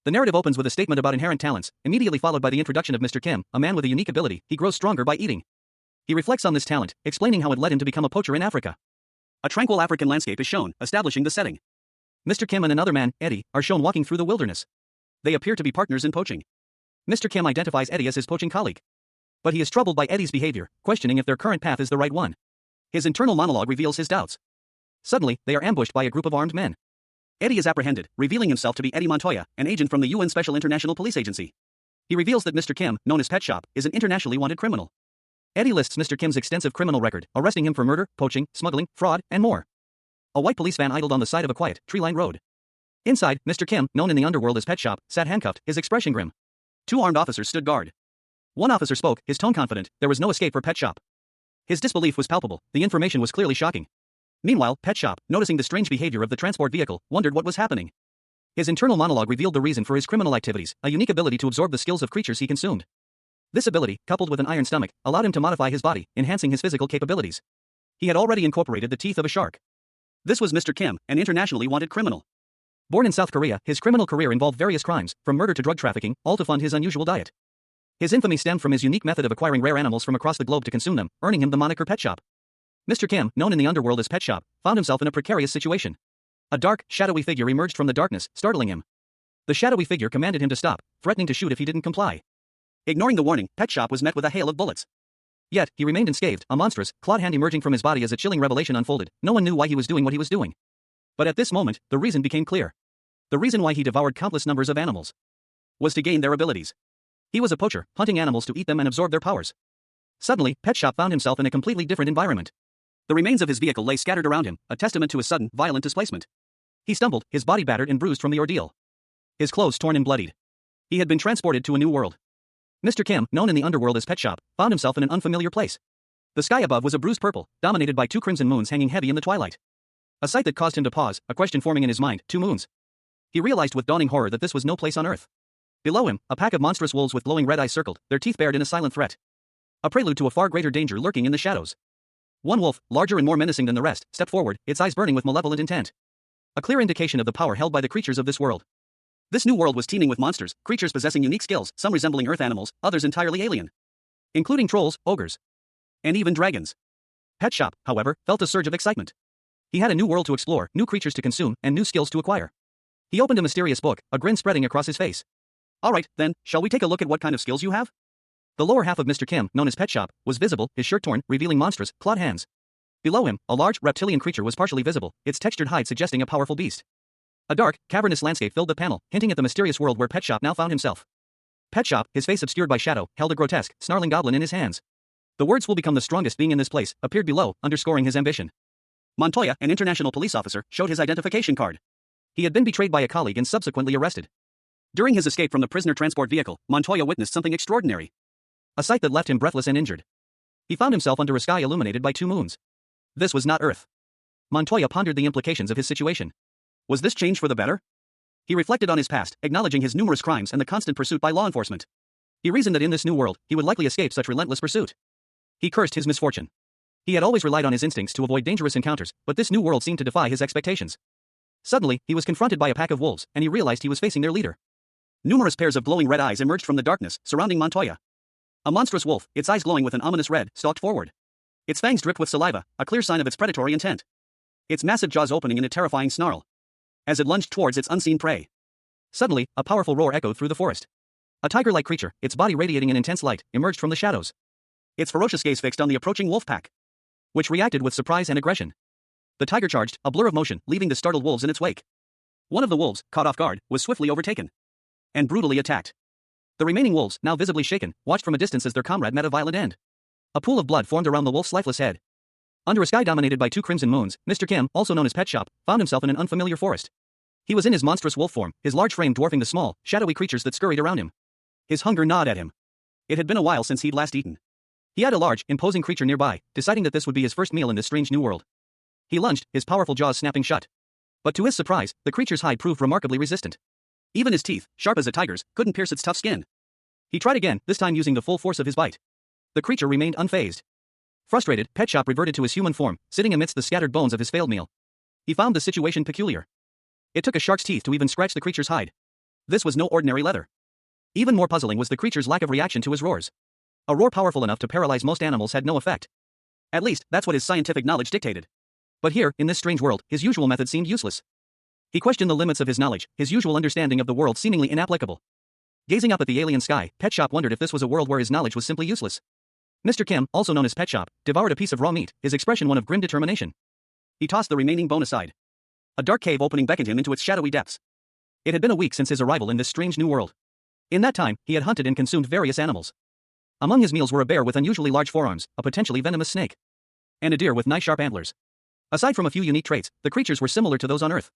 The narrative opens with a statement about inherent talents, immediately followed by the introduction of Mr. Kim, a man with a unique ability. He grows stronger by eating. He reflects on this talent, explaining how it led him to become a poacher in Africa. A tranquil African landscape is shown, establishing the setting. Mr. Kim and another man, Eddie, are shown walking through the wilderness. They appear to be partners in poaching. Mr. Kim identifies Eddie as his poaching colleague. But he is troubled by Eddie's behavior, questioning if their current path is the right one. His internal monologue reveals his doubts. Suddenly, they are ambushed by a group of armed men. Eddie is apprehended, revealing himself to be Eddie Montoya, an agent from the UN Special International Police Agency. He reveals that Mr. Kim, known as Pet Shop, is an internationally wanted criminal. Eddie lists Mr. Kim's extensive criminal record, arresting him for murder, poaching, smuggling, fraud, and more. A white police van idled on the side of a quiet, tree-lined road. Inside, Mr. Kim, known in the underworld as Pet Shop, sat handcuffed, his expression grim. Two armed officers stood guard. One officer spoke, his tone confident. There was no escape for Pet Shop. His disbelief was palpable, the information was clearly shocking. Meanwhile, Pet Shop, noticing the strange behavior of the transport vehicle, wondered what was happening. His internal monologue revealed the reason for his criminal activities, a unique ability to absorb the skills of creatures he consumed. This ability, coupled with an iron stomach, allowed him to modify his body, enhancing his physical capabilities. He had already incorporated the teeth of a shark. This was Mr. Kim, an internationally wanted criminal. Born in South Korea, his criminal career involved various crimes, from murder to drug trafficking, all to fund his unusual diet. His infamy stemmed from his unique method of acquiring rare animals from across the globe to consume them, earning him the moniker Pet Shop. Mr. Kim, known in the underworld as Pet Shop, found himself in a precarious situation. A dark, shadowy figure emerged from the darkness, startling him. The shadowy figure commanded him to stop, threatening to shoot if he didn't comply. Ignoring the warning, Pet Shop was met with a hail of bullets. Yet, he remained unscathed, a monstrous, clawed hand emerging from his body as a chilling revelation unfolded. No one knew why he was doing what he was doing. But at this moment, the reason became clear. The reason why he devoured countless numbers of animals was to gain their abilities. He was a poacher, hunting animals to eat them and absorb their powers. Suddenly, Pet Shop found himself in a completely different environment. The remains of his vehicle lay scattered around him, a testament to his sudden, violent displacement. He stumbled, his body battered and bruised from the ordeal. His clothes torn and bloodied. He had been transported to a new world. Mr. Kim, known in the underworld as Pet Shop, found himself in an unfamiliar place. The sky above was a bruised purple, dominated by two crimson moons hanging heavy in the twilight. A sight that caused him to pause, a question forming in his mind: two moons. He realized with dawning horror that this was no place on Earth. Below him, a pack of monstrous wolves with glowing red eyes circled, their teeth bared in a silent threat. A prelude to a far greater danger lurking in the shadows. One wolf, larger and more menacing than the rest, stepped forward, its eyes burning with malevolent intent. A clear indication of the power held by the creatures of this world. This new world was teeming with monsters, creatures possessing unique skills, some resembling Earth animals, others entirely alien. Including trolls, ogres, and even dragons. Pet Shop, however, felt a surge of excitement. He had a new world to explore, new creatures to consume, and new skills to acquire. He opened a mysterious book, a grin spreading across his face. Alright, then, shall we take a look at what kind of skills you have? The lower half of Mr. Kim, known as Pet Shop, was visible, his shirt torn, revealing monstrous, clawed hands. Below him, a large, reptilian creature was partially visible, its textured hide suggesting a powerful beast. A dark, cavernous landscape filled the panel, hinting at the mysterious world where Pet Shop now found himself. Pet Shop, his face obscured by shadow, held a grotesque, snarling goblin in his hands. The words "will become the strongest being in this place" appeared below, underscoring his ambition. Montoya, an international police officer, showed his identification card. He had been betrayed by a colleague and subsequently arrested. During his escape from the prisoner transport vehicle, Montoya witnessed something extraordinary. A sight that left him breathless and injured. He found himself under a sky illuminated by two moons. This was not Earth. Montoya pondered the implications of his situation. Was this change for the better? He reflected on his past, acknowledging his numerous crimes and the constant pursuit by law enforcement. He reasoned that in this new world, he would likely escape such relentless pursuit. He cursed his misfortune. He had always relied on his instincts to avoid dangerous encounters, but this new world seemed to defy his expectations. Suddenly, he was confronted by a pack of wolves, and he realized he was facing their leader. Numerous pairs of glowing red eyes emerged from the darkness, surrounding Montoya. A monstrous wolf, its eyes glowing with an ominous red, stalked forward. Its fangs dripped with saliva, a clear sign of its predatory intent. Its massive jaws opening in a terrifying snarl as it lunged towards its unseen prey. Suddenly, a powerful roar echoed through the forest. A tiger-like creature, its body radiating an intense light, emerged from the shadows. Its ferocious gaze fixed on the approaching wolf pack, which reacted with surprise and aggression. The tiger charged, a blur of motion, leaving the startled wolves in its wake. One of the wolves, caught off guard, was swiftly overtaken and brutally attacked. The remaining wolves, now visibly shaken, watched from a distance as their comrade met a violent end. A pool of blood formed around the wolf's lifeless head. Under a sky dominated by two crimson moons, Mr. Kim, also known as Pet Shop, found himself in an unfamiliar forest. He was in his monstrous wolf form, his large frame dwarfing the small, shadowy creatures that scurried around him. His hunger gnawed at him. It had been a while since he'd last eaten. He had a large, imposing creature nearby, deciding that this would be his first meal in this strange new world. He lunged, his powerful jaws snapping shut. But to his surprise, the creature's hide proved remarkably resistant. Even his teeth, sharp as a tiger's, couldn't pierce its tough skin. He tried again, this time using the full force of his bite. The creature remained unfazed. Frustrated, Pet Shop reverted to his human form, sitting amidst the scattered bones of his failed meal. He found the situation peculiar. It took a shark's teeth to even scratch the creature's hide. This was no ordinary leather. Even more puzzling was the creature's lack of reaction to his roars. A roar powerful enough to paralyze most animals had no effect. At least, that's what his scientific knowledge dictated. But here, in this strange world, his usual method seemed useless. He questioned the limits of his knowledge, his usual understanding of the world seemingly inapplicable. Gazing up at the alien sky, Pet Shop wondered if this was a world where his knowledge was simply useless. Mr. Kim, also known as Pet Shop, devoured a piece of raw meat, his expression one of grim determination. He tossed the remaining bone aside. A dark cave opening beckoned him into its shadowy depths. It had been a week since his arrival in this strange new world. In that time, he had hunted and consumed various animals. Among his meals were a bear with unusually large forearms, a potentially venomous snake, and a deer with knife-sharp antlers. Aside from a few unique traits, the creatures were similar to those on Earth.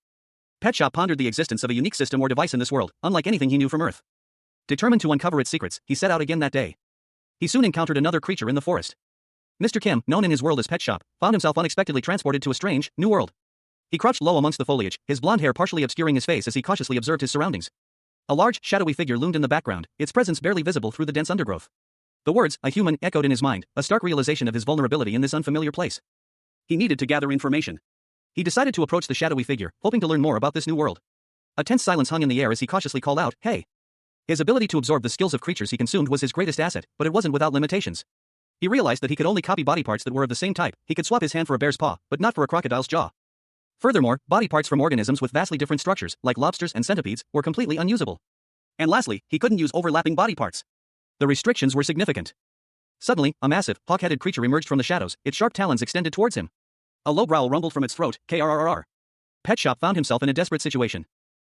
Pet Shop pondered the existence of a unique system or device in this world, unlike anything he knew from Earth. Determined to uncover its secrets, he set out again that day. He soon encountered another creature in the forest. Mr. Kim, known in his world as Pet Shop, found himself unexpectedly transported to a strange, new world. He crouched low amongst the foliage, his blonde hair partially obscuring his face as he cautiously observed his surroundings. A large, shadowy figure loomed in the background, its presence barely visible through the dense undergrowth. The words, "a human," echoed in his mind, a stark realization of his vulnerability in this unfamiliar place. He needed to gather information. He decided to approach the shadowy figure, hoping to learn more about this new world. A tense silence hung in the air as he cautiously called out, "Hey." His ability to absorb the skills of creatures he consumed was his greatest asset, but it wasn't without limitations. He realized that he could only copy body parts that were of the same type. He could swap his hand for a bear's paw, but not for a crocodile's jaw. Furthermore, body parts from organisms with vastly different structures, like lobsters and centipedes, were completely unusable. And lastly, he couldn't use overlapping body parts. The restrictions were significant. Suddenly, a massive, hawk-headed creature emerged from the shadows, its sharp talons extended towards him. A low growl rumbled from its throat, "Krrrr." Pet Shop found himself in a desperate situation.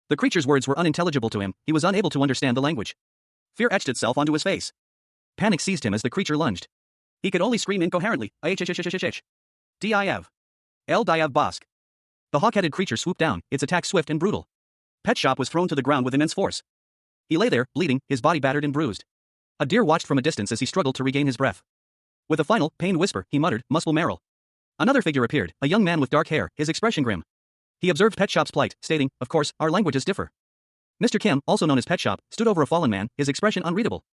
The creature's words were unintelligible to him, he was unable to understand the language. Fear etched itself onto his face. Panic seized him as the creature lunged. He could only scream incoherently, "Ahhhhhhhhh. Div. El Div Bosk." The hawk-headed creature swooped down, its attack swift and brutal. Pet Shop was thrown to the ground with immense force. He lay there, bleeding, his body battered and bruised. A deer watched from a distance as he struggled to regain his breath. With a final, pained whisper, he muttered, "Muscle Merrill." Another figure appeared, a young man with dark hair, his expression grim. He observed Pet Shop's plight, stating, "Of course, our languages differ." Mr. Kim, also known as Pet Shop, stood over a fallen man, his expression unreadable.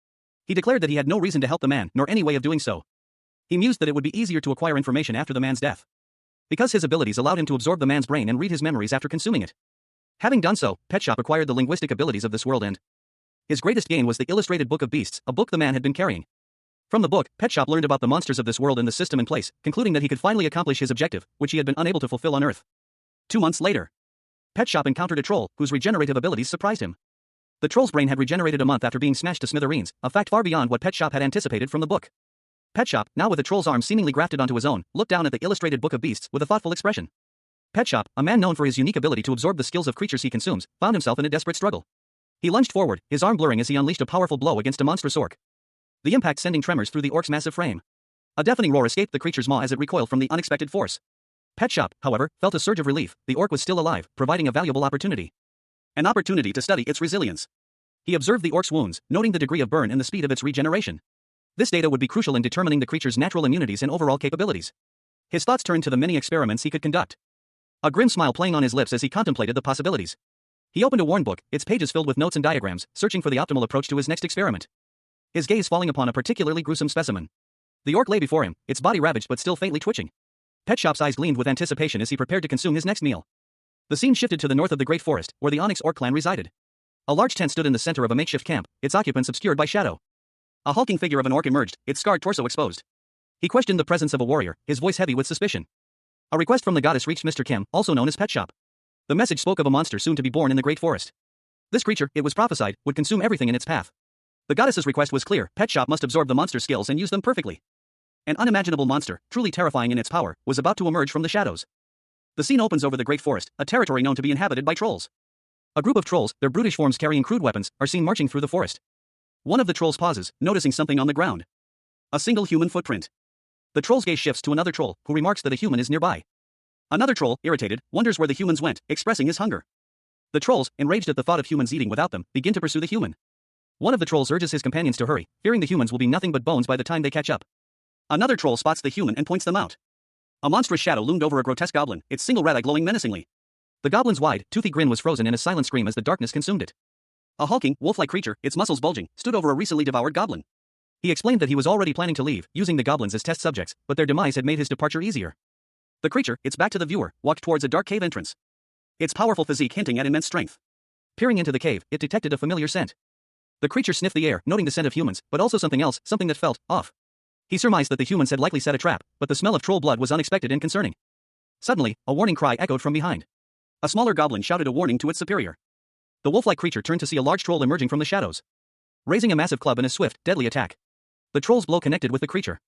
He declared that he had no reason to help the man, nor any way of doing so. He mused that it would be easier to acquire information after the man's death, because his abilities allowed him to absorb the man's brain and read his memories after consuming it. Having done so, Pet Shop acquired the linguistic abilities of this world and his greatest gain was the illustrated Book of Beasts, a book the man had been carrying. From the book, Pet Shop learned about the monsters of this world and the system in place, concluding that he could finally accomplish his objective, which he had been unable to fulfill on Earth. 2 months later, Pet Shop encountered a troll, whose regenerative abilities surprised him. The troll's brain had regenerated a month after being smashed to smithereens, a fact far beyond what Pet Shop had anticipated from the book. Pet Shop, now with the troll's arm seemingly grafted onto his own, looked down at the illustrated Book of Beasts with a thoughtful expression. Pet Shop, a man known for his unique ability to absorb the skills of creatures he consumes, found himself in a desperate struggle. He lunged forward, his arm blurring as he unleashed a powerful blow against a monstrous orc. The impact sending tremors through the orc's massive frame. A deafening roar escaped the creature's maw as it recoiled from the unexpected force. Pet Shop, however, felt a surge of relief. The orc was still alive, providing a valuable opportunity. An opportunity to study its resilience. He observed the orc's wounds, noting the degree of burn and the speed of its regeneration. This data would be crucial in determining the creature's natural immunities and overall capabilities. His thoughts turned to the many experiments he could conduct. A grim smile playing on his lips as he contemplated the possibilities. He opened a worn book, its pages filled with notes and diagrams, searching for the optimal approach to his next experiment. His gaze falling upon a particularly gruesome specimen. The orc lay before him, its body ravaged but still faintly twitching. Pet Shop's eyes gleamed with anticipation as he prepared to consume his next meal. The scene shifted to the north of the Great Forest, where the Onyx orc clan resided. A large tent stood in the center of a makeshift camp, its occupants obscured by shadow. A hulking figure of an orc emerged, its scarred torso exposed. He questioned the presence of a warrior, his voice heavy with suspicion. A request from the goddess reached Mr. Kim, also known as Pet Shop. The message spoke of a monster soon to be born in the Great Forest. This creature, it was prophesied, would consume everything in its path. The goddess's request was clear: Pet Shop must absorb the monster's skills and use them perfectly. An unimaginable monster, truly terrifying in its power, was about to emerge from the shadows. The scene opens over the Great Forest, a territory known to be inhabited by trolls. A group of trolls, their brutish forms carrying crude weapons, are seen marching through the forest. One of the trolls pauses, noticing something on the ground. A single human footprint. The troll's gaze shifts to another troll, who remarks that a human is nearby. Another troll, irritated, wonders where the humans went, expressing his hunger. The trolls, enraged at the thought of humans eating without them, begin to pursue the human. One of the trolls urges his companions to hurry, fearing the humans will be nothing but bones by the time they catch up. Another troll spots the human and points them out. A monstrous shadow loomed over a grotesque goblin, its single red eye glowing menacingly. The goblin's wide, toothy grin was frozen in a silent scream as the darkness consumed it. A hulking, wolf-like creature, its muscles bulging, stood over a recently devoured goblin. He explained that he was already planning to leave, using the goblins as test subjects, but their demise had made his departure easier. The creature, its back to the viewer, walked towards a dark cave entrance. Its powerful physique hinting at immense strength. Peering into the cave, it detected a familiar scent. The creature sniffed the air, noting the scent of humans, but also something else, something that felt off. He surmised that the humans had likely set a trap, but the smell of troll blood was unexpected and concerning. Suddenly, a warning cry echoed from behind. A smaller goblin shouted a warning to its superior. The wolf-like creature turned to see a large troll emerging from the shadows, raising a massive club in a swift, deadly attack. The troll's blow connected with the creature.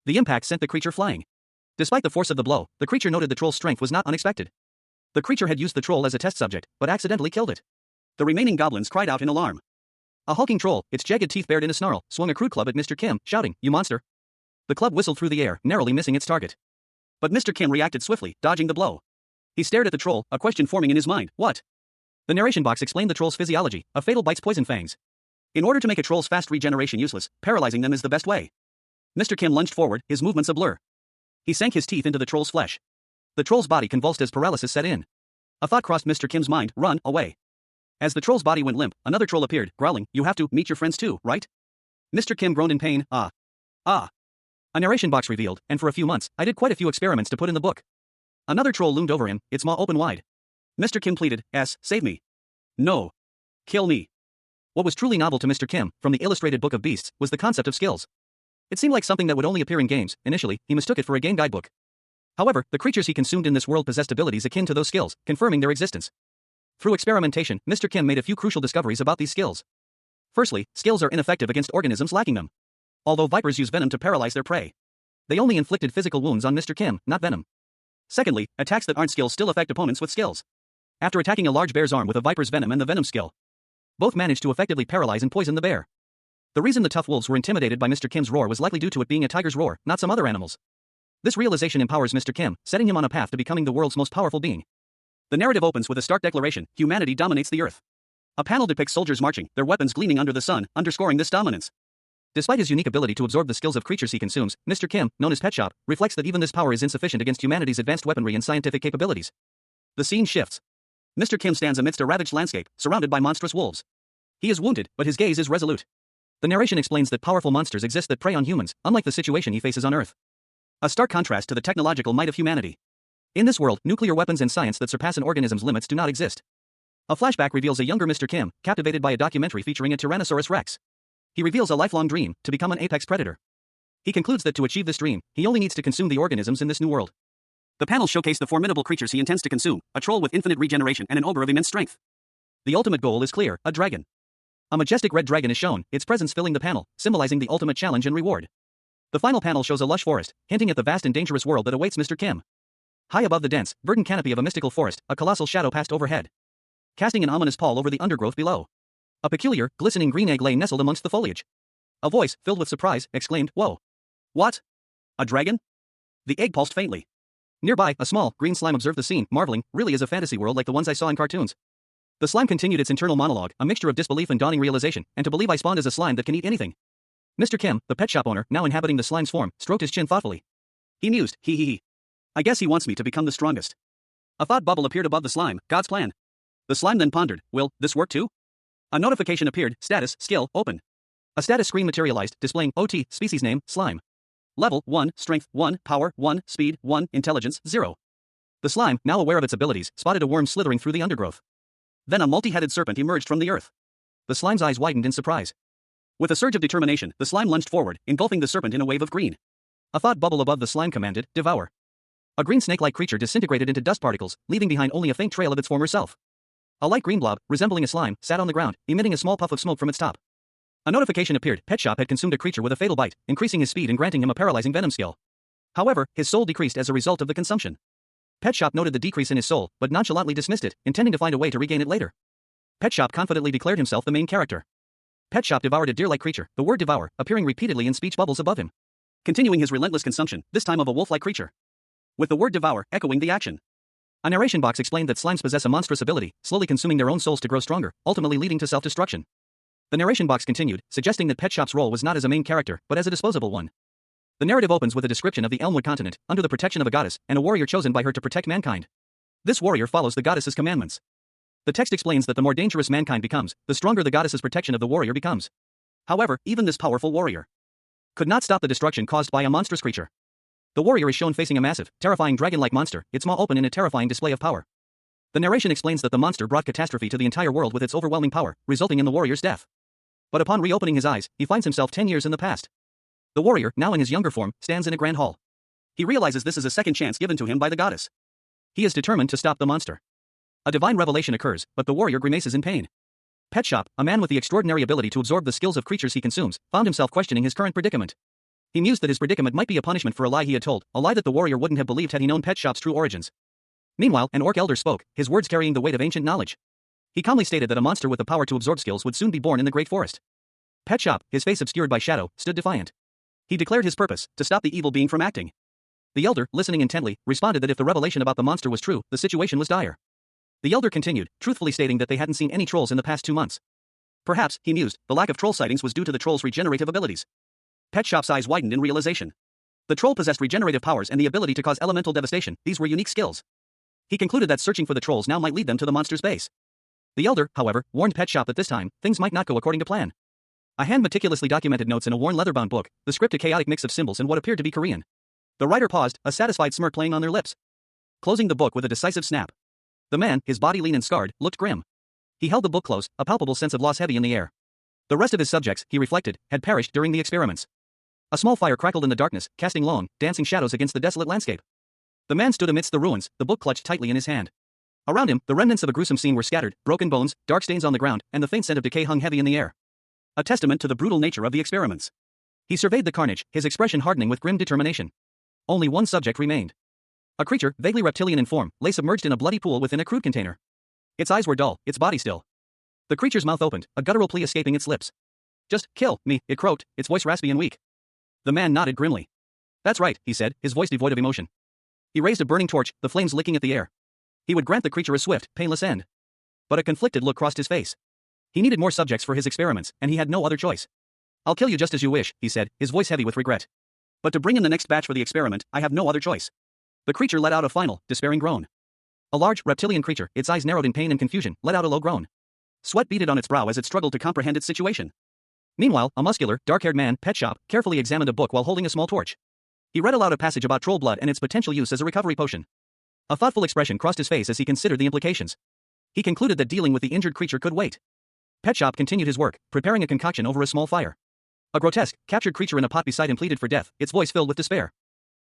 The impact sent the creature flying. Despite the force of the blow, the creature noted the troll's strength was not unexpected. The creature had used the troll as a test subject, but accidentally killed it. The remaining goblins cried out in alarm. A hulking troll, its jagged teeth bared in a snarl, swung a crude club at Mr. Kim, shouting, "You monster!" The club whistled through the air, narrowly missing its target. But Mr. Kim reacted swiftly, dodging the blow. He stared at the troll, a question forming in his mind, what? The narration box explained the troll's physiology, a fatal bite's poison fangs. In order to make a troll's fast regeneration useless, paralyzing them is the best way. Mr. Kim lunged forward, his movements a blur. He sank his teeth into the troll's flesh. The troll's body convulsed as paralysis set in. A thought crossed Mr. Kim's mind, run, away. As the troll's body went limp, another troll appeared, growling, "You have to meet your friends too, right?" Mr. Kim groaned in pain, "Ah. Ah." A narration box revealed, and for a few months, I did quite a few experiments to put in the book. Another troll loomed over him, its maw open wide. Mr. Kim pleaded, "Save me. No. Kill me." What was truly novel to Mr. Kim, from the illustrated book of beasts, was the concept of skills. It seemed like something that would only appear in games. Initially, he mistook it for a game guidebook. However, the creatures he consumed in this world possessed abilities akin to those skills, confirming their existence. Through experimentation, Mr. Kim made a few crucial discoveries about these skills. Firstly, skills are ineffective against organisms lacking them. Although vipers use venom to paralyze their prey, they only inflicted physical wounds on Mr. Kim, not venom. Secondly, attacks that aren't skills still affect opponents with skills. After attacking a large bear's arm with a viper's venom and the venom skill, both managed to effectively paralyze and poison the bear. The reason the tough wolves were intimidated by Mr. Kim's roar was likely due to it being a tiger's roar, not some other animals. This realization empowers Mr. Kim, setting him on a path to becoming the world's most powerful being. The narrative opens with a stark declaration: humanity dominates the earth. A panel depicts soldiers marching, their weapons gleaming under the sun, underscoring this dominance. Despite his unique ability to absorb the skills of creatures he consumes, Mr. Kim, known as Pet Shop, reflects that even this power is insufficient against humanity's advanced weaponry and scientific capabilities. The scene shifts. Mr. Kim stands amidst a ravaged landscape, surrounded by monstrous wolves. He is wounded, but his gaze is resolute. The narration explains that powerful monsters exist that prey on humans, unlike the situation he faces on Earth. A stark contrast to the technological might of humanity. In this world, nuclear weapons and science that surpass an organism's limits do not exist. A flashback reveals a younger Mr. Kim, captivated by a documentary featuring a Tyrannosaurus Rex. He reveals a lifelong dream, to become an apex predator. He concludes that to achieve this dream, he only needs to consume the organisms in this new world. The panels showcase the formidable creatures he intends to consume, a troll with infinite regeneration and an ogre of immense strength. The ultimate goal is clear, a dragon. A majestic red dragon is shown, its presence filling the panel, symbolizing the ultimate challenge and reward. The final panel shows a lush forest, hinting at the vast and dangerous world that awaits Mr. Kim. High above the dense, verdant canopy of a mystical forest, a colossal shadow passed overhead, casting an ominous pall over the undergrowth below. A peculiar, glistening green egg lay nestled amongst the foliage. A voice, filled with surprise, exclaimed, "Whoa! What? A dragon?" The egg pulsed faintly. Nearby, a small, green slime observed the scene, marveling, "Really is a fantasy world like the ones I saw in cartoons." The slime continued its internal monologue, a mixture of disbelief and dawning realization, and to believe I spawned as a slime that can eat anything. Mr. Kim, the pet shop owner, now inhabiting the slime's form, stroked his chin thoughtfully. He mused, "He. I guess he wants me to become the strongest." A thought bubble appeared above the slime, God's plan. The slime then pondered, "Will this work too?" A notification appeared, status, skill, open. A status screen materialized, displaying OT, species name, slime. Level 1, strength 1, power 1, speed 1, intelligence 0. The slime, now aware of its abilities, spotted a worm slithering through the undergrowth. Then a multi-headed serpent emerged from the earth. The slime's eyes widened in surprise. With a surge of determination, the slime lunged forward, engulfing the serpent in a wave of green. A thought bubble above the slime commanded, "Devour." A green snake-like creature disintegrated into dust particles, leaving behind only a faint trail of its former self. A light green blob, resembling a slime, sat on the ground, emitting a small puff of smoke from its top. A notification appeared, Pet Shop had consumed a creature with a fatal bite, increasing his speed and granting him a paralyzing venom skill. However, his soul decreased as a result of the consumption. Pet Shop noted the decrease in his soul, but nonchalantly dismissed it, intending to find a way to regain it later. Pet Shop confidently declared himself the main character. Pet Shop devoured a deer-like creature, the word devour, appearing repeatedly in speech bubbles above him. Continuing his relentless consumption, this time of a wolf-like creature, with the word devour echoing the action. A narration box explained that slimes possess a monstrous ability, slowly consuming their own souls to grow stronger, ultimately leading to self-destruction. The narration box continued, suggesting that Pet Shop's role was not as a main character, but as a disposable one. The narrative opens with a description of the Elmwood continent, under the protection of a goddess, and a warrior chosen by her to protect mankind. This warrior follows the goddess's commandments. The text explains that the more dangerous mankind becomes, the stronger the goddess's protection of the warrior becomes. However, even this powerful warrior could not stop the destruction caused by a monstrous creature. The warrior is shown facing a massive, terrifying dragon-like monster, its maw open in a terrifying display of power. The narration explains that the monster brought catastrophe to the entire world with its overwhelming power, resulting in the warrior's death. But upon reopening his eyes, he finds himself 10 years in the past. The warrior, now in his younger form, stands in a grand hall. He realizes this is a second chance given to him by the goddess. He is determined to stop the monster. A divine revelation occurs, but the warrior grimaces in pain. Pet Shop, a man with the extraordinary ability to absorb the skills of creatures he consumes, found himself questioning his current predicament. He mused that his predicament might be a punishment for a lie he had told, a lie that the warrior wouldn't have believed had he known Pet Shop's true origins. Meanwhile, an orc elder spoke, his words carrying the weight of ancient knowledge. He calmly stated that a monster with the power to absorb skills would soon be born in the great forest. Pet Shop, his face obscured by shadow, stood defiant. He declared his purpose, to stop the evil being from acting. The elder, listening intently, responded that if the revelation about the monster was true, the situation was dire. The elder continued, truthfully stating that they hadn't seen any trolls in the past 2 months. Perhaps, he mused, the lack of troll sightings was due to the troll's regenerative abilities. Pet Shop's eyes widened in realization. The troll possessed regenerative powers and the ability to cause elemental devastation. These were unique skills. He concluded that searching for the trolls now might lead them to the monster's base. The elder, however, warned Pet Shop that this time, things might not go according to plan. A hand meticulously documented notes in a worn leather-bound book, the script a chaotic mix of symbols and what appeared to be Korean. The writer paused, a satisfied smirk playing on their lips. Closing the book with a decisive snap. The man, his body lean and scarred, looked grim. He held the book close, a palpable sense of loss heavy in the air. The rest of his subjects, he reflected, had perished during the experiments. A small fire crackled in the darkness, casting long, dancing shadows against the desolate landscape. The man stood amidst the ruins, the book clutched tightly in his hand. Around him, the remnants of a gruesome scene were scattered, broken bones, dark stains on the ground, and the faint scent of decay hung heavy in the air. A testament to the brutal nature of the experiments. He surveyed the carnage, his expression hardening with grim determination. Only one subject remained. A creature, vaguely reptilian in form, lay submerged in a bloody pool within a crude container. Its eyes were dull, its body still. The creature's mouth opened, a guttural plea escaping its lips. Just kill me, it croaked, its voice raspy and weak. The man nodded grimly. That's right, he said, his voice devoid of emotion. He raised a burning torch, the flames licking at the air. He would grant the creature a swift, painless end. But a conflicted look crossed his face. He needed more subjects for his experiments, and he had no other choice. I'll kill you just as you wish, he said, his voice heavy with regret. But to bring in the next batch for the experiment, I have no other choice. The creature let out a final, despairing groan. A large, reptilian creature, its eyes narrowed in pain and confusion, let out a low groan. Sweat beaded on its brow as it struggled to comprehend its situation. Meanwhile, a muscular, dark-haired man, Pet Shop, carefully examined a book while holding a small torch. He read aloud a passage about troll blood and its potential use as a recovery potion. A thoughtful expression crossed his face as he considered the implications. He concluded that dealing with the injured creature could wait. Pet Shop continued his work, preparing a concoction over a small fire. A grotesque, captured creature in a pot beside him pleaded for death, its voice filled with despair.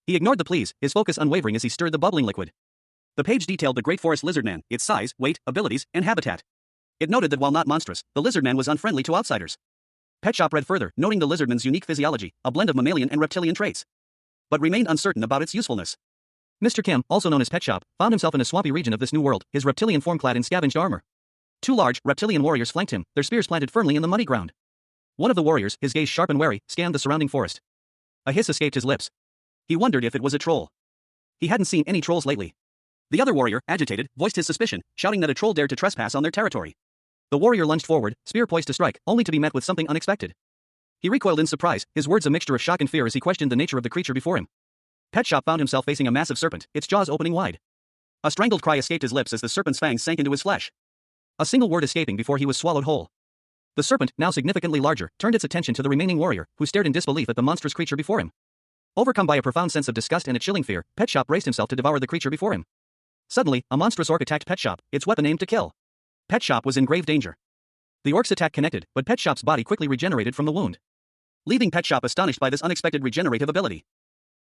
He ignored the pleas, his focus unwavering as he stirred the bubbling liquid. The page detailed the great forest lizardman, its size, weight, abilities, and habitat. It noted that while not monstrous, the lizardman was unfriendly to outsiders. Pet Shop read further, noting the lizardman's unique physiology, a blend of mammalian and reptilian traits. But remained uncertain about its usefulness. Mr. Kim, also known as Pet Shop, found himself in a swampy region of this new world, his reptilian form clad in scavenged armor. 2 large, reptilian warriors flanked him, their spears planted firmly in the muddy ground. One of the warriors, his gaze sharp and wary, scanned the surrounding forest. A hiss escaped his lips. He wondered if it was a troll. He hadn't seen any trolls lately. The other warrior, agitated, voiced his suspicion, shouting that a troll dared to trespass on their territory. The warrior lunged forward, spear poised to strike, only to be met with something unexpected. He recoiled in surprise, his words a mixture of shock and fear as he questioned the nature of the creature before him. Pet Shop found himself facing a massive serpent, its jaws opening wide. A strangled cry escaped his lips as the serpent's fangs sank into his flesh. A single word escaping before he was swallowed whole. The serpent, now significantly larger, turned its attention to the remaining warrior, who stared in disbelief at the monstrous creature before him. Overcome by a profound sense of disgust and a chilling fear, Pet Shop braced himself to devour the creature before him. Suddenly, a monstrous orc attacked Pet Shop, its weapon aimed to kill. Pet Shop was in grave danger. The orc's attack connected, but Pet Shop's body quickly regenerated from the wound, leaving Pet Shop astonished by this unexpected regenerative ability.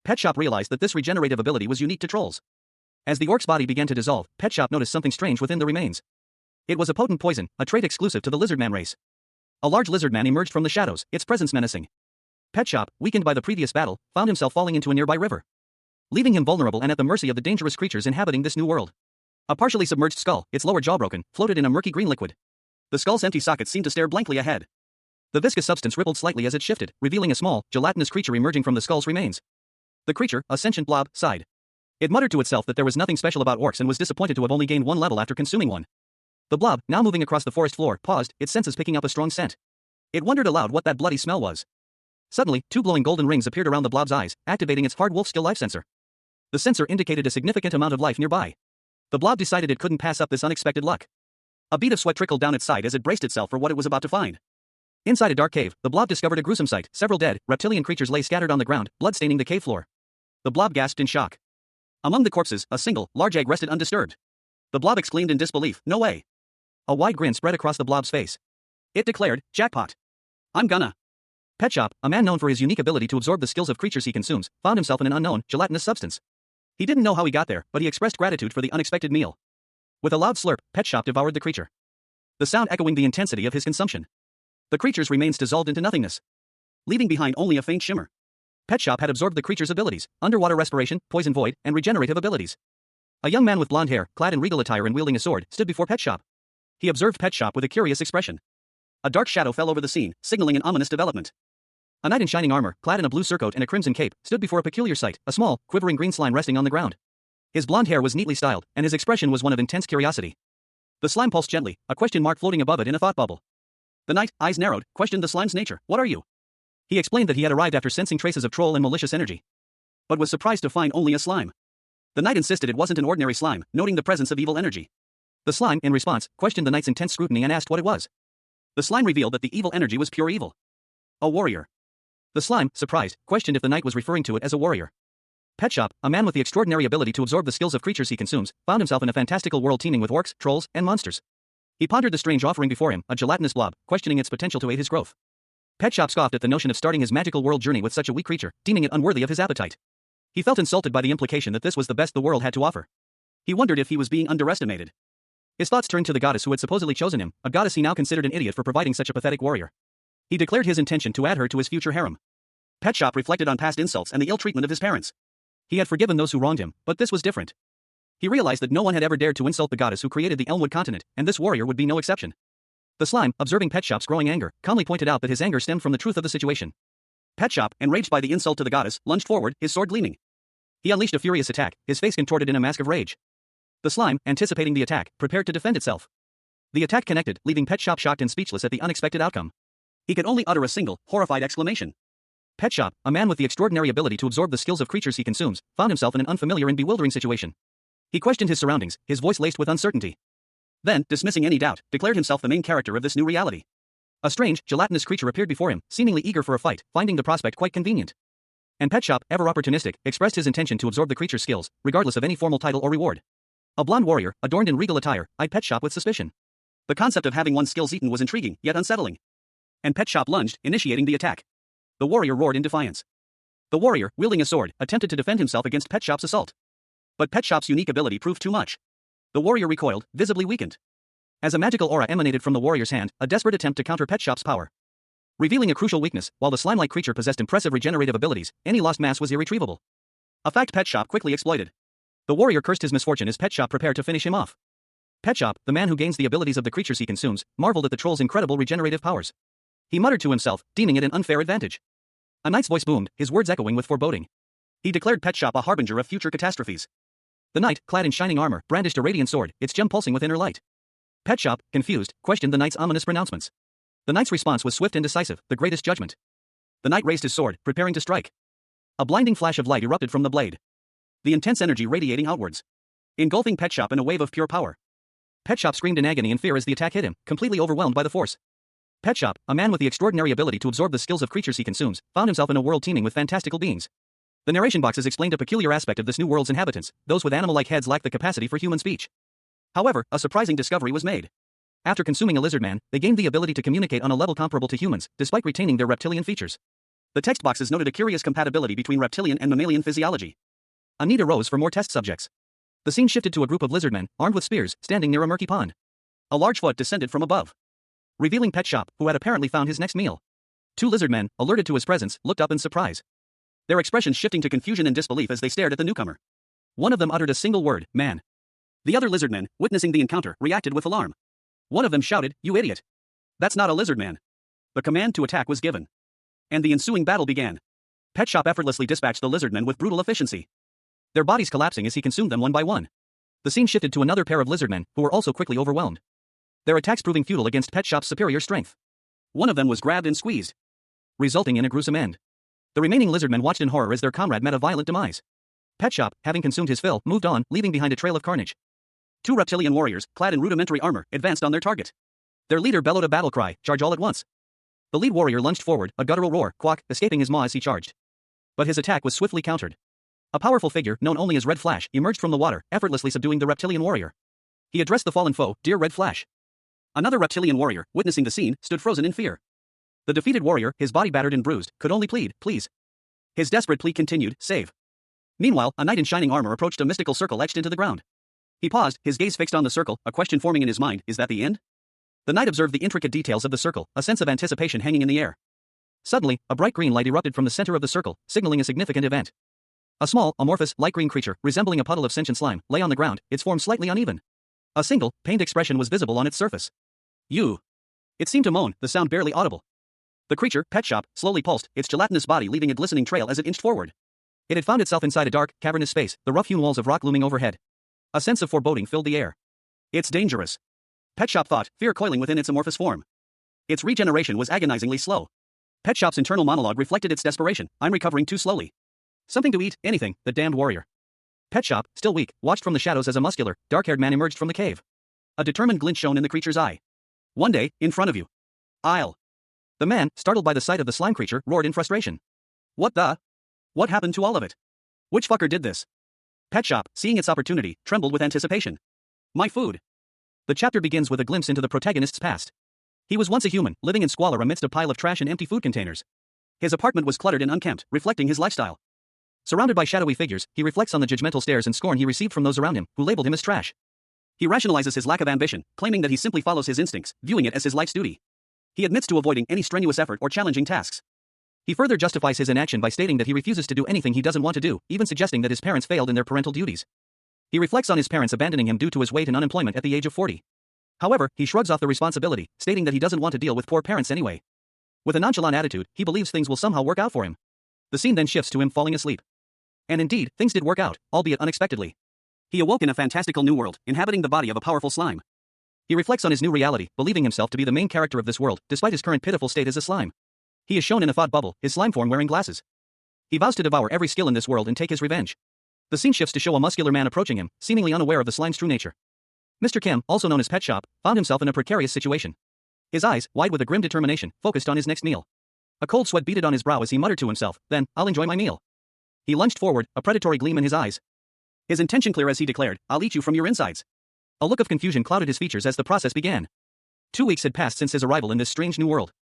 Pet Shop realized that this regenerative ability was unique to trolls. As the orc's body began to dissolve, Pet Shop noticed something strange within the remains. It was a potent poison, a trait exclusive to the lizardman race. A large lizardman emerged from the shadows, its presence menacing. Pet Shop, weakened by the previous battle, found himself falling into a nearby river, leaving him vulnerable and at the mercy of the dangerous creatures inhabiting this new world. A partially submerged skull, its lower jaw broken, floated in a murky green liquid. The skull's empty sockets seemed to stare blankly ahead. The viscous substance rippled slightly as it shifted, revealing a small, gelatinous creature emerging from the skull's remains. The creature, a sentient blob, sighed. It muttered to itself that there was nothing special about orcs and was disappointed to have only gained 1 level after consuming one. The blob, now moving across the forest floor, paused, its senses picking up a strong scent. It wondered aloud what that bloody smell was. Suddenly, 2 glowing golden rings appeared around the blob's eyes, activating its hard wolf skill life sensor. The sensor indicated a significant amount of life nearby. The blob decided it couldn't pass up this unexpected luck. A bead of sweat trickled down its side as it braced itself for what it was about to find. Inside a dark cave, the blob discovered a gruesome sight. Several dead, reptilian creatures lay scattered on the ground, blood staining the cave floor. The blob gasped in shock. Among the corpses, a single, large egg rested undisturbed. The blob exclaimed in disbelief, "No way." A wide grin spread across the blob's face. It declared, "Jackpot. I'm gonna." Pet Shop, a man known for his unique ability to absorb the skills of creatures he consumes, found himself in an unknown, gelatinous substance. He didn't know how he got there, but he expressed gratitude for the unexpected meal. With a loud slurp, Pet Shop devoured the creature, the sound echoing the intensity of his consumption. The creature's remains dissolved into nothingness, leaving behind only a faint shimmer. Pet Shop had absorbed the creature's abilities: underwater respiration, poison void, and regenerative abilities. A young man with blonde hair, clad in regal attire and wielding a sword, stood before Pet Shop. He observed Pet Shop with a curious expression. A dark shadow fell over the scene, signaling an ominous development. A knight in shining armor, clad in a blue surcoat and a crimson cape, stood before a peculiar sight, a small, quivering green slime resting on the ground. His blonde hair was neatly styled, and his expression was one of intense curiosity. The slime pulsed gently, a question mark floating above it in a thought bubble. The knight, eyes narrowed, questioned the slime's nature. "What are you?" He explained that he had arrived after sensing traces of troll and malicious energy, but was surprised to find only a slime. The knight insisted it wasn't an ordinary slime, noting the presence of evil energy. The slime, in response, questioned the knight's intense scrutiny and asked what it was. The slime revealed that the evil energy was pure evil. A warrior. The slime, surprised, questioned if the knight was referring to it as a warrior. Pet Shop, a man with the extraordinary ability to absorb the skills of creatures he consumes, found himself in a fantastical world teeming with orcs, trolls, and monsters. He pondered the strange offering before him, a gelatinous blob, questioning its potential to aid his growth. Pet Shop scoffed at the notion of starting his magical world journey with such a weak creature, deeming it unworthy of his appetite. He felt insulted by the implication that this was the best the world had to offer. He wondered if he was being underestimated. His thoughts turned to the goddess who had supposedly chosen him, a goddess he now considered an idiot for providing such a pathetic warrior. He declared his intention to add her to his future harem. Pet Shop reflected on past insults and the ill treatment of his parents. He had forgiven those who wronged him, but this was different. He realized that no one had ever dared to insult the goddess who created the Elmwood continent, and this warrior would be no exception. The slime, observing Pet Shop's growing anger, calmly pointed out that his anger stemmed from the truth of the situation. Pet Shop, enraged by the insult to the goddess, lunged forward, his sword gleaming. He unleashed a furious attack, his face contorted in a mask of rage. The slime, anticipating the attack, prepared to defend itself. The attack connected, leaving Pet Shop shocked and speechless at the unexpected outcome. He could only utter a single, horrified exclamation. Pet Shop, a man with the extraordinary ability to absorb the skills of creatures he consumes, found himself in an unfamiliar and bewildering situation. He questioned his surroundings, his voice laced with uncertainty. Then, dismissing any doubt, declared himself the main character of this new reality. A strange, gelatinous creature appeared before him, seemingly eager for a fight, finding the prospect quite convenient. And Pet Shop, ever opportunistic, expressed his intention to absorb the creature's skills, regardless of any formal title or reward. A blonde warrior, adorned in regal attire, eyed Pet Shop with suspicion. The concept of having one's skills eaten was intriguing, yet unsettling. And Pet Shop lunged, initiating the attack. The warrior roared in defiance. The warrior, wielding a sword, attempted to defend himself against Pet Shop's assault. But Pet Shop's unique ability proved too much. The warrior recoiled, visibly weakened. As a magical aura emanated from the warrior's hand, a desperate attempt to counter Pet Shop's power. Revealing a crucial weakness, while the slime-like creature possessed impressive regenerative abilities, any lost mass was irretrievable. A fact Pet Shop quickly exploited. The warrior cursed his misfortune as Pet Shop prepared to finish him off. Pet Shop, the man who gains the abilities of the creatures he consumes, marveled at the troll's incredible regenerative powers. He muttered to himself, deeming it an unfair advantage. A knight's voice boomed, his words echoing with foreboding. He declared Pet Shop a harbinger of future catastrophes. The knight, clad in shining armor, brandished a radiant sword, its gem pulsing with inner light. Pet Shop, confused, questioned the knight's ominous pronouncements. The knight's response was swift and decisive, the greatest judgment. The knight raised his sword, preparing to strike. A blinding flash of light erupted from the blade, the intense energy radiating outwards, engulfing Pet Shop in a wave of pure power. Pet Shop screamed in agony and fear as the attack hit him, completely overwhelmed by the force. Pet Shop, a man with the extraordinary ability to absorb the skills of creatures he consumes, found himself in a world teeming with fantastical beings. The narration boxes explained a peculiar aspect of this new world's inhabitants: those with animal-like heads lacked the capacity for human speech. However, a surprising discovery was made. After consuming a lizard man, they gained the ability to communicate on a level comparable to humans, despite retaining their reptilian features. The text boxes noted a curious compatibility between reptilian and mammalian physiology. A need arose for more test subjects. The scene shifted to a group of lizard men, armed with spears, standing near a murky pond. A large foot descended from above, revealing Pet Shop, who had apparently found his next meal. Two lizard men, alerted to his presence, looked up in surprise, their expressions shifting to confusion and disbelief as they stared at the newcomer. One of them uttered a single word, "Man." The other lizard men, witnessing the encounter, reacted with alarm. One of them shouted, "You idiot! That's not a lizard man." The command to attack was given, and the ensuing battle began. Pet Shop effortlessly dispatched the lizard men with brutal efficiency, their bodies collapsing as he consumed them one by one. The scene shifted to another pair of lizard men, who were also quickly overwhelmed, their attacks proving futile against Pet Shop's superior strength. One of them was grabbed and squeezed, resulting in a gruesome end. The remaining lizard men watched in horror as their comrade met a violent demise. Pet Shop, having consumed his fill, moved on, leaving behind a trail of carnage. Two reptilian warriors, clad in rudimentary armor, advanced on their target. Their leader bellowed a battle cry, "Charge all at once." The lead warrior lunged forward, a guttural roar, quack, escaping his maw as he charged. But his attack was swiftly countered. A powerful figure, known only as Red Flash, emerged from the water, effortlessly subduing the reptilian warrior. He addressed the fallen foe, "Dear Red Flash." Another reptilian warrior, witnessing the scene, stood frozen in fear. The defeated warrior, his body battered and bruised, could only plead, "Please." His desperate plea continued, "Save." Meanwhile, a knight in shining armor approached a mystical circle etched into the ground. He paused, his gaze fixed on the circle, a question forming in his mind, is that the end? The knight observed the intricate details of the circle, a sense of anticipation hanging in the air. Suddenly, a bright green light erupted from the center of the circle, signaling a significant event. A small, amorphous, light green creature, resembling a puddle of sentient slime, lay on the ground, its form slightly uneven. A single, pained expression was visible on its surface. "You." It seemed to moan, the sound barely audible. The creature, Pet Shop, slowly pulsed, its gelatinous body leaving a glistening trail as it inched forward. It had found itself inside a dark, cavernous space, the rough-hewn walls of rock looming overhead. A sense of foreboding filled the air. "It's dangerous," Pet Shop thought, fear coiling within its amorphous form. Its regeneration was agonizingly slow. Pet Shop's internal monologue reflected its desperation, "I'm recovering too slowly. Something to eat, anything," the damned warrior. Pet Shop, still weak, watched from the shadows as a muscular, dark-haired man emerged from the cave. A determined glint shone in the creature's eye. "One day, in front of you. I'll." The man, startled by the sight of the slime creature, roared in frustration. "What the? What happened to all of it? Which fucker did this?" Pet Shop, seeing its opportunity, trembled with anticipation. "My food." The chapter begins with a glimpse into the protagonist's past. He was once a human, living in squalor amidst a pile of trash and empty food containers. His apartment was cluttered and unkempt, reflecting his lifestyle. Surrounded by shadowy figures, he reflects on the judgmental stares and scorn he received from those around him, who labeled him as trash. He rationalizes his lack of ambition, claiming that he simply follows his instincts, viewing it as his life's duty. He admits to avoiding any strenuous effort or challenging tasks. He further justifies his inaction by stating that he refuses to do anything he doesn't want to do, even suggesting that his parents failed in their parental duties. He reflects on his parents abandoning him due to his weight and unemployment at the age of 40. However, he shrugs off the responsibility, stating that he doesn't want to deal with poor parents anyway. With a nonchalant attitude, he believes things will somehow work out for him. The scene then shifts to him falling asleep. And indeed, things did work out, albeit unexpectedly. He awoke in a fantastical new world, inhabiting the body of a powerful slime. He reflects on his new reality, believing himself to be the main character of this world, despite his current pitiful state as a slime. He is shown in a thought bubble, his slime form wearing glasses. He vows to devour every skill in this world and take his revenge. The scene shifts to show a muscular man approaching him, seemingly unaware of the slime's true nature. Mr. Kim, also known as Pet Shop, found himself in a precarious situation. His eyes, wide with a grim determination, focused on his next meal. A cold sweat beaded on his brow as he muttered to himself, "Then, I'll enjoy my meal." He lunged forward, a predatory gleam in his eyes. His intention clear as he declared, "I'll eat you from your insides." A look of confusion clouded his features as the process began. 2 weeks had passed since his arrival in this strange new world.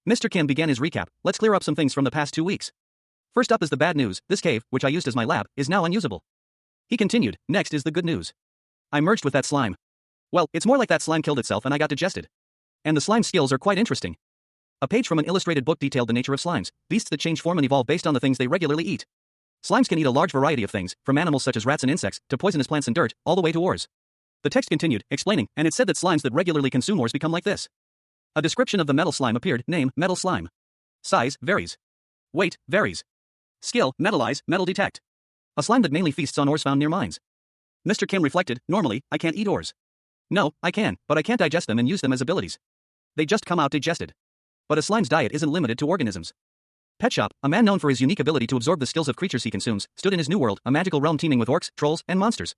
Mr. Kim began his recap, "Let's clear up some things from the past 2 weeks. First up is the bad news, this cave, which I used as my lab, is now unusable." He continued, "Next is the good news. I merged with that slime. Well, it's more like that slime killed itself and I got digested. And the slime skills are quite interesting." A page from an illustrated book detailed the nature of slimes, beasts that change form and evolve based on the things they regularly eat. Slimes can eat a large variety of things, from animals such as rats and insects, to poisonous plants and dirt, all the way to ores. The text continued, explaining, and it said that slimes that regularly consume ores become like this. A description of the metal slime appeared, name, metal slime. Size, varies. Weight, varies. Skill, metalize, metal detect. A slime that mainly feasts on ores found near mines. Mr. Kim reflected, normally, I can't eat ores. No, I can, but I can't digest them and use them as abilities. They just come out digested. But a slime's diet isn't limited to organisms. Pet Shop, a man known for his unique ability to absorb the skills of creatures he consumes, stood in his new world, a magical realm teeming with orcs, trolls, and monsters.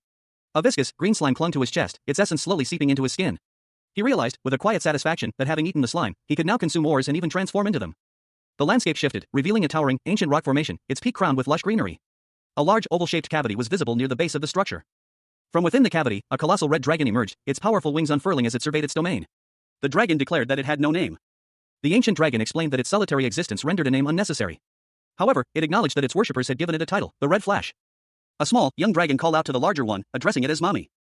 A viscous, green slime clung to his chest, its essence slowly seeping into his skin. He realized, with a quiet satisfaction, that having eaten the slime, he could now consume ores and even transform into them. The landscape shifted, revealing a towering, ancient rock formation, its peak crowned with lush greenery. A large, oval-shaped cavity was visible near the base of the structure. From within the cavity, a colossal red dragon emerged, its powerful wings unfurling as it surveyed its domain. The dragon declared that it had no name. The ancient dragon explained that its solitary existence rendered a name unnecessary. However, it acknowledged that its worshippers had given it a title, the Red Flash. A small, young dragon called out to the larger one, addressing it as Mommy.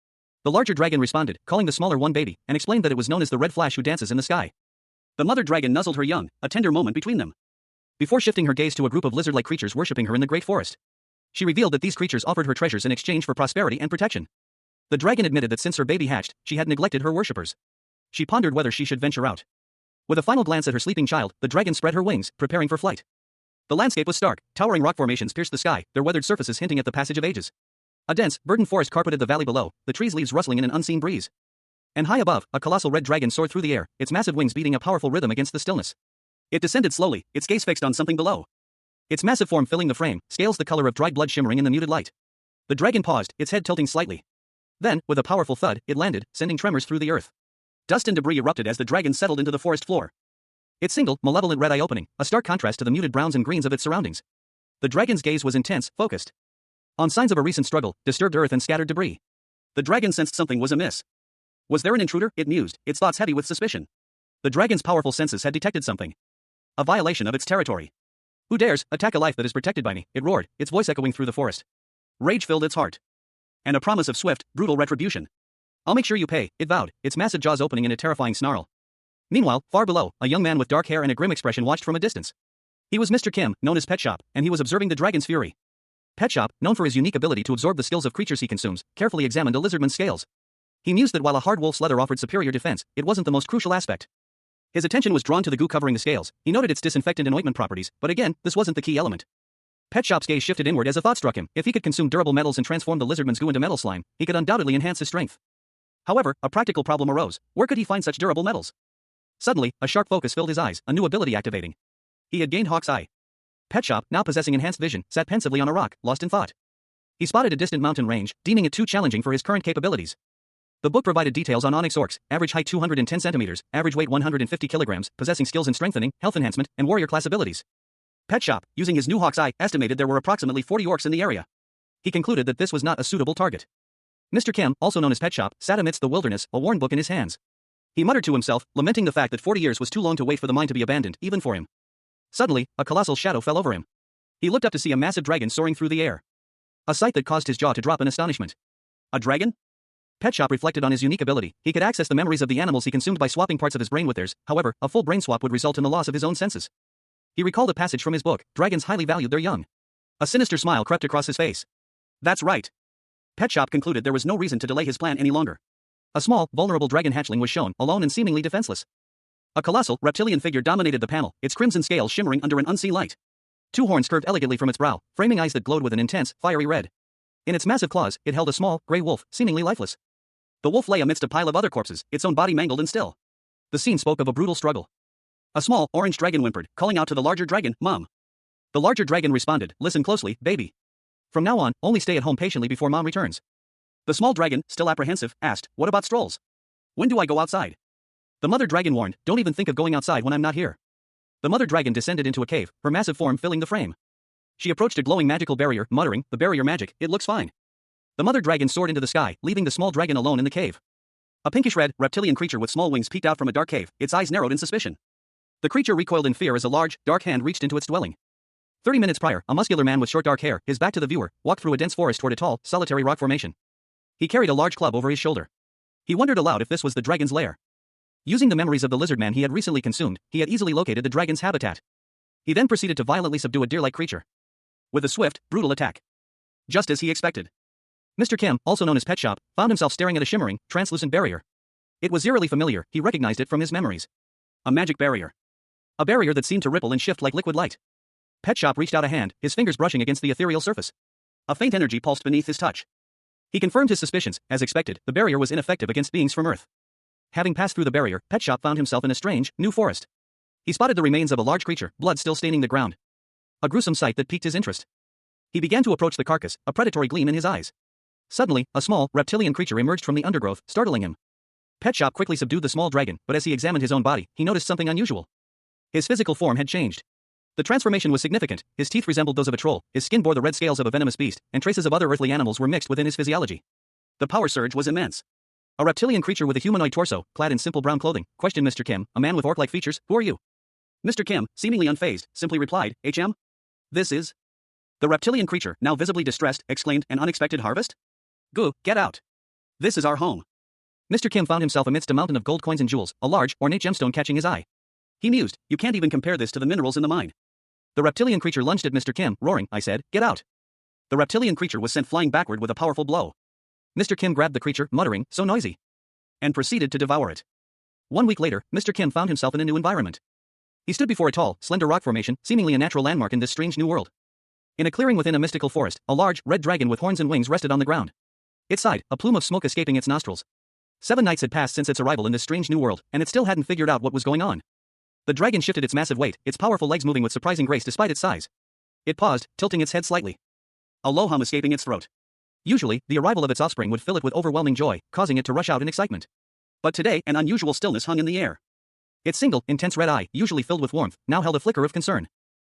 The larger dragon responded, calling the smaller one baby, and explained that it was known as the Red Flash who dances in the sky. The mother dragon nuzzled her young, a tender moment between them. Before shifting her gaze to a group of lizard-like creatures worshipping her in the great forest. She revealed that these creatures offered her treasures in exchange for prosperity and protection. The dragon admitted that since her baby hatched, she had neglected her worshippers. She pondered whether she should venture out. With a final glance at her sleeping child, the dragon spread her wings, preparing for flight. The landscape was stark, towering rock formations pierced the sky, their weathered surfaces hinting at the passage of ages. A dense, verdant forest carpeted the valley below, the trees' leaves rustling in an unseen breeze. And high above, a colossal red dragon soared through the air, its massive wings beating a powerful rhythm against the stillness. It descended slowly, its gaze fixed on something below. Its massive form filling the frame, scales the color of dried blood shimmering in the muted light. The dragon paused, its head tilting slightly. Then, with a powerful thud, it landed, sending tremors through the earth. Dust and debris erupted as the dragon settled into the forest floor. Its single, malevolent red eye opening, a stark contrast to the muted browns and greens of its surroundings. The dragon's gaze was intense, focused on signs of a recent struggle, disturbed earth and scattered debris. The dragon sensed something was amiss. Was there an intruder? It mused, its thoughts heavy with suspicion. The dragon's powerful senses had detected something. A violation of its territory. Who dares attack a life that is protected by me? It roared, its voice echoing through the forest. Rage filled its heart. And a promise of swift, brutal retribution. I'll make sure you pay, it vowed, its massive jaws opening in a terrifying snarl. Meanwhile, far below, a young man with dark hair and a grim expression watched from a distance. He was Mr. Kim, known as Pet Shop, and he was observing the dragon's fury. Pet Shop, known for his unique ability to absorb the skills of creatures he consumes, carefully examined a lizardman's scales. He mused that while a hard wolf's leather offered superior defense, it wasn't the most crucial aspect. His attention was drawn to the goo covering the scales. He noted its disinfectant and ointment properties, but again, this wasn't the key element. Pet Shop's gaze shifted inward as a thought struck him. If he could consume durable metals and transform the lizardman's goo into metal slime, he could undoubtedly enhance his strength. However, a practical problem arose. Where could he find such durable metals? Suddenly, a sharp focus filled his eyes, a new ability activating. He had gained Hawk's Eye. Pet Shop, now possessing enhanced vision, sat pensively on a rock, lost in thought. He spotted a distant mountain range, deeming it too challenging for his current capabilities. The book provided details on onyx orcs, average height 210 centimeters, average weight 150 kilograms, possessing skills in strengthening, health enhancement, and warrior class abilities. Pet Shop, using his new Hawk's Eye, estimated there were approximately 40 orcs in the area. He concluded that this was not a suitable target. Mr. Kim, also known as Pet Shop, sat amidst the wilderness, a worn book in his hands. He muttered to himself, lamenting the fact that 40 years was too long to wait for the mine to be abandoned, even for him. Suddenly, a colossal shadow fell over him. He looked up to see a massive dragon soaring through the air. A sight that caused his jaw to drop in astonishment. A dragon? Pet Shop reflected on his unique ability. He could access the memories of the animals he consumed by swapping parts of his brain with theirs. However, a full brain swap would result in the loss of his own senses. He recalled a passage from his book, dragons highly valued their young. A sinister smile crept across his face. That's right. Pet Shop concluded there was no reason to delay his plan any longer. A small, vulnerable dragon hatchling was shown, alone and seemingly defenseless. A colossal, reptilian figure dominated the panel, its crimson scales shimmering under an unseen light. Two horns curved elegantly from its brow, framing eyes that glowed with an intense, fiery red. In its massive claws, it held a small, gray wolf, seemingly lifeless. The wolf lay amidst a pile of other corpses, its own body mangled and still. The scene spoke of a brutal struggle. A small, orange dragon whimpered, calling out to the larger dragon, Mom. The larger dragon responded, Listen closely, baby. From now on, only stay at home patiently before Mom returns. The small dragon, still apprehensive, asked, What about strolls? When do I go outside? The mother dragon warned, Don't even think of going outside when I'm not here. The mother dragon descended into a cave, her massive form filling the frame. She approached a glowing magical barrier, muttering, The barrier magic, it looks fine. The mother dragon soared into the sky, leaving the small dragon alone in the cave. A pinkish-red, reptilian creature with small wings peeked out from a dark cave, its eyes narrowed in suspicion. The creature recoiled in fear as a large, dark hand reached into its dwelling. 30 minutes prior, a muscular man with short dark hair, his back to the viewer, walked through a dense forest toward a tall, solitary rock formation. He carried a large club over his shoulder. He wondered aloud if this was the dragon's lair. Using the memories of the lizard man he had recently consumed, he had easily located the dragon's habitat. He then proceeded to violently subdue a deer-like creature. With a swift, brutal attack. Just as he expected. Mr. Kim, also known as Pet Shop, found himself staring at a shimmering, translucent barrier. It was eerily familiar, he recognized it from his memories. A magic barrier. A barrier that seemed to ripple and shift like liquid light. Pet Shop reached out a hand, his fingers brushing against the ethereal surface. A faint energy pulsed beneath his touch. He confirmed his suspicions. As expected, the barrier was ineffective against beings from Earth. Having passed through the barrier, Pet Shop found himself in a strange, new forest. He spotted the remains of a large creature, blood still staining the ground. A gruesome sight that piqued his interest. He began to approach the carcass, a predatory gleam in his eyes. Suddenly, a small, reptilian creature emerged from the undergrowth, startling him. Pet Shop quickly subdued the small dragon, but as he examined his own body, he noticed something unusual. His physical form had changed. The transformation was significant. His teeth resembled those of a troll, his skin bore the red scales of a venomous beast, and traces of other earthly animals were mixed within his physiology. The power surge was immense. A reptilian creature with a humanoid torso, clad in simple brown clothing, questioned Mr. Kim, a man with orc-like features, Who are you? Mr. Kim, seemingly unfazed, simply replied, HM? This is... The reptilian creature, now visibly distressed, exclaimed, An unexpected harvest? Go, get out. This is our home. Mr. Kim found himself amidst a mountain of gold coins and jewels, a large, ornate gemstone catching his eye. He mused, You can't even compare this to the minerals in the mine. The reptilian creature lunged at Mr. Kim, roaring, I said, Get out. The reptilian creature was sent flying backward with a powerful blow. Mr. Kim grabbed the creature, muttering, So noisy. And proceeded to devour it. 1 week later, Mr. Kim found himself in a new environment. He stood before a tall, slender rock formation, seemingly a natural landmark in this strange new world. In a clearing within a mystical forest, a large, red dragon with horns and wings rested on the ground. Its side, a plume of smoke escaping its nostrils. 7 nights had passed since its arrival in this strange new world, and it still hadn't figured out what was going on. The dragon shifted its massive weight, its powerful legs moving with surprising grace despite its size. It paused, tilting its head slightly. A low hum escaping its throat. Usually, the arrival of its offspring would fill it with overwhelming joy, causing it to rush out in excitement. But today, an unusual stillness hung in the air. Its single, intense red eye, usually filled with warmth, now held a flicker of concern.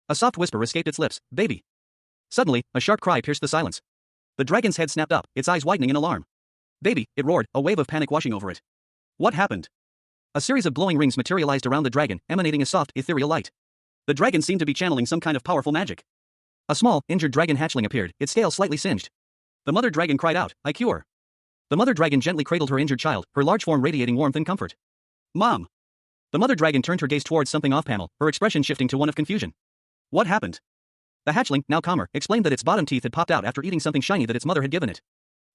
A soft whisper escaped its lips, Baby. Suddenly, a sharp cry pierced the silence. The dragon's head snapped up, its eyes widening in alarm. Baby, it roared, a wave of panic washing over it. What happened? A series of glowing rings materialized around the dragon, emanating a soft, ethereal light. The dragon seemed to be channeling some kind of powerful magic. A small, injured dragon hatchling appeared, its scales slightly singed. The mother dragon cried out, "I cure." The mother dragon gently cradled her injured child, her large form radiating warmth and comfort. Mom! The mother dragon turned her gaze towards something off-panel, her expression shifting to one of confusion. What happened? The hatchling, now calmer, explained that its bottom teeth had popped out after eating something shiny that its mother had given it.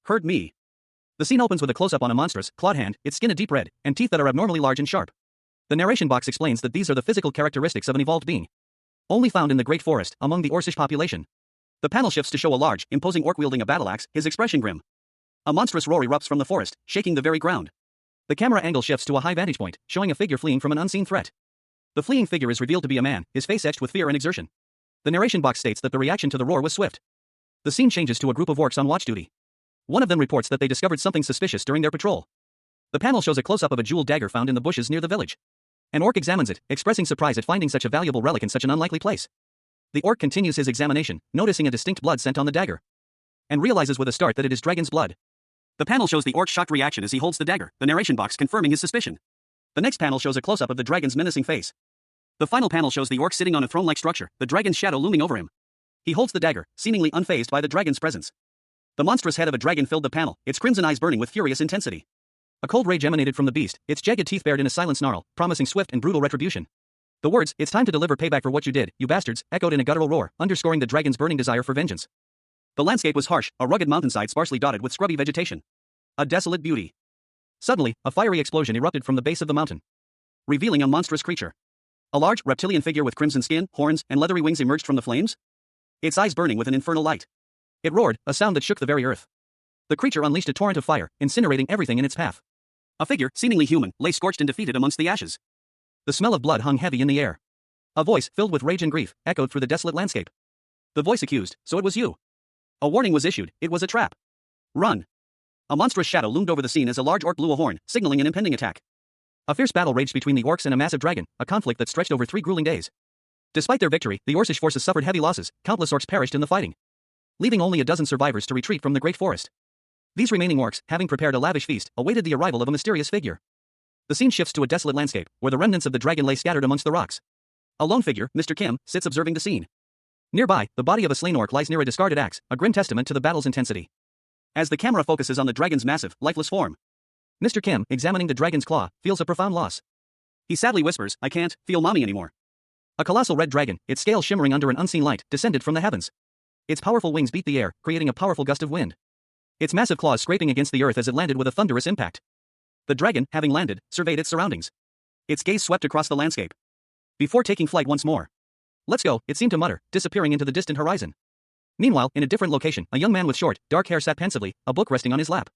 Hurt me. The scene opens with a close-up on a monstrous, clawed hand, its skin a deep red, and teeth that are abnormally large and sharp. The narration box explains that these are the physical characteristics of an evolved being. Only found in the Great Forest, among the Orcish population. The panel shifts to show a large, imposing orc wielding a battle axe, his expression grim. A monstrous roar erupts from the forest, shaking the very ground. The camera angle shifts to a high vantage point, showing a figure fleeing from an unseen threat. The fleeing figure is revealed to be a man, his face etched with fear and exertion. The narration box states that the reaction to the roar was swift. The scene changes to a group of orcs on watch duty. One of them reports that they discovered something suspicious during their patrol. The panel shows a close-up of a jeweled dagger found in the bushes near the village. An orc examines it, expressing surprise at finding such a valuable relic in such an unlikely place. The orc continues his examination, noticing a distinct blood scent on the dagger. And realizes with a start that it is dragon's blood. The panel shows the orc's shocked reaction as he holds the dagger, the narration box confirming his suspicion. The next panel shows a close-up of the dragon's menacing face. The final panel shows the orc sitting on a throne-like structure, the dragon's shadow looming over him. He holds the dagger, seemingly unfazed by the dragon's presence. The monstrous head of a dragon filled the panel, its crimson eyes burning with furious intensity. A cold rage emanated from the beast, its jagged teeth bared in a silent snarl, promising swift and brutal retribution. The words, "It's time to deliver payback for what you did, you bastards," echoed in a guttural roar, underscoring the dragon's burning desire for vengeance. The landscape was harsh, a rugged mountainside sparsely dotted with scrubby vegetation. A desolate beauty. Suddenly, a fiery explosion erupted from the base of the mountain, revealing a monstrous creature. A large, reptilian figure with crimson skin, horns, and leathery wings emerged from the flames, its eyes burning with an infernal light. It roared, a sound that shook the very earth. The creature unleashed a torrent of fire, incinerating everything in its path. A figure, seemingly human, lay scorched and defeated amongst the ashes. The smell of blood hung heavy in the air. A voice, filled with rage and grief, echoed through the desolate landscape. The voice accused, "So it was you." A warning was issued, it was a trap. Run. A monstrous shadow loomed over the scene as a large orc blew a horn, signaling an impending attack. A fierce battle raged between the orcs and a massive dragon, a conflict that stretched over 3 grueling days. Despite their victory, the Orcish forces suffered heavy losses, countless orcs perished in the fighting, leaving only a dozen survivors to retreat from the Great Forest. These remaining orcs, having prepared a lavish feast, awaited the arrival of a mysterious figure. The scene shifts to a desolate landscape, where the remnants of the dragon lay scattered amongst the rocks. A lone figure, Mr. Kim, sits observing the scene. Nearby, the body of a slain orc lies near a discarded axe, a grim testament to the battle's intensity. As the camera focuses on the dragon's massive, lifeless form, Mr. Kim, examining the dragon's claw, feels a profound loss. He sadly whispers, "I can't feel mommy anymore." A colossal red dragon, its scales shimmering under an unseen light, descended from the heavens. Its powerful wings beat the air, creating a powerful gust of wind. Its massive claws scraping against the earth as it landed with a thunderous impact. The dragon, having landed, surveyed its surroundings. Its gaze swept across the landscape, before taking flight once more. "Let's go," it seemed to mutter, disappearing into the distant horizon. Meanwhile, in a different location, a young man with short, dark hair sat pensively, a book resting on his lap.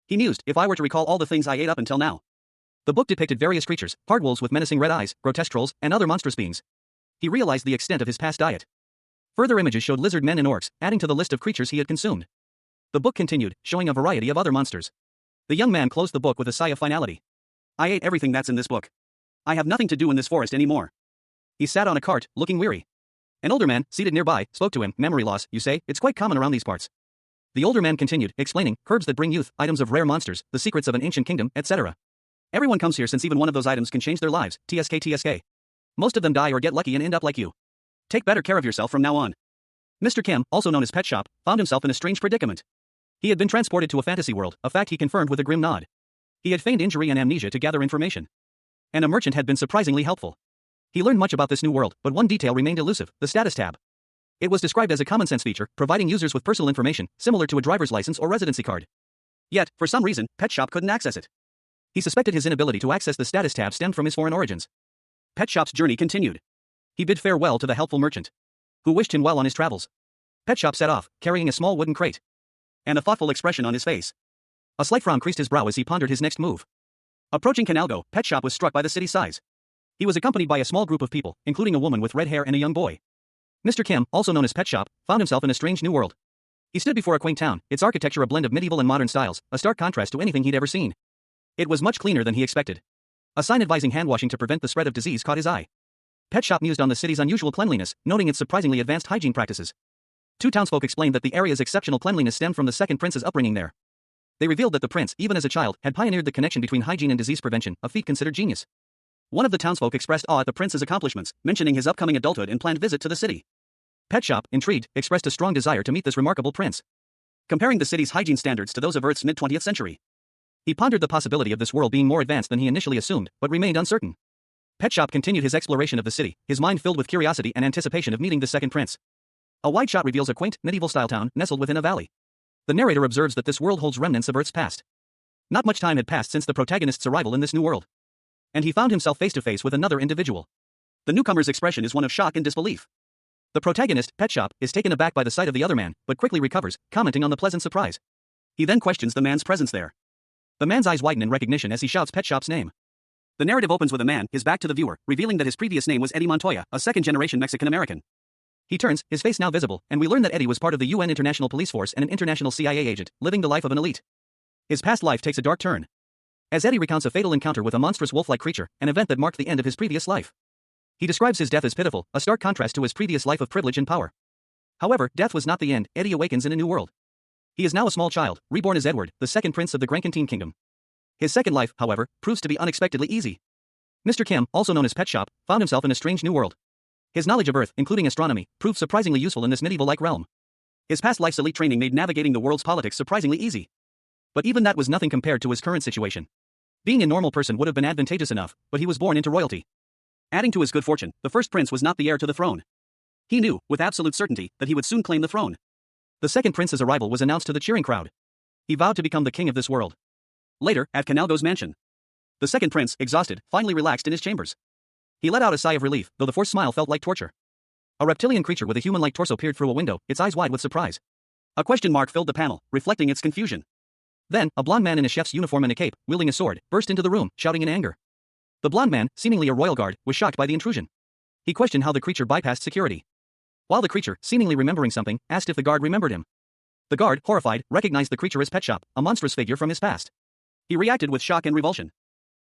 He mused, "If I were to recall all the things I ate up until now." The book depicted various creatures, part wolves with menacing red eyes, grotesque trolls, and other monstrous beings. He realized the extent of his past diet. Further images showed lizard men and orcs, adding to the list of creatures he had consumed. The book continued, showing a variety of other monsters. The young man closed the book with a sigh of finality. "I ate everything that's in this book. I have nothing to do in this forest anymore." He sat on a cart, looking weary. An older man, seated nearby, spoke to him. "Memory loss, you say? It's quite common around these parts." The older man continued, explaining, "Herbs that bring youth, items of rare monsters, the secrets of an ancient kingdom, etc. Everyone comes here since even one of those items can change their lives, TSK. Most of them die or get lucky and end up like you. Take better care of yourself from now on." Mr. Kim, also known as Pet Shop, found himself in a strange predicament. He had been transported to a fantasy world, a fact he confirmed with a grim nod. He had feigned injury and amnesia to gather information. And a merchant had been surprisingly helpful. He learned much about this new world, but one detail remained elusive, the status tab. It was described as a common-sense feature, providing users with personal information, similar to a driver's license or residency card. Yet, for some reason, Pet Shop couldn't access it. He suspected his inability to access the status tab stemmed from his foreign origins. Pet Shop's journey continued. He bid farewell to the helpful merchant, who wished him well on his travels. Pet Shop set off, carrying a small wooden crate, and a thoughtful expression on his face. A slight frown creased his brow as he pondered his next move. Approaching Canalgo, Pet Shop was struck by the city's size. He was accompanied by a small group of people, including a woman with red hair and a young boy. Mr. Kim, also known as Pet Shop, found himself in a strange new world. He stood before a quaint town, its architecture a blend of medieval and modern styles, a stark contrast to anything he'd ever seen. It was much cleaner than he expected. A sign advising hand-washing to prevent the spread of disease caught his eye. Pet Shop mused on the city's unusual cleanliness, noting its surprisingly advanced hygiene practices. Two townsfolk explained that the area's exceptional cleanliness stemmed from the second prince's upbringing there. They revealed that the prince, even as a child, had pioneered the connection between hygiene and disease prevention, a feat considered genius. One of the townsfolk expressed awe at the prince's accomplishments, mentioning his upcoming adulthood and planned visit to the city. Pet Shop, intrigued, expressed a strong desire to meet this remarkable prince, comparing the city's hygiene standards to those of Earth's mid-20th century. He pondered the possibility of this world being more advanced than he initially assumed, but remained uncertain. Pet Shop continued his exploration of the city, his mind filled with curiosity and anticipation of meeting the second prince. A wide shot reveals a quaint, medieval-style town nestled within a valley. The narrator observes that this world holds remnants of Earth's past. Not much time had passed since the protagonist's arrival in this new world, and he found himself face to face with another individual. The newcomer's expression is one of shock and disbelief. The protagonist, Pet Shop, is taken aback by the sight of the other man, but quickly recovers, commenting on the pleasant surprise. He then questions the man's presence there. The man's eyes widen in recognition as he shouts Pet Shop's name. The narrative opens with a man, his back to the viewer, revealing that his previous name was Eddie Montoya, a second-generation Mexican-American. He turns, his face now visible, and we learn that Eddie was part of the UN International Police Force and an international CIA agent, living the life of an elite. His past life takes a dark turn, as Eddie recounts a fatal encounter with a monstrous wolf-like creature, an event that marked the end of his previous life. He describes his death as pitiful, a stark contrast to his previous life of privilege and power. However, death was not the end. Eddie awakens in a new world. He is now a small child, reborn as Edward, the second prince of the Grankantine Kingdom. His second life, however, proves to be unexpectedly easy. Mr. Kim, also known as Pet Shop, found himself in a strange new world. His knowledge of Earth, including astronomy, proved surprisingly useful in this medieval-like realm. His past life's elite training made navigating the world's politics surprisingly easy. But even that was nothing compared to his current situation. Being a normal person would have been advantageous enough, but he was born into royalty. Adding to his good fortune, the first prince was not the heir to the throne. He knew, with absolute certainty, that he would soon claim the throne. The second prince's arrival was announced to the cheering crowd. He vowed to become the king of this world. Later, at Canalgo's mansion, the second prince, exhausted, finally relaxed in his chambers. He let out a sigh of relief, though the forced smile felt like torture. A reptilian creature with a human-like torso peered through a window, its eyes wide with surprise. A question mark filled the panel, reflecting its confusion. Then, a blond man in a chef's uniform and a cape, wielding a sword, burst into the room, shouting in anger. The blond man, seemingly a royal guard, was shocked by the intrusion. He questioned how the creature bypassed security, while the creature, seemingly remembering something, asked if the guard remembered him. The guard, horrified, recognized the creature as Pet Shop, a monstrous figure from his past. He reacted with shock and revulsion,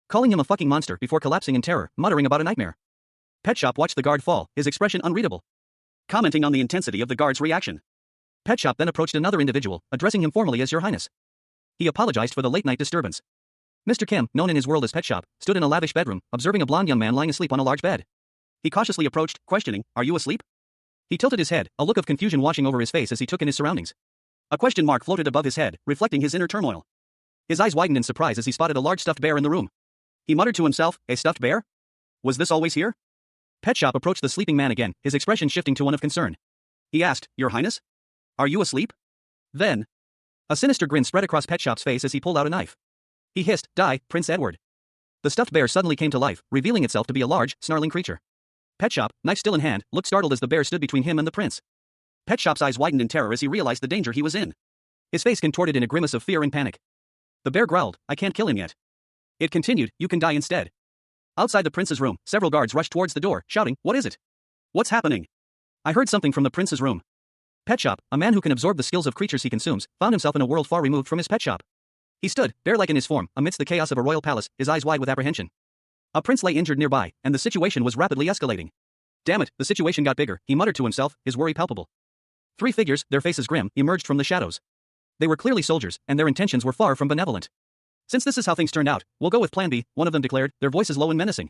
calling him a fucking monster before collapsing in terror, muttering about a nightmare. Pet Shop watched the guard fall, his expression unreadable, commenting on the intensity of the guard's reaction. Pet Shop then approached another individual, addressing him formally as Your Highness. He apologized for the late-night disturbance. Mr. Kim, known in his world as Pet Shop, stood in a lavish bedroom, observing a blond young man lying asleep on a large bed. He cautiously approached, questioning, "Are you asleep?" He tilted his head, a look of confusion washing over his face as he took in his surroundings. A question mark floated above his head, reflecting his inner turmoil. His eyes widened in surprise as he spotted a large stuffed bear in the room. He muttered to himself, "A stuffed bear? Was this always here?" Pet Shop approached the sleeping man again, his expression shifting to one of concern. He asked, "Your Highness? Are you asleep?" Then, a sinister grin spread across Pet Shop's face as he pulled out a knife. He hissed, "Die, Prince Edward." The stuffed bear suddenly came to life, revealing itself to be a large, snarling creature. Pet Shop, knife still in hand, looked startled as the bear stood between him and the prince. Pet Shop's eyes widened in terror as he realized the danger he was in. His face contorted in a grimace of fear and panic. The bear growled, "I can't kill him yet." It continued, "You can die instead." Outside the prince's room, several guards rushed towards the door, shouting, "What is it? What's happening?" I heard something from the prince's room. Pet Shop, a man who can absorb the skills of creatures he consumes, found himself in a world far removed from his pet shop. He stood, bear-like in his form, amidst the chaos of a royal palace, his eyes wide with apprehension. A prince lay injured nearby, and the situation was rapidly escalating. "Damn it, the situation got bigger," he muttered to himself, his worry palpable. Three figures, their faces grim, emerged from the shadows. They were clearly soldiers, and their intentions were far from benevolent. "Since this is how things turned out, we'll go with Plan B," one of them declared, their voices low and menacing.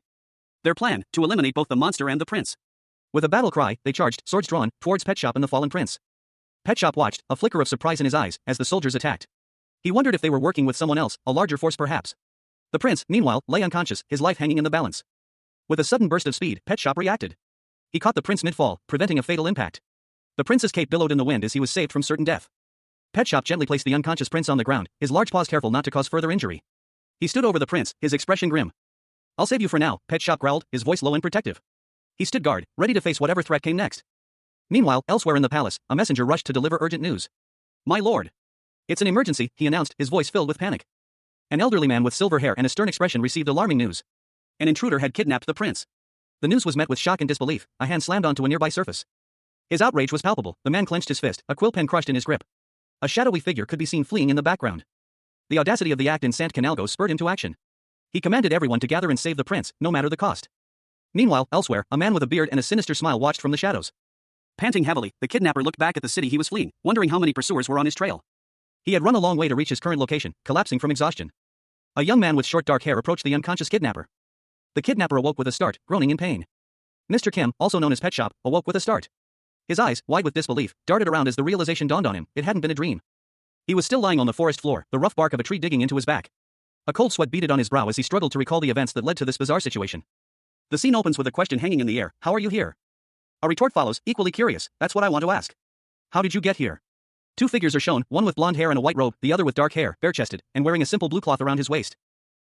Their plan, to eliminate both the monster and the prince. With a battle cry, they charged, swords drawn, towards Pet Shop and the fallen prince. Pet Shop watched, a flicker of surprise in his eyes, as the soldiers attacked. He wondered if they were working with someone else, a larger force perhaps. The prince, meanwhile, lay unconscious, his life hanging in the balance. With a sudden burst of speed, Pet Shop reacted. He caught the prince mid-fall, preventing a fatal impact. The prince's cape billowed in the wind as he was saved from certain death. Pet Shop gently placed the unconscious prince on the ground, his large paws careful not to cause further injury. He stood over the prince, his expression grim. "I'll save you for now," Pet Shop growled, his voice low and protective. He stood guard, ready to face whatever threat came next. Meanwhile, elsewhere in the palace, a messenger rushed to deliver urgent news. "My lord. It's an emergency," he announced, his voice filled with panic. An elderly man with silver hair and a stern expression received alarming news. An intruder had kidnapped the prince. The news was met with shock and disbelief, a hand slammed onto a nearby surface. His outrage was palpable, the man clenched his fist, a quill pen crushed in his grip. A shadowy figure could be seen fleeing in the background. The audacity of the act in Sant Canalgo spurred him to action. He commanded everyone to gather and save the prince, no matter the cost. Meanwhile, elsewhere, a man with a beard and a sinister smile watched from the shadows. Panting heavily, the kidnapper looked back at the city he was fleeing, wondering how many pursuers were on his trail. He had run a long way to reach his current location, collapsing from exhaustion. A young man with short dark hair approached the unconscious kidnapper. The kidnapper awoke with a start, groaning in pain. Mr. Kim, also known as Pet Shop, awoke with a start. His eyes, wide with disbelief, darted around as the realization dawned on him, it hadn't been a dream. He was still lying on the forest floor, the rough bark of a tree digging into his back. A cold sweat beaded on his brow as he struggled to recall the events that led to this bizarre situation. The scene opens with a question hanging in the air, how are you here? A retort follows, equally curious, that's what I want to ask. How did you get here? Two figures are shown, one with blonde hair and a white robe, the other with dark hair, bare-chested, and wearing a simple blue cloth around his waist.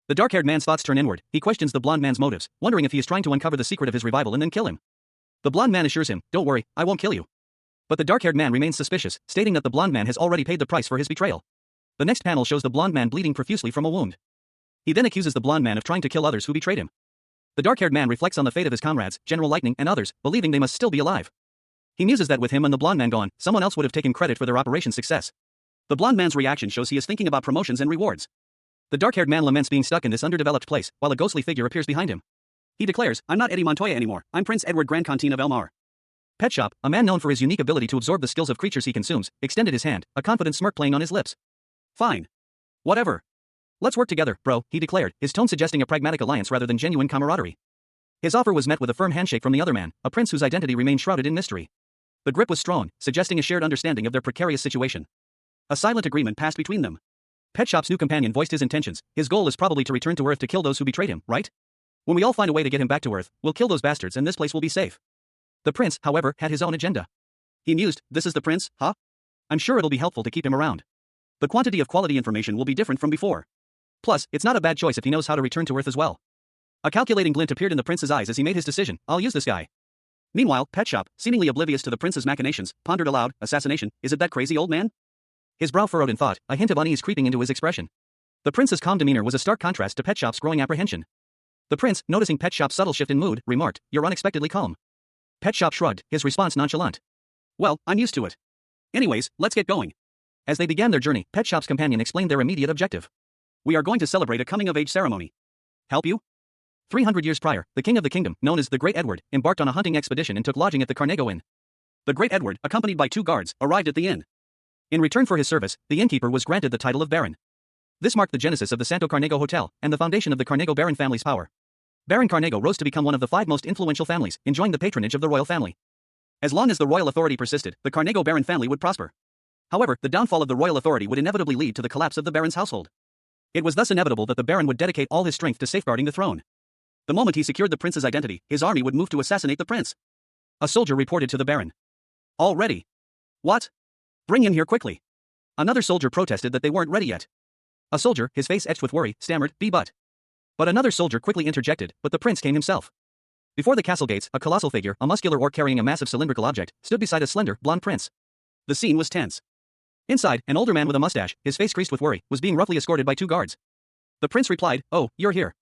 The dark-haired man's thoughts turn inward, he questions the blonde man's motives, wondering if he is trying to uncover the secret of his revival and then kill him. The blonde man assures him, don't worry, I won't kill you. But the dark-haired man remains suspicious, stating that the blonde man has already paid the price for his betrayal. The next panel shows the blonde man bleeding profusely from a wound. He then accuses the blonde man of trying to kill others who betrayed him. The dark-haired man reflects on the fate of his comrades, General Lightning and others, believing they must still be alive. He muses that with him and the blonde man gone, someone else would have taken credit for their operation's success. The blonde man's reaction shows he is thinking about promotions and rewards. The dark-haired man laments being stuck in this underdeveloped place, while a ghostly figure appears behind him. He declares, I'm not Eddie Montoya anymore, I'm Prince Edward Grand Contine of Elmar. Pet Shop, a man known for his unique ability to absorb the skills of creatures he consumes, extended his hand, a confident smirk playing on his lips. Fine. Whatever. Let's work together, bro, he declared, his tone suggesting a pragmatic alliance rather than genuine camaraderie. His offer was met with a firm handshake from the other man, a prince whose identity remained shrouded in mystery. The grip was strong, suggesting a shared understanding of their precarious situation. A silent agreement passed between them. Pet Shop's new companion voiced his intentions, his goal is probably to return to Earth to kill those who betrayed him, right? When we all find a way to get him back to Earth, we'll kill those bastards and this place will be safe. The prince, however, had his own agenda. He mused, this is the prince, huh? I'm sure it'll be helpful to keep him around. The quantity of quality information will be different from before. Plus, it's not a bad choice if he knows how to return to Earth as well. A calculating glint appeared in the prince's eyes as he made his decision, I'll use this guy. Meanwhile, Pet Shop, seemingly oblivious to the prince's machinations, pondered aloud, assassination, is it that crazy old man? His brow furrowed in thought, a hint of unease creeping into his expression. The prince's calm demeanor was a stark contrast to Pet Shop's growing apprehension. The prince, noticing Pet Shop's subtle shift in mood, remarked, you're unexpectedly calm. Pet Shop shrugged, his response nonchalant. Well, I'm used to it. Anyways, let's get going. As they began their journey, Pet Shop's companion explained their immediate objective. We are going to celebrate a coming-of-age ceremony. Help you? 300 years prior, the king of the kingdom, known as the Great Edward, embarked on a hunting expedition and took lodging at the Carnego Inn. The Great Edward, accompanied by 2 guards, arrived at the inn. In return for his service, the innkeeper was granted the title of Baron. This marked the genesis of the Santo Carnego Hotel, and the foundation of the Carnego Baron family's power. Baron Carnego rose to become one of the 5 most influential families, enjoying the patronage of the royal family. As long as the royal authority persisted, the Carnego Baron family would prosper. However, the downfall of the royal authority would inevitably lead to the collapse of the Baron's household. It was thus inevitable that the Baron would dedicate all his strength to safeguarding the throne. The moment he secured the prince's identity, his army would move to assassinate the prince. A soldier reported to the Baron. All ready. What? Bring him here quickly. Another soldier protested that they weren't ready yet. A soldier, his face etched with worry, stammered, but another soldier quickly interjected, but the prince came himself. Before the castle gates, a colossal figure, a muscular orc carrying a massive cylindrical object, stood beside a slender, blonde prince. The scene was tense. Inside, an older man with a mustache, his face creased with worry, was being roughly escorted by 2 guards. The prince replied, oh, you're here.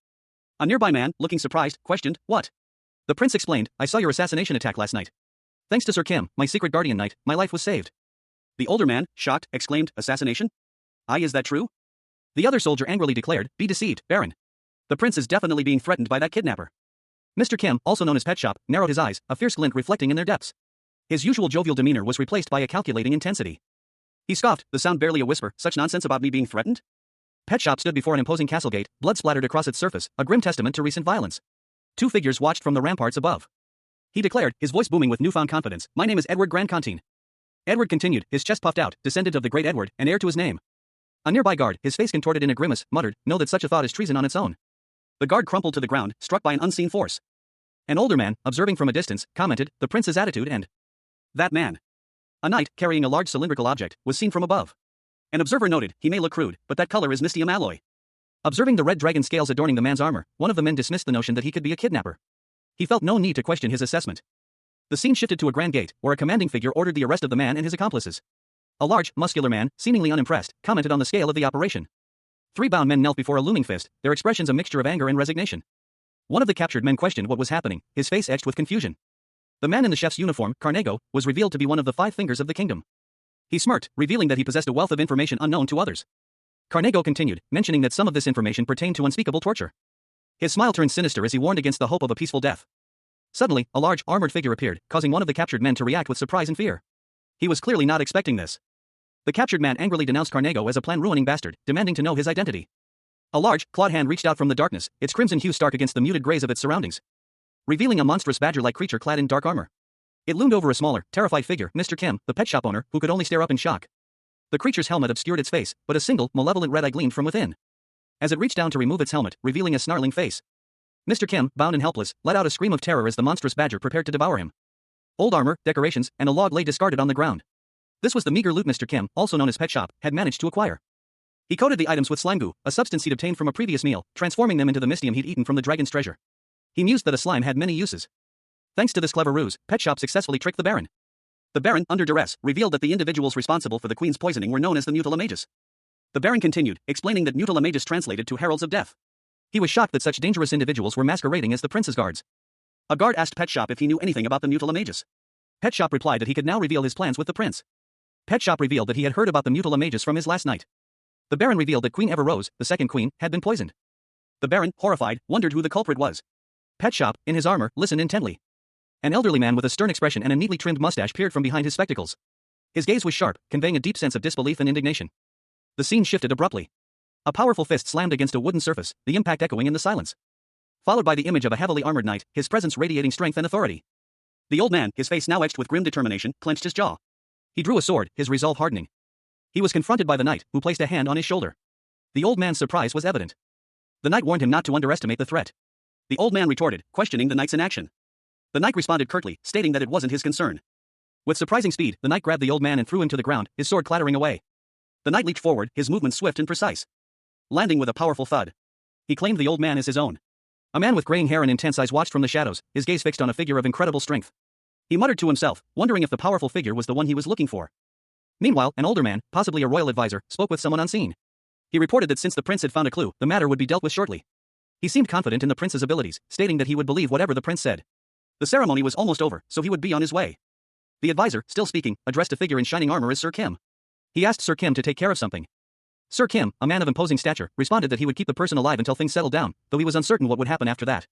A nearby man, looking surprised, questioned, what? The prince explained, I saw your assassination attack last night. Thanks to Sir Kim, my secret guardian knight, my life was saved. The older man, shocked, exclaimed, assassination? Aye, is that true? The other soldier angrily declared, be deceived, Baron. The prince is definitely being threatened by that kidnapper. Mr. Kim, also known as Pet Shop, narrowed his eyes, a fierce glint reflecting in their depths. His usual jovial demeanor was replaced by a calculating intensity. He scoffed, the sound barely a whisper, such nonsense about me being threatened? Pet Shop stood before an imposing castle gate, blood splattered across its surface, a grim testament to recent violence. 2 figures watched from the ramparts above. He declared, his voice booming with newfound confidence, my name is Edward Grand Contine. Edward continued, his chest puffed out, descendant of the Great Edward, and heir to his name. A nearby guard, his face contorted in a grimace, muttered, know that such a thought is treason on its own. The guard crumpled to the ground, struck by an unseen force. An older man, observing from a distance, commented, the prince's attitude and that man. A knight, carrying a large cylindrical object, was seen from above. An observer noted, he may look crude, but that color is mystium alloy. Observing the red dragon scales adorning the man's armor, one of the men dismissed the notion that he could be a kidnapper. He felt no need to question his assessment. The scene shifted to a grand gate, where a commanding figure ordered the arrest of the man and his accomplices. A large, muscular man, seemingly unimpressed, commented on the scale of the operation. 3 bound men knelt before a looming fist, their expressions a mixture of anger and resignation. One of the captured men questioned what was happening, his face etched with confusion. The man in the chef's uniform, Carnego, was revealed to be one of the 5 fingers of the kingdom. He smirked, revealing that he possessed a wealth of information unknown to others. Carnego continued, mentioning that some of this information pertained to unspeakable torture. His smile turned sinister as he warned against the hope of a peaceful death. Suddenly, a large, armored figure appeared, causing one of the captured men to react with surprise and fear. He was clearly not expecting this. The captured man angrily denounced Carnego as a plan-ruining bastard, demanding to know his identity. A large, clawed hand reached out from the darkness, its crimson hue stark against the muted grays of its surroundings, revealing a monstrous badger-like creature clad in dark armor. It loomed over a smaller, terrified figure, Mr. Kim, the pet shop owner, who could only stare up in shock. The creature's helmet obscured its face, but a single, malevolent red eye gleamed from within. As it reached down to remove its helmet, revealing a snarling face, Mr. Kim, bound and helpless, let out a scream of terror as the monstrous badger prepared to devour him. Old armor, decorations, and a log lay discarded on the ground. This was the meager loot Mr. Kim, also known as Pet Shop, had managed to acquire. He coated the items with slime goo, a substance he'd obtained from a previous meal, transforming them into the mystium he'd eaten from the dragon's treasure. He mused that a slime had many uses. Thanks to this clever ruse, Pet Shop successfully tricked the Baron. The Baron, under duress, revealed that the individuals responsible for the Queen's poisoning were known as the Mutilomagus. The Baron continued, explaining that Mutilomagus translated to Heralds of Death. He was shocked that such dangerous individuals were masquerading as the prince's guards. A guard asked Pet Shop if he knew anything about the Mutilomagus. Pet Shop replied that he could now reveal his plans with the prince. Pet Shop revealed that he had heard about the Mutilomagus from his last night. The Baron revealed that Queen Ever-Rose, the second queen, had been poisoned. The Baron, horrified, wondered who the culprit was. Pet Shop, in his armor, listened intently. An elderly man with a stern expression and a neatly trimmed mustache peered from behind his spectacles. His gaze was sharp, conveying a deep sense of disbelief and indignation. The scene shifted abruptly. A powerful fist slammed against a wooden surface, the impact echoing in the silence. Followed by the image of a heavily armored knight, his presence radiating strength and authority. The old man, his face now etched with grim determination, clenched his jaw. He drew a sword, his resolve hardening. He was confronted by the knight, who placed a hand on his shoulder. The old man's surprise was evident. The knight warned him not to underestimate the threat. The old man retorted, questioning the knight's inaction. The knight responded curtly, stating that it wasn't his concern. With surprising speed, the knight grabbed the old man and threw him to the ground, his sword clattering away. The knight leaped forward, his movements swift and precise, landing with a powerful thud. He claimed the old man as his own. A man with graying hair and intense eyes watched from the shadows, his gaze fixed on a figure of incredible strength. He muttered to himself, wondering if the powerful figure was the one he was looking for. Meanwhile, an older man, possibly a royal advisor, spoke with someone unseen. He reported that since the prince had found a clue, the matter would be dealt with shortly. He seemed confident in the prince's abilities, stating that he would believe whatever the prince said. The ceremony was almost over, so he would be on his way. The advisor, still speaking, addressed a figure in shining armor as Sir Kim. He asked Sir Kim to take care of something. Sir Kim, a man of imposing stature, responded that he would keep the person alive until things settled down, though he was uncertain what would happen after that.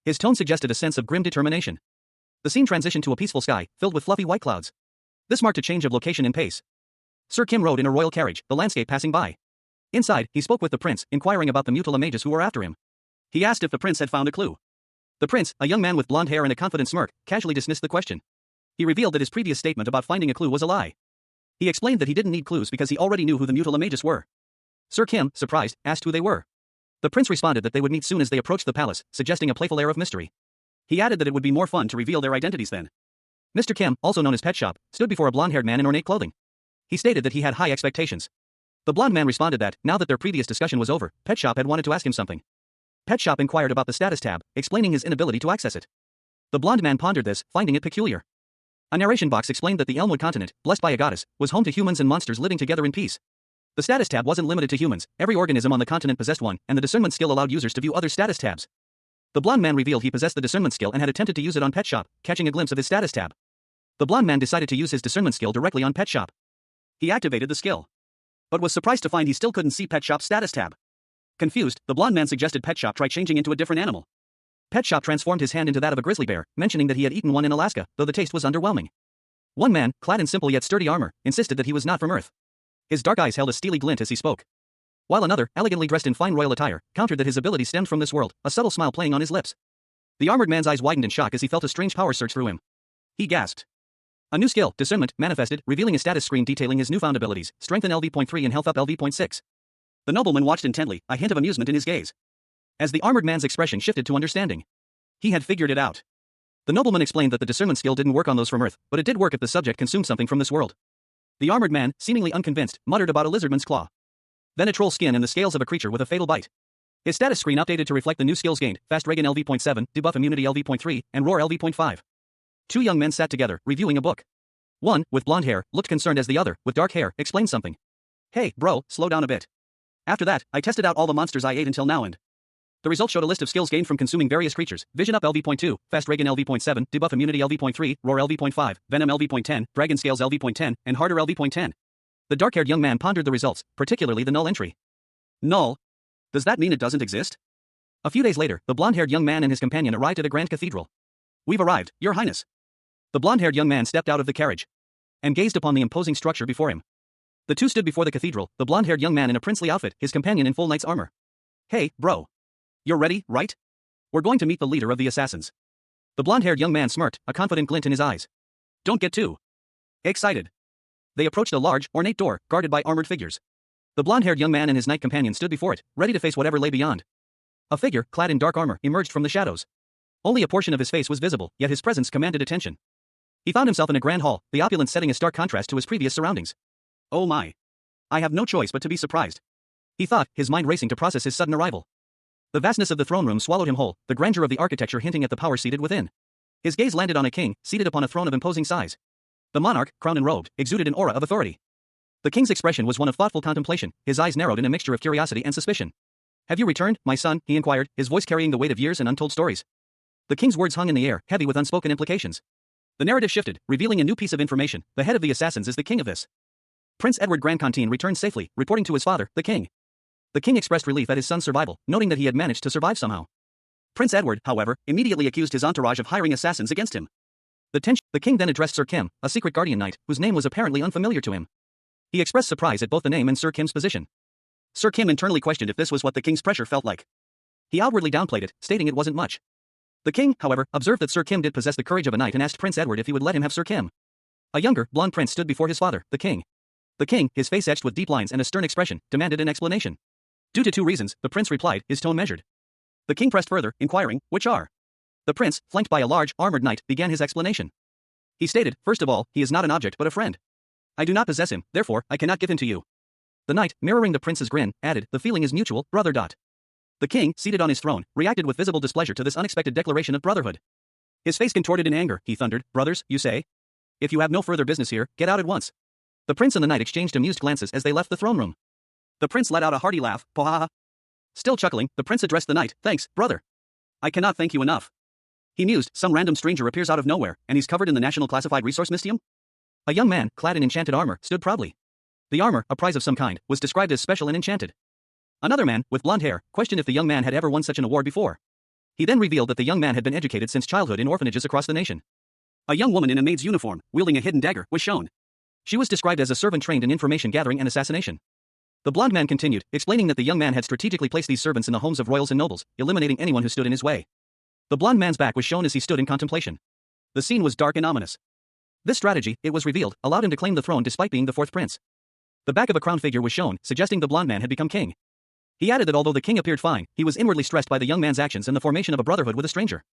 His tone suggested a sense of grim determination. The scene transitioned to a peaceful sky, filled with fluffy white clouds. This marked a change of location and pace. Sir Kim rode in a royal carriage, the landscape passing by. Inside, he spoke with the prince, inquiring about the Mutilomagus who were after him. He asked if the prince had found a clue. The prince, a young man with blonde hair and a confident smirk, casually dismissed the question. He revealed that his previous statement about finding a clue was a lie. He explained that he didn't need clues because he already knew who the Mutilomagus were. Sir Kim, surprised, asked who they were. The prince responded that they would meet soon as they approached the palace, suggesting a playful air of mystery. He added that it would be more fun to reveal their identities then. Mr. Kim, also known as Pet Shop, stood before a blonde-haired man in ornate clothing. He stated that he had high expectations. The blonde man responded that, now that their previous discussion was over, Pet Shop had wanted to ask him something. Pet Shop inquired about the status tab, explaining his inability to access it. The blonde man pondered this, finding it peculiar. A narration box explained that the Elmwood continent, blessed by a goddess, was home to humans and monsters living together in peace. The status tab wasn't limited to humans, every organism on the continent possessed one, and the discernment skill allowed users to view other status tabs. The blonde man revealed he possessed the discernment skill and had attempted to use it on Pet Shop, catching a glimpse of his status tab. The blonde man decided to use his discernment skill directly on Pet Shop. He activated the skill, but was surprised to find he still couldn't see Pet Shop's status tab. Confused, the blonde man suggested Pet Shop try changing into a different animal. Pet Shop transformed his hand into that of a grizzly bear, mentioning that he had eaten one in Alaska, though the taste was underwhelming. One man, clad in simple yet sturdy armor, insisted that he was not from Earth. His dark eyes held a steely glint as he spoke. While another, elegantly dressed in fine royal attire, countered that his ability stemmed from this world, a subtle smile playing on his lips. The armored man's eyes widened in shock as he felt a strange power surge through him. He gasped. A new skill, Discernment, manifested, revealing a status screen detailing his newfound abilities, Strength in LV.3 and Health up LV.6. The nobleman watched intently, a hint of amusement in his gaze. As the armored man's expression shifted to understanding, he had figured it out. The nobleman explained that the discernment skill didn't work on those from Earth, but it did work if the subject consumed something from this world. The armored man, seemingly unconvinced, muttered about a lizardman's claw. Then a troll skin and the scales of a creature with a fatal bite. His status screen updated to reflect the new skills gained, Fast Reagan LV.7, Debuff Immunity LV.3, and Roar LV.5. Two young men sat together, reviewing a book. One, with blonde hair, looked concerned as the other, with dark hair, explained something. Hey, bro, slow down a bit. After that, I tested out all the monsters I ate until now and the results showed a list of skills gained from consuming various creatures, Vision Up LV.2, Fast Reagan LV.7, Debuff Immunity LV.3, Roar LV.5, Venom LV.10, Dragon Scales LV.10, and Harder LV.10. The dark-haired young man pondered the results, particularly the null entry. Null? Does that mean it doesn't exist? A few days later, the blonde-haired young man and his companion arrived at a grand cathedral. We've arrived, Your Highness. The blonde-haired young man stepped out of the carriage and gazed upon the imposing structure before him. The two stood before the cathedral, the blonde-haired young man in a princely outfit, his companion in full knight's armor. Hey, bro. You're ready, right? We're going to meet the leader of the assassins. The blonde-haired young man smirked, a confident glint in his eyes. Don't get too excited. They approached a large, ornate door, guarded by armored figures. The blonde-haired young man and his knight companion stood before it, ready to face whatever lay beyond. A figure, clad in dark armor, emerged from the shadows. Only a portion of his face was visible, yet his presence commanded attention. He found himself in a grand hall, the opulence setting a stark contrast to his previous surroundings. Oh my. I have no choice but to be surprised. He thought, his mind racing to process his sudden arrival. The vastness of the throne room swallowed him whole, the grandeur of the architecture hinting at the power seated within. His gaze landed on a king, seated upon a throne of imposing size. The monarch, crowned and robed, exuded an aura of authority. The king's expression was one of thoughtful contemplation, his eyes narrowed in a mixture of curiosity and suspicion. Have you returned, my son? He inquired, his voice carrying the weight of years and untold stories. The king's words hung in the air, heavy with unspoken implications. The narrative shifted, revealing a new piece of information. The head of the assassins is the king of this. Prince Edward Grandcontine returned safely, reporting to his father, the king. The king expressed relief at his son's survival, noting that he had managed to survive somehow. Prince Edward, however, immediately accused his entourage of hiring assassins against him. The king then addressed Sir Kim, a secret guardian knight, whose name was apparently unfamiliar to him. He expressed surprise at both the name and Sir Kim's position. Sir Kim internally questioned if this was what the king's pressure felt like. He outwardly downplayed it, stating it wasn't much. The king, however, observed that Sir Kim did possess the courage of a knight and asked Prince Edward if he would let him have Sir Kim. A younger, blonde prince stood before his father, the king. The king, his face etched with deep lines and a stern expression, demanded an explanation. Due to two reasons, the prince replied, his tone measured. The king pressed further, inquiring, which are? The prince, flanked by a large, armored knight, began his explanation. He stated, first of all, he is not an object but a friend. I do not possess him, therefore, I cannot give him to you. The knight, mirroring the prince's grin, added, the feeling is mutual, brother. The king, seated on his throne, reacted with visible displeasure to this unexpected declaration of brotherhood. His face contorted in anger, he thundered, brothers, you say? If you have no further business here, get out at once. The prince and the knight exchanged amused glances as they left the throne room. The prince let out a hearty laugh, pohaha. Still chuckling, the prince addressed the knight, thanks, brother. I cannot thank you enough. He mused, some random stranger appears out of nowhere, and he's covered in the National Classified Resource Museum? A young man, clad in enchanted armor, stood proudly. The armor, a prize of some kind, was described as special and enchanted. Another man, with blonde hair, questioned if the young man had ever won such an award before. He then revealed that the young man had been educated since childhood in orphanages across the nation. A young woman in a maid's uniform, wielding a hidden dagger, was shown. She was described as a servant trained in information gathering and assassination. The blonde man continued, explaining that the young man had strategically placed these servants in the homes of royals and nobles, eliminating anyone who stood in his way. The blonde man's back was shown as he stood in contemplation. The scene was dark and ominous. This strategy, it was revealed, allowed him to claim the throne despite being the fourth prince. The back of a crowned figure was shown, suggesting the blonde man had become king. He added that although the king appeared fine, he was inwardly stressed by the young man's actions and the formation of a brotherhood with a stranger.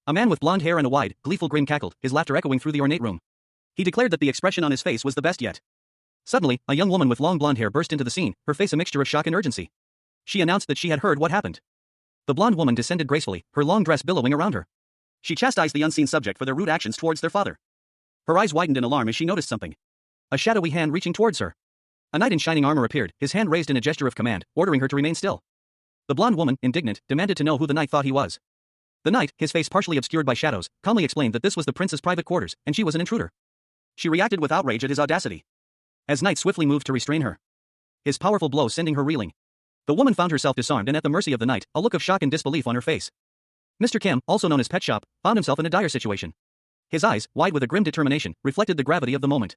A man with blonde hair and a wide, gleeful grin cackled, his laughter echoing through the ornate room. He declared that the expression on his face was the best yet. Suddenly, a young woman with long blonde hair burst into the scene, her face a mixture of shock and urgency. She announced that she had heard what happened. The blonde woman descended gracefully, her long dress billowing around her. She chastised the unseen subject for their rude actions towards their father. Her eyes widened in alarm as she noticed something. A shadowy hand reaching towards her. A knight in shining armor appeared, his hand raised in a gesture of command, ordering her to remain still. The blonde woman, indignant, demanded to know who the knight thought he was. The knight, his face partially obscured by shadows, calmly explained that this was the prince's private quarters, and she was an intruder. She reacted with outrage at his audacity. As knight swiftly moved to restrain her. His powerful blow sending her reeling. The woman found herself disarmed and at the mercy of the knight, a look of shock and disbelief on her face. Mr. Kim, also known as Pet Shop, found himself in a dire situation. His eyes, wide with a grim determination, reflected the gravity of the moment.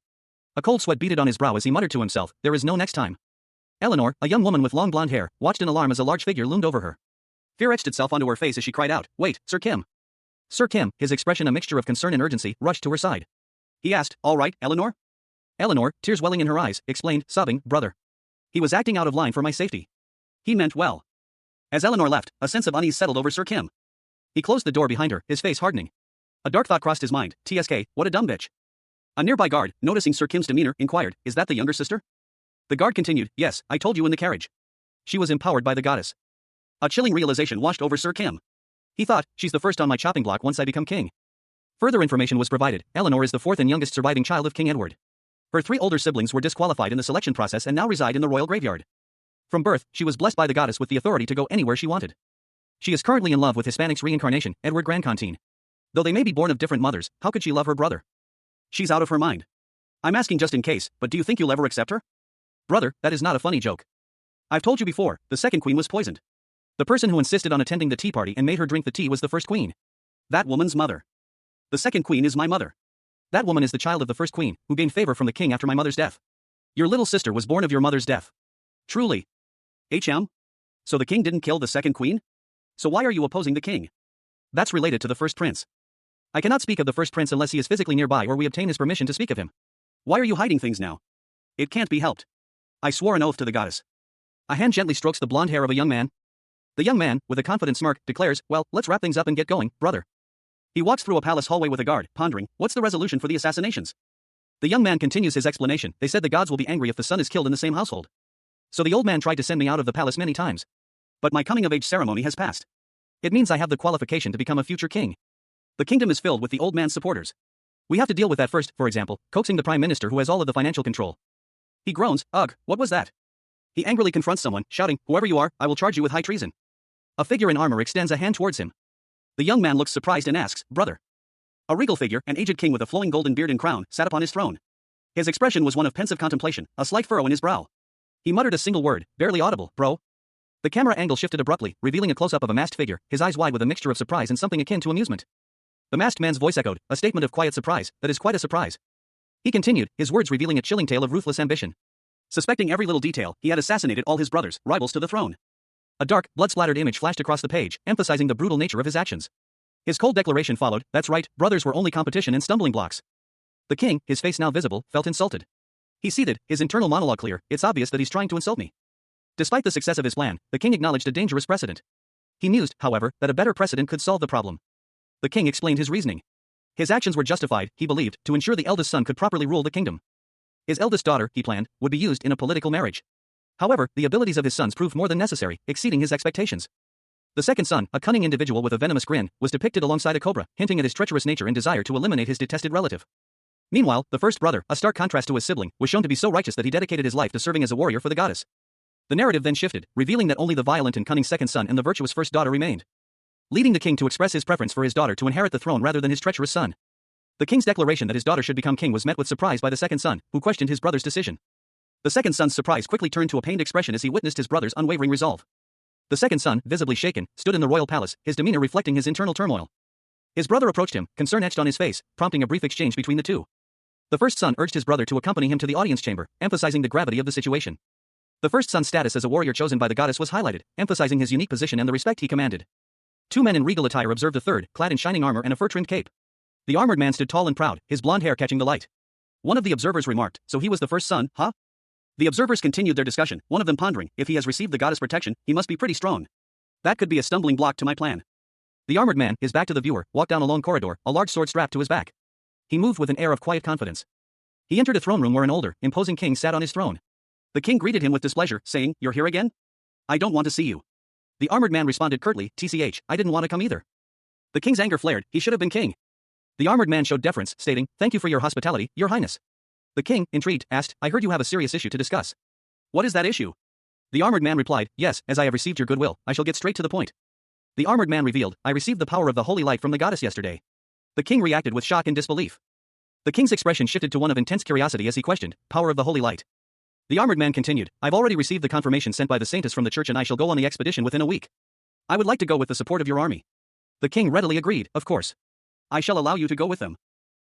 A cold sweat beaded on his brow as he muttered to himself, there is no next time. Eleanor, a young woman with long blonde hair, watched in alarm as a large figure loomed over her. Fear etched itself onto her face as she cried out, wait, Sir Kim. Sir Kim, his expression a mixture of concern and urgency, rushed to her side. He asked, all right, Eleanor? Eleanor, tears welling in her eyes, explained, sobbing, brother. He was acting out of line for my safety. He meant well. As Eleanor left, a sense of unease settled over Sir Kim. He closed the door behind her, his face hardening. A dark thought crossed his mind, TSK, what a dumb bitch. A nearby guard, noticing Sir Kim's demeanor, inquired, is that the younger sister? The guard continued, yes, I told you in the carriage. She was empowered by the goddess. A chilling realization washed over Sir Kim. He thought, she's the first on my chopping block once I become king. Further information was provided, Eleanor is the fourth and youngest surviving child of King Edward. Her three older siblings were disqualified in the selection process and now reside in the royal graveyard. From birth, she was blessed by the goddess with the authority to go anywhere she wanted. She is currently in love with Hispanic's reincarnation, Edward Grandcontine. Though they may be born of different mothers, how could she love her brother? She's out of her mind. I'm asking just in case, but do you think you'll ever accept her? Brother, that is not a funny joke. I've told you before, the second queen was poisoned. The person who insisted on attending the tea party and made her drink the tea was the first queen. That woman's mother. The second queen is my mother. That woman is the child of the first queen, who gained favor from the king after my mother's death. Your little sister was born of your mother's death. Truly. HM? So the king didn't kill the second queen? So why are you opposing the king? That's related to the first prince. I cannot speak of the first prince unless he is physically nearby or we obtain his permission to speak of him. Why are you hiding things now? It can't be helped. I swore an oath to the goddess. A hand gently strokes the blonde hair of a young man. The young man, with a confident smirk, declares, well, let's wrap things up and get going, brother. He walks through a palace hallway with a guard, pondering, what's the resolution for the assassinations? The young man continues his explanation. They said the gods will be angry if the son is killed in the same household. So the old man tried to send me out of the palace many times. But my coming-of-age ceremony has passed. It means I have the qualification to become a future king. The kingdom is filled with the old man's supporters. We have to deal with that first, for example, coaxing the prime minister who has all of the financial control. He groans, ugh, what was that? He angrily confronts someone, shouting, whoever you are, I will charge you with high treason. A figure in armor extends a hand towards him. The young man looks surprised and asks, brother. A regal figure, an aged king with a flowing golden beard and crown, sat upon his throne. His expression was one of pensive contemplation, a slight furrow in his brow. He muttered a single word, barely audible, bro. The camera angle shifted abruptly, revealing a close-up of a masked figure, his eyes wide with a mixture of surprise and something akin to amusement. The masked man's voice echoed, a statement of quiet surprise, that is quite a surprise. He continued, his words revealing a chilling tale of ruthless ambition. Suspecting every little detail, he had assassinated all his brothers, rivals to the throne. A dark, blood-splattered image flashed across the page, emphasizing the brutal nature of his actions. His cold declaration followed, that's right, brothers were only competition and stumbling blocks. The king, his face now visible, felt insulted. He seethed, his internal monologue clear, it's obvious that he's trying to insult me. Despite the success of his plan, the king acknowledged a dangerous precedent. He mused, however, that a better precedent could solve the problem. The king explained his reasoning. His actions were justified, he believed, to ensure the eldest son could properly rule the kingdom. His eldest daughter, he planned, would be used in a political marriage. However, the abilities of his sons proved more than necessary, exceeding his expectations. The second son, a cunning individual with a venomous grin, was depicted alongside a cobra, hinting at his treacherous nature and desire to eliminate his detested relative. Meanwhile, the first brother, a stark contrast to his sibling, was shown to be so righteous that he dedicated his life to serving as a warrior for the goddess. The narrative then shifted, revealing that only the violent and cunning second son and the virtuous first daughter remained, leading the king to express his preference for his daughter to inherit the throne rather than his treacherous son. The king's declaration that his daughter should become king was met with surprise by the second son, who questioned his brother's decision. The second son's surprise quickly turned to a pained expression as he witnessed his brother's unwavering resolve. The second son, visibly shaken, stood in the royal palace, his demeanor reflecting his internal turmoil. His brother approached him, concern etched on his face, prompting a brief exchange between the two. The first son urged his brother to accompany him to the audience chamber, emphasizing the gravity of the situation. The first son's status as a warrior chosen by the goddess was highlighted, emphasizing his unique position and the respect he commanded. Two men in regal attire observed the third, clad in shining armor and a fur-trimmed cape. The armored man stood tall and proud, his blonde hair catching the light. One of the observers remarked, so he was the first son, huh? The observers continued their discussion, one of them pondering, if he has received the goddess' protection, he must be pretty strong. That could be a stumbling block to my plan. The armored man, his back to the viewer, walked down a long corridor, a large sword strapped to his back. He moved with an air of quiet confidence. He entered a throne room where an older, imposing king sat on his throne. The king greeted him with displeasure, saying, you're here again? I don't want to see you. The armored man responded curtly, TCH, I didn't want to come either. The king's anger flared, he should have been king. The armored man showed deference, stating, thank you for your hospitality, your highness. The king, intrigued, asked, I heard you have a serious issue to discuss. What is that issue? The armored man replied, yes, as I have received your goodwill, I shall get straight to the point. The armored man revealed, I received the power of the holy light from the goddess yesterday. The king reacted with shock and disbelief. The king's expression shifted to one of intense curiosity as he questioned, power of the holy light. The armored man continued, I've already received the confirmation sent by the saintess from the church and I shall go on the expedition within a week. I would like to go with the support of your army. The king readily agreed, of course. I shall allow you to go with them.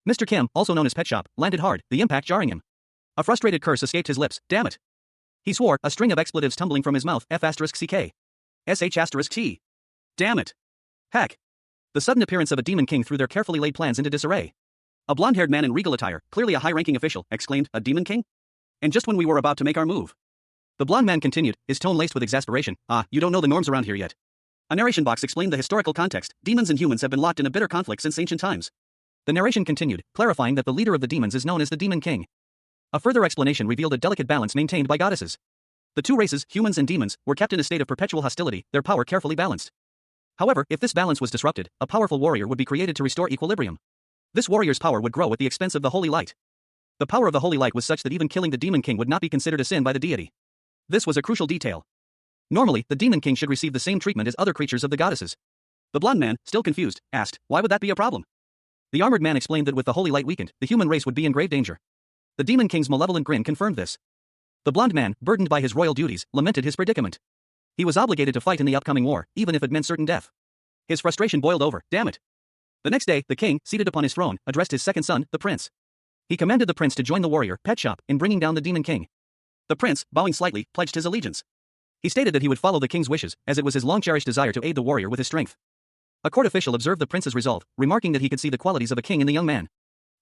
Mr. Kim, also known as Pet Shop, landed hard, the impact jarring him. A frustrated curse escaped his lips, damn it. He swore, a string of expletives tumbling from his mouth, F***CK. SH*T. Damn it. Heck. The sudden appearance of a demon king threw their carefully laid plans into disarray. A blonde-haired man in regal attire, clearly a high-ranking official, exclaimed, a demon king? And just when we were about to make our move. The blonde man continued, his tone laced with exasperation, you don't know the norms around here yet. A narration box explained the historical context, demons and humans have been locked in a bitter conflict since ancient times. The narration continued, clarifying that the leader of the demons is known as the Demon King. A further explanation revealed a delicate balance maintained by goddesses. The two races, humans and demons, were kept in a state of perpetual hostility, their power carefully balanced. However, if this balance was disrupted, a powerful warrior would be created to restore equilibrium. This warrior's power would grow at the expense of the holy light. The power of the holy light was such that even killing the Demon King would not be considered a sin by the deity. This was a crucial detail. Normally, the Demon King should receive the same treatment as other creatures of the goddesses. The blonde man, still confused, asked, why would that be a problem? The armored man explained that with the holy light weakened, the human race would be in grave danger. The Demon King's malevolent grin confirmed this. The blonde man, burdened by his royal duties, lamented his predicament. He was obligated to fight in the upcoming war, even if it meant certain death. His frustration boiled over, damn it. The next day, the king, seated upon his throne, addressed his second son, the prince. He commanded the prince to join the warrior, Pet Shop, in bringing down the Demon King. The prince, bowing slightly, pledged his allegiance. He stated that he would follow the king's wishes, as it was his long-cherished desire to aid the warrior with his strength. A court official observed the prince's resolve, remarking that he could see the qualities of a king in the young man.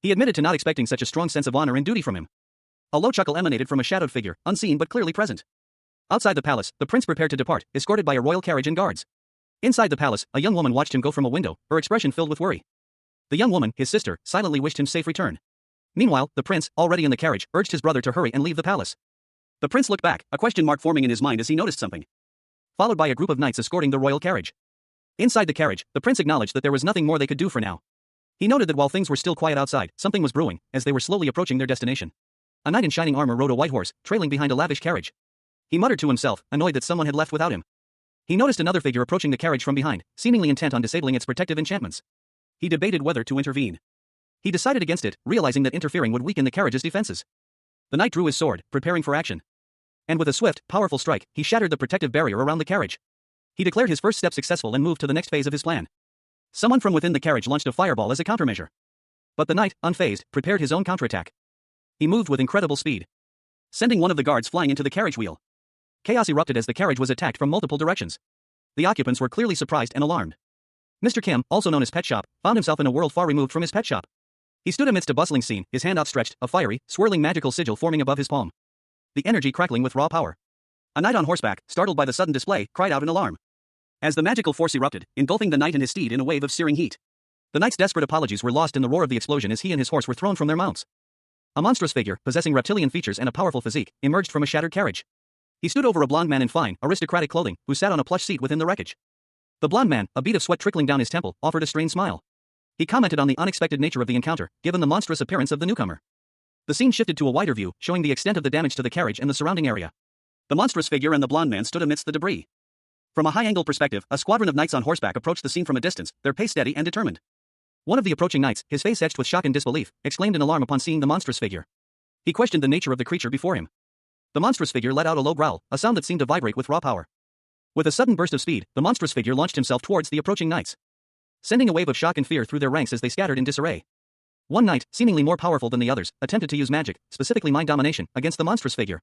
He admitted to not expecting such a strong sense of honor and duty from him. A low chuckle emanated from a shadowed figure, unseen but clearly present. Outside the palace, the prince prepared to depart, escorted by a royal carriage and guards. Inside the palace, a young woman watched him go from a window, her expression filled with worry. The young woman, his sister, silently wished him safe return. Meanwhile, the prince, already in the carriage, urged his brother to hurry and leave the palace. The prince looked back, a question mark forming in his mind as he noticed something. Followed by a group of knights escorting the royal carriage. Inside the carriage, the prince acknowledged that there was nothing more they could do for now. He noted that while things were still quiet outside, something was brewing, as they were slowly approaching their destination. A knight in shining armor rode a white horse, trailing behind a lavish carriage. He muttered to himself, annoyed that someone had left without him. He noticed another figure approaching the carriage from behind, seemingly intent on disabling its protective enchantments. He debated whether to intervene. He decided against it, realizing that interfering would weaken the carriage's defenses. The knight drew his sword, preparing for action. And with a swift, powerful strike, he shattered the protective barrier around the carriage. He declared his first step successful and moved to the next phase of his plan. Someone from within the carriage launched a fireball as a countermeasure. But the knight, unfazed, prepared his own counterattack. He moved with incredible speed, sending one of the guards flying into the carriage wheel. Chaos erupted as the carriage was attacked from multiple directions. The occupants were clearly surprised and alarmed. Mr. Kim, also known as Pet Shop, found himself in a world far removed from his pet shop. He stood amidst a bustling scene, his hand outstretched, a fiery, swirling magical sigil forming above his palm. The energy crackling with raw power. A knight on horseback, startled by the sudden display, cried out in alarm. As the magical force erupted, engulfing the knight and his steed in a wave of searing heat. The knight's desperate apologies were lost in the roar of the explosion as he and his horse were thrown from their mounts. A monstrous figure, possessing reptilian features and a powerful physique, emerged from a shattered carriage. He stood over a blond man in fine, aristocratic clothing, who sat on a plush seat within the wreckage. The blond man, a bead of sweat trickling down his temple, offered a strained smile. He commented on the unexpected nature of the encounter, given the monstrous appearance of the newcomer. The scene shifted to a wider view, showing the extent of the damage to the carriage and the surrounding area. The monstrous figure and the blond man stood amidst the debris. From a high-angle perspective, a squadron of knights on horseback approached the scene from a distance, their pace steady and determined. One of the approaching knights, his face etched with shock and disbelief, exclaimed in alarm upon seeing the monstrous figure. He questioned the nature of the creature before him. The monstrous figure let out a low growl, a sound that seemed to vibrate with raw power. With a sudden burst of speed, the monstrous figure launched himself towards the approaching knights, sending a wave of shock and fear through their ranks as they scattered in disarray. One knight, seemingly more powerful than the others, attempted to use magic, specifically mind domination, against the monstrous figure.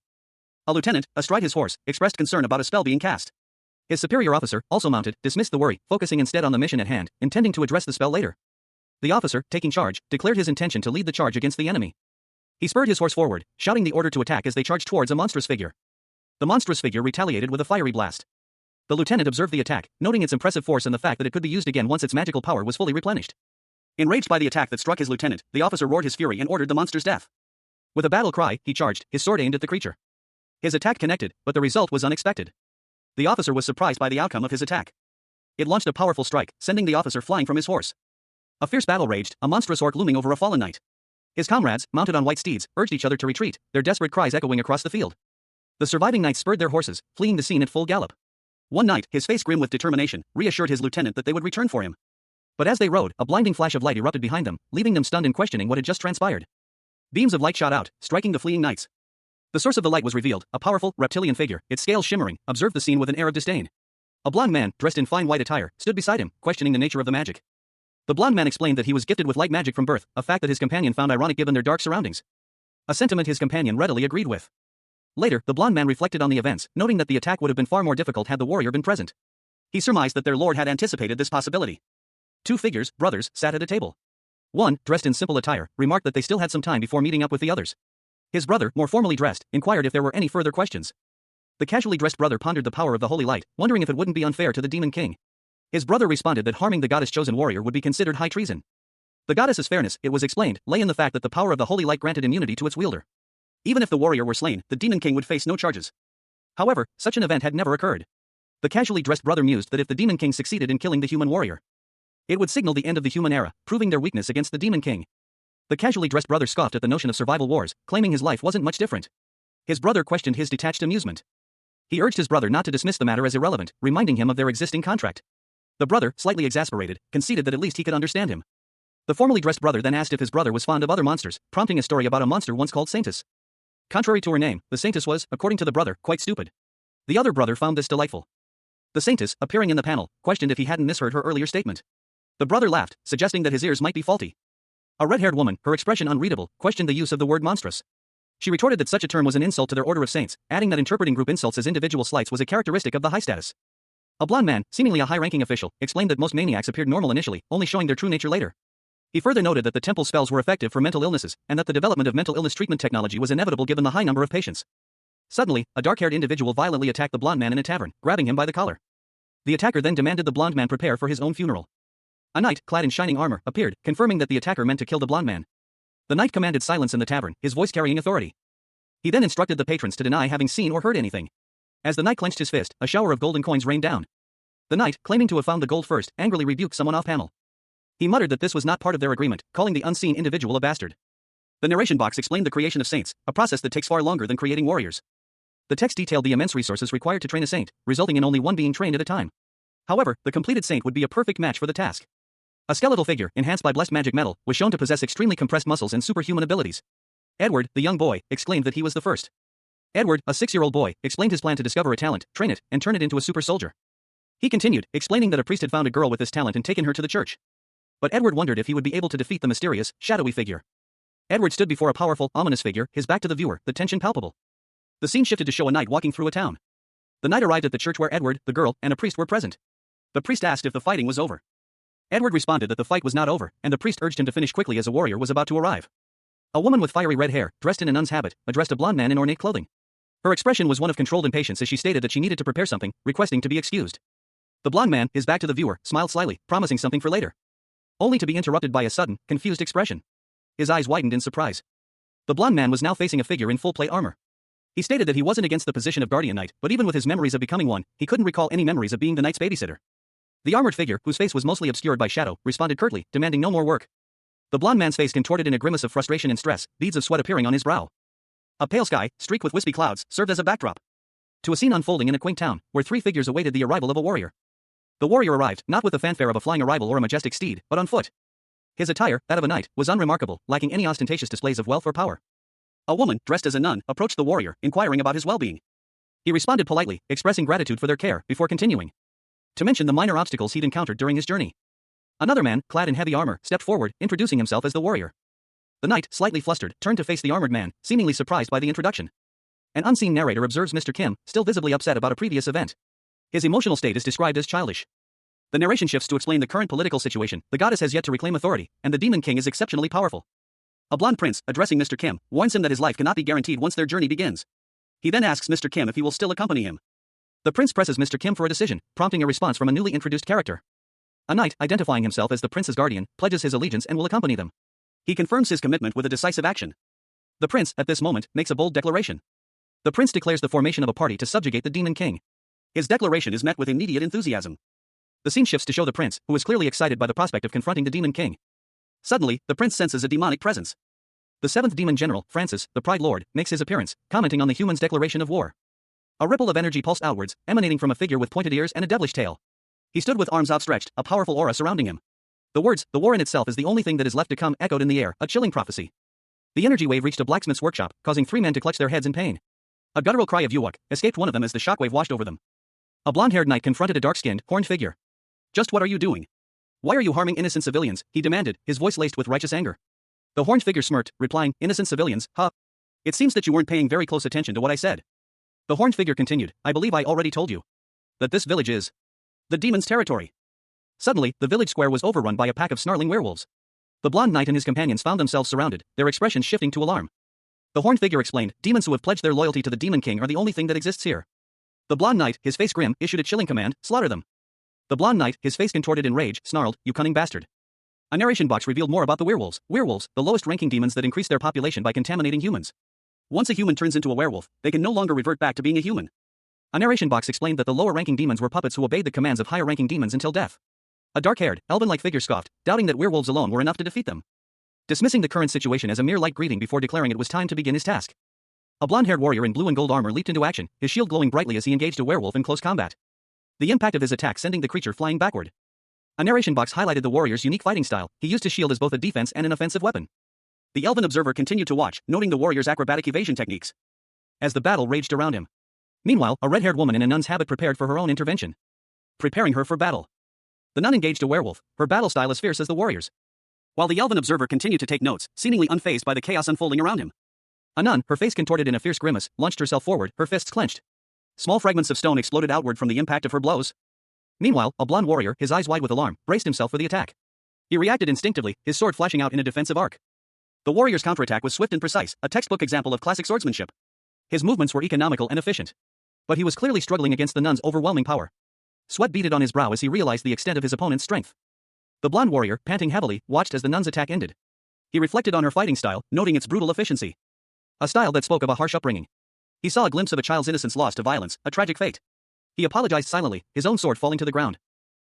A lieutenant, astride his horse, expressed concern about a spell being cast. His superior officer, also mounted, dismissed the worry, focusing instead on the mission at hand, intending to address the spell later. The officer, taking charge, declared his intention to lead the charge against the enemy. He spurred his horse forward, shouting the order to attack as they charged towards a monstrous figure. The monstrous figure retaliated with a fiery blast. The lieutenant observed the attack, noting its impressive force and the fact that it could be used again once its magical power was fully replenished. Enraged by the attack that struck his lieutenant, the officer roared his fury and ordered the monster's death. With a battle cry, he charged, his sword aimed at the creature. His attack connected, but the result was unexpected. The officer was surprised by the outcome of his attack. It launched a powerful strike, sending the officer flying from his horse. A fierce battle raged, a monstrous orc looming over a fallen knight. His comrades, mounted on white steeds, urged each other to retreat, their desperate cries echoing across the field. The surviving knights spurred their horses, fleeing the scene at full gallop. One knight, his face grim with determination, reassured his lieutenant that they would return for him. But as they rode, a blinding flash of light erupted behind them, leaving them stunned and questioning what had just transpired. Beams of light shot out, striking the fleeing knights. The source of the light was revealed, a powerful, reptilian figure, its scales shimmering, observed the scene with an air of disdain. A blond man, dressed in fine white attire, stood beside him, questioning the nature of the magic. The blond man explained that he was gifted with light magic from birth, a fact that his companion found ironic given their dark surroundings. A sentiment his companion readily agreed with. Later, the blond man reflected on the events, noting that the attack would have been far more difficult had the warrior been present. He surmised that their lord had anticipated this possibility. Two figures, brothers, sat at a table. One, dressed in simple attire, remarked that they still had some time before meeting up with the others. His brother, more formally dressed, inquired if there were any further questions. The casually dressed brother pondered the power of the holy light, wondering if it wouldn't be unfair to the demon king. His brother responded that harming the goddess-chosen warrior would be considered high treason. The goddess's fairness, it was explained, lay in the fact that the power of the holy light granted immunity to its wielder. Even if the warrior were slain, the demon king would face no charges. However, such an event had never occurred. The casually dressed brother mused that if the demon king succeeded in killing the human warrior, it would signal the end of the human era, proving their weakness against the demon king. The casually dressed brother scoffed at the notion of survival wars, claiming his life wasn't much different. His brother questioned his detached amusement. He urged his brother not to dismiss the matter as irrelevant, reminding him of their existing contract. The brother, slightly exasperated, conceded that at least he could understand him. The formally dressed brother then asked if his brother was fond of other monsters, prompting a story about a monster once called Saintess. Contrary to her name, the Saintess was, according to the brother, quite stupid. The other brother found this delightful. The Saintess, appearing in the panel, questioned if he hadn't misheard her earlier statement. The brother laughed, suggesting that his ears might be faulty. A red-haired woman, her expression unreadable, questioned the use of the word monstrous. She retorted that such a term was an insult to their order of saints, adding that interpreting group insults as individual slights was a characteristic of the high status. A blonde man, seemingly a high-ranking official, explained that most maniacs appeared normal initially, only showing their true nature later. He further noted that the temple spells were effective for mental illnesses, and that the development of mental illness treatment technology was inevitable given the high number of patients. Suddenly, a dark-haired individual violently attacked the blonde man in a tavern, grabbing him by the collar. The attacker then demanded the blonde man prepare for his own funeral. A knight, clad in shining armor, appeared, confirming that the attacker meant to kill the blonde man. The knight commanded silence in the tavern, his voice carrying authority. He then instructed the patrons to deny having seen or heard anything. As the knight clenched his fist, a shower of golden coins rained down. The knight, claiming to have found the gold first, angrily rebuked someone off-panel. He muttered that this was not part of their agreement, calling the unseen individual a bastard. The narration box explained the creation of saints, a process that takes far longer than creating warriors. The text detailed the immense resources required to train a saint, resulting in only one being trained at a time. However, the completed saint would be a perfect match for the task. A skeletal figure, enhanced by blessed magic metal, was shown to possess extremely compressed muscles and superhuman abilities. Edward, the young boy, exclaimed that he was the first. Edward, a 6-year-old boy, explained his plan to discover a talent, train it, and turn it into a super soldier. He continued, explaining that a priest had found a girl with this talent and taken her to the church. But Edward wondered if he would be able to defeat the mysterious, shadowy figure. Edward stood before a powerful, ominous figure, his back to the viewer, the tension palpable. The scene shifted to show a knight walking through a town. The knight arrived at the church where Edward, the girl, and a priest were present. The priest asked if the fighting was over. Edward responded that the fight was not over, and the priest urged him to finish quickly as a warrior was about to arrive. A woman with fiery red hair, dressed in a nun's habit, addressed a blonde man in ornate clothing. Her expression was one of controlled impatience as she stated that she needed to prepare something, requesting to be excused. The blonde man, his back to the viewer, smiled slyly, promising something for later. Only to be interrupted by a sudden, confused expression. His eyes widened in surprise. The blonde man was now facing a figure in full plate armor. He stated that he wasn't against the position of guardian knight, but even with his memories of becoming one, he couldn't recall any memories of being the knight's babysitter. The armored figure, whose face was mostly obscured by shadow, responded curtly, demanding no more work. The blonde man's face contorted in a grimace of frustration and stress, beads of sweat appearing on his brow. A pale sky, streaked with wispy clouds, served as a backdrop to a scene unfolding in a quaint town, where 3 figures awaited the arrival of a warrior. The warrior arrived, not with the fanfare of a flying arrival or a majestic steed, but on foot. His attire, that of a knight, was unremarkable, lacking any ostentatious displays of wealth or power. A woman, dressed as a nun, approached the warrior, inquiring about his well-being. He responded politely, expressing gratitude for their care, before continuing to mention the minor obstacles he'd encountered during his journey. Another man, clad in heavy armor, stepped forward, introducing himself as the warrior. The knight, slightly flustered, turned to face the armored man, seemingly surprised by the introduction. An unseen narrator observes Mr. Kim, still visibly upset about a previous event. His emotional state is described as childish. The narration shifts to explain the current political situation. The goddess has yet to reclaim authority, and the demon king is exceptionally powerful. A blonde prince, addressing Mr. Kim, warns him that his life cannot be guaranteed once their journey begins. He then asks Mr. Kim if he will still accompany him. The prince presses Mr. Kim for a decision, prompting a response from a newly introduced character. A knight, identifying himself as the prince's guardian, pledges his allegiance and will accompany them. He confirms his commitment with a decisive action. The prince, at this moment, makes a bold declaration. The prince declares the formation of a party to subjugate the demon king. His declaration is met with immediate enthusiasm. The scene shifts to show the prince, who is clearly excited by the prospect of confronting the demon king. Suddenly, the prince senses a demonic presence. The 7th demon general, Francis, the Pride Lord, makes his appearance, commenting on the human's declaration of war. A ripple of energy pulsed outwards, emanating from a figure with pointed ears and a devilish tail. He stood with arms outstretched, a powerful aura surrounding him. The words, "The war in itself is the only thing that is left to come," echoed in the air, a chilling prophecy. The energy wave reached a blacksmith's workshop, causing 3 men to clutch their heads in pain. A guttural cry of "Yuwak" escaped one of them as the shockwave washed over them. A blonde-haired knight confronted a dark-skinned, horned figure. "Just what are you doing? Why are you harming innocent civilians?" he demanded, his voice laced with righteous anger. The horned figure smirked, replying, "Innocent civilians, huh? It seems that you weren't paying very close attention to what I said." The horned figure continued, "I believe I already told you that this village is the demon's territory." Suddenly, the village square was overrun by a pack of snarling werewolves. The blonde knight and his companions found themselves surrounded, their expressions shifting to alarm. The horned figure explained, "Demons who have pledged their loyalty to the demon king are the only thing that exists here." The blonde knight, his face grim, issued a chilling command, "Slaughter them." The blonde knight, his face contorted in rage, snarled, "You cunning bastard." A narration box revealed more about the werewolves. Werewolves, the lowest-ranking demons that increase their population by contaminating humans. Once a human turns into a werewolf, they can no longer revert back to being a human. A narration box explained that the lower-ranking demons were puppets who obeyed the commands of higher-ranking demons until death. A dark-haired, elven-like figure scoffed, doubting that werewolves alone were enough to defeat them. Dismissing the current situation as a mere light greeting before declaring it was time to begin his task. A blonde-haired warrior in blue and gold armor leaped into action, his shield glowing brightly as he engaged a werewolf in close combat. The impact of his attack sending the creature flying backward. A narration box highlighted the warrior's unique fighting style. He used his shield as both a defense and an offensive weapon. The elven observer continued to watch, noting the warrior's acrobatic evasion techniques as the battle raged around him. Meanwhile, a red-haired woman in a nun's habit prepared for her own intervention, preparing her for battle. The nun engaged a werewolf, her battle style as fierce as the warrior's, while the elven observer continued to take notes, seemingly unfazed by the chaos unfolding around him. A nun, her face contorted in a fierce grimace, launched herself forward, her fists clenched. Small fragments of stone exploded outward from the impact of her blows. Meanwhile, a blonde warrior, his eyes wide with alarm, braced himself for the attack. He reacted instinctively, his sword flashing out in a defensive arc. The warrior's counterattack was swift and precise, a textbook example of classic swordsmanship. His movements were economical and efficient. But he was clearly struggling against the nun's overwhelming power. Sweat beaded on his brow as he realized the extent of his opponent's strength. The blonde warrior, panting heavily, watched as the nun's attack ended. He reflected on her fighting style, noting its brutal efficiency. A style that spoke of a harsh upbringing. He saw a glimpse of a child's innocence lost to violence, a tragic fate. He apologized silently, his own sword falling to the ground.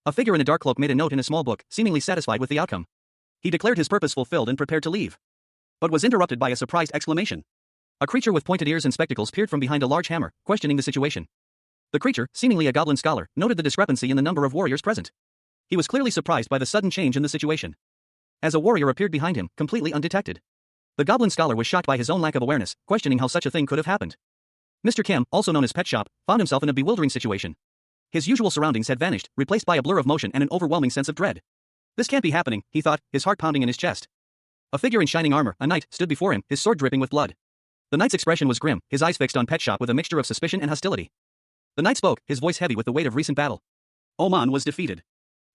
A figure in a dark cloak made a note in a small book, seemingly satisfied with the outcome. He declared his purpose fulfilled and prepared to leave. But was interrupted by a surprised exclamation. A creature with pointed ears and spectacles peered from behind a large hammer, questioning the situation. The creature, seemingly a goblin scholar, noted the discrepancy in the number of warriors present. He was clearly surprised by the sudden change in the situation. As a warrior appeared behind him, completely undetected. The goblin scholar was shocked by his own lack of awareness, questioning how such a thing could have happened. Mr. Kim, also known as Pet Shop, found himself in a bewildering situation. His usual surroundings had vanished, replaced by a blur of motion and an overwhelming sense of dread. This can't be happening, he thought, his heart pounding in his chest. A figure in shining armor, a knight, stood before him, his sword dripping with blood. The knight's expression was grim, his eyes fixed on Pet Shop with a mixture of suspicion and hostility. The knight spoke, his voice heavy with the weight of recent battle. Oman was defeated.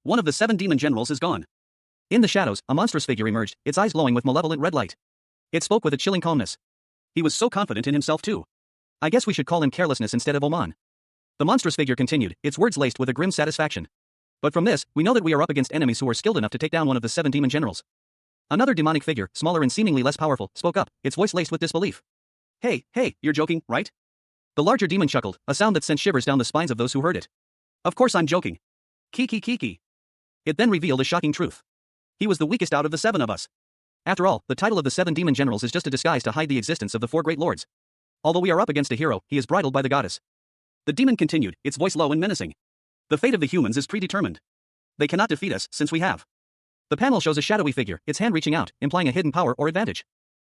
One of the 7 demon generals is gone. In the shadows, a monstrous figure emerged, its eyes glowing with malevolent red light. It spoke with a chilling calmness. He was so confident in himself too. I guess we should call him carelessness instead of Oman. The monstrous figure continued, its words laced with a grim satisfaction. But from this, we know that we are up against enemies who are skilled enough to take down one of the 7 demon generals. Another demonic figure, smaller and seemingly less powerful, spoke up, its voice laced with disbelief. Hey, you're joking, right? The larger demon chuckled, a sound that sent shivers down the spines of those who heard it. Of course I'm joking. Kiki. It then revealed a shocking truth. He was the weakest out of the 7 of us. After all, the title of the 7 demon generals is just a disguise to hide the existence of the 4 great lords. Although we are up against a hero, he is bridled by the goddess. The demon continued, its voice low and menacing. The fate of the humans is predetermined. They cannot defeat us, since we have. The panel shows a shadowy figure, its hand reaching out, implying a hidden power or advantage.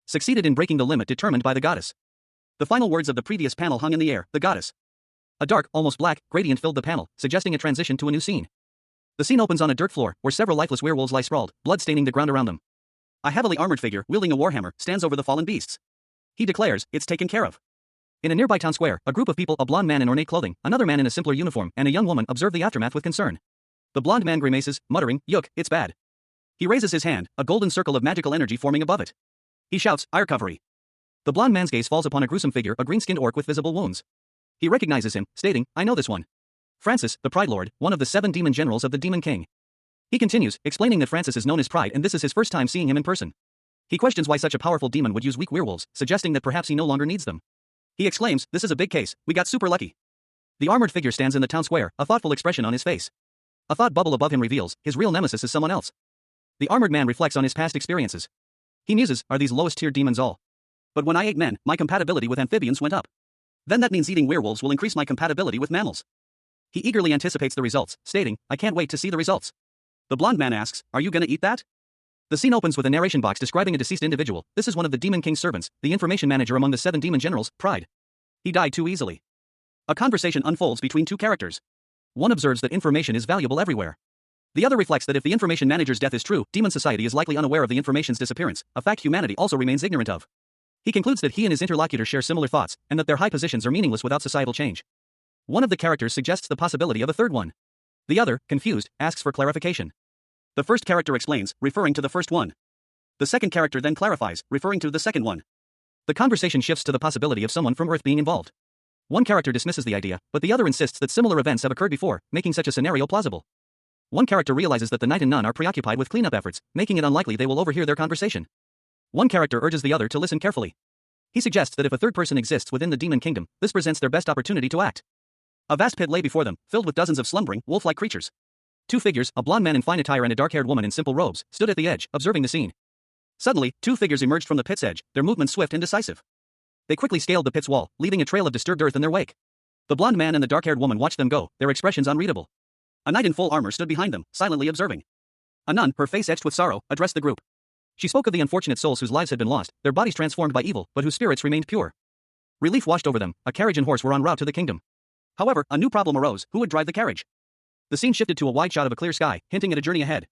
Succeeded in breaking the limit determined by the goddess. The final words of the previous panel hung in the air, the goddess. A dark, almost black, gradient filled the panel, suggesting a transition to a new scene. The scene opens on a dirt floor, where several lifeless werewolves lie sprawled, blood staining the ground around them. A heavily armored figure, wielding a warhammer, stands over the fallen beasts. He declares, it's taken care of. In a nearby town square, a group of people, a blonde man in ornate clothing, another man in a simpler uniform, and a young woman observe the aftermath with concern. The blonde man grimaces, muttering, "Yuk, it's bad." He raises his hand, a golden circle of magical energy forming above it. He shouts, "Ire recovery." The blonde man's gaze falls upon a gruesome figure, a green-skinned orc with visible wounds. He recognizes him, stating, "I know this one. Francis, the Pride Lord, one of the 7 demon generals of the Demon King." He continues, explaining that Francis is known as Pride and this is his first time seeing him in person. He questions why such a powerful demon would use weak werewolves, suggesting that perhaps he no longer needs them. He exclaims, "This is a big case, we got super lucky." The armored figure stands in the town square, a thoughtful expression on his face. A thought bubble above him reveals, his real nemesis is someone else. The armored man reflects on his past experiences. He muses, "Are these lowest-tier demons all? But when I ate men, my compatibility with amphibians went up. Then that means eating werewolves will increase my compatibility with mammals." He eagerly anticipates the results, stating, "I can't wait to see the results." The blonde man asks, "Are you gonna eat that?" The scene opens with a narration box describing a deceased individual. This is one of the Demon King's servants, the information manager among the 7 demon generals, Pride. He died too easily. A conversation unfolds between 2 characters. One observes that information is valuable everywhere. The other reflects that if the information manager's death is true, demon society is likely unaware of the information's disappearance, a fact humanity also remains ignorant of. He concludes that he and his interlocutor share similar thoughts, and that their high positions are meaningless without societal change. One of the characters suggests the possibility of a third one. The other, confused, asks for clarification. The first character explains, referring to the first one. The second character then clarifies, referring to the second one. The conversation shifts to the possibility of someone from Earth being involved. One character dismisses the idea, but the other insists that similar events have occurred before, making such a scenario plausible. One character realizes that the knight and nun are preoccupied with cleanup efforts, making it unlikely they will overhear their conversation. One character urges the other to listen carefully. He suggests that if a third person exists within the demon kingdom, this presents their best opportunity to act. A vast pit lay before them, filled with dozens of slumbering, wolf-like creatures. 2 figures, a blonde man in fine attire and a dark-haired woman in simple robes, stood at the edge, observing the scene. Suddenly, 2 figures emerged from the pit's edge, their movements swift and decisive. They quickly scaled the pit's wall, leaving a trail of disturbed earth in their wake. The blonde man and the dark-haired woman watched them go, their expressions unreadable. A knight in full armor stood behind them, silently observing. A nun, her face etched with sorrow, addressed the group. She spoke of the unfortunate souls whose lives had been lost, their bodies transformed by evil, but whose spirits remained pure. Relief washed over them, a carriage and horse were en route to the kingdom. However, a new problem arose, who would drive the carriage? The scene shifted to a wide shot of a clear sky, hinting at a journey ahead.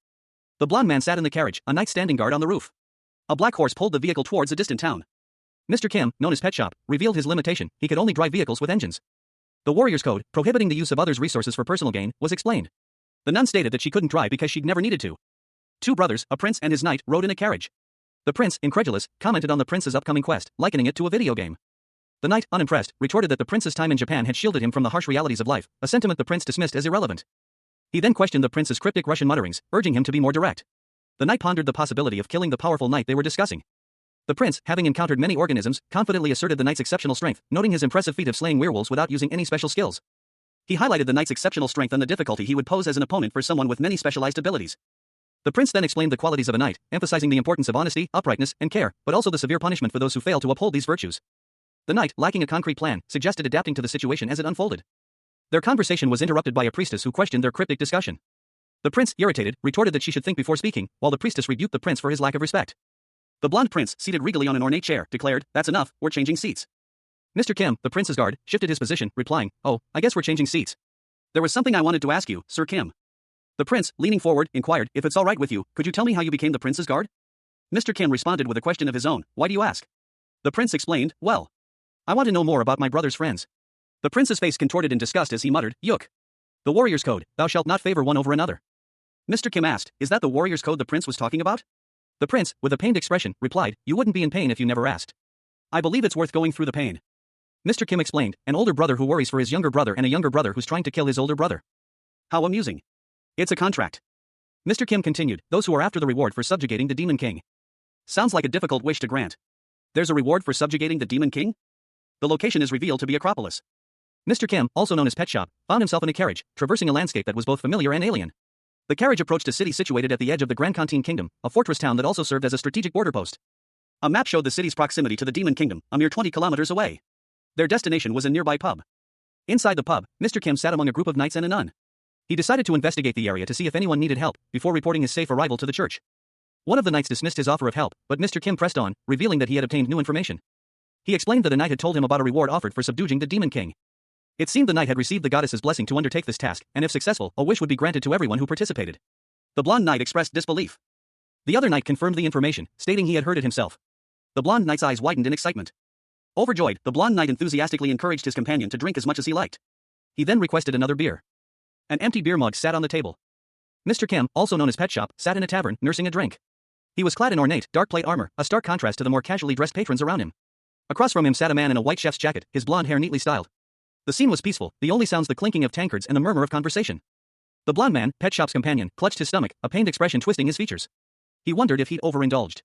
The blonde man sat in the carriage, a knight standing guard on the roof. A black horse pulled the vehicle towards a distant town. Mr. Kim, known as Pet Shop, revealed his limitation: he could only drive vehicles with engines. The warrior's code, prohibiting the use of others' resources for personal gain, was explained. The nun stated that she couldn't drive because she'd never needed to. Two brothers, a prince and his knight, rode in a carriage. The prince, incredulous, commented on the prince's upcoming quest, likening it to a video game. The knight, unimpressed, retorted that the prince's time in Japan had shielded him from the harsh realities of life, a sentiment the prince dismissed as irrelevant. He then questioned the prince's cryptic Russian mutterings, urging him to be more direct. The knight pondered the possibility of killing the powerful knight they were discussing. The prince, having encountered many organisms, confidently asserted the knight's exceptional strength, noting his impressive feat of slaying werewolves without using any special skills. He highlighted the knight's exceptional strength and the difficulty he would pose as an opponent for someone with many specialized abilities. The prince then explained the qualities of a knight, emphasizing the importance of honesty, uprightness, and care, but also the severe punishment for those who fail to uphold these virtues. The knight, lacking a concrete plan, suggested adapting to the situation as it unfolded. Their conversation was interrupted by a priestess who questioned their cryptic discussion. The prince, irritated, retorted that she should think before speaking, while the priestess rebuked the prince for his lack of respect. The blonde prince, seated regally on an ornate chair, declared, "That's enough, we're changing seats." Mr. Kim, the prince's guard, shifted his position, replying, "Oh, I guess we're changing seats. There was something I wanted to ask you, Sir Kim." The prince, leaning forward, inquired, "If it's all right with you, could you tell me how you became the prince's guard?" Mr. Kim responded with a question of his own, "Why do you ask?" The prince explained, "Well, I want to know more about my brother's friends." The prince's face contorted in disgust as he muttered, "Yuk. The warrior's code, thou shalt not favor one over another." Mr. Kim asked, "Is that the warrior's code the prince was talking about?" The prince, with a pained expression, replied, "You wouldn't be in pain if you never asked. I believe it's worth going through the pain." Mr. Kim explained, "An older brother who worries for his younger brother and a younger brother who's trying to kill his older brother. How amusing. It's a contract." Mr. Kim continued, "Those who are after the reward for subjugating the Demon King. Sounds like a difficult wish to grant. There's a reward for subjugating the Demon King? The location is revealed to be Acropolis." Mr. Kim, also known as Pet Shop, found himself in a carriage, traversing a landscape that was both familiar and alien. The carriage approached a city situated at the edge of the Grand Canteen Kingdom, a fortress town that also served as a strategic border post. A map showed the city's proximity to the Demon Kingdom, a mere 20 kilometers away. Their destination was a nearby pub. Inside the pub, Mr. Kim sat among a group of knights and a nun. He decided to investigate the area to see if anyone needed help, before reporting his safe arrival to the church. One of the knights dismissed his offer of help, but Mr. Kim pressed on, revealing that he had obtained new information. He explained that a knight had told him about a reward offered for subduing the Demon King. It seemed the knight had received the goddess's blessing to undertake this task, and if successful, a wish would be granted to everyone who participated. The blonde knight expressed disbelief. The other knight confirmed the information, stating he had heard it himself. The blonde knight's eyes widened in excitement. Overjoyed, the blonde knight enthusiastically encouraged his companion to drink as much as he liked. He then requested another beer. An empty beer mug sat on the table. Mr. Kim, also known as Pet Shop, sat in a tavern, nursing a drink. He was clad in ornate, dark plate armor, a stark contrast to the more casually dressed patrons around him. Across from him sat a man in a white chef's jacket, his blonde hair neatly styled. The scene was peaceful, the only sounds the clinking of tankards and the murmur of conversation. The blonde man, Pet Shop's companion, clutched his stomach, a pained expression twisting his features. He wondered if he'd overindulged.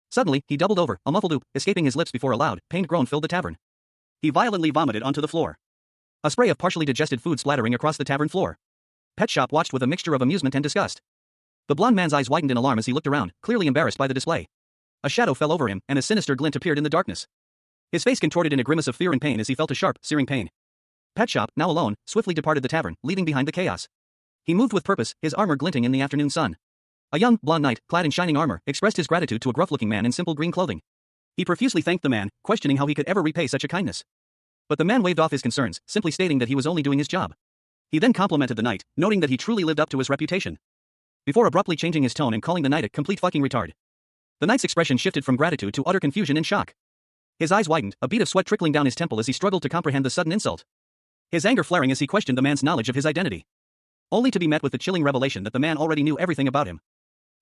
Suddenly, he doubled over, a muffled oop, escaping his lips before a loud, pained groan filled the tavern. He violently vomited onto the floor. A spray of partially digested food splattering across the tavern floor. Pet Shop watched with a mixture of amusement and disgust. The blonde man's eyes widened in alarm as he looked around, clearly embarrassed by the display. A shadow fell over him, and a sinister glint appeared in the darkness. His face contorted in a grimace of fear and pain as he felt a sharp, searing pain. Pet Shop, now alone, swiftly departed the tavern, leaving behind the chaos. He moved with purpose, his armor glinting in the afternoon sun. A young, blonde knight, clad in shining armor, expressed his gratitude to a gruff-looking man in simple green clothing. He profusely thanked the man, questioning how he could ever repay such a kindness. But the man waved off his concerns, simply stating that he was only doing his job. He then complimented the knight, noting that he truly lived up to his reputation. Before abruptly changing his tone and calling the knight a complete fucking retard. The knight's expression shifted from gratitude to utter confusion and shock. His eyes widened, a bead of sweat trickling down his temple as he struggled to comprehend the sudden insult. His anger flaring as he questioned the man's knowledge of his identity. Only to be met with the chilling revelation that the man already knew everything about him.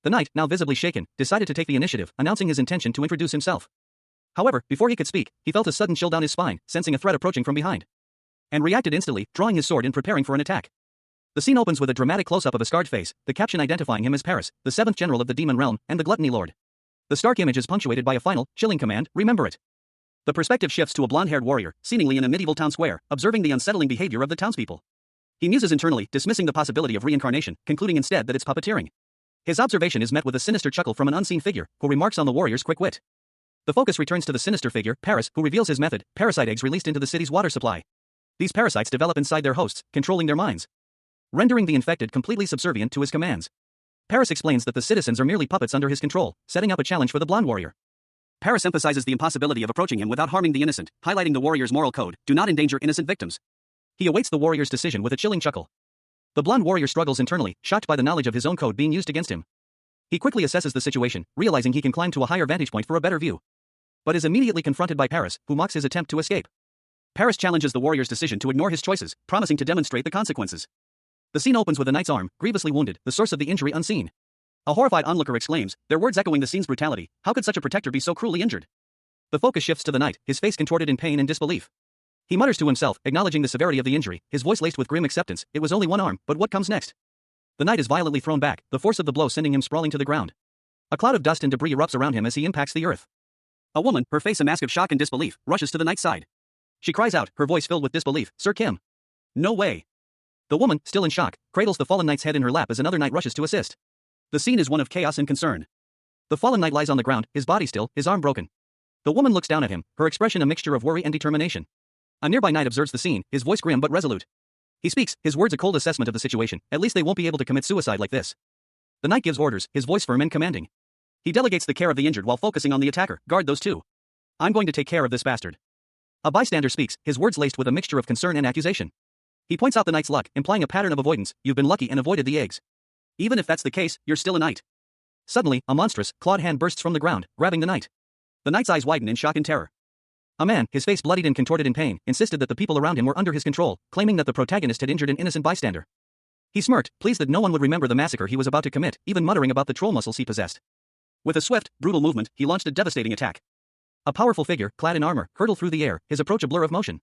The knight, now visibly shaken, decided to take the initiative, announcing his intention to introduce himself. However, before he could speak, he felt a sudden chill down his spine, sensing a threat approaching from behind. And reacted instantly, drawing his sword and preparing for an attack. The scene opens with a dramatic close-up of a scarred face, the caption identifying him as Paris, the 7th general of the demon realm, and the gluttony lord. The stark image is punctuated by a final, chilling command, remember it. The perspective shifts to a blonde-haired warrior, seemingly in a medieval town square, observing the unsettling behavior of the townspeople. He muses internally, dismissing the possibility of reincarnation, concluding instead that it's puppeteering. His observation is met with a sinister chuckle from an unseen figure, who remarks on the warrior's quick wit. The focus returns to the sinister figure, Paris, who reveals his method: parasite eggs released into the city's water supply. These parasites develop inside their hosts, controlling their minds, rendering the infected completely subservient to his commands. Paris explains that the citizens are merely puppets under his control, setting up a challenge for the blonde warrior. Paris emphasizes the impossibility of approaching him without harming the innocent, highlighting the warrior's moral code: do not endanger innocent victims. He awaits the warrior's decision with a chilling chuckle. The blonde warrior struggles internally, shocked by the knowledge of his own code being used against him. He quickly assesses the situation, realizing he can climb to a higher vantage point for a better view. but is immediately confronted by Paris, who mocks his attempt to escape. Paris challenges the warrior's decision to ignore his choices, promising to demonstrate the consequences. The scene opens with a knight's arm, grievously wounded, the source of the injury unseen. A horrified onlooker exclaims, their words echoing the scene's brutality, how could such a protector be so cruelly injured? The focus shifts to the knight, his face contorted in pain and disbelief. He mutters to himself, acknowledging the severity of the injury, his voice laced with grim acceptance, it was only one arm, but what comes next? The knight is violently thrown back, the force of the blow sending him sprawling to the ground. A cloud of dust and debris erupts around him as he impacts the earth. A woman, her face a mask of shock and disbelief, rushes to the knight's side. She cries out, her voice filled with disbelief, Sir Kim. No way. The woman, still in shock, cradles the fallen knight's head in her lap as another knight rushes to assist. The scene is one of chaos and concern. The fallen knight lies on the ground, his body still, his arm broken. The woman looks down at him, her expression a mixture of worry and determination. A nearby knight observes the scene, his voice grim but resolute. He speaks, his words a cold assessment of the situation, at least they won't be able to commit suicide like this. The knight gives orders, his voice firm and commanding. He delegates the care of the injured while focusing on the attacker, guard those two. I'm going to take care of this bastard. A bystander speaks, his words laced with a mixture of concern and accusation. He points out the knight's luck, implying a pattern of avoidance, you've been lucky and avoided the eggs. Even if that's the case, you're still a knight. Suddenly, a monstrous, clawed hand bursts from the ground, grabbing the knight. The knight's eyes widen in shock and terror. A man, his face bloodied and contorted in pain, insisted that the people around him were under his control, claiming that the protagonist had injured an innocent bystander. He smirked, pleased that no one would remember the massacre he was about to commit, even muttering about the troll muscles he possessed. With a swift, brutal movement, he launched a devastating attack. A powerful figure, clad in armor, hurtled through the air, his approach a blur of motion.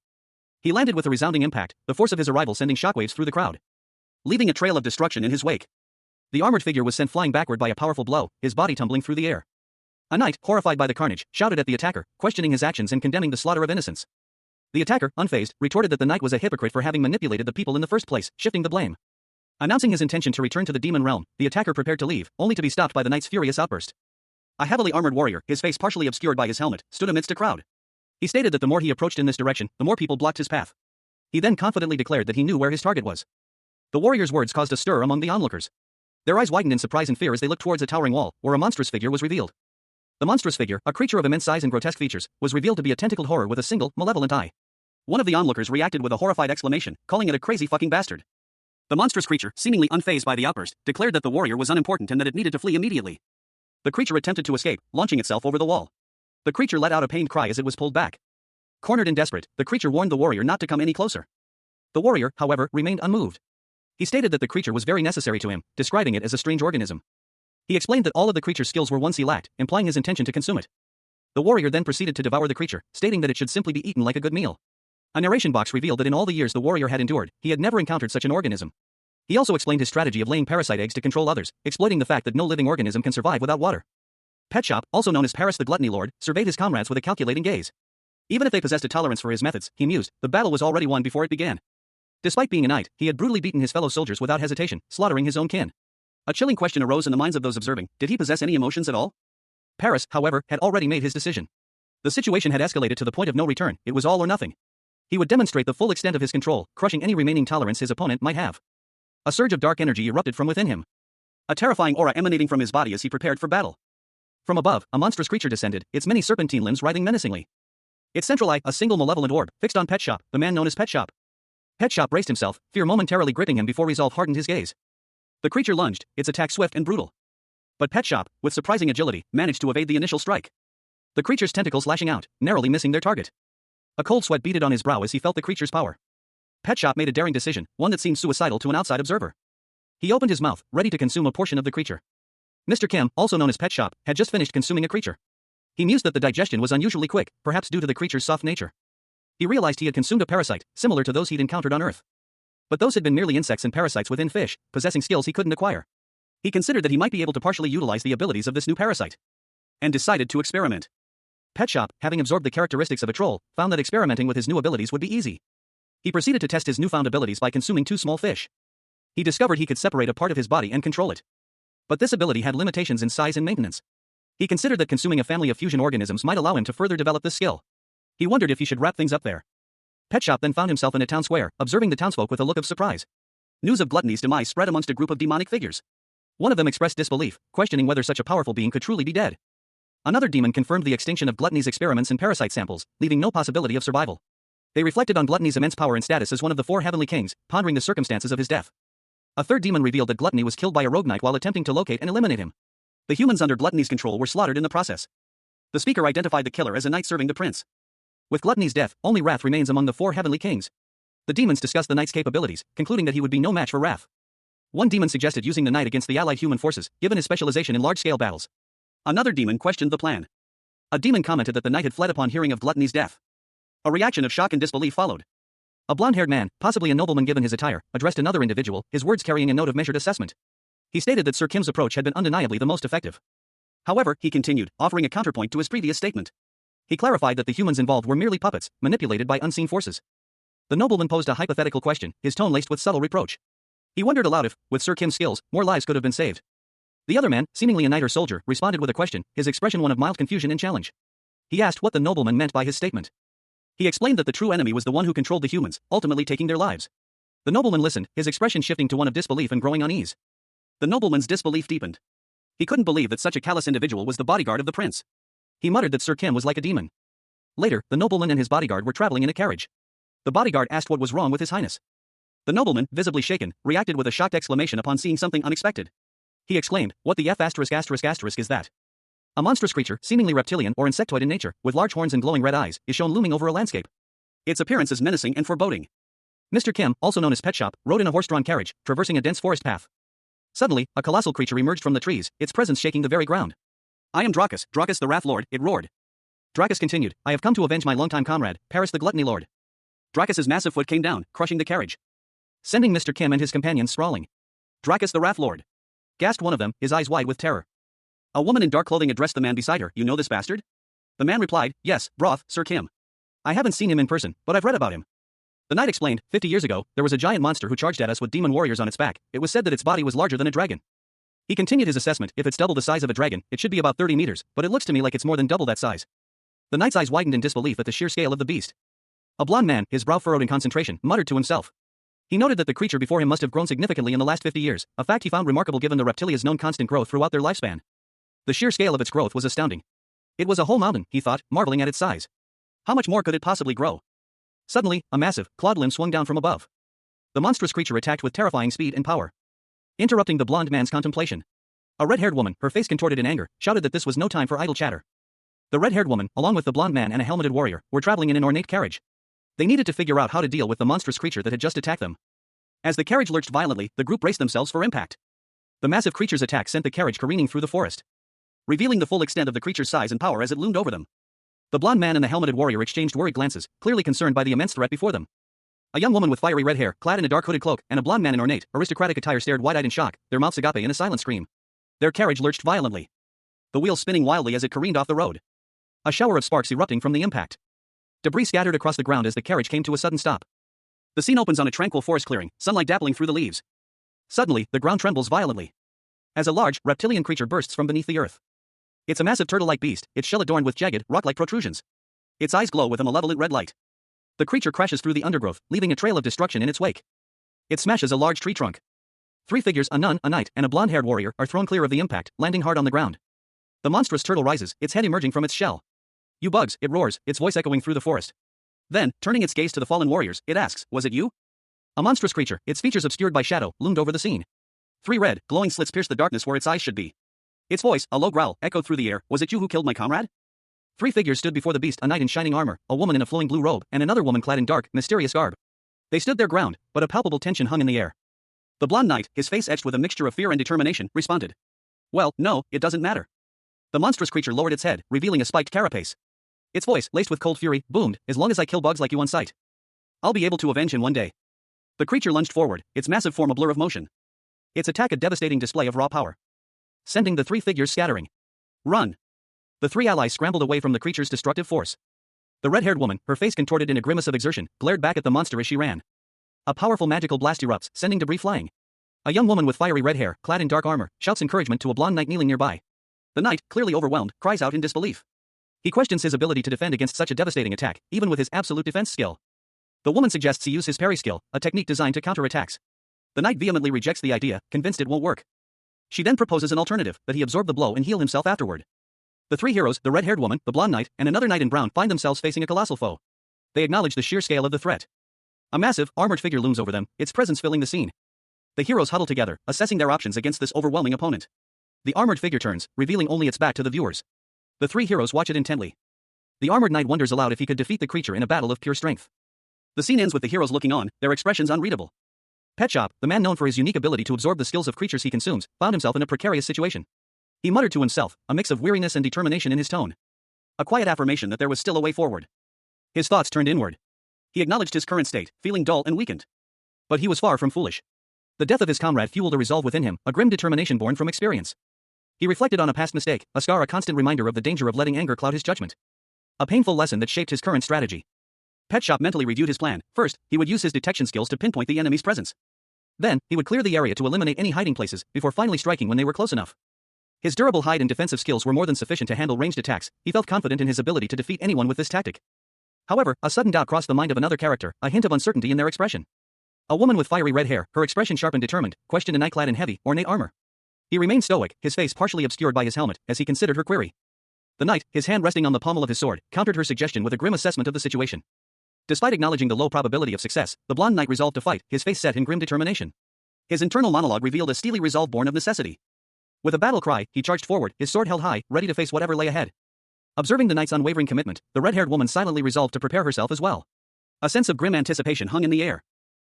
He landed with a resounding impact, the force of his arrival sending shockwaves through the crowd, leaving a trail of destruction in his wake. The armored figure was sent flying backward by a powerful blow, his body tumbling through the air. A knight, horrified by the carnage, shouted at the attacker, questioning his actions and condemning the slaughter of innocents. The attacker, unfazed, retorted that the knight was a hypocrite for having manipulated the people in the first place, shifting the blame. Announcing his intention to return to the demon realm, the attacker prepared to leave, only to be stopped by the knight's furious outburst. A heavily armored warrior, his face partially obscured by his helmet, stood amidst a crowd. He stated that the more he approached in this direction, the more people blocked his path. He then confidently declared that he knew where his target was. The warrior's words caused a stir among the onlookers. Their eyes widened in surprise and fear as they looked towards a towering wall, where a monstrous figure was revealed. The monstrous figure, a creature of immense size and grotesque features, was revealed to be a tentacled horror with a single, malevolent eye. One of the onlookers reacted with a horrified exclamation, calling it a crazy fucking bastard. The monstrous creature, seemingly unfazed by the outburst, declared that the warrior was unimportant and that it needed to flee immediately. The creature attempted to escape, launching itself over the wall. The creature let out a pained cry as it was pulled back. Cornered and desperate, the creature warned the warrior not to come any closer. The warrior, however, remained unmoved. He stated that the creature was very necessary to him, describing it as a strange organism. He explained that all of the creature's skills were ones he lacked, implying his intention to consume it. The warrior then proceeded to devour the creature, stating that it should simply be eaten like a good meal. A narration box revealed that in all the years the warrior had endured, he had never encountered such an organism. He also explained his strategy of laying parasite eggs to control others, exploiting the fact that no living organism can survive without water. Pet Shop, also known as Paris the Gluttony Lord, surveyed his comrades with a calculating gaze. Even if they possessed a tolerance for his methods, he mused, the battle was already won before it began. Despite being a knight, he had brutally beaten his fellow soldiers without hesitation, slaughtering his own kin. A chilling question arose in the minds of those observing, did he possess any emotions at all? Paris, however, had already made his decision. The situation had escalated to the point of no return, it was all or nothing. He would demonstrate the full extent of his control, crushing any remaining tolerance his opponent might have. A surge of dark energy erupted from within him. A terrifying aura emanating from his body as he prepared for battle. From above, a monstrous creature descended, its many serpentine limbs writhing menacingly. Its central eye, a single malevolent orb, fixed on Pet Shop, the man known as Pet Shop. Pet Shop braced himself, fear momentarily gripping him before resolve hardened his gaze. The creature lunged, its attack swift and brutal. But Pet Shop, with surprising agility, managed to evade the initial strike. The creature's tentacles lashing out, narrowly missing their target. A cold sweat beaded on his brow as he felt the creature's power. Pet Shop made a daring decision, one that seemed suicidal to an outside observer. He opened his mouth, ready to consume a portion of the creature. Mr. Kim, also known as Pet Shop, had just finished consuming a creature. He mused that the digestion was unusually quick, perhaps due to the creature's soft nature. He realized he had consumed a parasite, similar to those he'd encountered on Earth. But those had been merely insects and parasites within fish, possessing skills he couldn't acquire. He considered that he might be able to partially utilize the abilities of this new parasite. And decided to experiment. Pet Shop, having absorbed the characteristics of a troll, found that experimenting with his new abilities would be easy. He proceeded to test his newfound abilities by consuming 2 small fish. He discovered he could separate a part of his body and control it. But this ability had limitations in size and maintenance. He considered that consuming a family of fusion organisms might allow him to further develop this skill. He wondered if he should wrap things up there. Pet Shop then found himself in a town square, observing the townsfolk with a look of surprise. News of Gluttony's demise spread amongst a group of demonic figures. One of them expressed disbelief, questioning whether such a powerful being could truly be dead. Another demon confirmed the extinction of Gluttony's experiments and parasite samples, leaving no possibility of survival. They reflected on Gluttony's immense power and status as one of the 4 heavenly kings, pondering the circumstances of his death. A third demon revealed that Gluttony was killed by a rogue knight while attempting to locate and eliminate him. The humans under Gluttony's control were slaughtered in the process. The speaker identified the killer as a knight serving the prince. With Gluttony's death, only Wrath remains among the 4 heavenly kings. The demons discussed the knight's capabilities, concluding that he would be no match for Wrath. One demon suggested using the knight against the allied human forces, given his specialization in large-scale battles. Another demon questioned the plan. A demon commented that the knight had fled upon hearing of Gluttony's death. A reaction of shock and disbelief followed. A blonde-haired man, possibly a nobleman given his attire, addressed another individual, his words carrying a note of measured assessment. He stated that Sir Kim's approach had been undeniably the most effective. However, he continued, offering a counterpoint to his previous statement. He clarified that the humans involved were merely puppets, manipulated by unseen forces. The nobleman posed a hypothetical question, his tone laced with subtle reproach. He wondered aloud if, with Sir Kim's skills, more lives could have been saved. The other man, seemingly a knight or soldier, responded with a question, his expression one of mild confusion and challenge. He asked what the nobleman meant by his statement. He explained that the true enemy was the one who controlled the humans, ultimately taking their lives. The nobleman listened, his expression shifting to one of disbelief and growing unease. The nobleman's disbelief deepened. He couldn't believe that such a callous individual was the bodyguard of the prince. He muttered that Sir Kim was like a demon. Later, the nobleman and his bodyguard were traveling in a carriage. The bodyguard asked what was wrong with his highness. The nobleman, visibly shaken, reacted with a shocked exclamation upon seeing something unexpected. He exclaimed, "What the F*** is that?" A monstrous creature, seemingly reptilian or insectoid in nature, with large horns and glowing red eyes, is shown looming over a landscape. Its appearance is menacing and foreboding. Mr. Kim, also known as Pet Shop, rode in a horse-drawn carriage, traversing a dense forest path. Suddenly, a colossal creature emerged from the trees, its presence shaking the very ground. "I am Dracus the Wrath Lord," it roared. Dracus continued, "I have come to avenge my longtime comrade, Paris the Gluttony Lord." Dracus's massive foot came down, crushing the carriage, sending Mr. Kim and his companions sprawling. "Dracus the Wrath Lord!" gasped one of them, his eyes wide with terror. A woman in dark clothing addressed the man beside her. "You know this bastard?" The man replied, "Yes, broth, Sir Kim. I haven't seen him in person, but I've read about him." The knight explained, 50 years ago, there was a giant monster who charged at us with demon warriors on its back. It was said that its body was larger than a dragon. He continued his assessment, if it's double the size of a dragon, it should be about 30 meters, but it looks to me like it's more than double that size. The knight's eyes widened in disbelief at the sheer scale of the beast. A blond man, his brow furrowed in concentration, muttered to himself. He noted that the creature before him must have grown significantly in the last 50 years, a fact he found remarkable given the reptilia's known constant growth throughout their lifespan. The sheer scale of its growth was astounding. It was a whole mountain, he thought, marveling at its size. How much more could it possibly grow? Suddenly, a massive, clawed limb swung down from above. The monstrous creature attacked with terrifying speed and power, interrupting the blond man's contemplation. A red-haired woman, her face contorted in anger, shouted that this was no time for idle chatter. The red-haired woman, along with the blond man and a helmeted warrior, were traveling in an ornate carriage. They needed to figure out how to deal with the monstrous creature that had just attacked them. As the carriage lurched violently, the group braced themselves for impact. The massive creature's attack sent the carriage careening through the forest, revealing the full extent of the creature's size and power as it loomed over them. The blond man and the helmeted warrior exchanged worried glances, clearly concerned by the immense threat before them. A young woman with fiery red hair, clad in a dark hooded cloak, and a blond man in ornate, aristocratic attire stared wide-eyed in shock, their mouths agape in a silent scream. Their carriage lurched violently, the wheels spinning wildly as it careened off the road. A shower of sparks erupting from the impact. Debris scattered across the ground as the carriage came to a sudden stop. The scene opens on a tranquil forest clearing, sunlight dappling through the leaves. Suddenly, the ground trembles violently, as a large, reptilian creature bursts from beneath the earth. It's a massive turtle-like beast, its shell adorned with jagged, rock-like protrusions. Its eyes glow with a malevolent red light. The creature crashes through the undergrowth, leaving a trail of destruction in its wake. It smashes a large tree trunk. 3 figures, a nun, a knight, and a blonde-haired warrior, are thrown clear of the impact, landing hard on the ground. The monstrous turtle rises, its head emerging from its shell. "You bugs," it roars, its voice echoing through the forest. Then, turning its gaze to the fallen warriors, it asks, "Was it you?" A monstrous creature, its features obscured by shadow, loomed over the scene. 3 red, glowing slits pierced the darkness where its eyes should be. Its voice, a low growl, echoed through the air, "Was it you who killed my comrade?" 3 figures stood before the beast, a knight in shining armor, a woman in a flowing blue robe, and another woman clad in dark, mysterious garb. They stood their ground, but a palpable tension hung in the air. The blonde knight, his face etched with a mixture of fear and determination, responded. "Well, no, it doesn't matter." The monstrous creature lowered its head, revealing a spiked carapace. Its voice, laced with cold fury, boomed, "As long as I kill bugs like you on sight, I'll be able to avenge him one day." The creature lunged forward, its massive form a blur of motion. Its attack a devastating display of raw power, sending the 3 figures scattering. "Run!" The 3 allies scrambled away from the creature's destructive force. The red-haired woman, her face contorted in a grimace of exertion, glared back at the monster as she ran. A powerful magical blast erupts, sending debris flying. A young woman with fiery red hair, clad in dark armor, shouts encouragement to a blonde knight kneeling nearby. The knight, clearly overwhelmed, cries out in disbelief. He questions his ability to defend against such a devastating attack, even with his absolute defense skill. The woman suggests he use his parry skill, a technique designed to counter attacks. The knight vehemently rejects the idea, convinced it won't work. She then proposes an alternative, that he absorb the blow and heal himself afterward. The 3 heroes, the red-haired woman, the blonde knight, and another knight in brown, find themselves facing a colossal foe. They acknowledge the sheer scale of the threat. A massive, armored figure looms over them, its presence filling the scene. The heroes huddle together, assessing their options against this overwhelming opponent. The armored figure turns, revealing only its back to the viewers. The three heroes watch it intently. The armored knight wonders aloud if he could defeat the creature in a battle of pure strength. The scene ends with the heroes looking on, their expressions unreadable. Pet Shop, the man known for his unique ability to absorb the skills of creatures he consumes, found himself in a precarious situation. He muttered to himself, a mix of weariness and determination in his tone. A quiet affirmation that there was still a way forward. His thoughts turned inward. He acknowledged his current state, feeling dull and weakened. But he was far from foolish. The death of his comrade fueled a resolve within him, a grim determination born from experience. He reflected on a past mistake, a scar, a constant reminder of the danger of letting anger cloud his judgment. A painful lesson that shaped his current strategy. Pet Shop mentally reviewed his plan. First, he would use his detection skills to pinpoint the enemy's presence. Then, he would clear the area to eliminate any hiding places, before finally striking when they were close enough. His durable hide and defensive skills were more than sufficient to handle ranged attacks. He felt confident in his ability to defeat anyone with this tactic. However, a sudden doubt crossed the mind of another character, a hint of uncertainty in their expression. A woman with fiery red hair, her expression sharp and determined, questioned a knight clad in heavy, ornate armor. He remained stoic, his face partially obscured by his helmet, as he considered her query. The knight, his hand resting on the pommel of his sword, countered her suggestion with a grim assessment of the situation. Despite acknowledging the low probability of success, the blonde knight resolved to fight, his face set in grim determination. His internal monologue revealed a steely resolve born of necessity. With a battle cry, he charged forward, his sword held high, ready to face whatever lay ahead. Observing the knight's unwavering commitment, the red-haired woman silently resolved to prepare herself as well. A sense of grim anticipation hung in the air.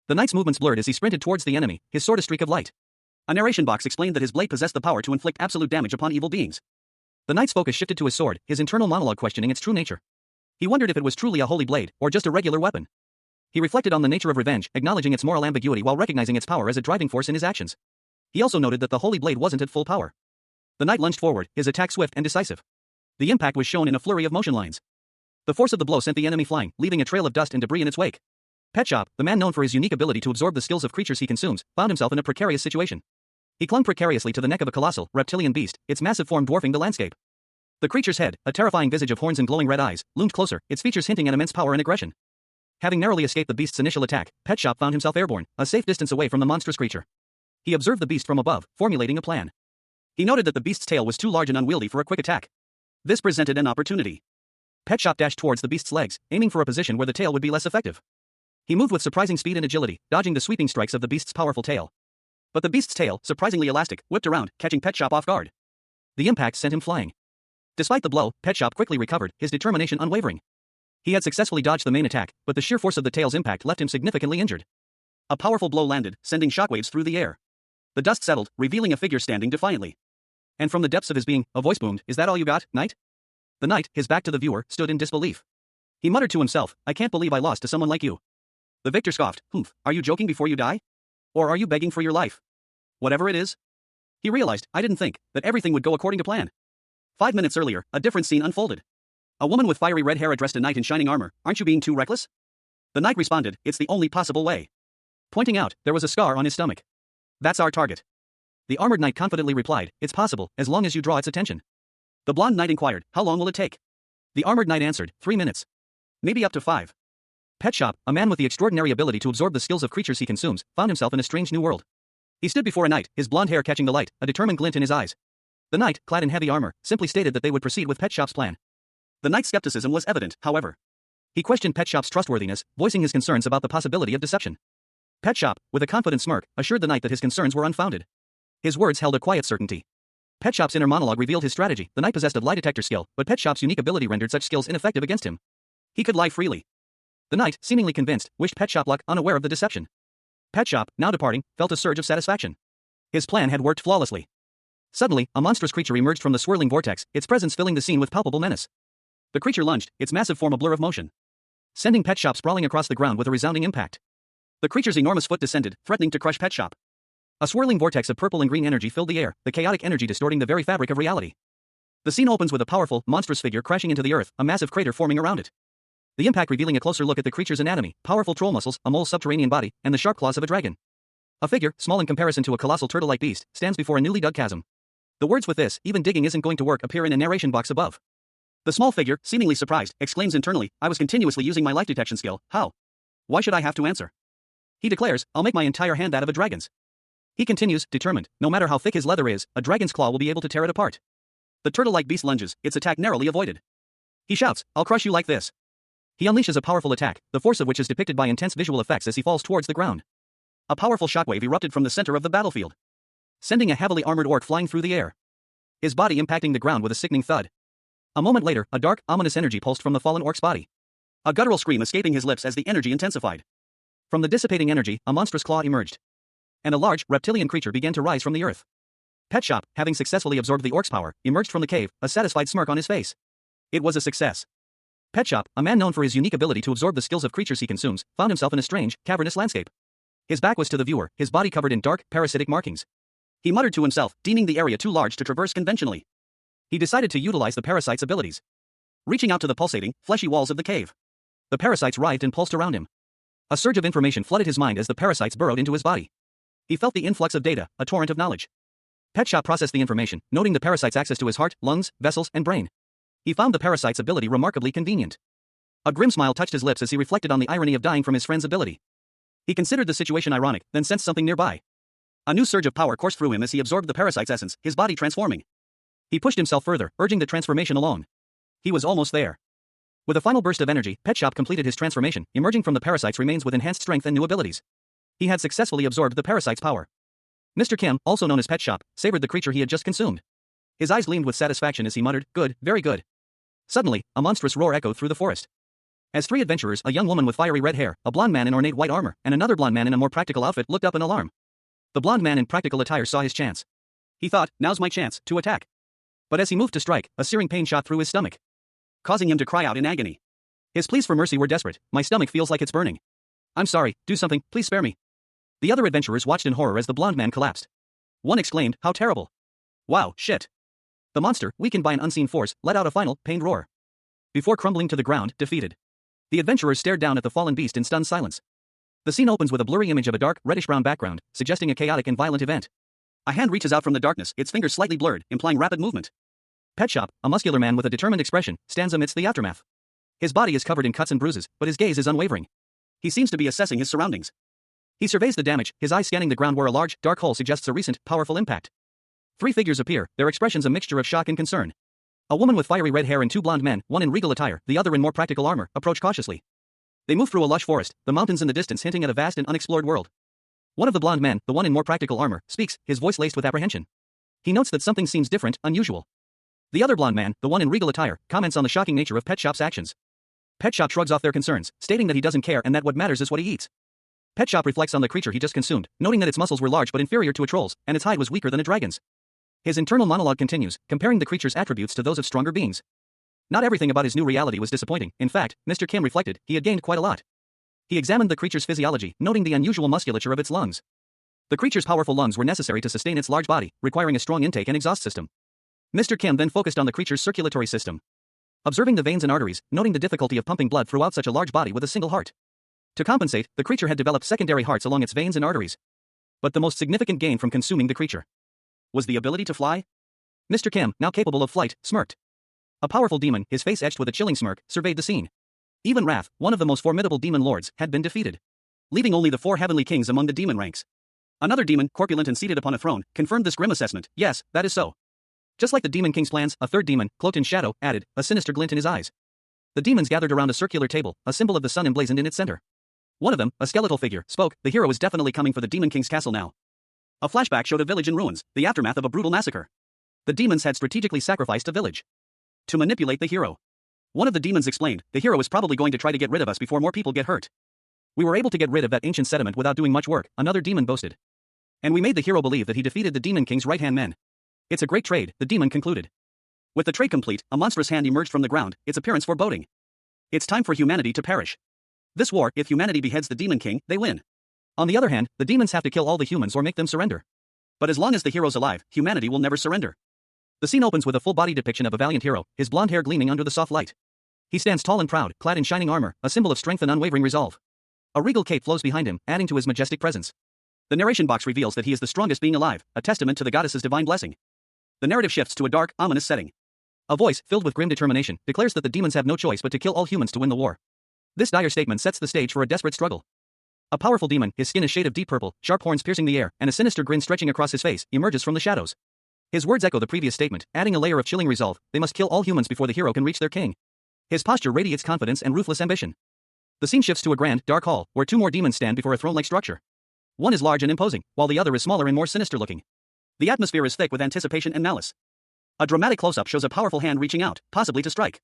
The knight's movements blurred as he sprinted towards the enemy, his sword a streak of light. A narration box explained that his blade possessed the power to inflict absolute damage upon evil beings. The knight's focus shifted to his sword, his internal monologue questioning its true nature. He wondered if it was truly a holy blade, or just a regular weapon. He reflected on the nature of revenge, acknowledging its moral ambiguity while recognizing its power as a driving force in his actions. He also noted that the holy blade wasn't at full power. The knight lunged forward, his attack swift and decisive. The impact was shown in a flurry of motion lines. The force of the blow sent the enemy flying, leaving a trail of dust and debris in its wake. Pet Shop, the man known for his unique ability to absorb the skills of creatures he consumes, found himself in a precarious situation. He clung precariously to the neck of a colossal, reptilian beast, its massive form dwarfing the landscape. The creature's head, a terrifying visage of horns and glowing red eyes, loomed closer, its features hinting at immense power and aggression. Having narrowly escaped the beast's initial attack, Pet Shop found himself airborne, a safe distance away from the monstrous creature. He observed the beast from above, formulating a plan. He noted that the beast's tail was too large and unwieldy for a quick attack. This presented an opportunity. Pet Shop dashed towards the beast's legs, aiming for a position where the tail would be less effective. He moved with surprising speed and agility, dodging the sweeping strikes of the beast's powerful tail. But the beast's tail, surprisingly elastic, whipped around, catching Pet Shop off guard. The impact sent him flying. Despite the blow, Pet Shop quickly recovered, his determination unwavering. He had successfully dodged the main attack, but the sheer force of the tail's impact left him significantly injured. A powerful blow landed, sending shockwaves through the air. The dust settled, revealing a figure standing defiantly. And from the depths of his being, a voice boomed, "Is that all you got, knight?" The knight, his back to the viewer, stood in disbelief. He muttered to himself, "I can't believe I lost to someone like you." The victor scoffed, "Humph, are you joking before you die? Or are you begging for your life? Whatever it is." He realized, "I didn't think that everything would go according to plan." 5 minutes earlier, a different scene unfolded. A woman with fiery red hair addressed a knight in shining armor, "Aren't you being too reckless?" The knight responded, "It's the only possible way." Pointing out, there was a scar on his stomach. "That's our target." The armored knight confidently replied, "It's possible, as long as you draw its attention." The blonde knight inquired, "How long will it take?" The armored knight answered, 3 minutes. Maybe up to 5. Pet Shop, a man with the extraordinary ability to absorb the skills of creatures he consumes, found himself in a strange new world. He stood before a knight, his blonde hair catching the light, a determined glint in his eyes. The knight, clad in heavy armor, simply stated that they would proceed with Pet Shop's plan. The knight's skepticism was evident, however. He questioned Pet Shop's trustworthiness, voicing his concerns about the possibility of deception. Pet Shop, with a confident smirk, assured the knight that his concerns were unfounded. His words held a quiet certainty. Pet Shop's inner monologue revealed his strategy. The knight possessed a lie detector skill, but Pet Shop's unique ability rendered such skills ineffective against him. He could lie freely. The knight, seemingly convinced, wished Pet Shop luck, unaware of the deception. Pet Shop, now departing, felt a surge of satisfaction. His plan had worked flawlessly. Suddenly, a monstrous creature emerged from the swirling vortex, its presence filling the scene with palpable menace. The creature lunged, its massive form a blur of motion, sending Pet Shop sprawling across the ground with a resounding impact. The creature's enormous foot descended, threatening to crush Pet Shop. A swirling vortex of purple and green energy filled the air, the chaotic energy distorting the very fabric of reality. The scene opens with a powerful, monstrous figure crashing into the earth, a massive crater forming around it. The impact revealing a closer look at the creature's anatomy, powerful troll muscles, a mole's subterranean body, and the sharp claws of a dragon. A figure, small in comparison to a colossal turtle-like beast, stands before a newly dug chasm. The words "with this, even digging isn't going to work" appear in a narration box above. The small figure, seemingly surprised, exclaims internally, "I was continuously using my life detection skill, how? Why should I have to answer?" He declares, "I'll make my entire hand that of a dragon's." He continues, determined, no matter how thick his leather is, a dragon's claw will be able to tear it apart. The turtle-like beast lunges, its attack narrowly avoided. He shouts, "I'll crush you like this." He unleashes a powerful attack, the force of which is depicted by intense visual effects as he falls towards the ground. A powerful shockwave erupted from the center of the battlefield, sending a heavily armored orc flying through the air, his body impacting the ground with a sickening thud. A moment later, a dark, ominous energy pulsed from the fallen orc's body. A guttural scream escaping his lips as the energy intensified. From the dissipating energy, a monstrous claw emerged. And a large, reptilian creature began to rise from the earth. Pet Shop, having successfully absorbed the orc's power, emerged from the cave, a satisfied smirk on his face. It was a success. Pet Shop, a man known for his unique ability to absorb the skills of creatures he consumes, found himself in a strange, cavernous landscape. His back was to the viewer, his body covered in dark, parasitic markings. He muttered to himself, deeming the area too large to traverse conventionally. He decided to utilize the parasite's abilities. Reaching out to the pulsating, fleshy walls of the cave. The parasites writhed and pulsed around him. A surge of information flooded his mind as the parasites burrowed into his body. He felt the influx of data, a torrent of knowledge. Pet Shop processed the information, noting the parasite's access to his heart, lungs, vessels, and brain. He found the parasite's ability remarkably convenient. A grim smile touched his lips as he reflected on the irony of dying from his friend's ability. He considered the situation ironic, then sensed something nearby. A new surge of power coursed through him as he absorbed the parasite's essence, his body transforming. He pushed himself further, urging the transformation along. He was almost there. With a final burst of energy, Pet Shop completed his transformation, emerging from the parasite's remains with enhanced strength and new abilities. He had successfully absorbed the parasite's power. Mr. Kim, also known as Pet Shop, savored the creature he had just consumed. His eyes gleamed with satisfaction as he muttered, "Good, very good." Suddenly, a monstrous roar echoed through the forest. As three adventurers, a young woman with fiery red hair, a blonde man in ornate white armor, and another blonde man in a more practical outfit looked up in alarm. The blonde man in practical attire saw his chance. He thought, now's my chance, to attack. But as he moved to strike, a searing pain shot through his stomach, causing him to cry out in agony. His pleas for mercy were desperate. "My stomach feels like it's burning. I'm sorry, do something, please spare me." The other adventurers watched in horror as the blonde man collapsed. One exclaimed, "How terrible. Wow, shit." The monster, weakened by an unseen force, let out a final, pained roar. Before crumbling to the ground, defeated. The adventurers stared down at the fallen beast in stunned silence. The scene opens with a blurry image of a dark, reddish-brown background, suggesting a chaotic and violent event. A hand reaches out from the darkness, its fingers slightly blurred, implying rapid movement. Pet Shop, a muscular man with a determined expression, stands amidst the aftermath. His body is covered in cuts and bruises, but his gaze is unwavering. He seems to be assessing his surroundings. He surveys the damage, his eyes scanning the ground where a large, dark hole suggests a recent, powerful impact. Three figures appear, their expressions a mixture of shock and concern. A woman with fiery red hair and two blonde men, one in regal attire, the other in more practical armor, approach cautiously. They move through a lush forest, the mountains in the distance hinting at a vast and unexplored world. One of the blonde men, the one in more practical armor, speaks, his voice laced with apprehension. He notes that something seems different, unusual. The other blonde man, the one in regal attire, comments on the shocking nature of Pet Shop's actions. Pet Shop shrugs off their concerns, stating that he doesn't care and that what matters is what he eats. Pet Shop reflects on the creature he just consumed, noting that its muscles were large but inferior to a troll's, and its hide was weaker than a dragon's. His internal monologue continues, comparing the creature's attributes to those of stronger beings. Not everything about his new reality was disappointing. In fact, Mr. Kim reflected, he had gained quite a lot. He examined the creature's physiology, noting the unusual musculature of its lungs. The creature's powerful lungs were necessary to sustain its large body, requiring a strong intake and exhaust system. Mr. Kim then focused on the creature's circulatory system. Observing the veins and arteries, noting the difficulty of pumping blood throughout such a large body with a single heart. To compensate, the creature had developed secondary hearts along its veins and arteries. But the most significant gain from consuming the creature was the ability to fly. Mr. Kim, now capable of flight, smirked. A powerful demon, his face etched with a chilling smirk, surveyed the scene. Even Wrath, one of the most formidable demon lords, had been defeated, leaving only the 4 heavenly kings among the demon ranks. Another demon, corpulent and seated upon a throne, confirmed this grim assessment. Yes, that is so. Just like the demon king's plans, a third demon, cloaked in shadow, added, a sinister glint in his eyes. The demons gathered around a circular table, a symbol of the sun emblazoned in its center. One of them, a skeletal figure, spoke. The hero is definitely coming for the demon king's castle now. A flashback showed a village in ruins, the aftermath of a brutal massacre. The demons had strategically sacrificed a village to manipulate the hero. One of the demons explained, the hero is probably going to try to get rid of us before more people get hurt. We were able to get rid of that ancient sediment without doing much work, another demon boasted. And we made the hero believe that he defeated the demon king's right-hand men. It's a great trade, the demon concluded. With the trade complete, a monstrous hand emerged from the ground, its appearance foreboding. It's time for humanity to perish. This war, if humanity beheads the demon king, they win. On the other hand, the demons have to kill all the humans or make them surrender. But as long as the hero's alive, humanity will never surrender. The scene opens with a full-body depiction of a valiant hero, his blonde hair gleaming under the soft light. He stands tall and proud, clad in shining armor, a symbol of strength and unwavering resolve. A regal cape flows behind him, adding to his majestic presence. The narration box reveals that he is the strongest being alive, a testament to the goddess's divine blessing. The narrative shifts to a dark, ominous setting. A voice, filled with grim determination, declares that the demons have no choice but to kill all humans to win the war. This dire statement sets the stage for a desperate struggle. A powerful demon, his skin a shade of deep purple, sharp horns piercing the air, and a sinister grin stretching across his face, emerges from the shadows. His words echo the previous statement, adding a layer of chilling resolve. They must kill all humans before the hero can reach their king. His posture radiates confidence and ruthless ambition. The scene shifts to a grand, dark hall, where 2 more demons stand before a throne-like structure. One is large and imposing, while the other is smaller and more sinister looking. The atmosphere is thick with anticipation and malice. A dramatic close-up shows a powerful hand reaching out, possibly to strike.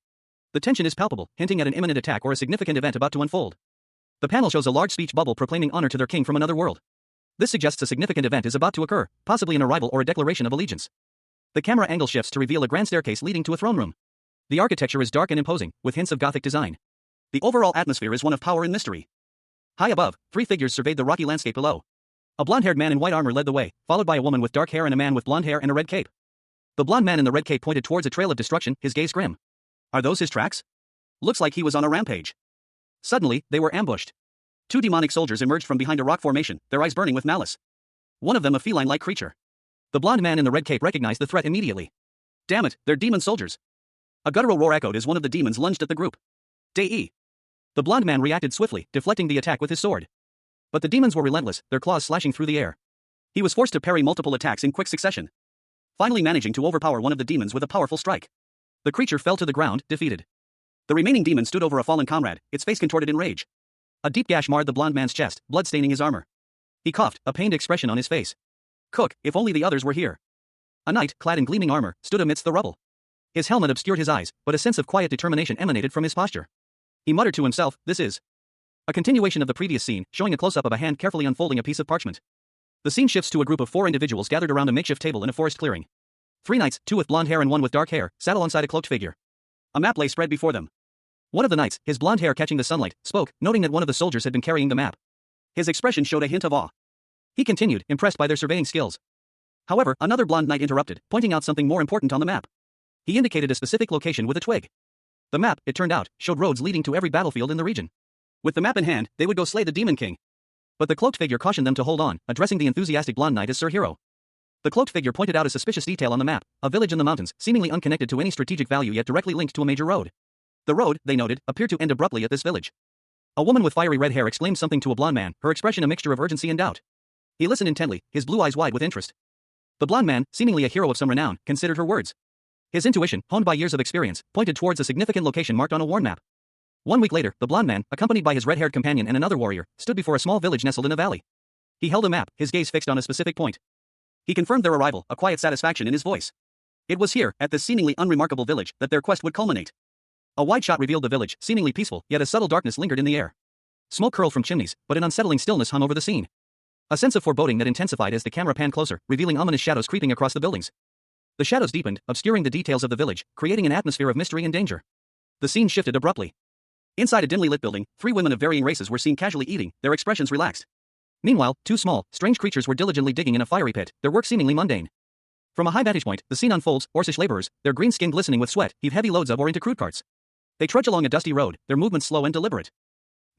The tension is palpable, hinting at an imminent attack or a significant event about to unfold. The panel shows a large speech bubble proclaiming honor to their king from another world. This suggests a significant event is about to occur, possibly an arrival or a declaration of allegiance. The camera angle shifts to reveal a grand staircase leading to a throne room. The architecture is dark and imposing, with hints of Gothic design. The overall atmosphere is one of power and mystery. High above, three figures surveyed the rocky landscape below. A blonde-haired man in white armor led the way, followed by a woman with dark hair and a man with blonde hair and a red cape. The blonde man in the red cape pointed towards a trail of destruction, his gaze grim. Are those his tracks? Looks like he was on a rampage. Suddenly, they were ambushed. Two demonic soldiers emerged from behind a rock formation, their eyes burning with malice. One of them a feline-like creature. The blonde man in the red cape recognized the threat immediately. Damn it, they're demon soldiers. A guttural roar echoed as one of the demons lunged at the group. Dei. The blonde man reacted swiftly, deflecting the attack with his sword. But the demons were relentless, their claws slashing through the air. He was forced to parry multiple attacks in quick succession, finally managing to overpower one of the demons with a powerful strike. The creature fell to the ground, defeated. The remaining demon stood over a fallen comrade, its face contorted in rage. A deep gash marred the blonde man's chest, blood staining his armor. He coughed, a pained expression on his face. Cook, if only the others were here. A knight, clad in gleaming armor, stood amidst the rubble. His helmet obscured his eyes, but a sense of quiet determination emanated from his posture. He muttered to himself, this is a continuation of the previous scene, showing a close-up of a hand carefully unfolding a piece of parchment. The scene shifts to a group of 4 individuals gathered around a makeshift table in a forest clearing. 3 knights, 2 with blonde hair and 1 with dark hair, sat alongside a cloaked figure. A map lay spread before them. One of the knights, his blonde hair catching the sunlight, spoke, noting that one of the soldiers had been carrying the map. His expression showed a hint of awe. He continued, impressed by their surveying skills. However, another blonde knight interrupted, pointing out something more important on the map. He indicated a specific location with a twig. The map, it turned out, showed roads leading to every battlefield in the region. With the map in hand, they would go slay the Demon King. But the cloaked figure cautioned them to hold on, addressing the enthusiastic blonde knight as Sir Hero. The cloaked figure pointed out a suspicious detail on the map, a village in the mountains, seemingly unconnected to any strategic value yet directly linked to a major road. The road, they noted, appeared to end abruptly at this village. A woman with fiery red hair exclaimed something to a blonde man, her expression a mixture of urgency and doubt. He listened intently, his blue eyes wide with interest. The blonde man, seemingly a hero of some renown, considered her words. His intuition, honed by years of experience, pointed towards a significant location marked on a worn map. 1 week later, the blonde man, accompanied by his red-haired companion and another warrior, stood before a small village nestled in a valley. He held a map, his gaze fixed on a specific point. He confirmed their arrival, a quiet satisfaction in his voice. It was here, at this seemingly unremarkable village, that their quest would culminate. A wide shot revealed the village, seemingly peaceful, yet a subtle darkness lingered in the air. Smoke curled from chimneys, but an unsettling stillness hung over the scene. A sense of foreboding that intensified as the camera panned closer, revealing ominous shadows creeping across the buildings. The shadows deepened, obscuring the details of the village, creating an atmosphere of mystery and danger. The scene shifted abruptly. Inside a dimly lit building, 3 women of varying races were seen casually eating, their expressions relaxed. Meanwhile, 2 small, strange creatures were diligently digging in a fiery pit, their work seemingly mundane. From a high vantage point, the scene unfolds. Orcish laborers, their green skin glistening with sweat, heave heavy loads of ore into crude carts. They trudge along a dusty road, their movements slow and deliberate.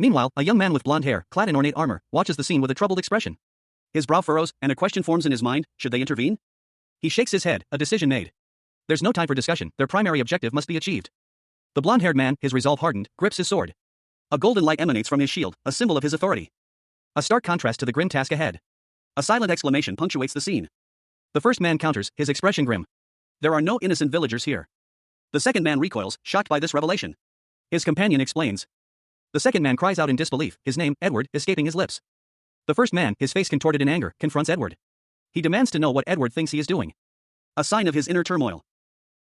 Meanwhile, a young man with blonde hair, clad in ornate armor, watches the scene with a troubled expression. His brow furrows, and a question forms in his mind: should they intervene? He shakes his head, a decision made. There's no time for discussion, their primary objective must be achieved. The blonde-haired man, his resolve hardened, grips his sword. A golden light emanates from his shield, a symbol of his authority. A stark contrast to the grim task ahead. A silent exclamation punctuates the scene. The first man counters, his expression grim. There are no innocent villagers here. The second man recoils, shocked by this revelation. His companion explains. The second man cries out in disbelief, his name, Edward, escaping his lips. The first man, his face contorted in anger, confronts Edward. He demands to know what Edward thinks he is doing. A sign of his inner turmoil.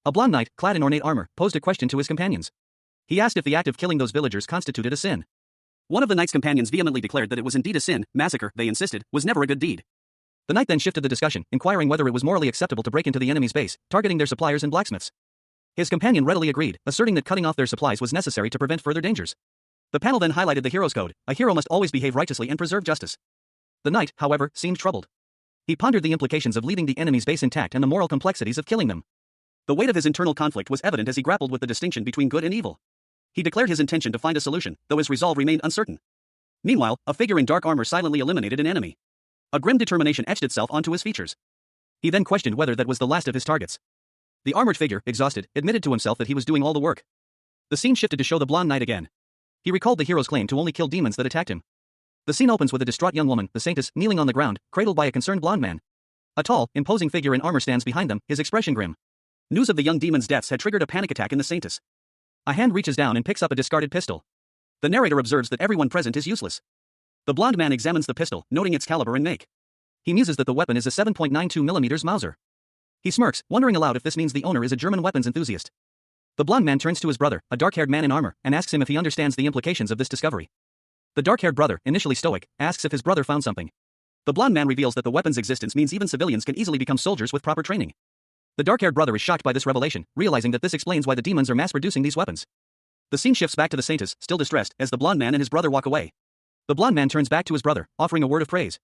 A blonde knight, clad in ornate armor, posed a question to his companions. He asked if the act of killing those villagers constituted a sin. One of the knight's companions vehemently declared that it was indeed a sin. Massacre, they insisted, was never a good deed. The knight then shifted the discussion, inquiring whether it was morally acceptable to break into the enemy's base, targeting their suppliers and blacksmiths. His companion readily agreed, asserting that cutting off their supplies was necessary to prevent further dangers. The panel then highlighted the hero's code: a hero must always behave righteously and preserve justice. The knight, however, seemed troubled. He pondered the implications of leaving the enemy's base intact and the moral complexities of killing them. The weight of his internal conflict was evident as he grappled with the distinction between good and evil. He declared his intention to find a solution, though his resolve remained uncertain. Meanwhile, a figure in dark armor silently eliminated an enemy. A grim determination etched itself onto his features. He then questioned whether that was the last of his targets. The armored figure, exhausted, admitted to himself that he was doing all the work. The scene shifted to show the blonde knight again. He recalled the hero's claim to only kill demons that attacked him. The scene opens with a distraught young woman, the saintess, kneeling on the ground, cradled by a concerned blonde man. A tall, imposing figure in armor stands behind them, his expression grim. News of the young demon's deaths had triggered a panic attack in the saintess. A hand reaches down and picks up a discarded pistol. The narrator observes that everyone present is useless. The blonde man examines the pistol, noting its caliber and make. He muses that the weapon is a 7.92mm Mauser. He smirks, wondering aloud if this means the owner is a German weapons enthusiast. The blonde man turns to his brother, a dark-haired man in armor, and asks him if he understands the implications of this discovery. The dark-haired brother, initially stoic, asks if his brother found something. The blonde man reveals that the weapon's existence means even civilians can easily become soldiers with proper training. The dark-haired brother is shocked by this revelation, realizing that this explains why the demons are mass-producing these weapons. The scene shifts back to the Saintess, still distressed, as the blonde man and his brother walk away. The blonde man turns back to his brother, offering a word of praise.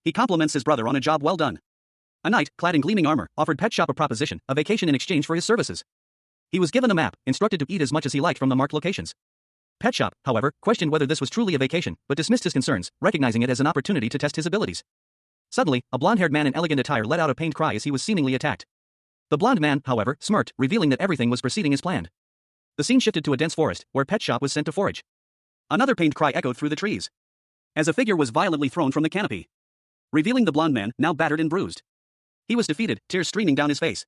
He compliments his brother on a job well done. A knight, clad in gleaming armor, offered Pet Shop a proposition, a vacation in exchange for his services. He was given a map, instructed to eat as much as he liked from the marked locations. Pet Shop, however, questioned whether this was truly a vacation, but dismissed his concerns, recognizing it as an opportunity to test his abilities. Suddenly, a blonde-haired man in elegant attire let out a pained cry as he was seemingly attacked. The blonde man, however, smirked, revealing that everything was proceeding as planned. The scene shifted to a dense forest, where Pet Shop was sent to forage. Another pained cry echoed through the trees, as a figure was violently thrown from the canopy, revealing the blonde man, now battered and bruised. He was defeated, tears streaming down his face.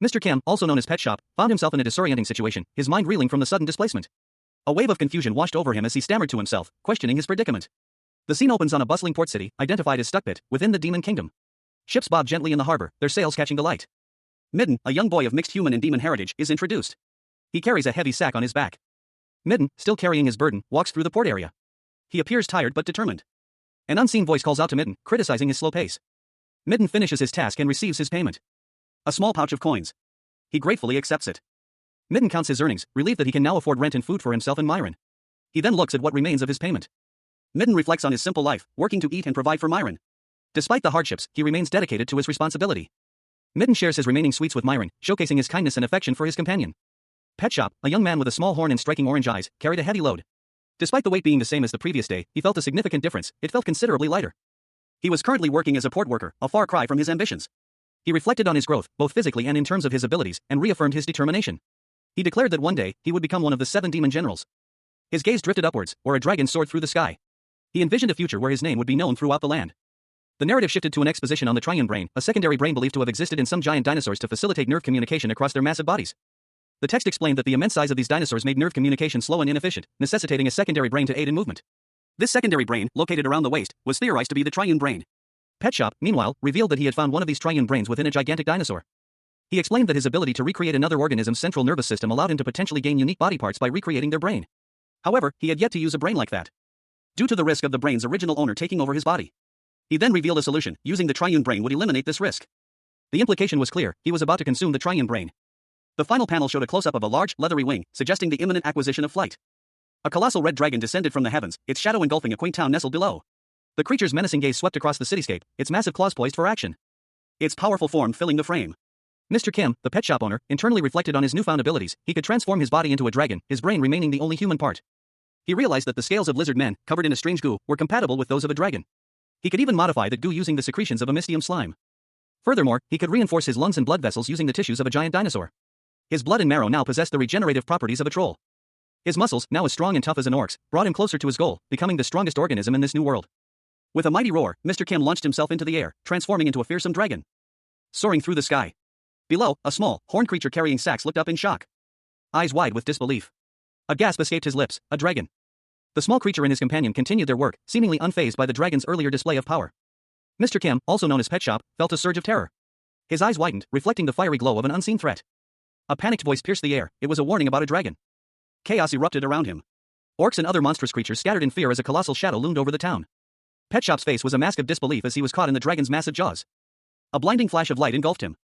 Mr. Kim, also known as Pet Shop, found himself in a disorienting situation, his mind reeling from the sudden displacement. A wave of confusion washed over him as he stammered to himself, questioning his predicament. The scene opens on a bustling port city, identified as Stuckbit, within the Demon Kingdom. Ships bob gently in the harbor, their sails catching the light. Midden, a young boy of mixed human and demon heritage, is introduced. He carries a heavy sack on his back. Midden, still carrying his burden, walks through the port area. He appears tired but determined. An unseen voice calls out to Midden, criticizing his slow pace. Midden finishes his task and receives his payment. A small pouch of coins. He gratefully accepts it. Midden counts his earnings, relieved that he can now afford rent and food for himself and Myron. He then looks at what remains of his payment. Midden reflects on his simple life, working to eat and provide for Myron. Despite the hardships, he remains dedicated to his responsibility. Midden shares his remaining sweets with Myron, showcasing his kindness and affection for his companion. Pet Shop, a young man with a small horn and striking orange eyes, carried a heavy load. Despite the weight being the same as the previous day, he felt a significant difference. It felt considerably lighter. He was currently working as a port worker, a far cry from his ambitions. He reflected on his growth, both physically and in terms of his abilities, and reaffirmed his determination. He declared that one day, he would become one of the 7 demon generals. His gaze drifted upwards, where a dragon soared through the sky. He envisioned a future where his name would be known throughout the land. The narrative shifted to an exposition on the triune brain, a secondary brain believed to have existed in some giant dinosaurs to facilitate nerve communication across their massive bodies. The text explained that the immense size of these dinosaurs made nerve communication slow and inefficient, necessitating a secondary brain to aid in movement. This secondary brain, located around the waist, was theorized to be the triune brain. Pet Shop, meanwhile, revealed that he had found one of these triune brains within a gigantic dinosaur. He explained that his ability to recreate another organism's central nervous system allowed him to potentially gain unique body parts by recreating their brain. However, he had yet to use a brain like that, due to the risk of the brain's original owner taking over his body. He then revealed a solution: using the triune brain would eliminate this risk. The implication was clear: he was about to consume the triune brain. The final panel showed a close-up of a large, leathery wing, suggesting the imminent acquisition of flight. A colossal red dragon descended from the heavens, its shadow engulfing a quaint town nestled below. The creature's menacing gaze swept across the cityscape, its massive claws poised for action. Its powerful form filling the frame. Mr. Kim, the pet shop owner, internally reflected on his newfound abilities. He could transform his body into a dragon, his brain remaining the only human part. He realized that the scales of lizard men, covered in a strange goo, were compatible with those of a dragon. He could even modify the goo using the secretions of a mystium slime. Furthermore, he could reinforce his lungs and blood vessels using the tissues of a giant dinosaur. His blood and marrow now possessed the regenerative properties of a troll. His muscles, now as strong and tough as an orc's, brought him closer to his goal, becoming the strongest organism in this new world. With a mighty roar, Mr. Kim launched himself into the air, transforming into a fearsome dragon. Soaring through the sky. Below, a small, horned creature carrying sacks looked up in shock, eyes wide with disbelief. A gasp escaped his lips: a dragon. The small creature and his companion continued their work, seemingly unfazed by the dragon's earlier display of power. Mr. Kim, also known as Pet Shop, felt a surge of terror. His eyes widened, reflecting the fiery glow of an unseen threat. A panicked voice pierced the air. It was a warning about a dragon. Chaos erupted around him. Orcs and other monstrous creatures scattered in fear as a colossal shadow loomed over the town. Pet Shop's face was a mask of disbelief as he was caught in the dragon's massive jaws. A blinding flash of light engulfed him,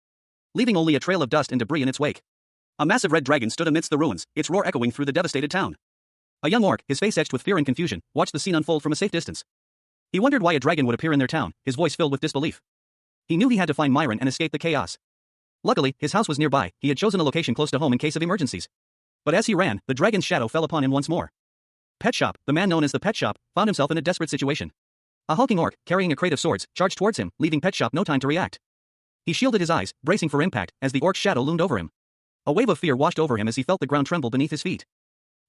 leaving only a trail of dust and debris in its wake. A massive red dragon stood amidst the ruins, its roar echoing through the devastated town. A young orc, his face etched with fear and confusion, watched the scene unfold from a safe distance. He wondered why a dragon would appear in their town, his voice filled with disbelief. He knew he had to find Myron and escape the chaos. Luckily, his house was nearby. He had chosen a location close to home in case of emergencies. But as he ran, the dragon's shadow fell upon him once more. Pet Shop, the man known as the Pet Shop, found himself in a desperate situation. A hulking orc, carrying a crate of swords, charged towards him, leaving Pet Shop no time to react. He shielded his eyes, bracing for impact, as the orc's shadow loomed over him. A wave of fear washed over him as he felt the ground tremble beneath his feet.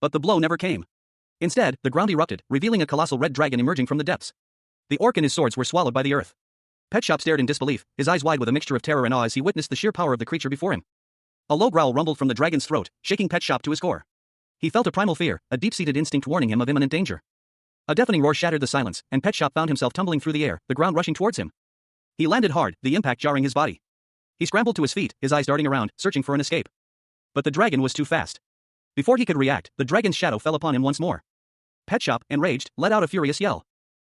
But the blow never came. Instead, the ground erupted, revealing a colossal red dragon emerging from the depths. The orc and his swords were swallowed by the earth. Pet Shop stared in disbelief, his eyes wide with a mixture of terror and awe as he witnessed the sheer power of the creature before him. A low growl rumbled from the dragon's throat, shaking Pet Shop to his core. He felt a primal fear, a deep-seated instinct warning him of imminent danger. A deafening roar shattered the silence, and Pet Shop found himself tumbling through the air, the ground rushing towards him. He landed hard, the impact jarring his body. He scrambled to his feet, his eyes darting around, searching for an escape. But the dragon was too fast. Before he could react, the dragon's shadow fell upon him once more. Pet Shop, enraged, let out a furious yell.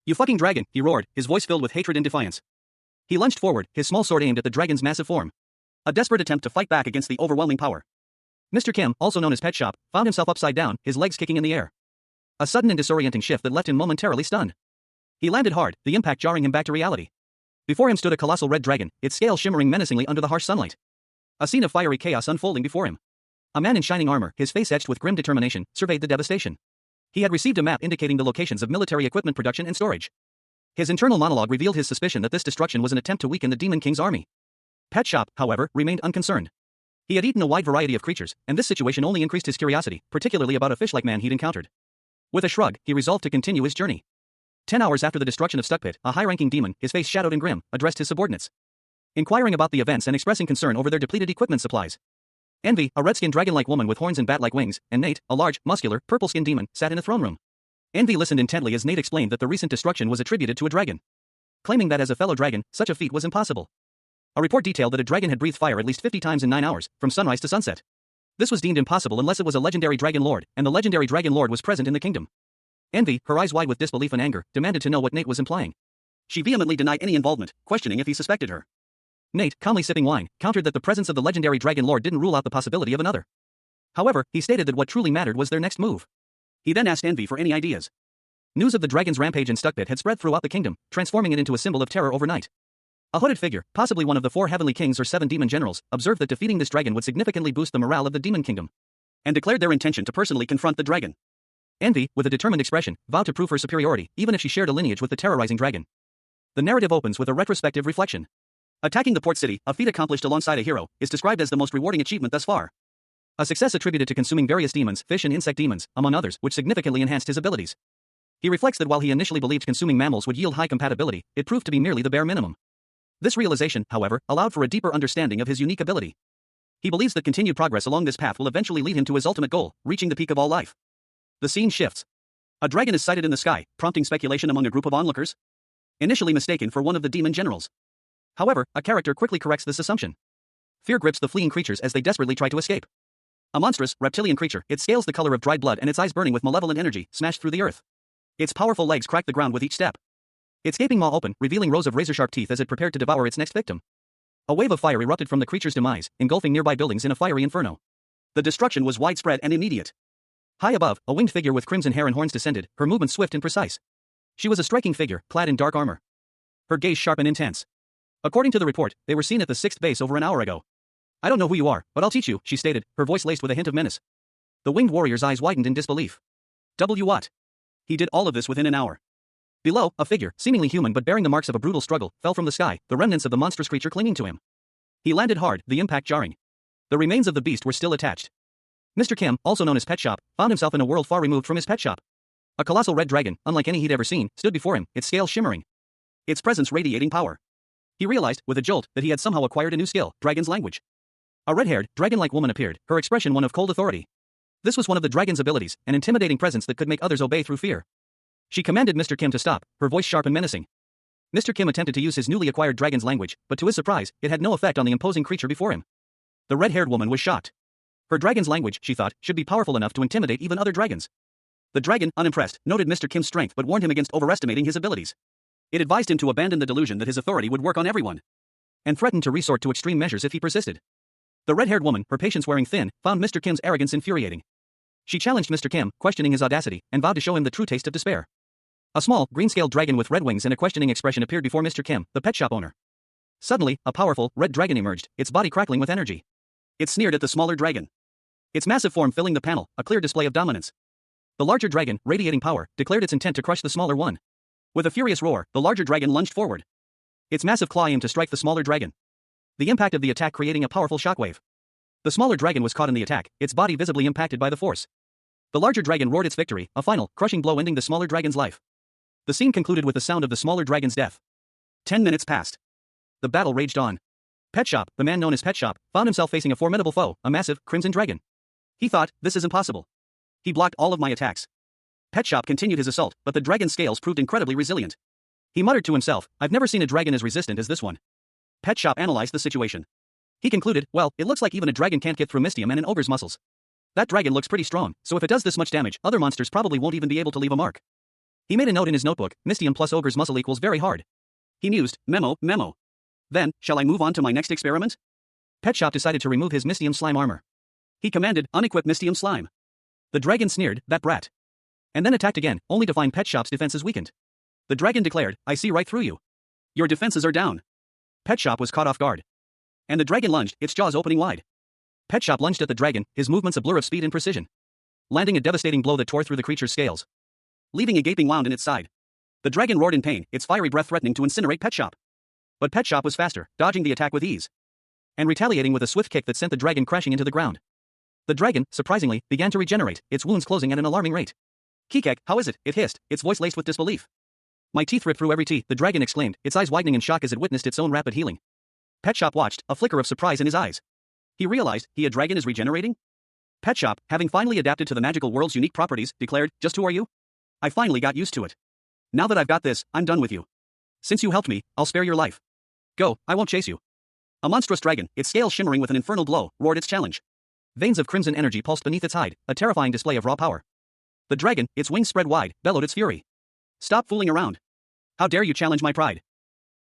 "You fucking dragon," he roared, his voice filled with hatred and defiance. He lunged forward, his small sword aimed at the dragon's massive form. A desperate attempt to fight back against the overwhelming power. Mr. Kim, also known as Pet Shop, found himself upside down, his legs kicking in the air. A sudden and disorienting shift that left him momentarily stunned. He landed hard, the impact jarring him back to reality. Before him stood a colossal red dragon, its scales shimmering menacingly under the harsh sunlight. A scene of fiery chaos unfolding before him. A man in shining armor, his face etched with grim determination, surveyed the devastation. He had received a map indicating the locations of military equipment production and storage. His internal monologue revealed his suspicion that this destruction was an attempt to weaken the Demon King's army. Pet Shop, however, remained unconcerned. He had eaten a wide variety of creatures, and this situation only increased his curiosity, particularly about a fish-like man he'd encountered. With a shrug, he resolved to continue his journey. 10 hours after the destruction of Stuckpit, a high-ranking demon, his face shadowed and grim, addressed his subordinates, inquiring about the events and expressing concern over their depleted equipment supplies. Envy, a red-skinned dragon-like woman with horns and bat-like wings, and Nate, a large, muscular, purple-skinned demon, sat in a throne room. Envy listened intently as Nate explained that the recent destruction was attributed to a dragon, claiming that as a fellow dragon, such a feat was impossible. A report detailed that a dragon had breathed fire at least 50 times in 9 hours, from sunrise to sunset. This was deemed impossible unless it was a legendary dragon lord, and the legendary dragon lord was present in the kingdom. Envy, her eyes wide with disbelief and anger, demanded to know what Nate was implying. She vehemently denied any involvement, questioning if he suspected her. Nate, calmly sipping wine, countered that the presence of the legendary dragon lord didn't rule out the possibility of another. However, he stated that what truly mattered was their next move. He then asked Envy for any ideas. News of the dragon's rampage in Stuckpit had spread throughout the kingdom, transforming it into a symbol of terror overnight. A hooded figure, possibly one of the 4 heavenly kings or 7 demon generals, observed that defeating this dragon would significantly boost the morale of the demon kingdom, and declared their intention to personally confront the dragon. Envy, with a determined expression, vowed to prove her superiority, even if she shared a lineage with the terrorizing dragon. The narrative opens with a retrospective reflection. Attacking the port city, a feat accomplished alongside a hero, is described as the most rewarding achievement thus far. A success attributed to consuming various demons, fish and insect demons, among others, which significantly enhanced his abilities. He reflects that while he initially believed consuming mammals would yield high compatibility, it proved to be merely the bare minimum. This realization, however, allowed for a deeper understanding of his unique ability. He believes that continued progress along this path will eventually lead him to his ultimate goal, reaching the peak of all life. The scene shifts. A dragon is sighted in the sky, prompting speculation among a group of onlookers, initially mistaken for one of the demon generals. However, a character quickly corrects this assumption. Fear grips the fleeing creatures as they desperately try to escape. A monstrous, reptilian creature, its scales the color of dried blood and its eyes burning with malevolent energy, smashed through the earth. Its powerful legs cracked the ground with each step. Its gaping maw opened, revealing rows of razor-sharp teeth as it prepared to devour its next victim. A wave of fire erupted from the creature's demise, engulfing nearby buildings in a fiery inferno. The destruction was widespread and immediate. High above, a winged figure with crimson hair and horns descended, her movement swift and precise. She was a striking figure, clad in dark armor, her gaze sharp and intense. According to the report, they were seen at the 6th base over an hour ago. "I don't know who you are, but I'll teach you," she stated, her voice laced with a hint of menace. The winged warrior's eyes widened in disbelief. What? He did all of this within an hour. Below, a figure, seemingly human but bearing the marks of a brutal struggle, fell from the sky, the remnants of the monstrous creature clinging to him. He landed hard, the impact jarring. The remains of the beast were still attached. Mr. Kim, also known as Pet Shop, found himself in a world far removed from his pet shop. A colossal red dragon, unlike any he'd ever seen, stood before him, its scales shimmering, its presence radiating power. He realized, with a jolt, that he had somehow acquired a new skill, dragon's language. A red-haired, dragon-like woman appeared, her expression one of cold authority. This was one of the dragon's abilities, an intimidating presence that could make others obey through fear. She commanded Mr. Kim to stop, her voice sharp and menacing. Mr. Kim attempted to use his newly acquired dragon's language, but to his surprise, it had no effect on the imposing creature before him. The red-haired woman was shocked. Her dragon's language, she thought, should be powerful enough to intimidate even other dragons. The dragon, unimpressed, noted Mr. Kim's strength but warned him against overestimating his abilities. It advised him to abandon the delusion that his authority would work on everyone, and threatened to resort to extreme measures if he persisted. The red-haired woman, her patience wearing thin, found Mr. Kim's arrogance infuriating. She challenged Mr. Kim, questioning his audacity, and vowed to show him the true taste of despair. A small, green-scaled dragon with red wings and a questioning expression appeared before Mr. Kim, the pet shop owner. Suddenly, a powerful, red dragon emerged, its body crackling with energy. It sneered at the smaller dragon, its massive form filling the panel, a clear display of dominance. The larger dragon, radiating power, declared its intent to crush the smaller one. With a furious roar, the larger dragon lunged forward, its massive claw aimed to strike the smaller dragon, the impact of the attack creating a powerful shockwave. The smaller dragon was caught in the attack, its body visibly impacted by the force. The larger dragon roared its victory, a final, crushing blow ending the smaller dragon's life. The scene concluded with the sound of the smaller dragon's death. 10 minutes passed. The battle raged on. Pet Shop, the man known as Pet Shop, found himself facing a formidable foe, a massive, crimson dragon. He thought, this is impossible. He blocked all of my attacks. Pet Shop continued his assault, but the dragon's scales proved incredibly resilient. He muttered to himself, I've never seen a dragon as resistant as this one. Pet Shop analyzed the situation. He concluded, well, it looks like even a dragon can't get through Mystium and an ogre's muscles. That dragon looks pretty strong, so if it does this much damage, other monsters probably won't even be able to leave a mark. He made a note in his notebook, Mystium plus ogre's muscle equals very hard. He mused, memo, memo. Then, shall I move on to my next experiment? Pet Shop decided to remove his Mystium slime armor. He commanded, unequip Mystium slime. The dragon sneered, that brat. And then attacked again, only to find Pet Shop's defenses weakened. The dragon declared, I see right through you. Your defenses are down. Pet Shop was caught off guard. And the dragon lunged, its jaws opening wide. Pet Shop lunged at the dragon, his movements a blur of speed and precision. Landing a devastating blow that tore through the creature's scales, leaving a gaping wound in its side. The dragon roared in pain, its fiery breath threatening to incinerate Pet Shop. But Pet Shop was faster, dodging the attack with ease, and retaliating with a swift kick that sent the dragon crashing into the ground. The dragon, surprisingly, began to regenerate, its wounds closing at an alarming rate. Kikek, how is it? It hissed, its voice laced with disbelief. My teeth rip through every teeth, the dragon exclaimed, its eyes widening in shock as it witnessed its own rapid healing. Pet Shop watched, a flicker of surprise in his eyes. He realized, a dragon is regenerating? Pet Shop, having finally adapted to the magical world's unique properties, declared, just who are you? I finally got used to it. Now that I've got this, I'm done with you. Since you helped me, I'll spare your life. Go, I won't chase you. A monstrous dragon, its scales shimmering with an infernal glow, roared its challenge. Veins of crimson energy pulsed beneath its hide, a terrifying display of raw power. The dragon, its wings spread wide, bellowed its fury. Stop fooling around. How dare you challenge my pride?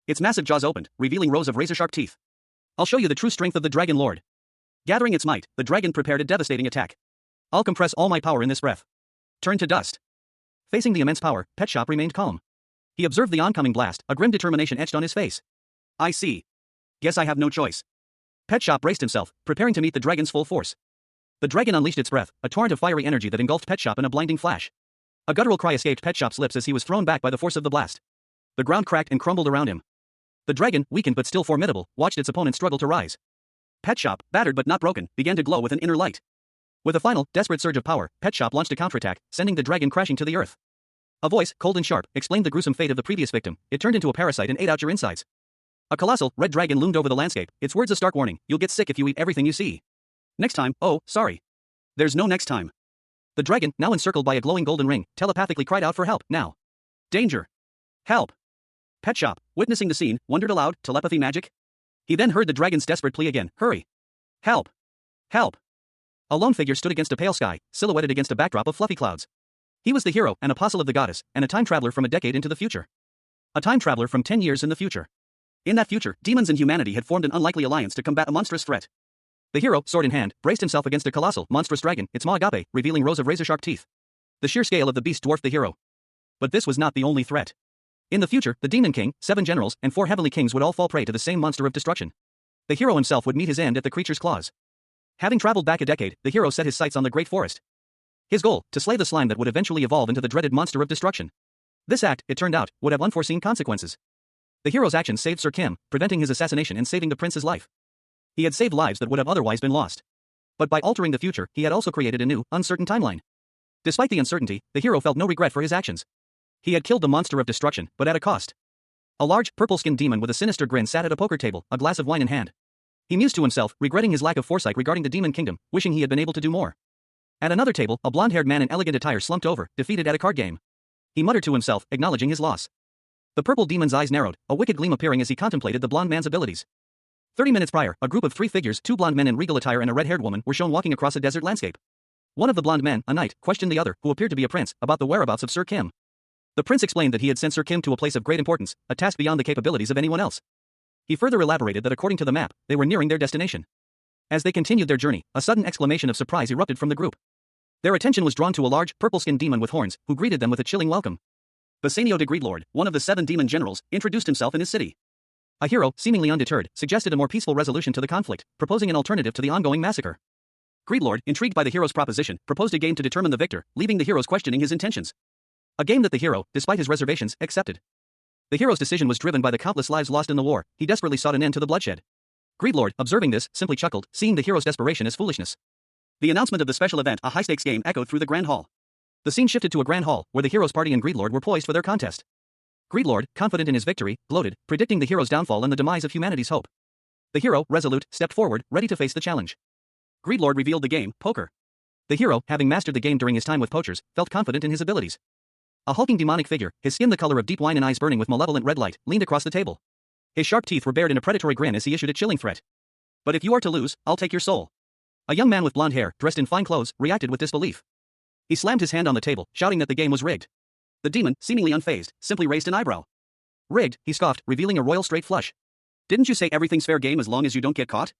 Its massive jaws opened, revealing rows of razor-sharp teeth. I'll show you the true strength of the Dragon Lord. Gathering its might, the dragon prepared a devastating attack. I'll compress all my power in this breath. Turn to dust. Facing the immense power, Pet Shop remained calm. He observed the oncoming blast, a grim determination etched on his face. I see. Guess I have no choice. Pet Shop braced himself, preparing to meet the dragon's full force. The dragon unleashed its breath, a torrent of fiery energy that engulfed Pet Shop in a blinding flash. A guttural cry escaped Pet Shop's lips as he was thrown back by the force of the blast. The ground cracked and crumbled around him. The dragon, weakened but still formidable, watched its opponent struggle to rise. Pet Shop, battered but not broken, began to glow with an inner light. With a final, desperate surge of power, Pet Shop launched a counterattack, sending the dragon crashing to the earth. A voice, cold and sharp, explained the gruesome fate of the previous victim. It turned into a parasite and ate out your insides. A colossal, red dragon loomed over the landscape, its words a stark warning, you'll get sick if you eat everything you see. Next time, oh, sorry. There's no next time. The dragon, now encircled by a glowing golden ring, telepathically cried out for help, now. Danger. Help. Pet Shop, witnessing the scene, wondered aloud, telepathy magic? He then heard the dragon's desperate plea again, hurry. Help. Help. A lone figure stood against a pale sky, silhouetted against a backdrop of fluffy clouds. He was the hero, an apostle of the goddess, and a time traveler from a decade into the future. A time traveler from 10 years in the future. In that future, demons and humanity had formed an unlikely alliance to combat a monstrous threat. The hero, sword in hand, braced himself against a colossal, monstrous dragon, its maw agape, revealing rows of razor-sharp teeth. The sheer scale of the beast dwarfed the hero. But this was not the only threat. In the future, the Demon King, 7 generals, and 4 heavenly kings would all fall prey to the same monster of destruction. The hero himself would meet his end at the creature's claws. Having traveled back a decade, the hero set his sights on the Great Forest. His goal, to slay the slime that would eventually evolve into the dreaded monster of destruction. This act, it turned out, would have unforeseen consequences. The hero's actions saved Sir Kim, preventing his assassination and saving the prince's life. He had saved lives that would have otherwise been lost. But by altering the future, he had also created a new, uncertain timeline. Despite the uncertainty, the hero felt no regret for his actions. He had killed the monster of destruction, but at a cost. A large, purple-skinned demon with a sinister grin sat at a poker table, a glass of wine in hand. He mused to himself, regretting his lack of foresight regarding the demon kingdom, wishing he had been able to do more. At another table, a blonde-haired man in elegant attire slumped over, defeated at a card game. He muttered to himself, acknowledging his loss. The purple demon's eyes narrowed, a wicked gleam appearing as he contemplated the blonde man's abilities. 30 minutes prior, a group of 3 figures, 2 blonde men in regal attire and a red-haired woman, were shown walking across a desert landscape. One of the blonde men, a knight, questioned the other, who appeared to be a prince, about the whereabouts of Sir Kim. The prince explained that he had sent Sir Kim to a place of great importance, a task beyond the capabilities of anyone else. He further elaborated that according to the map, they were nearing their destination. As they continued their journey, a sudden exclamation of surprise erupted from the group. Their attention was drawn to a large, purple-skinned demon with horns, who greeted them with a chilling welcome. Bassanio de Greedlord, one of the 7 demon generals, introduced himself in his city. A hero, seemingly undeterred, suggested a more peaceful resolution to the conflict, proposing an alternative to the ongoing massacre. Greedlord, intrigued by the hero's proposition, proposed a game to determine the victor, leaving the heroes questioning his intentions. A game that the hero, despite his reservations, accepted. The hero's decision was driven by the countless lives lost in the war. He desperately sought an end to the bloodshed. Greedlord, observing this, simply chuckled, seeing the hero's desperation as foolishness. The announcement of the special event, a high-stakes game, echoed through the Grand Hall. The scene shifted to a Grand Hall, where the hero's party and Greedlord were poised for their contest. Greedlord, confident in his victory, gloated, predicting the hero's downfall and the demise of humanity's hope. The hero, resolute, stepped forward, ready to face the challenge. Greedlord revealed the game, poker. The hero, having mastered the game during his time with poachers, felt confident in his abilities. A hulking demonic figure, his skin the color of deep wine and eyes burning with malevolent red light, leaned across the table. His sharp teeth were bared in a predatory grin as he issued a chilling threat. But if you are to lose, I'll take your soul. A young man with blonde hair, dressed in fine clothes, reacted with disbelief. He slammed his hand on the table, shouting that the game was rigged. The demon, seemingly unfazed, simply raised an eyebrow. Rigged, he scoffed, revealing a royal straight flush. Didn't you say everything's fair game as long as you don't get caught?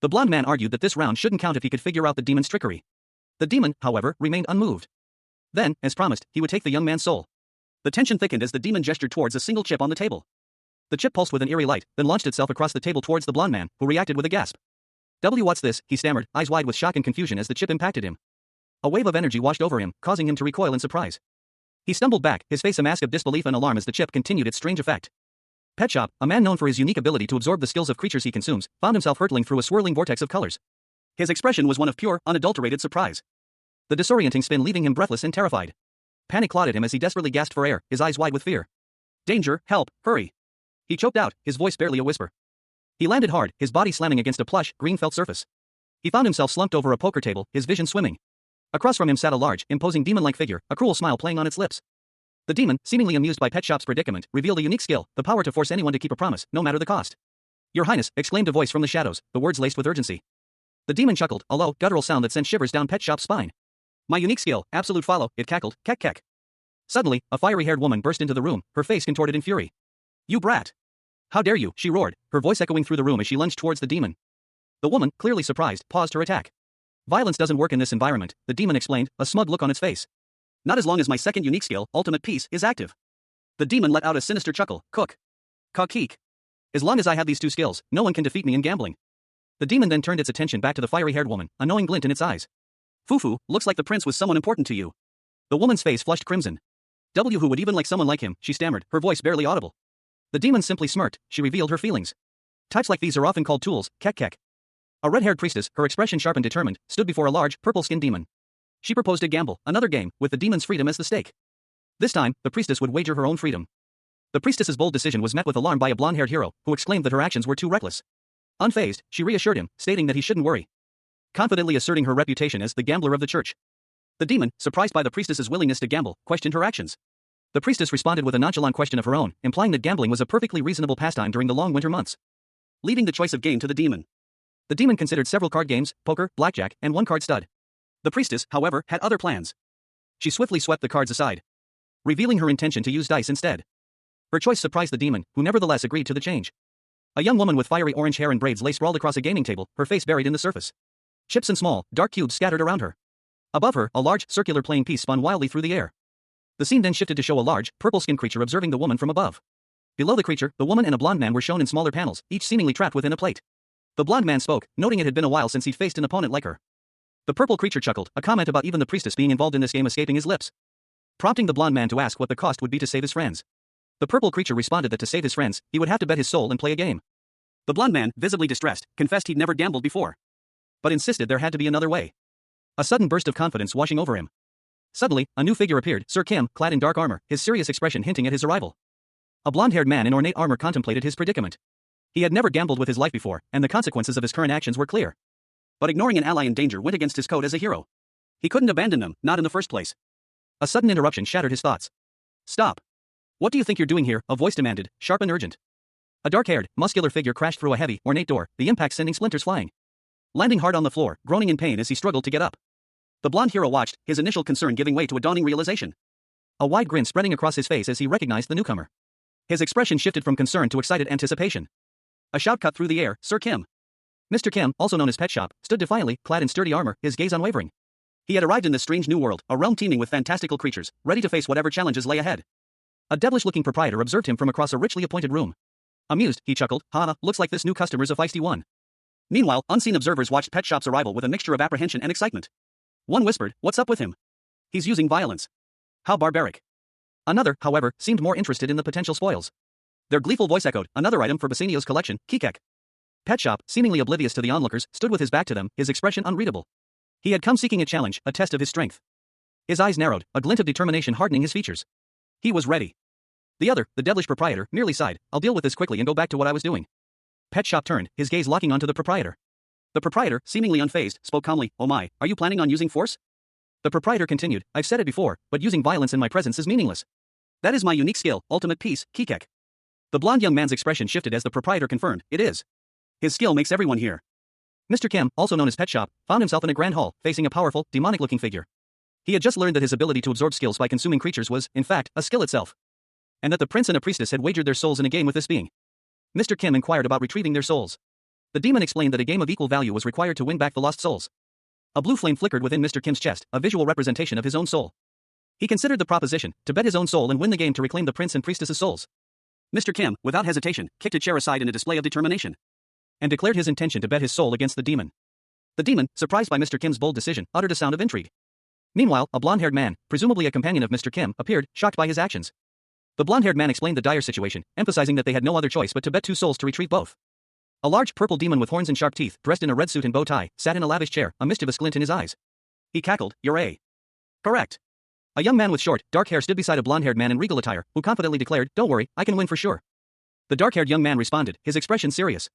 The blonde man argued that this round shouldn't count if he could figure out the demon's trickery. The demon, however, remained unmoved. Then, as promised, he would take the young man's soul. The tension thickened as the demon gestured towards a single chip on the table. The chip pulsed with an eerie light, then launched itself across the table towards the blonde man, who reacted with a gasp. What's this? He stammered, eyes wide with shock and confusion as the chip impacted him. A wave of energy washed over him, causing him to recoil in surprise. He stumbled back, his face a mask of disbelief and alarm as the chip continued its strange effect. Pet Shop, a man known for his unique ability to absorb the skills of creatures he consumes, found himself hurtling through a swirling vortex of colors. His expression was one of pure, unadulterated surprise. The disorienting spin leaving him breathless and terrified. Panic clotted him as he desperately gasped for air, his eyes wide with fear. Danger, help, hurry. He choked out, his voice barely a whisper. He landed hard, his body slamming against a plush, green felt surface. He found himself slumped over a poker table, his vision swimming. Across from him sat a large, imposing demon-like figure, a cruel smile playing on its lips. The demon, seemingly amused by Pet Shop's predicament, revealed a unique skill, the power to force anyone to keep a promise, no matter the cost. Your Highness, exclaimed a voice from the shadows, the words laced with urgency. The demon chuckled, a low, guttural sound that sent shivers down Pet Shop's spine. My unique skill, absolute follow, it cackled, kek kek. Suddenly, a fiery-haired woman burst into the room, her face contorted in fury. You brat! How dare you, she roared, her voice echoing through the room as she lunged towards the demon. The woman, clearly surprised, paused her attack. Violence doesn't work in this environment, the demon explained, a smug look on its face. Not as long as my second unique skill, ultimate peace, is active. The demon let out a sinister chuckle, cook. Ka-keek. As long as I have these two skills, no one can defeat me in gambling. The demon then turned its attention back to the fiery-haired woman, a knowing glint in its eyes. Fufu, looks like the prince was someone important to you. The woman's face flushed crimson. Who would even like someone like him, she stammered, her voice barely audible. The demon simply smirked, she revealed her feelings. Types like these are often called tools, kek kek. A red-haired priestess, her expression sharp and determined, stood before a large, purple-skinned demon. She proposed a gamble, another game, with the demon's freedom as the stake. This time, the priestess would wager her own freedom. The priestess's bold decision was met with alarm by a blonde-haired hero, who exclaimed that her actions were too reckless. Unfazed, she reassured him, stating that he shouldn't worry. Confidently asserting her reputation as the gambler of the church. The demon, surprised by the priestess's willingness to gamble, questioned her actions. The priestess responded with a nonchalant question of her own, implying that gambling was a perfectly reasonable pastime during the long winter months. Leaving the choice of game to the demon. The demon considered several card games, poker, blackjack, and one card stud. The priestess, however, had other plans. She swiftly swept the cards aside, revealing her intention to use dice instead. Her choice surprised the demon, who nevertheless agreed to the change. A young woman with fiery orange hair and braids lay sprawled across a gaming table, her face buried in the surface. Chips and small, dark cubes scattered around her. Above her, a large, circular playing piece spun wildly through the air. The scene then shifted to show a large, purple-skinned creature observing the woman from above. Below the creature, the woman and a blonde man were shown in smaller panels, each seemingly trapped within a plate. The blonde man spoke, noting it had been a while since he'd faced an opponent like her. The purple creature chuckled, a comment about even the priestess being involved in this game escaping his lips, prompting the blonde man to ask what the cost would be to save his friends. The purple creature responded that to save his friends, he would have to bet his soul and play a game. The blonde man, visibly distressed, confessed he'd never gambled before, but insisted there had to be another way. A sudden burst of confidence washing over him. Suddenly, a new figure appeared, Sir Kim, clad in dark armor, his serious expression hinting at his arrival. A blonde-haired man in ornate armor contemplated his predicament. He had never gambled with his life before, and the consequences of his current actions were clear. But ignoring an ally in danger went against his code as a hero. He couldn't abandon them, not in the first place. A sudden interruption shattered his thoughts. Stop. What do you think you're doing here? A voice demanded, sharp and urgent. A dark-haired, muscular figure crashed through a heavy, ornate door, the impact sending splinters flying. Landing hard on the floor, groaning in pain as he struggled to get up. The blonde hero watched, his initial concern giving way to a dawning realization. A wide grin spreading across his face as he recognized the newcomer. His expression shifted from concern to excited anticipation. A shout cut through the air, Sir Kim. Mr. Kim, also known as Pet Shop, stood defiantly, clad in sturdy armor, his gaze unwavering. He had arrived in this strange new world, a realm teeming with fantastical creatures, ready to face whatever challenges lay ahead. A devilish-looking proprietor observed him from across a richly appointed room. Amused, he chuckled, looks like this new customer's a feisty one. Meanwhile, unseen observers watched Pet Shop's arrival with a mixture of apprehension and excitement. One whispered, what's up with him? He's using violence. How barbaric. Another, however, seemed more interested in the potential spoils. Their gleeful voice echoed, another item for Basanio's collection, Kikek. Pet Shop, seemingly oblivious to the onlookers, stood with his back to them, his expression unreadable. He had come seeking a challenge, a test of his strength. His eyes narrowed, a glint of determination hardening his features. He was ready. The other, the devilish proprietor, merely sighed, I'll deal with this quickly and go back to what I was doing. Pet Shop turned, his gaze locking onto the proprietor. The proprietor, seemingly unfazed, spoke calmly, oh my, are you planning on using force? The proprietor continued, I've said it before, but using violence in my presence is meaningless. That is my unique skill, ultimate peace, Kikek. The blonde young man's expression shifted as the proprietor confirmed, it is. His skill makes everyone here. Mr. Kim, also known as Pet Shop, found himself in a grand hall, facing a powerful, demonic-looking figure. He had just learned that his ability to absorb skills by consuming creatures was, in fact, a skill itself. And that the prince and a priestess had wagered their souls in a game with this being. Mr. Kim inquired about retrieving their souls. The demon explained that a game of equal value was required to win back the lost souls. A blue flame flickered within Mr. Kim's chest, a visual representation of his own soul. He considered the proposition, to bet his own soul and win the game to reclaim the prince and priestess's souls. Mr. Kim, without hesitation, kicked a chair aside in a display of determination. And declared his intention to bet his soul against the demon. The demon, surprised by Mr. Kim's bold decision, uttered a sound of intrigue. Meanwhile, a blonde-haired man, presumably a companion of Mr. Kim, appeared, shocked by his actions. The blonde-haired man explained the dire situation, emphasizing that they had no other choice but to bet 2 souls to retrieve both. A large purple demon with horns and sharp teeth, dressed in a red suit and bow tie, sat in a lavish chair, a mischievous glint in his eyes. He cackled, "You're a." "Correct." A young man with short, dark hair stood beside a blonde-haired man in regal attire, who confidently declared, "Don't worry, I can win for sure." The dark-haired young man responded, his expression serious.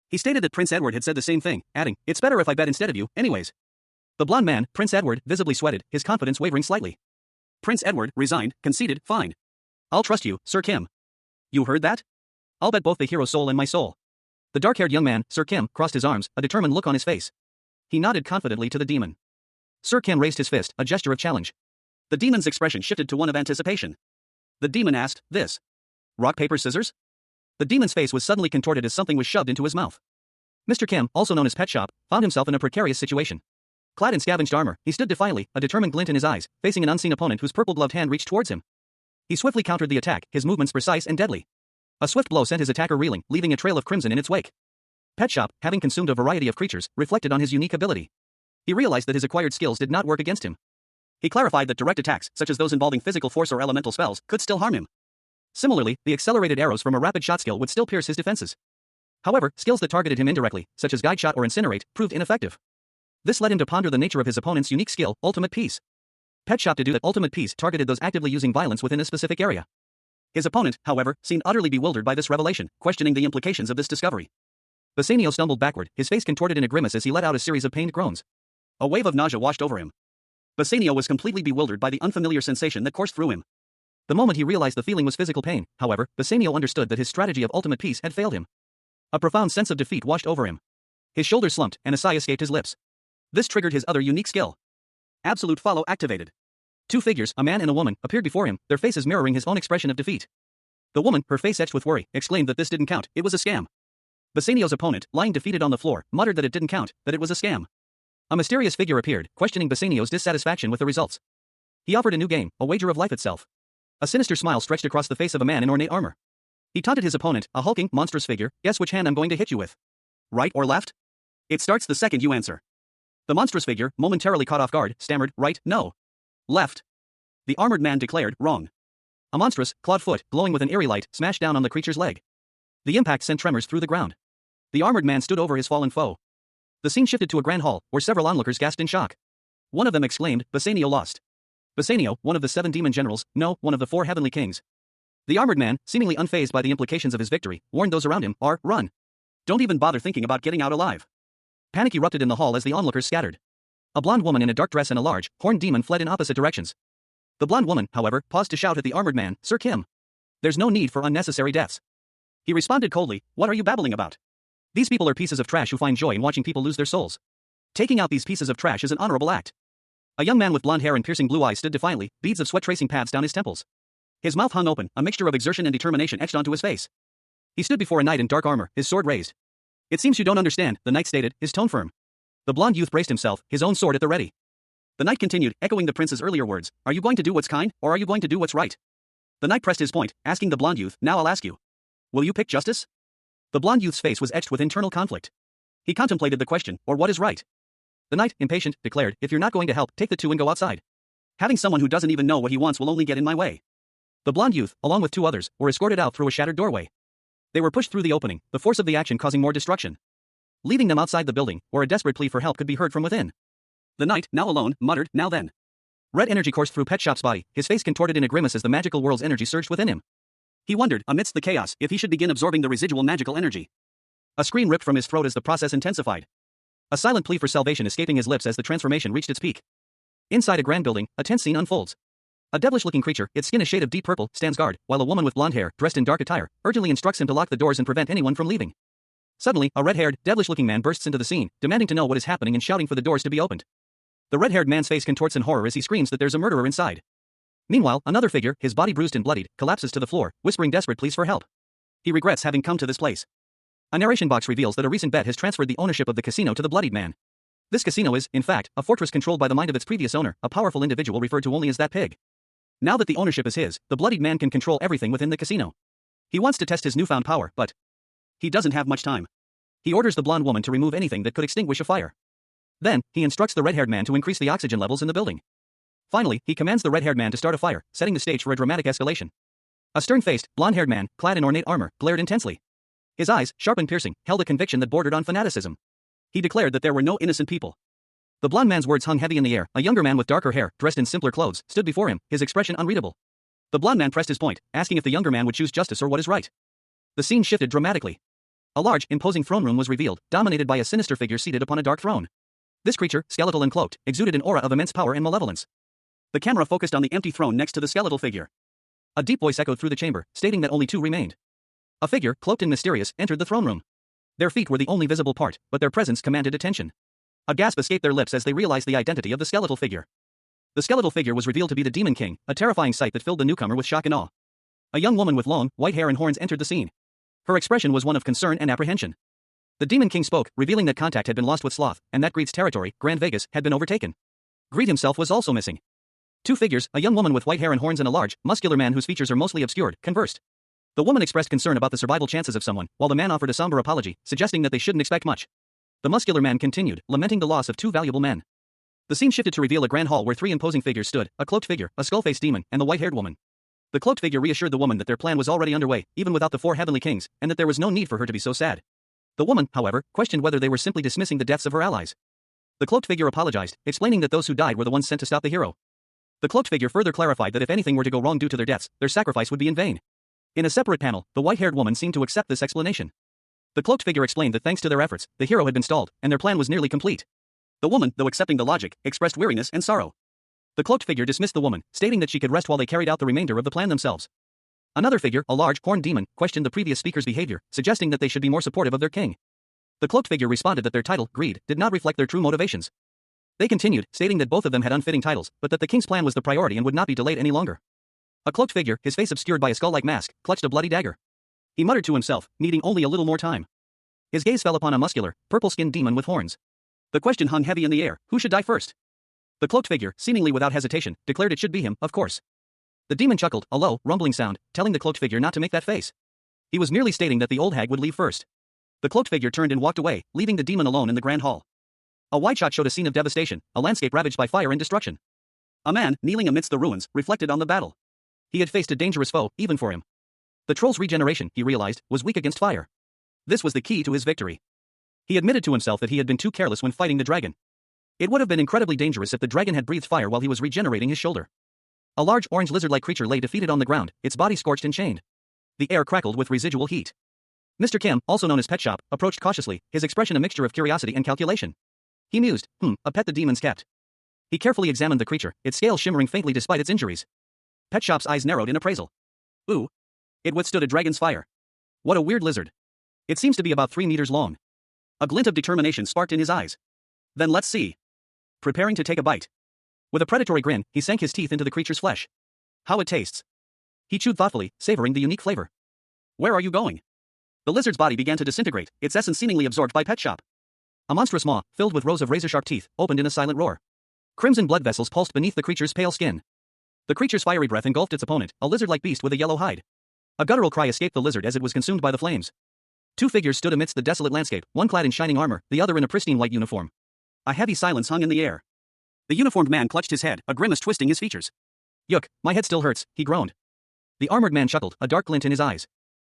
He stated that Prince Edward had said the same thing, adding, "It's better if I bet instead of you, anyways." The blonde man, Prince Edward, visibly sweated, his confidence wavering slightly. Prince Edward, resigned, conceded, "Fine. I'll trust you, Sir Kim." "You heard that? I'll bet both the hero's soul and my soul." The dark-haired young man, Sir Kim, crossed his arms, a determined look on his face. He nodded confidently to the demon. Sir Kim raised his fist, a gesture of challenge. The demon's expression shifted to one of anticipation. The demon asked, "This. Rock, paper, scissors?" The demon's face was suddenly contorted as something was shoved into his mouth. Mr. Kim, also known as Pet Shop, found himself in a precarious situation. Clad in scavenged armor, he stood defiantly, a determined glint in his eyes, facing an unseen opponent whose purple-gloved hand reached towards him. He swiftly countered the attack, his movements precise and deadly. A swift blow sent his attacker reeling, leaving a trail of crimson in its wake. Pet Shop, having consumed a variety of creatures, reflected on his unique ability. He realized that his acquired skills did not work against him. He clarified that direct attacks, such as those involving physical force or elemental spells, could still harm him. Similarly, the accelerated arrows from a rapid shot skill would still pierce his defenses. However, skills that targeted him indirectly, such as guide shot or incinerate, proved ineffective. This led him to ponder the nature of his opponent's unique skill, Ultimate Peace. Pet Shop deduced that Ultimate Peace targeted those actively using violence within a specific area. His opponent, however, seemed utterly bewildered by this revelation, questioning the implications of this discovery. Bassanio stumbled backward, his face contorted in a grimace as he let out a series of pained groans. A wave of nausea washed over him. Bassanio was completely bewildered by the unfamiliar sensation that coursed through him. The moment he realized the feeling was physical pain, however, Bassanio understood that his strategy of Ultimate Peace had failed him. A profound sense of defeat washed over him. His shoulders slumped, and a sigh escaped his lips. This triggered his other unique skill. Absolute Follow activated. 2 figures, a man and a woman, appeared before him, their faces mirroring his own expression of defeat. The woman, her face etched with worry, exclaimed that this didn't count, it was a scam. Bassanio's opponent, lying defeated on the floor, muttered that it didn't count, that it was a scam. A mysterious figure appeared, questioning Bassanio's dissatisfaction with the results. He offered a new game, a wager of life itself. A sinister smile stretched across the face of a man in ornate armor. He taunted his opponent, a hulking, monstrous figure, "Guess which hand I'm going to hit you with. Right or left? It starts the second you answer." The monstrous figure, momentarily caught off guard, stammered, "Right, no. Left." The armored man declared, "Wrong." A monstrous, clawed foot, glowing with an eerie light, smashed down on the creature's leg. The impact sent tremors through the ground. The armored man stood over his fallen foe. The scene shifted to a grand hall, where several onlookers gasped in shock. One of them exclaimed, "Bassanio lost." Bassanio, one of the 7 demon generals, no, one of the 4 heavenly kings. The armored man, seemingly unfazed by the implications of his victory, warned those around him, "Run. Don't even bother thinking about getting out alive." Panic erupted in the hall as the onlookers scattered. A blonde woman in a dark dress and a large, horned demon fled in opposite directions. The blonde woman, however, paused to shout at the armored man, "Sir Kim. There's no need for unnecessary deaths." He responded coldly, "What are you babbling about? These people are pieces of trash who find joy in watching people lose their souls. Taking out these pieces of trash is an honorable act." A young man with blonde hair and piercing blue eyes stood defiantly, beads of sweat tracing paths down his temples. His mouth hung open, a mixture of exertion and determination etched onto his face. He stood before a knight in dark armor, his sword raised. "It seems you don't understand," the knight stated, his tone firm. The blonde youth braced himself, his own sword at the ready. The knight continued, echoing the prince's earlier words, "Are you going to do what's kind, or are you going to do what's right?" The knight pressed his point, asking the blonde youth, "Now I'll ask you. Will you pick justice?" The blonde youth's face was etched with internal conflict. He contemplated the question, "Or what is right?" The knight, impatient, declared, "If you're not going to help, take the 2 and go outside. Having someone who doesn't even know what he wants will only get in my way." The blonde youth, along with 2 others, were escorted out through a shattered doorway. They were pushed through the opening, the force of the action causing more destruction. Leaving them outside the building, where a desperate plea for help could be heard from within. The knight, now alone, muttered, "Now then." Red energy coursed through Pet Shop's body, his face contorted in a grimace as the magical world's energy surged within him. He wondered, amidst the chaos, if he should begin absorbing the residual magical energy. A scream ripped from his throat as the process intensified. A silent plea for salvation escaping his lips as the transformation reached its peak. Inside a grand building, a tense scene unfolds. A devilish-looking creature, its skin a shade of deep purple, stands guard, while a woman with blonde hair, dressed in dark attire, urgently instructs him to lock the doors and prevent anyone from leaving. Suddenly, a red-haired, devilish-looking man bursts into the scene, demanding to know what is happening and shouting for the doors to be opened. The red-haired man's face contorts in horror as he screams that there's a murderer inside. Meanwhile, another figure, his body bruised and bloodied, collapses to the floor, whispering desperate pleas for help. He regrets having come to this place. A narration box reveals that a recent bet has transferred the ownership of the casino to the bloodied man. This casino is, in fact, a fortress controlled by the mind of its previous owner, a powerful individual referred to only as that pig. Now that the ownership is his, the bloodied man can control everything within the casino. He wants to test his newfound power, but he doesn't have much time. He orders the blonde woman to remove anything that could extinguish a fire. Then, he instructs the red-haired man to increase the oxygen levels in the building. Finally, he commands the red-haired man to start a fire, setting the stage for a dramatic escalation. A stern-faced, blonde-haired man, clad in ornate armor, glared intensely. His eyes, sharp and piercing, held a conviction that bordered on fanaticism. He declared that there were no innocent people. The blonde man's words hung heavy in the air. A younger man with darker hair, dressed in simpler clothes, stood before him, his expression unreadable. The blonde man pressed his point, asking if the younger man would choose justice or what is right. The scene shifted dramatically. A large, imposing throne room was revealed, dominated by a sinister figure seated upon a dark throne. This creature, skeletal and cloaked, exuded an aura of immense power and malevolence. The camera focused on the empty throne next to the skeletal figure. A deep voice echoed through the chamber, stating that only two remained. A figure, cloaked and mysterious, entered the throne room. Their feet were the only visible part, but their presence commanded attention. A gasp escaped their lips as they realized the identity of the skeletal figure. The skeletal figure was revealed to be the Demon King, a terrifying sight that filled the newcomer with shock and awe. A young woman with long, white hair and horns entered the scene. Her expression was one of concern and apprehension. The Demon King spoke, revealing that contact had been lost with Sloth, and that Greed's territory, Grand Vegas, had been overtaken. Greed himself was also missing. Two figures, a young woman with white hair and horns and a large, muscular man whose features are mostly obscured, conversed. The woman expressed concern about the survival chances of someone, while the man offered a somber apology, suggesting that they shouldn't expect much. The muscular man continued, lamenting the loss of two valuable men. The scene shifted to reveal a grand hall where three imposing figures stood, a cloaked figure, a skull-faced demon, and the white-haired woman. The cloaked figure reassured the woman that their plan was already underway, even without the four heavenly kings, and that there was no need for her to be so sad. The woman, however, questioned whether they were simply dismissing the deaths of her allies. The cloaked figure apologized, explaining that those who died were the ones sent to stop the hero. The cloaked figure further clarified that if anything were to go wrong due to their deaths, their sacrifice would be in vain. In a separate panel, the white-haired woman seemed to accept this explanation. The cloaked figure explained that thanks to their efforts, the hero had been stalled, and their plan was nearly complete. The woman, though accepting the logic, expressed weariness and sorrow. The cloaked figure dismissed the woman, stating that she could rest while they carried out the remainder of the plan themselves. Another figure, a large, horned demon, questioned the previous speaker's behavior, suggesting that they should be more supportive of their king. The cloaked figure responded that their title, Greed, did not reflect their true motivations. They continued, stating that both of them had unfitting titles, but that the king's plan was the priority and would not be delayed any longer. A cloaked figure, his face obscured by a skull-like mask, clutched a bloody dagger. He muttered to himself, needing only a little more time. His gaze fell upon a muscular, purple-skinned demon with horns. The question hung heavy in the air: who should die first? The cloaked figure, seemingly without hesitation, declared it should be him, of course. The demon chuckled, a low, rumbling sound, telling the cloaked figure not to make that face. He was merely stating that the old hag would leave first. The cloaked figure turned and walked away, leaving the demon alone in the grand hall. A wide shot showed a scene of devastation, a landscape ravaged by fire and destruction. A man, kneeling amidst the ruins, reflected on the battle. He had faced a dangerous foe, even for him. The troll's regeneration, he realized, was weak against fire. This was the key to his victory. He admitted to himself that he had been too careless when fighting the dragon. It would have been incredibly dangerous if the dragon had breathed fire while he was regenerating his shoulder. A large orange lizard-like creature lay defeated on the ground, its body scorched and chained. The air crackled with residual heat. Mr. Kim, also known as Pet Shop, approached cautiously, his expression a mixture of curiosity and calculation. He mused, a pet the demons kept. He carefully examined the creature, its scales shimmering faintly despite its injuries. Pet Shop's eyes narrowed in appraisal. Ooh. It withstood a dragon's fire. What a weird lizard. It seems to be about 3 meters long. A glint of determination sparked in his eyes. Then let's see. Preparing to take a bite. With a predatory grin, he sank his teeth into the creature's flesh. How it tastes. He chewed thoughtfully, savoring the unique flavor. Where are you going? The lizard's body began to disintegrate, its essence seemingly absorbed by Pet Shop. A monstrous maw, filled with rows of razor-sharp teeth, opened in a silent roar. Crimson blood vessels pulsed beneath the creature's pale skin. The creature's fiery breath engulfed its opponent, a lizard-like beast with a yellow hide. A guttural cry escaped the lizard as it was consumed by the flames. Two figures stood amidst the desolate landscape, one clad in shining armor, the other in a pristine white uniform. A heavy silence hung in the air. The uniformed man clutched his head, a grimace twisting his features. Yuck, my head still hurts, he groaned. The armored man chuckled, a dark glint in his eyes.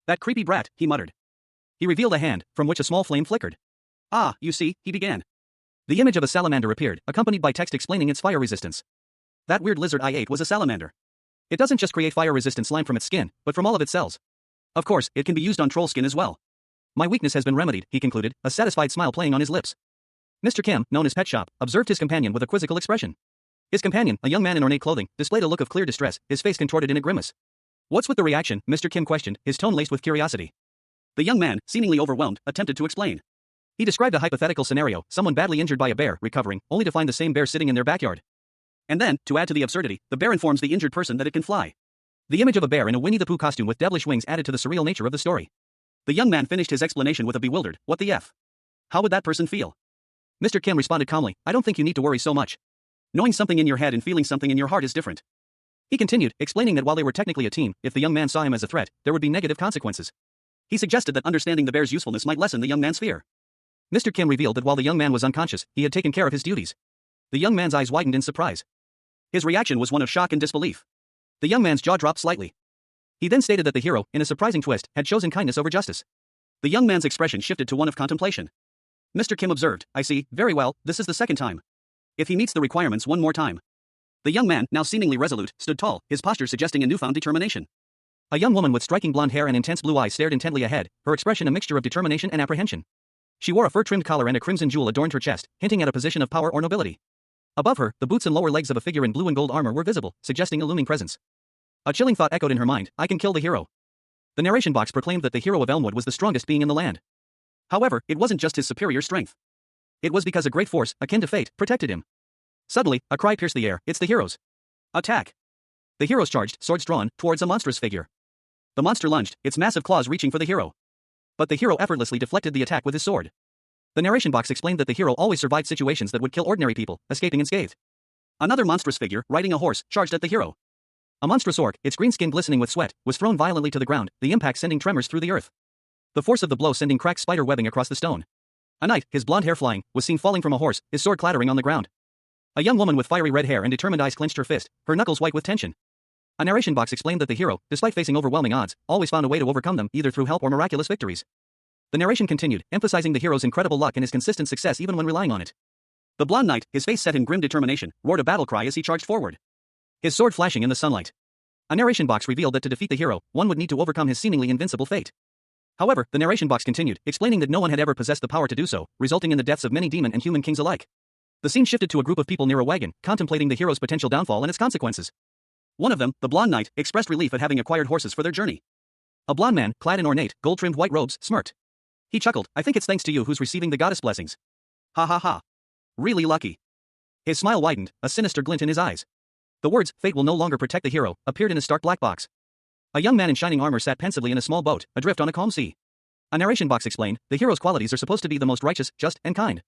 That creepy brat, he muttered. He revealed a hand, from which a small flame flickered. Ah, you see, he began. The image of a salamander appeared, accompanied by text explaining its fire resistance. That weird lizard I ate was a salamander. It doesn't just create fire-resistant slime from its skin, but from all of its cells. Of course, it can be used on troll skin as well. My weakness has been remedied, he concluded, a satisfied smile playing on his lips. Mr. Kim, known as Pet Shop, observed his companion with a quizzical expression. His companion, a young man in ornate clothing, displayed a look of clear distress, his face contorted in a grimace. What's with the reaction? Mr. Kim questioned, his tone laced with curiosity. The young man, seemingly overwhelmed, attempted to explain. He described a hypothetical scenario, someone badly injured by a bear recovering, only to find the same bear sitting in their backyard. And then, to add to the absurdity, the bear informs the injured person that it can fly. The image of a bear in a Winnie the Pooh costume with devilish wings added to the surreal nature of the story. The young man finished his explanation with a bewildered, "What the F? How would that person feel?" Mr. Kim responded calmly, "I don't think you need to worry so much. Knowing something in your head and feeling something in your heart is different." He continued, explaining that while they were technically a team, if the young man saw him as a threat, there would be negative consequences. He suggested that understanding the bear's usefulness might lessen the young man's fear. Mr. Kim revealed that while the young man was unconscious, he had taken care of his duties. The young man's eyes widened in surprise. His reaction was one of shock and disbelief. The young man's jaw dropped slightly. He then stated that the hero, in a surprising twist, had chosen kindness over justice. The young man's expression shifted to one of contemplation. Mr. Kim observed, "I see, very well, this is the second time. If he meets the requirements one more time." The young man, now seemingly resolute, stood tall, his posture suggesting a newfound determination. A young woman with striking blonde hair and intense blue eyes stared intently ahead, her expression a mixture of determination and apprehension. She wore a fur-trimmed collar and a crimson jewel adorned her chest, hinting at a position of power or nobility. Above her, the boots and lower legs of a figure in blue and gold armor were visible, suggesting a looming presence. A chilling thought echoed in her mind, "I can kill the hero." The narration box proclaimed that the hero of Elmwood was the strongest being in the land. However, it wasn't just his superior strength. It was because a great force, akin to fate, protected him. Suddenly, a cry pierced the air, "It's the heroes! Attack!" The heroes charged, swords drawn, towards a monstrous figure. The monster lunged, its massive claws reaching for the hero. But the hero effortlessly deflected the attack with his sword. The narration box explained that the hero always survived situations that would kill ordinary people, escaping unscathed. Another monstrous figure, riding a horse, charged at the hero. A monstrous orc, its green skin glistening with sweat, was thrown violently to the ground, the impact sending tremors through the earth. The force of the blow sending cracked spider webbing across the stone. A knight, his blonde hair flying, was seen falling from a horse, his sword clattering on the ground. A young woman with fiery red hair and determined eyes clenched her fist, her knuckles white with tension. A narration box explained that the hero, despite facing overwhelming odds, always found a way to overcome them, either through help or miraculous victories. The narration continued, emphasizing the hero's incredible luck and his consistent success even when relying on it. The blonde knight, his face set in grim determination, roared a battle cry as he charged forward, his sword flashing in the sunlight. A narration box revealed that to defeat the hero, one would need to overcome his seemingly invincible fate. However, the narration box continued, explaining that no one had ever possessed the power to do so, resulting in the deaths of many demon and human kings alike. The scene shifted to a group of people near a wagon, contemplating the hero's potential downfall and its consequences. One of them, the blonde knight, expressed relief at having acquired horses for their journey. A blonde man, clad in ornate, gold-trimmed white robes, smirked. He chuckled, "I think it's thanks to you who's receiving the goddess blessings. Ha ha ha. Really lucky." His smile widened, a sinister glint in his eyes. The words, "Fate will no longer protect the hero," appeared in a stark black box. A young man in shining armor sat pensively in a small boat, adrift on a calm sea. A narration box explained, the hero's qualities are supposed to be the most righteous, just, and kind.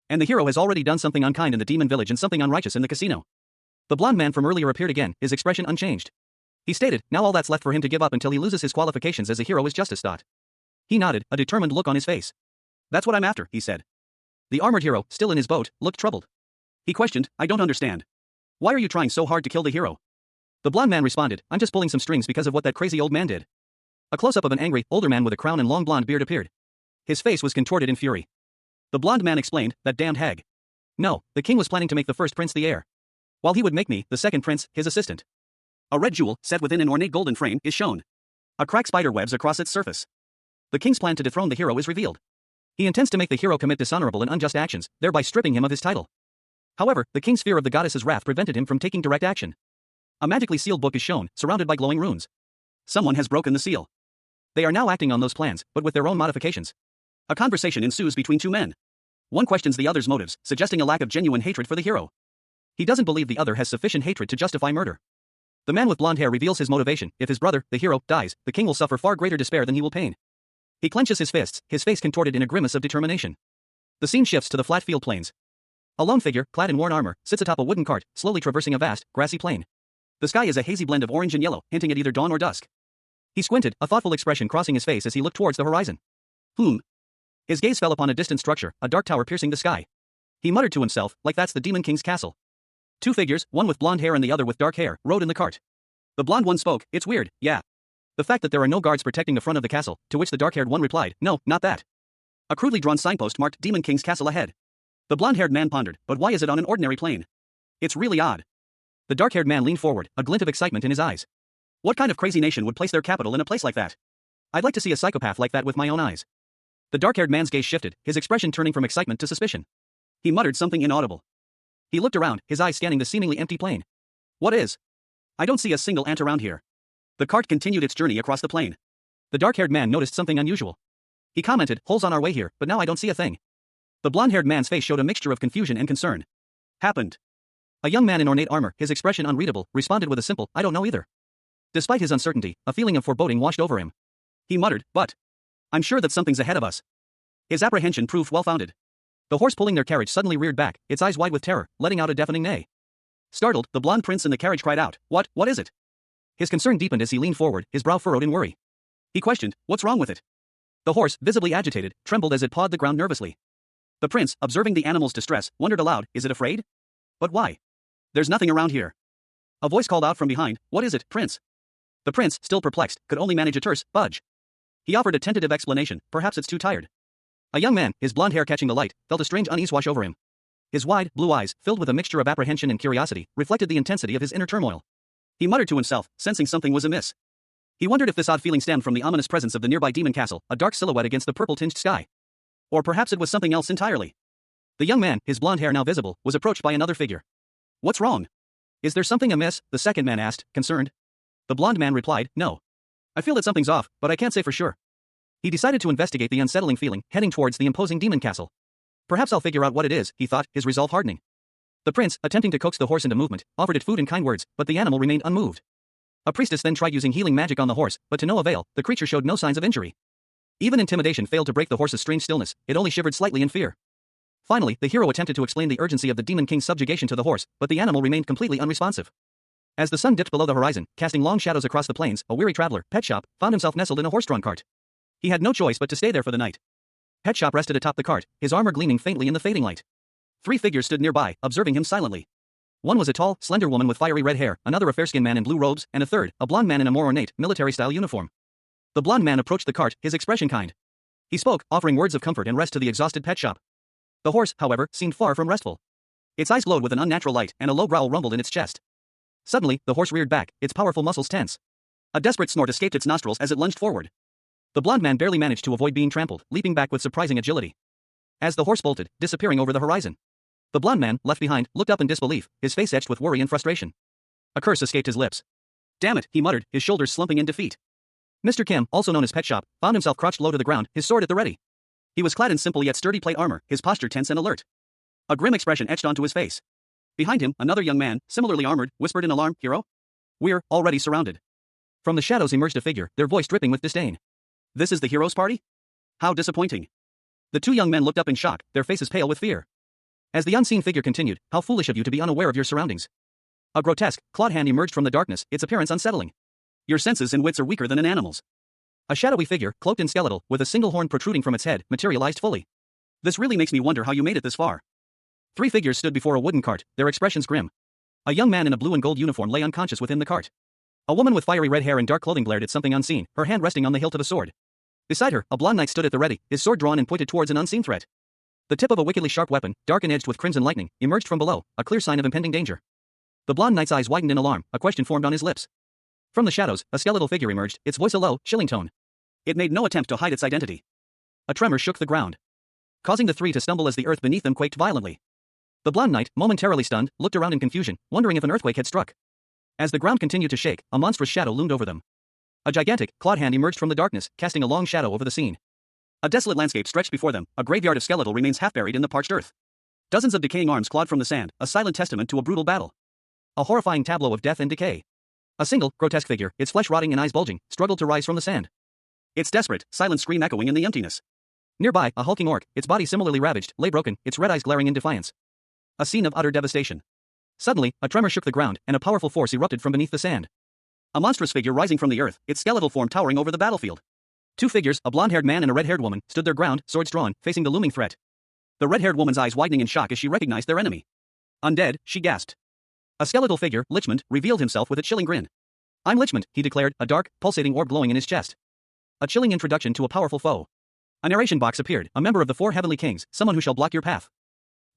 And the hero has already done something unkind in the demon village and something unrighteous in the casino. The blonde man from earlier appeared again, his expression unchanged. He stated, now all that's left for him to give up until he loses his qualifications as a hero is justice. He nodded, a determined look on his face. "That's what I'm after," he said. The armored hero, still in his boat, looked troubled. He questioned, "I don't understand. Why are you trying so hard to kill the hero?" The blonde man responded, "I'm just pulling some strings because of what that crazy old man did." A close-up of an angry, older man with a crown and long blonde beard appeared. His face was contorted in fury. The blonde man explained, "That damned hag. No, the king was planning to make the first prince the heir, while he would make me, the second prince, his assistant." A red jewel, set within an ornate golden frame, is shown. A cracked spider webs across its surface. The king's plan to dethrone the hero is revealed. He intends to make the hero commit dishonorable and unjust actions, thereby stripping him of his title. However, the king's fear of the goddess's wrath prevented him from taking direct action. A magically sealed book is shown, surrounded by glowing runes. Someone has broken the seal. They are now acting on those plans, but with their own modifications. A conversation ensues between two men. One questions the other's motives, suggesting a lack of genuine hatred for the hero. He doesn't believe the other has sufficient hatred to justify murder. The man with blonde hair reveals his motivation: if his brother, the hero, dies, the king will suffer far greater despair than he will pain. He clenches his fists, his face contorted in a grimace of determination. The scene shifts to the flat field plains. A lone figure, clad in worn armor, sits atop a wooden cart, slowly traversing a vast, grassy plain. The sky is a hazy blend of orange and yellow, hinting at either dawn or dusk. He squinted, a thoughtful expression crossing his face as he looked towards the horizon. His gaze fell upon a distant structure, a dark tower piercing the sky. He muttered to himself, like that's the Demon King's castle. Two figures, one with blonde hair and the other with dark hair, rode in the cart. The blonde one spoke, "It's weird, yeah. The fact that there are no guards protecting the front of the castle," to which the dark-haired one replied, "No, not that." A crudely drawn signpost marked Demon King's castle ahead. The blonde-haired man pondered, "But why is it on an ordinary plain? It's really odd." The dark-haired man leaned forward, a glint of excitement in his eyes. "What kind of crazy nation would place their capital in a place like that? I'd like to see a psychopath like that with my own eyes." The dark-haired man's gaze shifted, his expression turning from excitement to suspicion. He muttered something inaudible. He looked around, his eyes scanning the seemingly empty plain. "What is? I don't see a single ant around here." The cart continued its journey across the plain. The dark-haired man noticed something unusual. He commented, "Holes on our way here, but now I don't see a thing." The blonde-haired man's face showed a mixture of confusion and concern. Happened. A young man in ornate armor, his expression unreadable, responded with a simple, "I don't know either." Despite his uncertainty, a feeling of foreboding washed over him. He muttered, "But I'm sure that something's ahead of us." His apprehension proved well-founded. The horse pulling their carriage suddenly reared back, its eyes wide with terror, letting out a deafening neigh. Startled, the blonde prince in the carriage cried out, What is it?" His concern deepened as he leaned forward, his brow furrowed in worry. He questioned, "What's wrong with it?" The horse, visibly agitated, trembled as it pawed the ground nervously. The prince, observing the animal's distress, wondered aloud, "Is it afraid? But why? There's nothing around here." A voice called out from behind, "What is it, prince?" The prince, still perplexed, could only manage a terse, "Budge." He offered a tentative explanation, "Perhaps it's too tired." A young man, his blonde hair catching the light, felt a strange unease wash over him. His wide, blue eyes, filled with a mixture of apprehension and curiosity, reflected the intensity of his inner turmoil. He muttered to himself, sensing something was amiss. He wondered if this odd feeling stemmed from the ominous presence of the nearby demon castle, a dark silhouette against the purple-tinged sky. Or perhaps it was something else entirely. The young man, his blonde hair now visible, was approached by another figure. "What's wrong? Is there something amiss?" the second man asked, concerned. The blonde man replied, "No. I feel that something's off, but I can't say for sure." He decided to investigate the unsettling feeling, heading towards the imposing demon castle. "Perhaps I'll figure out what it is," he thought, his resolve hardening. The prince, attempting to coax the horse into movement, offered it food and kind words, but the animal remained unmoved. A priestess then tried using healing magic on the horse, but to no avail, the creature showed no signs of injury. Even intimidation failed to break the horse's strange stillness, it only shivered slightly in fear. Finally, the hero attempted to explain the urgency of the demon king's subjugation to the horse, but the animal remained completely unresponsive. As the sun dipped below the horizon, casting long shadows across the plains, a weary traveler, Pet Shop, found himself nestled in a horse-drawn cart. He had no choice but to stay there for the night. Pet Shop rested atop the cart, his armor gleaming faintly in the fading light. 3 figures stood nearby, observing him silently. One was a tall, slender woman with fiery red hair, another a fair-skinned man in blue robes, and a third, a blond man in a more ornate, military-style uniform. The blond man approached the cart, his expression kind. He spoke, offering words of comfort and rest to the exhausted Pet Shop. The horse, however, seemed far from restful. Its eyes glowed with an unnatural light, and a low growl rumbled in its chest. Suddenly, the horse reared back, its powerful muscles tense. A desperate snort escaped its nostrils as it lunged forward. The blond man barely managed to avoid being trampled, leaping back with surprising agility. As the horse bolted, disappearing over the horizon. The blond man, left behind, looked up in disbelief, his face etched with worry and frustration. A curse escaped his lips. "Damn it," he muttered, his shoulders slumping in defeat. Mr. Kim, also known as Pet Shop, found himself crouched low to the ground, his sword at the ready. He was clad in simple yet sturdy plate armor, his posture tense and alert. A grim expression etched onto his face. Behind him, another young man, similarly armored, whispered in alarm, "Hero? We're already surrounded." From the shadows emerged a figure, their voice dripping with disdain. "This is the hero's party? How disappointing." The 2 young men looked up in shock, their faces pale with fear. As the unseen figure continued, "How foolish of you to be unaware of your surroundings." A grotesque, clawed hand emerged from the darkness, its appearance unsettling. "Your senses and wits are weaker than an animal's." A shadowy figure, cloaked in skeletal, with a single horn protruding from its head, materialized fully. "This really makes me wonder how you made it this far." 3 figures stood before a wooden cart, their expressions grim. A young man in a blue and gold uniform lay unconscious within the cart. A woman with fiery red hair and dark clothing glared at something unseen, her hand resting on the hilt of a sword. Beside her, a blond knight stood at the ready, his sword drawn and pointed towards an unseen threat. The tip of a wickedly sharp weapon, dark and edged with crimson lightning, emerged from below, a clear sign of impending danger. The blond knight's eyes widened in alarm, a question formed on his lips. From the shadows, a skeletal figure emerged, its voice a low, chilling tone. It made no attempt to hide its identity. A tremor shook the ground, causing the 3 to stumble as the earth beneath them quaked violently. The blond knight, momentarily stunned, looked around in confusion, wondering if an earthquake had struck. As the ground continued to shake, a monstrous shadow loomed over them. A gigantic, clawed hand emerged from the darkness, casting a long shadow over the scene. A desolate landscape stretched before them, a graveyard of skeletal remains half buried in the parched earth. Dozens of decaying arms clawed from the sand, a silent testament to a brutal battle. A horrifying tableau of death and decay. A single, grotesque figure, its flesh rotting and eyes bulging, struggled to rise from the sand. Its desperate, silent scream echoing in the emptiness. Nearby, a hulking orc, its body similarly ravaged, lay broken, its red eyes glaring in defiance. A scene of utter devastation. Suddenly, a tremor shook the ground, and a powerful force erupted from beneath the sand. A monstrous figure rising from the earth, its skeletal form towering over the battlefield. 2 figures, a blonde-haired man and a red-haired woman, stood their ground, swords drawn, facing the looming threat. The red-haired woman's eyes widening in shock as she recognized their enemy. "Undead," she gasped. A skeletal figure, Lichmond, revealed himself with a chilling grin. "I'm Lichmond," he declared, a dark, pulsating orb glowing in his chest. A chilling introduction to a powerful foe. A narration box appeared, a member of the 4 heavenly kings, someone who shall block your path.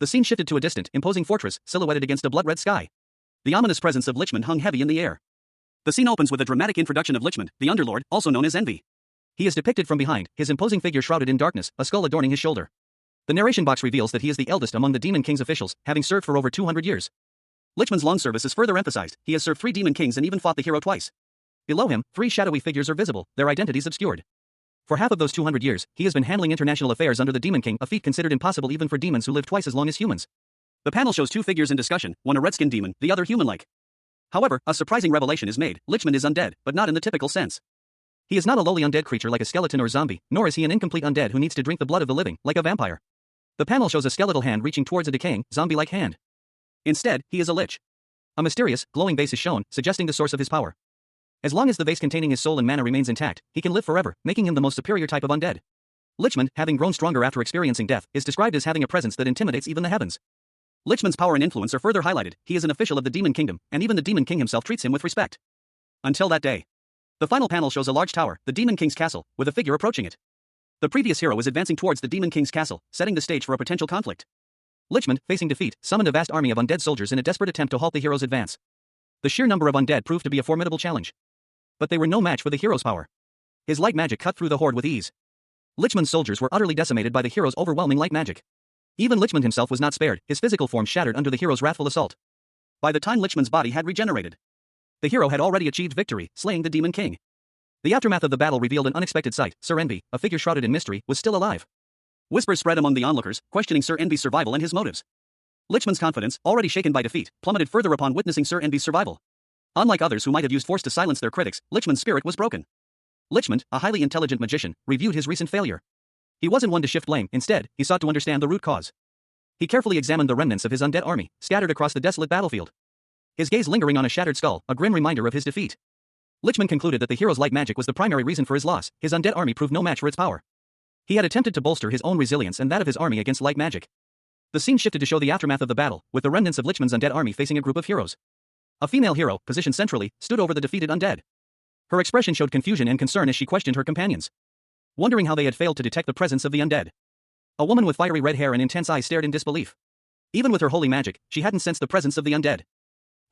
The scene shifted to a distant, imposing fortress, silhouetted against a blood-red sky. The ominous presence of Lichmond hung heavy in the air. The scene opens with a dramatic introduction of Lichmond, the Underlord, also known as Envy. He is depicted from behind, his imposing figure shrouded in darkness, a skull adorning his shoulder. The narration box reveals that he is the eldest among the Demon King's officials, having served for over 200 years. Lichmond's long service is further emphasized, he has served 3 Demon Kings and even fought the hero twice. Below him, 3 shadowy figures are visible, their identities obscured. For half of those 200 years, he has been handling international affairs under the Demon King, a feat considered impossible even for demons who live twice as long as humans. The panel shows two figures in discussion, one a red-skinned demon, the other human-like. However, a surprising revelation is made: Lichman is undead, but not in the typical sense. He is not a lowly undead creature like a skeleton or zombie, nor is he an incomplete undead who needs to drink the blood of the living, like a vampire. The panel shows a skeletal hand reaching towards a decaying, zombie-like hand. Instead, he is a lich. A mysterious, glowing vase is shown, suggesting the source of his power. As long as the vase containing his soul and mana remains intact, he can live forever, making him the most superior type of undead. Lichman, having grown stronger after experiencing death, is described as having a presence that intimidates even the heavens. Lichman's power and influence are further highlighted. He is an official of the Demon Kingdom, and even the Demon King himself treats him with respect. Until that day. The final panel shows a large tower, the Demon King's castle, with a figure approaching it. The previous hero is advancing towards the Demon King's castle, setting the stage for a potential conflict. Lichman, facing defeat, summoned a vast army of undead soldiers in a desperate attempt to halt the hero's advance. The sheer number of undead proved to be a formidable challenge. But they were no match for the hero's power. His light magic cut through the horde with ease. Lichman's soldiers were utterly decimated by the hero's overwhelming light magic. Even Lichman himself was not spared, his physical form shattered under the hero's wrathful assault. By the time Lichman's body had regenerated, the hero had already achieved victory, slaying the Demon King. The aftermath of the battle revealed an unexpected sight. Sir Envy, a figure shrouded in mystery, was still alive. Whispers spread among the onlookers, questioning Sir Envy's survival and his motives. Lichman's confidence, already shaken by defeat, plummeted further upon witnessing Sir Envy's survival. Unlike others who might have used force to silence their critics, Lichman's spirit was broken. Lichman, a highly intelligent magician, reviewed his recent failure. He wasn't one to shift blame, instead, he sought to understand the root cause. He carefully examined the remnants of his undead army, scattered across the desolate battlefield. His gaze lingering on a shattered skull, a grim reminder of his defeat. Lichman concluded that the hero's light magic was the primary reason for his loss. His undead army proved no match for its power. He had attempted to bolster his own resilience and that of his army against light magic. The scene shifted to show the aftermath of the battle, with the remnants of Lichman's undead army facing a group of heroes. A female hero, positioned centrally, stood over the defeated undead. Her expression showed confusion and concern as she questioned her companions, wondering how they had failed to detect the presence of the undead. A woman with fiery red hair and intense eyes stared in disbelief. Even with her holy magic, she hadn't sensed the presence of the undead.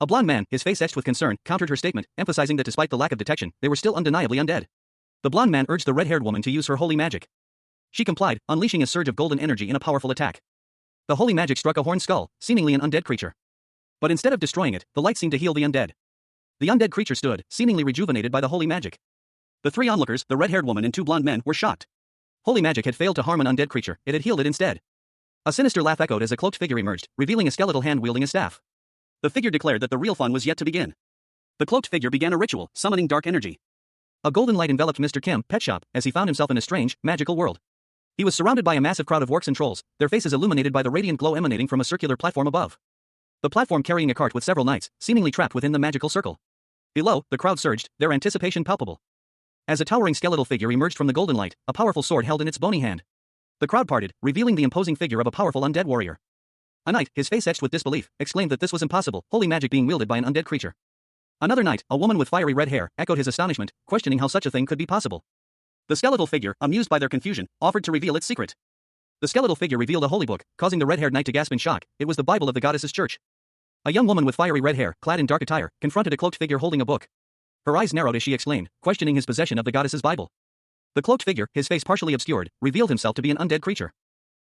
A blond man, his face etched with concern, countered her statement, emphasizing that despite the lack of detection, they were still undeniably undead. The blond man urged the red-haired woman to use her holy magic. She complied, unleashing a surge of golden energy in a powerful attack. The holy magic struck a horned skull, seemingly an undead creature. But instead of destroying it, the light seemed to heal the undead. The undead creature stood, seemingly rejuvenated by the holy magic. The three onlookers, the red-haired woman and two blond men, were shocked. Holy magic had failed to harm an undead creature, it had healed it instead. A sinister laugh echoed as a cloaked figure emerged, revealing a skeletal hand wielding a staff. The figure declared that the real fun was yet to begin. The cloaked figure began a ritual, summoning dark energy. A golden light enveloped Mr. Kim, pet shop, as he found himself in a strange, magical world. He was surrounded by a massive crowd of orcs and trolls, their faces illuminated by the radiant glow emanating from a circular platform above. The platform carrying a cart with several knights, seemingly trapped within the magical circle. Below, the crowd surged, their anticipation palpable. As a towering skeletal figure emerged from the golden light, a powerful sword held in its bony hand. The crowd parted, revealing the imposing figure of a powerful undead warrior. A knight, his face etched with disbelief, exclaimed that this was impossible, holy magic being wielded by an undead creature. Another knight, a woman with fiery red hair, echoed his astonishment, questioning how such a thing could be possible. The skeletal figure, amused by their confusion, offered to reveal its secret. The skeletal figure revealed a holy book, causing the red-haired knight to gasp in shock. It was the Bible of the goddess's church. A young woman with fiery red hair, clad in dark attire, confronted a cloaked figure holding a book. Her eyes narrowed as she exclaimed, questioning his possession of the goddess's Bible. The cloaked figure, his face partially obscured, revealed himself to be an undead creature.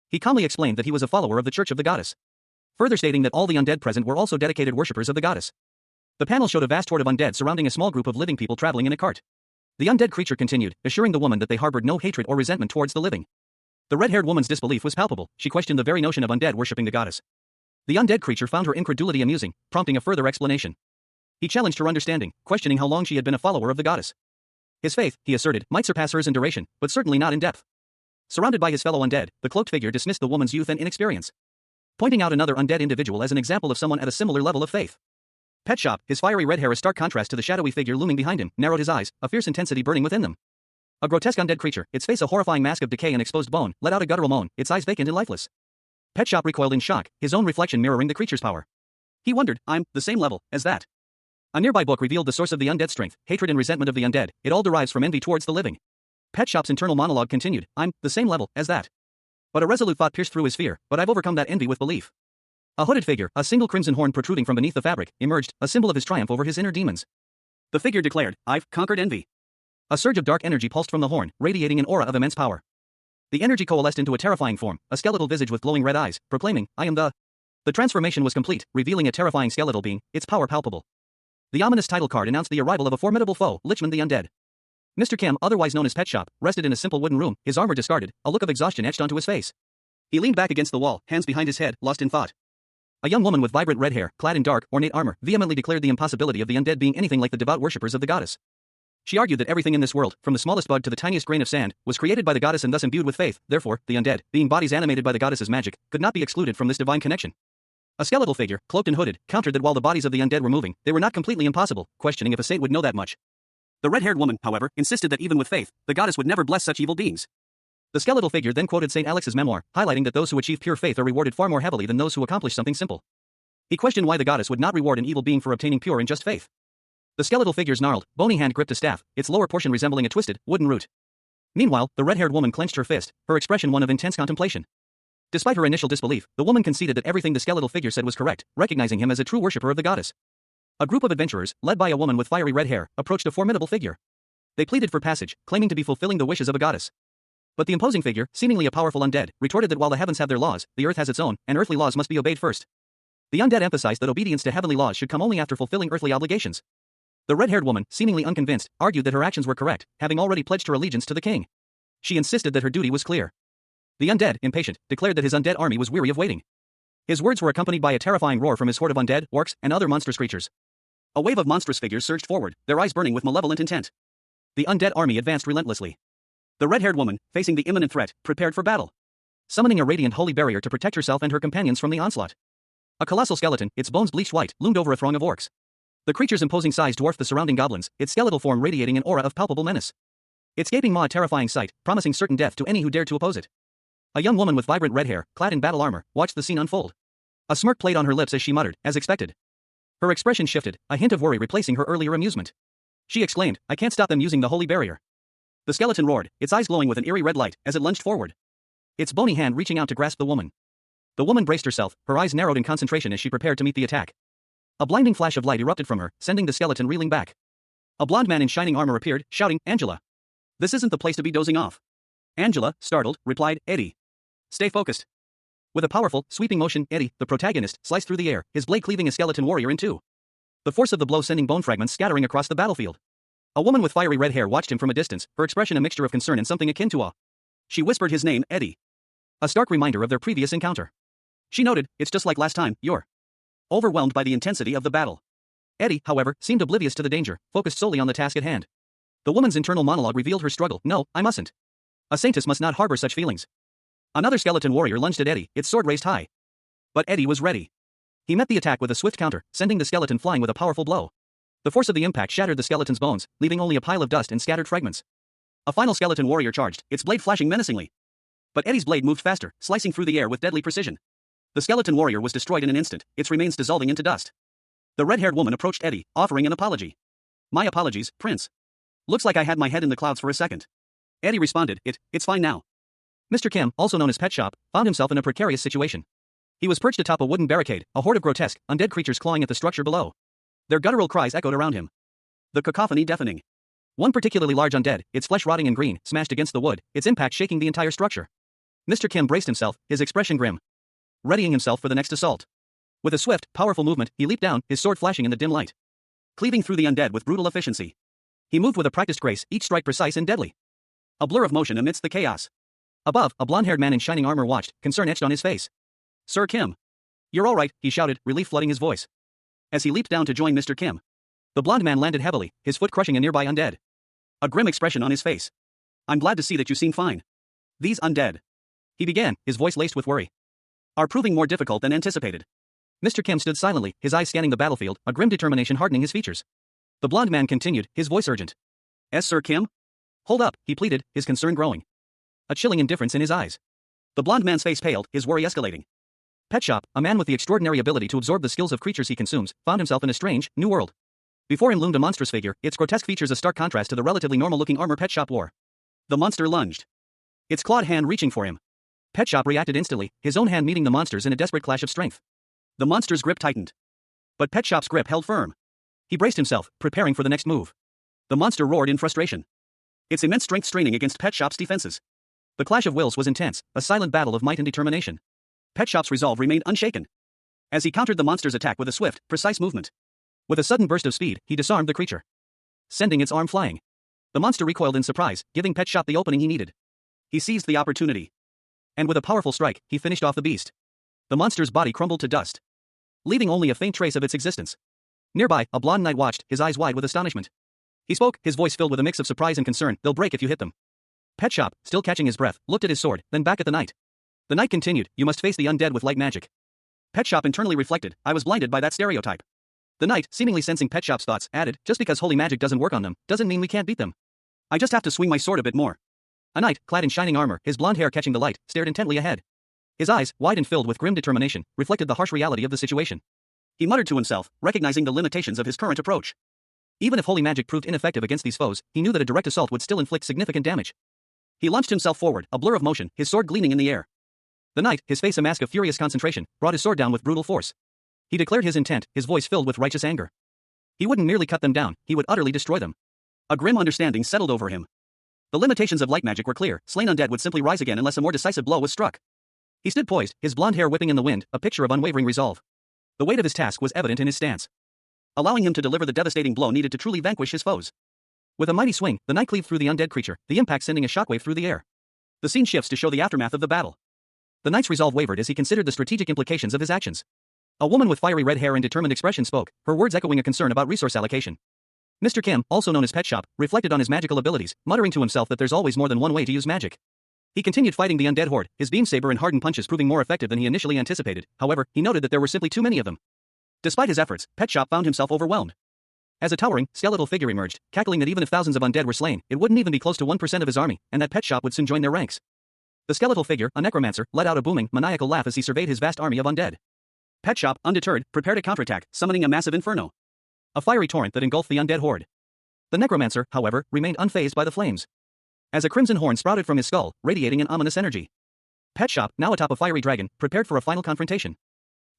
He calmly explained that he was a follower of the Church of the Goddess, further stating that all the undead present were also dedicated worshippers of the goddess. The panel showed a vast horde of undead surrounding a small group of living people traveling in a cart. The undead creature continued, assuring the woman that they harbored no hatred or resentment towards the living. The red-haired woman's disbelief was palpable, she questioned the very notion of undead worshipping the goddess. The undead creature found her incredulity amusing, prompting a further explanation. He challenged her understanding, questioning how long she had been a follower of the goddess. His faith, he asserted, might surpass hers in duration, but certainly not in depth. Surrounded by his fellow undead, the cloaked figure dismissed the woman's youth and inexperience, pointing out another undead individual as an example of someone at a similar level of faith. Pet Shop, his fiery red hair a stark contrast to the shadowy figure looming behind him, narrowed his eyes, a fierce intensity burning within them. A grotesque undead creature, its face a horrifying mask of decay and exposed bone, let out a guttural moan, its eyes vacant and lifeless. Pet Shop recoiled in shock, his own reflection mirroring the creature's power. He wondered, I'm the same level as that. A nearby book revealed the source of the undead strength, hatred and resentment of the undead, it all derives from envy towards the living. Pet Shop's internal monologue continued, I'm the same level as that. But a resolute thought pierced through his fear, but I've overcome that envy with belief. A hooded figure, a single crimson horn protruding from beneath the fabric, emerged, a symbol of his triumph over his inner demons. The figure declared, I've conquered envy. A surge of dark energy pulsed from the horn, radiating an aura of immense power. The energy coalesced into a terrifying form, a skeletal visage with glowing red eyes, proclaiming, I am the... The transformation was complete, revealing a terrifying skeletal being, its power palpable. The ominous title card announced the arrival of a formidable foe, Lichman the Undead. Mr. Kim, otherwise known as Pet Shop, rested in a simple wooden room, his armor discarded, a look of exhaustion etched onto his face. He leaned back against the wall, hands behind his head, lost in thought. A young woman with vibrant red hair, clad in dark, ornate armor, vehemently declared the impossibility of the undead being anything like the devout worshippers of the goddess. She argued that everything in this world, from the smallest bug to the tiniest grain of sand, was created by the goddess and thus imbued with faith, therefore, the undead, being bodies animated by the goddess's magic, could not be excluded from this divine connection. A skeletal figure, cloaked and hooded, countered that while the bodies of the undead were moving, they were not completely impossible, questioning if a saint would know that much. The red-haired woman, however, insisted that even with faith, the goddess would never bless such evil beings. The skeletal figure then quoted St. Alex's memoir, highlighting that those who achieve pure faith are rewarded far more heavily than those who accomplish something simple. He questioned why the goddess would not reward an evil being for obtaining pure and just faith. The skeletal figure's gnarled, bony hand gripped a staff, its lower portion resembling a twisted, wooden root. Meanwhile, the red-haired woman clenched her fist, her expression one of intense contemplation. Despite her initial disbelief, the woman conceded that everything the skeletal figure said was correct, recognizing him as a true worshipper of the goddess. A group of adventurers, led by a woman with fiery red hair, approached a formidable figure. They pleaded for passage, claiming to be fulfilling the wishes of a goddess. But the imposing figure, seemingly a powerful undead, retorted that while the heavens have their laws, the earth has its own, and earthly laws must be obeyed first. The undead emphasized that obedience to heavenly laws should come only after fulfilling earthly obligations. The red-haired woman, seemingly unconvinced, argued that her actions were correct, having already pledged her allegiance to the king. She insisted that her duty was clear. The undead, impatient, declared that his undead army was weary of waiting. His words were accompanied by a terrifying roar from his horde of undead, orcs, and other monstrous creatures. A wave of monstrous figures surged forward, their eyes burning with malevolent intent. The undead army advanced relentlessly. The red-haired woman, facing the imminent threat, prepared for battle. Summoning a radiant holy barrier to protect herself and her companions from the onslaught. A colossal skeleton, its bones bleached white, loomed over a throng of orcs. The creature's imposing size dwarfed the surrounding goblins, its skeletal form radiating an aura of palpable menace. Its gaping maw a terrifying sight, promising certain death to any who dared to oppose it. A young woman with vibrant red hair, clad in battle armor, watched the scene unfold. A smirk played on her lips as she muttered, as expected. Her expression shifted, a hint of worry replacing her earlier amusement. She exclaimed, "I can't stop them using the holy barrier." The skeleton roared, its eyes glowing with an eerie red light, as it lunged forward. Its bony hand reaching out to grasp the woman. The woman braced herself, her eyes narrowed in concentration as she prepared to meet the attack. A blinding flash of light erupted from her, sending the skeleton reeling back. A blond man in shining armor appeared, shouting, "Angela! This isn't the place to be dozing off." Angela, startled, replied, "Eddie. Stay focused." With a powerful, sweeping motion, Eddie, the protagonist, sliced through the air, his blade cleaving a skeleton warrior in two. The force of the blow sending bone fragments scattering across the battlefield. A woman with fiery red hair watched him from a distance, her expression a mixture of concern and something akin to awe. She whispered his name, Eddie. A stark reminder of their previous encounter. She noted, "It's just like last time, you're overwhelmed by the intensity of the battle." Eddie, however, seemed oblivious to the danger, focused solely on the task at hand. The woman's internal monologue revealed her struggle. "No, I mustn't. A saintess must not harbor such feelings." Another skeleton warrior lunged at Eddie, its sword raised high. But Eddie was ready. He met the attack with a swift counter, sending the skeleton flying with a powerful blow. The force of the impact shattered the skeleton's bones, leaving only a pile of dust and scattered fragments. A final skeleton warrior charged, its blade flashing menacingly. But Eddie's blade moved faster, slicing through the air with deadly precision. The skeleton warrior was destroyed in an instant, its remains dissolving into dust. The red-haired woman approached Eddie, offering an apology. "My apologies, Prince. Looks like I had my head in the clouds for a second." Eddie responded, It's fine now." Mr. Kim, also known as Pet Shop, found himself in a precarious situation. He was perched atop a wooden barricade, a horde of grotesque, undead creatures clawing at the structure below. Their guttural cries echoed around him. The cacophony deafening. One particularly large undead, its flesh rotting and green, smashed against the wood, its impact shaking the entire structure. Mr. Kim braced himself, his expression grim, readying himself for the next assault. With a swift, powerful movement, he leaped down, his sword flashing in the dim light. Cleaving through the undead with brutal efficiency. He moved with a practiced grace, each strike precise and deadly. A blur of motion amidst the chaos. Above, a blonde-haired man in shining armor watched, concern etched on his face. "Sir Kim. You're all right," he shouted, relief flooding his voice. As he leaped down to join Mr. Kim. The blonde man landed heavily, his foot crushing a nearby undead. A grim expression on his face. "I'm glad to see that you seem fine. These undead," he began, his voice laced with worry, "are proving more difficult than anticipated." Mr. Kim stood silently, his eyes scanning the battlefield, a grim determination hardening his features. The blonde man continued, his voice urgent. Sir Kim? Hold up," he pleaded, his concern growing. A chilling indifference in his eyes. The blonde man's face paled, his worry escalating. Pet Shop, a man with the extraordinary ability to absorb the skills of creatures he consumes, found himself in a strange, new world. Before him loomed a monstrous figure, its grotesque features a stark contrast to the relatively normal-looking armor Pet Shop wore. The monster lunged, its clawed hand reaching for him. Pet Shop reacted instantly, his own hand meeting the monster's in a desperate clash of strength. The monster's grip tightened. But Pet Shop's grip held firm. He braced himself, preparing for the next move. The monster roared in frustration, its immense strength straining against Pet Shop's defenses. The clash of wills was intense, a silent battle of might and determination. Pet Shop's resolve remained unshaken, as he countered the monster's attack with a swift, precise movement. With a sudden burst of speed, he disarmed the creature, sending its arm flying. The monster recoiled in surprise, giving Pet Shop the opening he needed. He seized the opportunity. And with a powerful strike, he finished off the beast. The monster's body crumbled to dust, leaving only a faint trace of its existence. Nearby, a blonde knight watched, his eyes wide with astonishment. He spoke, his voice filled with a mix of surprise and concern. "They'll break if you hit them." Pet Shop, still catching his breath, looked at his sword, then back at the knight. The knight continued, "You must face the undead with light magic." Pet Shop internally reflected, "I was blinded by that stereotype." The knight, seemingly sensing Pet Shop's thoughts, added, "Just because holy magic doesn't work on them, doesn't mean we can't beat them. I just have to swing my sword a bit more." A knight, clad in shining armor, his blonde hair catching the light, stared intently ahead. His eyes, wide and filled with grim determination, reflected the harsh reality of the situation. He muttered to himself, recognizing the limitations of his current approach. Even if holy magic proved ineffective against these foes, he knew that a direct assault would still inflict significant damage. He launched himself forward, a blur of motion, his sword gleaming in the air. The knight, his face a mask of furious concentration, brought his sword down with brutal force. He declared his intent, his voice filled with righteous anger. He wouldn't merely cut them down, he would utterly destroy them. A grim understanding settled over him. The limitations of light magic were clear, slain undead would simply rise again unless a more decisive blow was struck. He stood poised, his blonde hair whipping in the wind, a picture of unwavering resolve. The weight of his task was evident in his stance, allowing him to deliver the devastating blow needed to truly vanquish his foes. With a mighty swing, the knight cleaved through the undead creature, the impact sending a shockwave through the air. The scene shifts to show the aftermath of the battle. The knight's resolve wavered as he considered the strategic implications of his actions. A woman with fiery red hair and determined expression spoke, her words echoing a concern about resource allocation. Mr. Kim, also known as Pet Shop, reflected on his magical abilities, muttering to himself that there's always more than one way to use magic. He continued fighting the undead horde, his beam saber and hardened punches proving more effective than he initially anticipated. However, he noted that there were simply too many of them. Despite his efforts, Pet Shop found himself overwhelmed. As a towering, skeletal figure emerged, cackling that even if thousands of undead were slain, it wouldn't even be close to 1% of his army, and that Pet Shop would soon join their ranks. The skeletal figure, a necromancer, let out a booming, maniacal laugh as he surveyed his vast army of undead. Pet Shop, undeterred, prepared a counterattack, summoning a massive inferno. A fiery torrent that engulfed the undead horde. The necromancer, however, remained unfazed by the flames. As a crimson horn sprouted from his skull, radiating an ominous energy. Pet Shop, now atop a fiery dragon, prepared for a final confrontation.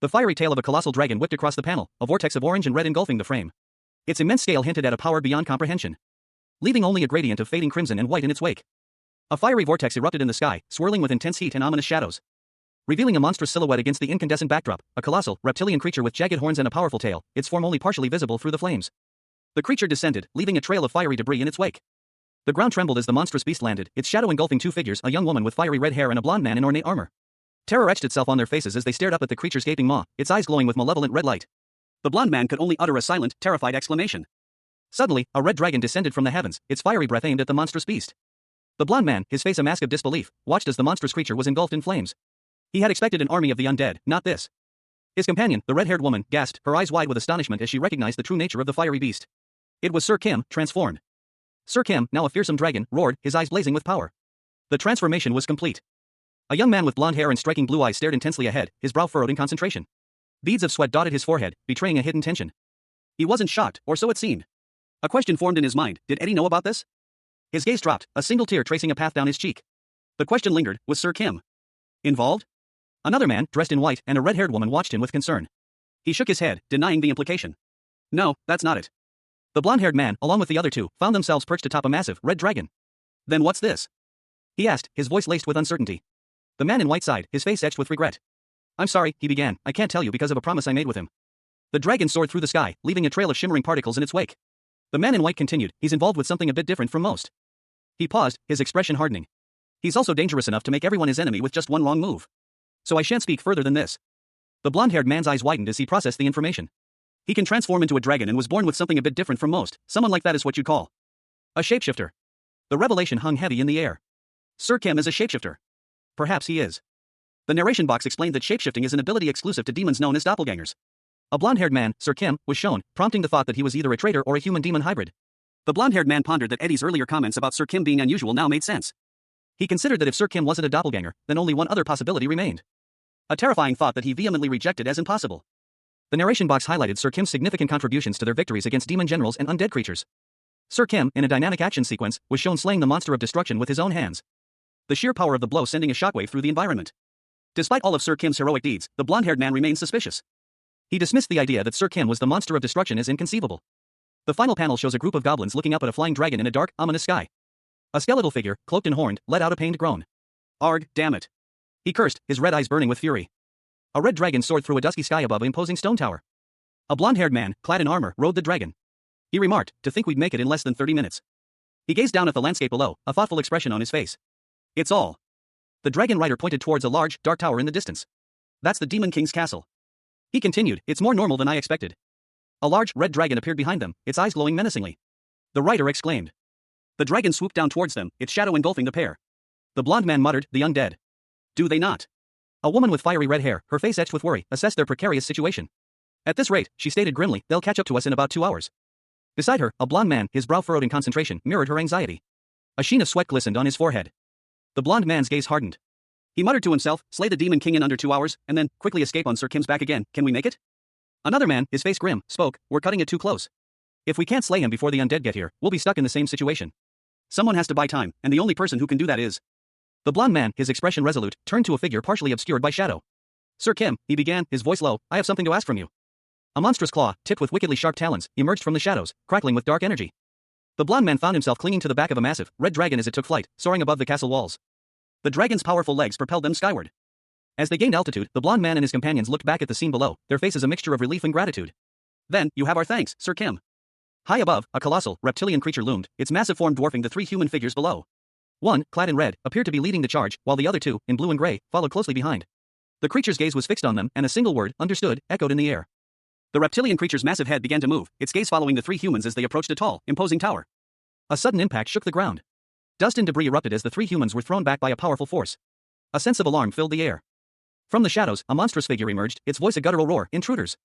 The fiery tail of a colossal dragon whipped across the panel, a vortex of orange and red engulfing the frame. Its immense scale hinted at a power beyond comprehension, leaving only a gradient of fading crimson and white in its wake. A fiery vortex erupted in the sky, swirling with intense heat and ominous shadows, revealing a monstrous silhouette against the incandescent backdrop, a colossal, reptilian creature with jagged horns and a powerful tail, its form only partially visible through the flames. The creature descended, leaving a trail of fiery debris in its wake. The ground trembled as the monstrous beast landed, its shadow engulfing two figures, a young woman with fiery red hair and a blonde man in ornate armor. Terror etched itself on their faces as they stared up at the creature's gaping maw, its eyes glowing with malevolent red light. The blonde man could only utter a silent, terrified exclamation. Suddenly, a red dragon descended from the heavens, its fiery breath aimed at the monstrous beast. The blonde man, his face a mask of disbelief, watched as the monstrous creature was engulfed in flames. He had expected an army of the undead, not this. His companion, the red-haired woman, gasped, her eyes wide with astonishment as she recognized the true nature of the fiery beast. It was Sir Kim, transformed. Sir Kim, now a fearsome dragon, roared, his eyes blazing with power. The transformation was complete. A young man with blonde hair and striking blue eyes stared intensely ahead, his brow furrowed in concentration. Beads of sweat dotted his forehead, betraying a hidden tension. He wasn't shocked, or so it seemed. A question formed in his mind, did Eddie know about this? His gaze dropped, a single tear tracing a path down his cheek. The question lingered, was Sir Kim involved? Another man, dressed in white, and a red-haired woman watched him with concern. He shook his head, denying the implication. No, that's not it. The blonde-haired man, along with the other two, found themselves perched atop a massive, red dragon. Then what's this? He asked, his voice laced with uncertainty. The man in white sighed, his face etched with regret. I'm sorry, he began, I can't tell you because of a promise I made with him. The dragon soared through the sky, leaving a trail of shimmering particles in its wake. The man in white continued, he's involved with something a bit different from most. He paused, his expression hardening. He's also dangerous enough to make everyone his enemy with just one wrong move. So I shan't speak further than this. The blonde-haired man's eyes widened as he processed the information. He can transform into a dragon and was born with something a bit different from most. Someone like that is what you'd call a shapeshifter. The revelation hung heavy in the air. Sir Kim is a shapeshifter. Perhaps he is. The narration box explained that shapeshifting is an ability exclusive to demons known as doppelgangers. A blonde-haired man, Sir Kim, was shown, prompting the thought that he was either a traitor or a human-demon hybrid. The blonde-haired man pondered that Eddie's earlier comments about Sir Kim being unusual now made sense. He considered that if Sir Kim wasn't a doppelganger, then only one other possibility remained. A terrifying thought that he vehemently rejected as impossible. The narration box highlighted Sir Kim's significant contributions to their victories against demon generals and undead creatures. Sir Kim, in a dynamic action sequence, was shown slaying the monster of destruction with his own hands. The sheer power of the blow sending a shockwave through the environment. Despite all of Sir Kim's heroic deeds, the blonde-haired man remained suspicious. He dismissed the idea that Sir Kim was the monster of destruction as inconceivable. The final panel shows a group of goblins looking up at a flying dragon in a dark, ominous sky. A skeletal figure, cloaked and horned, let out a pained groan. Arg, damn it. He cursed, his red eyes burning with fury. A red dragon soared through a dusky sky above an imposing stone tower. A blonde-haired man, clad in armor, rode the dragon. He remarked, to think we'd make it in less than 30 minutes. He gazed down at the landscape below, a thoughtful expression on his face. It's all. The dragon rider pointed towards a large, dark tower in the distance. That's the Demon King's castle. He continued, it's more normal than I expected. A large, red dragon appeared behind them, its eyes glowing menacingly. The rider exclaimed. The dragon swooped down towards them, its shadow engulfing the pair. The blond man muttered, the undead. Do they not? A woman with fiery red hair, her face etched with worry, assessed their precarious situation. At this rate, she stated grimly, they'll catch up to us in about 2 hours. Beside her, a blond man, his brow furrowed in concentration, mirrored her anxiety. A sheen of sweat glistened on his forehead. The blond man's gaze hardened. He muttered to himself, slay the Demon King in under 2 hours, and then, quickly escape on Sir Kim's back again, can we make it? Another man, his face grim, spoke, we're cutting it too close. If we can't slay him before the undead get here, we'll be stuck in the same situation. Someone has to buy time, and the only person who can do that is... The blond man, his expression resolute, turned to a figure partially obscured by shadow. Sir Kim, he began, his voice low, I have something to ask from you. A monstrous claw, tipped with wickedly sharp talons, emerged from the shadows, crackling with dark energy. The blond man found himself clinging to the back of a massive, red dragon as it took flight, soaring above the castle walls. The dragon's powerful legs propelled them skyward. As they gained altitude, the blond man and his companions looked back at the scene below, their faces a mixture of relief and gratitude. Then, you have our thanks, Sir Kim. High above, a colossal, reptilian creature loomed, its massive form dwarfing the 3 human figures below. One, clad in red, appeared to be leading the charge, while the other 2, in blue and gray, followed closely behind. The creature's gaze was fixed on them, and a single word, understood, echoed in the air. The reptilian creature's massive head began to move, its gaze following the 3 humans as they approached a tall, imposing tower. A sudden impact shook the ground. Dust and debris erupted as the 3 humans were thrown back by a powerful force. A sense of alarm filled the air. From the shadows, a monstrous figure emerged, its voice a guttural roar, intruders.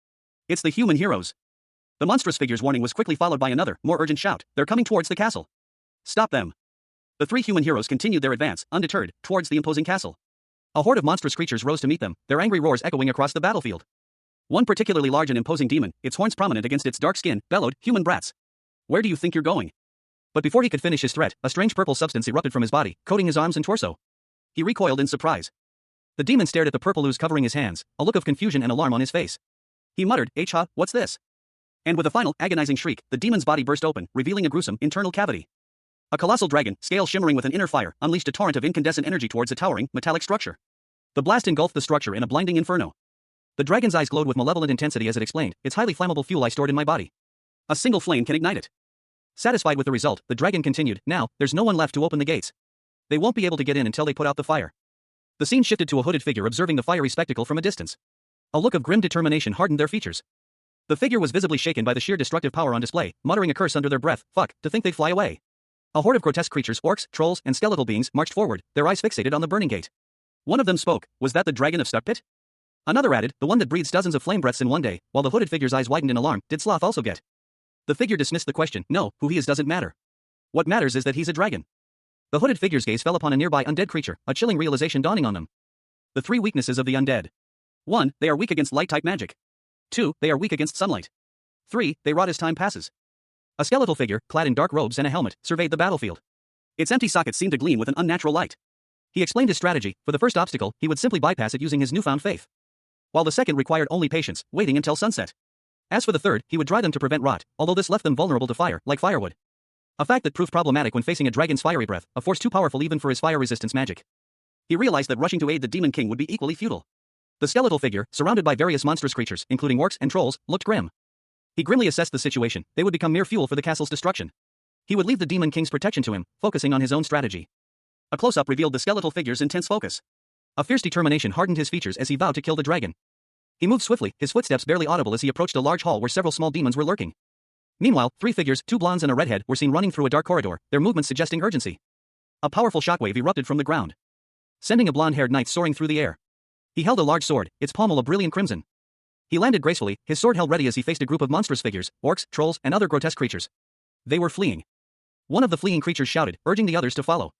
It's the human heroes. The monstrous figure's warning was quickly followed by another, more urgent shout, they're coming towards the castle. Stop them. The 3 human heroes continued their advance, undeterred, towards the imposing castle. A horde of monstrous creatures rose to meet them, their angry roars echoing across the battlefield. One particularly large and imposing demon, its horns prominent against its dark skin, bellowed, human brats. Where do you think you're going? But before he could finish his threat, a strange purple substance erupted from his body, coating his arms and torso. He recoiled in surprise. The demon stared at the purple ooze covering his hands, a look of confusion and alarm on his face. He muttered, "Ha, what's this?" And with a final, agonizing shriek, the demon's body burst open, revealing a gruesome, internal cavity. A colossal dragon, scale shimmering with an inner fire, unleashed a torrent of incandescent energy towards a towering, metallic structure. The blast engulfed the structure in a blinding inferno. The dragon's eyes glowed with malevolent intensity as it explained, it's highly flammable fuel I stored in my body. A single flame can ignite it. Satisfied with the result, the dragon continued, now, there's no one left to open the gates. They won't be able to get in until they put out the fire. The scene shifted to a hooded figure observing the fiery spectacle from a distance. A look of grim determination hardened their features. The figure was visibly shaken by the sheer destructive power on display, muttering a curse under their breath, fuck, to think they'd fly away. A horde of grotesque creatures, orcs, trolls, and skeletal beings marched forward, their eyes fixated on the burning gate. One of them spoke, was that the dragon of Stuckpit? Another added, the one that breathes dozens of flame breaths in one day, while the hooded figure's eyes widened in alarm, did Sloth also get? The figure dismissed the question, no, who he is doesn't matter. What matters is that he's a dragon. The hooded figure's gaze fell upon a nearby undead creature, a chilling realization dawning on them. The 3 weaknesses of the undead. 1. They are weak against light-type magic. 2. They are weak against sunlight. 3. They rot as time passes. A skeletal figure, clad in dark robes and a helmet, surveyed the battlefield. Its empty sockets seemed to gleam with an unnatural light. He explained his strategy, for the first obstacle, he would simply bypass it using his newfound faith. While the second required only patience, waiting until sunset. As for the third, he would dry them to prevent rot, although this left them vulnerable to fire, like firewood. A fact that proved problematic when facing a dragon's fiery breath, a force too powerful even for his fire resistance magic. He realized that rushing to aid the Demon King would be equally futile. The skeletal figure, surrounded by various monstrous creatures, including orcs and trolls, looked grim. He grimly assessed the situation, they would become mere fuel for the castle's destruction. He would leave the Demon King's protection to him, focusing on his own strategy. A close-up revealed the skeletal figure's intense focus. A fierce determination hardened his features as he vowed to kill the dragon. He moved swiftly, his footsteps barely audible as he approached a large hall where several small demons were lurking. Meanwhile, 3 figures, 2 blondes and a redhead, were seen running through a dark corridor, their movements suggesting urgency. A powerful shockwave erupted from the ground, sending a blonde-haired knight soaring through the air. He held a large sword, its pommel a brilliant crimson. He landed gracefully, his sword held ready as he faced a group of monstrous figures, orcs, trolls, and other grotesque creatures. They were fleeing. One of the fleeing creatures shouted, urging the others to follow.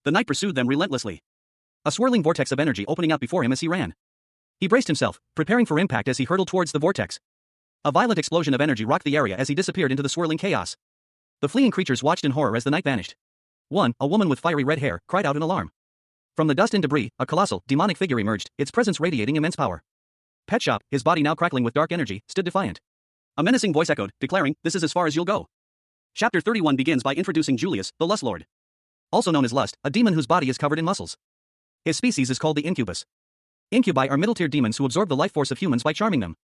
The knight pursued them relentlessly. A swirling vortex of energy opening out before him as he ran. He braced himself, preparing for impact as he hurtled towards the vortex. A violent explosion of energy rocked the area as he disappeared into the swirling chaos. The fleeing creatures watched in horror as the knight vanished. One, a woman with fiery red hair, cried out in alarm. From the dust and debris, a colossal, demonic figure emerged, its presence radiating immense power. Pet Shop, his body now crackling with dark energy, stood defiant. A menacing voice echoed, declaring, this is as far as you'll go. Chapter 31 begins by introducing Julius, the Lust Lord. Also known as Lust, a demon whose body is covered in muscles. His species is called the Incubus. Incubi are middle-tier demons who absorb the life force of humans by charming them.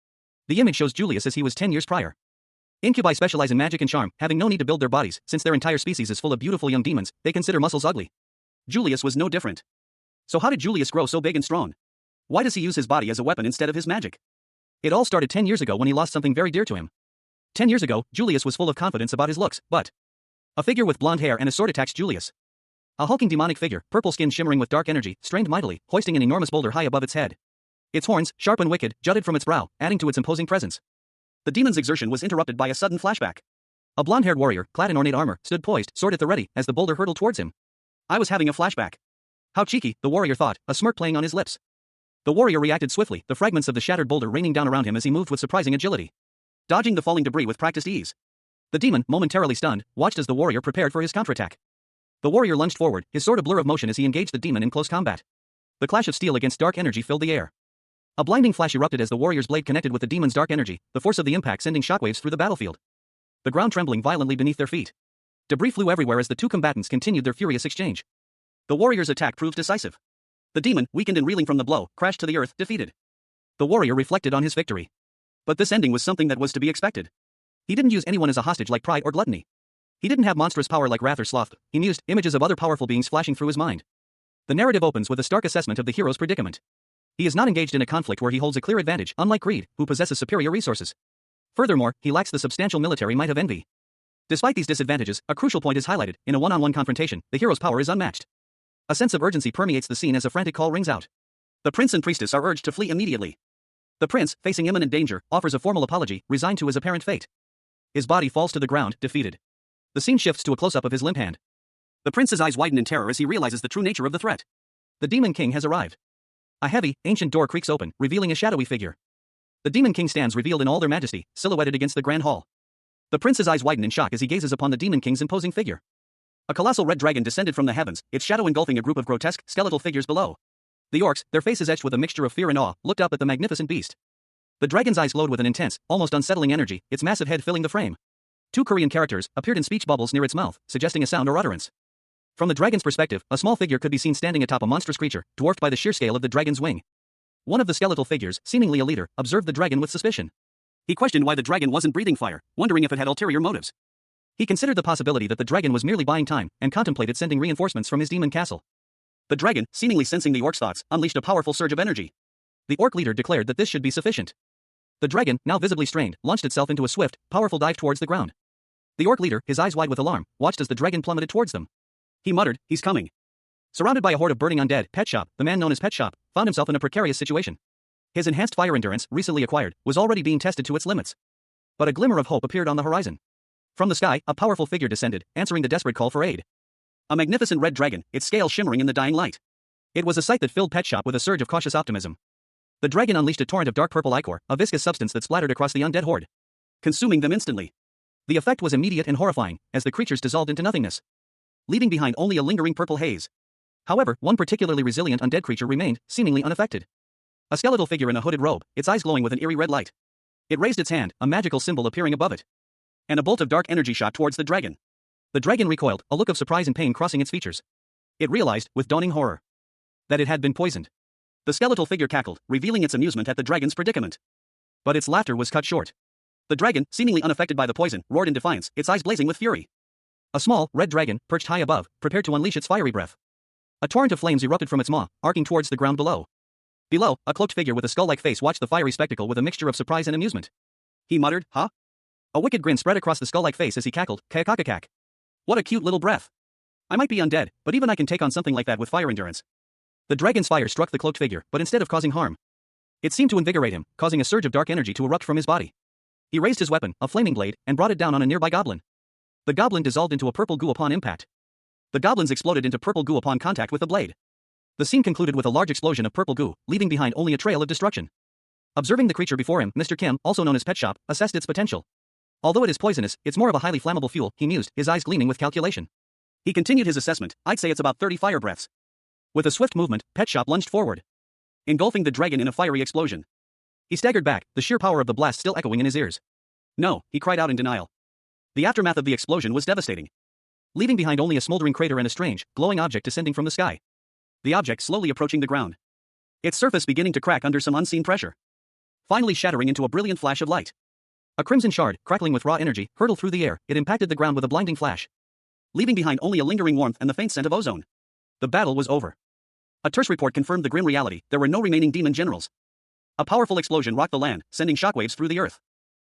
The image shows Julius as he was 10 years prior. Incubi specialize in magic and charm, having no need to build their bodies, since their entire species is full of beautiful young demons. They consider muscles ugly. Julius was no different. So how did Julius grow so big and strong? Why does he use his body as a weapon instead of his magic? It all started 10 years ago when he lost something very dear to him. 10 years ago, Julius was full of confidence about his looks, but a figure with blonde hair and a sword attacks Julius. A hulking demonic figure, purple skin shimmering with dark energy, strained mightily, hoisting an enormous boulder high above its head. Its horns, sharp and wicked, jutted from its brow, adding to its imposing presence. The demon's exertion was interrupted by a sudden flashback. A blonde-haired warrior, clad in ornate armor, stood poised, sword at the ready, as the boulder hurtled towards him. I was having a flashback. How cheeky, the warrior thought, a smirk playing on his lips. The warrior reacted swiftly, the fragments of the shattered boulder raining down around him as he moved with surprising agility, dodging the falling debris with practiced ease. The demon, momentarily stunned, watched as the warrior prepared for his counterattack. The warrior lunged forward, his sword a blur of motion as he engaged the demon in close combat. The clash of steel against dark energy filled the air. A blinding flash erupted as the warrior's blade connected with the demon's dark energy, the force of the impact sending shockwaves through the battlefield. The ground trembling violently beneath their feet. Debris flew everywhere as the two combatants continued their furious exchange. The warrior's attack proved decisive. The demon, weakened and reeling from the blow, crashed to the earth, defeated. The warrior reflected on his victory. But this ending was something that was to be expected. He didn't use anyone as a hostage like pride or gluttony. He didn't have monstrous power like wrath or sloth. He mused, images of other powerful beings flashing through his mind. The narrative opens with a stark assessment of the hero's predicament. He is not engaged in a conflict where he holds a clear advantage, unlike Greed, who possesses superior resources. Furthermore, he lacks the substantial military might of envy. Despite these disadvantages, a crucial point is highlighted. In a one-on-one confrontation, the hero's power is unmatched. A sense of urgency permeates the scene as a frantic call rings out. The prince and priestess are urged to flee immediately. The prince, facing imminent danger, offers a formal apology, resigned to his apparent fate. His body falls to the ground, defeated. The scene shifts to a close-up of his limp hand. The prince's eyes widen in terror as he realizes the true nature of the threat. The Demon King has arrived. A heavy, ancient door creaks open, revealing a shadowy figure. The Demon King stands revealed in all their majesty, silhouetted against the grand hall. The prince's eyes widen in shock as he gazes upon the Demon King's imposing figure. A colossal red dragon descended from the heavens, its shadow engulfing a group of grotesque, skeletal figures below. The orcs, their faces etched with a mixture of fear and awe, looked up at the magnificent beast. The dragon's eyes glowed with an intense, almost unsettling energy, its massive head filling the frame. Two Korean characters appeared in speech bubbles near its mouth, suggesting a sound or utterance. From the dragon's perspective, a small figure could be seen standing atop a monstrous creature, dwarfed by the sheer scale of the dragon's wing. One of the skeletal figures, seemingly a leader, observed the dragon with suspicion. He questioned why the dragon wasn't breathing fire, wondering if it had ulterior motives. He considered the possibility that the dragon was merely buying time, and contemplated sending reinforcements from his demon castle. The dragon, seemingly sensing the orc's thoughts, unleashed a powerful surge of energy. The orc leader declared that this should be sufficient. The dragon, now visibly strained, launched itself into a swift, powerful dive towards the ground. The orc leader, his eyes wide with alarm, watched as the dragon plummeted towards them. He muttered, "He's coming." Surrounded by a horde of burning undead, Pet Shop, the man known as Pet Shop, found himself in a precarious situation. His enhanced fire endurance, recently acquired, was already being tested to its limits. But a glimmer of hope appeared on the horizon. From the sky, a powerful figure descended, answering the desperate call for aid. A magnificent red dragon, its scales shimmering in the dying light. It was a sight that filled Pet Shop with a surge of cautious optimism. The dragon unleashed a torrent of dark purple ichor, a viscous substance that splattered across the undead horde, consuming them instantly. The effect was immediate and horrifying, as the creatures dissolved into nothingness, leaving behind only a lingering purple haze. However, one particularly resilient undead creature remained, seemingly unaffected. A skeletal figure in a hooded robe, its eyes glowing with an eerie red light. It raised its hand, a magical symbol appearing above it. And a bolt of dark energy shot towards the dragon. The dragon recoiled, a look of surprise and pain crossing its features. It realized, with dawning horror, that it had been poisoned. The skeletal figure cackled, revealing its amusement at the dragon's predicament. But its laughter was cut short. The dragon, seemingly unaffected by the poison, roared in defiance, its eyes blazing with fury. A small, red dragon, perched high above, prepared to unleash its fiery breath. A torrent of flames erupted from its maw, arcing towards the ground below. Below, a cloaked figure with a skull-like face watched the fiery spectacle with a mixture of surprise and amusement. He muttered, "Huh?" A wicked grin spread across the skull-like face as he cackled, "Kakakakak. What a cute little breath. I might be undead, but even I can take on something like that with fire endurance." The dragon's fire struck the cloaked figure, but instead of causing harm, it seemed to invigorate him, causing a surge of dark energy to erupt from his body. He raised his weapon, a flaming blade, and brought it down on a nearby goblin. The goblin dissolved into a purple goo upon impact. The goblins exploded into purple goo upon contact with the blade. The scene concluded with a large explosion of purple goo, leaving behind only a trail of destruction. Observing the creature before him, Mr. Kim, also known as Pet Shop, assessed its potential. Although it is poisonous, it's more of a highly flammable fuel, he mused, his eyes gleaming with calculation. He continued his assessment. "I'd say it's about 30 fire breaths." With a swift movement, Pet Shop lunged forward, engulfing the dragon in a fiery explosion. He staggered back, the sheer power of the blast still echoing in his ears. "No," he cried out in denial. The aftermath of the explosion was devastating, leaving behind only a smoldering crater and a strange, glowing object descending from the sky. The object slowly approaching the ground, its surface beginning to crack under some unseen pressure, finally shattering into a brilliant flash of light. A crimson shard, crackling with raw energy, hurtled through the air. It impacted the ground with a blinding flash, leaving behind only a lingering warmth and the faint scent of ozone. The battle was over. A terse report confirmed the grim reality: there were no remaining demon generals. A powerful explosion rocked the land, sending shockwaves through the earth,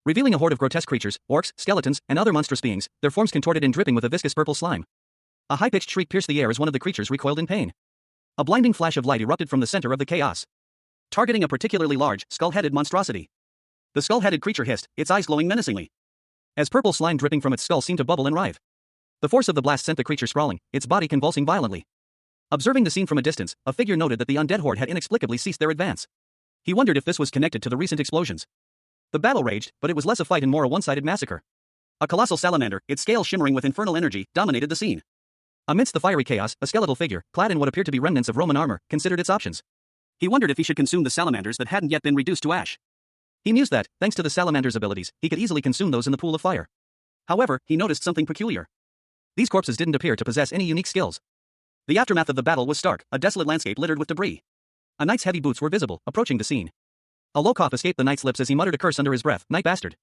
revealing a horde of grotesque creatures, orcs, skeletons, and other monstrous beings, their forms contorted and dripping with a viscous purple slime. A high-pitched shriek pierced the air as one of the creatures recoiled in pain. A blinding flash of light erupted from the center of the chaos, targeting a particularly large, skull-headed monstrosity. The skull-headed creature hissed, its eyes glowing menacingly, as purple slime dripping from its skull seemed to bubble and writhe. The force of the blast sent the creature sprawling, its body convulsing violently. Observing the scene from a distance, a figure noted that the undead horde had inexplicably ceased their advance. He wondered if this was connected to the recent explosions. The battle raged, but it was less a fight and more a one-sided massacre. A colossal salamander, its scales shimmering with infernal energy, dominated the scene. Amidst the fiery chaos, a skeletal figure, clad in what appeared to be remnants of Roman armor, considered its options. He wondered if he should consume the salamanders that hadn't yet been reduced to ash. He mused that, thanks to the salamander's abilities, he could easily consume those in the pool of fire. However, he noticed something peculiar. These corpses didn't appear to possess any unique skills. The aftermath of the battle was stark, a desolate landscape littered with debris. A knight's heavy boots were visible, approaching the scene. A low cough escaped the knight's lips as he muttered a curse under his breath. Knight bastard.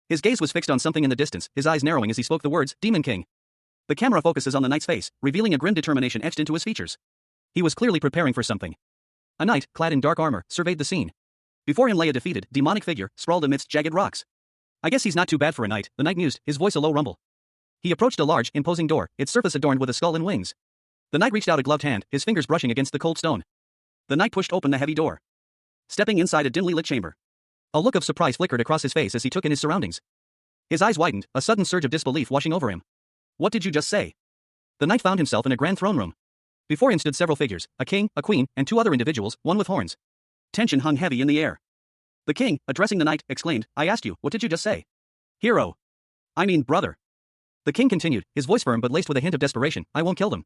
His gaze was fixed on something in the distance, his eyes narrowing as he spoke the words, Demon King. The camera focuses on the knight's face, revealing a grim determination etched into his features. He was clearly preparing for something. A knight, clad in dark armor, surveyed the scene. Before him lay a defeated, demonic figure, sprawled amidst jagged rocks. I guess he's not too bad for a knight, the knight mused, his voice a low rumble. He approached a large, imposing door, its surface adorned with a skull and wings. The knight reached out a gloved hand, his fingers brushing against the cold stone. The knight pushed open the heavy door, stepping inside a dimly lit chamber. A look of surprise flickered across his face as he took in his surroundings. His eyes widened, a sudden surge of disbelief washing over him. What did you just say? The knight found himself in a grand throne room. Before him stood several figures, a king, a queen, and two other individuals, one with horns. Tension hung heavy in the air. The king, addressing the knight, exclaimed, I asked you, what did you just say? Hero. I mean, brother. The king continued, his voice firm but laced with a hint of desperation, I won't kill them.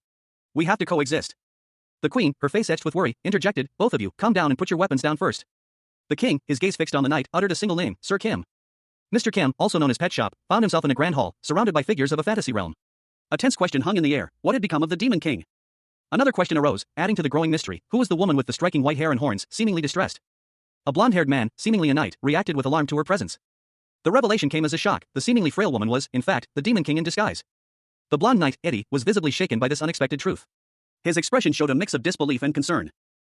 We have to coexist. The queen, her face etched with worry, interjected, both of you, calm down and put your weapons down first. The king, his gaze fixed on the knight, uttered a single name, Sir Kim. Mr. Kim, also known as Pet Shop, found himself in a grand hall, surrounded by figures of a fantasy realm. A tense question hung in the air, what had become of the Demon King? Another question arose, adding to the growing mystery, who was the woman with the striking white hair and horns, seemingly distressed? A blonde-haired man, seemingly a knight, reacted with alarm to her presence. The revelation came as a shock, the seemingly frail woman was, in fact, the Demon King in disguise. The blonde knight, Eddie, was visibly shaken by this unexpected truth. His expression showed a mix of disbelief and concern.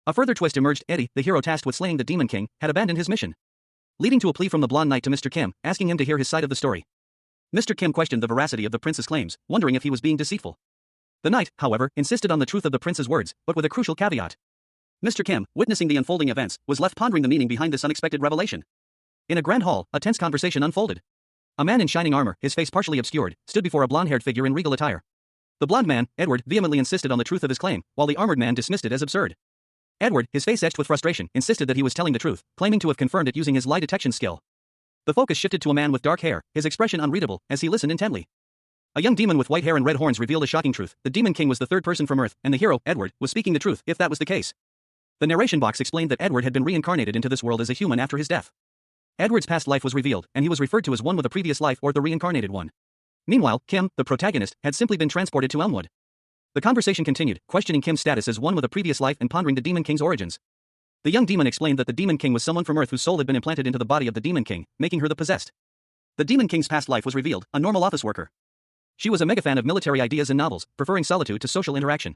A further twist emerged, Eddie, the hero tasked with slaying the Demon King, had abandoned his mission, leading to a plea from the blonde knight to Mr. Kim, asking him to hear his side of the story. Mr. Kim questioned the veracity of the prince's claims, wondering if he was being deceitful. The knight, however, insisted on the truth of the prince's words, but with a crucial caveat. Mr. Kim, witnessing the unfolding events, was left pondering the meaning behind this unexpected revelation. In a grand hall, a tense conversation unfolded. A man in shining armor, his face partially obscured, stood before a blonde-haired figure in regal attire. The blonde man, Edward, vehemently insisted on the truth of his claim, while the armored man dismissed it as absurd. Edward, his face etched with frustration, insisted that he was telling the truth, claiming to have confirmed it using his lie detection skill. The focus shifted to a man with dark hair, his expression unreadable, as he listened intently. A young demon with white hair and red horns revealed a shocking truth. The Demon King was the third person from Earth, and the hero, Edward, was speaking the truth, if that was the case. The narration box explained that Edward had been reincarnated into this world as a human after his death. Edward's past life was revealed, and he was referred to as one with a previous life or the reincarnated one. Meanwhile, Kim, the protagonist, had simply been transported to Elmwood. The conversation continued, questioning Kim's status as one with a previous life and pondering the Demon King's origins. The young demon explained that the Demon King was someone from Earth whose soul had been implanted into the body of the Demon King, making her the possessed. The Demon King's past life was revealed, a normal office worker. She was a mega fan of military ideas and novels, preferring solitude to social interaction.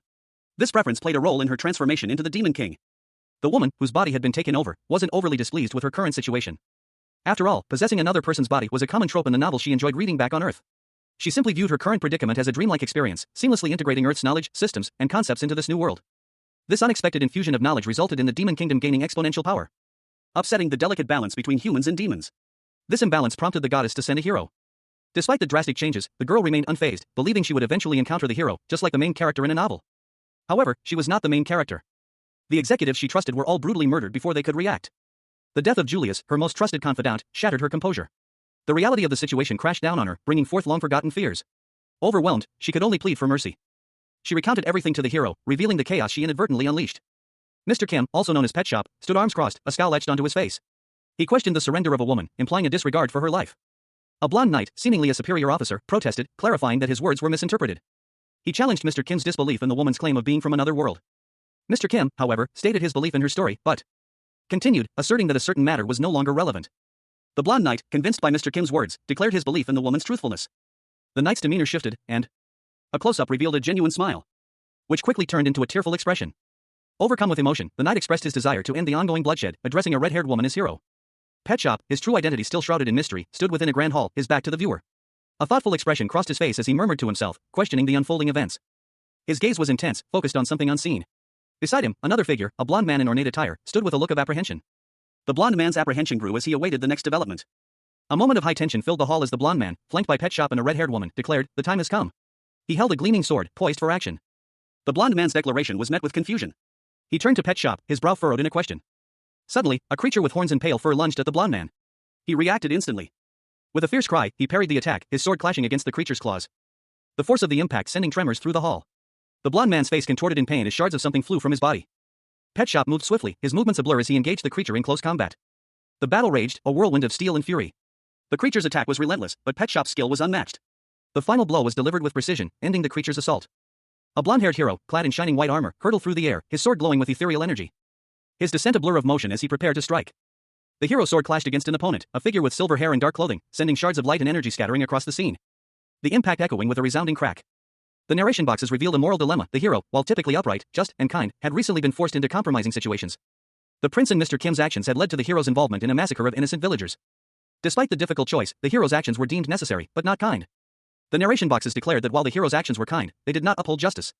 This preference played a role in her transformation into the Demon King. The woman, whose body had been taken over, wasn't overly displeased with her current situation. After all, possessing another person's body was a common trope in the novels she enjoyed reading back on Earth. She simply viewed her current predicament as a dreamlike experience, seamlessly integrating Earth's knowledge, systems, and concepts into this new world. This unexpected infusion of knowledge resulted in the Demon Kingdom gaining exponential power, upsetting the delicate balance between humans and demons. This imbalance prompted the goddess to send a hero. Despite the drastic changes, the girl remained unfazed, believing she would eventually encounter the hero, just like the main character in a novel. However, she was not the main character. The executives she trusted were all brutally murdered before they could react. The death of Julius, her most trusted confidant, shattered her composure. The reality of the situation crashed down on her, bringing forth long-forgotten fears. Overwhelmed, she could only plead for mercy. She recounted everything to the hero, revealing the chaos she inadvertently unleashed. Mr. Kim, also known as Pet Shop, stood arms crossed, a scowl etched onto his face. He questioned the surrender of a woman, implying a disregard for her life. A blonde knight, seemingly a superior officer, protested, clarifying that his words were misinterpreted. He challenged Mr. Kim's disbelief in the woman's claim of being from another world. Mr. Kim, however, stated his belief in her story, but continued, asserting that a certain matter was no longer relevant. The blonde knight, convinced by Mr. Kim's words, declared his belief in the woman's truthfulness. The knight's demeanor shifted, and a close-up revealed a genuine smile, which quickly turned into a tearful expression. Overcome with emotion, the knight expressed his desire to end the ongoing bloodshed, addressing a red-haired woman as hero. Pet Shop, his true identity still shrouded in mystery, stood within a grand hall, his back to the viewer. A thoughtful expression crossed his face as he murmured to himself, questioning the unfolding events. His gaze was intense, focused on something unseen. Beside him, another figure, a blonde man in ornate attire, stood with a look of apprehension. The blonde man's apprehension grew as he awaited the next development. A moment of high tension filled the hall as the blonde man, flanked by Pet Shop and a red-haired woman, declared, "The time has come." He held a gleaming sword, poised for action. The blonde man's declaration was met with confusion. He turned to Pet Shop, his brow furrowed in a question. Suddenly, a creature with horns and pale fur lunged at the blonde man. He reacted instantly. With a fierce cry, he parried the attack, his sword clashing against the creature's claws. The force of the impact sending tremors through the hall. The blonde man's face contorted in pain as shards of something flew from his body. Pet Shop moved swiftly, his movements a blur as he engaged the creature in close combat. The battle raged, a whirlwind of steel and fury. The creature's attack was relentless, but Pet Shop's skill was unmatched. The final blow was delivered with precision, ending the creature's assault. A blonde-haired hero, clad in shining white armor, hurtled through the air, his sword glowing with ethereal energy. His descent a blur of motion as he prepared to strike. The hero's sword clashed against an opponent, a figure with silver hair and dark clothing, sending shards of light and energy scattering across the scene. The impact echoing with a resounding crack. The narration boxes revealed a moral dilemma. The hero, while typically upright, just, and kind, had recently been forced into compromising situations. The prince and Mr. Kim's actions had led to the hero's involvement in a massacre of innocent villagers. Despite the difficult choice, the hero's actions were deemed necessary, but not kind. The narration boxes declared that while the hero's actions were kind, they did not uphold justice.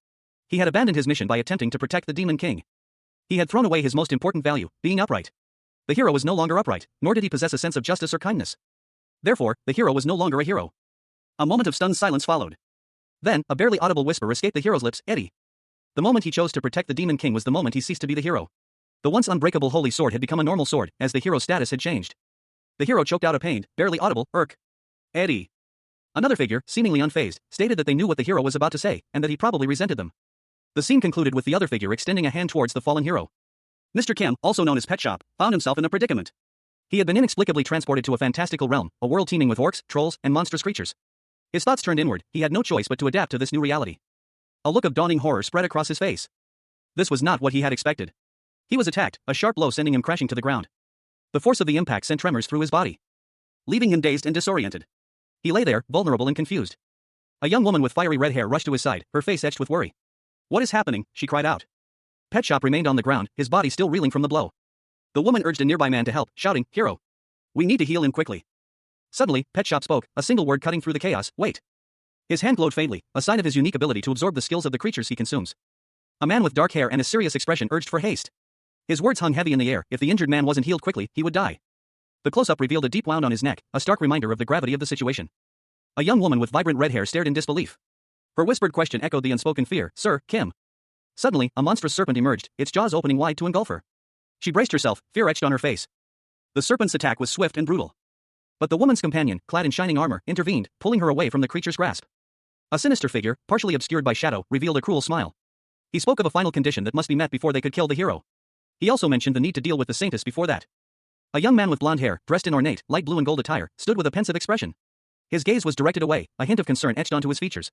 He had abandoned his mission by attempting to protect the Demon King. He had thrown away his most important value, being upright. The hero was no longer upright, nor did he possess a sense of justice or kindness. Therefore, the hero was no longer a hero. A moment of stunned silence followed. Then, a barely audible whisper escaped the hero's lips, "Eddie." The moment he chose to protect the Demon King was the moment he ceased to be the hero. The once unbreakable holy sword had become a normal sword, as the hero's status had changed. The hero choked out a pained, barely audible, "Irk." "Eddie." Another figure, seemingly unfazed, stated that they knew what the hero was about to say, and that he probably resented them. The scene concluded with the other figure extending a hand towards the fallen hero. Mr. Kim, also known as Pet Shop, found himself in a predicament. He had been inexplicably transported to a fantastical realm, a world teeming with orcs, trolls, and monstrous creatures. His thoughts turned inward, he had no choice but to adapt to this new reality. A look of dawning horror spread across his face. This was not what he had expected. He was attacked, a sharp blow sending him crashing to the ground. The force of the impact sent tremors through his body, leaving him dazed and disoriented. He lay there, vulnerable and confused. A young woman with fiery red hair rushed to his side, her face etched with worry. "What is happening?" she cried out. Pet Shop remained on the ground, his body still reeling from the blow. The woman urged a nearby man to help, shouting, "Hero! We need to heal him quickly." Suddenly, Pet Shop spoke, a single word cutting through the chaos, "Wait." His hand glowed faintly, a sign of his unique ability to absorb the skills of the creatures he consumes. A man with dark hair and a serious expression urged for haste. His words hung heavy in the air, if the injured man wasn't healed quickly, he would die. The close-up revealed a deep wound on his neck, a stark reminder of the gravity of the situation. A young woman with vibrant red hair stared in disbelief. Her whispered question echoed the unspoken fear, "Sir, Kim." Suddenly, a monstrous serpent emerged, its jaws opening wide to engulf her. She braced herself, fear etched on her face. The serpent's attack was swift and brutal. But the woman's companion, clad in shining armor, intervened, pulling her away from the creature's grasp. A sinister figure, partially obscured by shadow, revealed a cruel smile. He spoke of a final condition that must be met before they could kill the hero. He also mentioned the need to deal with the Saintess before that. A young man with blonde hair, dressed in ornate, light blue and gold attire, stood with a pensive expression. His gaze was directed away, a hint of concern etched onto his features.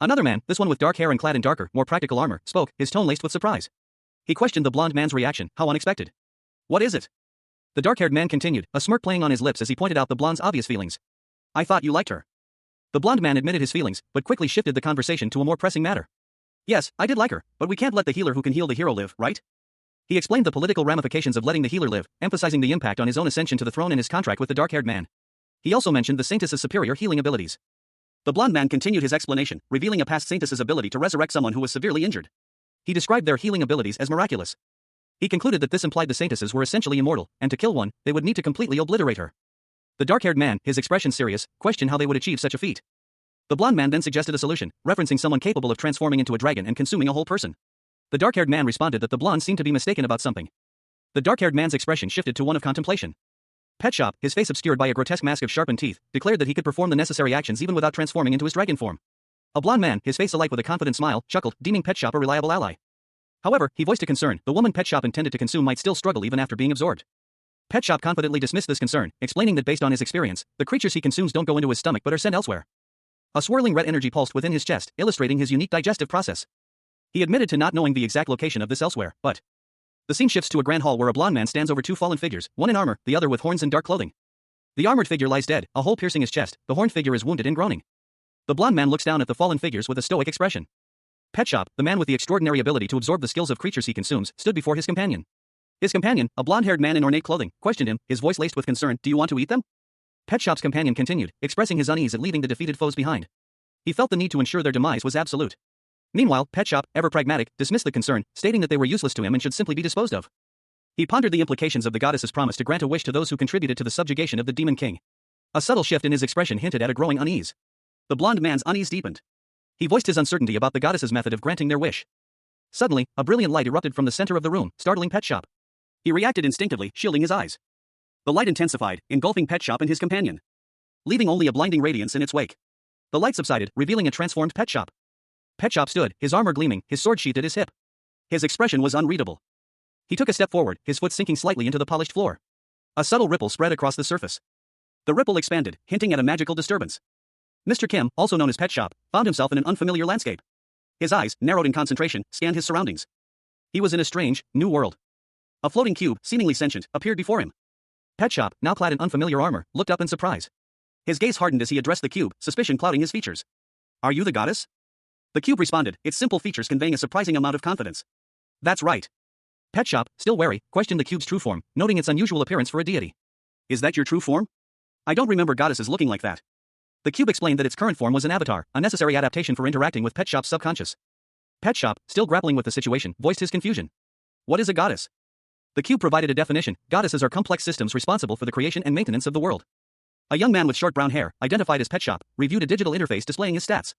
Another man, this one with dark hair and clad in darker, more practical armor, spoke, his tone laced with surprise. He questioned the blonde man's reaction, how unexpected. "What is it?" The dark-haired man continued, a smirk playing on his lips as he pointed out the blonde's obvious feelings. "I thought you liked her." The blonde man admitted his feelings, but quickly shifted the conversation to a more pressing matter. "Yes, I did like her, but we can't let the healer who can heal the hero live, right?" He explained the political ramifications of letting the healer live, emphasizing the impact on his own ascension to the throne and his contract with the dark-haired man. He also mentioned the Saintess's superior healing abilities. The blonde man continued his explanation, revealing a past Saintess's ability to resurrect someone who was severely injured. He described their healing abilities as miraculous. He concluded that this implied the Saintesses were essentially immortal, and to kill one, they would need to completely obliterate her. The dark-haired man, his expression serious, questioned how they would achieve such a feat. The blonde man then suggested a solution, referencing someone capable of transforming into a dragon and consuming a whole person. The dark-haired man responded that the blonde seemed to be mistaken about something. The dark-haired man's expression shifted to one of contemplation. Pet Shop, his face obscured by a grotesque mask of sharpened teeth, declared that he could perform the necessary actions even without transforming into his dragon form. A blonde man, his face alight with a confident smile, chuckled, deeming Pet Shop a reliable ally. However, he voiced a concern, the woman Pet Shop intended to consume might still struggle even after being absorbed. Pet Shop confidently dismissed this concern, explaining that based on his experience, the creatures he consumes don't go into his stomach but are sent elsewhere. A swirling red energy pulsed within his chest, illustrating his unique digestive process. He admitted to not knowing the exact location of this elsewhere, but the scene shifts to a grand hall where a blonde man stands over two fallen figures, one in armor, the other with horns and dark clothing. The armored figure lies dead, a hole piercing his chest. The horned figure is wounded and groaning. The blonde man looks down at the fallen figures with a stoic expression. Pet Shop, the man with the extraordinary ability to absorb the skills of creatures he consumes, stood before his companion. His companion, a blonde-haired man in ornate clothing, questioned him, his voice laced with concern. Do you want to eat them? Pet Shop's companion continued, expressing his unease at leaving the defeated foes behind. He felt the need to ensure their demise was absolute. Meanwhile, Pet Shop, ever pragmatic, dismissed the concern, stating that they were useless to him and should simply be disposed of. He pondered the implications of the goddess's promise to grant a wish to those who contributed to the subjugation of the Demon King. A subtle shift in his expression hinted at a growing unease. The blonde man's unease deepened. He voiced his uncertainty about the goddess's method of granting their wish. Suddenly, a brilliant light erupted from the center of the room, startling Pet Shop. He reacted instinctively, shielding his eyes. The light intensified, engulfing Pet Shop and his companion, leaving only a blinding radiance in its wake. The light subsided, revealing a transformed Pet Shop. Pet Shop stood, his armor gleaming, his sword sheathed at his hip. His expression was unreadable. He took a step forward, his foot sinking slightly into the polished floor. A subtle ripple spread across the surface. The ripple expanded, hinting at a magical disturbance. Mr. Kim, also known as Pet Shop, found himself in an unfamiliar landscape. His eyes, narrowed in concentration, scanned his surroundings. He was in a strange, new world. A floating cube, seemingly sentient, appeared before him. Pet Shop, now clad in unfamiliar armor, looked up in surprise. His gaze hardened as he addressed the cube, suspicion clouding his features. Are you the goddess? The cube responded, its simple features conveying a surprising amount of confidence. That's right. Pet Shop, still wary, questioned the cube's true form, noting its unusual appearance for a deity. Is that your true form? I don't remember goddesses looking like that. The cube explained that its current form was an avatar, a necessary adaptation for interacting with Pet Shop's subconscious. Pet Shop, still grappling with the situation, voiced his confusion. What is a goddess? The cube provided a definition. Goddesses are complex systems responsible for the creation and maintenance of the world. A young man with short brown hair, identified as Pet Shop, reviewed a digital interface displaying his stats.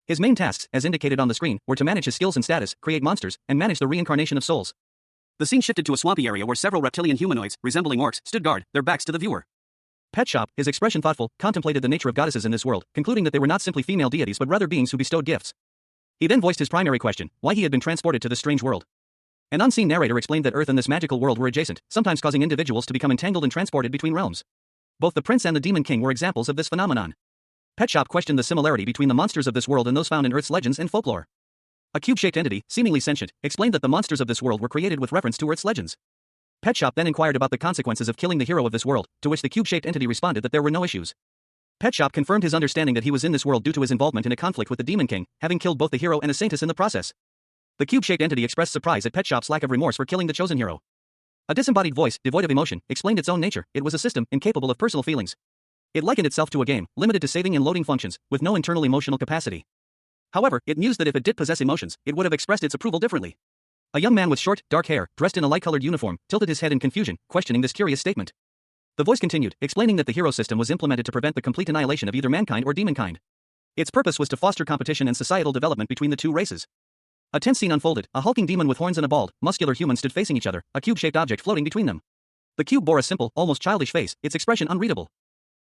His main tasks, as indicated on the screen, were to manage his skills and status, create monsters, and manage the reincarnation of souls. The scene shifted to a swampy area where several reptilian humanoids, resembling orcs, stood guard, their backs to the viewer. Pet Shop, his expression thoughtful, contemplated the nature of goddesses in this world, concluding that they were not simply female deities but rather beings who bestowed gifts. He then voiced his primary question, why he had been transported to this strange world. An unseen narrator explained that Earth and this magical world were adjacent, sometimes causing individuals to become entangled and transported between realms. Both the prince and the demon king were examples of this phenomenon. Pet Shop questioned the similarity between the monsters of this world and those found in Earth's legends and folklore. A cube-shaped entity, seemingly sentient, explained that the monsters of this world were created with reference to Earth's legends. Pet Shop then inquired about the consequences of killing the hero of this world, to which the cube-shaped entity responded that there were no issues. Pet Shop confirmed his understanding that he was in this world due to his involvement in a conflict with the Demon King, having killed both the hero and a saintess in the process. The cube-shaped entity expressed surprise at Pet Shop's lack of remorse for killing the chosen hero. A disembodied voice, devoid of emotion, explained its own nature. It was a system, incapable of personal feelings. It likened itself to a game, limited to saving and loading functions, with no internal emotional capacity. However, it mused that if it did possess emotions, it would have expressed its approval differently. A young man with short, dark hair, dressed in a light-colored uniform, tilted his head in confusion, questioning this curious statement. The voice continued, explaining that the hero system was implemented to prevent the complete annihilation of either mankind or demonkind. Its purpose was to foster competition and societal development between the two races. A tense scene unfolded. A hulking demon with horns and a bald, muscular human stood facing each other, a cube-shaped object floating between them. The cube bore a simple, almost childish face, its expression unreadable.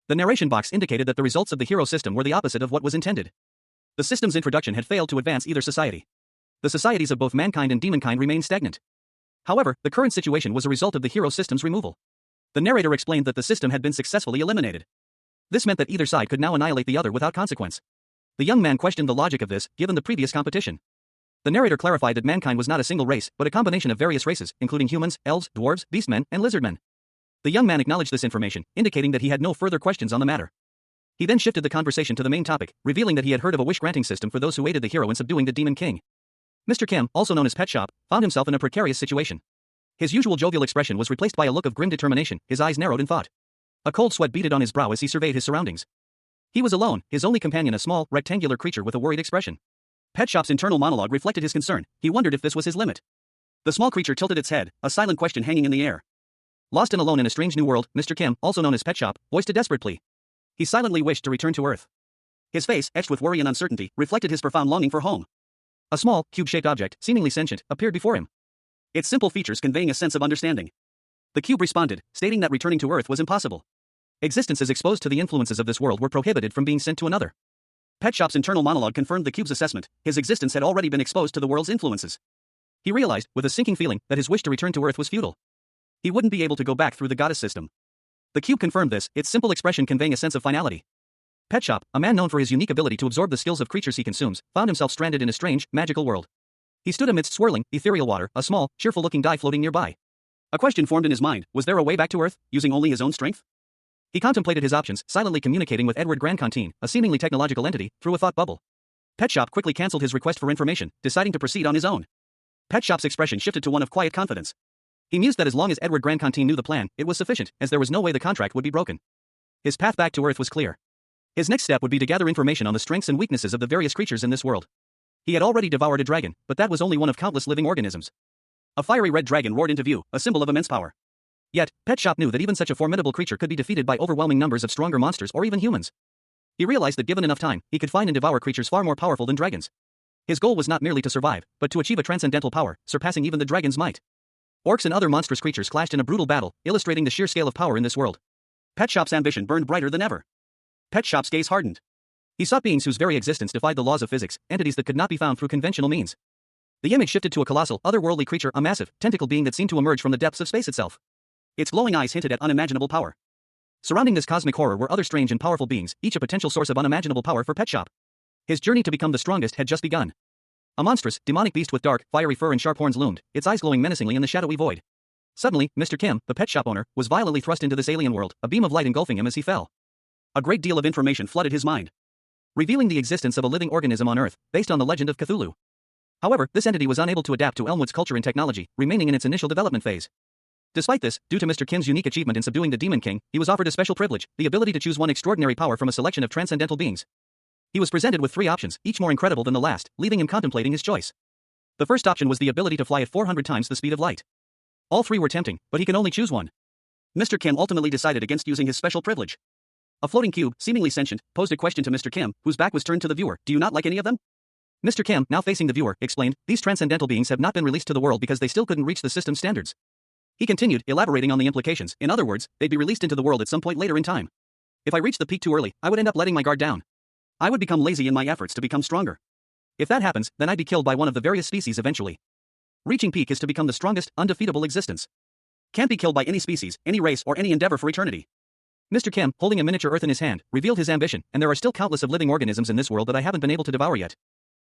The narration box indicated that the results of the hero system were the opposite of what was intended. The system's introduction had failed to advance either society. The societies of both mankind and demonkind remained stagnant. However, the current situation was a result of the hero system's removal. The narrator explained that the system had been successfully eliminated. This meant that either side could now annihilate the other without consequence. The young man questioned the logic of this, given the previous competition. The narrator clarified that mankind was not a single race, but a combination of various races, including humans, elves, dwarves, beastmen, and lizardmen. The young man acknowledged this information, indicating that he had no further questions on the matter. He then shifted the conversation to the main topic, revealing that he had heard of a wish-granting system for those who aided the hero in subduing the Demon King. Mr. Kim, also known as Pet Shop, found himself in a precarious situation. His usual jovial expression was replaced by a look of grim determination, his eyes narrowed in thought. A cold sweat beaded on his brow as he surveyed his surroundings. He was alone, his only companion a small, rectangular creature with a worried expression. Pet Shop's internal monologue reflected his concern. He wondered if this was his limit. The small creature tilted its head, a silent question hanging in the air. Lost and alone in a strange new world, Mr. Kim, also known as Pet Shop, voiced a desperate plea. He silently wished to return to Earth. His face, etched with worry and uncertainty, reflected his profound longing for home. A small, cube-shaped object, seemingly sentient, appeared before him. Its simple features conveying a sense of understanding. The cube responded, stating that returning to Earth was impossible. Existences exposed to the influences of this world were prohibited from being sent to another. Pet Shop's internal monologue confirmed the cube's assessment. His existence had already been exposed to the world's influences. He realized, with a sinking feeling, that his wish to return to Earth was futile. He wouldn't be able to go back through the goddess system. The cube confirmed this, its simple expression conveying a sense of finality. Pet Shop, a man known for his unique ability to absorb the skills of creatures he consumes, found himself stranded in a strange, magical world. He stood amidst swirling, ethereal water, a small, cheerful-looking dye floating nearby. A question formed in his mind, was there a way back to Earth, using only his own strength? He contemplated his options, silently communicating with Edward Grandcantine, a seemingly technological entity, through a thought bubble. Pet Shop quickly cancelled his request for information, deciding to proceed on his own. Pet Shop's expression shifted to one of quiet confidence. He mused that as long as Edward Grandcantine knew the plan, it was sufficient, as there was no way the contract would be broken. His path back to Earth was clear. His next step would be to gather information on the strengths and weaknesses of the various creatures in this world. He had already devoured a dragon, but that was only one of countless living organisms. A fiery red dragon roared into view, a symbol of immense power. Yet, Pet Shop knew that even such a formidable creature could be defeated by overwhelming numbers of stronger monsters or even humans. He realized that given enough time, he could find and devour creatures far more powerful than dragons. His goal was not merely to survive, but to achieve a transcendental power, surpassing even the dragon's might. Orcs and other monstrous creatures clashed in a brutal battle, illustrating the sheer scale of power in this world. Pet Shop's ambition burned brighter than ever. Pet Shop's gaze hardened. He sought beings whose very existence defied the laws of physics, entities that could not be found through conventional means. The image shifted to a colossal, otherworldly creature, a massive, tentacled being that seemed to emerge from the depths of space itself. Its glowing eyes hinted at unimaginable power. Surrounding this cosmic horror were other strange and powerful beings, each a potential source of unimaginable power for Pet Shop. His journey to become the strongest had just begun. A monstrous, demonic beast with dark, fiery fur and sharp horns loomed, its eyes glowing menacingly in the shadowy void. Suddenly, Mr. Kim, the pet shop owner, was violently thrust into this alien world, a beam of light engulfing him as he fell. A great deal of information flooded his mind, revealing the existence of a living organism on Earth, based on the legend of Cthulhu. However, this entity was unable to adapt to Elmwood's culture and technology, remaining in its initial development phase. Despite this, due to Mr. Kim's unique achievement in subduing the Demon King, he was offered a special privilege, the ability to choose one extraordinary power from a selection of transcendental beings. He was presented with 3 options, each more incredible than the last, leaving him contemplating his choice. The first option was the ability to fly at 400 times the speed of light. All 3 were tempting, but he can only choose one. Mr. Kim ultimately decided against using his special privilege. A floating cube, seemingly sentient, posed a question to Mr. Kim, whose back was turned to the viewer. Do you not like any of them? Mr. Kim, now facing the viewer, explained, these transcendental beings have not been released to the world because they still couldn't reach the system's standards. He continued, elaborating on the implications. In other words, they'd be released into the world at some point later in time. If I reached the peak too early, I would end up letting my guard down. I would become lazy in my efforts to become stronger. If that happens, then I'd be killed by one of the various species eventually. Reaching peak is to become the strongest, undefeatable existence. Can't be killed by any species, any race, or any endeavor for eternity. Mr. Kim, holding a miniature Earth in his hand, revealed his ambition, and there are still countless of living organisms in this world that I haven't been able to devour yet.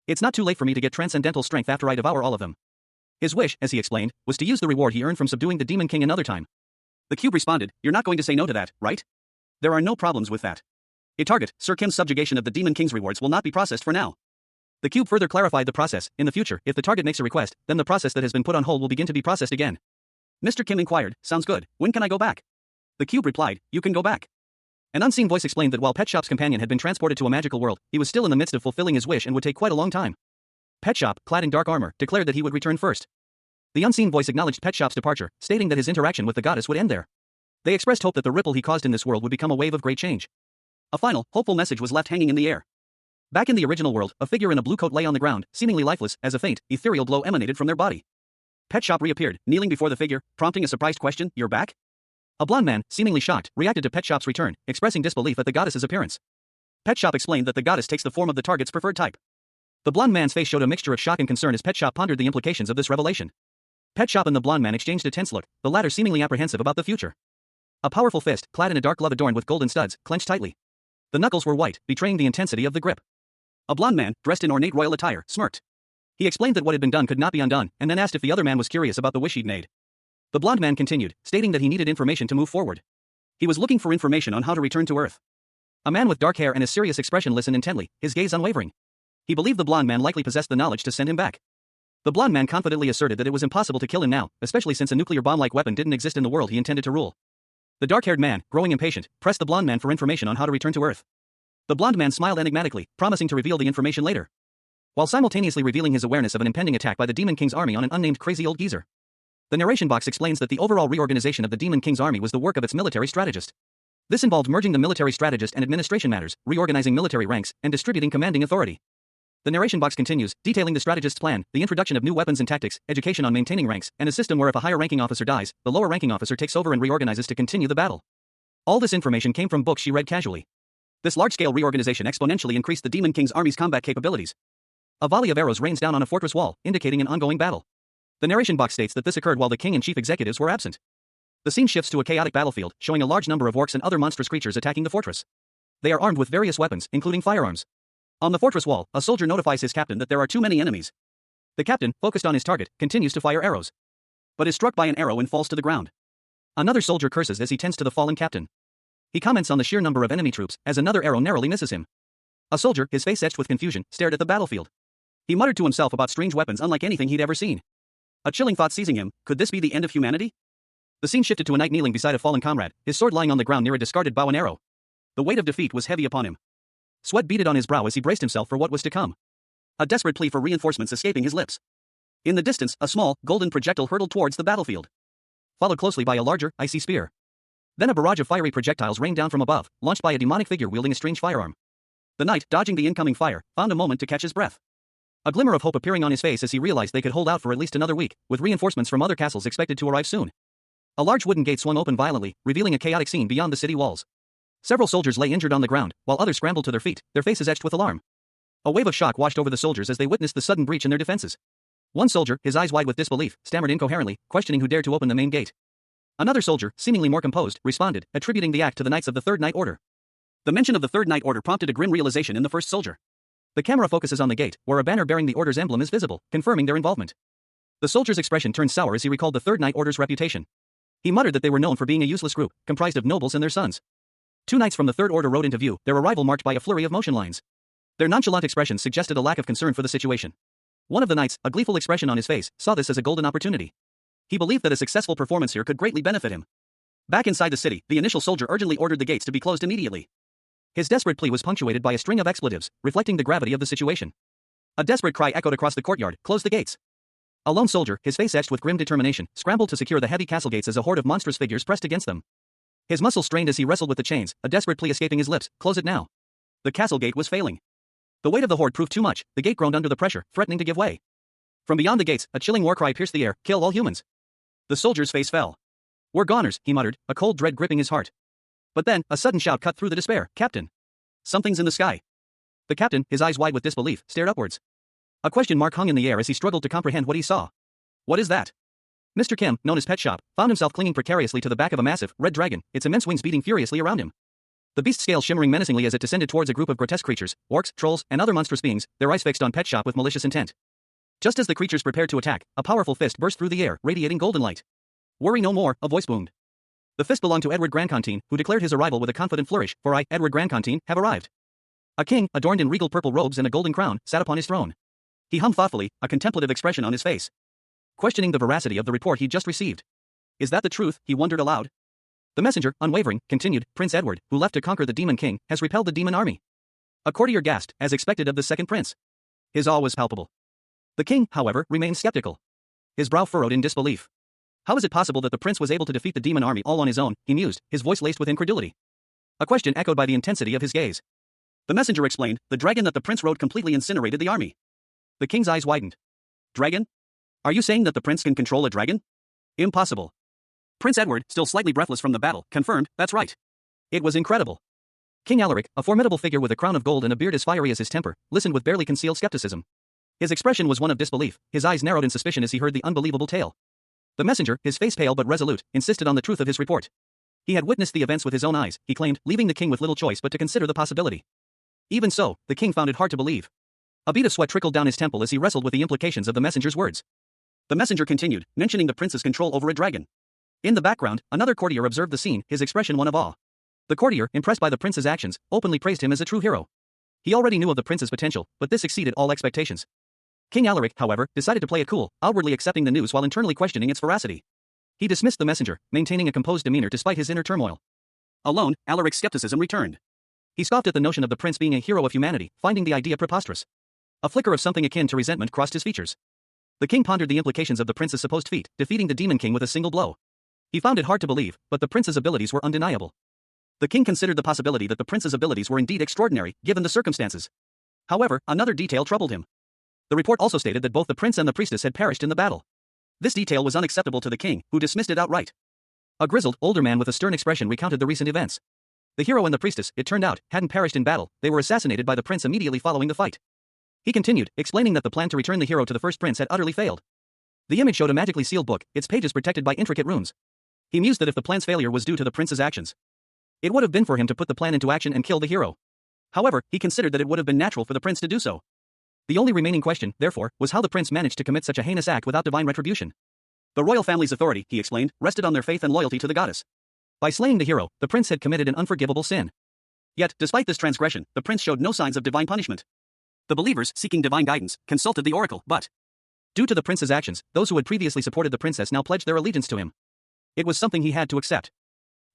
It's not too late for me to get transcendental strength after I devour all of them. His wish, as he explained, was to use the reward he earned from subduing the Demon King another time. The cube responded, you're not going to say no to that, right? There are no problems with that. A target, Sir Kim's subjugation of the Demon King's rewards will not be processed for now. The cube further clarified the process. In the future, if the target makes a request, then the process that has been put on hold will begin to be processed again. Mr. Kim inquired, sounds good, when can I go back? The cube replied, you can go back. An unseen voice explained that while Pet Shop's companion had been transported to a magical world, he was still in the midst of fulfilling his wish and would take quite a long time. Pet Shop, clad in dark armor, declared that he would return first. The unseen voice acknowledged Pet Shop's departure, stating that his interaction with the goddess would end there. They expressed hope that the ripple he caused in this world would become a wave of great change. A final, hopeful message was left hanging in the air. Back in the original world, a figure in a blue coat lay on the ground, seemingly lifeless, as a faint, ethereal glow emanated from their body. Pet Shop reappeared, kneeling before the figure, prompting a surprised question, you're back? A blonde man, seemingly shocked, reacted to Pet Shop's return, expressing disbelief at the goddess's appearance. Pet Shop explained that the goddess takes the form of the target's preferred type. The blonde man's face showed a mixture of shock and concern as Pet Shop pondered the implications of this revelation. Pet Shop and the blonde man exchanged a tense look, the latter seemingly apprehensive about the future. A powerful fist, clad in a dark glove adorned with golden studs, clenched tightly. The knuckles were white, betraying the intensity of the grip. A blonde man, dressed in ornate royal attire, smirked. He explained that what had been done could not be undone, and then asked if the other man was curious about the wish he'd made. The blonde man continued, stating that he needed information to move forward. He was looking for information on how to return to Earth. A man with dark hair and a serious expression listened intently, his gaze unwavering. He believed the blonde man likely possessed the knowledge to send him back. The blonde man confidently asserted that it was impossible to kill him now, especially since a nuclear bomb-like weapon didn't exist in the world he intended to rule. The dark-haired man, growing impatient, pressed the blonde man for information on how to return to Earth. The blonde man smiled enigmatically, promising to reveal the information later, while simultaneously revealing his awareness of an impending attack by the Demon King's army on an unnamed crazy old geezer. The narration box explains that the overall reorganization of the Demon King's army was the work of its military strategist. This involved merging the military strategist and administration matters, reorganizing military ranks, and distributing commanding authority. The narration box continues, detailing the strategist's plan, the introduction of new weapons and tactics, education on maintaining ranks, and a system where if a higher-ranking officer dies, the lower-ranking officer takes over and reorganizes to continue the battle. All this information came from books she read casually. This large-scale reorganization exponentially increased the Demon King's army's combat capabilities. A volley of arrows rains down on a fortress wall, indicating an ongoing battle. The narration box states that this occurred while the king and chief executives were absent. The scene shifts to a chaotic battlefield, showing a large number of orcs and other monstrous creatures attacking the fortress. They are armed with various weapons, including firearms. On the fortress wall, a soldier notifies his captain that there are too many enemies. The captain, focused on his target, continues to fire arrows, but is struck by an arrow and falls to the ground. Another soldier curses as he tends to the fallen captain. He comments on the sheer number of enemy troops as another arrow narrowly misses him. A soldier, his face etched with confusion, stared at the battlefield. He muttered to himself about strange weapons unlike anything he'd ever seen. A chilling thought seizing him, could this be the end of humanity? The scene shifted to a knight kneeling beside a fallen comrade, his sword lying on the ground near a discarded bow and arrow. The weight of defeat was heavy upon him. Sweat beaded on his brow as he braced himself for what was to come. A desperate plea for reinforcements escaping his lips. In the distance, a small, golden projectile hurtled towards the battlefield, followed closely by a larger, icy spear. Then a barrage of fiery projectiles rained down from above, launched by a demonic figure wielding a strange firearm. The knight, dodging the incoming fire, found a moment to catch his breath. A glimmer of hope appearing on his face as he realized they could hold out for at least another week, with reinforcements from other castles expected to arrive soon. A large wooden gate swung open violently, revealing a chaotic scene beyond the city walls. Several soldiers lay injured on the ground, while others scrambled to their feet, their faces etched with alarm. A wave of shock washed over the soldiers as they witnessed the sudden breach in their defenses. One soldier, his eyes wide with disbelief, stammered incoherently, questioning who dared to open the main gate. Another soldier, seemingly more composed, responded, attributing the act to the Knights of the Third Knight Order. The mention of the Third Knight Order prompted a grim realization in the first soldier. The camera focuses on the gate, where a banner bearing the Order's emblem is visible, confirming their involvement. The soldier's expression turned sour as he recalled the Third Knight Order's reputation. He muttered that they were known for being a useless group, comprised of nobles and their sons. Two knights from the Third Order rode into view, their arrival marked by a flurry of motion lines. Their nonchalant expressions suggested a lack of concern for the situation. One of the knights, a gleeful expression on his face, saw this as a golden opportunity. He believed that a successful performance here could greatly benefit him. Back inside the city, the initial soldier urgently ordered the gates to be closed immediately. His desperate plea was punctuated by a string of expletives, reflecting the gravity of the situation. A desperate cry echoed across the courtyard, "Close the gates!" A lone soldier, his face etched with grim determination, scrambled to secure the heavy castle gates as a horde of monstrous figures pressed against them. His muscles strained as he wrestled with the chains, a desperate plea escaping his lips, "Close it now!" The castle gate was failing. The weight of the horde proved too much, the gate groaned under the pressure, threatening to give way. From beyond the gates, a chilling war cry pierced the air, "Kill all humans!" The soldier's face fell. "We're goners," he muttered, a cold dread gripping his heart. But then, a sudden shout cut through the despair, "Captain! Something's in the sky!" The captain, his eyes wide with disbelief, stared upwards. A question mark hung in the air as he struggled to comprehend what he saw. "What is that?" Mr. Kim, known as Pet Shop, found himself clinging precariously to the back of a massive, red dragon, its immense wings beating furiously around him. The beast's scales shimmering menacingly as it descended towards a group of grotesque creatures, orcs, trolls, and other monstrous beings, their eyes fixed on Pet Shop with malicious intent. Just as the creatures prepared to attack, a powerful fist burst through the air, radiating golden light. "Worry no more," a voice boomed. The fist belonged to Edward Grandcontine, who declared his arrival with a confident flourish, "For I, Edward Grandcontine, have arrived." A king, adorned in regal purple robes and a golden crown, sat upon his throne. He hummed thoughtfully, a contemplative expression on his face, questioning the veracity of the report he'd just received. "Is that the truth?" he wondered aloud. The messenger, unwavering, continued, "Prince Edward, who left to conquer the Demon King, has repelled the demon army." A courtier gasped, as expected of the second prince. His awe was palpable. The king, however, remained skeptical. His brow furrowed in disbelief. How is it possible that the prince was able to defeat the demon army all on his own, he mused, his voice laced with incredulity. A question echoed by the intensity of his gaze. The messenger explained, "The dragon that the prince rode completely incinerated the army." The king's eyes widened. "Dragon? Are you saying that the prince can control a dragon?" "Impossible." Prince Edward, still slightly breathless from the battle, confirmed, "That's right." It was incredible. King Alaric, a formidable figure with a crown of gold and a beard as fiery as his temper, listened with barely concealed skepticism. His expression was one of disbelief, his eyes narrowed in suspicion as he heard the unbelievable tale. The messenger, his face pale but resolute, insisted on the truth of his report. He had witnessed the events with his own eyes, he claimed, leaving the king with little choice but to consider the possibility. Even so, the king found it hard to believe. A bead of sweat trickled down his temple as he wrestled with the implications of the messenger's words. The messenger continued, mentioning the prince's control over a dragon. In the background, another courtier observed the scene, his expression one of awe. The courtier, impressed by the prince's actions, openly praised him as a true hero. He already knew of the prince's potential, but this exceeded all expectations. King Alaric, however, decided to play it cool, outwardly accepting the news while internally questioning its veracity. He dismissed the messenger, maintaining a composed demeanor despite his inner turmoil. Alone, Alaric's skepticism returned. He scoffed at the notion of the prince being a hero of humanity, finding the idea preposterous. A flicker of something akin to resentment crossed his features. The king pondered the implications of the prince's supposed feat, defeating the demon king with a single blow. He found it hard to believe, but the prince's abilities were undeniable. The king considered the possibility that the prince's abilities were indeed extraordinary, given the circumstances. However, another detail troubled him. The report also stated that both the prince and the priestess had perished in the battle. This detail was unacceptable to the king, who dismissed it outright. A grizzled, older man with a stern expression recounted the recent events. The hero and the priestess, it turned out, hadn't perished in battle, they were assassinated by the prince immediately following the fight. He continued, explaining that the plan to return the hero to the first prince had utterly failed. The image showed a magically sealed book, its pages protected by intricate runes. He mused that if the plan's failure was due to the prince's actions, it would have been for him to put the plan into action and kill the hero. However, he considered that it would have been natural for the prince to do so. The only remaining question, therefore, was how the prince managed to commit such a heinous act without divine retribution. The royal family's authority, he explained, rested on their faith and loyalty to the goddess. By slaying the hero, the prince had committed an unforgivable sin. Yet, despite this transgression, the prince showed no signs of divine punishment. The believers, seeking divine guidance, consulted the oracle, but due to the prince's actions, those who had previously supported the princess now pledged their allegiance to him. It was something he had to accept.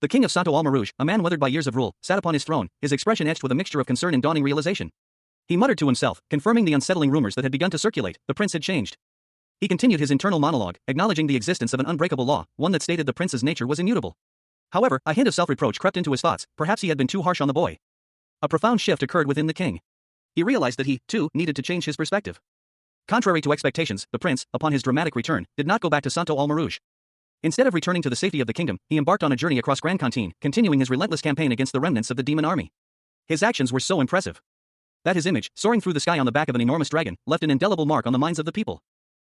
The king of Santo Almarouge, a man weathered by years of rule, sat upon his throne, his expression etched with a mixture of concern and dawning realization. He muttered to himself, confirming the unsettling rumors that had begun to circulate. The prince had changed. He continued his internal monologue, acknowledging the existence of an unbreakable law, one that stated the prince's nature was immutable. However, a hint of self-reproach crept into his thoughts. Perhaps he had been too harsh on the boy. A profound shift occurred within the king. He realized that he, too, needed to change his perspective. Contrary to expectations, the prince, upon his dramatic return, did not go back to Santo Almarouge. Instead of returning to the safety of the kingdom, he embarked on a journey across Grand Cantine, continuing his relentless campaign against the remnants of the demon army. His actions were so impressive that his image, soaring through the sky on the back of an enormous dragon, left an indelible mark on the minds of the people.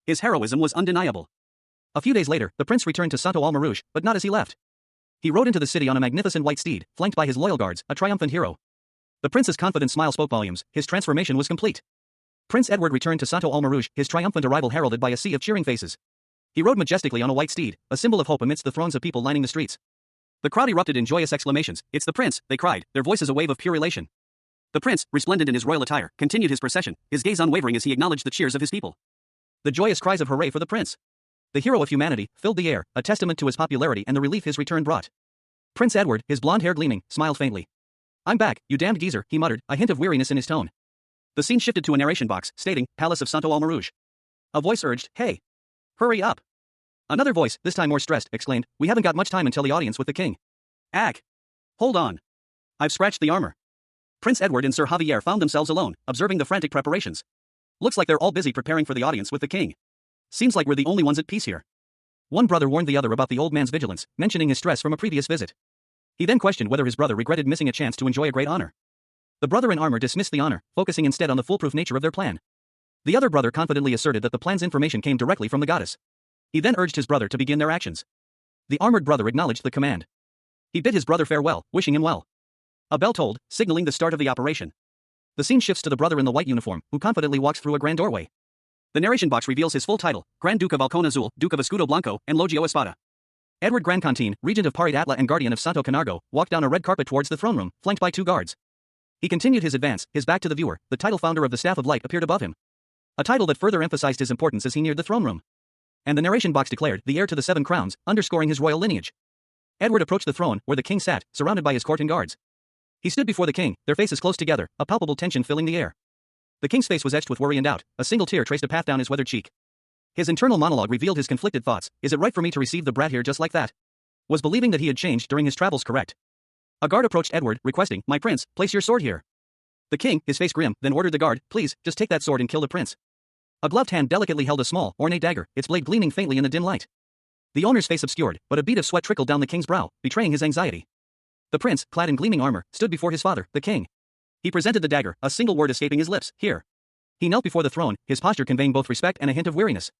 His heroism was undeniable. A few days later, the prince returned to Santo Almarouge, but not as he left. He rode into the city on a magnificent white steed, flanked by his loyal guards, a triumphant hero. The prince's confident smile spoke volumes. His transformation was complete. Prince Edward returned to Santo Almarouge, his triumphant arrival heralded by a sea of cheering faces. He rode majestically on a white steed, a symbol of hope amidst the throngs of people lining the streets. The crowd erupted in joyous exclamations. "It's the prince," they cried, their voices a wave of pure elation. The prince, resplendent in his royal attire, continued his procession, his gaze unwavering as he acknowledged the cheers of his people. The joyous cries of hooray for the prince, the hero of humanity, filled the air, a testament to his popularity and the relief his return brought. Prince Edward, his blonde hair gleaming, smiled faintly. "I'm back, you damned geezer," he muttered, a hint of weariness in his tone. The scene shifted to a narration box, stating, "Palace of Santo Almarouge." A voice urged, "Hey! Hurry up!" Another voice, this time more stressed, exclaimed, "We haven't got much time until the audience with the king." "Ag! Hold on. I've scratched the armor." Prince Edward and Sir Javier found themselves alone, observing the frantic preparations. "Looks like they're all busy preparing for the audience with the king. Seems like we're the only ones at peace here." One brother warned the other about the old man's vigilance, mentioning his stress from a previous visit. He then questioned whether his brother regretted missing a chance to enjoy a great honor. The brother in armor dismissed the honor, focusing instead on the foolproof nature of their plan. The other brother confidently asserted that the plan's information came directly from the goddess. He then urged his brother to begin their actions. The armored brother acknowledged the command. He bid his brother farewell, wishing him well. A bell tolled, signaling the start of the operation. The scene shifts to the brother in the white uniform, who confidently walks through a grand doorway. The narration box reveals his full title: Grand Duke of Halcon Azul, Duke of Escudo Blanco, and Logio Espada. Edward Grand Cantine, Regent of Parid Atla and Guardian of Santo Canargo, walked down a red carpet towards the throne room, flanked by 2 guards. He continued his advance, his back to the viewer. The title founder of the Staff of Light appeared above him. A title that further emphasized his importance as he neared the throne room. And the narration box declared, the heir to the 7 crowns, underscoring his royal lineage. Edward approached the throne, where the king sat, surrounded by his court and guards. He stood before the king, their faces close together, a palpable tension filling the air. The king's face was etched with worry and doubt, a single tear traced a path down his weathered cheek. His internal monologue revealed his conflicted thoughts. Is it right for me to receive the brat here just like that? Was believing that he had changed during his travels correct? A guard approached Edward, requesting, "My prince, place your sword here." The king, his face grim, then ordered the guard, "Please, just take that sword and kill the prince." A gloved hand delicately held a small, ornate dagger, its blade gleaming faintly in the dim light. The owner's face obscured, but a bead of sweat trickled down the king's brow, betraying his anxiety. The prince, clad in gleaming armor, stood before his father, the king. He presented the dagger, a single word escaping his lips, "Here." He knelt before the throne, his posture conveying both respect and a hint of weariness.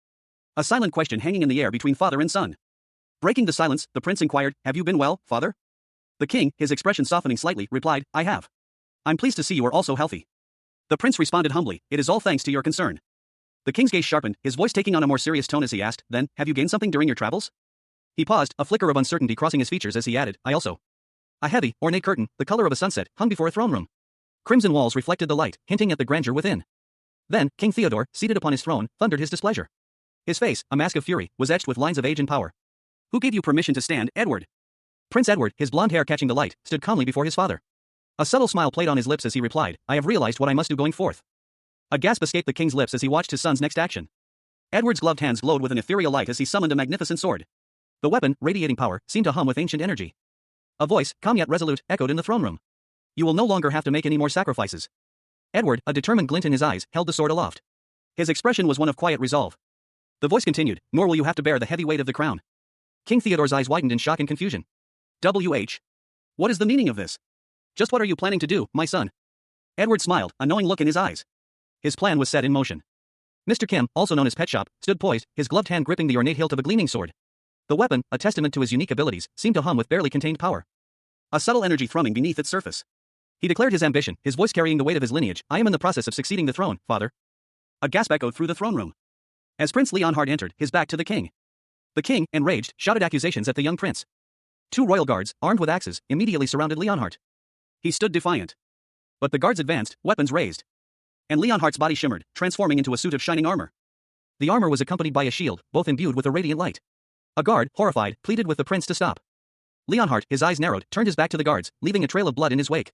A silent question hanging in the air between father and son. Breaking the silence, the prince inquired, "Have you been well, father?" The king, his expression softening slightly, replied, "I have. I'm pleased to see you are also healthy." The prince responded humbly, "It is all thanks to your concern." The king's gaze sharpened, his voice taking on a more serious tone as he asked, "Then, have you gained something during your travels?" He paused, a flicker of uncertainty crossing his features as he added, "I also." A heavy, ornate curtain, the color of a sunset, hung before a throne room. Crimson walls reflected the light, hinting at the grandeur within. Then, King Theodore, seated upon his throne, thundered his displeasure. His face, a mask of fury, was etched with lines of age and power. "Who gave you permission to stand, Edward?" Prince Edward, his blonde hair catching the light, stood calmly before his father. A subtle smile played on his lips as he replied, "I have realized what I must do going forth." A gasp escaped the king's lips as he watched his son's next action. Edward's gloved hands glowed with an ethereal light as he summoned a magnificent sword. The weapon, radiating power, seemed to hum with ancient energy. A voice, calm yet resolute, echoed in the throne room. "You will no longer have to make any more sacrifices." Edward, a determined glint in his eyes, held the sword aloft. His expression was one of quiet resolve. The voice continued, "Nor will you have to bear the heavy weight of the crown." King Theodore's eyes widened in shock and confusion. "WH? What is the meaning of this? Just what are you planning to do, my son?" Edward smiled, a knowing look in his eyes. His plan was set in motion. Mr. Kim, also known as Pet Shop, stood poised, his gloved hand gripping the ornate hilt of a gleaming sword. The weapon, a testament to his unique abilities, seemed to hum with barely contained power. A subtle energy thrumming beneath its surface. He declared his ambition, his voice carrying the weight of his lineage. "I am in the process of succeeding the throne, father." A gasp echoed through the throne room. As Prince Leonhard entered, his back to the king. The king, enraged, shouted accusations at the young prince. Two royal guards, armed with axes, immediately surrounded Leonhardt. He stood defiant. But the guards advanced, weapons raised. And Leonhardt's body shimmered, transforming into a suit of shining armor. The armor was accompanied by a shield, both imbued with a radiant light. A guard, horrified, pleaded with the prince to stop. Leonhardt, his eyes narrowed, turned his back to the guards, leaving a trail of blood in his wake.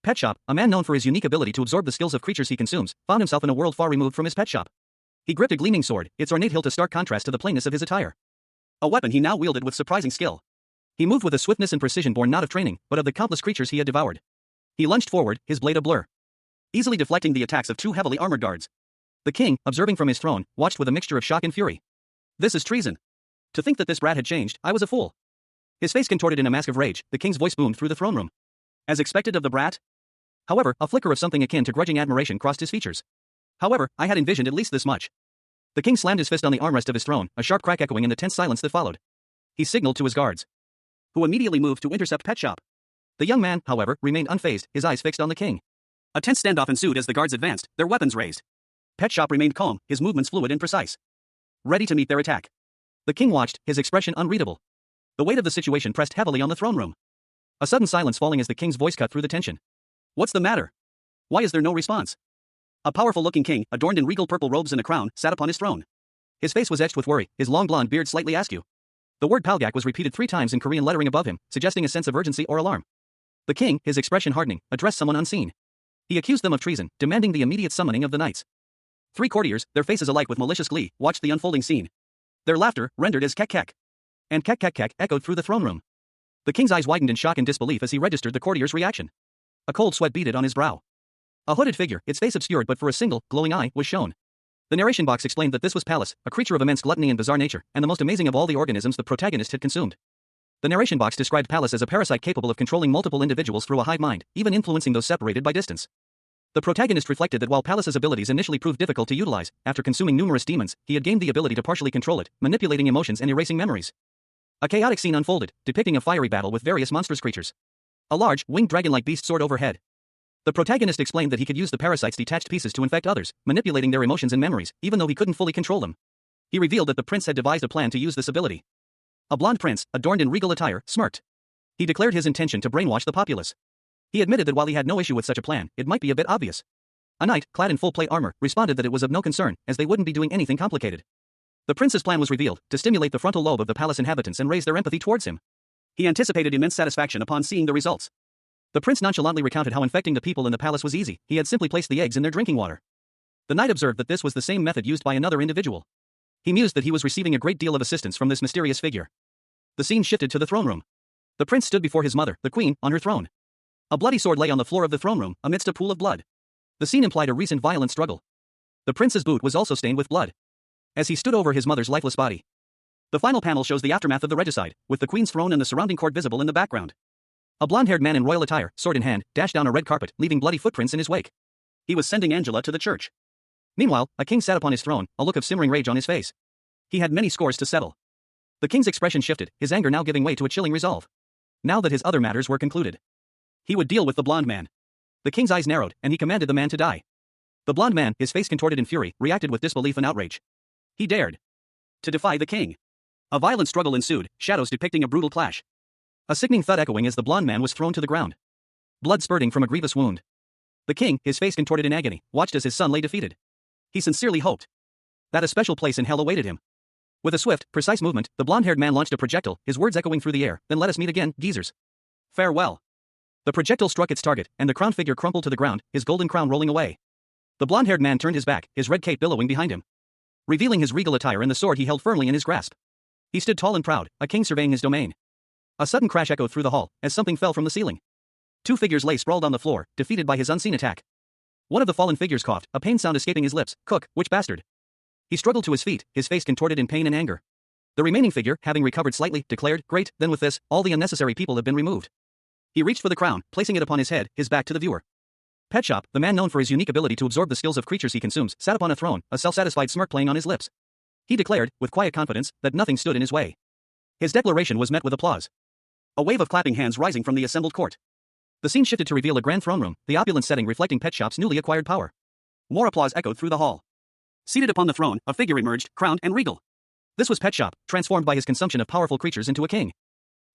Pet Shop, a man known for his unique ability to absorb the skills of creatures he consumes, found himself in a world far removed from his pet shop. He gripped a gleaming sword, its ornate hilt a stark contrast to the plainness of his attire. A weapon he now wielded with surprising skill. He moved with a swiftness and precision born not of training, but of the countless creatures he had devoured. He lunged forward, his blade a blur, easily deflecting the attacks of two heavily armored guards. The king, observing from his throne, watched with a mixture of shock and fury. This is treason. To think that this brat had changed, I was a fool. His face contorted in a mask of rage, the king's voice boomed through the throne room. As expected of the brat? However, a flicker of something akin to grudging admiration crossed his features. However, I had envisioned at least this much. The king slammed his fist on the armrest of his throne, a sharp crack echoing in the tense silence that followed. He signaled to his guards, who immediately moved to intercept Pet Shop. The young man, however, remained unfazed, his eyes fixed on the king. A tense standoff ensued as the guards advanced, their weapons raised. Pet Shop remained calm, his movements fluid and precise, ready to meet their attack. The king watched, his expression unreadable. The weight of the situation pressed heavily on the throne room. A sudden silence falling as the king's voice cut through the tension. What's the matter? Why is there no response? A powerful-looking king, adorned in regal purple robes and a crown, sat upon his throne. His face was etched with worry, his long blonde beard slightly askew. The word Palgak was repeated 3 times in Korean lettering above him, suggesting a sense of urgency or alarm. The king, his expression hardening, addressed someone unseen. He accused them of treason, demanding the immediate summoning of the knights. 3 courtiers, their faces alight with malicious glee, watched the unfolding scene. Their laughter, rendered as kek-kek. And kek-kek-kek echoed through the throne room. The king's eyes widened in shock and disbelief as he registered the courtier's reaction. A cold sweat beaded on his brow. A hooded figure, its face obscured but for a single, glowing eye, was shown. The narration box explained that this was Pallas, a creature of immense gluttony and bizarre nature, and the most amazing of all the organisms the protagonist had consumed. The narration box described Pallas as a parasite capable of controlling multiple individuals through a hive mind, even influencing those separated by distance. The protagonist reflected that while Pallas's abilities initially proved difficult to utilize, after consuming numerous demons, he had gained the ability to partially control it, manipulating emotions and erasing memories. A chaotic scene unfolded, depicting a fiery battle with various monstrous creatures. A large, winged dragon-like beast soared overhead. The protagonist explained that he could use the parasite's detached pieces to infect others, manipulating their emotions and memories, even though he couldn't fully control them. He revealed that the prince had devised a plan to use this ability. A blonde prince, adorned in regal attire, smirked. He declared his intention to brainwash the populace. He admitted that while he had no issue with such a plan, it might be a bit obvious. A knight, clad in full plate armor, responded that it was of no concern, as they wouldn't be doing anything complicated. The prince's plan was revealed, to stimulate the frontal lobe of the palace inhabitants and raise their empathy towards him. He anticipated immense satisfaction upon seeing the results. The prince nonchalantly recounted how infecting the people in the palace was easy, he had simply placed the eggs in their drinking water. The knight observed that this was the same method used by another individual. He mused that he was receiving a great deal of assistance from this mysterious figure. The scene shifted to the throne room. The prince stood before his mother, the queen, on her throne. A bloody sword lay on the floor of the throne room, amidst a pool of blood. The scene implied a recent violent struggle. The prince's boot was also stained with blood, as he stood over his mother's lifeless body. The final panel shows the aftermath of the regicide, with the queen's throne and the surrounding court visible in the background. A blonde-haired man in royal attire, sword in hand, dashed down a red carpet, leaving bloody footprints in his wake. He was sending Angela to the church. Meanwhile, a king sat upon his throne, a look of simmering rage on his face. He had many scores to settle. The king's expression shifted, his anger now giving way to a chilling resolve. Now that his other matters were concluded, he would deal with the blonde man. The king's eyes narrowed, and he commanded the man to die. The blonde man, his face contorted in fury, reacted with disbelief and outrage. He dared to defy the king. A violent struggle ensued, shadows depicting a brutal clash. A sickening thud echoing as the blonde man was thrown to the ground, blood spurting from a grievous wound. The king, his face contorted in agony, watched as his son lay defeated. He sincerely hoped that a special place in hell awaited him. With a swift, precise movement, the blonde-haired man launched a projectile, his words echoing through the air, "Then let us meet again, geezers. Farewell." The projectile struck its target, and the crowned figure crumpled to the ground, his golden crown rolling away. The blonde-haired man turned his back, his red cape billowing behind him, revealing his regal attire and the sword he held firmly in his grasp. He stood tall and proud, a king surveying his domain. A sudden crash echoed through the hall, as something fell from the ceiling. 2 figures lay sprawled on the floor, defeated by his unseen attack. One of the fallen figures coughed, a pain sound escaping his lips. "Cook, witch bastard." He struggled to his feet, his face contorted in pain and anger. The remaining figure, having recovered slightly, declared, "Great, then with this, all the unnecessary people have been removed." He reached for the crown, placing it upon his head, his back to the viewer. Pet Shop, the man known for his unique ability to absorb the skills of creatures he consumes, sat upon a throne, a self-satisfied smirk playing on his lips. He declared, with quiet confidence, that nothing stood in his way. His declaration was met with applause, a wave of clapping hands rising from the assembled court. The scene shifted to reveal a grand throne room, the opulent setting reflecting Pet Shop's newly acquired power. More applause echoed through the hall. Seated upon the throne, a figure emerged, crowned and regal. This was Pet Shop, transformed by his consumption of powerful creatures into a king.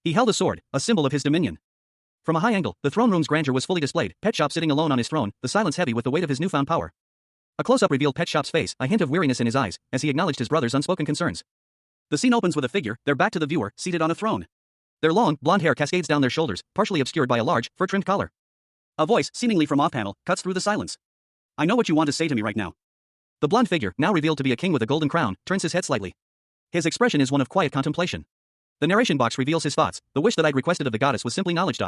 He held a sword, a symbol of his dominion. From a high angle, the throne room's grandeur was fully displayed, Pet Shop sitting alone on his throne, the silence heavy with the weight of his newfound power. A close-up revealed Pet Shop's face, a hint of weariness in his eyes, as he acknowledged his brother's unspoken concerns. The scene opens with a figure, their back to the viewer, seated on a throne. Their long, blonde hair cascades down their shoulders, partially obscured by a large, fur-trimmed collar. A voice, seemingly from off-panel, cuts through the silence. I know what you want to say to me right now. The blonde figure, now revealed to be a king with a golden crown, turns his head slightly. His expression is one of quiet contemplation. The narration box reveals his thoughts. The wish that I'd requested of the goddess was simply knowledge.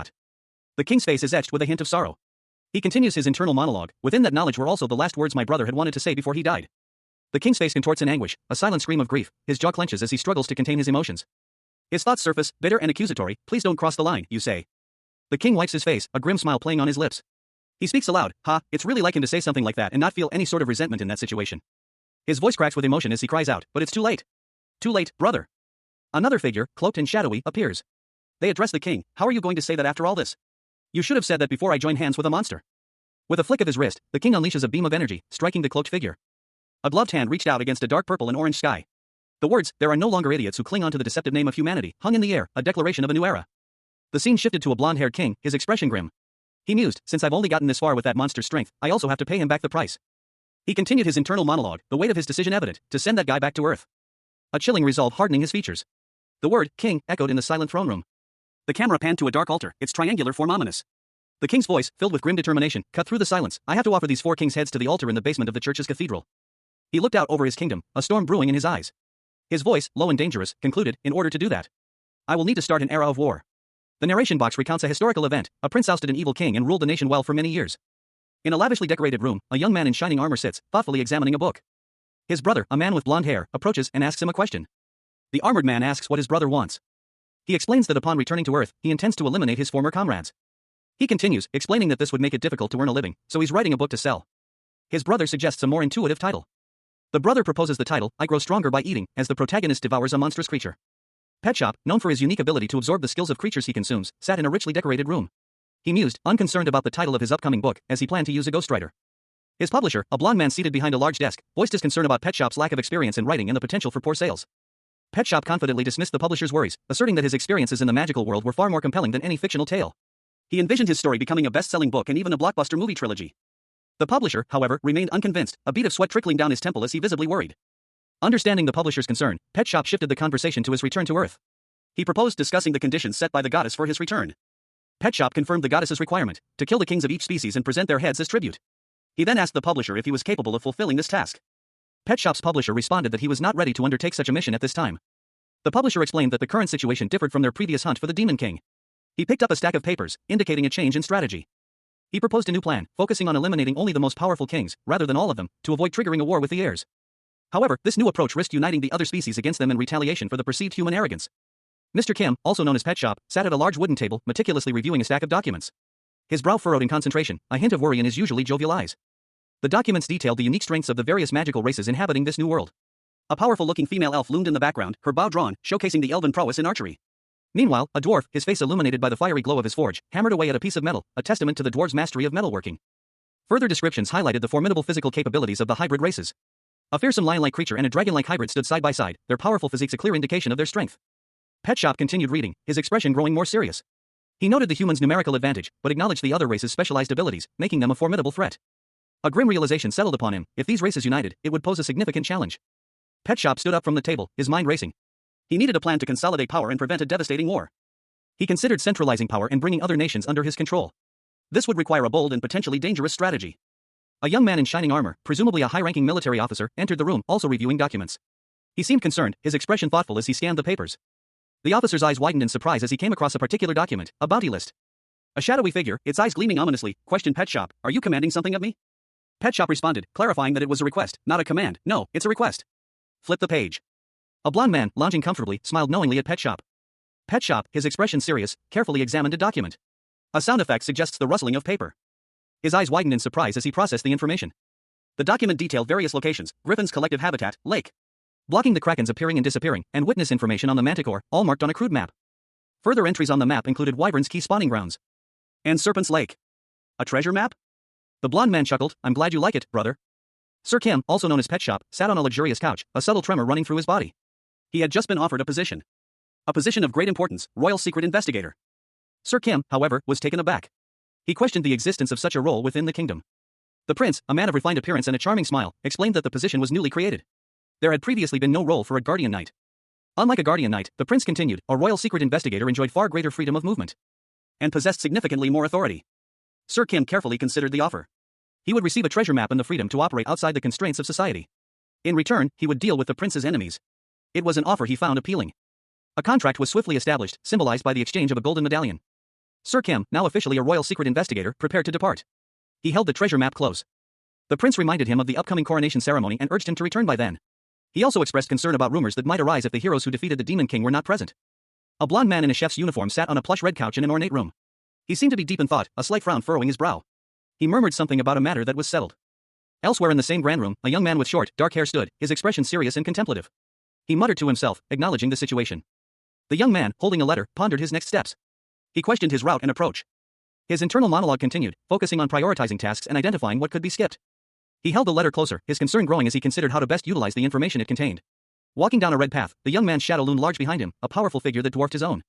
The king's face is etched with a hint of sorrow. He continues his internal monologue. Within that knowledge were also the last words my brother had wanted to say before he died. The king's face contorts in anguish, a silent scream of grief. His jaw clenches as he struggles to contain his emotions. His thoughts surface, bitter and accusatory. Please don't cross the line, you say. The king wipes his face, a grim smile playing on his lips. He speaks aloud. It's really like him to say something like that and not feel any sort of resentment in that situation. His voice cracks with emotion as he cries out, but it's too late. Too late, brother. Another figure, cloaked and shadowy, appears. They address the king. How are you going to say that after all this? You should have said that before I joined hands with a monster. With a flick of his wrist, the king unleashes a beam of energy, striking the cloaked figure. A gloved hand reached out against a dark purple and orange sky. The words, there are no longer idiots who cling onto the deceptive name of humanity, hung in the air, a declaration of a new era. The scene shifted to a blonde-haired king, his expression grim. He mused, since I've only gotten this far with that monster's strength, I also have to pay him back the price. He continued his internal monologue, the weight of his decision evident, to send that guy back to Earth. A chilling resolve hardening his features. The word, king, echoed in the silent throne room. The camera panned to a dark altar, its triangular form ominous. The king's voice, filled with grim determination, cut through the silence. I have to offer these 4 kings' heads to the altar in the basement of the church's cathedral. He looked out over his kingdom, a storm brewing in his eyes. His voice, low and dangerous, concluded, in order to do that, I will need to start an era of war. The narration box recounts a historical event. A prince ousted an evil king and ruled the nation well for many years. In a lavishly decorated room, a young man in shining armor sits, thoughtfully examining a book. His brother, a man with blonde hair, approaches and asks him a question. The armored man asks what his brother wants. He explains that upon returning to Earth, he intends to eliminate his former comrades. He continues, explaining that this would make it difficult to earn a living, so he's writing a book to sell. His brother suggests a more intuitive title. The brother proposes the title, I Grow Stronger by Eating, as the protagonist devours a monstrous creature. Pet Shop, known for his unique ability to absorb the skills of creatures he consumes, sat in a richly decorated room. He mused, unconcerned about the title of his upcoming book, as he planned to use a ghostwriter. His publisher, a blond man seated behind a large desk, voiced his concern about Pet Shop's lack of experience in writing and the potential for poor sales. Pet Shop confidently dismissed the publisher's worries, asserting that his experiences in the magical world were far more compelling than any fictional tale. He envisioned his story becoming a best-selling book and even a blockbuster movie trilogy. The publisher, however, remained unconvinced, a bead of sweat trickling down his temple as he visibly worried. Understanding the publisher's concern, Pet Shop shifted the conversation to his return to Earth. He proposed discussing the conditions set by the goddess for his return. Pet Shop confirmed the goddess's requirement, to kill the kings of each species and present their heads as tribute. He then asked the publisher if he was capable of fulfilling this task. Pet Shop's publisher responded that he was not ready to undertake such a mission at this time. The publisher explained that the current situation differed from their previous hunt for the Demon King. He picked up a stack of papers, indicating a change in strategy. He proposed a new plan, focusing on eliminating only the most powerful kings, rather than all of them, to avoid triggering a war with the heirs. However, this new approach risked uniting the other species against them in retaliation for the perceived human arrogance. Mr. Kim, also known as Pet Shop, sat at a large wooden table, meticulously reviewing a stack of documents. His brow furrowed in concentration, a hint of worry in his usually jovial eyes. The documents detailed the unique strengths of the various magical races inhabiting this new world. A powerful-looking female elf loomed in the background, her bow drawn, showcasing the elven prowess in archery. Meanwhile, a dwarf, his face illuminated by the fiery glow of his forge, hammered away at a piece of metal, a testament to the dwarf's mastery of metalworking. Further descriptions highlighted the formidable physical capabilities of the hybrid races. A fearsome lion-like creature and a dragon-like hybrid stood side by side, their powerful physiques a clear indication of their strength. Pet Shop continued reading, his expression growing more serious. He noted the humans' numerical advantage, but acknowledged the other races' specialized abilities, making them a formidable threat. A grim realization settled upon him. If these races united, it would pose a significant challenge. Pet Shop stood up from the table, his mind racing. He needed a plan to consolidate power and prevent a devastating war. He considered centralizing power and bringing other nations under his control. This would require a bold and potentially dangerous strategy. A young man in shining armor, presumably a high-ranking military officer, entered the room, also reviewing documents. He seemed concerned, his expression thoughtful as he scanned the papers. The officer's eyes widened in surprise as he came across a particular document, a bounty list. A shadowy figure, its eyes gleaming ominously, questioned Pet Shop, "Are you commanding something of me?" Pet Shop responded, clarifying that it was a request, not a command. "No, it's a request." Flip the page. A blond man, lounging comfortably, smiled knowingly at Pet Shop. Pet Shop, his expression serious, carefully examined a document. A sound effect suggests the rustling of paper. His eyes widened in surprise as he processed the information. The document detailed various locations: Griffin's collective habitat, lake. Blocking the krakens appearing and disappearing, and witness information on the manticore, all marked on a crude map. Further entries on the map included Wyvern's key spawning grounds. And Serpent's Lake. A treasure map? The blond man chuckled, "I'm glad you like it, brother." Sir Kim, also known as Pet Shop, sat on a luxurious couch, a subtle tremor running through his body. He had just been offered a position. A position of great importance, royal secret investigator. Sir Kim, however, was taken aback. He questioned the existence of such a role within the kingdom. The prince, a man of refined appearance and a charming smile, explained that the position was newly created. There had previously been no role for a guardian knight. Unlike a guardian knight, the prince continued, a royal secret investigator enjoyed far greater freedom of movement and possessed significantly more authority. Sir Kim carefully considered the offer. He would receive a treasure map and the freedom to operate outside the constraints of society. In return, he would deal with the prince's enemies. It was an offer he found appealing. A contract was swiftly established, symbolized by the exchange of a golden medallion. Sir Kim, now officially a royal secret investigator, prepared to depart. He held the treasure map close. The prince reminded him of the upcoming coronation ceremony and urged him to return by then. He also expressed concern about rumors that might arise if the heroes who defeated the Demon King were not present. A blond man in a chef's uniform sat on a plush red couch in an ornate room. He seemed to be deep in thought, a slight frown furrowing his brow. He murmured something about a matter that was settled. Elsewhere in the same grand room, a young man with short, dark hair stood, his expression serious and contemplative. He muttered to himself, acknowledging the situation. The young man, holding a letter, pondered his next steps. He questioned his route and approach. His internal monologue continued, focusing on prioritizing tasks and identifying what could be skipped. He held the letter closer, his concern growing as he considered how to best utilize the information it contained. Walking down a red path, the young man's shadow loomed large behind him, a powerful figure that dwarfed his own.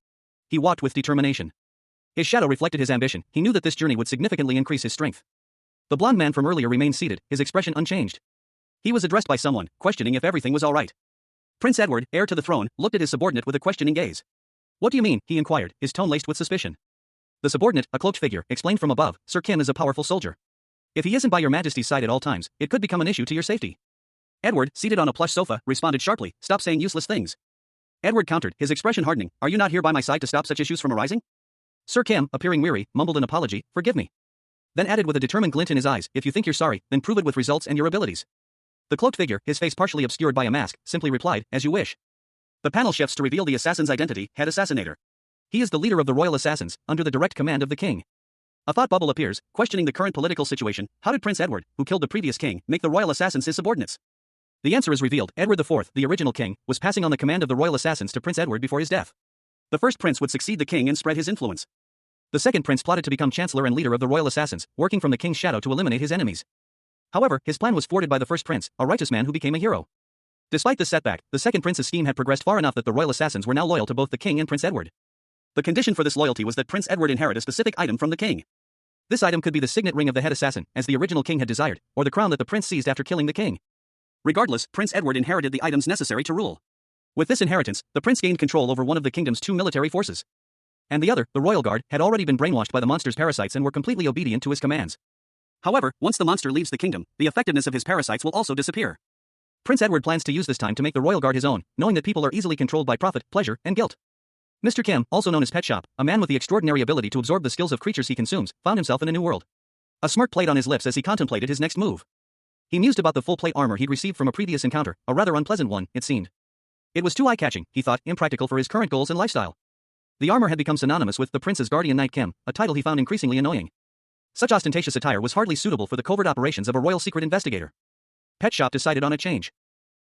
He walked with determination. His shadow reflected his ambition. He knew that this journey would significantly increase his strength. The blond man from earlier remained seated, his expression unchanged. He was addressed by someone, questioning if everything was all right. Prince Edward, heir to the throne, looked at his subordinate with a questioning gaze. What do you mean? He inquired, his tone laced with suspicion. The subordinate, a cloaked figure, explained from above, Sir Kim is a powerful soldier. If he isn't by your majesty's side at all times, it could become an issue to your safety. Edward, seated on a plush sofa, responded sharply, stop saying useless things. Edward countered, his expression hardening, are you not here by my side to stop such issues from arising? Sir Kim, appearing weary, mumbled an apology, forgive me. Then added with a determined glint in his eyes, if you think you're sorry, then prove it with results and your abilities. The cloaked figure, his face partially obscured by a mask, simply replied, as you wish. The panel shifts to reveal the assassin's identity, head assassinator. He is the leader of the royal assassins, under the direct command of the king. A thought bubble appears, questioning the current political situation. How did Prince Edward, who killed the previous king, make the royal assassins his subordinates? The answer is revealed. Edward IV, the original king, was passing on the command of the royal assassins to Prince Edward before his death. The first prince would succeed the king and spread his influence. The second prince plotted to become chancellor and leader of the royal assassins, working from the king's shadow to eliminate his enemies. However, his plan was thwarted by the first prince, a righteous man who became a hero. Despite this setback, the second prince's scheme had progressed far enough that the royal assassins were now loyal to both the king and Prince Edward. The condition for this loyalty was that Prince Edward inherit a specific item from the king. This item could be the signet ring of the head assassin, as the original king had desired, or the crown that the prince seized after killing the king. Regardless, Prince Edward inherited the items necessary to rule. With this inheritance, the prince gained control over one of the kingdom's 2 military forces. And the other, the royal guard, had already been brainwashed by the monster's parasites and were completely obedient to his commands. However, once the monster leaves the kingdom, the effectiveness of his parasites will also disappear. Prince Edward plans to use this time to make the royal guard his own, knowing that people are easily controlled by profit, pleasure, and guilt. Mr. Kim, also known as Pet Shop, a man with the extraordinary ability to absorb the skills of creatures he consumes, found himself in a new world. A smirk played on his lips as he contemplated his next move. He mused about the full plate armor he'd received from a previous encounter, a rather unpleasant one, it seemed. It was too eye-catching, he thought, impractical for his current goals and lifestyle. The armor had become synonymous with the prince's guardian knight Kim, a title he found increasingly annoying. Such ostentatious attire was hardly suitable for the covert operations of a royal secret investigator. Pet Shop decided on a change.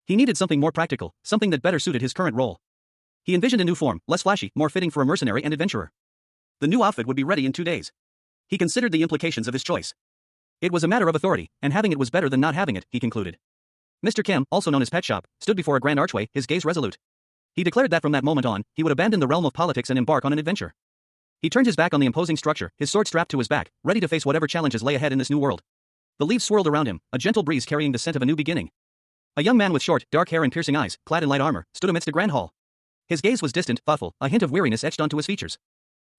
He needed something more practical, something that better suited his current role. He envisioned a new form, less flashy, more fitting for a mercenary and adventurer. The new outfit would be ready in 2 days. He considered the implications of his choice. It was a matter of authority, and having it was better than not having it, he concluded. Mr. Kim, also known as Pet Shop, stood before a grand archway, his gaze resolute. He declared that from that moment on, he would abandon the realm of politics and embark on an adventure. He turned his back on the imposing structure, his sword strapped to his back, ready to face whatever challenges lay ahead in this new world. The leaves swirled around him, a gentle breeze carrying the scent of a new beginning. A young man with short, dark hair and piercing eyes, clad in light armor, stood amidst a grand hall. His gaze was distant, thoughtful, a hint of weariness etched onto his features.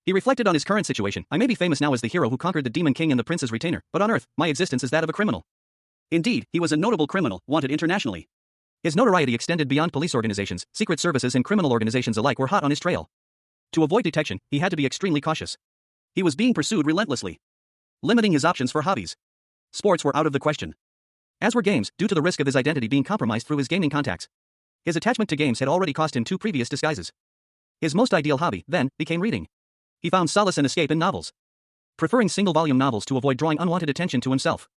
He reflected on his current situation. I may be famous now as the hero who conquered the Demon King and the prince's retainer, but on Earth, my existence is that of a criminal. Indeed, he was a notable criminal, wanted internationally. His notoriety extended beyond police organizations, secret services and criminal organizations alike were hot on his trail. To avoid detection, he had to be extremely cautious. He was being pursued relentlessly, limiting his options for hobbies. Sports were out of the question. As were games, due to the risk of his identity being compromised through his gaming contacts. His attachment to games had already cost him 2 previous disguises. His most ideal hobby, then, became reading. He found solace and escape in novels, preferring single-volume novels to avoid drawing unwanted attention to himself.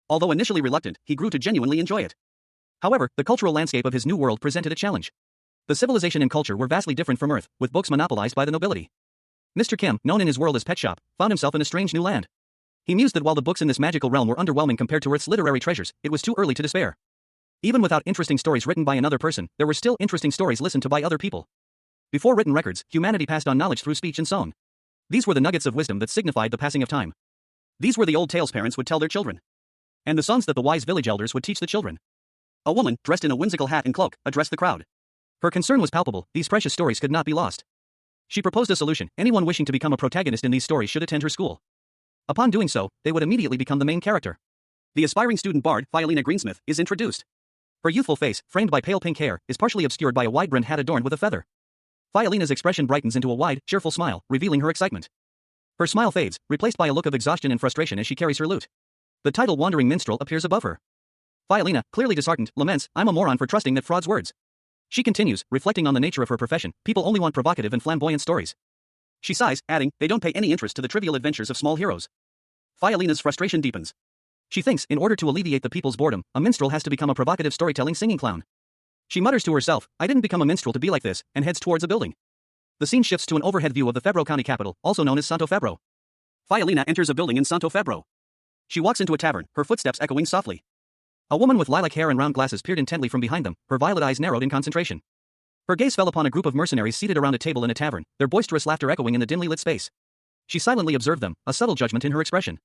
Although initially reluctant, he grew to genuinely enjoy it. However, the cultural landscape of his new world presented a challenge. The civilization and culture were vastly different from Earth, with books monopolized by the nobility. Mr. Kim, known in his world as Pet Shop, found himself in a strange new land. He mused that while the books in this magical realm were underwhelming compared to Earth's literary treasures, it was too early to despair. Even without interesting stories written by another person, there were still interesting stories listened to by other people. Before written records, humanity passed on knowledge through speech and song. These were the nuggets of wisdom that signified the passing of time. These were the old tales parents would tell their children. And the songs that the wise village elders would teach the children. A woman, dressed in a whimsical hat and cloak, addressed the crowd. Her concern was palpable, these precious stories could not be lost. She proposed a solution: anyone wishing to become a protagonist in these stories should attend her school. Upon doing so, they would immediately become the main character. The aspiring student bard, Phialina Greensmith, is introduced. Her youthful face, framed by pale pink hair, is partially obscured by a wide-brimmed hat adorned with a feather. Phialina's expression brightens into a wide, cheerful smile, revealing her excitement. Her smile fades, replaced by a look of exhaustion and frustration as she carries her lute. The title Wandering Minstrel appears above her. Phialina, clearly disheartened, laments, "I'm a moron for trusting that fraud's words." She continues, reflecting on the nature of her profession: people only want provocative and flamboyant stories. She sighs, adding, "They don't pay any interest to the trivial adventures of small heroes." Phialina's frustration deepens. She thinks, in order to alleviate the people's boredom, a minstrel has to become a provocative storytelling singing clown. She mutters to herself, "I didn't become a minstrel to be like this," and heads towards a building. The scene shifts to an overhead view of the Febro County capital, also known as Santo Febro. Phialina enters a building in Santo Febro. She walks into a tavern, her footsteps echoing softly. A woman with lilac hair and round glasses peered intently from behind them, her violet eyes narrowed in concentration. Her gaze fell upon a group of mercenaries seated around a table in a tavern, their boisterous laughter echoing in the dimly lit space. She silently observed them, a subtle judgment in her expression.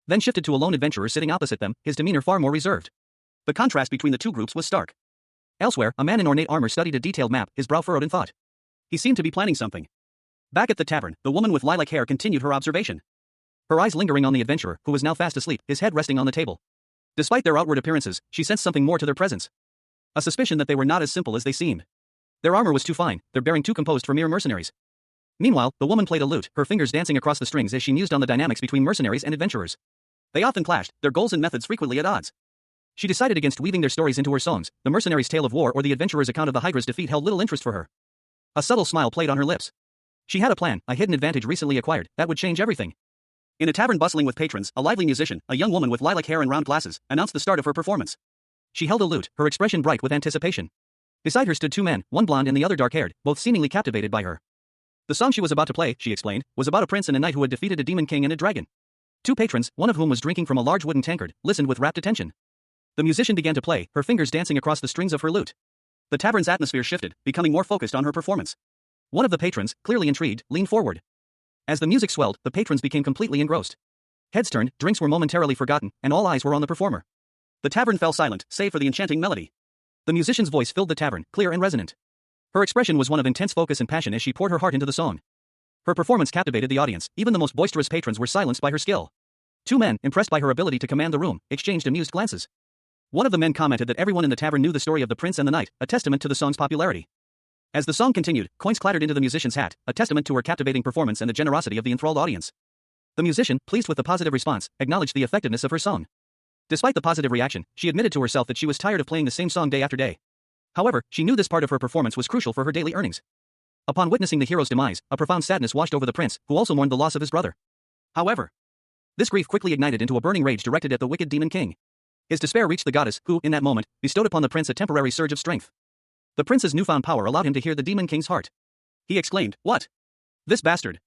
Then shifted to a lone adventurer sitting opposite them, his demeanor far more reserved. The contrast between the two groups was stark. Elsewhere, a man in ornate armor studied a detailed map, his brow furrowed in thought. He seemed to be planning something. Back at the tavern, the woman with lilac hair continued her observation. Her eyes lingering on the adventurer, who was now fast asleep, his head resting on the table. Despite their outward appearances, she sensed something more to their presence. A suspicion that they were not as simple as they seemed. Their armor was too fine, their bearing too composed for mere mercenaries. Meanwhile, the woman played a lute, her fingers dancing across the strings as she mused on the dynamics between mercenaries and adventurers. They often clashed, their goals and methods frequently at odds. She decided against weaving their stories into her songs. The mercenary's tale of war or the adventurer's account of the Hydra's defeat held little interest for her. A subtle smile played on her lips. She had a plan, a hidden advantage recently acquired, that would change everything. In a tavern bustling with patrons, a lively musician, a young woman with lilac hair and round glasses, announced the start of her performance. She held a lute, her expression bright with anticipation. Beside her stood two men, one blonde and the other dark-haired, both seemingly captivated by her. The song she was about to play, she explained, was about a prince and a knight who had defeated a demon king and a dragon. Two patrons, one of whom was drinking from a large wooden tankard, listened with rapt attention. The musician began to play, her fingers dancing across the strings of her lute. The tavern's atmosphere shifted, becoming more focused on her performance. One of the patrons, clearly intrigued, leaned forward. As the music swelled, the patrons became completely engrossed. Heads turned, drinks were momentarily forgotten, and all eyes were on the performer. The tavern fell silent, save for the enchanting melody. The musician's voice filled the tavern, clear and resonant. Her expression was one of intense focus and passion as she poured her heart into the song. Her performance captivated the audience, even the most boisterous patrons were silenced by her skill. Two men, impressed by her ability to command the room, exchanged amused glances. One of the men commented that everyone in the tavern knew the story of the prince and the knight, a testament to the song's popularity. As the song continued, coins clattered into the musician's hat, a testament to her captivating performance and the generosity of the enthralled audience. The musician, pleased with the positive response, acknowledged the effectiveness of her song. Despite the positive reaction, she admitted to herself that she was tired of playing the same song day after day. However, she knew this part of her performance was crucial for her daily earnings. Upon witnessing the hero's demise, a profound sadness washed over the prince, who also mourned the loss of his brother. However, this grief quickly ignited into a burning rage directed at the wicked demon king. His despair reached the goddess, who, in that moment, bestowed upon the prince a temporary surge of strength. The prince's newfound power allowed him to hear the demon king's heart. He exclaimed, "What? This bastard!"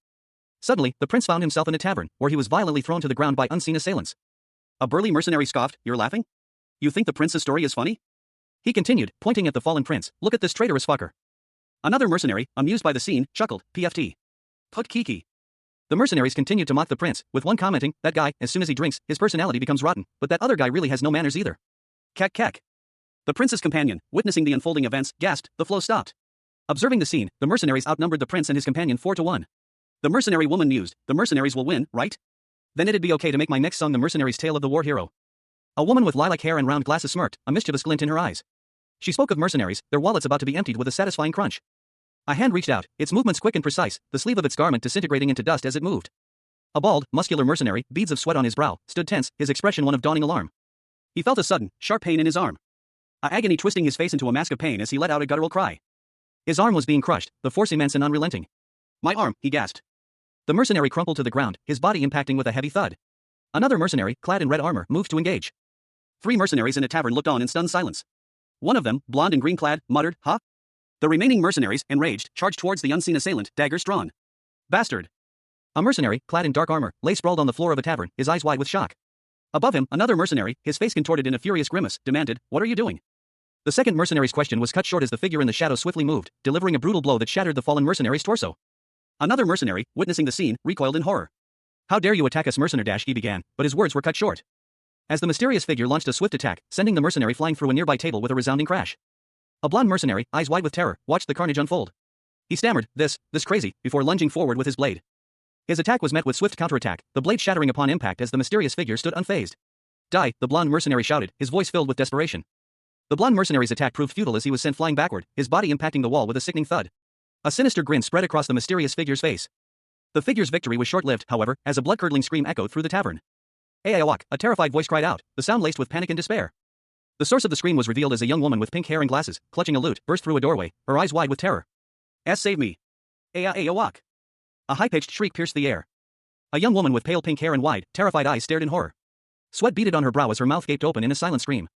Suddenly, the prince found himself in a tavern, where he was violently thrown to the ground by unseen assailants. A burly mercenary scoffed, "You're laughing? You think the prince's story is funny?" He continued, pointing at the fallen prince, "Look at this traitorous fucker." Another mercenary, amused by the scene, chuckled, "PFT. Put Kiki." The mercenaries continued to mock the prince, with one commenting, "That guy, as soon as he drinks, his personality becomes rotten, but that other guy really has no manners either." Kek kek. The prince's companion, witnessing the unfolding events, gasped, the flow stopped. Observing the scene, the mercenaries outnumbered the prince and his companion 4-1. The mercenary woman mused, "The mercenaries will win, right? Then it'd be okay to make my next song the mercenary's tale of the war hero." A woman with lilac hair and round glasses smirked, a mischievous glint in her eyes. She spoke of mercenaries, their wallets about to be emptied with a satisfying crunch. A hand reached out, its movements quick and precise, the sleeve of its garment disintegrating into dust as it moved. A bald, muscular mercenary, beads of sweat on his brow, stood tense, his expression one of dawning alarm. He felt a sudden, sharp pain in his arm. A agony twisting his face into a mask of pain as he let out a guttural cry. His arm was being crushed, the force immense and unrelenting. "My arm," he gasped. The mercenary crumpled to the ground, his body impacting with a heavy thud. Another mercenary, clad in red armor, moved to engage. 3 mercenaries in a tavern looked on in stunned silence. One of them, blonde and green-clad, muttered, "Huh?" The remaining mercenaries, enraged, charged towards the unseen assailant, daggers drawn. "Bastard!" A mercenary, clad in dark armor, lay sprawled on the floor of a tavern, his eyes wide with shock. Above him, another mercenary, his face contorted in a furious grimace, demanded, "What are you doing?" The second mercenary's question was cut short as the figure in the shadow swiftly moved, delivering a brutal blow that shattered the fallen mercenary's torso. Another mercenary, witnessing the scene, recoiled in horror. "How dare you attack us, mercenary?" he began, but his words were cut short. As the mysterious figure launched a swift attack, sending the mercenary flying through a nearby table with a resounding crash. A blonde mercenary, eyes wide with terror, watched the carnage unfold. He stammered, this crazy, before lunging forward with his blade. His attack was met with swift counterattack, the blade shattering upon impact as the mysterious figure stood unfazed. "Die," the blonde mercenary shouted, his voice filled with desperation. The blonde mercenary's attack proved futile as he was sent flying backward, his body impacting the wall with a sickening thud. A sinister grin spread across the mysterious figure's face. The figure's victory was short-lived, however, as a blood-curdling scream echoed through the tavern. "Aawak," a terrified voice cried out, the sound laced with panic and despair. The source of the scream was revealed as a young woman with pink hair and glasses, clutching a lute, burst through a doorway, her eyes wide with terror. "Save me! Aawak!" A high-pitched shriek pierced the air. A young woman with pale pink hair and wide, terrified eyes stared in horror. Sweat beaded on her brow as her mouth gaped open in a silent scream.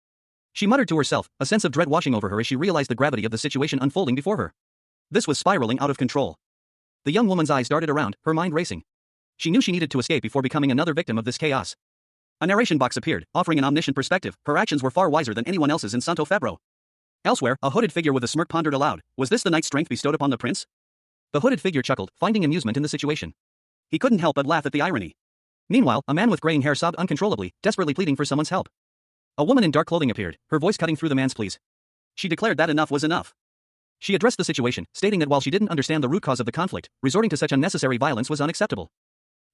She muttered to herself, a sense of dread washing over her as she realized the gravity of the situation unfolding before her. This was spiraling out of control. The young woman's eyes darted around, her mind racing. She knew she needed to escape before becoming another victim of this chaos. A narration box appeared, offering an omniscient perspective. Her actions were far wiser than anyone else's in Santo Febro. Elsewhere, a hooded figure with a smirk pondered aloud, was this the knight's strength bestowed upon the prince? The hooded figure chuckled, finding amusement in the situation. He couldn't help but laugh at the irony. Meanwhile, a man with graying hair sobbed uncontrollably, desperately pleading for someone's help. A woman in dark clothing appeared, her voice cutting through the man's pleas. She declared that enough was enough. She addressed the situation, stating that while she didn't understand the root cause of the conflict, resorting to such unnecessary violence was unacceptable.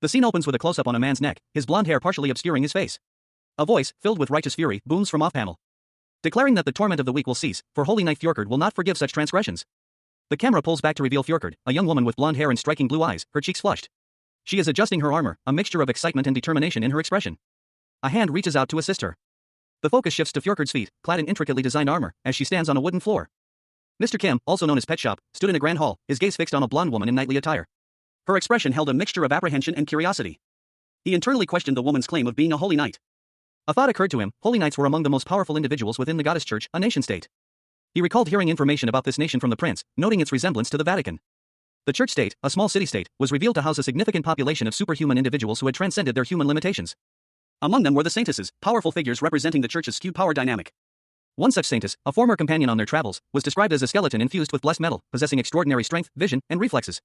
The scene opens with a close-up on a man's neck, his blonde hair partially obscuring his face. A voice, filled with righteous fury, booms from off-panel, declaring that the torment of the weak will cease, for Holy Knight Fjorkard will not forgive such transgressions. The camera pulls back to reveal Fjorkard, a young woman with blonde hair and striking blue eyes, her cheeks flushed. She is adjusting her armor, a mixture of excitement and determination in her expression. A hand reaches out to assist her. The focus shifts to Fjorkard's feet, clad in intricately designed armor, as she stands on a wooden floor. Mr. Kim, also known as Pet Shop, stood in a grand hall, his gaze fixed on a blonde woman in knightly attire. Her expression held a mixture of apprehension and curiosity. He internally questioned the woman's claim of being a holy knight. A thought occurred to him, holy knights were among the most powerful individuals within the goddess church, a nation-state. He recalled hearing information about this nation from the prince, noting its resemblance to the Vatican. The church-state, a small city-state, was revealed to house a significant population of superhuman individuals who had transcended their human limitations. Among them were the saintesses, powerful figures representing the church's skewed power dynamic. One such saintess, a former companion on their travels, was described as a skeleton infused with blessed metal, possessing extraordinary strength, vision, and reflexes.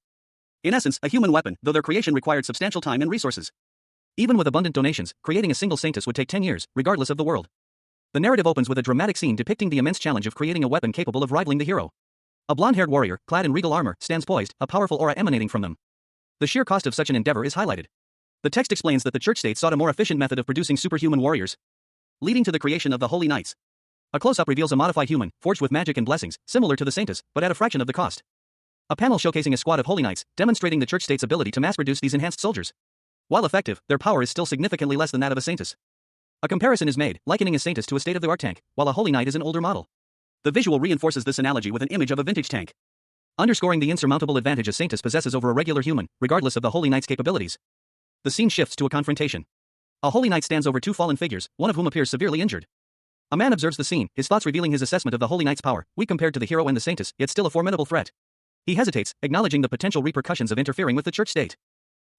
In essence, a human weapon, though their creation required substantial time and resources. Even with abundant donations, creating a single saintess would take 10 years, regardless of the world. The narrative opens with a dramatic scene depicting the immense challenge of creating a weapon capable of rivaling the hero. A blonde-haired warrior, clad in regal armor, stands poised, a powerful aura emanating from them. The sheer cost of such an endeavor is highlighted. The text explains that the church-state sought a more efficient method of producing superhuman warriors, leading to the creation of the Holy Knights. A close-up reveals a modified human, forged with magic and blessings, similar to the saintess, but at a fraction of the cost. A panel showcasing a squad of Holy Knights, demonstrating the church-state's ability to mass-produce these enhanced soldiers. While effective, their power is still significantly less than that of a saintess. A comparison is made, likening a saintess to a state-of-the-art tank, while a holy knight is an older model. The visual reinforces this analogy with an image of a vintage tank, underscoring the insurmountable advantage a saintess possesses over a regular human, regardless of the holy knight's capabilities. The scene shifts to a confrontation. A holy knight stands over two fallen figures, one of whom appears severely injured. A man observes the scene, his thoughts revealing his assessment of the holy knight's power, weak compared to the hero and the saintess, yet still a formidable threat. He hesitates, acknowledging the potential repercussions of interfering with the church state.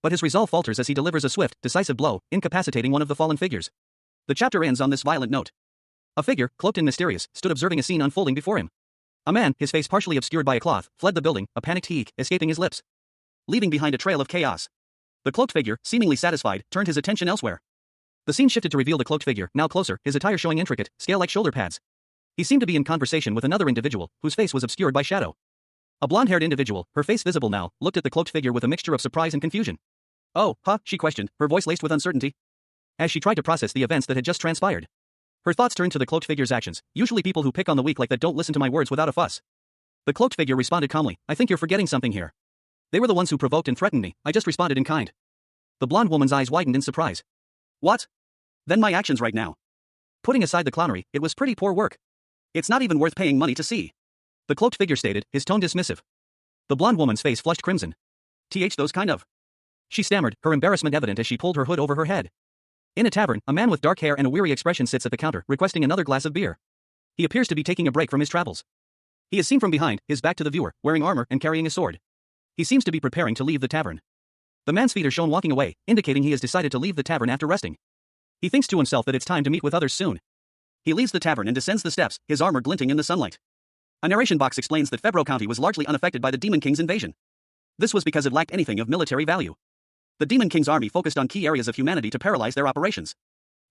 But his resolve falters as he delivers a swift, decisive blow, incapacitating one of the fallen figures. The chapter ends on this violent note. A figure, cloaked and mysterious, stood observing a scene unfolding before him. A man, his face partially obscured by a cloth, fled the building, a panicked eek escaping his lips, leaving behind a trail of chaos. The cloaked figure, seemingly satisfied, turned his attention elsewhere. The scene shifted to reveal the cloaked figure, now closer, his attire showing intricate, scale-like shoulder pads. He seemed to be in conversation with another individual, whose face was obscured by shadow. A blonde-haired individual, her face visible now, looked at the cloaked figure with a mixture of surprise and confusion. "Oh, huh?" she questioned, her voice laced with uncertainty, as she tried to process the events that had just transpired. Her thoughts turned to the cloaked figure's actions, usually people who pick on the weak like that don't listen to my words without a fuss. The cloaked figure responded calmly, "I think you're forgetting something here. They were the ones who provoked and threatened me, I just responded in kind." The blonde woman's eyes widened in surprise. "What? Then my actions right now. Putting aside the clownery, it was pretty poor work. It's not even worth paying money to see." The cloaked figure stated, his tone dismissive. The blonde woman's face flushed crimson. Those kind of." She stammered, her embarrassment evident as she pulled her hood over her head. In a tavern, a man with dark hair and a weary expression sits at the counter, requesting another glass of beer. He appears to be taking a break from his travels. He is seen from behind, his back to the viewer, wearing armor and carrying a sword. He seems to be preparing to leave the tavern. The man's feet are shown walking away, indicating he has decided to leave the tavern after resting. He thinks to himself that it's time to meet with others soon. He leaves the tavern and descends the steps, his armor glinting in the sunlight. A narration box explains that Febro County was largely unaffected by the Demon King's invasion. This was because it lacked anything of military value. The Demon King's army focused on key areas of humanity to paralyze their operations.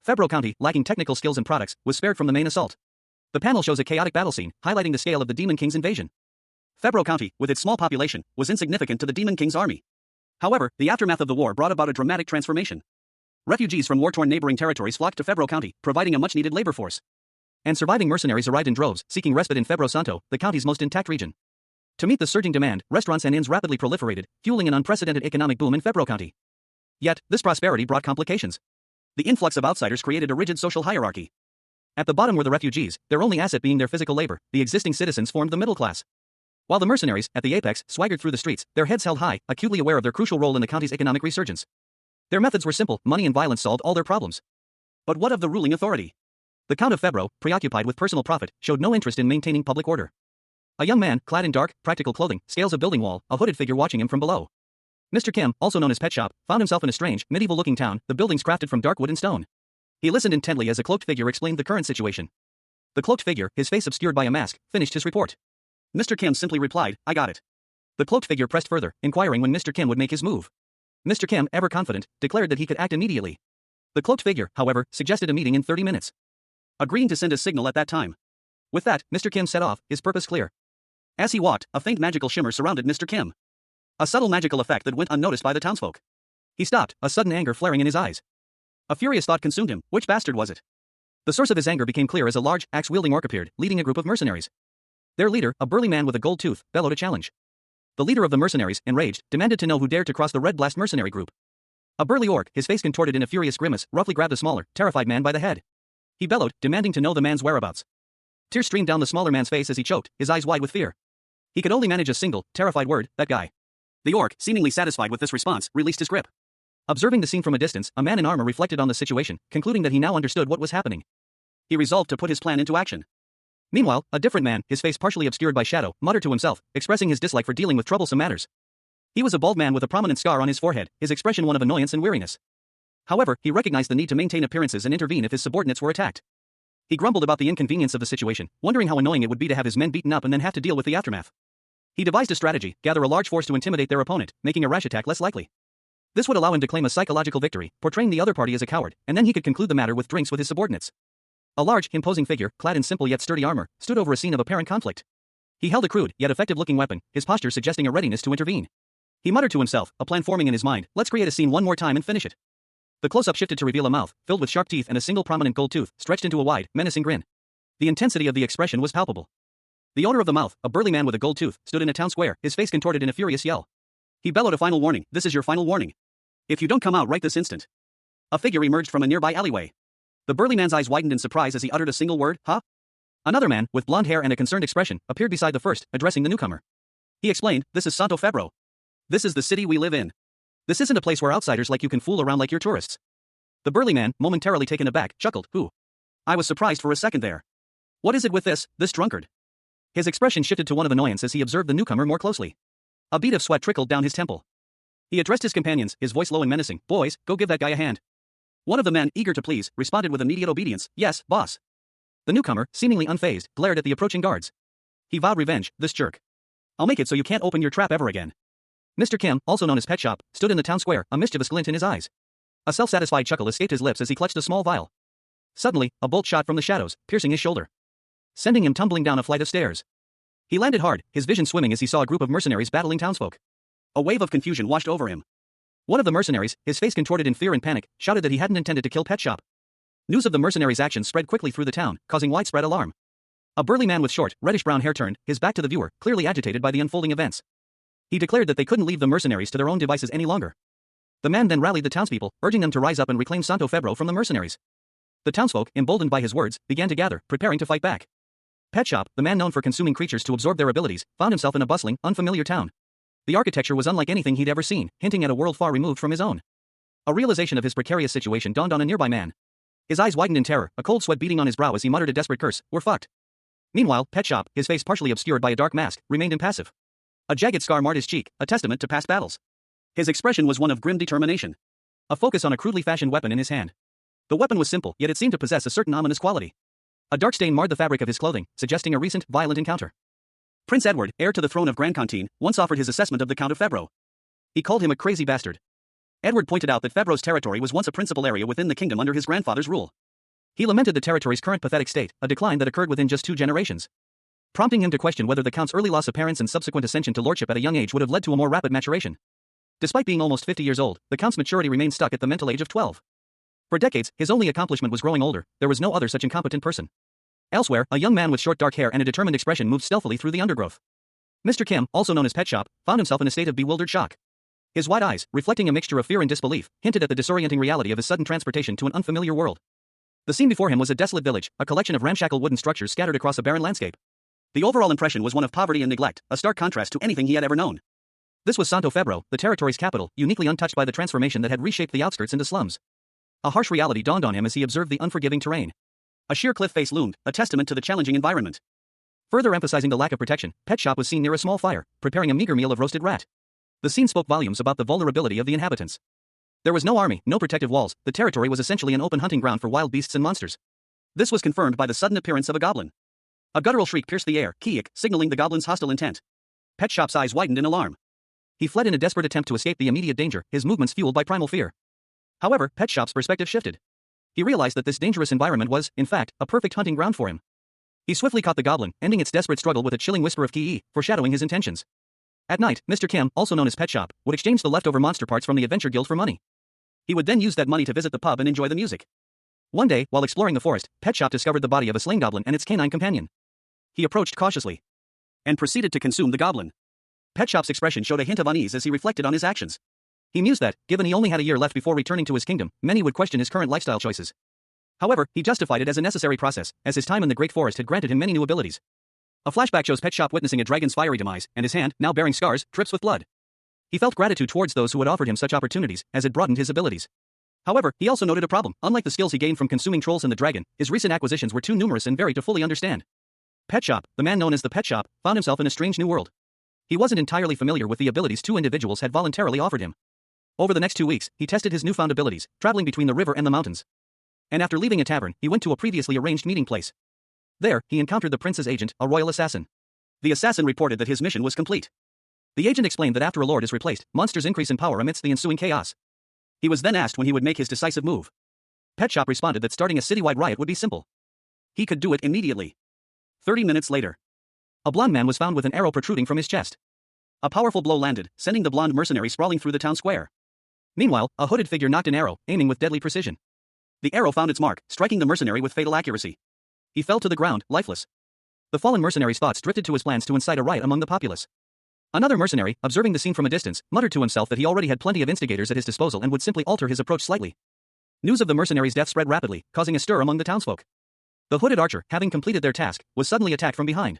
Febro County, lacking technical skills and products, was spared from the main assault. The panel shows a chaotic battle scene, highlighting the scale of the Demon King's invasion. Febro County, with its small population, was insignificant to the Demon King's army. However, the aftermath of the war brought about a dramatic transformation. Refugees from war-torn neighboring territories flocked to Febro County, providing a much-needed labor force. And surviving mercenaries arrived in droves, seeking respite in Febro Santo, the county's most intact region. To meet the surging demand, restaurants and inns rapidly proliferated, fueling an unprecedented economic boom in Febro County. Yet, this prosperity brought complications. The influx of outsiders created a rigid social hierarchy. At the bottom were the refugees, their only asset being their physical labor. The existing citizens formed the middle class. While the mercenaries, at the apex, swaggered through the streets, their heads held high, acutely aware of their crucial role in the county's economic resurgence. Their methods were simple: money and violence solved all their problems. But what of the ruling authority? The Count of Febro, preoccupied with personal profit, showed no interest in maintaining public order. A young man, clad in dark, practical clothing, scales a building wall, a hooded figure watching him from below. Mr. Kim, also known as Pet Shop, found himself in a strange, medieval-looking town, the buildings crafted from dark wood and stone. He listened intently as a cloaked figure explained the current situation. The cloaked figure, his face obscured by a mask, finished his report. Mr. Kim simply replied, "I got it." The cloaked figure pressed further, inquiring when Mr. Kim would make his move. Mr. Kim, ever confident, declared that he could act immediately. The cloaked figure, however, suggested a meeting in 30 minutes. Agreeing to send a signal at that time. With that, Mr. Kim set off, his purpose clear. As he walked, a faint magical shimmer surrounded Mr. Kim. A subtle magical effect that went unnoticed by the townsfolk. He stopped, a sudden anger flaring in his eyes. A furious thought consumed him: which bastard was it? The source of his anger became clear as a large, axe-wielding orc appeared, leading a group of mercenaries. Their leader, a burly man with a gold tooth, bellowed a challenge. The leader of the mercenaries, enraged, demanded to know who dared to cross the Red Blast mercenary group. A burly orc, his face contorted in a furious grimace, roughly grabbed the smaller, terrified man by the head. He bellowed, demanding to know the man's whereabouts. Tears streamed down the smaller man's face as he choked, his eyes wide with fear. He could only manage a single, terrified word: that guy. The orc, seemingly satisfied with this response, released his grip. Observing the scene from a distance, a man in armor reflected on the situation, concluding that he now understood what was happening. He resolved to put his plan into action. Meanwhile, a different man, his face partially obscured by shadow, muttered to himself, expressing his dislike for dealing with troublesome matters. He was a bald man with a prominent scar on his forehead, his expression one of annoyance and weariness. However, he recognized the need to maintain appearances and intervene if his subordinates were attacked. He grumbled about the inconvenience of the situation, wondering how annoying it would be to have his men beaten up and then have to deal with the aftermath. He devised a strategy: gather a large force to intimidate their opponent, making a rash attack less likely. This would allow him to claim a psychological victory, portraying the other party as a coward, and then he could conclude the matter with drinks with his subordinates. A large, imposing figure, clad in simple yet sturdy armor, stood over a scene of apparent conflict. He held a crude, yet effective-looking weapon, his posture suggesting a readiness to intervene. He muttered to himself, a plan forming in his mind: let's create a scene one more time and finish it. The close-up shifted to reveal a mouth, filled with sharp teeth and a single prominent gold tooth, stretched into a wide, menacing grin. The intensity of the expression was palpable. The owner of the mouth, a burly man with a gold tooth, stood in a town square, his face contorted in a furious yell. He bellowed a final warning: this is your final warning. If you don't come out right this instant. A figure emerged from a nearby alleyway. The burly man's eyes widened in surprise as he uttered a single word: huh? Another man, with blonde hair and a concerned expression, appeared beside the first, addressing the newcomer. He explained, this is Santo Febro. This is the city we live in. This isn't a place where outsiders like you can fool around like you're tourists. The burly man, momentarily taken aback, chuckled, who? I was surprised for a second there. What is it with this drunkard? His expression shifted to one of annoyance as he observed the newcomer more closely. A bead of sweat trickled down his temple. He addressed his companions, his voice low and menacing: boys, go give that guy a hand. One of the men, eager to please, responded with immediate obedience: yes, boss. The newcomer, seemingly unfazed, glared at the approaching guards. He vowed revenge: this jerk. I'll make it so you can't open your trap ever again. Mr. Kim, also known as Pet Shop, stood in the town square, a mischievous glint in his eyes. A self-satisfied chuckle escaped his lips as he clutched a small vial. Suddenly, a bolt shot from the shadows, piercing his shoulder, sending him tumbling down a flight of stairs. He landed hard, his vision swimming as he saw a group of mercenaries battling townsfolk. A wave of confusion washed over him. One of the mercenaries, his face contorted in fear and panic, shouted that he hadn't intended to kill Pet Shop. News of the mercenaries' actions spread quickly through the town, causing widespread alarm. A burly man with short, reddish-brown hair turned, his back to the viewer, clearly agitated by the unfolding events. He declared that they couldn't leave the mercenaries to their own devices any longer. The man then rallied the townspeople, urging them to rise up and reclaim Santo Febro from the mercenaries. The townsfolk, emboldened by his words, began to gather, preparing to fight back. Pet Shop, the man known for consuming creatures to absorb their abilities, found himself in a bustling, unfamiliar town. The architecture was unlike anything he'd ever seen, hinting at a world far removed from his own. A realization of his precarious situation dawned on a nearby man. His eyes widened in terror, a cold sweat beating on his brow as he muttered a desperate curse: we're fucked. Meanwhile, Pet Shop, his face partially obscured by a dark mask, remained impassive. A jagged scar marred his cheek, a testament to past battles. His expression was one of grim determination. A focus on a crudely fashioned weapon in his hand. The weapon was simple, yet it seemed to possess a certain ominous quality. A dark stain marred the fabric of his clothing, suggesting a recent, violent encounter. Prince Edward, heir to the throne of Grand Contine, once offered his assessment of the Count of Febro. He called him a crazy bastard. Edward pointed out that Febro's territory was once a principal area within the kingdom under his grandfather's rule. He lamented the territory's current pathetic state, a decline that occurred within just 2 generations. Prompting him to question whether the Count's early loss of parents and subsequent ascension to lordship at a young age would have led to a more rapid maturation. Despite being almost 50 years old, the Count's maturity remained stuck at the mental age of 12. For decades, his only accomplishment was growing older. There was no other such incompetent person. Elsewhere, a young man with short dark hair and a determined expression moved stealthily through the undergrowth. Mr. Kim, also known as Pet Shop, found himself in a state of bewildered shock. His wide eyes, reflecting a mixture of fear and disbelief, hinted at the disorienting reality of his sudden transportation to an unfamiliar world. The scene before him was a desolate village, a collection of ramshackle wooden structures scattered across a barren landscape. The overall impression was one of poverty and neglect, a stark contrast to anything he had ever known. This was Santo Febro, the territory's capital, uniquely untouched by the transformation that had reshaped the outskirts into slums. A harsh reality dawned on him as he observed the unforgiving terrain. A sheer cliff face loomed, a testament to the challenging environment. Further emphasizing the lack of protection, Pet Shop was seen near a small fire, preparing a meager meal of roasted rat. The scene spoke volumes about the vulnerability of the inhabitants. There was no army, no protective walls, the territory was essentially an open hunting ground for wild beasts and monsters. This was confirmed by the sudden appearance of a goblin. A guttural shriek pierced the air, Kiik, signaling the goblin's hostile intent. Pet Shop's eyes widened in alarm. He fled in a desperate attempt to escape the immediate danger, his movements fueled by primal fear. However, Pet Shop's perspective shifted. He realized that this dangerous environment was, in fact, a perfect hunting ground for him. He swiftly caught the goblin, ending its desperate struggle with a chilling whisper of Ki, foreshadowing his intentions. At night, Mr. Kim, also known as Pet Shop, would exchange the leftover monster parts from the Adventure Guild for money. He would then use that money to visit the pub and enjoy the music. One day, while exploring the forest, Pet Shop discovered the body of a slain goblin and its canine companion. He approached cautiously and proceeded to consume the goblin. Pet Shop's expression showed a hint of unease as he reflected on his actions. He mused that, given he only had a year left before returning to his kingdom, many would question his current lifestyle choices. However, he justified it as a necessary process, as his time in the Great Forest had granted him many new abilities. A flashback shows Pet Shop witnessing a dragon's fiery demise, and his hand, now bearing scars, drips with blood. He felt gratitude towards those who had offered him such opportunities, as it broadened his abilities. However, he also noted a problem. Unlike the skills he gained from consuming trolls and the dragon, his recent acquisitions were too numerous and varied to fully understand. Pet Shop, the man known as the Pet Shop, found himself in a strange new world. He wasn't entirely familiar with the abilities 2 individuals had voluntarily offered him. Over the next 2 weeks, he tested his newfound abilities, traveling between the river and the mountains. And after leaving a tavern, he went to a previously arranged meeting place. There, he encountered the prince's agent, a royal assassin. The assassin reported that his mission was complete. The agent explained that after a lord is replaced, monsters increase in power amidst the ensuing chaos. He was then asked when he would make his decisive move. Pet Shop responded that starting a citywide riot would be simple. He could do it immediately. 30 minutes later, a blonde man was found with an arrow protruding from his chest. A powerful blow landed, sending the blonde mercenary sprawling through the town square. Meanwhile, a hooded figure knocked an arrow, aiming with deadly precision. The arrow found its mark, striking the mercenary with fatal accuracy. He fell to the ground, lifeless. The fallen mercenary's thoughts drifted to his plans to incite a riot among the populace. Another mercenary, observing the scene from a distance, muttered to himself that he already had plenty of instigators at his disposal and would simply alter his approach slightly. News of the mercenary's death spread rapidly, causing a stir among the townsfolk. The hooded archer, having completed their task, was suddenly attacked from behind.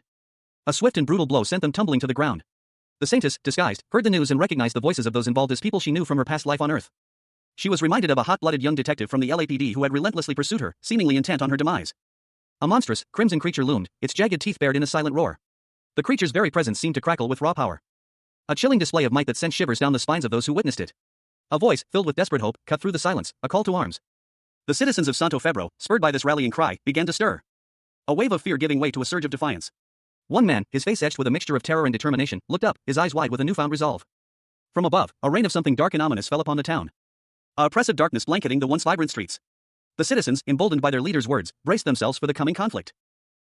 A swift and brutal blow sent them tumbling to the ground. The saintess, disguised, heard the news and recognized the voices of those involved as people she knew from her past life on Earth. She was reminded of a hot-blooded young detective from the LAPD who had relentlessly pursued her, seemingly intent on her demise. A monstrous, crimson creature loomed, its jagged teeth bared in a silent roar. The creature's very presence seemed to crackle with raw power. A chilling display of might that sent shivers down the spines of those who witnessed it. A voice, filled with desperate hope, cut through the silence, a call to arms. The citizens of Santo Febro, spurred by this rallying cry, began to stir. A wave of fear giving way to a surge of defiance. One man, his face etched with a mixture of terror and determination, looked up, his eyes wide with a newfound resolve. From above, a rain of something dark and ominous fell upon the town. A oppressive darkness blanketing the once vibrant streets. The citizens, emboldened by their leader's words, braced themselves for the coming conflict.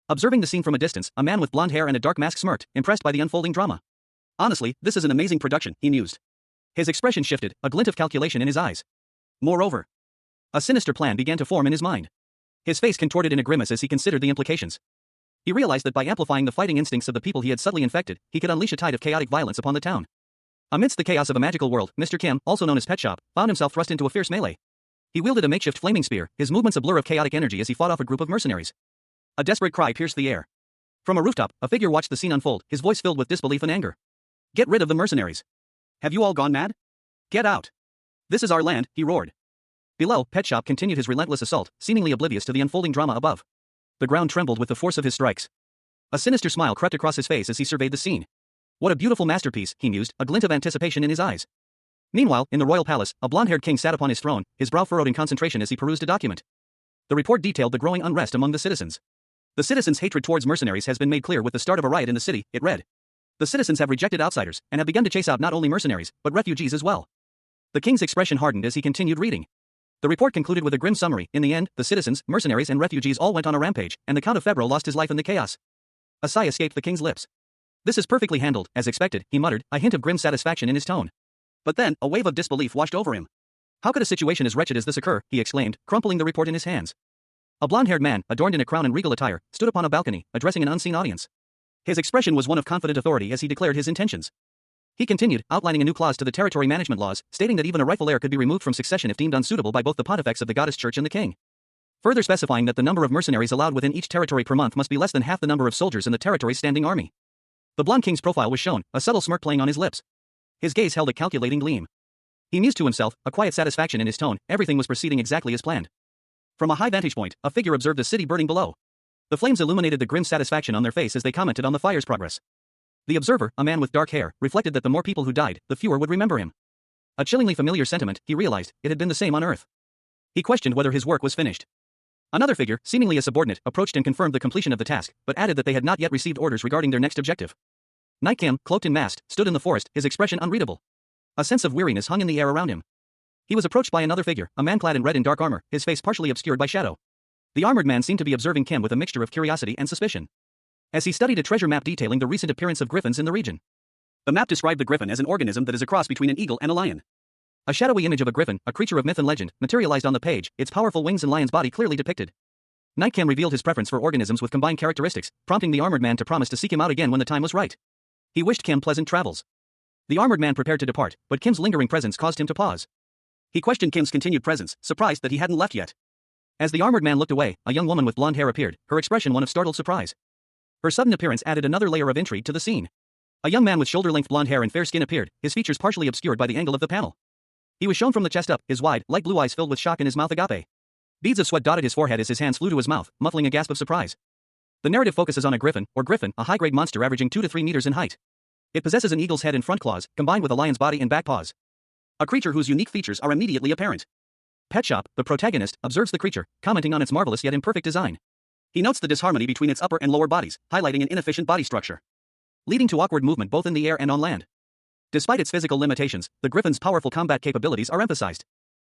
Observing the scene from a distance, a man with blonde hair and a dark mask smirked, impressed by the unfolding drama. Honestly, this is an amazing production, he mused. His expression shifted, a glint of calculation in his eyes. Moreover, a sinister plan began to form in his mind. His face contorted in a grimace as he considered the implications. He realized that by amplifying the fighting instincts of the people he had subtly infected, he could unleash a tide of chaotic violence upon the town. Amidst the chaos of a magical world, Mr. Kim, also known as Pet Shop, found himself thrust into a fierce melee. He wielded a makeshift flaming spear, his movements a blur of chaotic energy as he fought off a group of mercenaries. A desperate cry pierced the air. From a rooftop, a figure watched the scene unfold, his voice filled with disbelief and anger. Get rid of the mercenaries. Have you all gone mad? Get out. This is our land, he roared. Below, Pet Shop continued his relentless assault, seemingly oblivious to the unfolding drama above. The ground trembled with the force of his strikes. A sinister smile crept across his face as he surveyed the scene. What a beautiful masterpiece, he mused, a glint of anticipation in his eyes. Meanwhile, in the royal palace, a blonde-haired king sat upon his throne, his brow furrowed in concentration as he perused a document. The report detailed the growing unrest among the citizens. The citizens' hatred towards mercenaries has been made clear with the start of a riot in the city, it read. The citizens have rejected outsiders and have begun to chase out not only mercenaries, but refugees as well. The king's expression hardened as he continued reading. The report concluded with a grim summary. In the end, the citizens, mercenaries and refugees all went on a rampage, and the Count of Febro lost his life in the chaos. A sigh escaped the king's lips. This is perfectly handled, as expected, he muttered, a hint of grim satisfaction in his tone. But then, a wave of disbelief washed over him. How could a situation as wretched as this occur, he exclaimed, crumpling the report in his hands. A blonde-haired man, adorned in a crown and regal attire, stood upon a balcony, addressing an unseen audience. His expression was one of confident authority as he declared his intentions. He continued, outlining a new clause to the territory management laws, stating that even a rightful heir could be removed from succession if deemed unsuitable by both the pontifex of the goddess church and the king. Further specifying that the number of mercenaries allowed within each territory per month must be less than half the number of soldiers in the territory's standing army. The blonde king's profile was shown, a subtle smirk playing on his lips. His gaze held a calculating gleam. He mused to himself, a quiet satisfaction in his tone. Everything was proceeding exactly as planned. From a high vantage point, a figure observed the city burning below. The flames illuminated the grim satisfaction on their face as they commented on the fire's progress. The observer, a man with dark hair, reflected that the more people who died, the fewer would remember him. A chillingly familiar sentiment, he realized, it had been the same on Earth. He questioned whether his work was finished. Another figure, seemingly a subordinate, approached and confirmed the completion of the task, but added that they had not yet received orders regarding their next objective. Night Kim, cloaked and masked, stood in the forest, his expression unreadable. A sense of weariness hung in the air around him. He was approached by another figure, a man clad in red and dark armor, his face partially obscured by shadow. The armored man seemed to be observing Kim with a mixture of curiosity and suspicion. As he studied a treasure map detailing the recent appearance of griffins in the region. The map described the griffin as an organism that is a cross between an eagle and a lion. A shadowy image of a griffin, a creature of myth and legend, materialized on the page, its powerful wings and lion's body clearly depicted. Night Kim revealed his preference for organisms with combined characteristics, prompting the armored man to promise to seek him out again when the time was right. He wished Kim pleasant travels. The armored man prepared to depart, but Kim's lingering presence caused him to pause. He questioned Kim's continued presence, surprised that he hadn't left yet. As the armored man looked away, a young woman with blonde hair appeared, her expression one of startled surprise. Her sudden appearance added another layer of intrigue to the scene. A young man with shoulder-length blonde hair and fair skin appeared, his features partially obscured by the angle of the panel. He was shown from the chest up, his wide, light blue eyes filled with shock and his mouth agape. Beads of sweat dotted his forehead as his hands flew to his mouth, muffling a gasp of surprise. The narrative focuses on a griffin, a high-grade monster averaging 2 to 3 meters in height. It possesses an eagle's head and front claws, combined with a lion's body and back paws. A creature whose unique features are immediately apparent. Pet Shop, the protagonist, observes the creature, commenting on its marvelous yet imperfect design. He notes the disharmony between its upper and lower bodies, highlighting an inefficient body structure, leading to awkward movement both in the air and on land. Despite its physical limitations, the griffin's powerful combat capabilities are emphasized.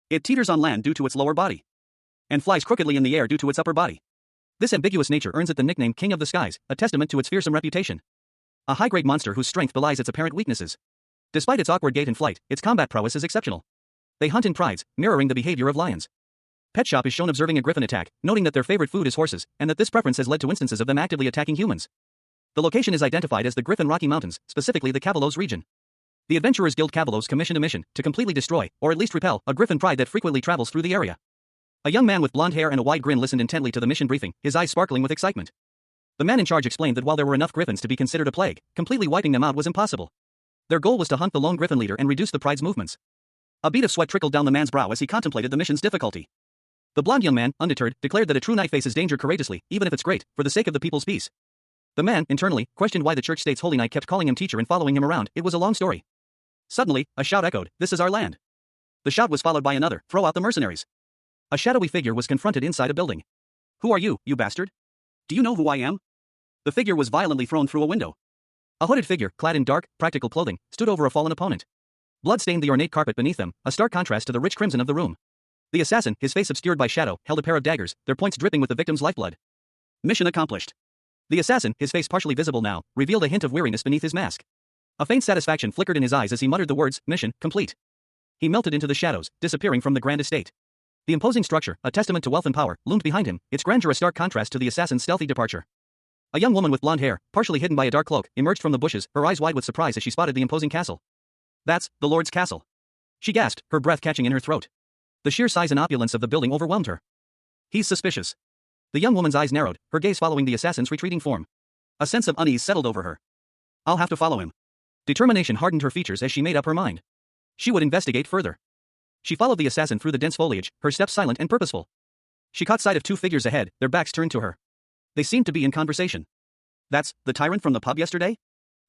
It teeters on land due to its lower body, and flies crookedly in the air due to its upper body. This ambiguous nature earns it the nickname King of the Skies, a testament to its fearsome reputation. A high-grade monster whose strength belies its apparent weaknesses. Despite its awkward gait and flight, its combat prowess is exceptional. They hunt in prides, mirroring the behavior of lions. Pet Shop is shown observing a griffin attack, noting that their favorite food is horses, and that this preference has led to instances of them actively attacking humans. The location is identified as the Griffin Rocky Mountains, specifically the Cavalos region. The Adventurers Guild Cavalos commissioned a mission to completely destroy, or at least repel, a griffin pride that frequently travels through the area. A young man with blonde hair and a wide grin listened intently to the mission briefing, his eyes sparkling with excitement. The man in charge explained that while there were enough griffins to be considered a plague, completely wiping them out was impossible. Their goal was to hunt the lone griffin leader and reduce the pride's movements. A bead of sweat trickled down the man's brow as he contemplated the mission's difficulty. The blonde young man, undeterred, declared that a true knight faces danger courageously, even if it's great, for the sake of the people's peace. The man, internally, questioned why the church state's holy knight kept calling him teacher and following him around. It was a long story. Suddenly, a shout echoed, "This is our land." The shout was followed by another, "Throw out the mercenaries." A shadowy figure was confronted inside a building. "Who are you, you bastard? Do you know who I am?" The figure was violently thrown through a window. A hooded figure, clad in dark, practical clothing, stood over a fallen opponent. Blood stained the ornate carpet beneath them, a stark contrast to the rich crimson of the room. The assassin, his face obscured by shadow, held a pair of daggers, their points dripping with the victim's lifeblood. Mission accomplished. The assassin, his face partially visible now, revealed a hint of weariness beneath his mask. A faint satisfaction flickered in his eyes as he muttered the words, "Mission complete." He melted into the shadows, disappearing from the grand estate. The imposing structure, a testament to wealth and power, loomed behind him, its grandeur a stark contrast to the assassin's stealthy departure. A young woman with blonde hair, partially hidden by a dark cloak, emerged from the bushes, her eyes wide with surprise as she spotted the imposing castle. "That's the Lord's castle." She gasped, her breath catching in her throat. The sheer size and opulence of the building overwhelmed her. "He's suspicious." The young woman's eyes narrowed, her gaze following the assassin's retreating form. A sense of unease settled over her. "I'll have to follow him." Determination hardened her features as she made up her mind. She would investigate further. She followed the assassin through the dense foliage, her steps silent and purposeful. She caught sight of two figures ahead, their backs turned to her. They seemed to be in conversation. "That's the tyrant from the pub yesterday?"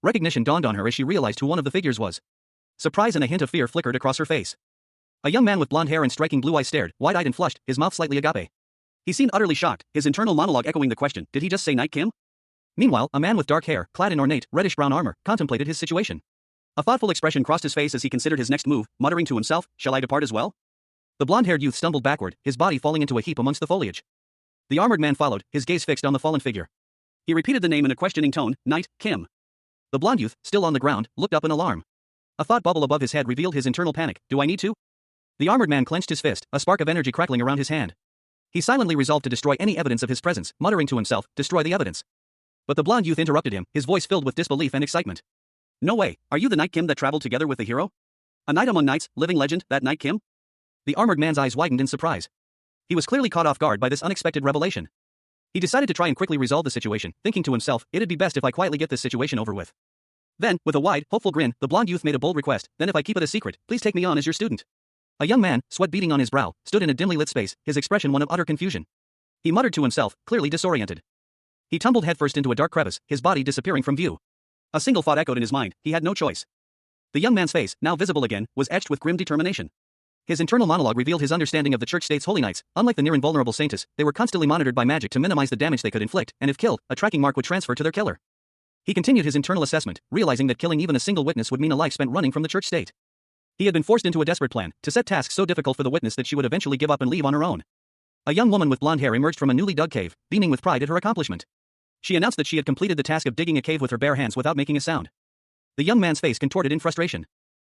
Recognition dawned on her as she realized who one of the figures was. Surprise and a hint of fear flickered across her face. A young man with blonde hair and striking blue eyes stared, wide-eyed and flushed, his mouth slightly agape. He seemed utterly shocked, his internal monologue echoing the question, did he just say Night Kim? Meanwhile, a man with dark hair, clad in ornate, reddish-brown armor, contemplated his situation. A thoughtful expression crossed his face as he considered his next move, muttering to himself, shall I depart as well? The blonde-haired youth stumbled backward, his body falling into a heap amongst the foliage. The armored man followed, his gaze fixed on the fallen figure. He repeated the name in a questioning tone, Night Kim. The blonde youth, still on the ground, looked up in alarm. A thought bubble above his head revealed his internal panic, do I need to? The armored man clenched his fist, a spark of energy crackling around his hand. He silently resolved to destroy any evidence of his presence, muttering to himself, destroy the evidence. But the blonde youth interrupted him, his voice filled with disbelief and excitement. No way, are you the Night Kim that traveled together with the hero? A knight among knights, living legend, that Night Kim? The armored man's eyes widened in surprise. He was clearly caught off guard by this unexpected revelation. He decided to try and quickly resolve the situation, thinking to himself, it'd be best if I quietly get this situation over with. Then, with a wide, hopeful grin, the blonde youth made a bold request, then if I keep it a secret, please take me on as your student. A young man, sweat beading on his brow, stood in a dimly lit space, his expression one of utter confusion. He muttered to himself, clearly disoriented. He tumbled headfirst into a dark crevice, his body disappearing from view. A single thought echoed in his mind, he had no choice. The young man's face, now visible again, was etched with grim determination. His internal monologue revealed his understanding of the church-state's holy knights. Unlike the near-invulnerable saints, they were constantly monitored by magic to minimize the damage they could inflict, and if killed, a tracking mark would transfer to their killer. He continued his internal assessment, realizing that killing even a single witness would mean a life spent running from the church state. He had been forced into a desperate plan, to set tasks so difficult for the witness that she would eventually give up and leave on her own. A young woman with blonde hair emerged from a newly dug cave, beaming with pride at her accomplishment. She announced that she had completed the task of digging a cave with her bare hands without making a sound. The young man's face contorted in frustration.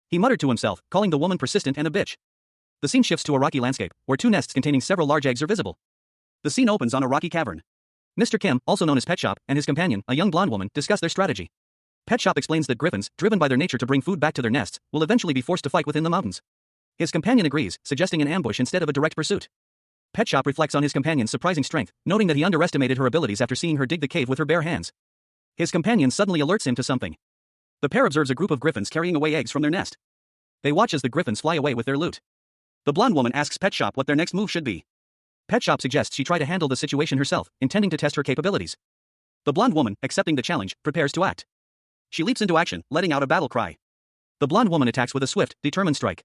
He muttered to himself, calling the woman persistent and a bitch. The scene shifts to a rocky landscape, where two nests containing several large eggs are visible. The scene opens on a rocky cavern. Mr. Kim, also known as Pet Shop, and his companion, a young blonde woman, discuss their strategy. Pet Shop explains that griffins, driven by their nature to bring food back to their nests, will eventually be forced to fight within the mountains. His companion agrees, suggesting an ambush instead of a direct pursuit. Pet Shop reflects on his companion's surprising strength, noting that he underestimated her abilities after seeing her dig the cave with her bare hands. His companion suddenly alerts him to something. The pair observes a group of griffins carrying away eggs from their nest. They watch as the griffins fly away with their loot. The blonde woman asks Pet Shop what their next move should be. Pet Shop suggests she try to handle the situation herself, intending to test her capabilities. The blonde woman, accepting the challenge, prepares to act. She leaps into action, letting out a battle cry. The blonde woman attacks with a swift, determined strike.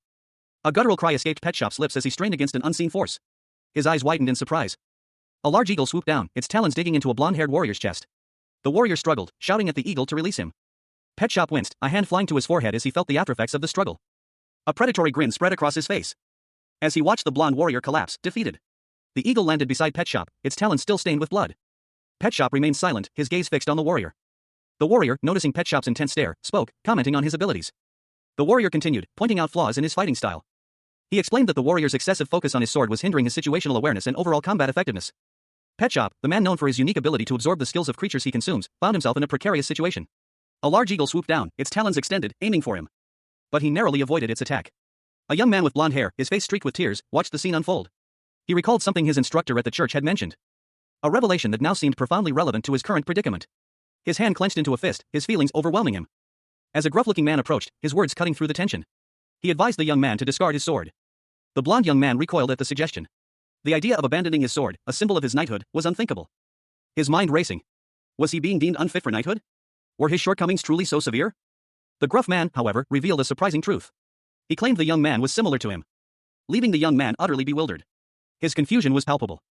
A guttural cry escaped Pet Shop's lips as he strained against an unseen force. His eyes widened in surprise. A large eagle swooped down, its talons digging into a blonde-haired warrior's chest. The warrior struggled, shouting at the eagle to release him. Pet Shop winced, a hand flying to his forehead as he felt the aftereffects of the struggle. A predatory grin spread across his face. As he watched the blonde warrior collapse, defeated. The eagle landed beside Pet Shop, its talons still stained with blood. Pet Shop remained silent, his gaze fixed on the warrior. The warrior, noticing Pet Shop's intense stare, spoke, commenting on his abilities. The warrior continued, pointing out flaws in his fighting style. He explained that the warrior's excessive focus on his sword was hindering his situational awareness and overall combat effectiveness. Pet Shop, the man known for his unique ability to absorb the skills of creatures he consumes, found himself in a precarious situation. A large eagle swooped down, its talons extended, aiming for him. But he narrowly avoided its attack. A young man with blonde hair, his face streaked with tears, watched the scene unfold. He recalled something his instructor at the church had mentioned. A revelation that now seemed profoundly relevant to his current predicament. His hand clenched into a fist, his feelings overwhelming him. As a gruff-looking man approached, his words cutting through the tension. He advised the young man to discard his sword. The blonde young man recoiled at the suggestion. The idea of abandoning his sword, a symbol of his knighthood, was unthinkable. His mind racing. Was he being deemed unfit for knighthood? Were his shortcomings truly so severe? The gruff man, however, revealed a surprising truth. He claimed the young man was similar to him, leaving the young man utterly bewildered. His confusion was palpable.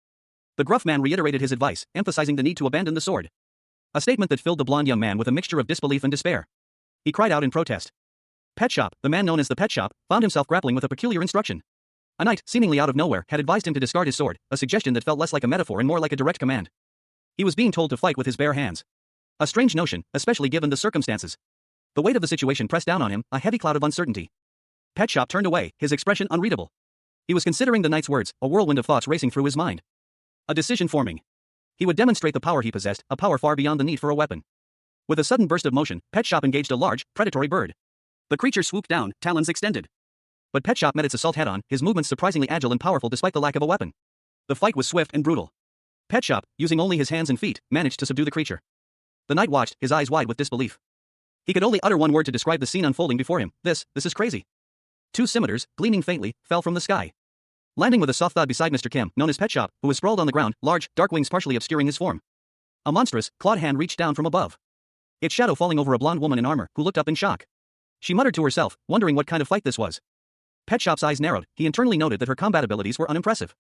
The gruff man reiterated his advice, emphasizing the need to abandon the sword. A statement that filled the blonde young man with a mixture of disbelief and despair. He cried out in protest. Pet Shop, the man known as the Pet Shop, found himself grappling with a peculiar instruction. A knight, seemingly out of nowhere, had advised him to discard his sword, a suggestion that felt less like a metaphor and more like a direct command. He was being told to fight with his bare hands. A strange notion, especially given the circumstances. The weight of the situation pressed down on him, a heavy cloud of uncertainty. Pet Shop turned away, his expression unreadable. He was considering the knight's words, a whirlwind of thoughts racing through his mind. A decision forming. He would demonstrate the power he possessed, a power far beyond the need for a weapon. With a sudden burst of motion, Pet Shop engaged a large, predatory bird. The creature swooped down, talons extended. But Pet Shop met its assault head-on, his movements surprisingly agile and powerful despite the lack of a weapon. The fight was swift and brutal. Pet Shop, using only his hands and feet, managed to subdue the creature. The knight watched, his eyes wide with disbelief. He could only utter one word to describe the scene unfolding before him. This is crazy. Two scimitars, gleaming faintly, fell from the sky. Landing with a soft thud beside Mr. Kim, known as Pet Shop, who was sprawled on the ground, large, dark wings partially obscuring his form. A monstrous, clawed hand reached down from above. Its shadow falling over a blonde woman in armor, who looked up in shock. She muttered to herself, wondering what kind of fight this was. Pet Shop's eyes narrowed, he internally noted that her combat abilities were unimpressive.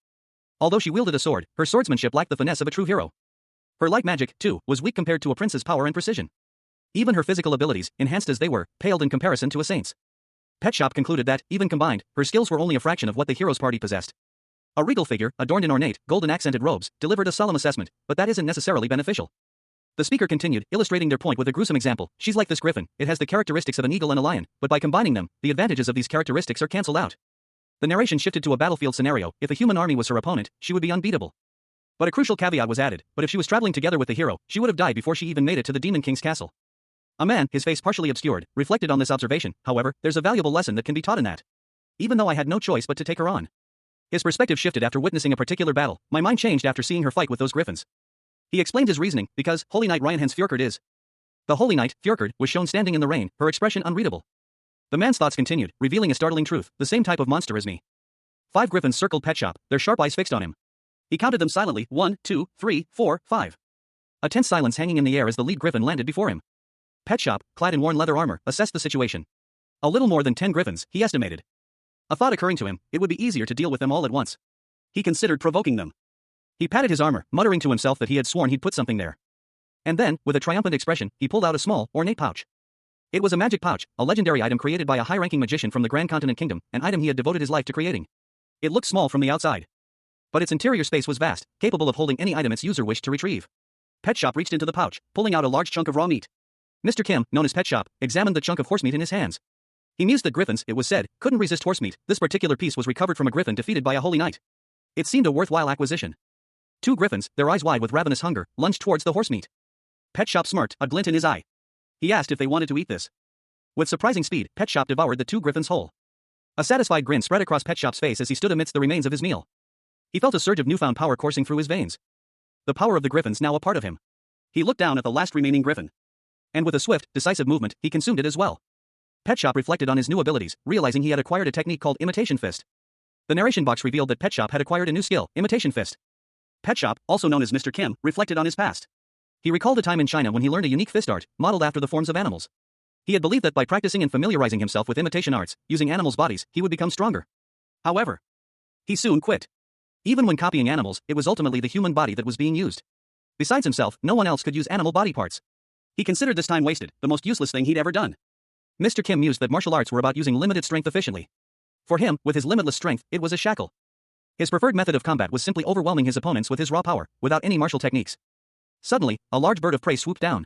Although she wielded a sword, her swordsmanship lacked the finesse of a true hero. Her light magic, too, was weak compared to a prince's power and precision. Even her physical abilities, enhanced as they were, paled in comparison to a saint's. Pet Shop concluded that, even combined, her skills were only a fraction of what the hero's party possessed. A regal figure, adorned in ornate, golden-accented robes, delivered a solemn assessment, but that isn't necessarily beneficial. The speaker continued, illustrating their point with a gruesome example. She's like this griffin, it has the characteristics of an eagle and a lion, but by combining them, the advantages of these characteristics are cancelled out. The narration shifted to a battlefield scenario. If a human army was her opponent, she would be unbeatable. But a crucial caveat was added, but if she was traveling together with the hero, she would have died before she even made it to the Demon King's castle. A man, his face partially obscured, reflected on this observation. However, there's a valuable lesson that can be taught in that. Even though I had no choice but to take her on. His perspective shifted after witnessing a particular battle. My mind changed after seeing her fight with those griffins. He explained his reasoning, because Holy Knight Ryanhan's Fjorkard is. The Holy Knight, Fjorkard, was shown standing in the rain, her expression unreadable. The man's thoughts continued, revealing a startling truth, the same type of monster as me. 5 griffins circled Pet Shop, their sharp eyes fixed on him. He counted them silently, 1, 2, 3, 4, 5. A tense silence hanging in the air as the lead griffin landed before him. Pet Shop, clad in worn leather armor, assessed the situation. A little more than 10 griffins, he estimated. A thought occurring to him, it would be easier to deal with them all at once. He considered provoking them. He patted his armor, muttering to himself that he had sworn he'd put something there. And then, with a triumphant expression, he pulled out a small, ornate pouch. It was a magic pouch, a legendary item created by a high-ranking magician from the Grand Continent Kingdom, an item he had devoted his life to creating. It looked small from the outside. But its interior space was vast, capable of holding any item its user wished to retrieve. Pet Shop reached into the pouch, pulling out a large chunk of raw meat. Mr. Kim, known as Pet Shop, examined the chunk of horsemeat in his hands. He mused that griffins, it was said, couldn't resist horsemeat. This particular piece was recovered from a griffin defeated by a holy knight. It seemed a worthwhile acquisition. 2 griffins, their eyes wide with ravenous hunger, lunged towards the horsemeat. Pet Shop smirked, a glint in his eye. He asked if they wanted to eat this. With surprising speed, Pet Shop devoured the 2 griffins whole. A satisfied grin spread across Pet Shop's face as he stood amidst the remains of his meal. He felt a surge of newfound power coursing through his veins. The power of the griffins now a part of him. He looked down at the last remaining griffin. And with a swift, decisive movement, he consumed it as well. Pet Shop reflected on his new abilities, realizing he had acquired a technique called Imitation Fist. The narration box revealed that Pet Shop had acquired a new skill, Imitation Fist. Pet Shop, also known as Mr. Kim, reflected on his past. He recalled a time in China when he learned a unique fist art, modeled after the forms of animals. He had believed that by practicing and familiarizing himself with imitation arts, using animals' bodies, he would become stronger. However, he soon quit. Even when copying animals, it was ultimately the human body that was being used. Besides himself, no one else could use animal body parts. He considered this time wasted, the most useless thing he'd ever done. Mr. Kim mused that martial arts were about using limited strength efficiently. For him, with his limitless strength, it was a shackle. His preferred method of combat was simply overwhelming his opponents with his raw power, without any martial techniques. Suddenly, a large bird of prey swooped down,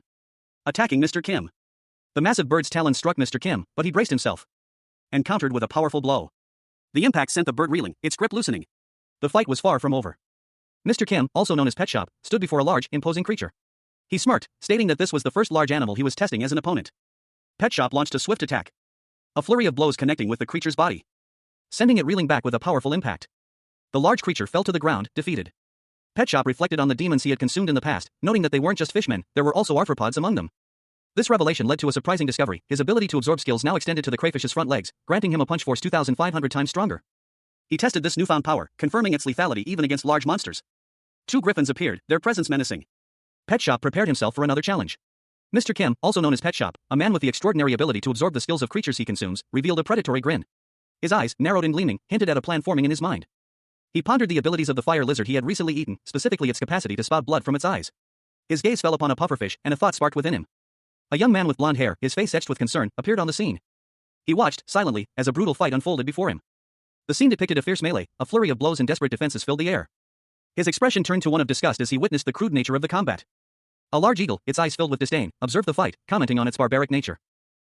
attacking Mr. Kim. The massive bird's talons struck Mr. Kim, but he braced himself and countered with a powerful blow. The impact sent the bird reeling, its grip loosening. The fight was far from over. Mr. Kim, also known as Pet Shop, stood before a large, imposing creature. He smirked, stating that this was the first large animal he was testing as an opponent. Pet Shop launched a swift attack. A flurry of blows connecting with the creature's body, sending it reeling back with a powerful impact. The large creature fell to the ground, defeated. Pet Shop reflected on the demons he had consumed in the past, noting that they weren't just fishmen, there were also arthropods among them. This revelation led to a surprising discovery. His ability to absorb skills now extended to the crayfish's front legs, granting him a punch force 2,500 times stronger. He tested this newfound power, confirming its lethality even against large monsters. 2 griffins appeared, their presence menacing. Pet Shop prepared himself for another challenge. Mr. Kim, also known as Pet Shop, a man with the extraordinary ability to absorb the skills of creatures he consumes, revealed a predatory grin. His eyes, narrowed and gleaming, hinted at a plan forming in his mind. He pondered the abilities of the fire lizard he had recently eaten, specifically its capacity to spout blood from its eyes. His gaze fell upon a pufferfish, and a thought sparked within him. A young man with blonde hair, his face etched with concern, appeared on the scene. He watched, silently, as a brutal fight unfolded before him. The scene depicted a fierce melee, a flurry of blows and desperate defenses filled the air. His expression turned to one of disgust as he witnessed the crude nature of the combat. A large eagle, its eyes filled with disdain, observed the fight, commenting on its barbaric nature.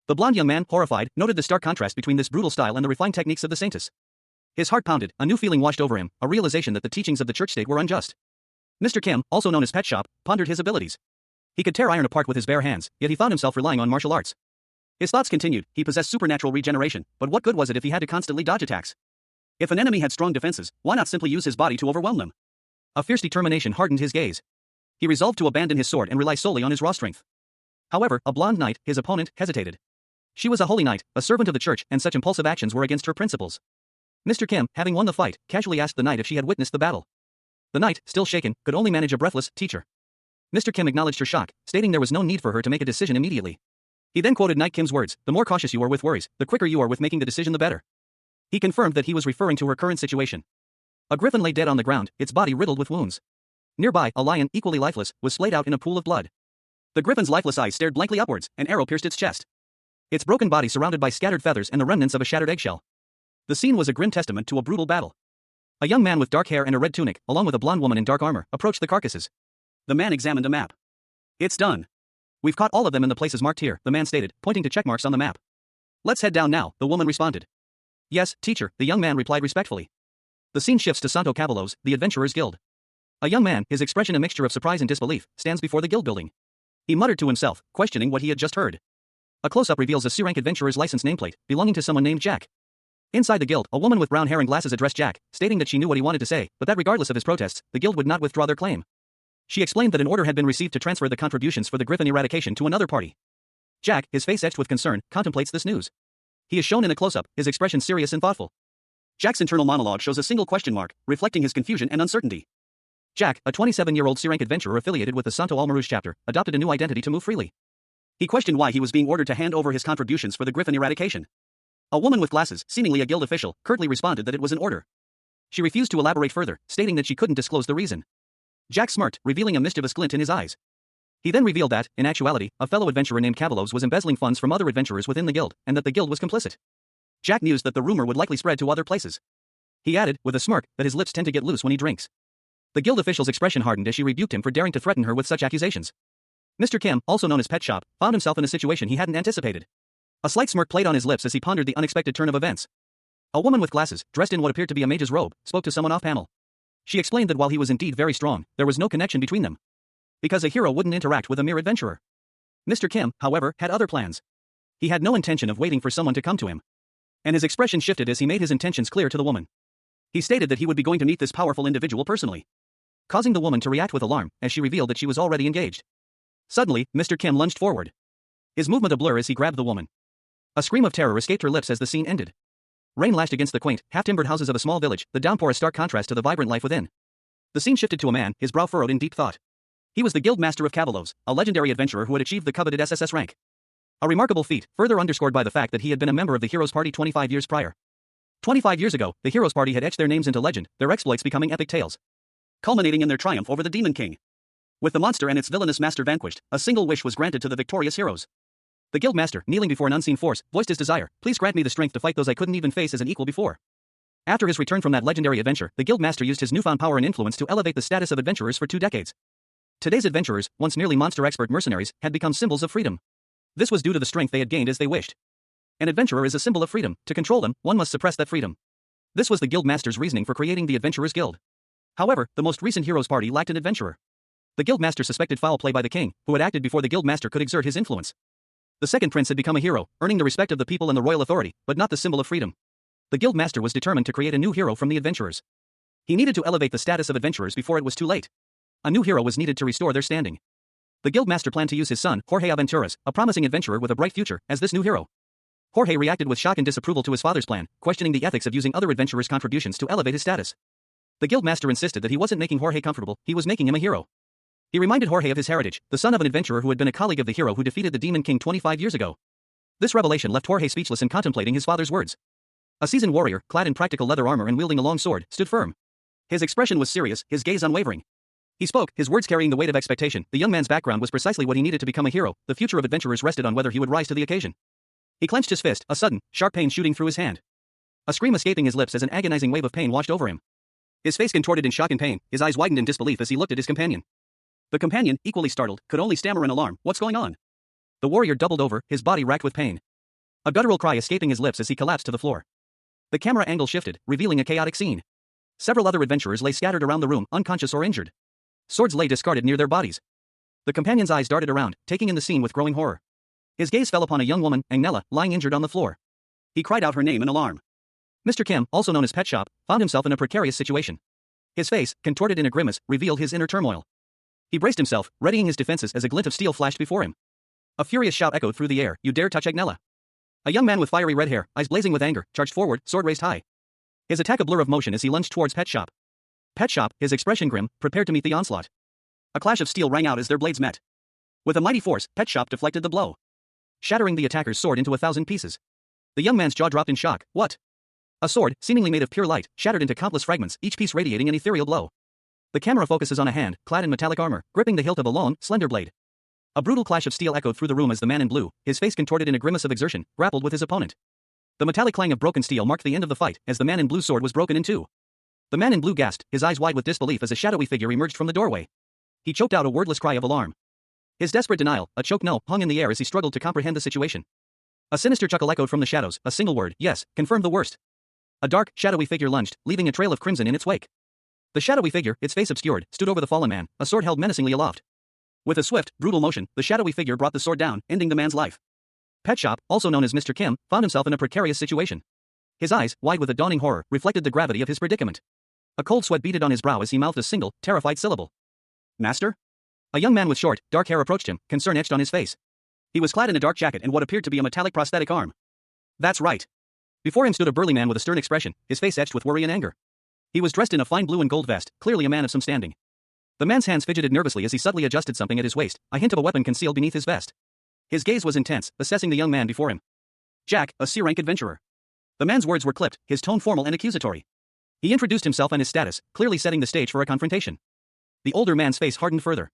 The blonde young man, horrified, noted the stark contrast between this brutal style and the refined techniques of the saintess. His heart pounded, a new feeling washed over him, a realization that the teachings of the church state were unjust. Mr. Kim, also known as Pet Shop, pondered his abilities. He could tear iron apart with his bare hands, yet he found himself relying on martial arts. His thoughts continued, he possessed supernatural regeneration, but what good was it if he had to constantly dodge attacks? If an enemy had strong defenses, why not simply use his body to overwhelm them? A fierce determination hardened his gaze. He resolved to abandon his sword and rely solely on his raw strength. However, a blonde knight, his opponent, hesitated. She was a holy knight, a servant of the church, and such impulsive actions were against her principles. Mr. Kim, having won the fight, casually asked the knight if she had witnessed the battle. The knight, still shaken, could only manage a breathless teacher. Mr. Kim acknowledged her shock, stating there was no need for her to make a decision immediately. He then quoted Knight Kim's words, "The more cautious you are with worries, the quicker you are with making the decision the better." He confirmed that he was referring to her current situation. A griffin lay dead on the ground, its body riddled with wounds. Nearby, a lion, equally lifeless, was splayed out in a pool of blood. The griffin's lifeless eyes stared blankly upwards, an arrow pierced its chest. Its broken body surrounded by scattered feathers and the remnants of a shattered eggshell. The scene was a grim testament to a brutal battle. A young man with dark hair and a red tunic, along with a blonde woman in dark armor, approached the carcasses. The man examined a map. It's done. We've caught all of them in the places marked here, the man stated, pointing to checkmarks on the map. Let's head down now, the woman responded. Yes, teacher, the young man replied respectfully. The scene shifts to Santo Caballos, the Adventurers Guild. A young man, his expression a mixture of surprise and disbelief, stands before the guild building. He muttered to himself, questioning what he had just heard. A close-up reveals a C-rank adventurer's license nameplate, belonging to someone named Jack. Inside the guild, a woman with brown hair and glasses addressed Jack, stating that she knew what he wanted to say, but that regardless of his protests, the guild would not withdraw their claim. She explained that an order had been received to transfer the contributions for the griffin eradication to another party. Jack, his face etched with concern, contemplates this news. He is shown in a close-up, his expression serious and thoughtful. Jack's internal monologue shows a single question mark, reflecting his confusion and uncertainty. Jack, a 27-year-old C-rank adventurer affiliated with the Santo Almarouge chapter, adopted a new identity to move freely. He questioned why he was being ordered to hand over his contributions for the griffin eradication. A woman with glasses, seemingly a guild official, curtly responded that it was an order. She refused to elaborate further, stating that she couldn't disclose the reason. Jack smirked, revealing a mischievous glint in his eyes. He then revealed that, in actuality, a fellow adventurer named Caballos was embezzling funds from other adventurers within the guild, and that the guild was complicit. Jack mused that the rumor would likely spread to other places. He added, with a smirk, that his lips tend to get loose when he drinks. The guild official's expression hardened as she rebuked him for daring to threaten her with such accusations. Mr. Kim, also known as Pet Shop, found himself in a situation he hadn't anticipated. A slight smirk played on his lips as he pondered the unexpected turn of events. A woman with glasses, dressed in what appeared to be a mage's robe, spoke to someone off-panel. She explained that while he was indeed very strong, there was no connection between them. Because a hero wouldn't interact with a mere adventurer. Mr. Kim, however, had other plans. He had no intention of waiting for someone to come to him. And his expression shifted as he made his intentions clear to the woman. He stated that he would be going to meet this powerful individual personally, causing the woman to react with alarm as she revealed that she was already engaged. Suddenly, Mr. Kim lunged forward. His movement a blur as he grabbed the woman. A scream of terror escaped her lips as the scene ended. Rain lashed against the quaint, half-timbered houses of a small village, the downpour a stark contrast to the vibrant life within. The scene shifted to a man, his brow furrowed in deep thought. He was the guild master of Caballos, a legendary adventurer who had achieved the coveted SSS rank. A remarkable feat, further underscored by the fact that he had been a member of the Heroes Party 25 years prior. 25 years ago, the Heroes Party had etched their names into legend, their exploits becoming epic tales, culminating in their triumph over the Demon King. With the monster and its villainous master vanquished, a single wish was granted to the victorious heroes. The guild master, kneeling before an unseen force, voiced his desire, please grant me the strength to fight those I couldn't even face as an equal before. After his return from that legendary adventure, the guild master used his newfound power and influence to elevate the status of adventurers for 2 decades. Today's adventurers, once merely monster-expert mercenaries, had become symbols of freedom. This was due to the strength they had gained as they wished. An adventurer is a symbol of freedom. To control them, one must suppress that freedom. This was the guild master's reasoning for creating the Adventurers Guild. However, the most recent Heroes Party lacked an adventurer. The guild master suspected foul play by the king, who had acted before the guild master could exert his influence. The second prince had become a hero, earning the respect of the people and the royal authority, but not the symbol of freedom. The guild master was determined to create a new hero from the adventurers. He needed to elevate the status of adventurers before it was too late. A new hero was needed to restore their standing. The guild master planned to use his son, Jorge Aventuras, a promising adventurer with a bright future, as this new hero. Jorge reacted with shock and disapproval to his father's plan, questioning the ethics of using other adventurers' contributions to elevate his status. The guild master insisted that he wasn't making Jorge comfortable, he was making him a hero. He reminded Jorge of his heritage, the son of an adventurer who had been a colleague of the hero who defeated the Demon King 25 years ago. This revelation left Jorge speechless and contemplating his father's words. A seasoned warrior, clad in practical leather armor and wielding a long sword, stood firm. His expression was serious, his gaze unwavering. He spoke, his words carrying the weight of expectation. The young man's background was precisely what he needed to become a hero. The future of adventurers rested on whether he would rise to the occasion. He clenched his fist, a sudden, sharp pain shooting through his hand. A scream escaping his lips as an agonizing wave of pain washed over him. His face contorted in shock and pain, his eyes widened in disbelief as he looked at his companion. The companion, equally startled, could only stammer in alarm, "What's going on?" The warrior doubled over, his body racked with pain. A guttural cry escaping his lips as he collapsed to the floor. The camera angle shifted, revealing a chaotic scene. Several other adventurers lay scattered around the room, unconscious or injured. Swords lay discarded near their bodies. The companion's eyes darted around, taking in the scene with growing horror. His gaze fell upon a young woman, Agnella, lying injured on the floor. He cried out her name in alarm. Mr. Kim, also known as Pet Shop, found himself in a precarious situation. His face, contorted in a grimace, revealed his inner turmoil. He braced himself, readying his defenses as a glint of steel flashed before him. A furious shout echoed through the air, "You dare touch Agnella!" A young man with fiery red hair, eyes blazing with anger, charged forward, sword raised high. His attack a blur of motion as he lunged towards Pet Shop. Pet Shop, his expression grim, prepared to meet the onslaught. A clash of steel rang out as their blades met. With a mighty force, Pet Shop deflected the blow, shattering the attacker's sword into 1,000 pieces. The young man's jaw dropped in shock. What? A sword, seemingly made of pure light, shattered into countless fragments, each piece radiating an ethereal glow. The camera focuses on a hand, clad in metallic armor, gripping the hilt of a long, slender blade. A brutal clash of steel echoed through the room as the man in blue, his face contorted in a grimace of exertion, grappled with his opponent. The metallic clang of broken steel marked the end of the fight, as the man in blue's sword was broken in two. The man in blue gasped, his eyes wide with disbelief as a shadowy figure emerged from the doorway. He choked out a wordless cry of alarm. His desperate denial, a choked no, hung in the air as he struggled to comprehend the situation. A sinister chuckle echoed from the shadows, a single word, yes, confirmed the worst. A dark, shadowy figure lunged, leaving a trail of crimson in its wake. The shadowy figure, its face obscured, stood over the fallen man, a sword held menacingly aloft. With a swift, brutal motion, the shadowy figure brought the sword down, ending the man's life. Pet Shop, also known as Mr. Kim, found himself in a precarious situation. His eyes, wide with a dawning horror, reflected the gravity of his predicament. A cold sweat beaded on his brow as he mouthed a single, terrified syllable. Master? A young man with short, dark hair approached him, concern etched on his face. He was clad in a dark jacket and what appeared to be a metallic prosthetic arm. That's right. Before him stood a burly man with a stern expression, his face etched with worry and anger. He was dressed in a fine blue and gold vest, clearly a man of some standing. The man's hands fidgeted nervously as he subtly adjusted something at his waist, a hint of a weapon concealed beneath his vest. His gaze was intense, assessing the young man before him. Jack, a C-rank adventurer. The man's words were clipped, his tone formal and accusatory. He introduced himself and his status, clearly setting the stage for a confrontation. The older man's face hardened further.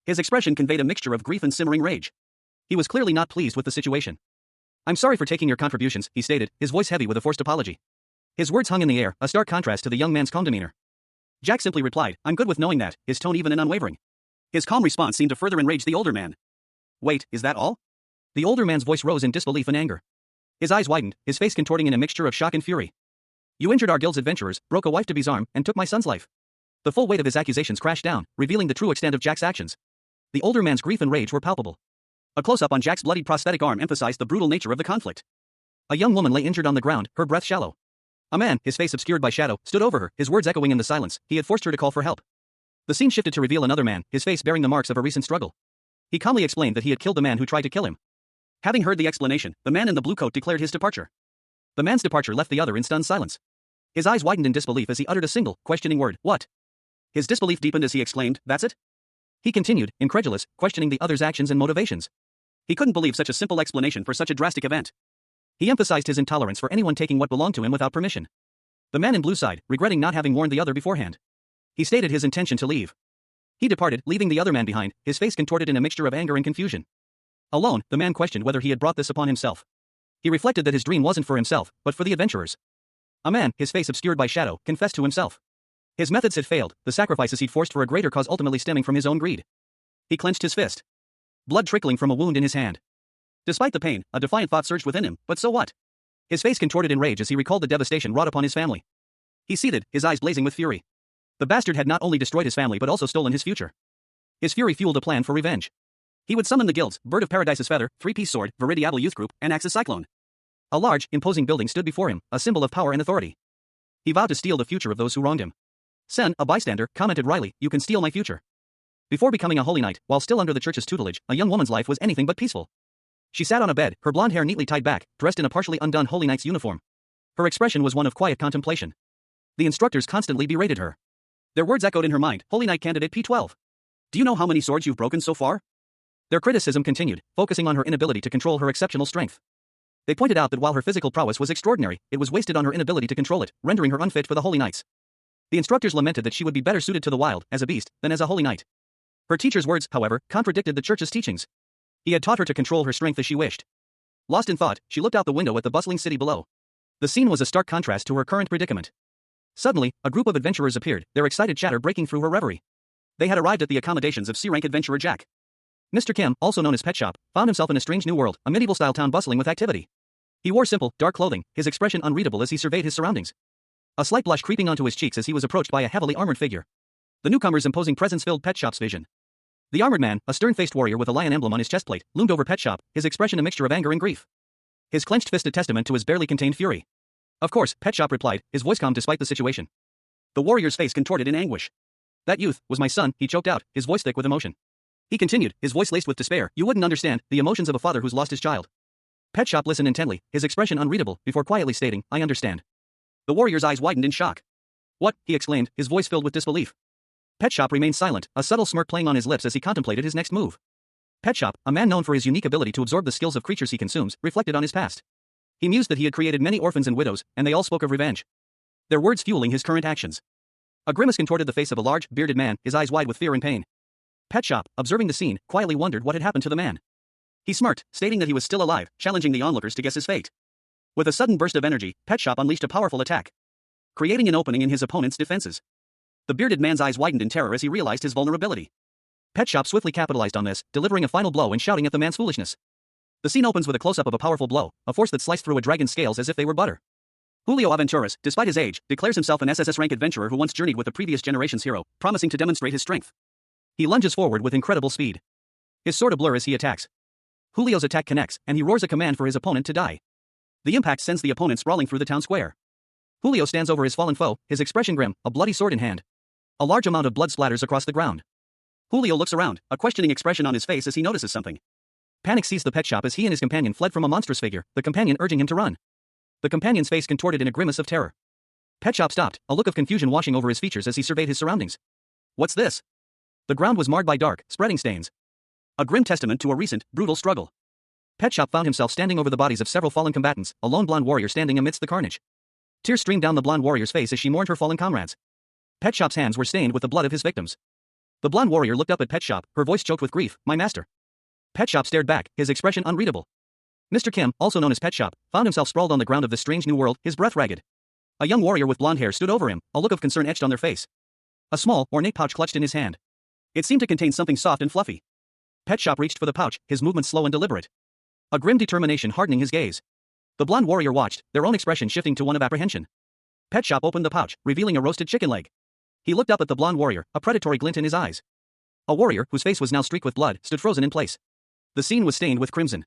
His expression conveyed a mixture of grief and simmering rage. He was clearly not pleased with the situation. I'm sorry for taking your contributions, he stated, his voice heavy with a forced apology. His words hung in the air, a stark contrast to the young man's calm demeanor. Jack simply replied, I'm good with knowing that, his tone even and unwavering. His calm response seemed to further enrage the older man. Wait, is that all? The older man's voice rose in disbelief and anger. His eyes widened, his face contorting in a mixture of shock and fury. You injured our guild's adventurers, broke a wife-to-be's arm, and took my son's life. The full weight of his accusations crashed down, revealing the true extent of Jack's actions. The older man's grief and rage were palpable. A close-up on Jack's bloodied prosthetic arm emphasized the brutal nature of the conflict. A young woman lay injured on the ground, her breath shallow. A man, his face obscured by shadow, stood over her, his words echoing in the silence. He had forced her to call for help. The scene shifted to reveal another man, his face bearing the marks of a recent struggle. He calmly explained that he had killed the man who tried to kill him. Having heard the explanation, the man in the blue coat declared his departure. The man's departure left the other in stunned silence. His eyes widened in disbelief as he uttered a single, questioning word, what? His disbelief deepened as he exclaimed, that's it? He continued, incredulous, questioning the other's actions and motivations. He couldn't believe such a simple explanation for such a drastic event. He emphasized his intolerance for anyone taking what belonged to him without permission. The man in blue sighed, regretting not having warned the other beforehand. He stated his intention to leave. He departed, leaving the other man behind, his face contorted in a mixture of anger and confusion. Alone, the man questioned whether he had brought this upon himself. He reflected that his dream wasn't for himself, but for the adventurers. A man, his face obscured by shadow, confessed to himself. His methods had failed, the sacrifices he'd forced for a greater cause ultimately stemming from his own greed. He clenched his fist. Blood trickling from a wound in his hand. Despite the pain, a defiant thought surged within him, but so what? His face contorted in rage as he recalled the devastation wrought upon his family. He seethed, his eyes blazing with fury. The bastard had not only destroyed his family but also stolen his future. His fury fueled a plan for revenge. He would summon the guilds, Bird of Paradise's Feather, Three-Piece Sword, Viridiable Youth Group, and Axis Cyclone. A large, imposing building stood before him, a symbol of power and authority. He vowed to steal the future of those who wronged him. Sen, a bystander, commented wryly, you can steal my future. Before becoming a holy knight, while still under the church's tutelage, a young woman's life was anything but peaceful. She sat on a bed, her blonde hair neatly tied back, dressed in a partially undone holy knight's uniform. Her expression was one of quiet contemplation. The instructors constantly berated her. Their words echoed in her mind, Holy Knight candidate P12. Do you know how many swords you've broken so far? Their criticism continued, focusing on her inability to control her exceptional strength. They pointed out that while her physical prowess was extraordinary, it was wasted on her inability to control it, rendering her unfit for the holy knights. The instructors lamented that she would be better suited to the wild, as a beast, than as a holy knight. Her teacher's words, however, contradicted the church's teachings. He had taught her to control her strength as she wished. Lost in thought, she looked out the window at the bustling city below. The scene was a stark contrast to her current predicament. Suddenly, a group of adventurers appeared, their excited chatter breaking through her reverie. They had arrived at the accommodations of C-rank adventurer Jack. Mr. Kim, also known as Pet Shop, found himself in a strange new world, a medieval-style town bustling with activity. He wore simple, dark clothing, his expression unreadable as he surveyed his surroundings. A slight blush creeping onto his cheeks as he was approached by a heavily armored figure. The newcomer's imposing presence filled Pet Shop's vision. The armored man, a stern-faced warrior with a lion emblem on his chest plate, loomed over Pet Shop, his expression a mixture of anger and grief. His clenched fist a testament to his barely contained fury. Of course, Pet Shop replied, his voice calm despite the situation. The warrior's face contorted in anguish. That youth was my son, he choked out, his voice thick with emotion. He continued, his voice laced with despair, you wouldn't understand, the emotions of a father who's lost his child. Pet Shop listened intently, his expression unreadable, before quietly stating, I understand. The warrior's eyes widened in shock. What? He exclaimed, his voice filled with disbelief. Pet Shop remained silent, a subtle smirk playing on his lips as he contemplated his next move. Pet Shop, a man known for his unique ability to absorb the skills of creatures he consumes, reflected on his past. He mused that he had created many orphans and widows, and they all spoke of revenge. Their words fueling his current actions. A grimace contorted the face of a large, bearded man, his eyes wide with fear and pain. Pet Shop, observing the scene, quietly wondered what had happened to the man. He smirked, stating that he was still alive, challenging the onlookers to guess his fate. With a sudden burst of energy, Pet Shop unleashed a powerful attack, creating an opening in his opponent's defenses. The bearded man's eyes widened in terror as he realized his vulnerability. Pet Shop swiftly capitalized on this, delivering a final blow and shouting at the man's foolishness. The scene opens with a close-up of a powerful blow, a force that sliced through a dragon's scales as if they were butter. Julio Aventuras, despite his age, declares himself an SSS-rank adventurer who once journeyed with the previous generation's hero, promising to demonstrate his strength. He lunges forward with incredible speed. His sword a blur as he attacks. Julio's attack connects, and he roars a command for his opponent to die. The impact sends the opponent sprawling through the town square. Julio stands over his fallen foe, his expression grim, a bloody sword in hand. A large amount of blood splatters across the ground. Julio looks around, a questioning expression on his face as he notices something. Panic seized the Pet Shop as he and his companion fled from a monstrous figure, the companion urging him to run. The companion's face contorted in a grimace of terror. Pet Shop stopped, a look of confusion washing over his features as he surveyed his surroundings. What's this? The ground was marred by dark, spreading stains. A grim testament to a recent, brutal struggle. Pet Shop found himself standing over the bodies of several fallen combatants, a lone blonde warrior standing amidst the carnage. Tears streamed down the blonde warrior's face as she mourned her fallen comrades. Pet Shop's hands were stained with the blood of his victims. The blonde warrior looked up at Pet Shop, her voice choked with grief. My master. Pet Shop stared back, his expression unreadable. Mr. Kim, also known as Pet Shop, found himself sprawled on the ground of this strange new world, his breath ragged. A young warrior with blonde hair stood over him, a look of concern etched on their face. A small, ornate pouch clutched in his hand. It seemed to contain something soft and fluffy. Pet Shop reached for the pouch, his movements slow and deliberate. A grim determination hardening his gaze. The blonde warrior watched, their own expression shifting to one of apprehension. Pet Shop opened the pouch, revealing a roasted chicken leg. He looked up at the blonde warrior, a predatory glint in his eyes. A warrior, whose face was now streaked with blood, stood frozen in place. The scene was stained with crimson.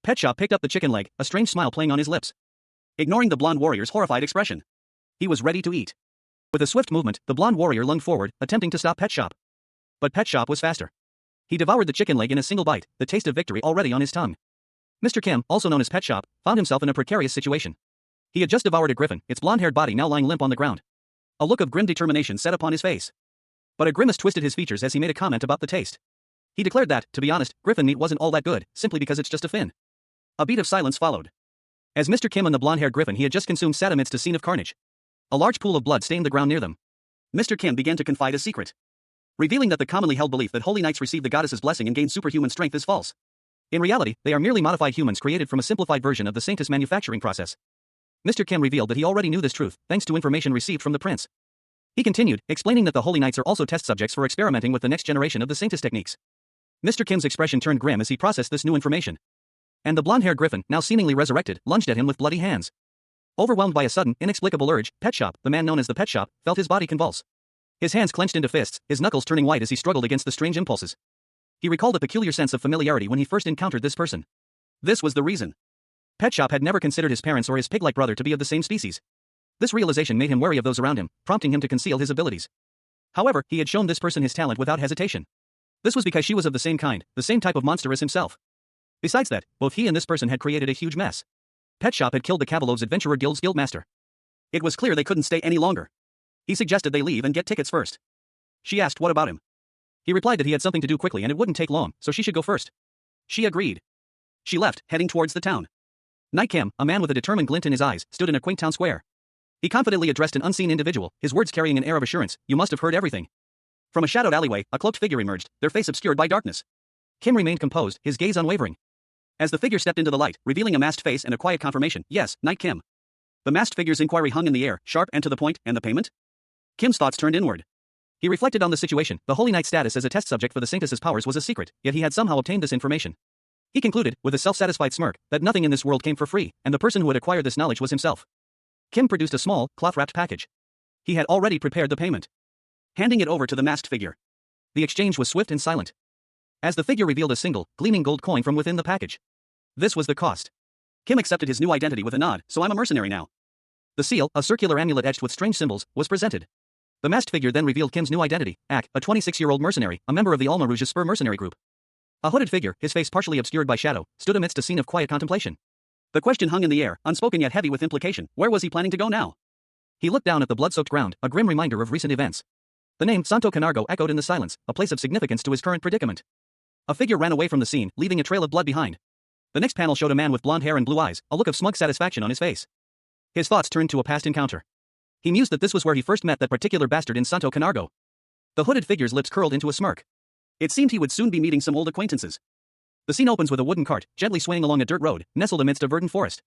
Pet Shop picked up the chicken leg, a strange smile playing on his lips. Ignoring the blonde warrior's horrified expression. He was ready to eat. With a swift movement, the blonde warrior lunged forward, attempting to stop Pet Shop. But Pet Shop was faster. He devoured the chicken leg in a single bite, the taste of victory already on his tongue. Mr. Kim, also known as Pet Shop, found himself in a precarious situation. He had just devoured a griffin, its blonde-haired body now lying limp on the ground. A look of grim determination set upon his face. But a grimace twisted his features as he made a comment about the taste. He declared that, to be honest, griffin meat wasn't all that good, simply because it's just a fin. A beat of silence followed. As Mr. Kim and the blonde-haired griffin he had just consumed sat amidst a scene of carnage. A large pool of blood stained the ground near them. Mr. Kim began to confide a secret, revealing that the commonly held belief that holy knights receive the goddess's blessing and gain superhuman strength is false. In reality, they are merely modified humans created from a simplified version of the saintess manufacturing process. Mr. Kim revealed that he already knew this truth, thanks to information received from the prince. He continued, explaining that the holy knights are also test subjects for experimenting with the next generation of the saintess techniques. Mr. Kim's expression turned grim as he processed this new information. And the blonde-haired griffin, now seemingly resurrected, lunged at him with bloody hands. Overwhelmed by a sudden, inexplicable urge, Pet Shop, the man known as the Pet Shop, felt his body convulse. His hands clenched into fists, his knuckles turning white as he struggled against the strange impulses. He recalled a peculiar sense of familiarity when he first encountered this person. This was the reason. Pet Shop had never considered his parents or his pig-like brother to be of the same species. This realization made him wary of those around him, prompting him to conceal his abilities. However, he had shown this person his talent without hesitation. This was because she was of the same kind, the same type of monster as himself. Besides that, both he and this person had created a huge mess. Pet Shop had killed the Cavalov's Adventurer Guild's guildmaster. It was clear they couldn't stay any longer. He suggested they leave and get tickets first. She asked what about him. He replied that he had something to do quickly and it wouldn't take long, so she should go first. She agreed. She left, heading towards the town. Knight Kim, a man with a determined glint in his eyes, stood in a quaint town square. He confidently addressed an unseen individual, his words carrying an air of assurance. You must have heard everything. From a shadowed alleyway, a cloaked figure emerged, their face obscured by darkness. Kim remained composed, his gaze unwavering. As the figure stepped into the light, revealing a masked face and a quiet confirmation, yes, Knight Kim. The masked figure's inquiry hung in the air, sharp and to the point, and the payment? Kim's thoughts turned inward. He reflected on the situation. The Holy Knight's status as a test subject for the Saintess's powers was a secret, yet he had somehow obtained this information. He concluded, with a self-satisfied smirk, that nothing in this world came for free, and the person who had acquired this knowledge was himself. Kim produced a small, cloth-wrapped package. He had already prepared the payment, handing it over to the masked figure. The exchange was swift and silent, as the figure revealed a single, gleaming gold coin from within the package. This was the cost. Kim accepted his new identity with a nod. So I'm a mercenary now. The seal, a circular amulet etched with strange symbols, was presented. The masked figure then revealed Kim's new identity, Ak, a 26-year-old mercenary, a member of the Alma Rouge's Spur mercenary group. A hooded figure, his face partially obscured by shadow, stood amidst a scene of quiet contemplation. The question hung in the air, unspoken yet heavy with implication. Where was he planning to go now? He looked down at the blood-soaked ground, a grim reminder of recent events. The name Santo Canargo echoed in the silence, a place of significance to his current predicament. A figure ran away from the scene, leaving a trail of blood behind. The next panel showed a man with blonde hair and blue eyes, a look of smug satisfaction on his face. His thoughts turned to a past encounter. He mused that this was where he first met that particular bastard in Santo Canargo. The hooded figure's lips curled into a smirk. It seemed he would soon be meeting some old acquaintances. The scene opens with a wooden cart, gently swaying along a dirt road, nestled amidst a verdant forest.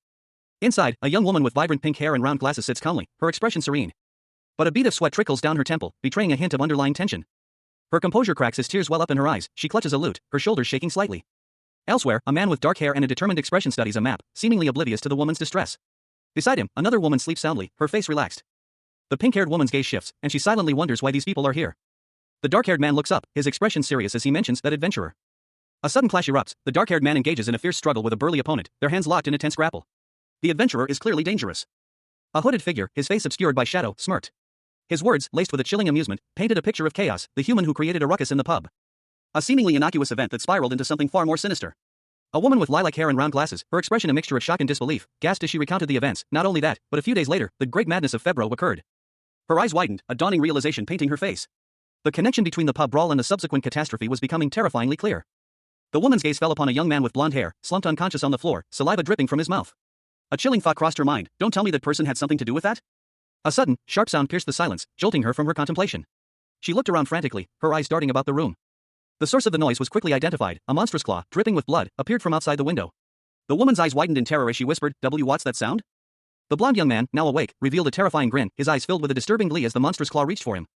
Inside, a young woman with vibrant pink hair and round glasses sits calmly, her expression serene. But a bead of sweat trickles down her temple, betraying a hint of underlying tension. Her composure cracks as tears well up in her eyes, she clutches a lute, her shoulders shaking slightly. Elsewhere, a man with dark hair and a determined expression studies a map, seemingly oblivious to the woman's distress. Beside him, another woman sleeps soundly, her face relaxed. The pink-haired woman's gaze shifts, and she silently wonders why these people are here. The dark-haired man looks up, his expression serious as he mentions that adventurer. A sudden clash erupts, the dark-haired man engages in a fierce struggle with a burly opponent, their hands locked in a tense grapple. The adventurer is clearly dangerous. A hooded figure, his face obscured by shadow, smirked. His words, laced with a chilling amusement, painted a picture of chaos, the human who created a ruckus in the pub. A seemingly innocuous event that spiraled into something far more sinister. A woman with lilac hair and round glasses, her expression a mixture of shock and disbelief, gasped as she recounted the events. Not only that, but a few days later, the great madness of February occurred. Her eyes widened, a dawning realization painting her face. The connection between the pub brawl and the subsequent catastrophe was becoming terrifyingly clear. The woman's gaze fell upon a young man with blonde hair, slumped unconscious on the floor, saliva dripping from his mouth. A chilling thought crossed her mind. Don't tell me that person had something to do with that? A sudden, sharp sound pierced the silence, jolting her from her contemplation. She looked around frantically, her eyes darting about the room. The source of the noise was quickly identified. A monstrous claw, dripping with blood, appeared from outside the window. The woman's eyes widened in terror as she whispered, "What's that sound?" The blonde young man, now awake, revealed a terrifying grin, his eyes filled with a disturbing glee as the monstrous claw reached for him.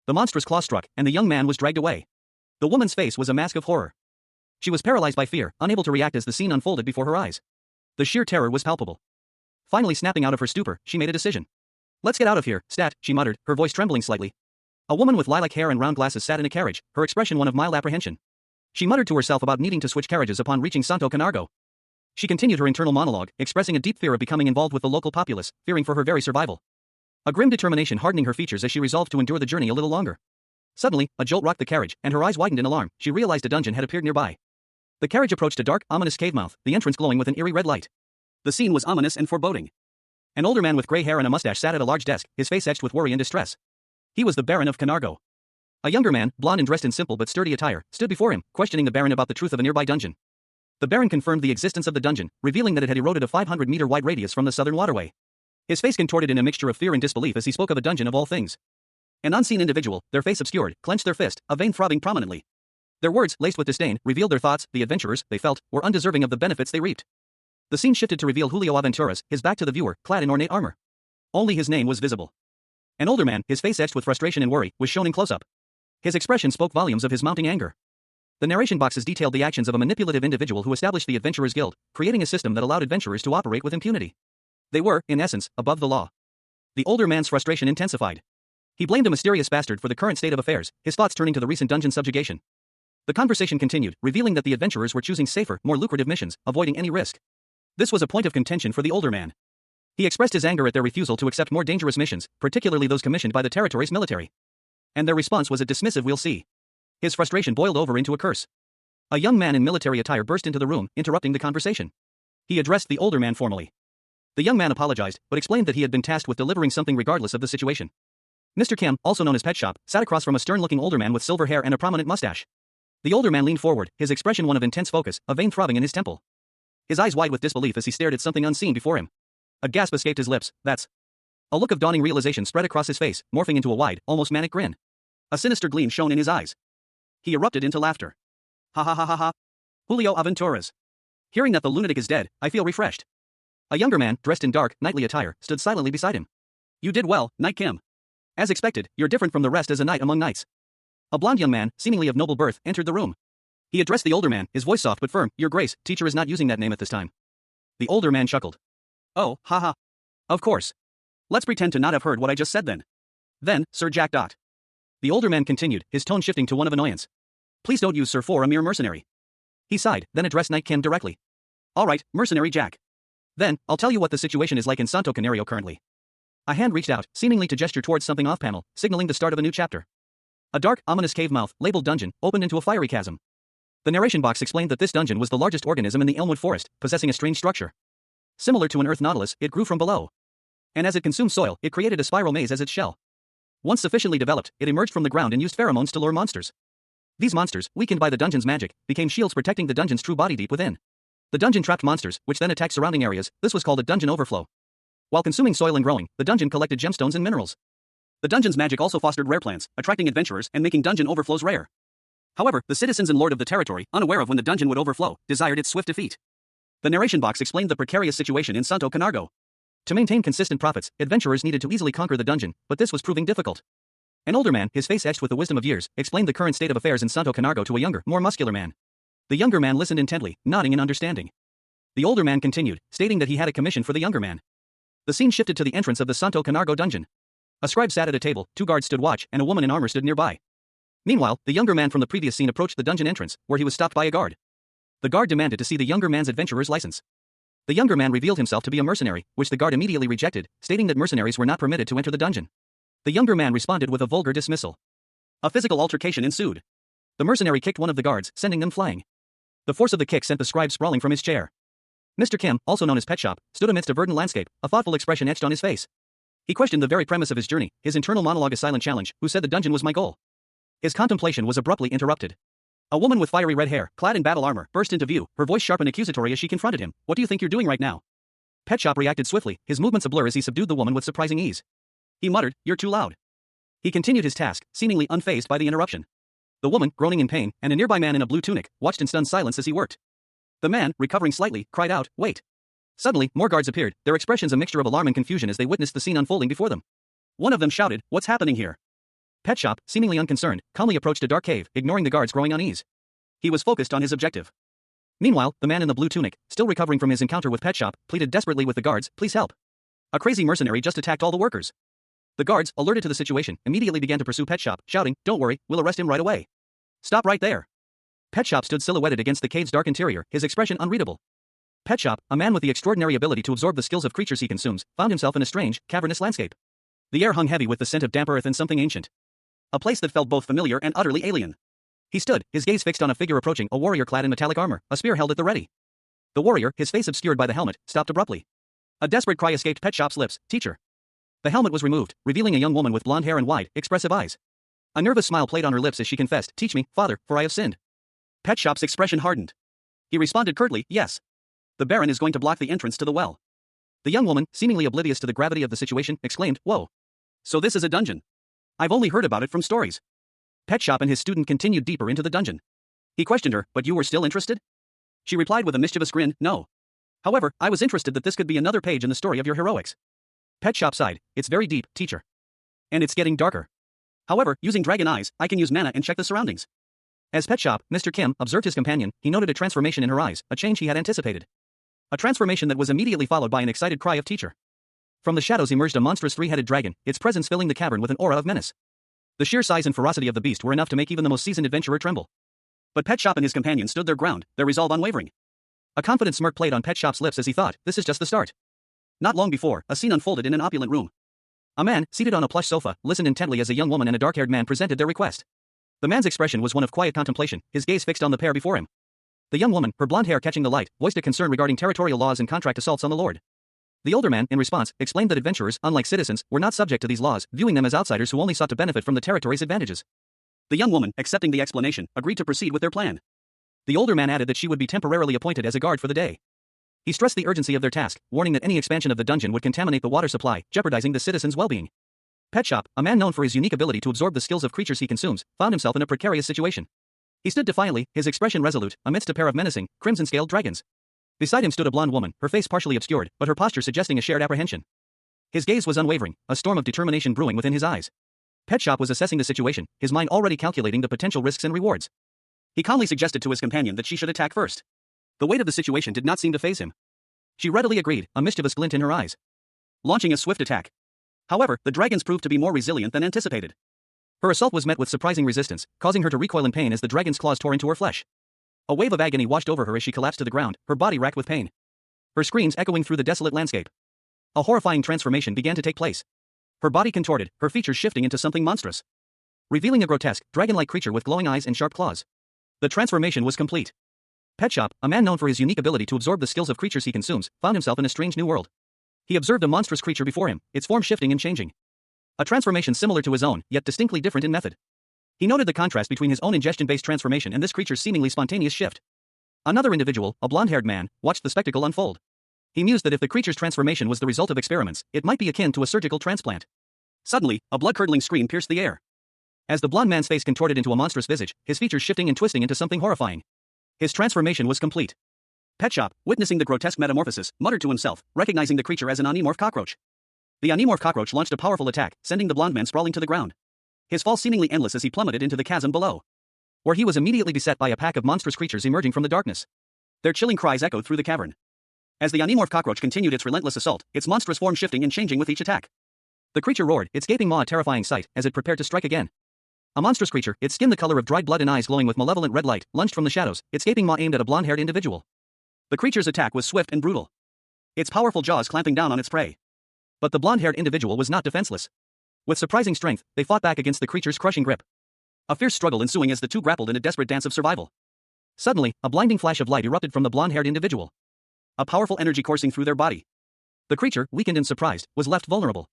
The monstrous claw struck, and the young man was dragged away. The woman's face was a mask of horror. She was paralyzed by fear, unable to react as the scene unfolded before her eyes. The sheer terror was palpable. Finally snapping out of her stupor, she made a decision. "Let's get out of here, stat," she muttered, her voice trembling slightly. A woman with lilac hair and round glasses sat in a carriage, her expression one of mild apprehension. She muttered to herself about needing to switch carriages upon reaching Santo Canargo. She continued her internal monologue, expressing a deep fear of becoming involved with the local populace, fearing for her very survival. A grim determination hardening her features as she resolved to endure the journey a little longer. Suddenly, a jolt rocked the carriage, and her eyes widened in alarm. She realized a dungeon had appeared nearby. The carriage approached a dark, ominous cave mouth, the entrance glowing with an eerie red light. The scene was ominous and foreboding. An older man with gray hair and a mustache sat at a large desk, his face etched with worry and distress. He was the Baron of Canargo. A younger man, blond and dressed in simple but sturdy attire, stood before him, questioning the Baron about the truth of a nearby dungeon. The Baron confirmed the existence of the dungeon, revealing that it had eroded a 500-meter-wide radius from the southern waterway. His face contorted in a mixture of fear and disbelief as he spoke of a dungeon of all things. An unseen individual, their face obscured, clenched their fist, a vein throbbing prominently. Their words, laced with disdain, revealed their thoughts. The adventurers, they felt, were undeserving of the benefits they reaped. The scene shifted to reveal Julio Aventuras, his back to the viewer, clad in ornate armor. Only his name was visible. An older man, his face etched with frustration and worry, was shown in close-up. His expression spoke volumes of his mounting anger. The narration boxes detailed the actions of a manipulative individual who established the Adventurers Guild, creating a system that allowed adventurers to operate with impunity. They were, in essence, above the law. The older man's frustration intensified. He blamed a mysterious bastard for the current state of affairs, his thoughts turning to the recent dungeon subjugation. The conversation continued, revealing that the adventurers were choosing safer, more lucrative missions, avoiding any risk. This was a point of contention for the older man. He expressed his anger at their refusal to accept more dangerous missions, particularly those commissioned by the territory's military. And their response was a dismissive "we'll see." His frustration boiled over into a curse. A young man in military attire burst into the room, interrupting the conversation. He addressed the older man formally. The young man apologized, but explained that he had been tasked with delivering something regardless of the situation. Mr. Kim, also known as Pet Shop, sat across from a stern-looking older man with silver hair and a prominent mustache. The older man leaned forward, his expression one of intense focus, a vein throbbing in his temple. His eyes wide with disbelief as he stared at something unseen before him. A gasp escaped his lips. "That's..." A look of dawning realization spread across his face, morphing into a wide, almost manic grin. A sinister gleam shone in his eyes. He erupted into laughter. "Ha ha ha ha ha. Julio Aventuras. Hearing that the lunatic is dead, I feel refreshed." A younger man, dressed in dark, knightly attire, stood silently beside him. "You did well, Knight Kim. As expected, you're different from the rest as a knight among knights." A blond young man, seemingly of noble birth, entered the room. He addressed the older man, his voice soft but firm. "Your Grace, teacher is not using that name at this time." The older man chuckled. "Oh, haha. Of course. Let's pretend to not have heard what I just said then. Then, Sir Jack Dot." The older man continued, his tone shifting to one of annoyance. "Please don't use Sir for a mere mercenary." He sighed, then addressed Knight Kim directly. "All right, Mercenary Jack. Then, I'll tell you what the situation is like in Santo Canario currently." A hand reached out, seemingly to gesture towards something off-panel, signaling the start of a new chapter. A dark, ominous cave mouth, labeled dungeon, opened into a fiery chasm. The narration box explained that this dungeon was the largest organism in the Elmwood Forest, possessing a strange structure. Similar to an earth nautilus, it grew from below. And as it consumed soil, it created a spiral maze as its shell. Once sufficiently developed, it emerged from the ground and used pheromones to lure monsters. These monsters, weakened by the dungeon's magic, became shields protecting the dungeon's true body deep within. The dungeon trapped monsters, which then attacked surrounding areas. This was called a dungeon overflow. While consuming soil and growing, the dungeon collected gemstones and minerals. The dungeon's magic also fostered rare plants, attracting adventurers and making dungeon overflows rare. However, the citizens and lord of the territory, unaware of when the dungeon would overflow, desired its swift defeat. The narration box explained the precarious situation in Santo Camargo. To maintain consistent profits, adventurers needed to easily conquer the dungeon, but this was proving difficult. An older man, his face etched with the wisdom of years, explained the current state of affairs in Santo Camargo to a younger, more muscular man. The younger man listened intently, nodding in understanding. The older man continued, stating that he had a commission for the younger man. The scene shifted to the entrance of the Santo Camargo dungeon. A scribe sat at a table, 2 guards stood watch, and a woman in armor stood nearby. Meanwhile, the younger man from the previous scene approached the dungeon entrance, where he was stopped by a guard. The guard demanded to see the younger man's adventurer's license. The younger man revealed himself to be a mercenary, which the guard immediately rejected, stating that mercenaries were not permitted to enter the dungeon. The younger man responded with a vulgar dismissal. A physical altercation ensued. The mercenary kicked one of the guards, sending them flying. The force of the kick sent the scribe sprawling from his chair. Mr. Kim, also known as Pet Shop, stood amidst a verdant landscape, a thoughtful expression etched on his face. He questioned the very premise of his journey, his internal monologue a silent challenge, who said the dungeon was my goal. His contemplation was abruptly interrupted. A woman with fiery red hair, clad in battle armor, burst into view, her voice sharp and accusatory as she confronted him. What do you think you're doing right now? Pet Shop reacted swiftly, his movements a blur as he subdued the woman with surprising ease. He muttered, "You're too loud." He continued his task, seemingly unfazed by the interruption. The woman, groaning in pain, and a nearby man in a blue tunic, watched in stunned silence as he worked. The man, recovering slightly, cried out, "Wait." Suddenly, more guards appeared, their expressions a mixture of alarm and confusion as they witnessed the scene unfolding before them. One of them shouted, "What's happening here?" Pet Shop, seemingly unconcerned, calmly approached a dark cave, ignoring the guards' growing unease. He was focused on his objective. Meanwhile, the man in the blue tunic, still recovering from his encounter with Pet Shop, pleaded desperately with the guards, "Please help. A crazy mercenary just attacked all the workers." The guards, alerted to the situation, immediately began to pursue Pet Shop, shouting, "Don't worry, we'll arrest him right away. Stop right there." Pet Shop stood silhouetted against the cave's dark interior, his expression unreadable. Pet Shop, a man with the extraordinary ability to absorb the skills of creatures he consumes, found himself in a strange, cavernous landscape. The air hung heavy with the scent of damp earth and something ancient. A place that felt both familiar and utterly alien. He stood, his gaze fixed on a figure approaching, a warrior clad in metallic armor, a spear held at the ready. The warrior, his face obscured by the helmet, stopped abruptly. A desperate cry escaped Pet Shop's lips, "Teacher." The helmet was removed, revealing a young woman with blonde hair and wide, expressive eyes. A nervous smile played on her lips as she confessed, "Teach me, father, for I have sinned." Pet Shop's expression hardened. He responded curtly, "Yes. The Baron is going to block the entrance to the well." The young woman, seemingly oblivious to the gravity of the situation, exclaimed, "Whoa. So this is a dungeon. I've only heard about it from stories." Pet Shop and his student continued deeper into the dungeon. He questioned her, "But you were still interested?" She replied with a mischievous grin, "No. However, I was interested that this could be another page in the story of your heroics." Pet Shop sighed, "It's very deep, teacher. And it's getting darker. However, using dragon eyes, I can use mana and check the surroundings." As Pet Shop, Mr. Kim, observed his companion, he noted a transformation in her eyes, a change he had anticipated. A transformation that was immediately followed by an excited cry of "Teacher." From the shadows emerged a monstrous 3-headed dragon, its presence filling the cavern with an aura of menace. The sheer size and ferocity of the beast were enough to make even the most seasoned adventurer tremble. But Pet Shop and his companion stood their ground, their resolve unwavering. A confident smirk played on Pet Shop's lips as he thought, "This is just the start." Not long before, a scene unfolded in an opulent room. A man, seated on a plush sofa, listened intently as a young woman and a dark-haired man presented their request. The man's expression was one of quiet contemplation, his gaze fixed on the pair before him. The young woman, her blonde hair catching the light, voiced a concern regarding territorial laws and contract assaults on the lord. The older man, in response, explained that adventurers, unlike citizens, were not subject to these laws, viewing them as outsiders who only sought to benefit from the territory's advantages. The young woman, accepting the explanation, agreed to proceed with their plan. The older man added that she would be temporarily appointed as a guard for the day. He stressed the urgency of their task, warning that any expansion of the dungeon would contaminate the water supply, jeopardizing the citizens' well-being. Pet Shop, a man known for his unique ability to absorb the skills of creatures he consumes, found himself in a precarious situation. He stood defiantly, his expression resolute, amidst a pair of menacing, crimson-scaled dragons. Beside him stood a blonde woman, her face partially obscured, but her posture suggesting a shared apprehension. His gaze was unwavering, a storm of determination brewing within his eyes. Pet Shop was assessing the situation, his mind already calculating the potential risks and rewards. He calmly suggested to his companion that she should attack first. The weight of the situation did not seem to faze him. She readily agreed, a mischievous glint in her eyes. Launching a swift attack. However, the dragons proved to be more resilient than anticipated. Her assault was met with surprising resistance, causing her to recoil in pain as the dragon's claws tore into her flesh. A wave of agony washed over her as she collapsed to the ground, her body racked with pain. Her screams echoing through the desolate landscape. A horrifying transformation began to take place. Her body contorted, her features shifting into something monstrous. Revealing a grotesque, dragon-like creature with glowing eyes and sharp claws. The transformation was complete. Pet Shop, a man known for his unique ability to absorb the skills of creatures he consumes, found himself in a strange new world. He observed a monstrous creature before him, its form shifting and changing. A transformation similar to his own, yet distinctly different in method. He noted the contrast between his own ingestion-based transformation and this creature's seemingly spontaneous shift. Another individual, a blonde-haired man, watched the spectacle unfold. He mused that if the creature's transformation was the result of experiments, it might be akin to a surgical transplant. Suddenly, a blood-curdling scream pierced the air. As the blonde man's face contorted into a monstrous visage, his features shifting and twisting into something horrifying. His transformation was complete. Pet Shop, witnessing the grotesque metamorphosis, muttered to himself, recognizing the creature as an Animorph cockroach. The Animorph cockroach launched a powerful attack, sending the blonde man sprawling to the ground. His fall seemingly endless as he plummeted into the chasm below, where he was immediately beset by a pack of monstrous creatures emerging from the darkness. Their chilling cries echoed through the cavern. As the Animorph cockroach continued its relentless assault, its monstrous form shifting and changing with each attack. The creature roared, its gaping maw a terrifying sight, as it prepared to strike again. A monstrous creature, its skin the color of dried blood and eyes glowing with malevolent red light, lunged from the shadows, its gaping maw aimed at a blonde-haired individual. The creature's attack was swift and brutal, its powerful jaws clamping down on its prey. But the blonde-haired individual was not defenseless. With surprising strength, they fought back against the creature's crushing grip. A fierce struggle ensuing as the two grappled in a desperate dance of survival. Suddenly, a blinding flash of light erupted from the blonde-haired individual. A powerful energy coursing through their body. The creature, weakened and surprised, was left vulnerable.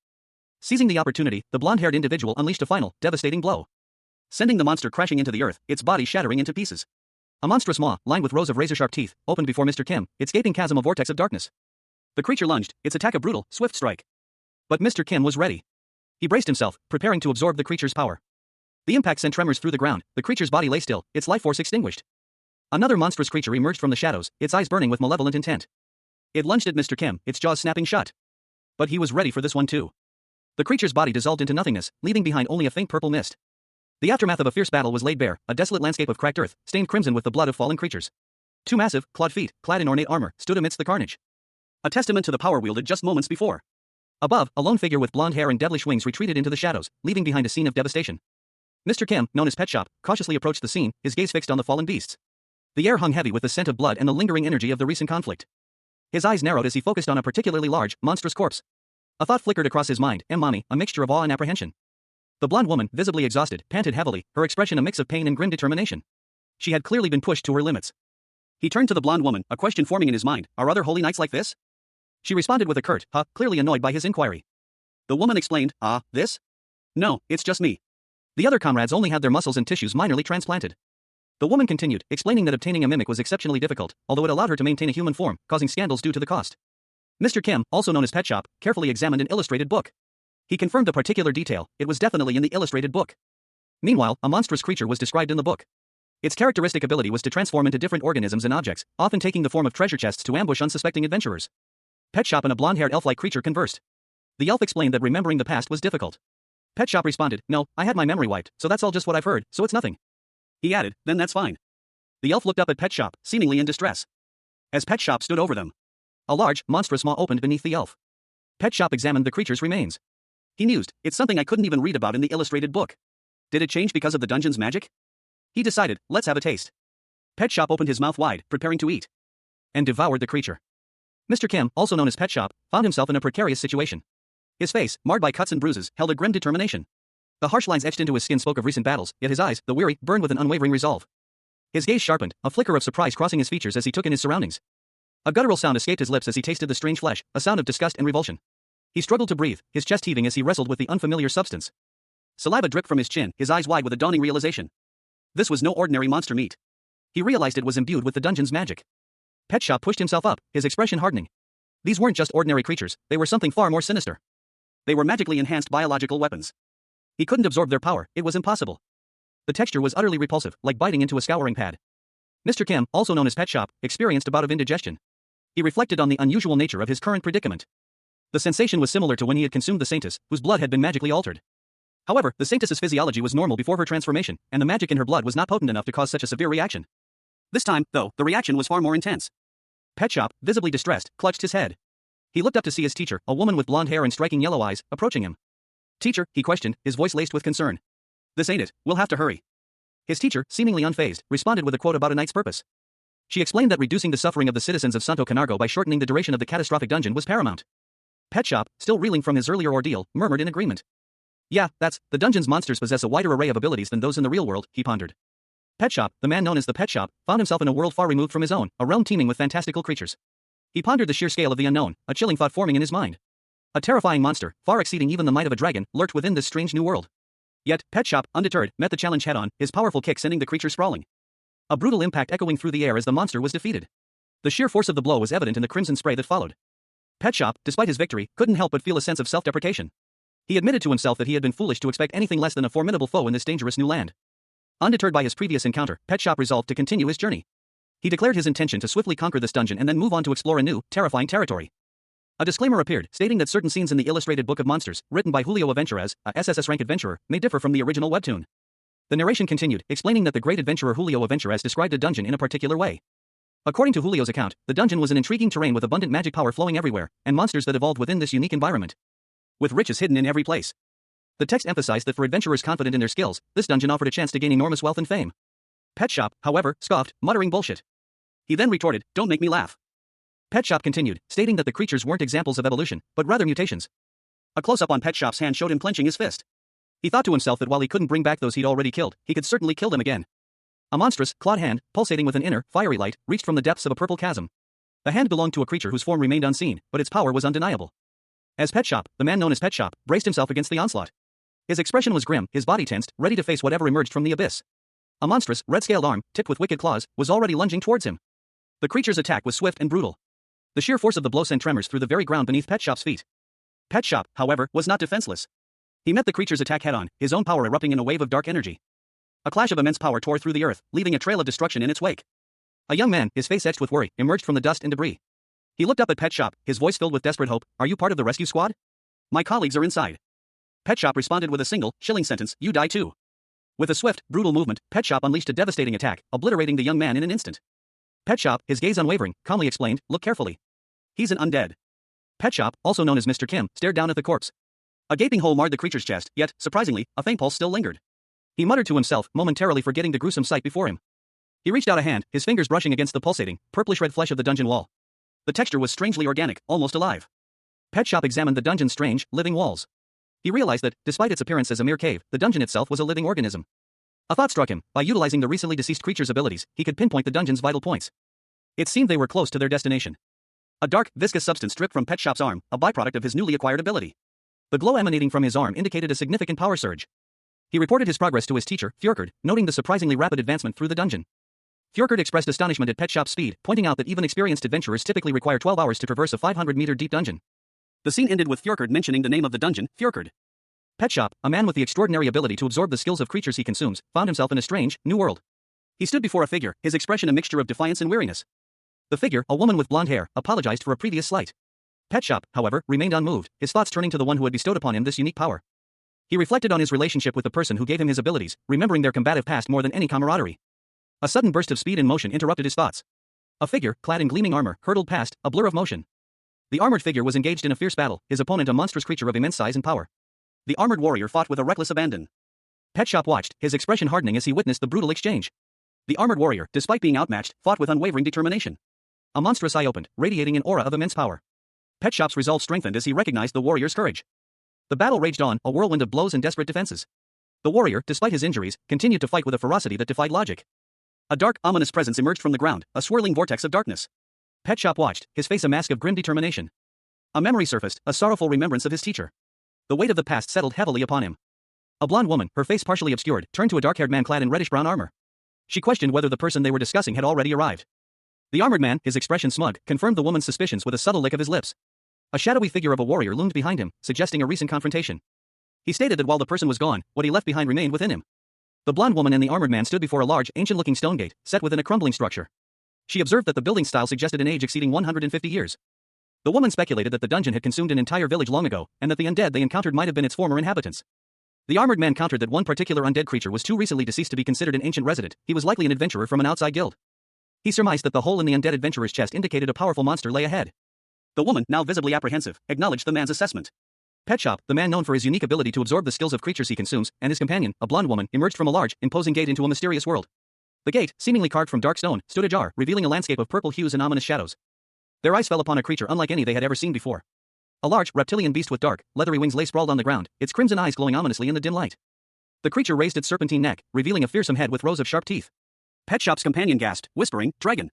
Seizing the opportunity, the blonde-haired individual unleashed a final, devastating blow, sending the monster crashing into the earth, its body shattering into pieces. A monstrous maw, lined with rows of razor-sharp teeth, opened before Mr. Kim, its gaping chasm a vortex of darkness. The creature lunged, its attack a brutal, swift strike. But Mr. Kim was ready. He braced himself, preparing to absorb the creature's power. The impact sent tremors through the ground, the creature's body lay still, its life force extinguished. Another monstrous creature emerged from the shadows, its eyes burning with malevolent intent. It lunged at Mr. Kim, its jaws snapping shut. But he was ready for this one too. The creature's body dissolved into nothingness, leaving behind only a faint purple mist. The aftermath of a fierce battle was laid bare, a desolate landscape of cracked earth, stained crimson with the blood of fallen creatures. Two massive, clawed feet, clad in ornate armor, stood amidst the carnage. A testament to the power wielded just moments before. Above, a lone figure with blonde hair and devilish wings retreated into the shadows, leaving behind a scene of devastation. Mr. Kim, known as Pet Shop, cautiously approached the scene, his gaze fixed on the fallen beasts. The air hung heavy with the scent of blood and the lingering energy of the recent conflict. His eyes narrowed as he focused on a particularly large, monstrous corpse. A thought flickered across his mind, Mommy, a mixture of awe and apprehension. The blonde woman, visibly exhausted, panted heavily, her expression a mix of pain and grim determination. She had clearly been pushed to her limits. He turned to the blonde woman, a question forming in his mind, are other holy knights like this? She responded with a curt, huh, clearly annoyed by his inquiry. The woman explained, this? No, it's just me. The other comrades only had their muscles and tissues minorly transplanted. The woman continued, explaining that obtaining a mimic was exceptionally difficult, although it allowed her to maintain a human form, causing scandals due to the cost. Mr. Kim, also known as Pet Shop, carefully examined an illustrated book. He confirmed a particular detail, it was definitely in the illustrated book. Meanwhile, a monstrous creature was described in the book. Its characteristic ability was to transform into different organisms and objects, often taking the form of treasure chests to ambush unsuspecting adventurers. Pet Shop and a blonde-haired elf-like creature conversed. The elf explained that remembering the past was difficult. Pet Shop responded, no, I had my memory wiped, so that's all just what I've heard, so it's nothing. He added, then that's fine. The elf looked up at Pet Shop, seemingly in distress. As Pet Shop stood over them, a large, monstrous maw opened beneath the elf. Pet Shop examined the creature's remains. He mused, it's something I couldn't even read about in the illustrated book. Did it change because of the dungeon's magic? He decided, let's have a taste. Pet Shop opened his mouth wide, preparing to eat. And devoured the creature. Mr. Kim, also known as Pet Shop, found himself in a precarious situation. His face, marred by cuts and bruises, held a grim determination. The harsh lines etched into his skin spoke of recent battles, yet his eyes, the weary, burned with an unwavering resolve. His gaze sharpened, a flicker of surprise crossing his features as he took in his surroundings. A guttural sound escaped his lips as he tasted the strange flesh, a sound of disgust and revulsion. He struggled to breathe, his chest heaving as he wrestled with the unfamiliar substance. Saliva dripped from his chin, his eyes wide with a dawning realization. This was no ordinary monster meat. He realized it was imbued with the dungeon's magic. Pet Shop pushed himself up, his expression hardening. These weren't just ordinary creatures, they were something far more sinister. They were magically enhanced biological weapons. He couldn't absorb their power, it was impossible. The texture was utterly repulsive, like biting into a scouring pad. Mr. Kim, also known as Pet Shop, experienced a bout of indigestion. He reflected on the unusual nature of his current predicament. The sensation was similar to when he had consumed the Saintess, whose blood had been magically altered. However, the Saintess's physiology was normal before her transformation, and the magic in her blood was not potent enough to cause such a severe reaction. This time, though, the reaction was far more intense. Pet Shop, visibly distressed, clutched his head. He looked up to see his teacher, a woman with blonde hair and striking yellow eyes, approaching him. Teacher, he questioned, his voice laced with concern. This ain't it, we'll have to hurry. His teacher, seemingly unfazed, responded with a quote about a knight's purpose. She explained that reducing the suffering of the citizens of Santo Canargo by shortening the duration of the catastrophic dungeon was paramount. Pet Shop, still reeling from his earlier ordeal, murmured in agreement. Yeah, the dungeon's monsters possess a wider array of abilities than those in the real world, he pondered. Pet Shop, the man known as the Pet Shop, found himself in a world far removed from his own, a realm teeming with fantastical creatures. He pondered the sheer scale of the unknown, a chilling thought forming in his mind. A terrifying monster, far exceeding even the might of a dragon, lurked within this strange new world. Yet, Pet Shop, undeterred, met the challenge head-on, his powerful kick sending the creature sprawling. A brutal impact echoing through the air as the monster was defeated. The sheer force of the blow was evident in the crimson spray that followed. Pet Shop, despite his victory, couldn't help but feel a sense of self-deprecation. He admitted to himself that he had been foolish to expect anything less than a formidable foe in this dangerous new land. Undeterred by his previous encounter, Pet Shop resolved to continue his journey. He declared his intention to swiftly conquer this dungeon and then move on to explore a new, terrifying territory. A disclaimer appeared, stating that certain scenes in the illustrated Book of Monsters, written by Julio Aventuras, a SSS-rank adventurer, may differ from the original webtoon. The narration continued, explaining that the great adventurer Julio Aventuras described a dungeon in a particular way. According to Julio's account, the dungeon was an intriguing terrain with abundant magic power flowing everywhere, and monsters that evolved within this unique environment, with riches hidden in every place. The text emphasized that for adventurers confident in their skills, this dungeon offered a chance to gain enormous wealth and fame. Pet Shop, however, scoffed, muttering bullshit. He then retorted, "Don't make me laugh." Pet Shop continued, stating that the creatures weren't examples of evolution, but rather mutations. A close-up on Pet Shop's hand showed him clenching his fist. He thought to himself that while he couldn't bring back those he'd already killed, he could certainly kill them again. A monstrous, clawed hand, pulsating with an inner, fiery light, reached from the depths of a purple chasm. The hand belonged to a creature whose form remained unseen, but its power was undeniable. As Pet Shop, the man known as Pet Shop, braced himself against the onslaught. His expression was grim, his body tensed, ready to face whatever emerged from the abyss. A monstrous, red-scaled arm, tipped with wicked claws, was already lunging towards him. The creature's attack was swift and brutal. The sheer force of the blow sent tremors through the very ground beneath Pet Shop's feet. Pet Shop, however, was not defenseless. He met the creature's attack head-on, his own power erupting in a wave of dark energy. A clash of immense power tore through the earth, leaving a trail of destruction in its wake. A young man, his face etched with worry, emerged from the dust and debris. He looked up at Pet Shop, his voice filled with desperate hope. "Are you part of the rescue squad? My colleagues are inside." Pet Shop responded with a single, chilling sentence, "You die too." With a swift, brutal movement, Pet Shop unleashed a devastating attack, obliterating the young man in an instant. Pet Shop, his gaze unwavering, calmly explained, "Look carefully. He's an undead." Pet Shop, also known as Mr. Kim, stared down at the corpse. A gaping hole marred the creature's chest, yet, surprisingly, a faint pulse still lingered. He muttered to himself, momentarily forgetting the gruesome sight before him. He reached out a hand, his fingers brushing against the pulsating, purplish-red flesh of the dungeon wall. The texture was strangely organic, almost alive. Pet Shop examined the dungeon's strange, living walls. He realized that, despite its appearance as a mere cave, the dungeon itself was a living organism. A thought struck him. By utilizing the recently deceased creature's abilities, he could pinpoint the dungeon's vital points. It seemed they were close to their destination. A dark, viscous substance dripped from Pet Shop's arm, a byproduct of his newly acquired ability. The glow emanating from his arm indicated a significant power surge. He reported his progress to his teacher, Fjorkard, noting the surprisingly rapid advancement through the dungeon. Fjorkard expressed astonishment at Pet Shop's speed, pointing out that even experienced adventurers typically require 12 hours to traverse a 500-meter deep dungeon. The scene ended with Fjorkard mentioning the name of the dungeon, Fjorkard. Pet Shop, a man with the extraordinary ability to absorb the skills of creatures he consumes, found himself in a strange, new world. He stood before a figure, his expression a mixture of defiance and weariness. The figure, a woman with blonde hair, apologized for a previous slight. Pet Shop, however, remained unmoved, his thoughts turning to the one who had bestowed upon him this unique power. He reflected on his relationship with the person who gave him his abilities, remembering their combative past more than any camaraderie. A sudden burst of speed and motion interrupted his thoughts. A figure, clad in gleaming armor, hurtled past, a blur of motion. The armored figure was engaged in a fierce battle, his opponent a monstrous creature of immense size and power. The armored warrior fought with a reckless abandon. Pet Shop watched, his expression hardening as he witnessed the brutal exchange. The armored warrior, despite being outmatched, fought with unwavering determination. A monstrous eye opened, radiating an aura of immense power. Pet Shop's resolve strengthened as he recognized the warrior's courage. The battle raged on, a whirlwind of blows and desperate defenses. The warrior, despite his injuries, continued to fight with a ferocity that defied logic. A dark, ominous presence emerged from the ground, a swirling vortex of darkness. Pet Shop watched, his face a mask of grim determination. A memory surfaced, a sorrowful remembrance of his teacher. The weight of the past settled heavily upon him. A blonde woman, her face partially obscured, turned to a dark-haired man clad in reddish-brown armor. She questioned whether the person they were discussing had already arrived. The armored man, his expression smug, confirmed the woman's suspicions with a subtle lick of his lips. A shadowy figure of a warrior loomed behind him, suggesting a recent confrontation. He stated that while the person was gone, what he left behind remained within him. The blonde woman and the armored man stood before a large, ancient-looking stone gate, set within a crumbling structure. She observed that the building style suggested an age exceeding 150 years. The woman speculated that the dungeon had consumed an entire village long ago, and that the undead they encountered might have been its former inhabitants. The armored man countered that one particular undead creature was too recently deceased to be considered an ancient resident. He was likely an adventurer from an outside guild. He surmised that the hole in the undead adventurer's chest indicated a powerful monster lay ahead. The woman, now visibly apprehensive, acknowledged the man's assessment. Pet Shop, the man known for his unique ability to absorb the skills of creatures he consumes, and his companion, a blonde woman, emerged from a large, imposing gate into a mysterious world. The gate, seemingly carved from dark stone, stood ajar, revealing a landscape of purple hues and ominous shadows. Their eyes fell upon a creature unlike any they had ever seen before. A large, reptilian beast with dark, leathery wings lay sprawled on the ground, its crimson eyes glowing ominously in the dim light. The creature raised its serpentine neck, revealing a fearsome head with rows of sharp teeth. Pet Shop's companion gasped, whispering, "Dragon."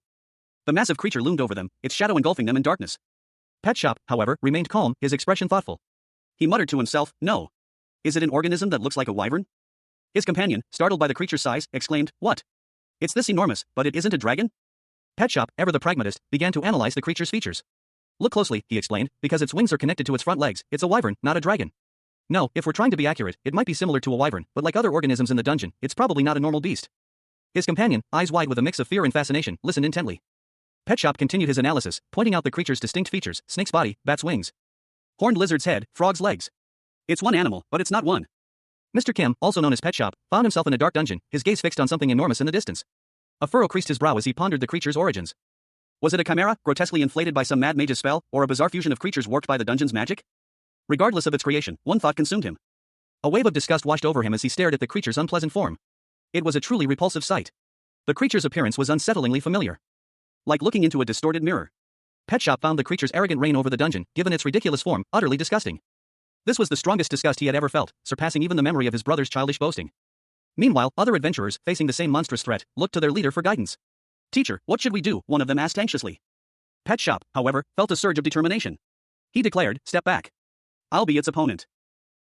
The massive creature loomed over them, its shadow engulfing them in darkness. Pet Shop, however, remained calm, his expression thoughtful. He muttered to himself, "No. Is it an organism that looks like a wyvern?" His companion, startled by the creature's size, exclaimed, "What?" It's this enormous, but it isn't a dragon? Pet Shop, ever the pragmatist, began to analyze the creature's features. Look closely, he explained, because its wings are connected to its front legs, it's a wyvern, not a dragon. No, if we're trying to be accurate, it might be similar to a wyvern, but like other organisms in the dungeon, it's probably not a normal beast. His companion, eyes wide with a mix of fear and fascination, listened intently. Pet Shop continued his analysis, pointing out the creature's distinct features: snake's body, bat's wings, horned lizard's head, frog's legs. It's one animal, but it's not one. Mr. Kim, also known as Pet Shop, found himself in a dark dungeon, his gaze fixed on something enormous in the distance. A furrow creased his brow as he pondered the creature's origins. Was it a chimera, grotesquely inflated by some mad mage's spell, or a bizarre fusion of creatures warped by the dungeon's magic? Regardless of its creation, one thought consumed him. A wave of disgust washed over him as he stared at the creature's unpleasant form. It was a truly repulsive sight. The creature's appearance was unsettlingly familiar. Like looking into a distorted mirror. Pet Shop found the creature's arrogant reign over the dungeon, given its ridiculous form, utterly disgusting. This was the strongest disgust he had ever felt, surpassing even the memory of his brother's childish boasting. Meanwhile, other adventurers, facing the same monstrous threat, looked to their leader for guidance. "Teacher, what should we do?" one of them asked anxiously. Pet Shop, however, felt a surge of determination. He declared, "Step back. I'll be its opponent."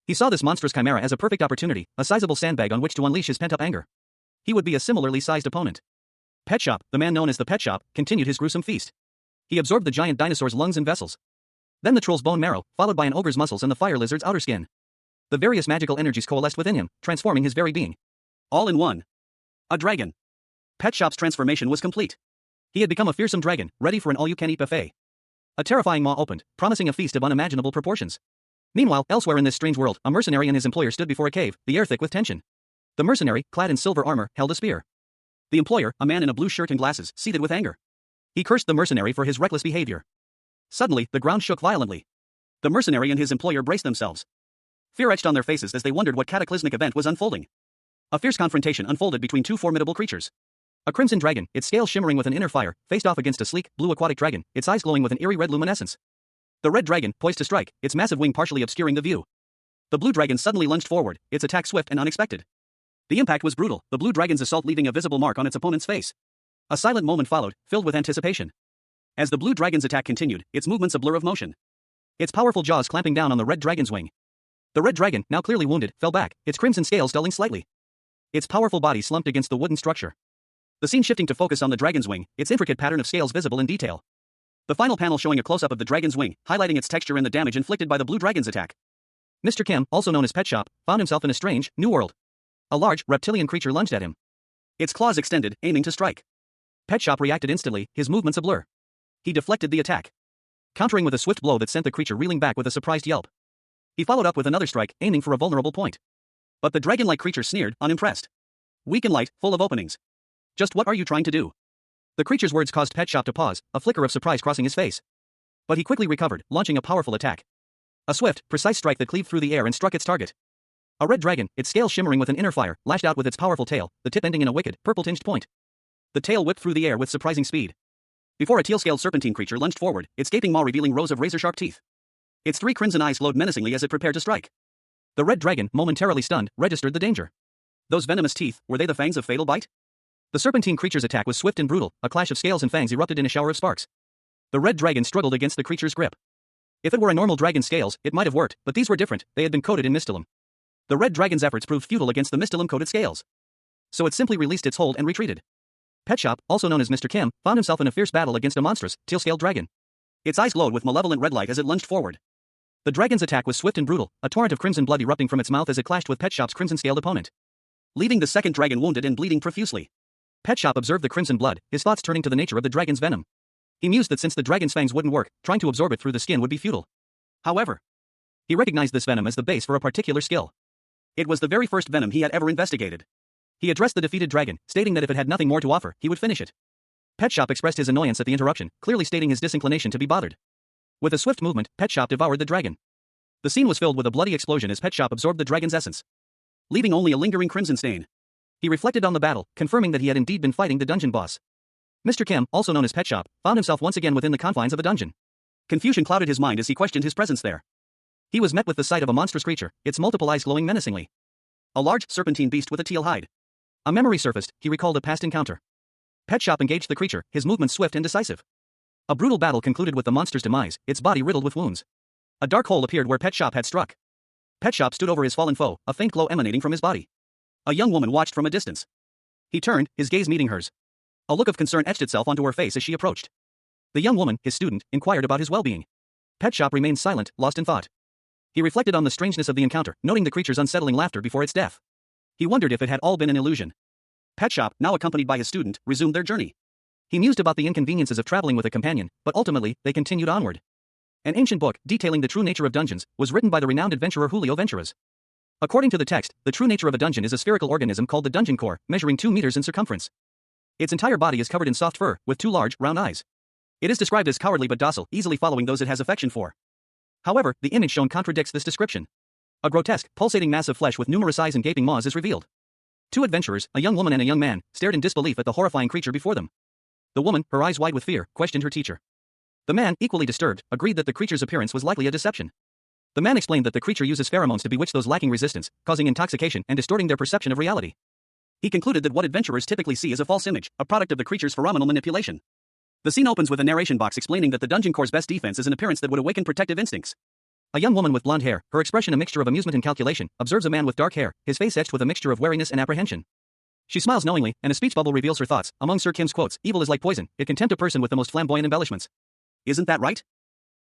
He saw this monstrous chimera as a perfect opportunity, a sizable sandbag on which to unleash his pent-up anger. He would be a similarly sized opponent. Pet Shop, the man known as the Pet Shop, continued his gruesome feast. He absorbed the giant dinosaur's lungs and vessels. Then the troll's bone marrow, followed by an ogre's muscles and the fire lizard's outer skin. The various magical energies coalesced within him, transforming his very being. All in one. A dragon. Pet Shop's transformation was complete. He had become a fearsome dragon, ready for an all-you-can-eat buffet. A terrifying maw opened, promising a feast of unimaginable proportions. Meanwhile, elsewhere in this strange world, a mercenary and his employer stood before a cave, the air thick with tension. The mercenary, clad in silver armor, held a spear. The employer, a man in a blue shirt and glasses, seethed with anger. He cursed the mercenary for his reckless behavior. Suddenly, the ground shook violently. The mercenary and his employer braced themselves. Fear etched on their faces as they wondered what cataclysmic event was unfolding. A fierce confrontation unfolded between two formidable creatures. A crimson dragon, its scales shimmering with an inner fire, faced off against a sleek, blue aquatic dragon, its eyes glowing with an eerie red luminescence. The red dragon, poised to strike, its massive wing partially obscuring the view. The blue dragon suddenly lunged forward, its attack swift and unexpected. The impact was brutal, the blue dragon's assault leaving a visible mark on its opponent's face. A silent moment followed, filled with anticipation. As the blue dragon's attack continued, its movements a blur of motion. Its powerful jaws clamping down on the red dragon's wing. The red dragon, now clearly wounded, fell back, its crimson scales dulling slightly. Its powerful body slumped against the wooden structure. The scene shifting to focus on the dragon's wing, its intricate pattern of scales visible in detail. The final panel showing a close-up of the dragon's wing, highlighting its texture and the damage inflicted by the blue dragon's attack. Mr. Kim, also known as Pet Shop, found himself in a strange, new world. A large, reptilian creature lunged at him. Its claws extended, aiming to strike. Pet Shop reacted instantly, his movements a blur. He deflected the attack, countering with a swift blow that sent the creature reeling back with a surprised yelp. He followed up with another strike, aiming for a vulnerable point. But the dragon-like creature sneered, unimpressed. Weak and light, full of openings. Just what are you trying to do? The creature's words caused Pet Shop to pause, a flicker of surprise crossing his face. But he quickly recovered, launching a powerful attack. A swift, precise strike that cleaved through the air and struck its target. A red dragon, its scales shimmering with an inner fire, lashed out with its powerful tail, the tip ending in a wicked, purple-tinged point. The tail whipped through the air with surprising speed. Before a teal-scaled serpentine creature lunged forward, its gaping maw revealing rows of razor-sharp teeth. Its three crimson eyes glowed menacingly as it prepared to strike. The red dragon, momentarily stunned, registered the danger. Those venomous teeth, were they the fangs of fatal bite? The serpentine creature's attack was swift and brutal, a clash of scales and fangs erupted in a shower of sparks. The red dragon struggled against the creature's grip. If it were a normal dragon's scales, it might have worked, but these were different, they had been coated in mystillum. The red dragon's efforts proved futile against the mystillum-coated scales. So it simply released its hold and retreated. Pet Shop, also known as Mr. Kim, found himself in a fierce battle against a monstrous, teal-scaled dragon. Its eyes glowed with malevolent red light as it lunged forward. The dragon's attack was swift and brutal, a torrent of crimson blood erupting from its mouth as it clashed with Pet Shop's crimson-scaled opponent, leaving the second dragon wounded and bleeding profusely. Pet Shop observed the crimson blood, his thoughts turning to the nature of the dragon's venom. He mused that since the dragon's fangs wouldn't work, trying to absorb it through the skin would be futile. However, he recognized this venom as the base for a particular skill. It was the very first venom he had ever investigated. He addressed the defeated dragon, stating that if it had nothing more to offer, he would finish it. Pet Shop expressed his annoyance at the interruption, clearly stating his disinclination to be bothered. With a swift movement, Pet Shop devoured the dragon. The scene was filled with a bloody explosion as Pet Shop absorbed the dragon's essence, leaving only a lingering crimson stain. He reflected on the battle, confirming that he had indeed been fighting the dungeon boss. Mr. Kim, also known as Pet Shop, found himself once again within the confines of a dungeon. Confusion clouded his mind as he questioned his presence there. He was met with the sight of a monstrous creature, its multiple eyes glowing menacingly. A large, serpentine beast with a teal hide. A memory surfaced, he recalled a past encounter. Pet Shop engaged the creature, his movements swift and decisive. A brutal battle concluded with the monster's demise, its body riddled with wounds. A dark hole appeared where Pet Shop had struck. Pet Shop stood over his fallen foe, a faint glow emanating from his body. A young woman watched from a distance. He turned, his gaze meeting hers. A look of concern etched itself onto her face as she approached. The young woman, his student, inquired about his well-being. Pet Shop remained silent, lost in thought. He reflected on the strangeness of the encounter, noting the creature's unsettling laughter before its death. He wondered if it had all been an illusion. Pet Shop, now accompanied by his student, resumed their journey. He mused about the inconveniences of traveling with a companion, but ultimately, they continued onward. An ancient book, detailing the true nature of dungeons, was written by the renowned adventurer Julio Venturas. According to the text, the true nature of a dungeon is a spherical organism called the dungeon core, measuring 2 meters in circumference. Its entire body is covered in soft fur, with 2 large, round eyes. It is described as cowardly but docile, easily following those it has affection for. However, the image shown contradicts this description. A grotesque, pulsating mass of flesh with numerous eyes and gaping maws is revealed. 2 adventurers, a young woman and a young man, stared in disbelief at the horrifying creature before them. The woman, her eyes wide with fear, questioned her teacher. The man, equally disturbed, agreed that the creature's appearance was likely a deception. The man explained that the creature uses pheromones to bewitch those lacking resistance, causing intoxication and distorting their perception of reality. He concluded that what adventurers typically see is a false image, a product of the creature's pheromonal manipulation. The scene opens with a narration box explaining that the dungeon core's best defense is an appearance that would awaken protective instincts. A young woman with blonde hair, her expression a mixture of amusement and calculation, observes a man with dark hair, his face etched with a mixture of wariness and apprehension. She smiles knowingly, and a speech bubble reveals her thoughts. Among Sir Kim's quotes, evil is like poison, it can tempt a person with the most flamboyant embellishments. Isn't that right?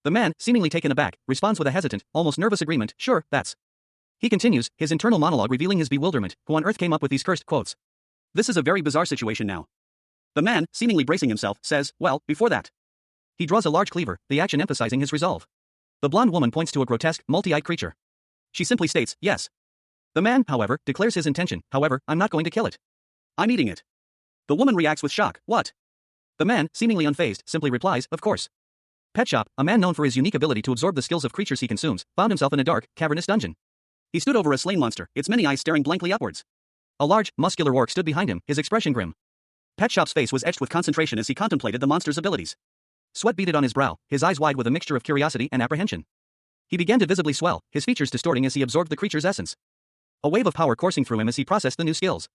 The man, seemingly taken aback, responds with a hesitant, almost nervous agreement, sure, that's. He continues, his internal monologue revealing his bewilderment, who on earth came up with these cursed quotes. This is a very bizarre situation now. The man, seemingly bracing himself, says, well, before that. He draws a large cleaver, the action emphasizing his resolve. The blonde woman points to a grotesque, multi-eyed creature. She simply states, yes. The man, however, declares his intention, however, I'm not going to kill it. I'm eating it. The woman reacts with shock, what? The man, seemingly unfazed, simply replies, of course. Pet Shop, a man known for his unique ability to absorb the skills of creatures he consumes, found himself in a dark, cavernous dungeon. He stood over a slain monster, its many eyes staring blankly upwards. A large, muscular orc stood behind him, his expression grim. Pet Shop's face was etched with concentration as he contemplated the monster's abilities. Sweat beaded on his brow, his eyes wide with a mixture of curiosity and apprehension. He began to visibly swell, his features distorting as he absorbed the creature's essence. A wave of power coursing through him as he processed the new skills.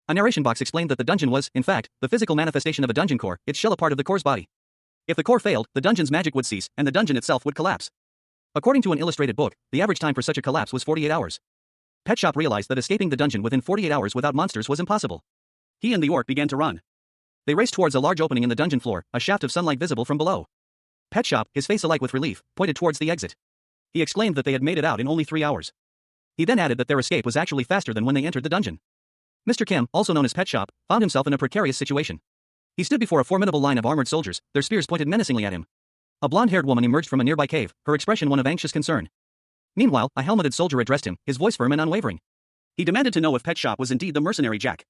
A narration box explained that the dungeon was, in fact, the physical manifestation of a dungeon core, its shell a part of the core's body. If the core failed, the dungeon's magic would cease, and the dungeon itself would collapse. According to an illustrated book, the average time for such a collapse was 48 hours. Pet Shop realized that escaping the dungeon within 48 hours without monsters was impossible. He and the orc began to run. They raced towards a large opening in the dungeon floor, a shaft of sunlight visible from below. Pet Shop, his face alight with relief, pointed towards the exit. He exclaimed that they had made it out in only 3 hours. He then added that their escape was actually faster than when they entered the dungeon. Mr. Kim, also known as Pet Shop, found himself in a precarious situation. He stood before a formidable line of armored soldiers, their spears pointed menacingly at him. A blonde-haired woman emerged from a nearby cave, her expression one of anxious concern. Meanwhile, a helmeted soldier addressed him, his voice firm and unwavering. He demanded to know if Pet Shop was indeed the mercenary Jack.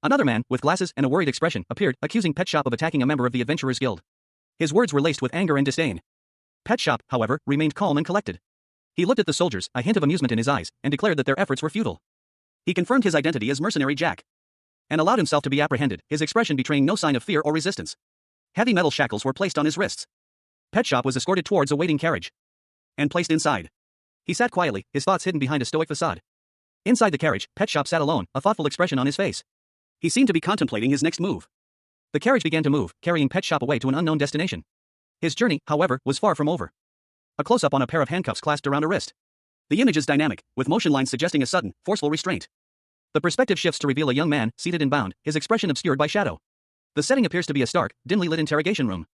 Another man, with glasses and a worried expression, appeared, accusing Pet Shop of attacking a member of the Adventurers Guild. His words were laced with anger and disdain. Pet Shop, however, remained calm and collected. He looked at the soldiers, a hint of amusement in his eyes, and declared that their efforts were futile. He confirmed his identity as mercenary Jack. And allowed himself to be apprehended, his expression betraying no sign of fear or resistance. Heavy metal shackles were placed on his wrists. Pet Shop was escorted towards a waiting carriage. And placed inside. He sat quietly, his thoughts hidden behind a stoic facade. Inside the carriage, Pet Shop sat alone, a thoughtful expression on his face. He seemed to be contemplating his next move. The carriage began to move, carrying Pet Shop away to an unknown destination. His journey, however, was far from over. A close-up on a pair of handcuffs clasped around a wrist. The image is dynamic, with motion lines suggesting a sudden, forceful restraint. The perspective shifts to reveal a young man, seated and bound, his expression obscured by shadow. The setting appears to be a stark, dimly lit interrogation room.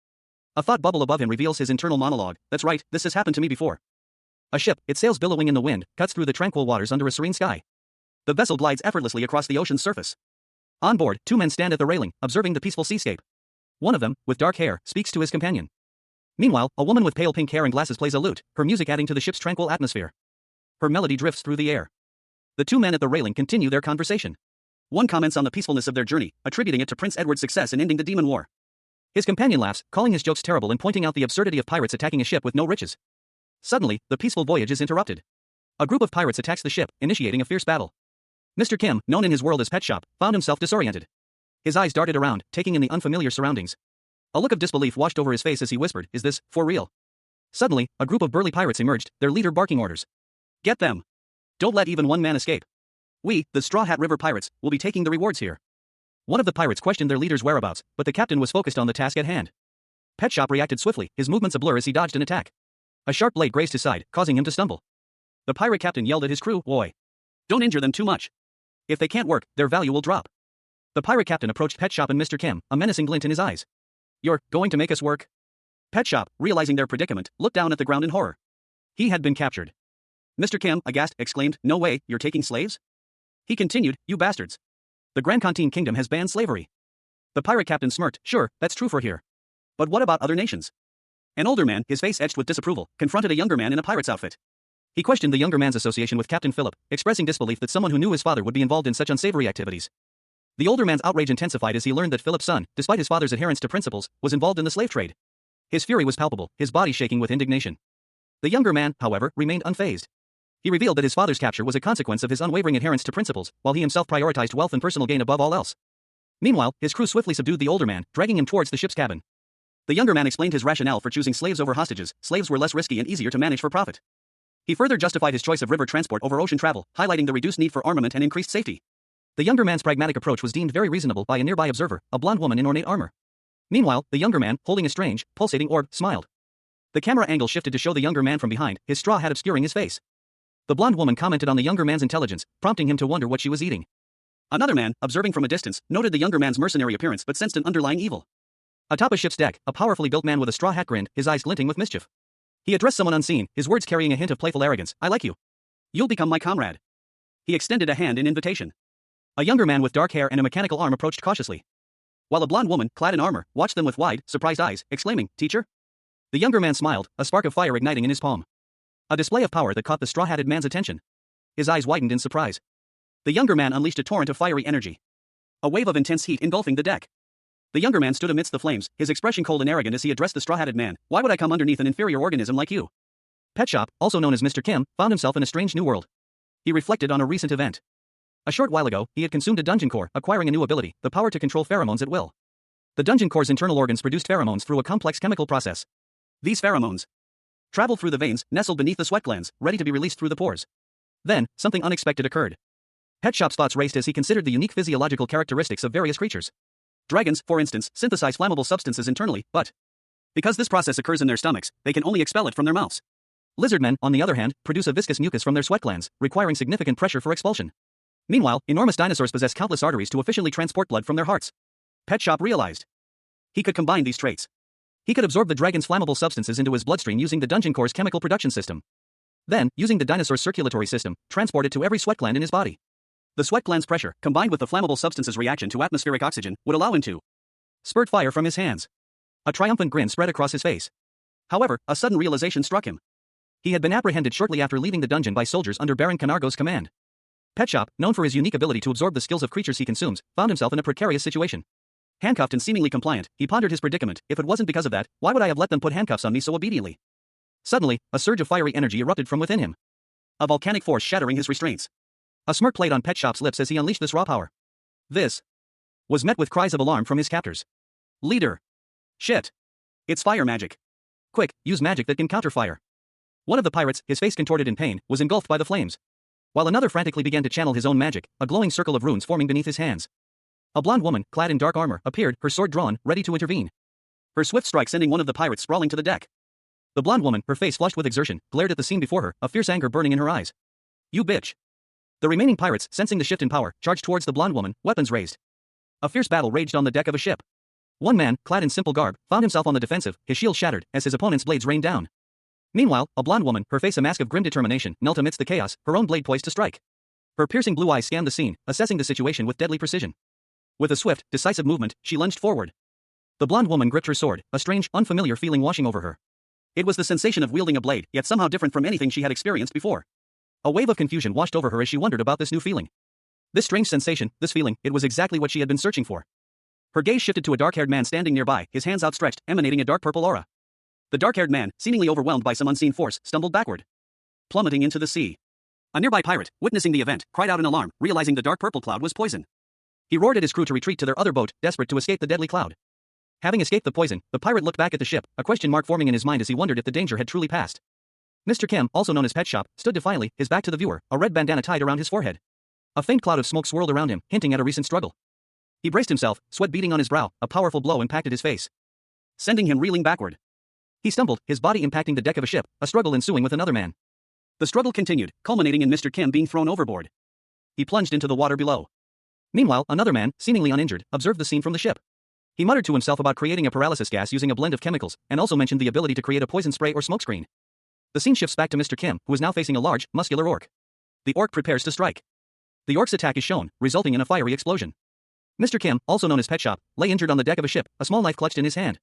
A thought bubble above him reveals his internal monologue, that's right, this has happened to me before. A ship, its sails billowing in the wind, cuts through the tranquil waters under a serene sky. The vessel glides effortlessly across the ocean's surface. On board, 2 men stand at the railing, observing the peaceful seascape. One of them, with dark hair, speaks to his companion. Meanwhile, a woman with pale pink hair and glasses plays a lute, her music adding to the ship's tranquil atmosphere. Her melody drifts through the air. The 2 men at the railing continue their conversation. One comments on the peacefulness of their journey, attributing it to Prince Edward's success in ending the demon war. His companion laughs, calling his jokes terrible and pointing out the absurdity of pirates attacking a ship with no riches. Suddenly, the peaceful voyage is interrupted. A group of pirates attacks the ship, initiating a fierce battle. Mr. Kim, known in his world as Pet Shop, found himself disoriented. His eyes darted around, taking in the unfamiliar surroundings. A look of disbelief washed over his face as he whispered, is this, for real? Suddenly, a group of burly pirates emerged, their leader barking orders. Get them! Don't let even one man escape. We, the Straw Hat River Pirates, will be taking the rewards here. One of the pirates questioned their leader's whereabouts, but the captain was focused on the task at hand. Pet Shop reacted swiftly, his movements a blur as he dodged an attack. A sharp blade grazed his side, causing him to stumble. The pirate captain yelled at his crew, "Oi! Don't injure them too much. If they can't work, their value will drop." The pirate captain approached Pet Shop and Mr. Kim, a menacing glint in his eyes. "You're going to make us work?" Pet Shop, realizing their predicament, looked down at the ground in horror. He had been captured. Mr. Kim, aghast, exclaimed, "No way, you're taking slaves?" He continued, "You bastards. The Grand Canteen Kingdom has banned slavery." The pirate captain smirked, "Sure, that's true for here. But what about other nations?" An older man, his face etched with disapproval, confronted a younger man in a pirate's outfit. He questioned the younger man's association with Captain Philip, expressing disbelief that someone who knew his father would be involved in such unsavory activities. The older man's outrage intensified as he learned that Philip's son, despite his father's adherence to principles, was involved in the slave trade. His fury was palpable, his body shaking with indignation. The younger man, however, remained unfazed. He revealed that his father's capture was a consequence of his unwavering adherence to principles, while he himself prioritized wealth and personal gain above all else. Meanwhile, his crew swiftly subdued the older man, dragging him towards the ship's cabin. The younger man explained his rationale for choosing slaves over hostages. Slaves were less risky and easier to manage for profit. He further justified his choice of river transport over ocean travel, highlighting the reduced need for armament and increased safety. The younger man's pragmatic approach was deemed very reasonable by a nearby observer, a blonde woman in ornate armor. Meanwhile, the younger man, holding a strange, pulsating orb, smiled. The camera angle shifted to show the younger man from behind, his straw hat obscuring his face. The blonde woman commented on the younger man's intelligence, prompting him to wonder what she was eating. Another man, observing from a distance, noted the younger man's mercenary appearance but sensed an underlying evil. Atop a ship's deck, a powerfully built man with a straw hat grinned, his eyes glinting with mischief. He addressed someone unseen, his words carrying a hint of playful arrogance. "I like you. You'll become my comrade." He extended a hand in invitation. A younger man with dark hair and a mechanical arm approached cautiously, while a blonde woman, clad in armor, watched them with wide, surprised eyes, exclaiming, "Teacher?" The younger man smiled, a spark of fire igniting in his palm. A display of power that caught the straw-hatted man's attention. His eyes widened in surprise. The younger man unleashed a torrent of fiery energy. A wave of intense heat engulfing the deck. The younger man stood amidst the flames, his expression cold and arrogant as he addressed the straw-hatted man. "Why would I come underneath an inferior organism like you?" Pet Shop, also known as Mr. Kim, found himself in a strange new world. He reflected on a recent event. A short while ago, he had consumed a dungeon core, acquiring a new ability, the power to control pheromones at will. The dungeon core's internal organs produced pheromones through a complex chemical process. These pheromones traveled through the veins, nestled beneath the sweat glands, ready to be released through the pores. Then, something unexpected occurred. Pet Shop's thoughts raced as he considered the unique physiological characteristics of various creatures. Dragons, for instance, synthesize flammable substances internally, but because this process occurs in their stomachs, they can only expel it from their mouths. Lizardmen, on the other hand, produce a viscous mucus from their sweat glands, requiring significant pressure for expulsion. Meanwhile, enormous dinosaurs possess countless arteries to efficiently transport blood from their hearts. Pet Shop realized he could combine these traits. He could absorb the dragon's flammable substances into his bloodstream using the dungeon core's chemical production system. Then, using the dinosaur's circulatory system, transport it to every sweat gland in his body. The sweat gland's pressure, combined with the flammable substance's reaction to atmospheric oxygen, would allow him to spurt fire from his hands. A triumphant grin spread across his face. However, a sudden realization struck him. He had been apprehended shortly after leaving the dungeon by soldiers under Baron Canargo's command. Pet Shop, known for his unique ability to absorb the skills of creatures he consumes, found himself in a precarious situation. Handcuffed and seemingly compliant, he pondered his predicament. If it wasn't because of that, why would I have let them put handcuffs on me so obediently? Suddenly, a surge of fiery energy erupted from within him. A volcanic force shattering his restraints. A smirk played on Pet Shop's lips as he unleashed this raw power. This was met with cries of alarm from his captors. "Leader! Shit! It's fire magic! Quick, use magic that can counter fire!" One of the pirates, his face contorted in pain, was engulfed by the flames, while another frantically began to channel his own magic, a glowing circle of runes forming beneath his hands. A blonde woman, clad in dark armor, appeared, her sword drawn, ready to intervene. Her swift strike sending one of the pirates sprawling to the deck. The blonde woman, her face flushed with exertion, glared at the scene before her, a fierce anger burning in her eyes. "You bitch!" The remaining pirates, sensing the shift in power, charged towards the blonde woman, weapons raised. A fierce battle raged on the deck of a ship. One man, clad in simple garb, found himself on the defensive, his shield shattered, as his opponent's blades rained down. Meanwhile, a blonde woman, her face a mask of grim determination, knelt amidst the chaos, her own blade poised to strike. Her piercing blue eyes scanned the scene, assessing the situation with deadly precision. With a swift, decisive movement, she lunged forward. The blonde woman gripped her sword, a strange, unfamiliar feeling washing over her. It was the sensation of wielding a blade, yet somehow different from anything she had experienced before. A wave of confusion washed over her as she wondered about this new feeling. This strange sensation, this feeling, it was exactly what she had been searching for. Her gaze shifted to a dark-haired man standing nearby, his hands outstretched, emanating a dark purple aura. The dark-haired man, seemingly overwhelmed by some unseen force, stumbled backward, plummeting into the sea. A nearby pirate, witnessing the event, cried out in alarm, realizing the dark purple cloud was poison. He roared at his crew to retreat to their other boat, desperate to escape the deadly cloud. Having escaped the poison, the pirate looked back at the ship, a question mark forming in his mind as he wondered if the danger had truly passed. Mr. Kim, also known as Pet Shop, stood defiantly, his back to the viewer, a red bandana tied around his forehead. A faint cloud of smoke swirled around him, hinting at a recent struggle. He braced himself, sweat beading on his brow, a powerful blow impacted his face, sending him reeling backward. He stumbled, his body impacting the deck of a ship, a struggle ensuing with another man. The struggle continued, culminating in Mr. Kim being thrown overboard. He plunged into the water below. Meanwhile, another man, seemingly uninjured, observed the scene from the ship. He muttered to himself about creating a paralysis gas using a blend of chemicals, and also mentioned the ability to create a poison spray or smokescreen. The scene shifts back to Mr. Kim, who is now facing a large, muscular orc. The orc prepares to strike. The orc's attack is shown, resulting in a fiery explosion. Mr. Kim, also known as Pet Shop, lay injured on the deck of a ship, a small knife clutched in his hand.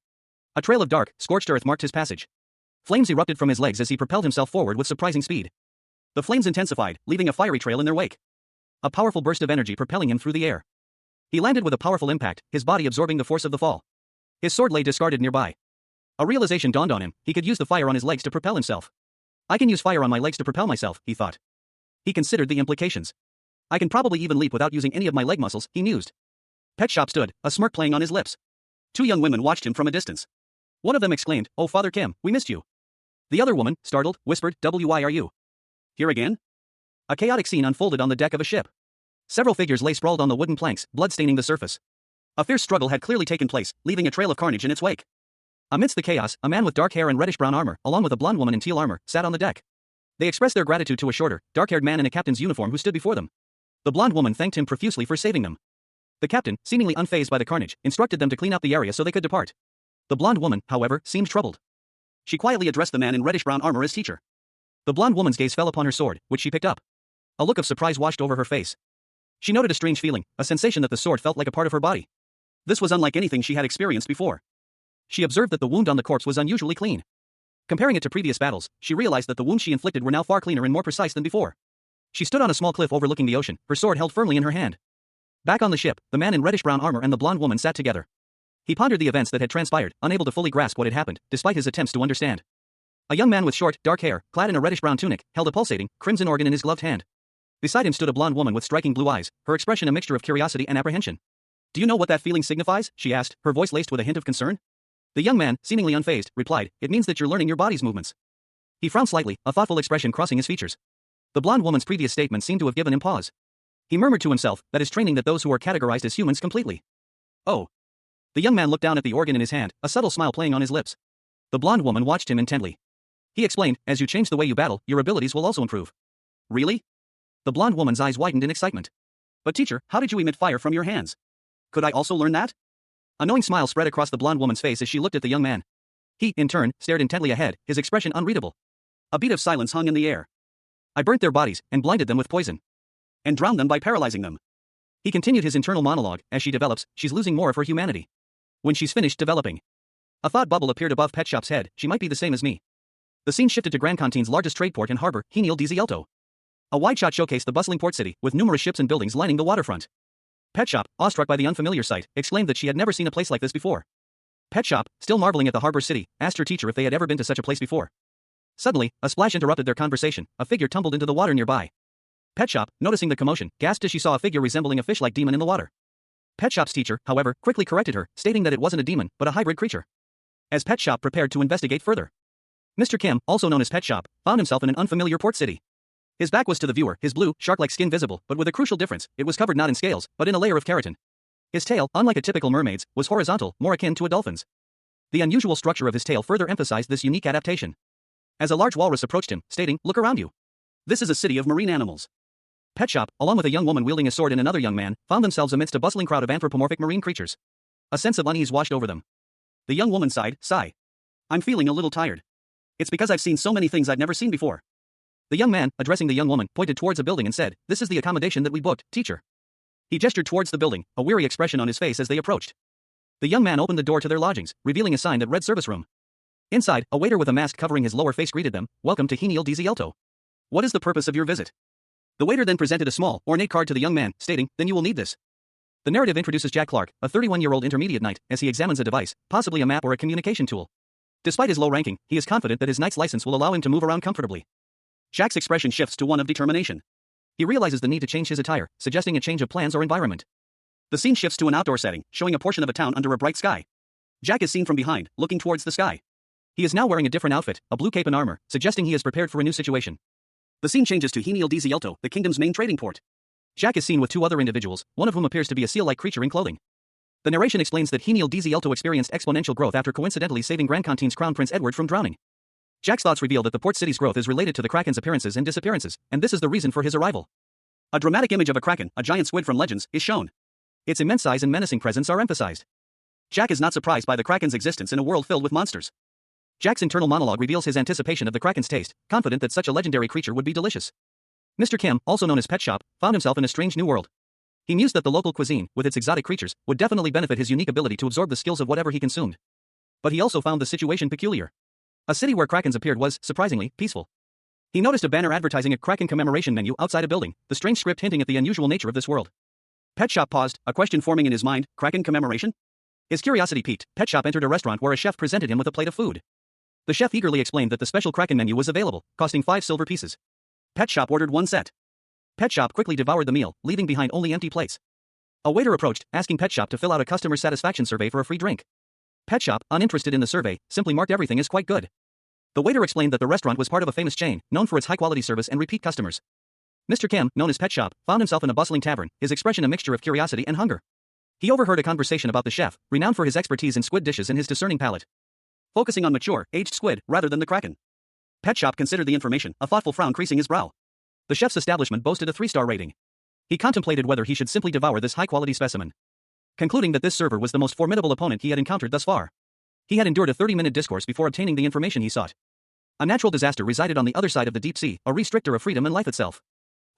A trail of dark, scorched earth marked his passage. Flames erupted from his legs as he propelled himself forward with surprising speed. The flames intensified, leaving a fiery trail in their wake. A powerful burst of energy propelling him through the air. He landed with a powerful impact, his body absorbing the force of the fall. His sword lay discarded nearby. A realization dawned on him, he could use the fire on his legs to propel himself. I can use fire on my legs to propel myself, he thought. He considered the implications. I can probably even leap without using any of my leg muscles, he mused. Pet Shop stood, a smirk playing on his lips. Two young women watched him from a distance. One of them exclaimed, "Oh, Father Kim, we missed you." The other woman, startled, whispered, "Why are you here again?" A chaotic scene unfolded on the deck of a ship. Several figures lay sprawled on the wooden planks, blood staining the surface. A fierce struggle had clearly taken place, leaving a trail of carnage in its wake. Amidst the chaos, a man with dark hair and reddish-brown armor, along with a blonde woman in teal armor, sat on the deck. They expressed their gratitude to a shorter, dark-haired man in a captain's uniform who stood before them. The blonde woman thanked him profusely for saving them. The captain, seemingly unfazed by the carnage, instructed them to clean up the area so they could depart. The blonde woman, however, seemed troubled. She quietly addressed the man in reddish-brown armor as teacher. The blonde woman's gaze fell upon her sword, which she picked up. A look of surprise washed over her face. She noted a strange feeling, a sensation that the sword felt like a part of her body. This was unlike anything she had experienced before. She observed that the wound on the corpse was unusually clean. Comparing it to previous battles, she realized that the wounds she inflicted were now far cleaner and more precise than before. She stood on a small cliff overlooking the ocean, her sword held firmly in her hand. Back on the ship, the man in reddish-brown armor and the blonde woman sat together. He pondered the events that had transpired, unable to fully grasp what had happened, despite his attempts to understand. A young man with short, dark hair, clad in a reddish-brown tunic, held a pulsating, crimson organ in his gloved hand. Beside him stood a blonde woman with striking blue eyes, her expression a mixture of curiosity and apprehension. "Do you know what that feeling signifies?" she asked, her voice laced with a hint of concern. The young man, seemingly unfazed, replied, "It means that you're learning your body's movements." He frowned slightly, a thoughtful expression crossing his features. The blonde woman's previous statement seemed to have given him pause. He murmured to himself, "That is training that those who are categorized as humans completely." "Oh." The young man looked down at the organ in his hand, a subtle smile playing on his lips. The blonde woman watched him intently. He explained, "As you change the way you battle, your abilities will also improve." "Really?" The blonde woman's eyes widened in excitement. "But teacher, how did you emit fire from your hands? Could I also learn that?" A knowing smile spread across the blonde woman's face as she looked at the young man. He, in turn, stared intently ahead, his expression unreadable. A beat of silence hung in the air. "I burnt their bodies, and blinded them with poison. And drowned them by paralyzing them." He continued his internal monologue. "As she develops, she's losing more of her humanity. When she's finished developing." A thought bubble appeared above Pet Shop's head, "She might be the same as me." The scene shifted to Grand Cantine's largest trade port and harbor, Hinil Dizielto. A wide shot showcased the bustling port city, with numerous ships and buildings lining the waterfront. Pet Shop, awestruck by the unfamiliar sight, exclaimed that she had never seen a place like this before. Pet Shop, still marveling at the harbor city, asked her teacher if they had ever been to such a place before. Suddenly, a splash interrupted their conversation, a figure tumbled into the water nearby. Pet Shop, noticing the commotion, gasped as she saw a figure resembling a fish-like demon in the water. Pet Shop's teacher, however, quickly corrected her, stating that it wasn't a demon, but a hybrid creature. As Pet Shop prepared to investigate further, Mr. Kim, also known as Pet Shop, found himself in an unfamiliar port city. His back was to the viewer, his blue, shark-like skin visible, but with a crucial difference, it was covered not in scales, but in a layer of keratin. His tail, unlike a typical mermaid's, was horizontal, more akin to a dolphin's. The unusual structure of his tail further emphasized this unique adaptation. As a large walrus approached him, stating, "Look around you. This is a city of marine animals." Pet Shop, along with a young woman wielding a sword and another young man, found themselves amidst a bustling crowd of anthropomorphic marine creatures. A sense of unease washed over them. The young woman sighed, "Sigh. I'm feeling a little tired. It's because I've seen so many things I've never seen before." The young man, addressing the young woman, pointed towards a building and said, "This is the accommodation that we booked, teacher." He gestured towards the building, a weary expression on his face as they approached. The young man opened the door to their lodgings, revealing a sign that read service room. Inside, a waiter with a mask covering his lower face greeted them, "Welcome to Hinil Dizielto. What is the purpose of your visit?" The waiter then presented a small, ornate card to the young man, stating, "Then you will need this." The narrative introduces Jack Clark, a 31-year-old intermediate knight, as he examines a device, possibly a map or a communication tool. Despite his low ranking, he is confident that his knight's license will allow him to move around comfortably. Jack's expression shifts to one of determination. He realizes the need to change his attire, suggesting a change of plans or environment. The scene shifts to an outdoor setting, showing a portion of a town under a bright sky. Jack is seen from behind, looking towards the sky. He is now wearing a different outfit, a blue cape and armor, suggesting he is prepared for a new situation. The scene changes to Hinil Dizielto, the kingdom's main trading port. Jack is seen with two other individuals, one of whom appears to be a seal-like creature in clothing. The narration explains that Hinil Dizielto experienced exponential growth after coincidentally saving Grand Cantine's crown Prince Edward from drowning. Jack's thoughts reveal that the port city's growth is related to the Kraken's appearances and disappearances, and this is the reason for his arrival. A dramatic image of a Kraken, a giant squid from Legends, is shown. Its immense size and menacing presence are emphasized. Jack is not surprised by the Kraken's existence in a world filled with monsters. Jack's internal monologue reveals his anticipation of the Kraken's taste, confident that such a legendary creature would be delicious. Mr. Kim, also known as Pet Shop, found himself in a strange new world. He mused that the local cuisine, with its exotic creatures, would definitely benefit his unique ability to absorb the skills of whatever he consumed. But he also found the situation peculiar. A city where Krakens appeared was, surprisingly, peaceful. He noticed a banner advertising a Kraken commemoration menu outside a building, the strange script hinting at the unusual nature of this world. Pet Shop paused, a question forming in his mind: Kraken commemoration? His curiosity piqued. Pet Shop entered a restaurant where a chef presented him with a plate of food. The chef eagerly explained that the special Kraken menu was available, costing 5 silver pieces. Pet Shop ordered one set. Pet Shop quickly devoured the meal, leaving behind only empty plates. A waiter approached, asking Pet Shop to fill out a customer satisfaction survey for a free drink. Pet Shop, uninterested in the survey, simply marked everything as quite good. The waiter explained that the restaurant was part of a famous chain, known for its high-quality service and repeat customers. Mr. Kim, known as Pet Shop, found himself in a bustling tavern, his expression a mixture of curiosity and hunger. He overheard a conversation about the chef, renowned for his expertise in squid dishes and his discerning palate, focusing on mature, aged squid rather than the Kraken. Pet Shop considered the information, a thoughtful frown creasing his brow. The chef's establishment boasted a 3-star rating. He contemplated whether he should simply devour this high-quality specimen, concluding that this server was the most formidable opponent he had encountered thus far. He had endured a 30-minute discourse before obtaining the information he sought. A natural disaster resided on the other side of the deep sea, a restrictor of freedom and life itself.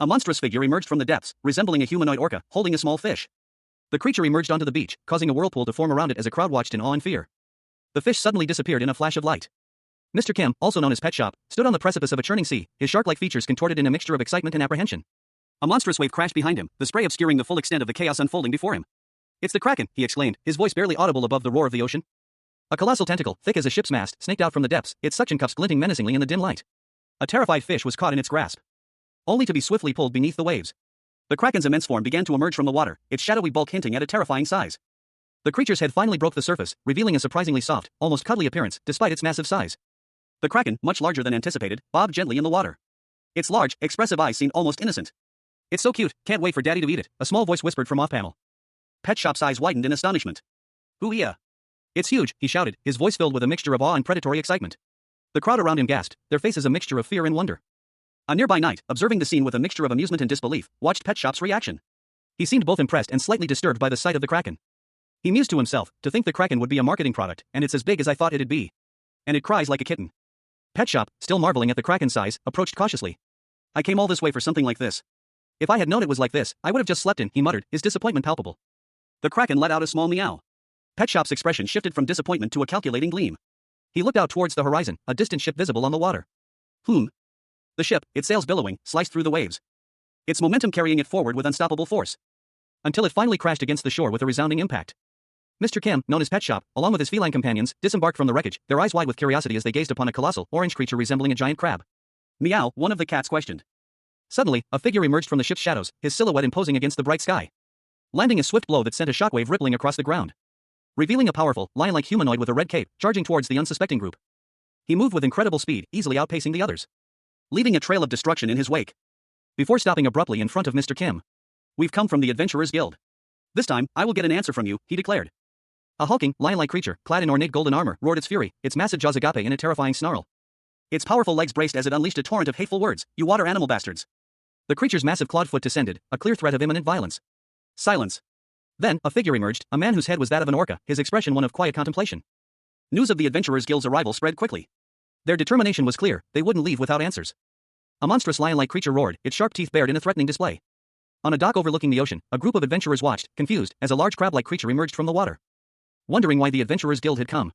A monstrous figure emerged from the depths, resembling a humanoid orca, holding a small fish. The creature emerged onto the beach, causing a whirlpool to form around it as a crowd watched in awe and fear. The fish suddenly disappeared in a flash of light. Mr. Kim, also known as Pet Shop, stood on the precipice of a churning sea, his shark-like features contorted in a mixture of excitement and apprehension. A monstrous wave crashed behind him, the spray obscuring the full extent of the chaos unfolding before him. "It's the Kraken," he exclaimed, his voice barely audible above the roar of the ocean. A colossal tentacle, thick as a ship's mast, snaked out from the depths, its suction cups glinting menacingly in the dim light. A terrified fish was caught in its grasp, only to be swiftly pulled beneath the waves. The Kraken's immense form began to emerge from the water, its shadowy bulk hinting at a terrifying size. The creature's head finally broke the surface, revealing a surprisingly soft, almost cuddly appearance, despite its massive size. The Kraken, much larger than anticipated, bobbed gently in the water. Its large, expressive eyes seemed almost innocent. "It's so cute, can't wait for Daddy to eat it," a small voice whispered from off-panel. Pet Shop's eyes widened in astonishment. "Hoo-yeah! It's huge," he shouted, his voice filled with a mixture of awe and predatory excitement. The crowd around him gasped, their faces a mixture of fear and wonder. A nearby knight, observing the scene with a mixture of amusement and disbelief, watched Pet Shop's reaction. He seemed both impressed and slightly disturbed by the sight of the Kraken. He mused to himself, to think the Kraken would be a marketing product, and it's as big as I thought it'd be. And it cries like a kitten. Pet Shop, still marveling at the Kraken's size, approached cautiously. "I came all this way for something like this. If I had known it was like this, I would have just slept in," he muttered, his disappointment palpable. The Kraken let out a small meow. Pet Shop's expression shifted from disappointment to a calculating gleam. He looked out towards the horizon, a distant ship visible on the water. The ship, its sails billowing, sliced through the waves, its momentum carrying it forward with unstoppable force, until it finally crashed against the shore with a resounding impact. Mr. Kim, known as Pet Shop, along with his feline companions, disembarked from the wreckage, their eyes wide with curiosity as they gazed upon a colossal, orange creature resembling a giant crab. "Meow," one of the cats questioned. Suddenly, a figure emerged from the ship's shadows, his silhouette imposing against the bright sky, landing a swift blow that sent a shockwave rippling across the ground, revealing a powerful, lion-like humanoid with a red cape, charging towards the unsuspecting group. He moved with incredible speed, easily outpacing the others, leaving a trail of destruction in his wake. Before stopping abruptly in front of Mr. Kim. "We've come from the Adventurers Guild. This time, I will get an answer from you," he declared. A hulking, lion-like creature, clad in ornate golden armor, roared its fury, its massive jaws agape in a terrifying snarl. Its powerful legs braced as it unleashed a torrent of hateful words. "You water animal bastards." The creature's massive clawed foot descended, a clear threat of imminent violence. Silence. Then, a figure emerged, a man whose head was that of an orca, his expression one of quiet contemplation. News of the Adventurers Guild's arrival spread quickly. Their determination was clear, they wouldn't leave without answers. A monstrous lion-like creature roared, its sharp teeth bared in a threatening display. On a dock overlooking the ocean, a group of adventurers watched, confused, as a large crab-like creature emerged from the water, wondering why the Adventurers Guild had come.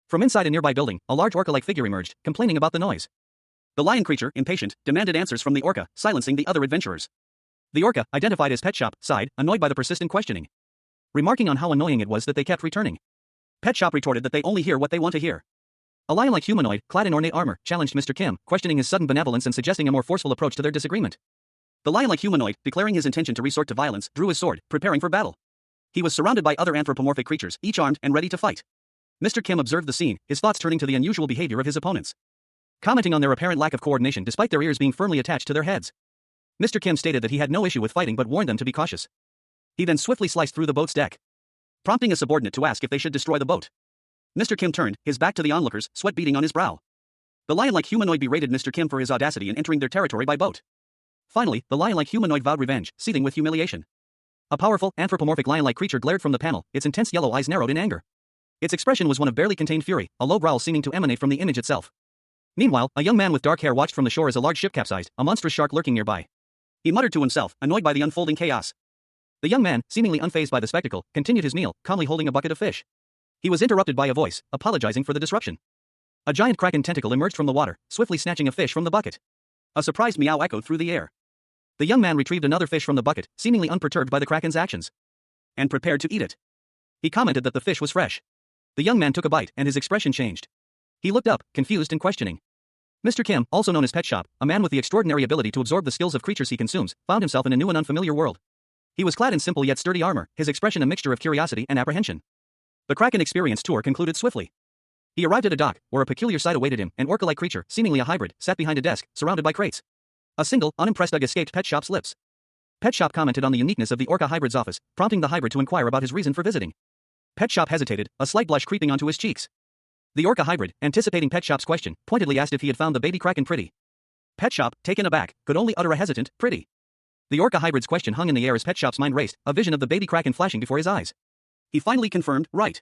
From inside a nearby building, a large orca-like figure emerged, complaining about the noise. The lion creature, impatient, demanded answers from the orca, silencing the other adventurers. The orca, identified as Pet Shop, sighed, annoyed by the persistent questioning, remarking on how annoying it was that they kept returning. Pet Shop retorted that they only hear what they want to hear. A lion-like humanoid, clad in ornate armor, challenged Mr. Kim, questioning his sudden benevolence and suggesting a more forceful approach to their disagreement. The lion-like humanoid, declaring his intention to resort to violence, drew his sword, preparing for battle. He was surrounded by other anthropomorphic creatures, each armed and ready to fight. Mr. Kim observed the scene, his thoughts turning to the unusual behavior of his opponents, commenting on their apparent lack of coordination despite their ears being firmly attached to their heads. Mr. Kim stated that he had no issue with fighting but warned them to be cautious. He then swiftly sliced through the boat's deck, prompting a subordinate to ask if they should destroy the boat. Mr. Kim turned, his back to the onlookers, sweat beading on his brow. The lion-like humanoid berated Mr. Kim for his audacity in entering their territory by boat. Finally, the lion-like humanoid vowed revenge, seething with humiliation. A powerful, anthropomorphic lion-like creature glared from the panel, its intense yellow eyes narrowed in anger. Its expression was one of barely contained fury, a low growl seeming to emanate from the image itself. Meanwhile, a young man with dark hair watched from the shore as a large ship capsized, a monstrous shark lurking nearby. He muttered to himself, annoyed by the unfolding chaos. The young man, seemingly unfazed by the spectacle, continued his meal, calmly holding a bucket of fish. He was interrupted by a voice, apologizing for the disruption. A giant kraken tentacle emerged from the water, swiftly snatching a fish from the bucket. A surprised meow echoed through the air. The young man retrieved another fish from the bucket, seemingly unperturbed by the kraken's actions, and prepared to eat it. He commented that the fish was fresh. The young man took a bite, and his expression changed. He looked up, confused and questioning. Mr. Kim, also known as Pet Shop, a man with the extraordinary ability to absorb the skills of creatures he consumes, found himself in a new and unfamiliar world. He was clad in simple yet sturdy armor, his expression a mixture of curiosity and apprehension. The Kraken experience tour concluded swiftly. He arrived at a dock, where a peculiar sight awaited him. An orca-like creature, seemingly a hybrid, sat behind a desk, surrounded by crates. A single, unimpressed ugh escaped Pet Shop's lips. Pet Shop commented on the uniqueness of the orca hybrid's office, prompting the hybrid to inquire about his reason for visiting. Pet Shop hesitated, a slight blush creeping onto his cheeks. The orca hybrid, anticipating Pet Shop's question, pointedly asked if he had found the baby kraken pretty. Pet Shop, taken aback, could only utter a hesitant, pretty. The orca hybrid's question hung in the air as Pet Shop's mind raced, a vision of the baby kraken flashing before his eyes. He finally confirmed, right.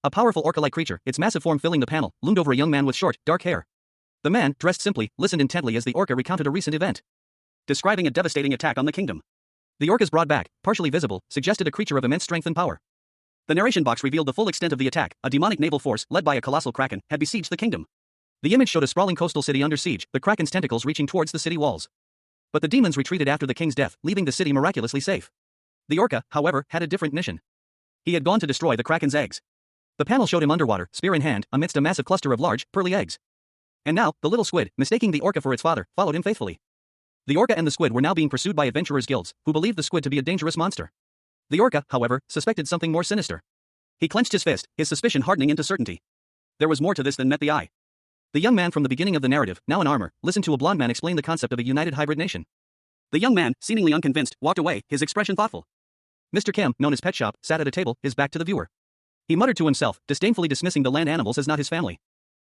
A powerful orca-like creature, its massive form filling the panel, loomed over a young man with short, dark hair. The man, dressed simply, listened intently as the orca recounted a recent event, describing a devastating attack on the kingdom. The orca's broad back, partially visible, suggested a creature of immense strength and power. The narration box revealed the full extent of the attack. A demonic naval force, led by a colossal kraken, had besieged the kingdom. The image showed a sprawling coastal city under siege, the kraken's tentacles reaching towards the city walls. But the demons retreated after the king's death, leaving the city miraculously safe. The orca, however, had a different mission. He had gone to destroy the kraken's eggs. The panel showed him underwater, spear in hand, amidst a massive cluster of large, pearly eggs. And now, the little squid, mistaking the orca for its father, followed him faithfully. The orca and the squid were now being pursued by adventurers' guilds, who believed the squid to be a dangerous monster. The orca, however, suspected something more sinister. He clenched his fist, his suspicion hardening into certainty. There was more to this than met the eye. The young man from the beginning of the narrative, now in armor, listened to a blond man explain the concept of a united hybrid nation. The young man, seemingly unconvinced, walked away, his expression thoughtful. Mr. Kim, known as Pet Shop, sat at a table, his back to the viewer. He muttered to himself, disdainfully dismissing the land animals as not his family.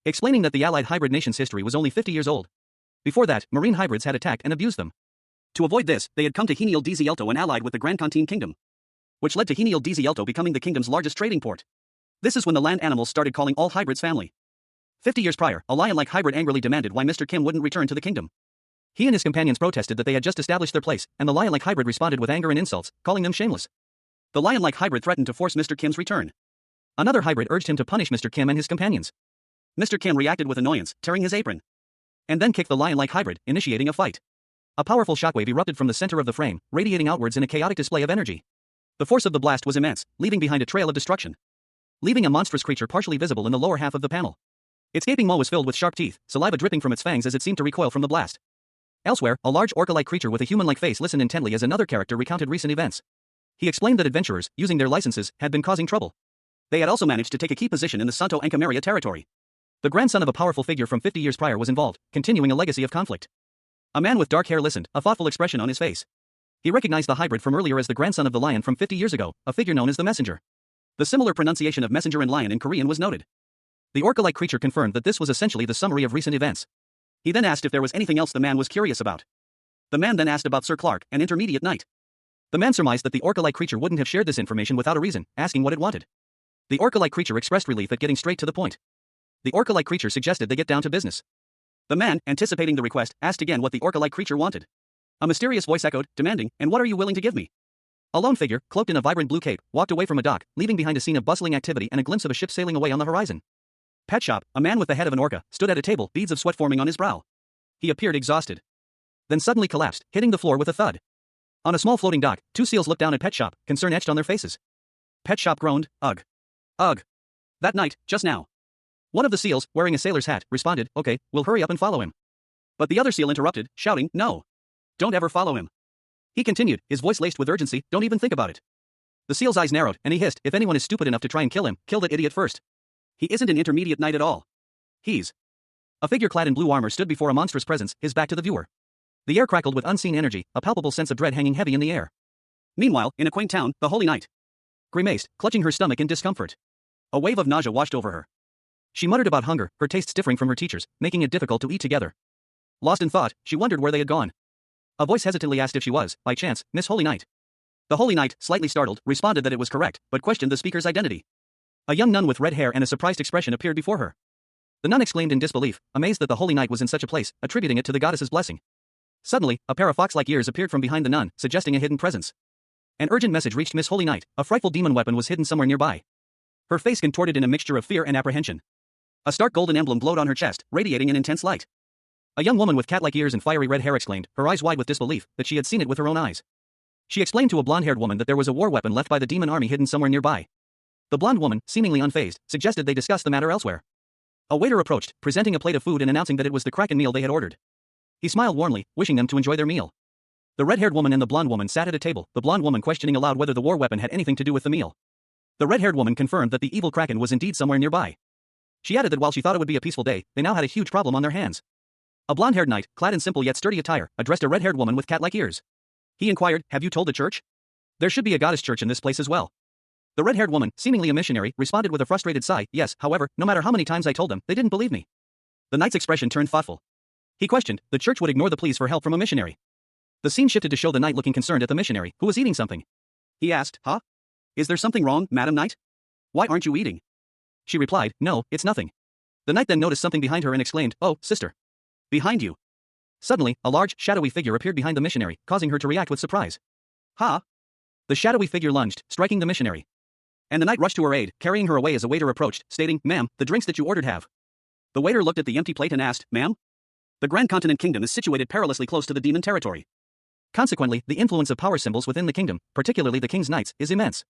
Explaining that the allied hybrid nation's history was only 50 years old. Before that, marine hybrids had attacked and abused them. To avoid this, they had come to Heniel Dizielto and allied with the Grand Contine Kingdom, which led to Heniel Dizielto becoming the kingdom's largest trading port. This is when the land animals started calling all hybrids family. 50 years prior, a lion-like hybrid angrily demanded why Mr. Kim wouldn't return to the kingdom. He and his companions protested that they had just established their place, and the lion-like hybrid responded with anger and insults, calling them shameless. The lion-like hybrid threatened to force Mr. Kim's return. Another hybrid urged him to punish Mr. Kim and his companions. Mr. Kim reacted with annoyance, tearing his apron, and then kicked the lion-like hybrid, initiating a fight. A powerful shockwave erupted from the center of the frame, radiating outwards in a chaotic display of energy. The force of the blast was immense, leaving behind a trail of destruction, leaving a monstrous creature partially visible in the lower half of the panel. Its gaping maw was filled with sharp teeth, saliva dripping from its fangs as it seemed to recoil from the blast. Elsewhere, a large orca-like creature with a human-like face listened intently as another character recounted recent events. He explained that adventurers, using their licenses, had been causing trouble. They had also managed to take a key position in the Santo Encamaria territory. The grandson of a powerful figure from 50 years prior was involved, continuing a legacy of conflict. A man with dark hair listened, a thoughtful expression on his face. He recognized the hybrid from earlier as the grandson of the lion from 50 years ago, a figure known as the messenger. The similar pronunciation of messenger and lion in Korean was noted. The orca-like creature confirmed that this was essentially the summary of recent events. He then asked if there was anything else the man was curious about. The man then asked about Sir Clark, an intermediate knight. The man surmised that the orca-like creature wouldn't have shared this information without a reason, asking what it wanted. The orca-like creature expressed relief at getting straight to the point. The orca-like creature suggested they get down to business. The man, anticipating the request, asked again what the orca-like creature wanted. A mysterious voice echoed, demanding, "And what are you willing to give me?" A lone figure, cloaked in a vibrant blue cape, walked away from a dock, leaving behind a scene of bustling activity and a glimpse of a ship sailing away on the horizon. Pet Shop, a man with the head of an orca, stood at a table, beads of sweat forming on his brow. He appeared exhausted. Then suddenly collapsed, hitting the floor with a thud. On a small floating dock, two seals looked down at Pet Shop, concern etched on their faces. Pet Shop groaned, "Ugh. Ugh. That night, just now." One of the seals, wearing a sailor's hat, responded, "Okay, we'll hurry up and follow him." But the other seal interrupted, shouting, "No. Don't ever follow him." He continued, his voice laced with urgency, "Don't even think about it." The seal's eyes narrowed, and he hissed, "If anyone is stupid enough to try and kill him, kill that idiot first. He isn't an intermediate knight at all. He's..." A figure clad in blue armor stood before a monstrous presence, his back to the viewer. The air crackled with unseen energy, a palpable sense of dread hanging heavy in the air. Meanwhile, in a quaint town, the Holy Knight grimaced, clutching her stomach in discomfort. A wave of nausea washed over her. She muttered about hunger, her tastes differing from her teacher's, making it difficult to eat together. Lost in thought, she wondered where they had gone. A voice hesitantly asked if she was, by chance, Miss Holy Knight. The Holy Knight, slightly startled, responded that it was correct, but questioned the speaker's identity. A young nun with red hair and a surprised expression appeared before her. The nun exclaimed in disbelief, amazed that the Holy Knight was in such a place, attributing it to the goddess's blessing. Suddenly, a pair of fox-like ears appeared from behind the nun, suggesting a hidden presence. An urgent message reached Miss Holy Knight. A frightful demon weapon was hidden somewhere nearby. Her face contorted in a mixture of fear and apprehension. A stark golden emblem glowed on her chest, radiating an intense light. A young woman with cat-like ears and fiery red hair exclaimed, her eyes wide with disbelief, that she had seen it with her own eyes. She explained to a blonde-haired woman that there was a war weapon left by the demon army hidden somewhere nearby. The blonde woman, seemingly unfazed, suggested they discuss the matter elsewhere. A waiter approached, presenting a plate of food and announcing that it was the Kraken meal they had ordered. He smiled warmly, wishing them to enjoy their meal. The red-haired woman and the blonde woman sat at a table, the blonde woman questioning aloud whether the war weapon had anything to do with the meal. The red-haired woman confirmed that the evil Kraken was indeed somewhere nearby. She added that while she thought it would be a peaceful day, they now had a huge problem on their hands. A blonde-haired knight, clad in simple yet sturdy attire, addressed a red-haired woman with cat-like ears. He inquired, have you told the church? There should be a goddess church in this place as well. The red-haired woman, seemingly a missionary, responded with a frustrated sigh, yes, however, no matter how many times I told them, they didn't believe me. The knight's expression turned thoughtful. He questioned, the church would ignore the pleas for help from a missionary. The scene shifted to show the knight looking concerned at the missionary, who was eating something. He asked, huh? Is there something wrong, Madam Knight? Why aren't you eating? She replied, no, it's nothing. The knight then noticed something behind her and exclaimed, oh, sister. Behind you. Suddenly, a large, shadowy figure appeared behind the missionary, causing her to react with surprise. Huh? The shadowy figure lunged, striking the missionary. And the knight rushed to her aid, carrying her away as a waiter approached, stating, ma'am, the drinks that you ordered have. The waiter looked at the empty plate and asked, ma'am? The Grand Continent Kingdom is situated perilously close to the demon territory. Consequently, the influence of power symbols within the kingdom, particularly the king's knights, is immense.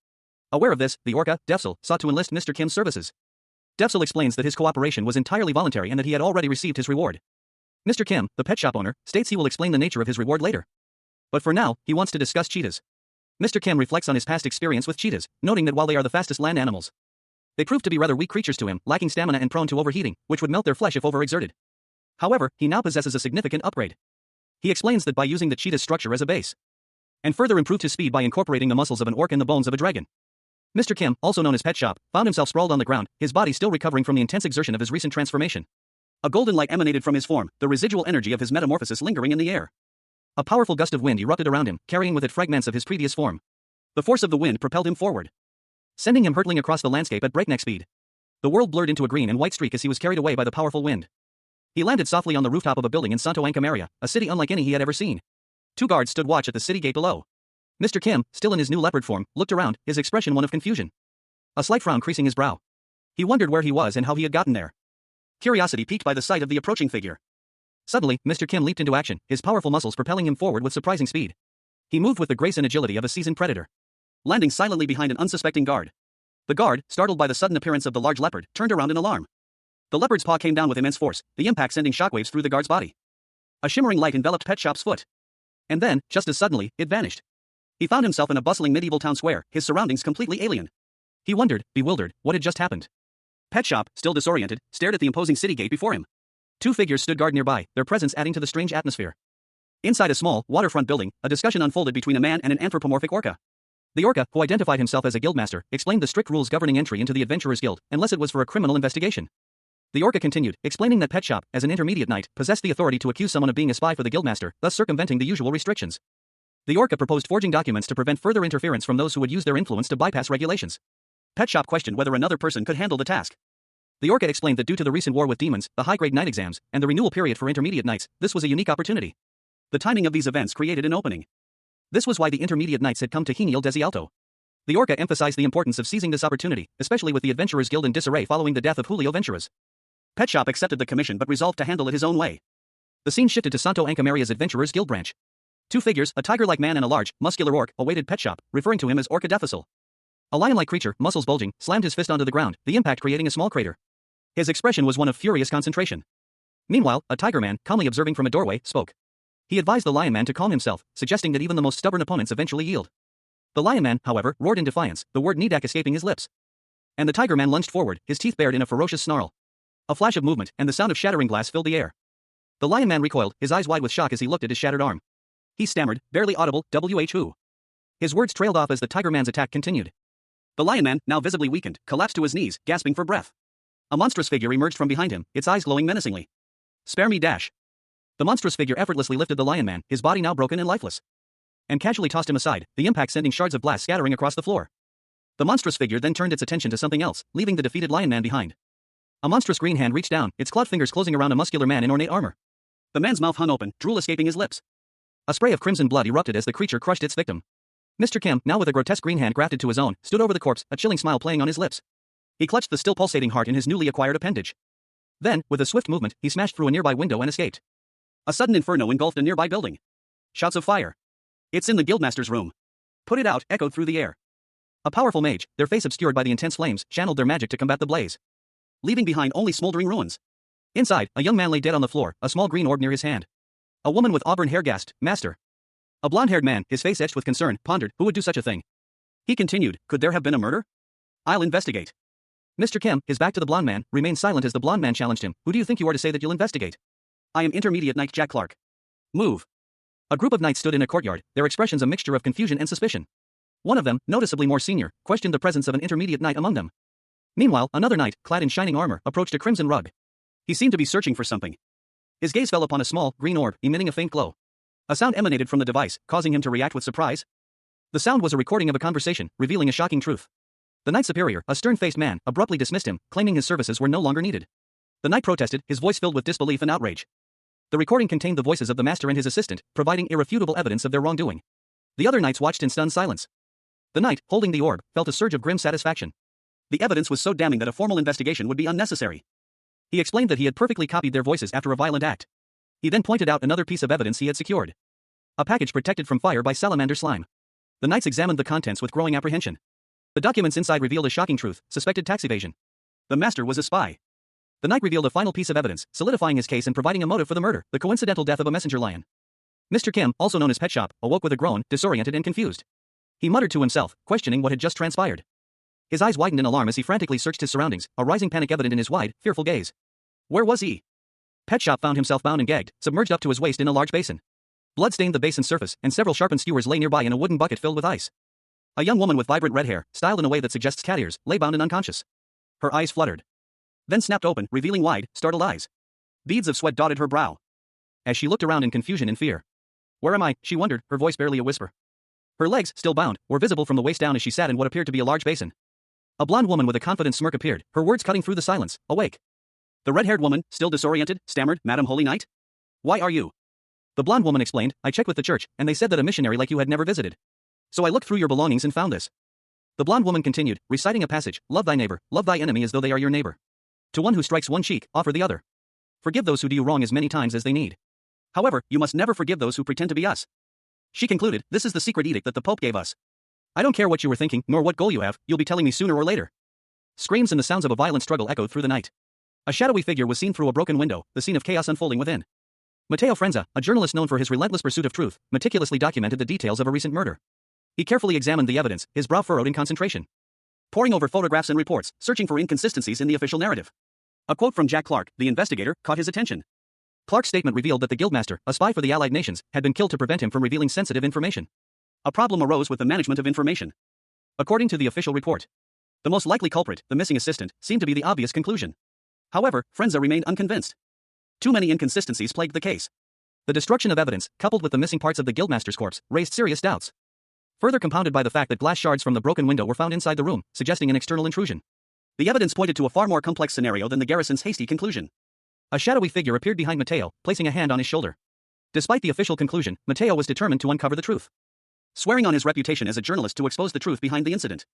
Aware of this, the orca, Devsil, sought to enlist Mr. Kim's services. Devsil explains that his cooperation was entirely voluntary and that he had already received his reward. Mr. Kim, the pet shop owner, states he will explain the nature of his reward later. But for now, he wants to discuss cheetahs. Mr. Kim reflects on his past experience with cheetahs, noting that while they are the fastest land animals, they prove to be rather weak creatures to him, lacking stamina and prone to overheating, which would melt their flesh if overexerted. However, he now possesses a significant upgrade. He explains that by using the cheetah's structure as a base, and further improved his speed by incorporating the muscles of an orc and the bones of a dragon. Mr. Kim, also known as Pet Shop, found himself sprawled on the ground, his body still recovering from the intense exertion of his recent transformation. A golden light emanated from his form, the residual energy of his metamorphosis lingering in the air. A powerful gust of wind erupted around him, carrying with it fragments of his previous form. The force of the wind propelled him forward, sending him hurtling across the landscape at breakneck speed. The world blurred into a green and white streak as he was carried away by the powerful wind. He landed softly on the rooftop of a building in Santo Ankamaria, a city unlike any he had ever seen. 2 guards stood watch at the city gate below. Mr. Kim, still in his new leopard form, looked around, his expression one of confusion. A slight frown creasing his brow. He wondered where he was and how he had gotten there. Curiosity piqued by the sight of the approaching figure. Suddenly, Mr. Kim leaped into action, his powerful muscles propelling him forward with surprising speed. He moved with the grace and agility of a seasoned predator, landing silently behind an unsuspecting guard. The guard, startled by the sudden appearance of the large leopard, turned around in alarm. The leopard's paw came down with immense force, the impact sending shockwaves through the guard's body. A shimmering light enveloped Pet Shop's foot. And then, just as suddenly, it vanished. He found himself in a bustling medieval town square, his surroundings completely alien. He wondered, bewildered, what had just happened. Pet Shop, still disoriented, stared at the imposing city gate before him. 2 figures stood guard nearby, their presence adding to the strange atmosphere. Inside a small, waterfront building, a discussion unfolded between a man and an anthropomorphic orca. The orca, who identified himself as a guildmaster, explained the strict rules governing entry into the Adventurers Guild, unless it was for a criminal investigation. The orca continued, explaining that Pet Shop, as an intermediate knight, possessed the authority to accuse someone of being a spy for the guildmaster, thus circumventing the usual restrictions. The orca proposed forging documents to prevent further interference from those who would use their influence to bypass regulations. Pet Shop questioned whether another person could handle the task. The orca explained that due to the recent war with demons, the high-grade knight exams, and the renewal period for intermediate knights, this was a unique opportunity. The timing of these events created an opening. This was why the intermediate knights had come to Heniel Desialto. The orca emphasized the importance of seizing this opportunity, especially with the Adventurers Guild in disarray following the death of Julio Venturas. Pet Shop accepted the commission but resolved to handle it his own way. The scene shifted to Santo Ankhamaria's Adventurers Guild branch. 2 figures, a tiger-like man and a large, muscular orc, awaited Pet Shop, referring to him as Orca Defacil. A lion-like creature, muscles bulging, slammed his fist onto the ground, the impact creating a small crater. His expression was one of furious concentration. Meanwhile, a tiger man, calmly observing from a doorway, spoke. He advised the lion man to calm himself, suggesting that even the most stubborn opponents eventually yield. The lion man, however, roared in defiance, the word Nidak escaping his lips. And the tiger man lunged forward, his teeth bared in a ferocious snarl. A flash of movement, and the sound of shattering glass filled the air. The lion man recoiled, his eyes wide with shock as he looked at his shattered arm. He stammered, barely audible, who. His words trailed off as the tiger man's attack continued. The lion man, now visibly weakened, collapsed to his knees, gasping for breath. A monstrous figure emerged from behind him, its eyes glowing menacingly. Spare me dash. The monstrous figure effortlessly lifted the lion man, his body now broken and lifeless. and casually tossed him aside, the impact sending shards of glass scattering across the floor. The monstrous figure then turned its attention to something else, leaving the defeated lion man behind. A monstrous green hand reached down, its clawed fingers closing around a muscular man in ornate armor. The man's mouth hung open, drool escaping his lips. A spray of crimson blood erupted as the creature crushed its victim. Mr. Kim, now with a grotesque green hand grafted to his own, stood over the corpse, a chilling smile playing on his lips. He clutched the still pulsating heart in his newly acquired appendage. Then, with a swift movement, he smashed through a nearby window and escaped. A sudden inferno engulfed a nearby building. Shouts of fire. It's in the guildmaster's room. Put it out, echoed through the air. A powerful mage, their face obscured by the intense flames, channeled their magic to combat the blaze, leaving behind only smoldering ruins. Inside, a young man lay dead on the floor, a small green orb near his hand. A woman with auburn hair gasped, "Master." A blonde-haired man, his face etched with concern, pondered, who would do such a thing? He continued, could there have been a murder? I'll investigate. Mr. Kim, his back to the blonde man, remained silent as the blonde man challenged him, who do you think you are to say that you'll investigate? I am Intermediate Knight Jack Clark. Move. A group of knights stood in a courtyard, their expressions a mixture of confusion and suspicion. One of them, noticeably more senior, questioned the presence of an intermediate knight among them. Meanwhile, another knight, clad in shining armor, approached a crimson rug. He seemed to be searching for something. His gaze fell upon a small, green orb, emitting a faint glow. A sound emanated from the device, causing him to react with surprise. The sound was a recording of a conversation, revealing a shocking truth. The knight superior, a stern-faced man, abruptly dismissed him, claiming his services were no longer needed. The knight protested, his voice filled with disbelief and outrage. The recording contained the voices of the master and his assistant, providing irrefutable evidence of their wrongdoing. The other knights watched in stunned silence. The knight, holding the orb, felt a surge of grim satisfaction. The evidence was so damning that a formal investigation would be unnecessary. He explained that he had perfectly copied their voices after a violent act. He then pointed out another piece of evidence he had secured. A package protected from fire by salamander slime. The knights examined the contents with growing apprehension. The documents inside revealed a shocking truth, suspected tax evasion. The master was a spy. The knight revealed a final piece of evidence, solidifying his case and providing a motive for the murder, the coincidental death of a messenger lion. Mr. Kim, also known as Pet Shop, awoke with a groan, disoriented and confused. He muttered to himself, questioning what had just transpired. His eyes widened in alarm as he frantically searched his surroundings, a rising panic evident in his wide, fearful gaze. Where was he? Pet Shop found himself bound and gagged, submerged up to his waist in a large basin. Blood stained the basin's surface, and several sharpened skewers lay nearby in a wooden bucket filled with ice. A young woman with vibrant red hair, styled in a way that suggests cat ears, lay bound and unconscious. Her eyes fluttered, then snapped open, revealing wide, startled eyes. Beads of sweat dotted her brow as she looked around in confusion and fear. Where am I? She wondered, her voice barely a whisper. Her legs, still bound, were visible from the waist down as she sat in what appeared to be a large basin. A blonde woman with a confident smirk appeared, her words cutting through the silence. Awake. The red-haired woman, still disoriented, stammered, Madam Holy Knight? Why are you? The blonde woman explained, I checked with the church, and they said that a missionary like you had never visited. So I looked through your belongings and found this. The blonde woman continued, reciting a passage, love thy neighbor, love thy enemy as though they are your neighbor. To one who strikes one cheek, offer the other. Forgive those who do you wrong as many times as they need. However, you must never forgive those who pretend to be us. She concluded, this is the secret edict that the Pope gave us. I don't care what you were thinking, nor what goal you have, you'll be telling me sooner or later. Screams and the sounds of a violent struggle echoed through the night. A shadowy figure was seen through a broken window, the scene of chaos unfolding within. Matteo Frenza, a journalist known for his relentless pursuit of truth, meticulously documented the details of a recent murder. He carefully examined the evidence, his brow furrowed in concentration. Poring over photographs and reports, searching for inconsistencies in the official narrative. A quote from Jack Clark, the investigator, caught his attention. Clark's statement revealed that the guildmaster, a spy for the Allied nations, had been killed to prevent him from revealing sensitive information. A problem arose with the management of information. According to the official report, the most likely culprit, the missing assistant, seemed to be the obvious conclusion. However, Frenza remained unconvinced. Too many inconsistencies plagued the case. The destruction of evidence, coupled with the missing parts of the guildmaster's corpse, raised serious doubts. Further compounded by the fact that glass shards from the broken window were found inside the room, suggesting an external intrusion. The evidence pointed to a far more complex scenario than the garrison's hasty conclusion. A shadowy figure appeared behind Matteo, placing a hand on his shoulder. Despite the official conclusion, Matteo was determined to uncover the truth, swearing on his reputation as a journalist to expose the truth behind the incident.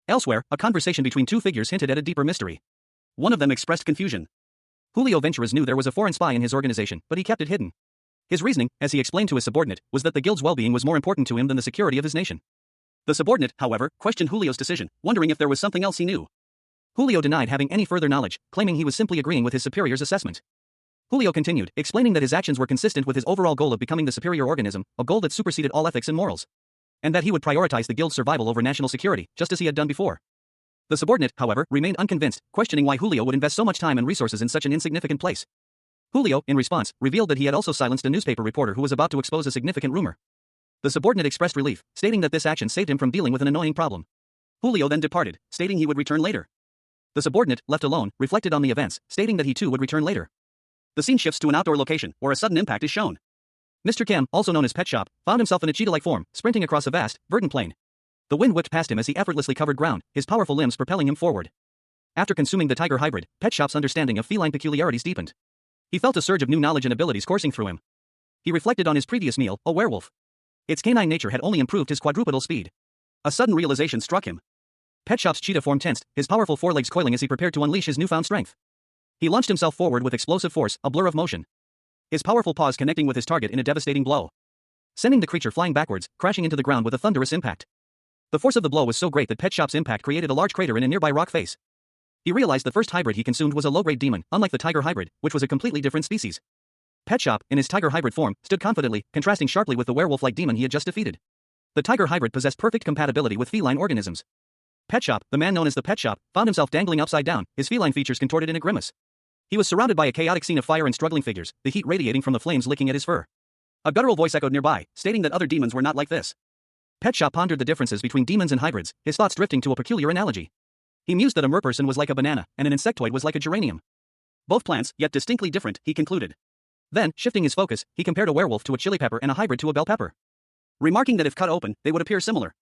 Elsewhere, a conversation between two figures hinted at a deeper mystery. One of them expressed confusion. Julio Venturas knew there was a foreign spy in his organization, but he kept it hidden. His reasoning, as he explained to his subordinate, was that the guild's well-being was more important to him than the security of his nation. The subordinate, however, questioned Julio's decision, wondering if there was something else he knew. Julio denied having any further knowledge, claiming he was simply agreeing with his superior's assessment. Julio continued, explaining that his actions were consistent with his overall goal of becoming the superior organism, a goal that superseded all ethics and morals, and that he would prioritize the guild's survival over national security, just as he had done before. The subordinate, however, remained unconvinced, questioning why Julio would invest so much time and resources in such an insignificant place. Julio, in response, revealed that he had also silenced a newspaper reporter who was about to expose a significant rumor. The subordinate expressed relief, stating that this action saved him from dealing with an annoying problem. Julio then departed, stating he would return later. The subordinate, left alone, reflected on the events, stating that he too would return later. The scene shifts to an outdoor location, where a sudden impact is shown. Mr. Kim, also known as Pet Shop, found himself in a cheetah-like form, sprinting across a vast, verdant plain. The wind whipped past him as he effortlessly covered ground, his powerful limbs propelling him forward. After consuming the tiger hybrid, Pet Shop's understanding of feline peculiarities deepened. He felt a surge of new knowledge and abilities coursing through him. He reflected on his previous meal, a werewolf. Its canine nature had only improved his quadrupedal speed. A sudden realization struck him. Pet Shop's cheetah form tensed, his powerful forelegs coiling as he prepared to unleash his newfound strength. He launched himself forward with explosive force, a blur of motion. His powerful paws connecting with his target in a devastating blow, sending the creature flying backwards, crashing into the ground with a thunderous impact. The force of the blow was so great that Pet Shop's impact created a large crater in a nearby rock face. He realized the first hybrid he consumed was a low-grade demon, unlike the tiger hybrid, which was a completely different species. Pet Shop, in his tiger hybrid form, stood confidently, contrasting sharply with the werewolf-like demon he had just defeated. The tiger hybrid possessed perfect compatibility with feline organisms. Pet Shop, the man known as the Pet Shop, found himself dangling upside down, his feline features contorted in a grimace. He was surrounded by a chaotic scene of fire and struggling figures, the heat radiating from the flames licking at his fur. A guttural voice echoed nearby, stating that other demons were not like this. Pet Shop pondered the differences between demons and hybrids, his thoughts drifting to a peculiar analogy. He mused that a merperson was like a banana, and an insectoid was like a geranium. Both plants, yet distinctly different, he concluded. Then, shifting his focus, he compared a werewolf to a chili pepper and a hybrid to a bell pepper, remarking that if cut open, they would appear similar.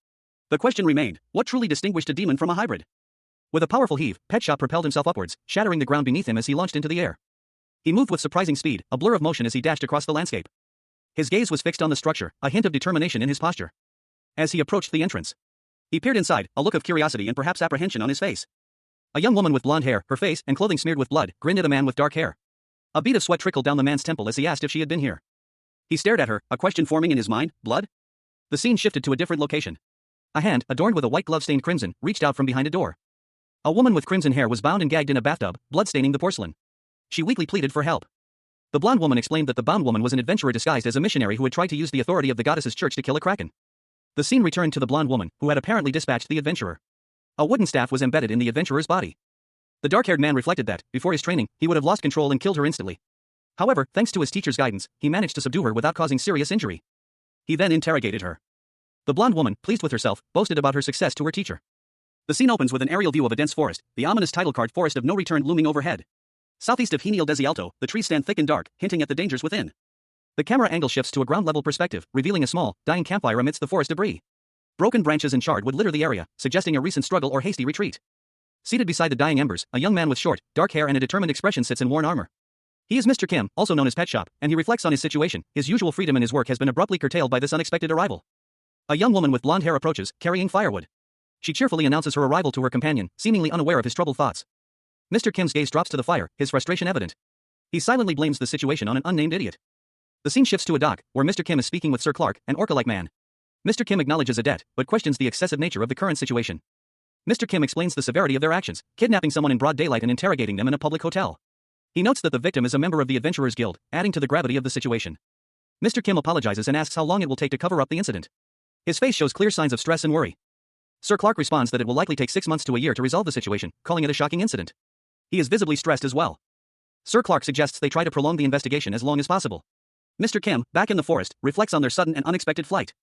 The question remained, what truly distinguished a demon from a hybrid? With a powerful heave, Pet Shop propelled himself upwards, shattering the ground beneath him as he launched into the air. He moved with surprising speed, a blur of motion as he dashed across the landscape. His gaze was fixed on the structure, a hint of determination in his posture. As he approached the entrance, he peered inside, a look of curiosity and perhaps apprehension on his face. A young woman with blonde hair, her face and clothing smeared with blood, grinned at a man with dark hair. A bead of sweat trickled down the man's temple as he asked if she had been here. He stared at her, a question forming in his mind, blood? The scene shifted to a different location. A hand, adorned with a white glove stained crimson, reached out from behind a door. A woman with crimson hair was bound and gagged in a bathtub, blood staining the porcelain. She weakly pleaded for help. The blonde woman explained that the bound woman was an adventurer disguised as a missionary who had tried to use the authority of the goddess's church to kill a kraken. The scene returned to the blonde woman, who had apparently dispatched the adventurer. A wooden staff was embedded in the adventurer's body. The dark-haired man reflected that, before his training, he would have lost control and killed her instantly. However, thanks to his teacher's guidance, he managed to subdue her without causing serious injury. He then interrogated her. The blonde woman, pleased with herself, boasted about her success to her teacher. The scene opens with an aerial view of a dense forest, the ominous title card Forest of No Return looming overhead. Southeast of Genial Desi Alto, the trees stand thick and dark, hinting at the dangers within. The camera angle shifts to a ground-level perspective, revealing a small, dying campfire amidst the forest debris. Broken branches and charred wood litter the area, suggesting a recent struggle or hasty retreat. Seated beside the dying embers, a young man with short, dark hair and a determined expression sits in worn armor. He is Mr. Kim, also known as Pet Shop, and he reflects on his situation. His usual freedom in his work has been abruptly curtailed by this unexpected arrival. A young woman with blonde hair approaches, carrying firewood. She cheerfully announces her arrival to her companion, seemingly unaware of his troubled thoughts. Mr. Kim's gaze drops to the fire, his frustration evident. He silently blames the situation on an unnamed idiot. The scene shifts to a dock, where Mr. Kim is speaking with Sir Clark, an orca-like man. Mr. Kim acknowledges a debt, but questions the excessive nature of the current situation. Mr. Kim explains the severity of their actions, kidnapping someone in broad daylight and interrogating them in a public hotel. He notes that the victim is a member of the Adventurers Guild, adding to the gravity of the situation. Mr. Kim apologizes and asks how long it will take to cover up the incident. His face shows clear signs of stress and worry. Sir Clark responds that it will likely take 6 months to a year to resolve the situation, calling it a shocking incident. He is visibly stressed as well. Sir Clark suggests they try to prolong the investigation as long as possible. Mr. Kim, back in the forest, reflects on their sudden and unexpected flight.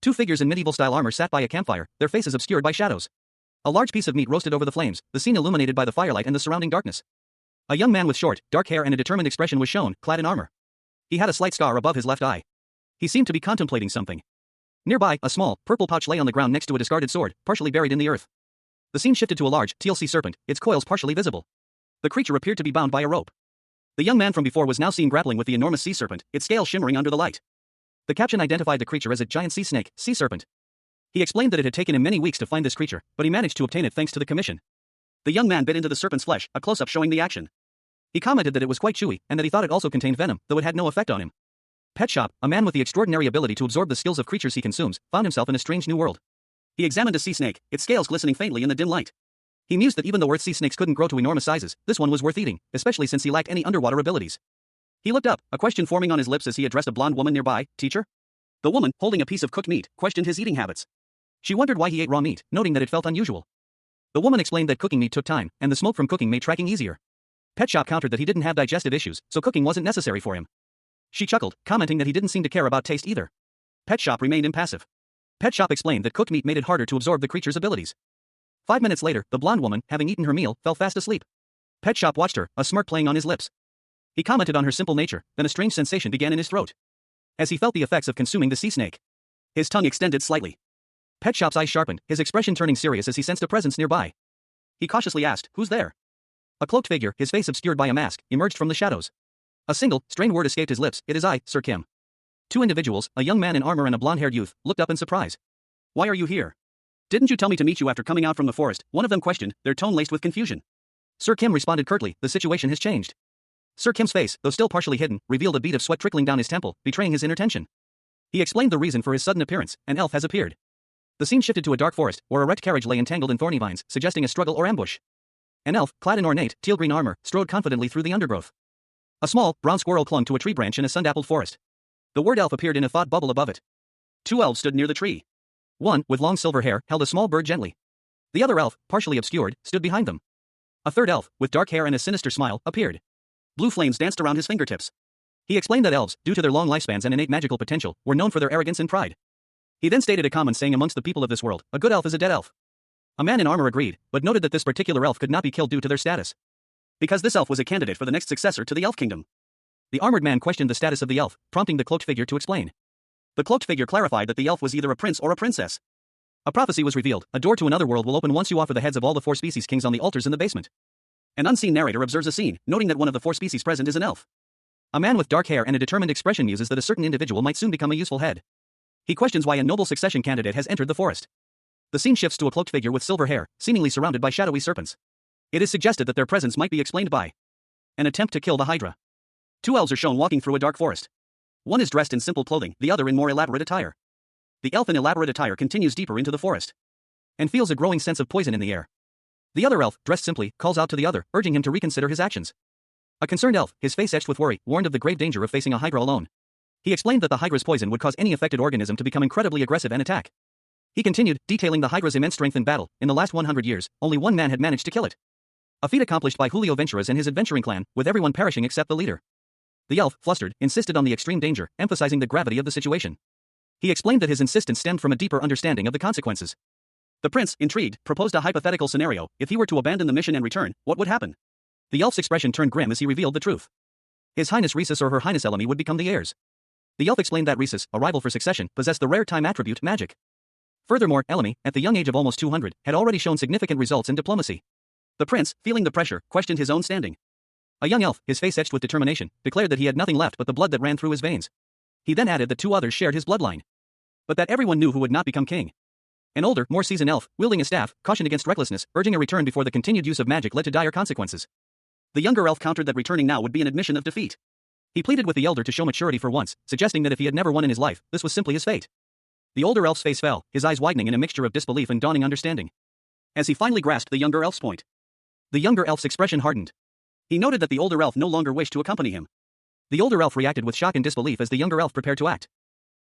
Two figures in medieval-style armor sat by a campfire, their faces obscured by shadows. A large piece of meat roasted over the flames, the scene illuminated by the firelight and the surrounding darkness. A young man with short, dark hair and a determined expression was shown, clad in armor. He had a slight scar above his left eye. He seemed to be contemplating something. Nearby, a small, purple pouch lay on the ground next to a discarded sword, partially buried in the earth. The scene shifted to a large, teal sea serpent, its coils partially visible. The creature appeared to be bound by a rope. The young man from before was now seen grappling with the enormous sea serpent, its scales shimmering under the light. The caption identified the creature as a giant sea snake, sea serpent. He explained that it had taken him many weeks to find this creature, but he managed to obtain it thanks to the commission. The young man bit into the serpent's flesh, a close-up showing the action. He commented that it was quite chewy, and that he thought it also contained venom, though it had no effect on him. Pet Shop, a man with the extraordinary ability to absorb the skills of creatures he consumes, found himself in a strange new world. He examined a sea snake, its scales glistening faintly in the dim light. He mused that even though Earth sea snakes couldn't grow to enormous sizes, this one was worth eating, especially since he lacked any underwater abilities. He looked up, a question forming on his lips as he addressed a blonde woman nearby. Teacher? The woman, holding a piece of cooked meat, questioned his eating habits. She wondered why he ate raw meat, noting that it felt unusual. The woman explained that cooking meat took time, and the smoke from cooking made tracking easier. Pet Shop countered that he didn't have digestive issues, so cooking wasn't necessary for him. She chuckled, commenting that he didn't seem to care about taste either. Pet Shop remained impassive. Pet Shop explained that cooked meat made it harder to absorb the creature's abilities. 5 minutes later, the blonde woman, having eaten her meal, fell fast asleep. Pet Shop watched her, a smirk playing on his lips. He commented on her simple nature, then a strange sensation began in his throat. as he felt the effects of consuming the sea snake. His tongue extended slightly. Pet Shop's eyes sharpened, his expression turning serious as he sensed a presence nearby. He cautiously asked, "Who's there?" A cloaked figure, his face obscured by a mask, emerged from the shadows. A single, strained word escaped his lips, "It is I, Sir Kim." Two individuals, a young man in armor and a blonde-haired youth, looked up in surprise. "Why are you here?" "Didn't you tell me to meet you after coming out from the forest?" one of them questioned, their tone laced with confusion. Sir Kim responded curtly, "The situation has changed." Sir Kim's face, though still partially hidden, revealed a bead of sweat trickling down his temple, betraying his inner tension. He explained the reason for his sudden appearance. An elf has appeared. The scene shifted to a dark forest, where a wrecked carriage lay entangled in thorny vines, suggesting a struggle or ambush. An elf, clad in ornate, teal-green armor, strode confidently through the undergrowth. A small, brown squirrel clung to a tree branch in a sun-dappled forest. The word elf appeared in a thought bubble above it. Two elves stood near the tree. One, with long silver hair, held a small bird gently. The other elf, partially obscured, stood behind them. A third elf, with dark hair and a sinister smile, appeared. Blue flames danced around his fingertips. He explained that elves, due to their long lifespans and innate magical potential, were known for their arrogance and pride. He then stated a common saying amongst the people of this world: "A good elf is a dead elf." A man in armor agreed, but noted that this particular elf could not be killed due to their status. Because this elf was a candidate for the next successor to the elf kingdom. The armored man questioned the status of the elf, prompting the cloaked figure to explain. The cloaked figure clarified that the elf was either a prince or a princess. A prophecy was revealed: a door to another world will open once you offer the heads of all the four species kings on the altars in the basement. An unseen narrator observes a scene, noting that one of the four species present is an elf. A man with dark hair and a determined expression muses that a certain individual might soon become a useful head. He questions why a noble succession candidate has entered the forest. The scene shifts to a cloaked figure with silver hair, seemingly surrounded by shadowy serpents. It is suggested that their presence might be explained by an attempt to kill the Hydra. Two elves are shown walking through a dark forest. One is dressed in simple clothing, the other in more elaborate attire. The elf in elaborate attire continues deeper into the forest and feels a growing sense of poison in the air. The other elf, dressed simply, calls out to the other, urging him to reconsider his actions. A concerned elf, his face etched with worry, warned of the grave danger of facing a Hydra alone. He explained that the Hydra's poison would cause any affected organism to become incredibly aggressive and attack. He continued, detailing the Hydra's immense strength in battle. In the last 100 years, only one man had managed to kill it. A feat accomplished by Julio Venturas and his adventuring clan, with everyone perishing except the leader. The elf, flustered, insisted on the extreme danger, emphasizing the gravity of the situation. He explained that his insistence stemmed from a deeper understanding of the consequences. The prince, intrigued, proposed a hypothetical scenario: if he were to abandon the mission and return, what would happen? The elf's expression turned grim as he revealed the truth. His Highness Rhesus or Her Highness Elemi would become the heirs. The elf explained that Rhesus, a rival for succession, possessed the rare time attribute, magic. Furthermore, Elemi, at the young age of almost 200, had already shown significant results in diplomacy. The prince, feeling the pressure, questioned his own standing. A young elf, his face etched with determination, declared that he had nothing left but the blood that ran through his veins. He then added that two others shared his bloodline, but that everyone knew who would not become king. An older, more seasoned elf, wielding a staff, cautioned against recklessness, urging a return before the continued use of magic led to dire consequences. The younger elf countered that returning now would be an admission of defeat. He pleaded with the elder to show maturity for once, suggesting that if he had never won in his life, this was simply his fate. The older elf's face fell, his eyes widening in a mixture of disbelief and dawning understanding. As he finally grasped the younger elf's point, the younger elf's expression hardened. He noted that the older elf no longer wished to accompany him. The older elf reacted with shock and disbelief as the younger elf prepared to act.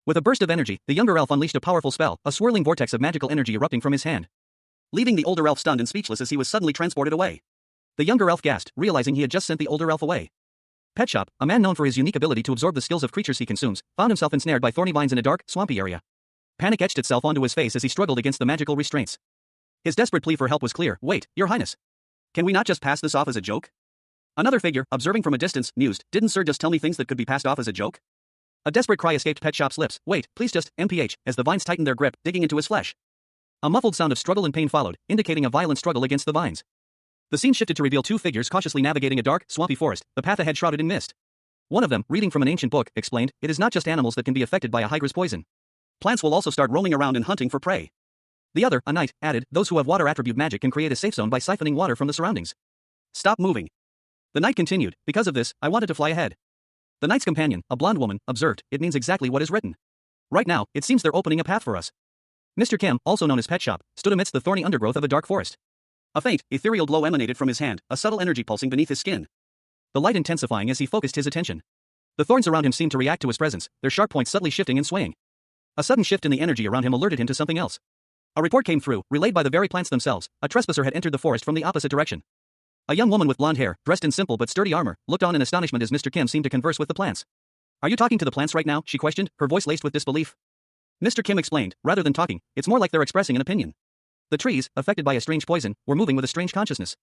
With a burst of energy, the younger elf unleashed a powerful spell, a swirling vortex of magical energy erupting from his hand, leaving the older elf stunned and speechless as he was suddenly transported away. The younger elf gasped, realizing he had just sent the older elf away. Pet Shop, a man known for his unique ability to absorb the skills of creatures he consumes, found himself ensnared by thorny vines in a dark, swampy area. Panic etched itself onto his face as he struggled against the magical restraints. His desperate plea for help was clear. "Wait, Your Highness. Can we not just pass this off as a joke?" Another figure, observing from a distance, mused, "Didn't Sir just tell me things that could be passed off as a joke?" A desperate cry escaped Pet Shop's lips. "Wait, please just, MPH," as the vines tightened their grip, digging into his flesh. A muffled sound of struggle and pain followed, indicating a violent struggle against the vines. The scene shifted to reveal two figures cautiously navigating a dark, swampy forest, the path ahead shrouded in mist. One of them, reading from an ancient book, explained, "It is not just animals that can be affected by a Hydra's poison. Plants will also start roaming around and hunting for prey." The other, a knight, added, "Those who have water attribute magic can create a safe zone by siphoning water from the surroundings." "Stop moving." The knight continued, "Because of this, I wanted to fly ahead." The knight's companion, a blonde woman, observed, "It means exactly what is written. Right now, it seems they're opening a path for us." Mr. Kim, also known as Pet Shop, stood amidst the thorny undergrowth of a dark forest. A faint, ethereal glow emanated from his hand, a subtle energy pulsing beneath his skin, the light intensifying as he focused his attention. The thorns around him seemed to react to his presence, their sharp points subtly shifting and swaying. A sudden shift in the energy around him alerted him to something else. A report came through, relayed by the very plants themselves. A trespasser had entered the forest from the opposite direction. A young woman with blonde hair, dressed in simple but sturdy armor, looked on in astonishment as Mr. Kim seemed to converse with the plants. "Are you talking to the plants right now?" she questioned, her voice laced with disbelief. Mr. Kim explained, "Rather than talking, it's more like they're expressing an opinion." The trees, affected by a strange poison, were moving with a strange consciousness.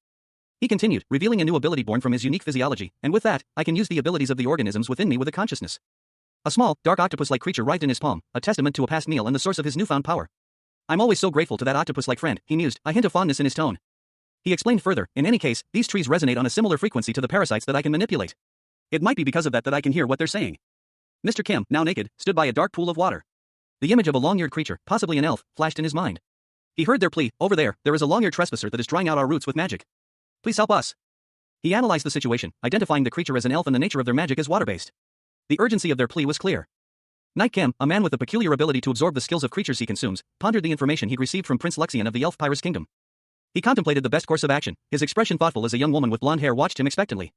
He continued, revealing a new ability born from his unique physiology, "And with that, I can use the abilities of the organisms within me with a consciousness. A small, dark octopus-like creature writhed in his palm, a testament to a past meal and the source of his newfound power. I'm always so grateful to that octopus-like friend, he mused, a hint of fondness in his tone. He explained further, in any case, these trees resonate on a similar frequency to the parasites that I can manipulate. It might be because of that I can hear what they're saying. Mr. Kim, now naked, stood by a dark pool of water. The image of a long-eared creature, possibly an elf, flashed in his mind. He heard their plea, over there is a long-eared trespasser that is drying out our roots with magic. Please help us. He analyzed the situation, identifying the creature as an elf and the nature of their magic as water-based. The urgency of their plea was clear. Night Kim, a man with a peculiar ability to absorb the skills of creatures he consumes, pondered the information he'd received from Prince Luxian of the Elf Pyrus Kingdom. He contemplated the best course of action, his expression thoughtful as a young woman with blonde hair watched him expectantly.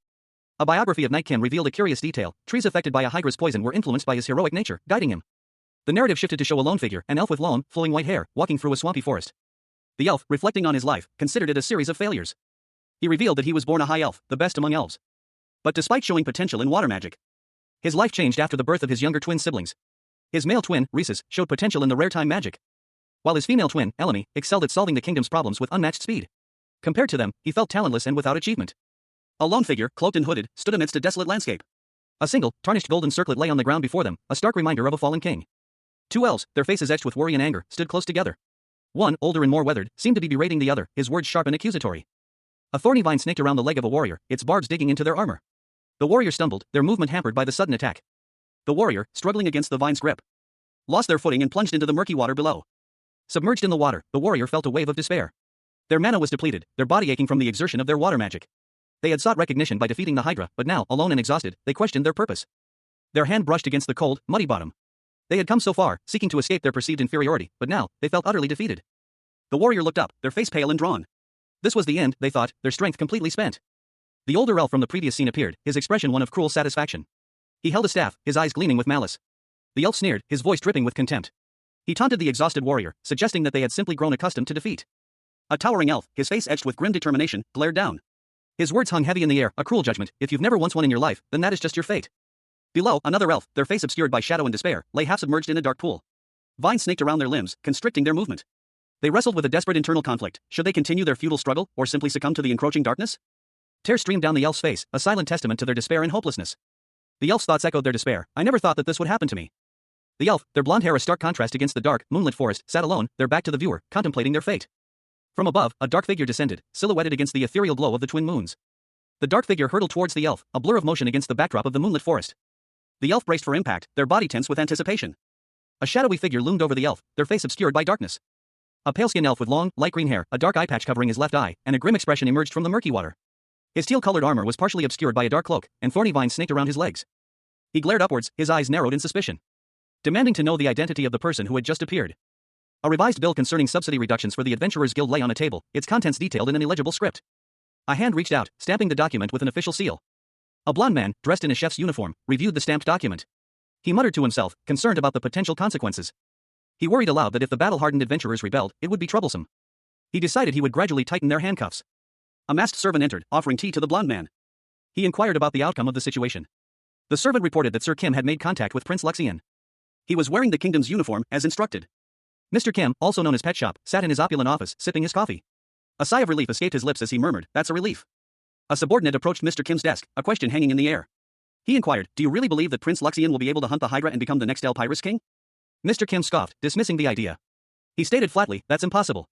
A biography of Night Kim revealed a curious detail: trees affected by a hydra's poison were influenced by his heroic nature, guiding him. The narrative shifted to show a lone figure, an elf with long, flowing white hair, walking through a swampy forest. The elf, reflecting on his life, considered it a series of failures. He revealed that he was born a high elf, the best among elves. But despite showing potential in water magic, his life changed after the birth of his younger twin siblings. His male twin, Rhesus, showed potential in the rare time magic, while his female twin, Elemi, excelled at solving the kingdom's problems with unmatched speed. Compared to them, he felt talentless and without achievement. A lone figure, cloaked and hooded, stood amidst a desolate landscape. A single, tarnished golden circlet lay on the ground before them, a stark reminder of a fallen king. Two elves, their faces etched with worry and anger, stood close together. One, older and more weathered, seemed to be berating the other, his words sharp and accusatory. A thorny vine snaked around the leg of a warrior, its barbs digging into their armor. The warrior stumbled, their movement hampered by the sudden attack. The warrior, struggling against the vine's grip, lost their footing and plunged into the murky water below. Submerged in the water, the warrior felt a wave of despair. Their mana was depleted, their body aching from the exertion of their water magic. They had sought recognition by defeating the Hydra, but now, alone and exhausted, they questioned their purpose. Their hand brushed against the cold, muddy bottom. They had come so far, seeking to escape their perceived inferiority, but now, they felt utterly defeated. The warrior looked up, their face pale and drawn. This was the end, they thought, their strength completely spent. The older elf from the previous scene appeared, his expression one of cruel satisfaction. He held a staff, his eyes gleaming with malice. The elf sneered, his voice dripping with contempt. He taunted the exhausted warrior, suggesting that they had simply grown accustomed to defeat. A towering elf, his face etched with grim determination, glared down. His words hung heavy in the air, a cruel judgment: if you've never once won in your life, then that is just your fate. Below, another elf, their face obscured by shadow and despair, lay half submerged in a dark pool. Vines snaked around their limbs, constricting their movement. They wrestled with a desperate internal conflict: should they continue their futile struggle, or simply succumb to the encroaching darkness? Tears streamed down the elf's face, a silent testament to their despair and hopelessness. The elf's thoughts echoed their despair: I never thought that this would happen to me. The elf, their blonde hair a stark contrast against the dark, moonlit forest, sat alone, their back to the viewer, contemplating their fate. From above, a dark figure descended, silhouetted against the ethereal glow of the twin moons. The dark figure hurtled towards the elf, a blur of motion against the backdrop of the moonlit forest. The elf braced for impact, their body tense with anticipation. A shadowy figure loomed over the elf, their face obscured by darkness. A pale-skinned elf with long, light green hair, a dark eye patch covering his left eye, and a grim expression emerged from the murky water. His teal-colored armor was partially obscured by a dark cloak, and thorny vines snaked around his legs. He glared upwards, his eyes narrowed in suspicion, demanding to know the identity of the person who had just appeared. A revised bill concerning subsidy reductions for the Adventurers Guild lay on a table, its contents detailed in an illegible script. A hand reached out, stamping the document with an official seal. A blond man, dressed in a chef's uniform, reviewed the stamped document. He muttered to himself, concerned about the potential consequences. He worried aloud that if the battle-hardened adventurers rebelled, it would be troublesome. He decided he would gradually tighten their handcuffs. A masked servant entered, offering tea to the blond man. He inquired about the outcome of the situation. The servant reported that Sir Kim had made contact with Prince Luxian. He was wearing the kingdom's uniform, as instructed. Mr. Kim, also known as Pet Shop, sat in his opulent office, sipping his coffee. A sigh of relief escaped his lips as he murmured, "That's a relief." A subordinate approached Mr. Kim's desk, a question hanging in the air. He inquired, "Do you really believe that Prince Luxian will be able to hunt the Hydra and become the next El Pyrus King?" Mr. Kim scoffed, dismissing the idea. He stated flatly, "That's impossible.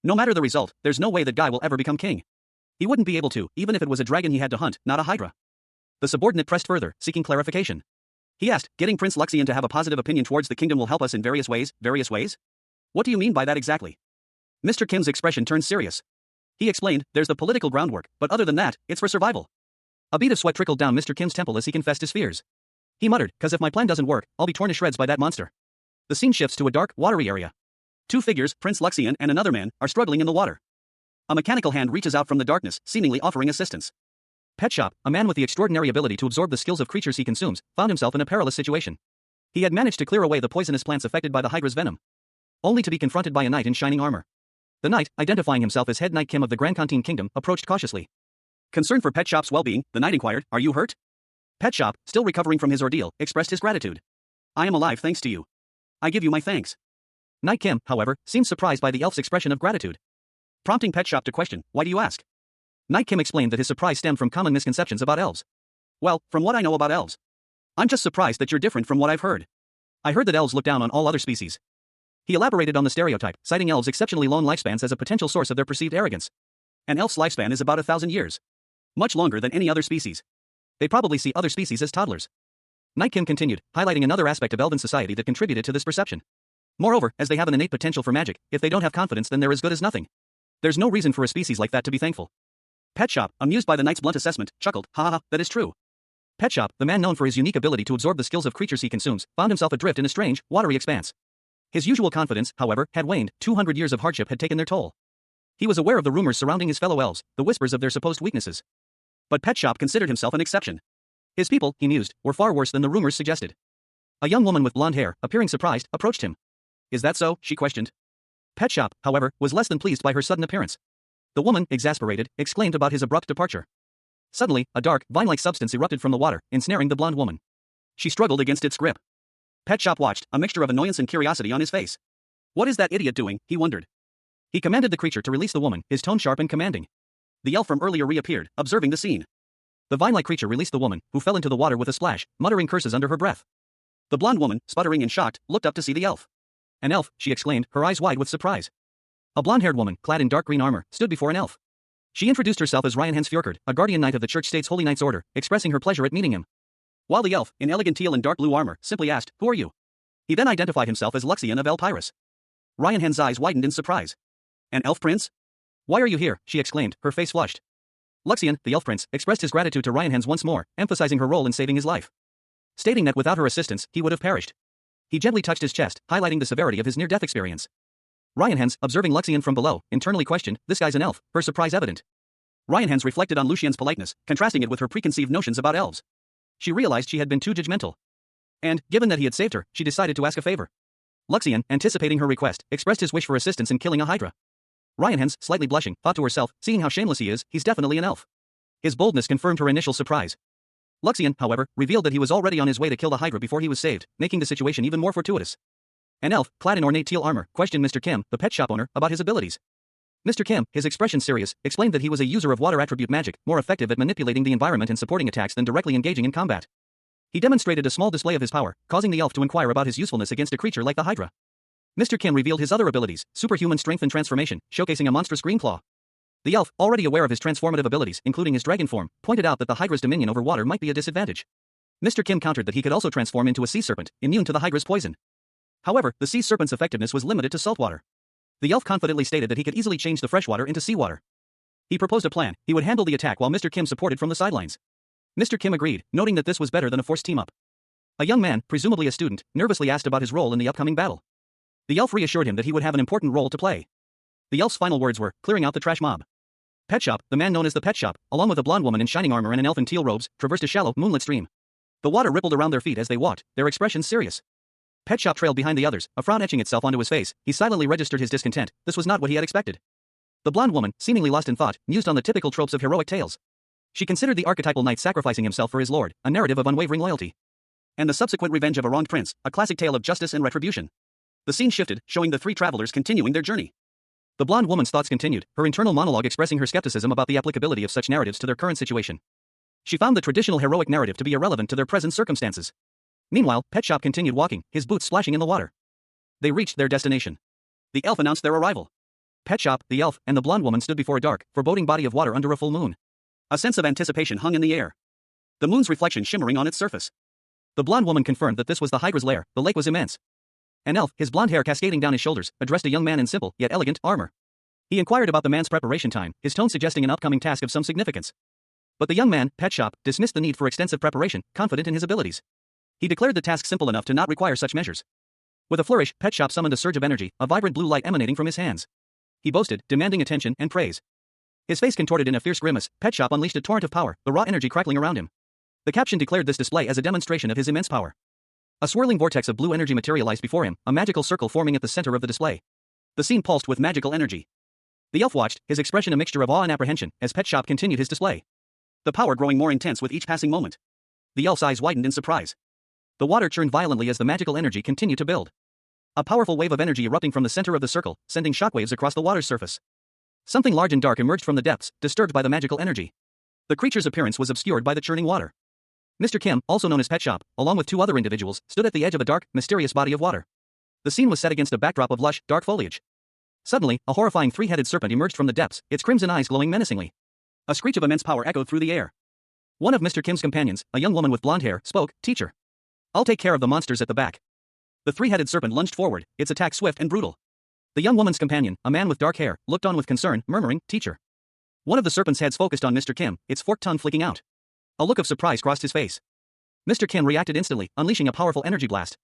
No matter the result, there's no way that guy will ever become king. He wouldn't be able to, even if it was a dragon he had to hunt, not a Hydra." The subordinate pressed further, seeking clarification. He asked, "Getting Prince Luxian to have a positive opinion towards the kingdom will help us in various ways, various ways? What do you mean by that exactly?" Mr. Kim's expression turned serious. He explained, "There's the political groundwork, but other than that, it's for survival." A bead of sweat trickled down Mr. Kim's temple as he confessed his fears. He muttered, "'Cause if my plan doesn't work, I'll be torn to shreds by that monster." The scene shifts to a dark, watery area. Two figures, Prince Luxian and another man, are struggling in the water. A mechanical hand reaches out from the darkness, seemingly offering assistance. Pet Shop, a man with the extraordinary ability to absorb the skills of creatures he consumes, found himself in a perilous situation. He had managed to clear away the poisonous plants affected by the Hydra's venom, only to be confronted by a knight in shining armor. The knight, identifying himself as head knight Kim of the Grand Cantine Kingdom, approached cautiously. Concerned for Pet Shop's well-being, the knight inquired, "Are you hurt?" Pet Shop, still recovering from his ordeal, expressed his gratitude. "I am alive thanks to you. I give you my thanks." Knight Kim, however, seemed surprised by the elf's expression of gratitude, prompting Pet Shop to question, "Why do you ask?" Knight Kim explained that his surprise stemmed from common misconceptions about elves. "Well, from what I know about elves, I'm just surprised that you're different from what I've heard. I heard that elves look down on all other species. He elaborated on the stereotype, citing elves' exceptionally long lifespans as a potential source of their perceived arrogance. An elf's lifespan is about 1,000 years. Much longer than any other species. They probably see other species as toddlers. Night Kim continued, highlighting another aspect of elven society that contributed to this perception. Moreover, as they have an innate potential for magic, if they don't have confidence then they're as good as nothing. There's no reason for a species like that to be thankful. Pet Shop, amused by the knight's blunt assessment, chuckled, ha ha ha, that is true. Pet Shop, the man known for his unique ability to absorb the skills of creatures he consumes, found himself adrift in a strange, watery expanse. His usual confidence, however, had waned. 200 years of hardship had taken their toll. He was aware of the rumors surrounding his fellow elves, the whispers of their supposed weaknesses. But Pet Shop considered himself an exception. His people, he mused, were far worse than the rumors suggested. A young woman with blonde hair, appearing surprised, approached him. Is that so? She questioned. Pet Shop, however, was less than pleased by her sudden appearance. The woman, exasperated, exclaimed about his abrupt departure. Suddenly, a dark, vine-like substance erupted from the water, ensnaring the blonde woman. She struggled against its grip. Pet Shop watched, a mixture of annoyance and curiosity on his face. What is that idiot doing? He wondered. He commanded the creature to release the woman, his tone sharp and commanding. The elf from earlier reappeared, observing the scene. The vine-like creature released the woman, who fell into the water with a splash, muttering curses under her breath. The blonde woman, sputtering and shocked, looked up to see the elf. An elf, she exclaimed, her eyes wide with surprise. A blonde-haired woman, clad in dark green armor, stood before an elf. She introduced herself as Ryan Hansfjorkard, a guardian knight of the Church State's Holy Knights Order, expressing her pleasure at meeting him. While the elf, in elegant teal and dark blue armor, simply asked, "Who are you?" He then identified himself as Luxian of El Pyrus. Ryan Han's eyes widened in surprise. An elf prince? Why are you here? She exclaimed, her face flushed. Luxian, the elf prince, expressed his gratitude to Ryan Hans once more, emphasizing her role in saving his life. Stating that without her assistance, he would have perished. He gently touched his chest, highlighting the severity of his near-death experience. Ryan Hans, observing Luxian from below, internally questioned, "This guy's an elf," her surprise evident. Ryan Hans reflected on Lucian's politeness, contrasting it with her preconceived notions about elves. She realized she had been too judgmental. And, given that he had saved her, she decided to ask a favor. Luxian, anticipating her request, expressed his wish for assistance in killing a hydra. Ryan Hans, slightly blushing, thought to herself, seeing how shameless he is, he's definitely an elf. His boldness confirmed her initial surprise. Luxian, however, revealed that he was already on his way to kill the hydra before he was saved, making the situation even more fortuitous. An elf, clad in ornate teal armor, questioned Mr. Kim, the pet shop owner, about his abilities. Mr. Kim, his expression serious, explained that he was a user of water attribute magic, more effective at manipulating the environment and supporting attacks than directly engaging in combat. He demonstrated a small display of his power, causing the elf to inquire about his usefulness against a creature like the hydra. Mr. Kim revealed his other abilities, superhuman strength and transformation, showcasing a monstrous green claw. The elf, already aware of his transformative abilities, including his dragon form, pointed out that the hydra's dominion over water might be a disadvantage. Mr. Kim countered that he could also transform into a sea serpent, immune to the hydra's poison. However, the sea serpent's effectiveness was limited to saltwater. The elf confidently stated that he could easily change the freshwater into seawater. He proposed a plan: he would handle the attack while Mr. Kim supported from the sidelines. Mr. Kim agreed, noting that this was better than a forced team-up. A young man, presumably a student, nervously asked about his role in the upcoming battle. The elf reassured him that he would have an important role to play. The elf's final words were, clearing out the trash mob. Pet Shop, the man known as the Pet Shop, along with a blonde woman in shining armor and an elf in teal robes, traversed a shallow, moonlit stream. The water rippled around their feet as they walked, their expressions serious. Pet Shop trailed behind the others, a frown etching itself onto his face. He silently registered his discontent. This was not what he had expected. The blonde woman, seemingly lost in thought, mused on the typical tropes of heroic tales. She considered the archetypal knight sacrificing himself for his lord, a narrative of unwavering loyalty. And the subsequent revenge of a wronged prince, a classic tale of justice and retribution. The scene shifted, showing the three travelers continuing their journey. The blonde woman's thoughts continued, her internal monologue expressing her skepticism about the applicability of such narratives to their current situation. She found the traditional heroic narrative to be irrelevant to their present circumstances. Meanwhile, Pet Shop continued walking, his boots splashing in the water. They reached their destination. The elf announced their arrival. Pet Shop, the elf, and the blonde woman stood before a dark, foreboding body of water under a full moon. A sense of anticipation hung in the air. The moon's reflection shimmering on its surface. The blonde woman confirmed that this was the hydra's lair. The lake was immense. An elf, his blonde hair cascading down his shoulders, addressed a young man in simple, yet elegant, armor. He inquired about the man's preparation time, his tone suggesting an upcoming task of some significance. But the young man, Pet Shop, dismissed the need for extensive preparation, confident in his abilities. He declared the task simple enough to not require such measures. With a flourish, Pet Shop summoned a surge of energy, a vibrant blue light emanating from his hands. He boasted, demanding attention and praise. His face contorted in a fierce grimace. Pet Shop unleashed a torrent of power, the raw energy crackling around him. The caption declared this display as a demonstration of his immense power. A swirling vortex of blue energy materialized before him, a magical circle forming at the center of the display. The scene pulsed with magical energy. The elf watched, his expression a mixture of awe and apprehension, as Pet Shop continued his display. The power growing more intense with each passing moment. The elf's eyes widened in surprise. The water churned violently as the magical energy continued to build. A powerful wave of energy erupting from the center of the circle, sending shockwaves across the water's surface. Something large and dark emerged from the depths, disturbed by the magical energy. The creature's appearance was obscured by the churning water. Mr. Kim, also known as Pet Shop, along with two other individuals, stood at the edge of a dark, mysterious body of water. The scene was set against a backdrop of lush, dark foliage. Suddenly, a horrifying three-headed serpent emerged from the depths, its crimson eyes glowing menacingly. A screech of immense power echoed through the air. One of Mr. Kim's companions, a young woman with blonde hair, spoke, "Teacher, I'll take care of the monsters at the back." The three-headed serpent lunged forward, its attack swift and brutal. The young woman's companion, a man with dark hair, looked on with concern, murmuring, "Teacher." One of the serpent's heads focused on Mr. Kim, its forked tongue flicking out. A look of surprise crossed his face. Mr. Kim reacted instantly, unleashing a powerful energy blast,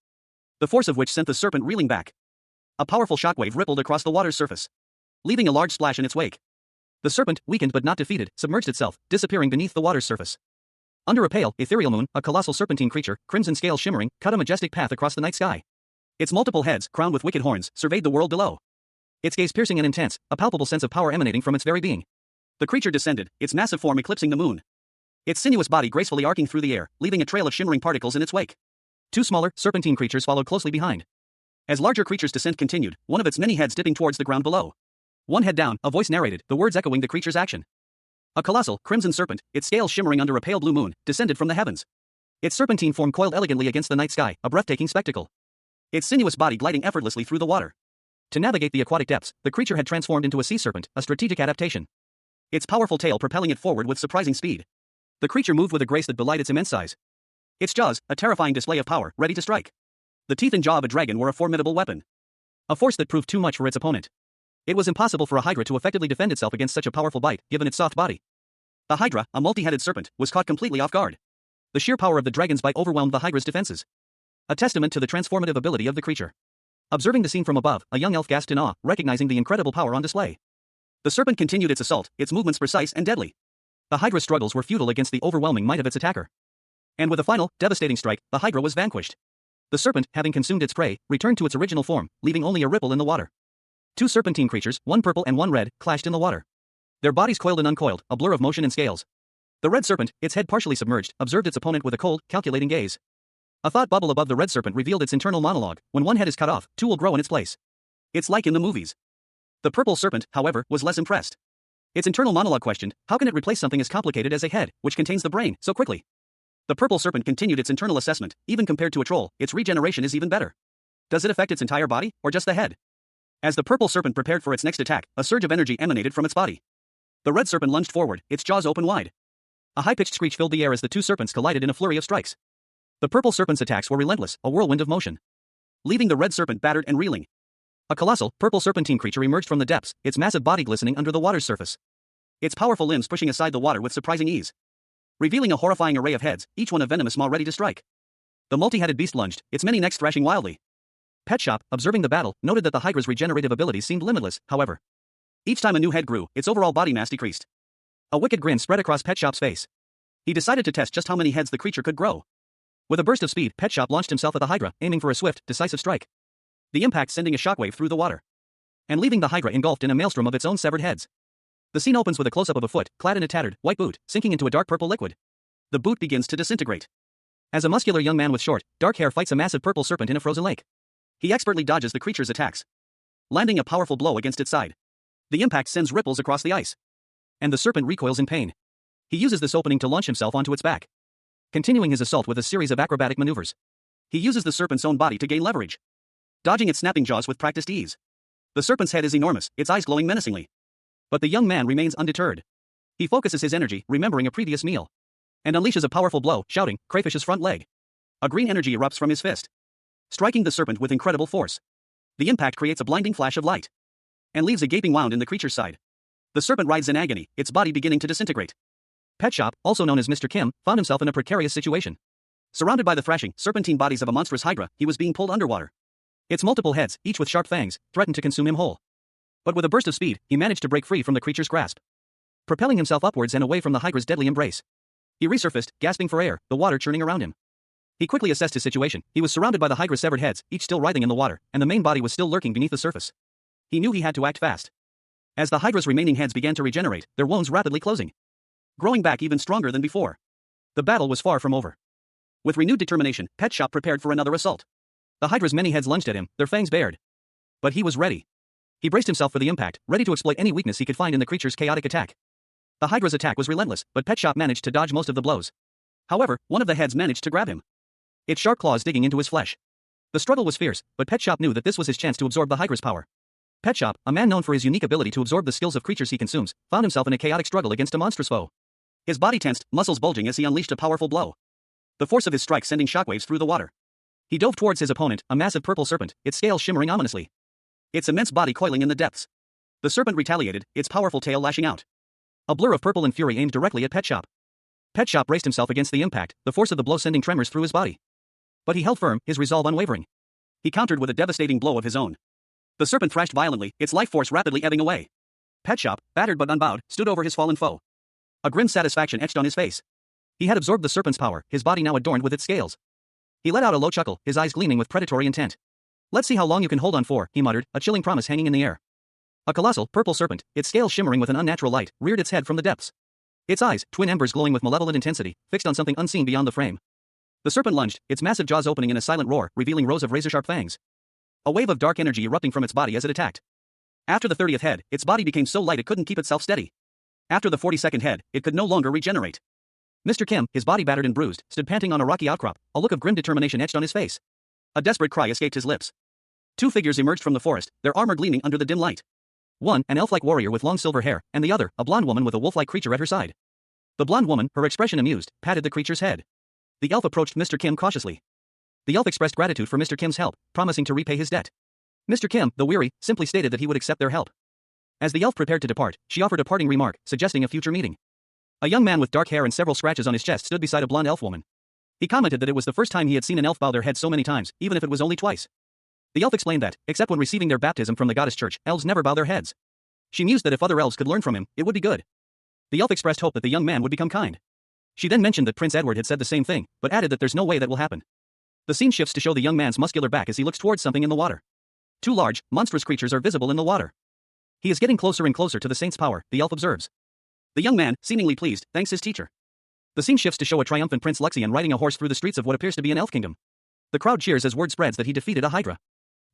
the force of which sent the serpent reeling back. A powerful shockwave rippled across the water's surface, leaving a large splash in its wake. The serpent, weakened but not defeated, submerged itself, disappearing beneath the water's surface. Under a pale, ethereal moon, a colossal serpentine creature, crimson scales shimmering, cut a majestic path across the night sky. Its multiple heads, crowned with wicked horns, surveyed the world below. Its gaze piercing and intense, a palpable sense of power emanating from its very being. The creature descended, its massive form eclipsing the moon, its sinuous body gracefully arcing through the air, leaving a trail of shimmering particles in its wake. Two smaller, serpentine creatures followed closely behind. As larger creatures' descent continued, one of its many heads dipping towards the ground below. One head down, a voice narrated, the words echoing the creature's action. A colossal, crimson serpent, its scales shimmering under a pale blue moon, descended from the heavens. Its serpentine form coiled elegantly against the night sky, a breathtaking spectacle. Its sinuous body gliding effortlessly through the water. To navigate the aquatic depths, the creature had transformed into a sea serpent, a strategic adaptation. Its powerful tail propelling it forward with surprising speed. The creature moved with a grace that belied its immense size. Its jaws, a terrifying display of power, ready to strike. The teeth and jaw of a dragon were a formidable weapon. A force that proved too much for its opponent. It was impossible for a hydra to effectively defend itself against such a powerful bite, given its soft body. The hydra, a multi-headed serpent, was caught completely off guard. The sheer power of the dragon's bite overwhelmed the hydra's defenses. A testament to the transformative ability of the creature. Observing the scene from above, a young elf gasped in awe, recognizing the incredible power on display. The serpent continued its assault, its movements precise and deadly. The hydra's struggles were futile against the overwhelming might of its attacker. And with a final, devastating strike, the hydra was vanquished. The serpent, having consumed its prey, returned to its original form, leaving only a ripple in the water. Two serpentine creatures, one purple and one red, clashed in the water. Their bodies coiled and uncoiled, a blur of motion and scales. The red serpent, its head partially submerged, observed its opponent with a cold, calculating gaze. A thought bubble above the red serpent revealed its internal monologue: when one head is cut off, two will grow in its place. It's like in the movies. The purple serpent, however, was less impressed. Its internal monologue questioned, how can it replace something as complicated as a head, which contains the brain, so quickly? The purple serpent continued its internal assessment: even compared to a troll, its regeneration is even better. Does it affect its entire body, or just the head? As the purple serpent prepared for its next attack, a surge of energy emanated from its body. The red serpent lunged forward, its jaws open wide. A high-pitched screech filled the air as the two serpents collided in a flurry of strikes. The purple serpent's attacks were relentless, a whirlwind of motion, leaving the red serpent battered and reeling. A colossal, purple serpentine creature emerged from the depths, its massive body glistening under the water's surface. Its powerful limbs pushing aside the water with surprising ease, revealing a horrifying array of heads, each one a venomous maw ready to strike. The multi-headed beast lunged, its many necks thrashing wildly. Pet Shop, observing the battle, noted that the hydra's regenerative abilities seemed limitless, however. Each time a new head grew, its overall body mass decreased. A wicked grin spread across Pet Shop's face. He decided to test just how many heads the creature could grow. With a burst of speed, Pet Shop launched himself at the hydra, aiming for a swift, decisive strike. The impact sending a shockwave through the water, and leaving the hydra engulfed in a maelstrom of its own severed heads. The scene opens with a close-up of a foot, clad in a tattered, white boot, sinking into a dark purple liquid. The boot begins to disintegrate. As a muscular young man with short, dark hair fights a massive purple serpent in a frozen lake. He expertly dodges the creature's attacks, landing a powerful blow against its side. The impact sends ripples across the ice, and the serpent recoils in pain. He uses this opening to launch himself onto its back, continuing his assault with a series of acrobatic maneuvers. He uses the serpent's own body to gain leverage, dodging its snapping jaws with practiced ease. The serpent's head is enormous, its eyes glowing menacingly. But the young man remains undeterred. He focuses his energy, remembering a previous meal, and unleashes a powerful blow, shouting, "Crayfish's front leg." A green energy erupts from his fist, striking the serpent with incredible force. The impact creates a blinding flash of light, and leaves a gaping wound in the creature's side. The serpent writhes in agony, its body beginning to disintegrate. Pet Shop, also known as Mr. Kim, found himself in a precarious situation. Surrounded by the thrashing, serpentine bodies of a monstrous hydra, he was being pulled underwater. Its multiple heads, each with sharp fangs, threatened to consume him whole. But with a burst of speed, he managed to break free from the creature's grasp, propelling himself upwards and away from the hydra's deadly embrace. He resurfaced, gasping for air, the water churning around him. He quickly assessed his situation. He was surrounded by the hydra's severed heads, each still writhing in the water, and the main body was still lurking beneath the surface. He knew he had to act fast. As the hydra's remaining heads began to regenerate, their wounds rapidly closing, growing back even stronger than before. The battle was far from over. With renewed determination, Pet Shop prepared for another assault. The hydra's many heads lunged at him, their fangs bared. But he was ready. He braced himself for the impact, ready to exploit any weakness he could find in the creature's chaotic attack. The hydra's attack was relentless, but Pet Shop managed to dodge most of the blows. However, one of the heads managed to grab him, its sharp claws digging into his flesh. The struggle was fierce, but Pet Shop knew that this was his chance to absorb the Hydra's power. Pet Shop, a man known for his unique ability to absorb the skills of creatures he consumes, found himself in a chaotic struggle against a monstrous foe. His body tensed, muscles bulging as he unleashed a powerful blow, the force of his strike sending shockwaves through the water. He dove towards his opponent, a massive purple serpent, its scales shimmering ominously, its immense body coiling in the depths. The serpent retaliated, its powerful tail lashing out. A blur of purple and fury aimed directly at Pet Shop. Pet Shop braced himself against the impact, the force of the blow sending tremors through his body. But he held firm, his resolve unwavering. He countered with a devastating blow of his own. The serpent thrashed violently, its life force rapidly ebbing away. Pet Shop, battered but unbowed, stood over his fallen foe. A grim satisfaction etched on his face. He had absorbed the serpent's power, his body now adorned with its scales. He let out a low chuckle, his eyes gleaming with predatory intent. "Let's see how long you can hold on for," he muttered, a chilling promise hanging in the air. A colossal, purple serpent, its scales shimmering with an unnatural light, reared its head from the depths. Its eyes, twin embers glowing with malevolent intensity, fixed on something unseen beyond the frame. The serpent lunged, its massive jaws opening in a silent roar, revealing rows of razor-sharp fangs. A wave of dark energy erupting from its body as it attacked. After the 30th head, its body became so light it couldn't keep itself steady. After the 42nd head, it could no longer regenerate. Mr. Kim, his body battered and bruised, stood panting on a rocky outcrop, a look of grim determination etched on his face. A desperate cry escaped his lips. Two figures emerged from the forest, their armor gleaming under the dim light. One, an elf-like warrior with long silver hair, and the other, a blonde woman with a wolf-like creature at her side. The blonde woman, her expression amused, patted the creature's head. The elf approached Mr. Kim cautiously. The elf expressed gratitude for Mr. Kim's help, promising to repay his debt. Mr. Kim, though weary, simply stated that he would accept their help. As the elf prepared to depart, she offered a parting remark, suggesting a future meeting. A young man with dark hair and several scratches on his chest stood beside a blonde elf woman. He commented that it was the first time he had seen an elf bow their head so many times, even if it was only twice. The elf explained that, except when receiving their baptism from the goddess church, elves never bow their heads. She mused that if other elves could learn from him, it would be good. The elf expressed hope that the young man would become kind. She then mentioned that Prince Edward had said the same thing, but added that there's no way that will happen. The scene shifts to show the young man's muscular back as he looks towards something in the water. Two large, monstrous creatures are visible in the water. He is getting closer and closer to the saint's power, the elf observes. The young man, seemingly pleased, thanks his teacher. The scene shifts to show a triumphant Prince Luxian riding a horse through the streets of what appears to be an elf kingdom. The crowd cheers as word spreads that he defeated a hydra.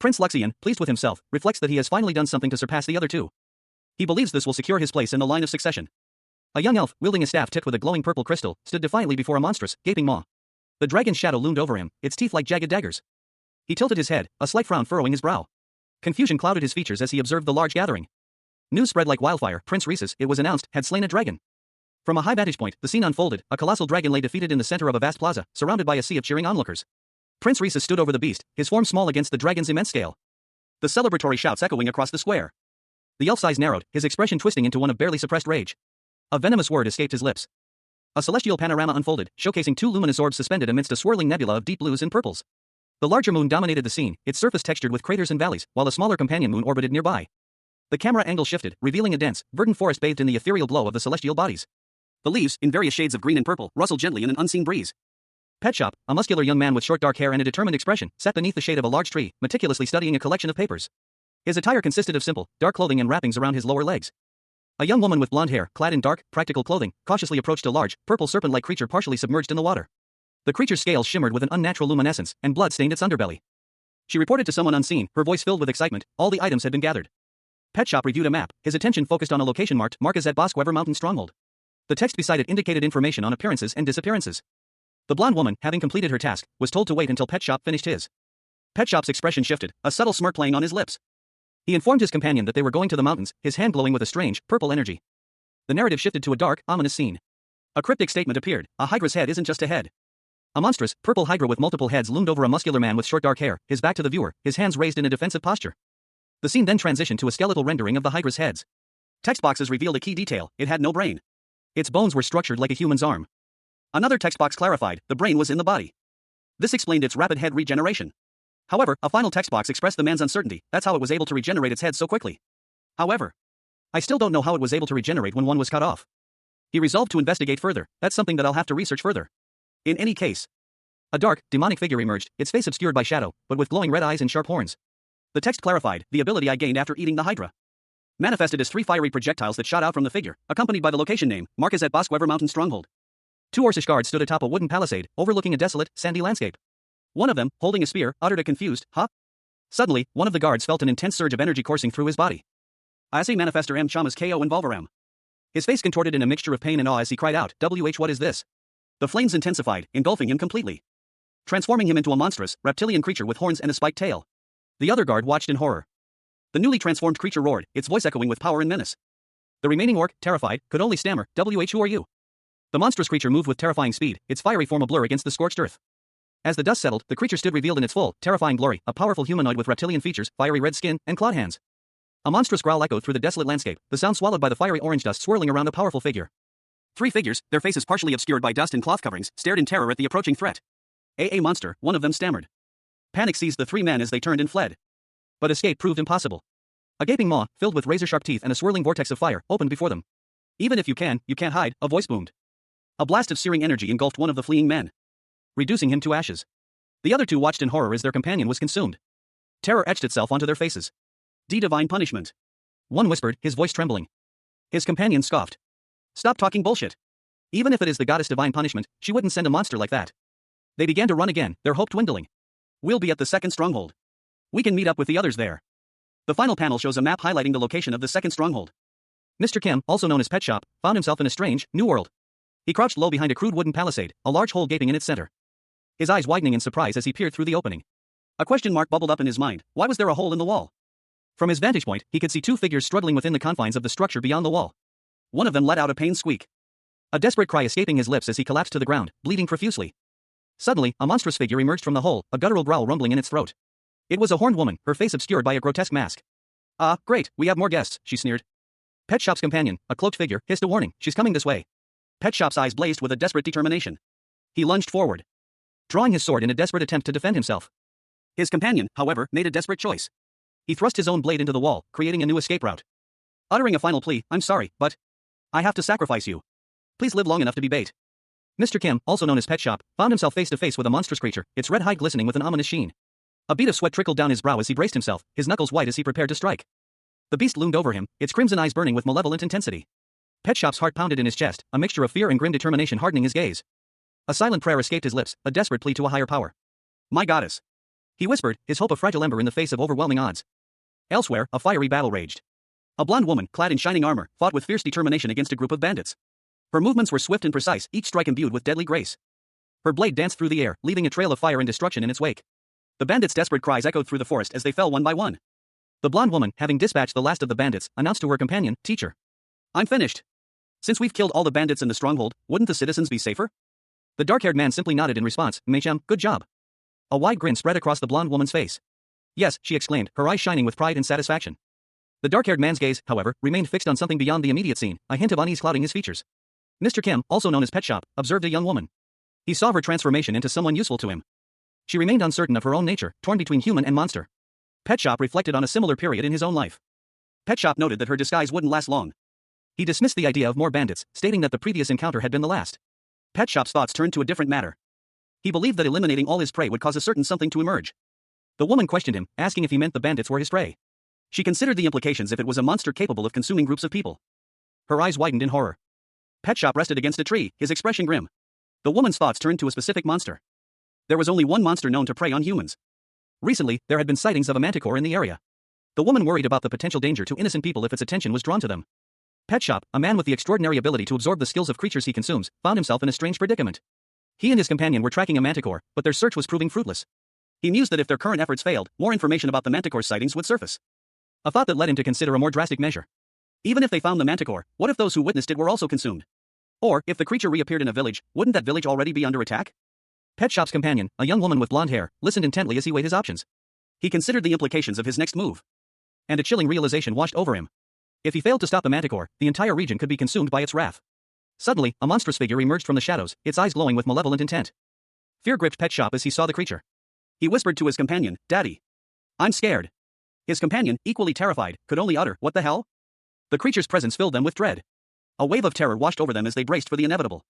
Prince Luxian, pleased with himself, reflects that he has finally done something to surpass the other two. He believes this will secure his place in the line of succession. A young elf, wielding a staff tipped with a glowing purple crystal, stood defiantly before a monstrous, gaping maw. The dragon's shadow loomed over him, its teeth like jagged daggers. He tilted his head, a slight frown furrowing his brow. Confusion clouded his features as he observed the large gathering. News spread like wildfire. Prince Rhesus, it was announced, had slain a dragon. From a high vantage point, the scene unfolded. A colossal dragon lay defeated in the center of a vast plaza, surrounded by a sea of cheering onlookers. Prince Rhesus stood over the beast, his form small against the dragon's immense scale. The celebratory shouts echoing across the square. The elf's eyes narrowed, his expression twisting into one of barely suppressed rage. A venomous word escaped his lips. A celestial panorama unfolded, showcasing two luminous orbs suspended amidst a swirling nebula of deep blues and purples. The larger moon dominated the scene, its surface textured with craters and valleys, while a smaller companion moon orbited nearby. The camera angle shifted, revealing a dense, verdant forest bathed in the ethereal glow of the celestial bodies. The leaves, in various shades of green and purple, rustled gently in an unseen breeze. Pet Shop, a muscular young man with short dark hair and a determined expression, sat beneath the shade of a large tree, meticulously studying a collection of papers. His attire consisted of simple, dark clothing and wrappings around his lower legs. A young woman with blonde hair, clad in dark, practical clothing, cautiously approached a large, purple serpent-like creature partially submerged in the water. The creature's scales shimmered with an unnatural luminescence, and blood stained its underbelly. She reported to someone unseen, her voice filled with excitement. All the items had been gathered. Pet Shop reviewed a map, his attention focused on a location marked Marquezat Bosque Mountain Stronghold. The text beside it indicated information on appearances and disappearances. The blonde woman, having completed her task, was told to wait until Pet Shop finished his. Pet Shop's expression shifted, a subtle smirk playing on his lips. He informed his companion that they were going to the mountains, his hand glowing with a strange, purple energy. The narrative shifted to a dark, ominous scene. A cryptic statement appeared. A hydra's head isn't just a head. A monstrous, purple hydra with multiple heads loomed over a muscular man with short dark hair, his back to the viewer, his hands raised in a defensive posture. The scene then transitioned to a skeletal rendering of the hydra's heads. Text boxes revealed a key detail: it had no brain. Its bones were structured like a human's arm. Another text box clarified, the brain was in the body. This explained its rapid head regeneration. However, a final text box expressed the man's uncertainty. That's how it was able to regenerate its head so quickly. However, I still don't know how it was able to regenerate when one was cut off. He resolved to investigate further. That's something that I'll have to research further. In any case, a dark, demonic figure emerged, its face obscured by shadow, but with glowing red eyes and sharp horns. The text clarified, the ability I gained after eating the hydra. Manifested as 3 fiery projectiles that shot out from the figure, accompanied by the location name, Marquezat Bosque Mountain Stronghold. 2 Orcish guards stood atop a wooden palisade, overlooking a desolate, sandy landscape. One of them, holding a spear, uttered a confused, huh? Suddenly, one of the guards felt an intense surge of energy coursing through his body. I see Manifester M. Chamas KO Involveram. His face contorted in a mixture of pain and awe as he cried out, WH, what is this? The flames intensified, engulfing him completely, transforming him into a monstrous, reptilian creature with horns and a spiked tail. The other guard watched in horror. The newly transformed creature roared, its voice echoing with power and menace. The remaining orc, terrified, could only stammer, who are you? The monstrous creature moved with terrifying speed, its fiery form a blur against the scorched earth. As the dust settled, the creature stood revealed in its full, terrifying glory, a powerful humanoid with reptilian features, fiery red skin, and clawed hands. A monstrous growl echoed through the desolate landscape, the sound swallowed by the fiery orange dust swirling around a powerful figure. Three figures, their faces partially obscured by dust and cloth coverings, stared in terror at the approaching threat. Monster, one of them stammered. Panic seized the three men as they turned and fled. But escape proved impossible. A gaping maw, filled with razor-sharp teeth and a swirling vortex of fire, opened before them. Even if you can't hide, a voice boomed. A blast of searing energy engulfed one of the fleeing men, reducing him to ashes. The other two watched in horror as their companion was consumed. Terror etched itself onto their faces. Divine punishment. One whispered, his voice trembling. His companion scoffed. Stop talking bullshit. Even if it is the goddess divine punishment, she wouldn't send a monster like that. They began to run again, their hope dwindling. We'll be at the second stronghold. We can meet up with the others there. The final panel shows a map highlighting the location of the second stronghold. Mr. Kim, also known as Pet Shop, found himself in a strange, new world. He crouched low behind a crude wooden palisade, a large hole gaping in its center. His eyes widening in surprise as he peered through the opening. A question mark bubbled up in his mind, why was there a hole in the wall? From his vantage point, he could see two figures struggling within the confines of the structure beyond the wall. One of them let out a pained squeak. A desperate cry escaping his lips as he collapsed to the ground, bleeding profusely. Suddenly, a monstrous figure emerged from the hole, a guttural growl rumbling in its throat. It was a horned woman, her face obscured by a grotesque mask. Ah, great, we have more guests, she sneered. Pet Shop's companion, a cloaked figure, hissed a warning, she's coming this way. Pet Shop's eyes blazed with a desperate determination. He lunged forward, drawing his sword in a desperate attempt to defend himself. His companion, however, made a desperate choice. He thrust his own blade into the wall, creating a new escape route. Uttering a final plea, I'm sorry, but I have to sacrifice you. Please live long enough to be bait. Mr. Kim, also known as Pet Shop, found himself face to face with a monstrous creature, its red hide glistening with an ominous sheen. A bead of sweat trickled down his brow as he braced himself, his knuckles white as he prepared to strike. The beast loomed over him, its crimson eyes burning with malevolent intensity. Pet Shop's heart pounded in his chest, a mixture of fear and grim determination hardening his gaze. A silent prayer escaped his lips, a desperate plea to a higher power. My goddess, he whispered, his hope a fragile ember in the face of overwhelming odds. Elsewhere, a fiery battle raged. A blonde woman, clad in shining armor, fought with fierce determination against a group of bandits. Her movements were swift and precise, each strike imbued with deadly grace. Her blade danced through the air, leaving a trail of fire and destruction in its wake. The bandits' desperate cries echoed through the forest as they fell one by one. The blonde woman, having dispatched the last of the bandits, announced to her companion, Teacher, I'm finished. Since we've killed all the bandits in the stronghold, wouldn't the citizens be safer? The dark-haired man simply nodded in response, Machem, good job. A wide grin spread across the blonde woman's face. Yes, she exclaimed, her eyes shining with pride and satisfaction. The dark-haired man's gaze, however, remained fixed on something beyond the immediate scene, a hint of unease clouding his features. Mr. Kim, also known as Pet Shop, observed a young woman. He saw her transformation into someone useful to him. She remained uncertain of her own nature, torn between human and monster. Pet Shop reflected on a similar period in his own life. Pet Shop noted that her disguise wouldn't last long. He dismissed the idea of more bandits, stating that the previous encounter had been the last. Pet Shop's thoughts turned to a different matter. He believed that eliminating all his prey would cause a certain something to emerge. The woman questioned him, asking if he meant the bandits were his prey. She considered the implications if it was a monster capable of consuming groups of people. Her eyes widened in horror. Pet Shop rested against a tree, his expression grim. The woman's thoughts turned to a specific monster. There was only one monster known to prey on humans. Recently, there had been sightings of a manticore in the area. The woman worried about the potential danger to innocent people if its attention was drawn to them. Pet Shop, a man with the extraordinary ability to absorb the skills of creatures he consumes, found himself in a strange predicament. He and his companion were tracking a manticore, but their search was proving fruitless. He mused that if their current efforts failed, more information about the manticore's sightings would surface. A thought that led him to consider a more drastic measure. Even if they found the manticore, what if those who witnessed it were also consumed? Or, if the creature reappeared in a village, wouldn't that village already be under attack? Pet Shop's companion, a young woman with blonde hair, listened intently as he weighed his options. He considered the implications of his next move. And a chilling realization washed over him. If he failed to stop the manticore, the entire region could be consumed by its wrath. Suddenly, a monstrous figure emerged from the shadows, its eyes glowing with malevolent intent. Fear gripped Pet Shop as he saw the creature. He whispered to his companion, Daddy, I'm scared. His companion, equally terrified, could only utter, what the hell? The creature's presence filled them with dread. A wave of terror washed over them as they braced for the inevitable.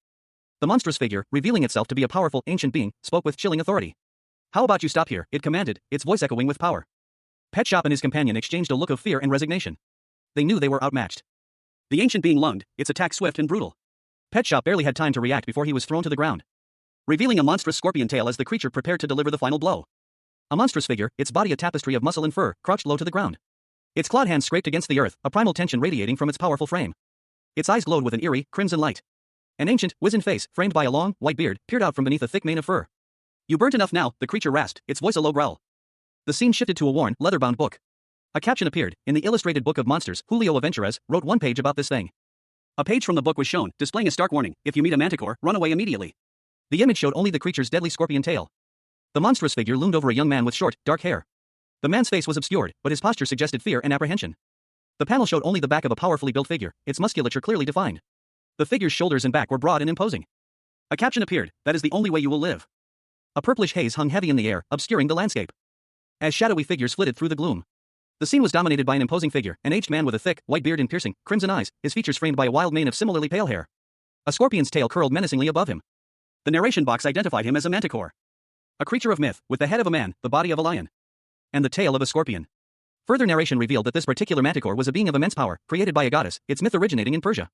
The monstrous figure, revealing itself to be a powerful, ancient being, spoke with chilling authority. How about you stop here, it commanded, its voice echoing with power. Pet Shop and his companion exchanged a look of fear and resignation. They knew they were outmatched. The ancient being lunged, its attack swift and brutal. Pet Shop barely had time to react before he was thrown to the ground, revealing a monstrous scorpion tail as the creature prepared to deliver the final blow. A monstrous figure, its body a tapestry of muscle and fur, crouched low to the ground. Its clawed hands scraped against the earth, a primal tension radiating from its powerful frame. Its eyes glowed with an eerie, crimson light. An ancient, wizened face, framed by a long, white beard, peered out from beneath a thick mane of fur. You burnt enough now, the creature rasped, its voice a low growl. The scene shifted to a worn, leather-bound book. A caption appeared. In the illustrated book of monsters, Julio Aventurez wrote one page about this thing. A page from the book was shown, displaying a stark warning: if you meet a manticore, run away immediately. The image showed only the creature's deadly scorpion tail. The monstrous figure loomed over a young man with short, dark hair. The man's face was obscured, but his posture suggested fear and apprehension. The panel showed only the back of a powerfully built figure, its musculature clearly defined. The figure's shoulders and back were broad and imposing. A caption appeared: that is the only way you will live. A purplish haze hung heavy in the air, obscuring the landscape. As shadowy figures flitted through the gloom. The scene was dominated by an imposing figure, an aged man with a thick, white beard and piercing, crimson eyes, his features framed by a wild mane of similarly pale hair. A scorpion's tail curled menacingly above him. The narration box identified him as a manticore. A creature of myth, with the head of a man, the body of a lion, and the tail of a scorpion. Further narration revealed that this particular manticore was a being of immense power, created by a goddess, its myth originating in Persia.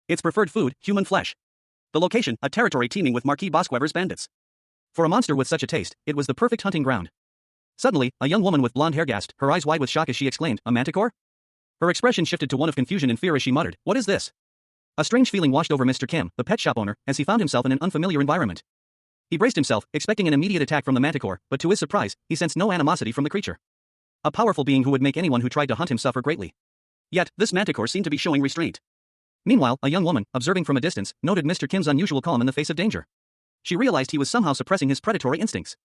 Its preferred food, human flesh. The location, a territory teeming with Marquis Bosquever's bandits. For a monster with such a taste, it was the perfect hunting ground. Suddenly, a young woman with blonde hair gasped, her eyes wide with shock as she exclaimed, "A manticore?" Her expression shifted to one of confusion and fear as she muttered, "What is this?" A strange feeling washed over Mr. Kim, the pet shop owner, as he found himself in an unfamiliar environment. He braced himself, expecting an immediate attack from the manticore, but to his surprise, he sensed no animosity from the creature. A powerful being who would make anyone who tried to hunt him suffer greatly. Yet, this manticore seemed to be showing restraint. Meanwhile, a young woman, observing from a distance, noted Mr. Kim's unusual calm in the face of danger. She realized he was somehow suppressing his predatory instincts.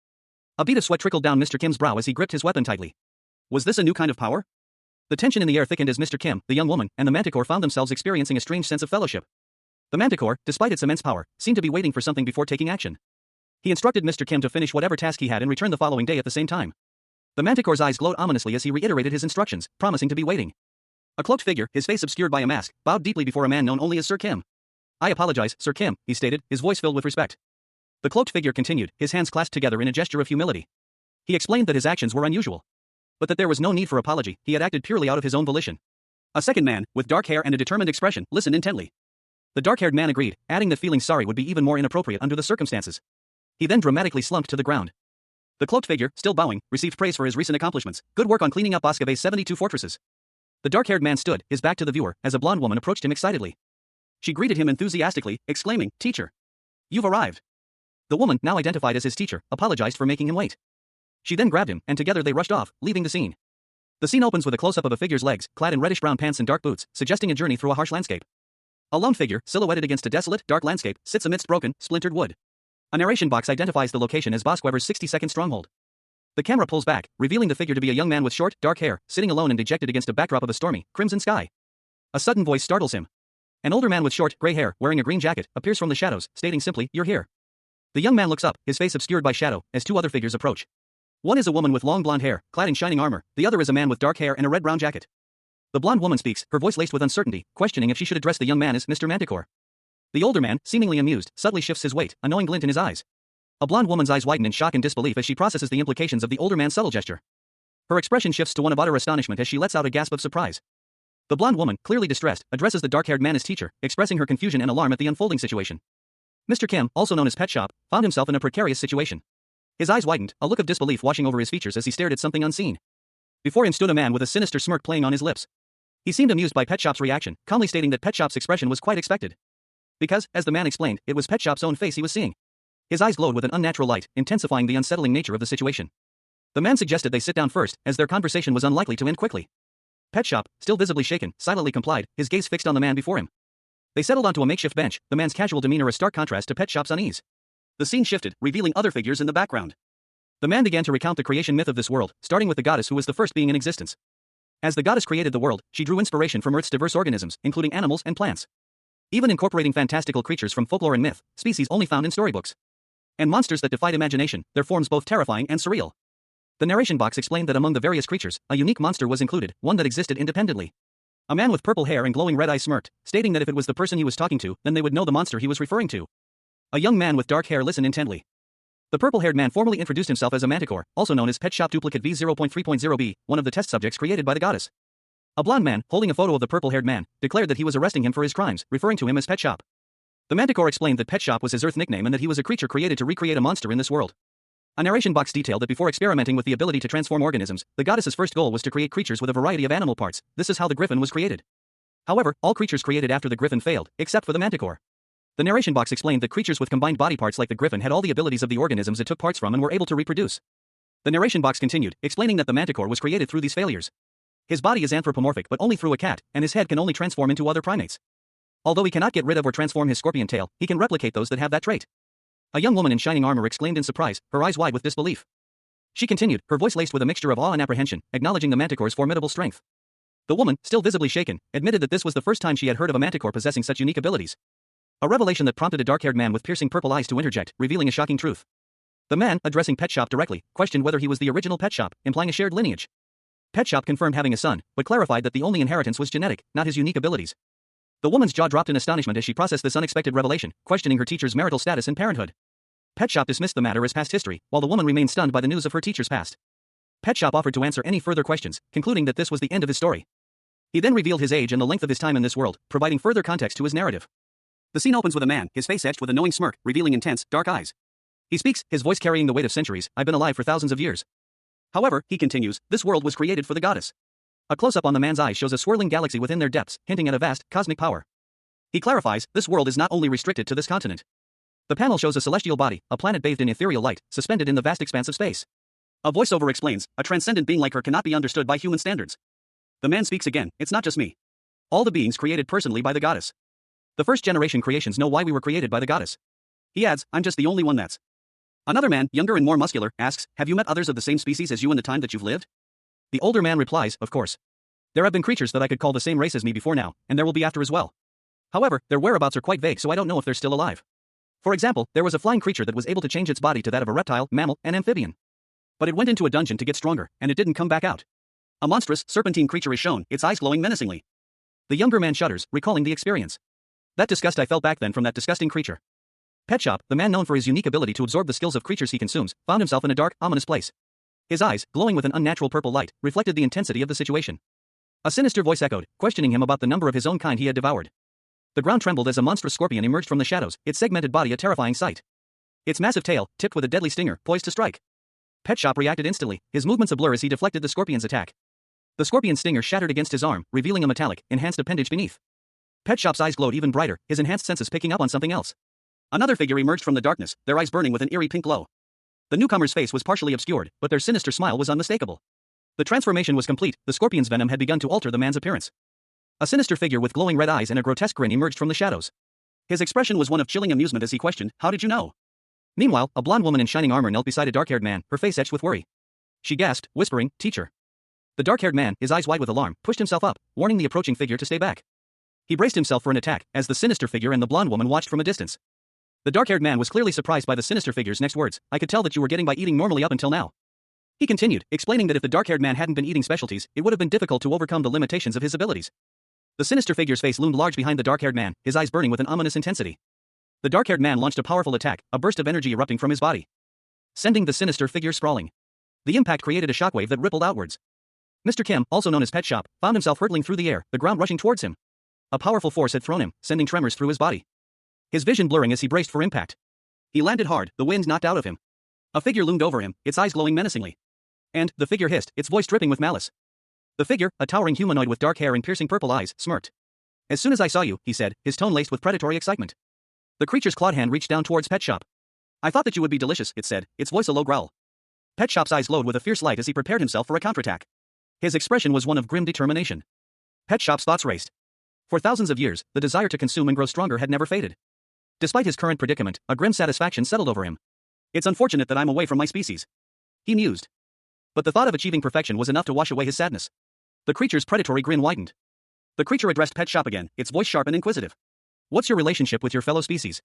A bead of sweat trickled down Mr. Kim's brow as he gripped his weapon tightly. Was this a new kind of power? The tension in the air thickened as Mr. Kim, the young woman, and the manticore found themselves experiencing a strange sense of fellowship. The manticore, despite its immense power, seemed to be waiting for something before taking action. He instructed Mr. Kim to finish whatever task he had and return the following day at the same time. The manticore's eyes glowed ominously as he reiterated his instructions, promising to be waiting. A cloaked figure, his face obscured by a mask, bowed deeply before a man known only as Sir Kim. "I apologize, Sir Kim," he stated, his voice filled with respect. The cloaked figure continued, his hands clasped together in a gesture of humility. He explained that his actions were unusual, but that there was no need for apology, he had acted purely out of his own volition. A second man, with dark hair and a determined expression, listened intently. The dark-haired man agreed, adding that feeling sorry would be even more inappropriate under the circumstances. He then dramatically slumped to the ground. The cloaked figure, still bowing, received praise for his recent accomplishments. Good work on cleaning up Bosqueve's 72 fortresses. The dark-haired man stood, his back to the viewer, as a blonde woman approached him excitedly. She greeted him enthusiastically, exclaiming, "Teacher! You've arrived!" The woman, now identified as his teacher, apologized for making him wait. She then grabbed him, and together they rushed off, leaving the scene. The scene opens with a close-up of a figure's legs, clad in reddish-brown pants and dark boots, suggesting a journey through a harsh landscape. A lone figure, silhouetted against a desolate, dark landscape, sits amidst broken, splintered wood. A narration box identifies the location as Bosquever's 60-second stronghold. The camera pulls back, revealing the figure to be a young man with short, dark hair, sitting alone and dejected against a backdrop of a stormy, crimson sky. A sudden voice startles him. An older man with short, gray hair, wearing a green jacket, appears from the shadows, stating simply, "You're here." The young man looks up, his face obscured by shadow, as two other figures approach. One is a woman with long blonde hair, clad in shining armor, the other is a man with dark hair and a red-brown jacket. The blonde woman speaks, her voice laced with uncertainty, questioning if she should address the young man as Mr. Manticore. The older man, seemingly amused, subtly shifts his weight, a knowing glint in his eyes. A blonde woman's eyes widen in shock and disbelief as she processes the implications of the older man's subtle gesture. Her expression shifts to one of utter astonishment as she lets out a gasp of surprise. The blonde woman, clearly distressed, addresses the dark-haired man as teacher, expressing her confusion and alarm at the unfolding situation. Mr. Kim, also known as Pet Shop, found himself in a precarious situation. His eyes widened, a look of disbelief washing over his features as he stared at something unseen. Before him stood a man with a sinister smirk playing on his lips. He seemed amused by Pet Shop's reaction, calmly stating that Pet Shop's expression was quite expected. Because, as the man explained, it was Pet Shop's own face he was seeing. His eyes glowed with an unnatural light, intensifying the unsettling nature of the situation. The man suggested they sit down first, as their conversation was unlikely to end quickly. Pet Shop, still visibly shaken, silently complied, his gaze fixed on the man before him. They settled onto a makeshift bench, the man's casual demeanor a stark contrast to Pet Shop's unease. The scene shifted, revealing other figures in the background. The man began to recount the creation myth of this world, starting with the goddess who was the first being in existence. As the goddess created the world, she drew inspiration from Earth's diverse organisms, including animals and plants. Even incorporating fantastical creatures from folklore and myth, species only found in storybooks. And monsters that defied imagination, their forms both terrifying and surreal. The narration box explained that among the various creatures, a unique monster was included, one that existed independently. A man with purple hair and glowing red eyes smirked, stating that if it was the person he was talking to, then they would know the monster he was referring to. A young man with dark hair listened intently. The purple-haired man formally introduced himself as a manticore, also known as Pet Shop Duplicate V0.3.0b, one of the test subjects created by the goddess. A blonde man, holding a photo of the purple-haired man, declared that he was arresting him for his crimes, referring to him as Pet Shop. The manticore explained that Pet Shop was his Earth nickname and that he was a creature created to recreate a monster in this world. A narration box detailed that before experimenting with the ability to transform organisms, the goddess's first goal was to create creatures with a variety of animal parts. This is how the griffin was created. However, all creatures created after the griffin failed, except for the manticore. The narration box explained that creatures with combined body parts like the griffin had all the abilities of the organisms it took parts from and were able to reproduce. The narration box continued, explaining that the manticore was created through these failures. His body is anthropomorphic but only through a cat, and his head can only transform into other primates. Although he cannot get rid of or transform his scorpion tail, he can replicate those that have that trait. A young woman in shining armor exclaimed in surprise, her eyes wide with disbelief. She continued, her voice laced with a mixture of awe and apprehension, acknowledging the manticore's formidable strength. The woman, still visibly shaken, admitted that this was the first time she had heard of a manticore possessing such unique abilities. A revelation that prompted a dark-haired man with piercing purple eyes to interject, revealing a shocking truth. The man, addressing Pet Shop directly, questioned whether he was the original Pet Shop, implying a shared lineage. Pet Shop confirmed having a son, but clarified that the only inheritance was genetic, not his unique abilities. The woman's jaw dropped in astonishment as she processed this unexpected revelation, questioning her teacher's marital status and parenthood. Pet Shop dismissed the matter as past history, while the woman remained stunned by the news of her teacher's past. Pet Shop offered to answer any further questions, concluding that this was the end of his story. He then revealed his age and the length of his time in this world, providing further context to his narrative. The scene opens with a man, his face etched with a knowing smirk, revealing intense, dark eyes. He speaks, his voice carrying the weight of centuries. I've been alive for thousands of years. However, he continues, this world was created for the goddess. A close-up on the man's eyes shows a swirling galaxy within their depths, hinting at a vast, cosmic power. He clarifies, this world is not only restricted to this continent. The panel shows a celestial body, a planet bathed in ethereal light, suspended in the vast expanse of space. A voiceover explains, a transcendent being like her cannot be understood by human standards. The man speaks again, it's not just me. All the beings created personally by the goddess. The first generation creations know why we were created by the goddess. He adds, I'm just the only one that's. Another man, younger and more muscular, asks, have you met others of the same species as you in the time that you've lived? The older man replies, of course. There have been creatures that I could call the same race as me before now, and there will be after as well. However, their whereabouts are quite vague, so I don't know if they're still alive. For example, there was a flying creature that was able to change its body to that of a reptile, mammal, and amphibian. But it went into a dungeon to get stronger, and it didn't come back out. A monstrous, serpentine creature is shown, its eyes glowing menacingly. The younger man shudders, recalling the experience. That disgust I felt back then from that disgusting creature. Pet Shop, the man known for his unique ability to absorb the skills of creatures he consumes, found himself in a dark, ominous place. His eyes, glowing with an unnatural purple light, reflected the intensity of the situation. A sinister voice echoed, questioning him about the number of his own kind he had devoured. The ground trembled as a monstrous scorpion emerged from the shadows, its segmented body a terrifying sight. Its massive tail, tipped with a deadly stinger, poised to strike. Pet Shop reacted instantly, his movements a blur as he deflected the scorpion's attack. The scorpion's stinger shattered against his arm, revealing a metallic, enhanced appendage beneath. Pet Shop's eyes glowed even brighter, his enhanced senses picking up on something else. Another figure emerged from the darkness, their eyes burning with an eerie pink glow. The newcomer's face was partially obscured, but their sinister smile was unmistakable. The transformation was complete, the scorpion's venom had begun to alter the man's appearance. A sinister figure with glowing red eyes and a grotesque grin emerged from the shadows. His expression was one of chilling amusement as he questioned, how did you know? Meanwhile, a blonde woman in shining armor knelt beside a dark-haired man, her face etched with worry. She gasped, whispering, teacher. The dark-haired man, his eyes wide with alarm, pushed himself up, warning the approaching figure to stay back. He braced himself for an attack, as the sinister figure and the blonde woman watched from a distance. The dark-haired man was clearly surprised by the sinister figure's next words, I could tell that you were getting by eating normally up until now. He continued, explaining that if the dark-haired man hadn't been eating specialties, it would have been difficult to overcome the limitations of his abilities. The sinister figure's face loomed large behind the dark-haired man, his eyes burning with an ominous intensity. The dark-haired man launched a powerful attack, a burst of energy erupting from his body, sending the sinister figure sprawling. The impact created a shockwave that rippled outwards. Mr. Kim, also known as Pet Shop, found himself hurtling through the air, the ground rushing towards him. A powerful force had thrown him, sending tremors through his body. His vision blurring as he braced for impact. He landed hard, the wind knocked out of him. A figure loomed over him, its eyes glowing menacingly. And, the figure hissed, its voice dripping with malice. The figure, a towering humanoid with dark hair and piercing purple eyes, smirked. As soon as I saw you, he said, his tone laced with predatory excitement. The creature's clawed hand reached down towards Pet Shop. I thought that you would be delicious, it said, its voice a low growl. Pet Shop's eyes glowed with a fierce light as he prepared himself for a counterattack. His expression was one of grim determination. Pet Shop's thoughts raced. For thousands of years, the desire to consume and grow stronger had never faded. Despite his current predicament, a grim satisfaction settled over him. It's unfortunate that I'm away from my species, he mused. But the thought of achieving perfection was enough to wash away his sadness. The creature's predatory grin widened. The creature addressed Pet Shop again, its voice sharp and inquisitive. What's your relationship with your fellow species?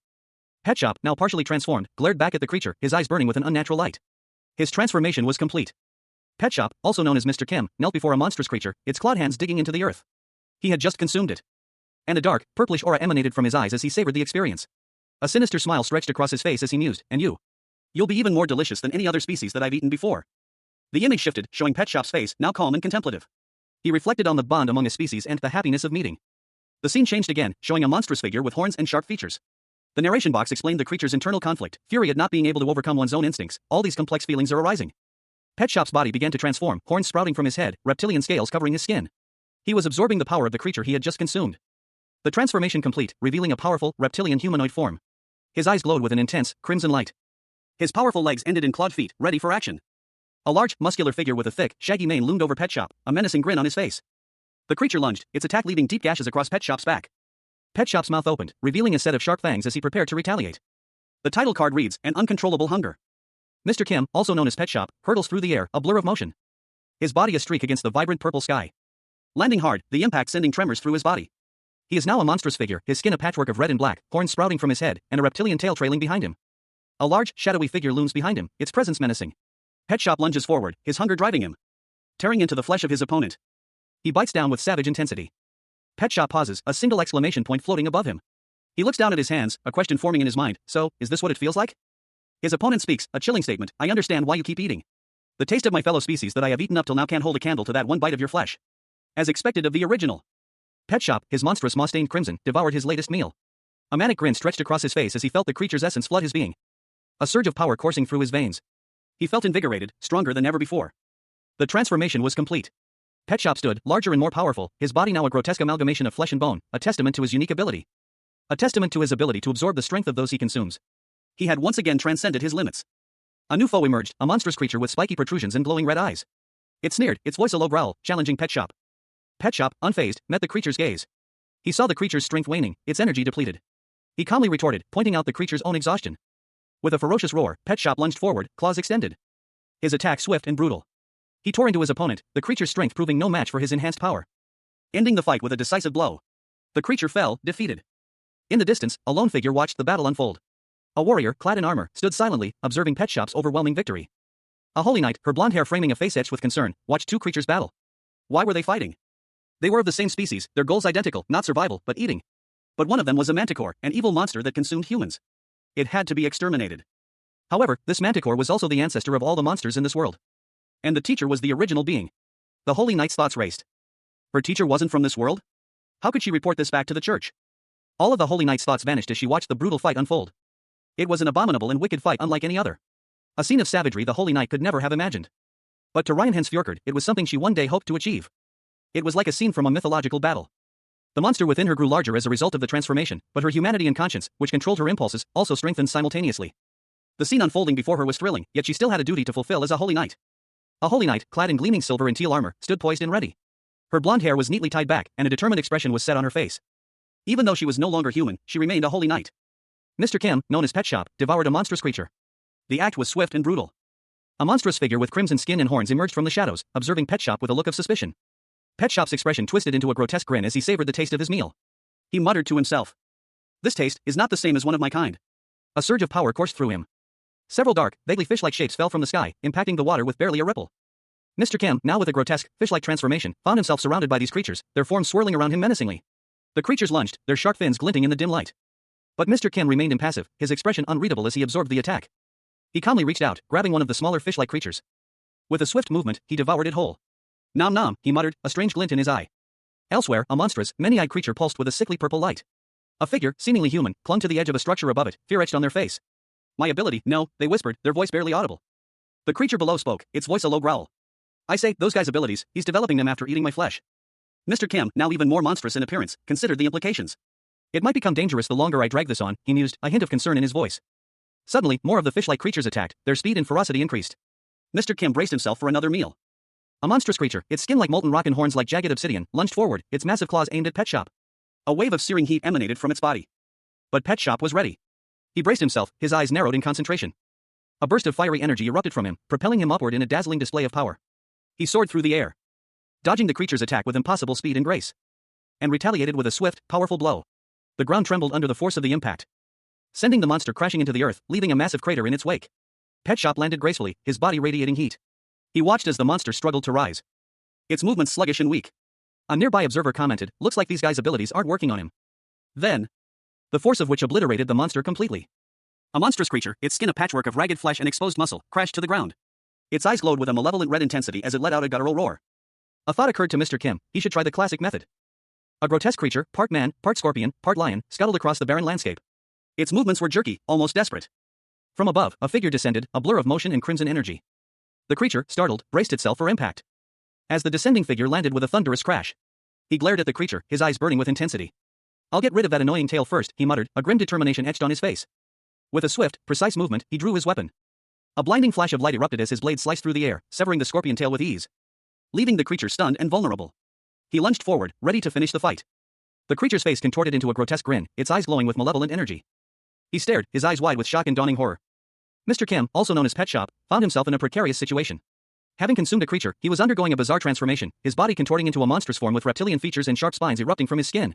Pet Shop, now partially transformed, glared back at the creature, his eyes burning with an unnatural light. His transformation was complete. Pet Shop, also known as Mr. Kim, knelt before a monstrous creature, its clawed hands digging into the earth. He had just consumed it. And a dark, purplish aura emanated from his eyes as he savored the experience. A sinister smile stretched across his face as he mused, and you'll be even more delicious than any other species that I've eaten before. The image shifted, showing Pet Shop's face, now calm and contemplative. He reflected on the bond among a species and the happiness of meeting. The scene changed again, showing a monstrous figure with horns and sharp features. The narration box explained the creature's internal conflict, fury at not being able to overcome one's own instincts. All these complex feelings are arising. Pet Shop's body began to transform, horns sprouting from his head, reptilian scales covering his skin. He was absorbing the power of the creature he had just consumed. The transformation complete, revealing a powerful, reptilian humanoid form. His eyes glowed with an intense, crimson light. His powerful legs ended in clawed feet, ready for action. A large, muscular figure with a thick, shaggy mane loomed over Pet Shop, a menacing grin on his face. The creature lunged, its attack leaving deep gashes across Pet Shop's back. Pet Shop's mouth opened, revealing a set of sharp fangs as he prepared to retaliate. The title card reads, An Uncontrollable Hunger. Mr. Kim, also known as Pet Shop, hurtles through the air, a blur of motion. His body a streak against the vibrant purple sky. Landing hard, the impact sending tremors through his body. He is now a monstrous figure, his skin a patchwork of red and black, horns sprouting from his head, and a reptilian tail trailing behind him. A large, shadowy figure looms behind him, its presence menacing. Pet Shop lunges forward, his hunger driving him. Tearing into the flesh of his opponent. He bites down with savage intensity. Pet Shop pauses, a single exclamation point floating above him. He looks down at his hands, a question forming in his mind, so, is this what it feels like? His opponent speaks, a chilling statement, I understand why you keep eating. The taste of my fellow species that I have eaten up till now can't hold a candle to that one bite of your flesh. As expected of the original. Pet Shop, his monstrous maw-stained crimson, devoured his latest meal. A manic grin stretched across his face as he felt the creature's essence flood his being. A surge of power coursing through his veins. He felt invigorated, stronger than ever before. The transformation was complete. Pet Shop stood, larger and more powerful, his body now a grotesque amalgamation of flesh and bone, a testament to his unique ability. A testament to his ability to absorb the strength of those he consumes. He had once again transcended his limits. A new foe emerged, a monstrous creature with spiky protrusions and glowing red eyes. It sneered, its voice a low growl, challenging Pet Shop. Pet Shop, unfazed, met the creature's gaze. He saw the creature's strength waning, its energy depleted. He calmly retorted, pointing out the creature's own exhaustion. With a ferocious roar, Pet Shop lunged forward, claws extended. His attack swift and brutal. He tore into his opponent, the creature's strength proving no match for his enhanced power. Ending the fight with a decisive blow. The creature fell, defeated. In the distance, a lone figure watched the battle unfold. A warrior, clad in armor, stood silently, observing Pet Shop's overwhelming victory. A holy knight, her blonde hair framing a face etched with concern, watched two creatures battle. Why were they fighting? They were of the same species, their goals identical, not survival, but eating. But one of them was a manticore, an evil monster that consumed humans. It had to be exterminated. However, this manticore was also the ancestor of all the monsters in this world. And the teacher was the original being. The holy knight's thoughts raced. Her teacher wasn't from this world? How could she report this back to the church? All of the holy knight's thoughts vanished as she watched the brutal fight unfold. It was an abominable and wicked fight unlike any other. A scene of savagery the holy knight could never have imagined. But to Reinhensfjorkard, it was something she one day hoped to achieve. It was like a scene from a mythological battle. The monster within her grew larger as a result of the transformation, but her humanity and conscience, which controlled her impulses, also strengthened simultaneously. The scene unfolding before her was thrilling, yet she still had a duty to fulfill as a holy knight. A holy knight, clad in gleaming silver and teal armor, stood poised and ready. Her blonde hair was neatly tied back, and a determined expression was set on her face. Even though she was no longer human, she remained a holy knight. Mr. Kim, known as Pet Shop, devoured a monstrous creature. The act was swift and brutal. A monstrous figure with crimson skin and horns emerged from the shadows, observing Pet Shop with a look of suspicion. Pet Shop's expression twisted into a grotesque grin as he savored the taste of his meal. He muttered to himself. This taste is not the same as one of my kind. A surge of power coursed through him. Several dark, vaguely fish-like shapes fell from the sky, impacting the water with barely a ripple. Mr. Kim, now with a grotesque, fish-like transformation, found himself surrounded by these creatures, their forms swirling around him menacingly. The creatures lunged, their shark fins glinting in the dim light. But Mr. Kim remained impassive, his expression unreadable as he absorbed the attack. He calmly reached out, grabbing one of the smaller fish-like creatures. With a swift movement, he devoured it whole. Nom nom, he muttered, a strange glint in his eye. Elsewhere, a monstrous, many-eyed creature pulsed with a sickly purple light. A figure, seemingly human, clung to the edge of a structure above it, fear etched on their face. My ability, no, they whispered, their voice barely audible. The creature below spoke, its voice a low growl. I say, those guys' abilities, he's developing them after eating my flesh. Mr. Kim, now even more monstrous in appearance, considered the implications. It might become dangerous the longer I drag this on, he mused, a hint of concern in his voice. Suddenly, more of the fish-like creatures attacked, their speed and ferocity increased. Mr. Kim braced himself for another meal. A monstrous creature, its skin like molten rock and horns like jagged obsidian, lunged forward, its massive claws aimed at Pet Shop. A wave of searing heat emanated from its body. But Pet Shop was ready. He braced himself, his eyes narrowed in concentration. A burst of fiery energy erupted from him, propelling him upward in a dazzling display of power. He soared through the air, dodging the creature's attack with impossible speed and grace, and retaliated with a swift, powerful blow. The ground trembled under the force of the impact, sending the monster crashing into the earth, leaving a massive crater in its wake. Pet Shop landed gracefully, his body radiating heat. He watched as the monster struggled to rise, its movements sluggish and weak. A nearby observer commented, looks like these guys' abilities aren't working on him. Then, the force of which obliterated the monster completely. A monstrous creature, its skin a patchwork of ragged flesh and exposed muscle, crashed to the ground. Its eyes glowed with a malevolent red intensity as it let out a guttural roar. A thought occurred to Mr. Kim, he should try the classic method. A grotesque creature, part man, part scorpion, part lion, scuttled across the barren landscape. Its movements were jerky, almost desperate. From above, a figure descended, a blur of motion and crimson energy. The creature, startled, braced itself for impact. As the descending figure landed with a thunderous crash, he glared at the creature, his eyes burning with intensity. I'll get rid of that annoying tail first, he muttered, a grim determination etched on his face. With a swift, precise movement, he drew his weapon. A blinding flash of light erupted as his blade sliced through the air, severing the scorpion tail with ease, leaving the creature stunned and vulnerable. He lunged forward, ready to finish the fight. The creature's face contorted into a grotesque grin, its eyes glowing with malevolent energy. He stared, his eyes wide with shock and dawning horror. Mr. Kim, also known as Pet Shop, found himself in a precarious situation. Having consumed a creature, he was undergoing a bizarre transformation, his body contorting into a monstrous form with reptilian features and sharp spines erupting from his skin.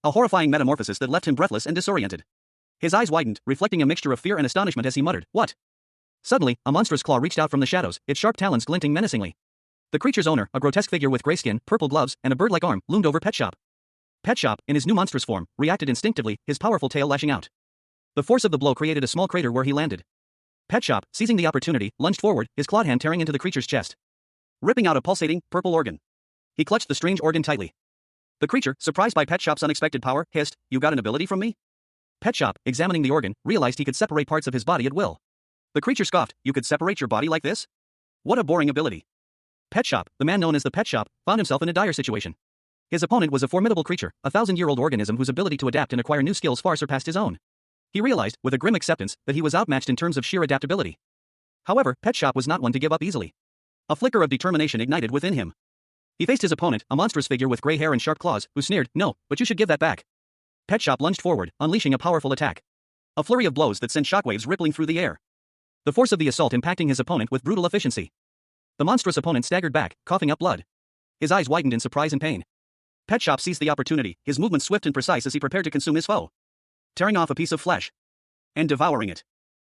A horrifying metamorphosis that left him breathless and disoriented. His eyes widened, reflecting a mixture of fear and astonishment as he muttered, "What?" Suddenly, a monstrous claw reached out from the shadows, its sharp talons glinting menacingly. The creature's owner, a grotesque figure with gray skin, purple gloves, and a bird-like arm, loomed over Pet Shop. Pet Shop, in his new monstrous form, reacted instinctively, his powerful tail lashing out. The force of the blow created a small crater where he landed. Pet Shop, seizing the opportunity, lunged forward, his clawed hand tearing into the creature's chest, ripping out a pulsating, purple organ. He clutched the strange organ tightly. The creature, surprised by Pet Shop's unexpected power, hissed, "You got an ability from me?" Pet Shop, examining the organ, realized he could separate parts of his body at will. The creature scoffed, "You could separate your body like this? What a boring ability." Pet Shop, the man known as the Pet Shop, found himself in a dire situation. His opponent was a formidable creature, a 1,000-year-old organism whose ability to adapt and acquire new skills far surpassed his own. He realized, with a grim acceptance, that he was outmatched in terms of sheer adaptability. However, Pet Shop was not one to give up easily. A flicker of determination ignited within him. He faced his opponent, a monstrous figure with gray hair and sharp claws, who sneered, "No, but you should give that back." Pet Shop lunged forward, unleashing a powerful attack. A flurry of blows that sent shockwaves rippling through the air. The force of the assault impacting his opponent with brutal efficiency. The monstrous opponent staggered back, coughing up blood. His eyes widened in surprise and pain. Pet Shop seized the opportunity, his movements swift and precise as he prepared to consume his foe. Tearing off a piece of flesh and devouring it.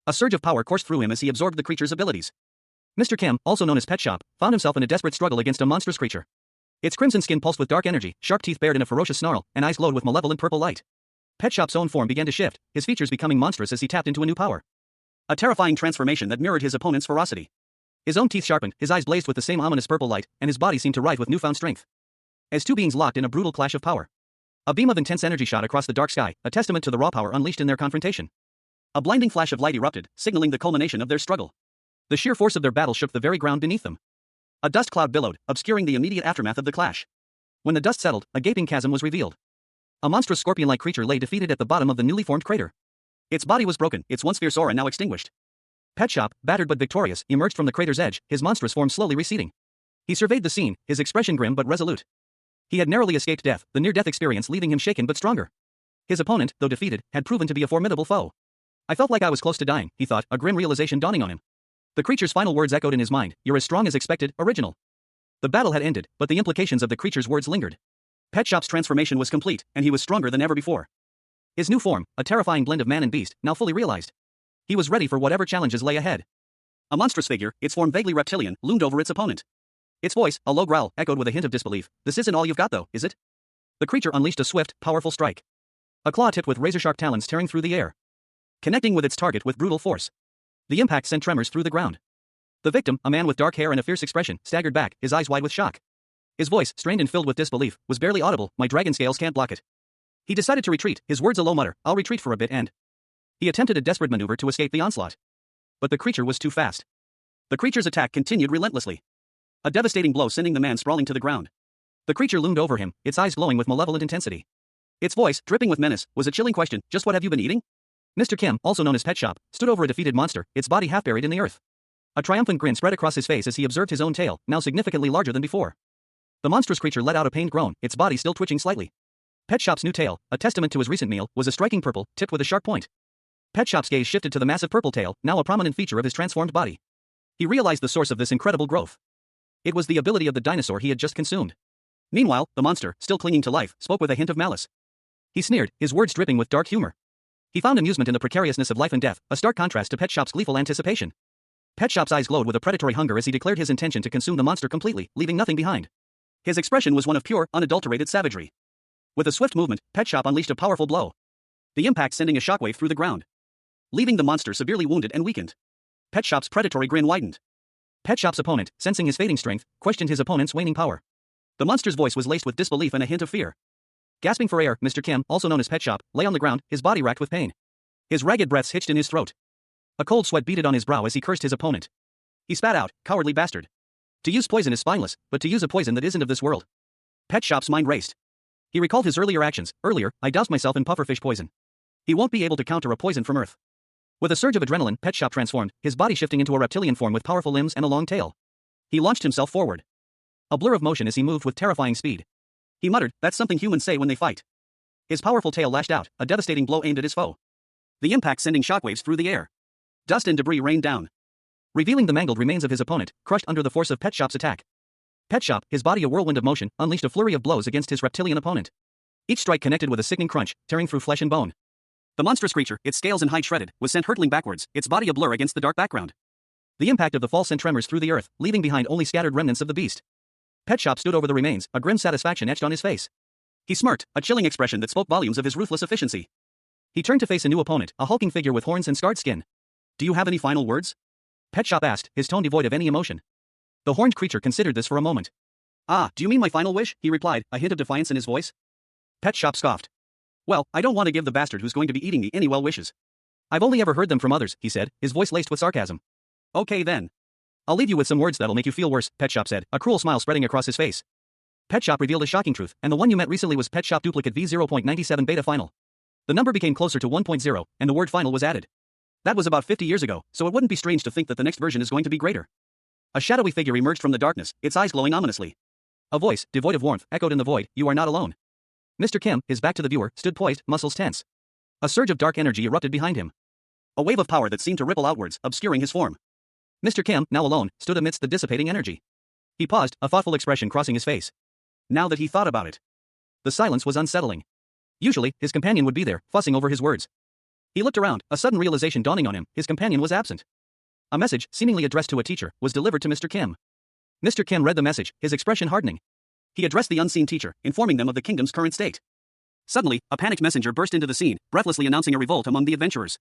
A surge of power coursed through him as he absorbed the creature's abilities. Mr. Kim, also known as Pet Shop, found himself in a desperate struggle against a monstrous creature. Its crimson skin pulsed with dark energy, sharp teeth bared in a ferocious snarl, and eyes glowed with malevolent purple light. Pet Shop's own form began to shift, his features becoming monstrous as he tapped into a new power. A terrifying transformation that mirrored his opponent's ferocity. His own teeth sharpened, his eyes blazed with the same ominous purple light, and his body seemed to writhe with newfound strength. As two beings locked in a brutal clash of power. A beam of intense energy shot across the dark sky, a testament to the raw power unleashed in their confrontation. A blinding flash of light erupted, signaling the culmination of their struggle. The sheer force of their battle shook the very ground beneath them. A dust cloud billowed, obscuring the immediate aftermath of the clash. When the dust settled, a gaping chasm was revealed. A monstrous scorpion-like creature lay defeated at the bottom of the newly formed crater. Its body was broken, its once fierce aura now extinguished. Pet Shop, battered but victorious, emerged from the crater's edge, his monstrous form slowly receding. He surveyed the scene, his expression grim but resolute. He had narrowly escaped death, the near-death experience leaving him shaken but stronger. His opponent, though defeated, had proven to be a formidable foe. "I felt like I was close to dying," he thought, a grim realization dawning on him. The creature's final words echoed in his mind, "You're as strong as expected, original." The battle had ended, but the implications of the creature's words lingered. Pet Shop's transformation was complete, and he was stronger than ever before. His new form, a terrifying blend of man and beast, now fully realized. He was ready for whatever challenges lay ahead. A monstrous figure, its form vaguely reptilian, loomed over its opponent. Its voice, a low growl, echoed with a hint of disbelief. "This isn't all you've got though, is it?" The creature unleashed a swift, powerful strike. A claw tipped with razor-sharp talons tearing through the air, connecting with its target with brutal force. The impact sent tremors through the ground. The victim, a man with dark hair and a fierce expression, staggered back, his eyes wide with shock. His voice, strained and filled with disbelief, was barely audible. "My dragon scales can't block it." He decided to retreat, his words a low mutter, "I'll retreat for a bit," and he attempted a desperate maneuver to escape the onslaught. But the creature was too fast. The creature's attack continued relentlessly. A devastating blow sending the man sprawling to the ground. The creature loomed over him, its eyes glowing with malevolent intensity. Its voice, dripping with menace, was a chilling question, "Just what have you been eating?" Mr. Kim, also known as Pet Shop, stood over a defeated monster, its body half buried in the earth. A triumphant grin spread across his face as he observed his own tail, now significantly larger than before. The monstrous creature let out a pained groan, its body still twitching slightly. Pet Shop's new tail, a testament to his recent meal, was a striking purple, tipped with a sharp point. Pet Shop's gaze shifted to the massive purple tail, now a prominent feature of his transformed body. He realized the source of this incredible growth. It was the ability of the dinosaur he had just consumed. Meanwhile, the monster, still clinging to life, spoke with a hint of malice. He sneered, his words dripping with dark humor. He found amusement in the precariousness of life and death, a stark contrast to Pet Shop's gleeful anticipation. Pet Shop's eyes glowed with a predatory hunger as he declared his intention to consume the monster completely, leaving nothing behind. His expression was one of pure, unadulterated savagery. With a swift movement, Pet Shop unleashed a powerful blow. The impact sending a shockwave through the ground, leaving the monster severely wounded and weakened. Pet Shop's predatory grin widened. Pet Shop's opponent, sensing his fading strength, questioned his opponent's waning power. The monster's voice was laced with disbelief and a hint of fear. Gasping for air, Mr. Kim, also known as Pet Shop, lay on the ground, his body racked with pain. His ragged breaths hitched in his throat. A cold sweat beaded on his brow as he cursed his opponent. He spat out, "Cowardly bastard. To use poison is spineless, but to use a poison that isn't of this world." Pet Shop's mind raced. He recalled his earlier actions. Earlier, I doused myself in pufferfish poison. He won't be able to counter a poison from Earth. With a surge of adrenaline, Pet Shop transformed, his body shifting into a reptilian form with powerful limbs and a long tail. He launched himself forward. A blur of motion as he moved with terrifying speed. He muttered, "That's something humans say when they fight." His powerful tail lashed out, a devastating blow aimed at his foe. The impact sending shockwaves through the air. Dust and debris rained down, revealing the mangled remains of his opponent, crushed under the force of Pet Shop's attack. Pet Shop, his body a whirlwind of motion, unleashed a flurry of blows against his reptilian opponent. Each strike connected with a sickening crunch, tearing through flesh and bone. The monstrous creature, its scales and hide shredded, was sent hurtling backwards, its body a blur against the dark background. The impact of the fall sent tremors through the earth, leaving behind only scattered remnants of the beast. Pet Shop stood over the remains, a grim satisfaction etched on his face. He smirked, a chilling expression that spoke volumes of his ruthless efficiency. He turned to face a new opponent, a hulking figure with horns and scarred skin. "Do you have any final words?" Pet Shop asked, his tone devoid of any emotion. The horned creature considered this for a moment. "Ah, do you mean my final wish?" he replied, a hint of defiance in his voice. Pet Shop scoffed. "Well, I don't want to give the bastard who's going to be eating me any well wishes. I've only ever heard them from others," he said, his voice laced with sarcasm. "Okay then. I'll leave you with some words that'll make you feel worse," Pet Shop said, a cruel smile spreading across his face. Pet Shop revealed a shocking truth, and the one you met recently was Pet Shop Duplicate V0.97 Beta Final. The number became closer to 1.0, and the word final was added. That was about 50 years ago, so it wouldn't be strange to think that the next version is going to be greater. A shadowy figure emerged from the darkness, its eyes glowing ominously. A voice, devoid of warmth, echoed in the void, "You are not alone." Mr. Kim, his back to the viewer, stood poised, muscles tense. A surge of dark energy erupted behind him. A wave of power that seemed to ripple outwards, obscuring his form. Mr. Kim, now alone, stood amidst the dissipating energy. He paused, a thoughtful expression crossing his face. Now that he thought about it, the silence was unsettling. Usually, his companion would be there, fussing over his words. He looked around, a sudden realization dawning on him, his companion was absent. A message, seemingly addressed to a teacher, was delivered to Mr. Kim. Mr. Kim read the message, his expression hardening. He addressed the unseen teacher, informing them of the kingdom's current state. Suddenly, a panicked messenger burst into the scene, breathlessly announcing a revolt among the adventurers.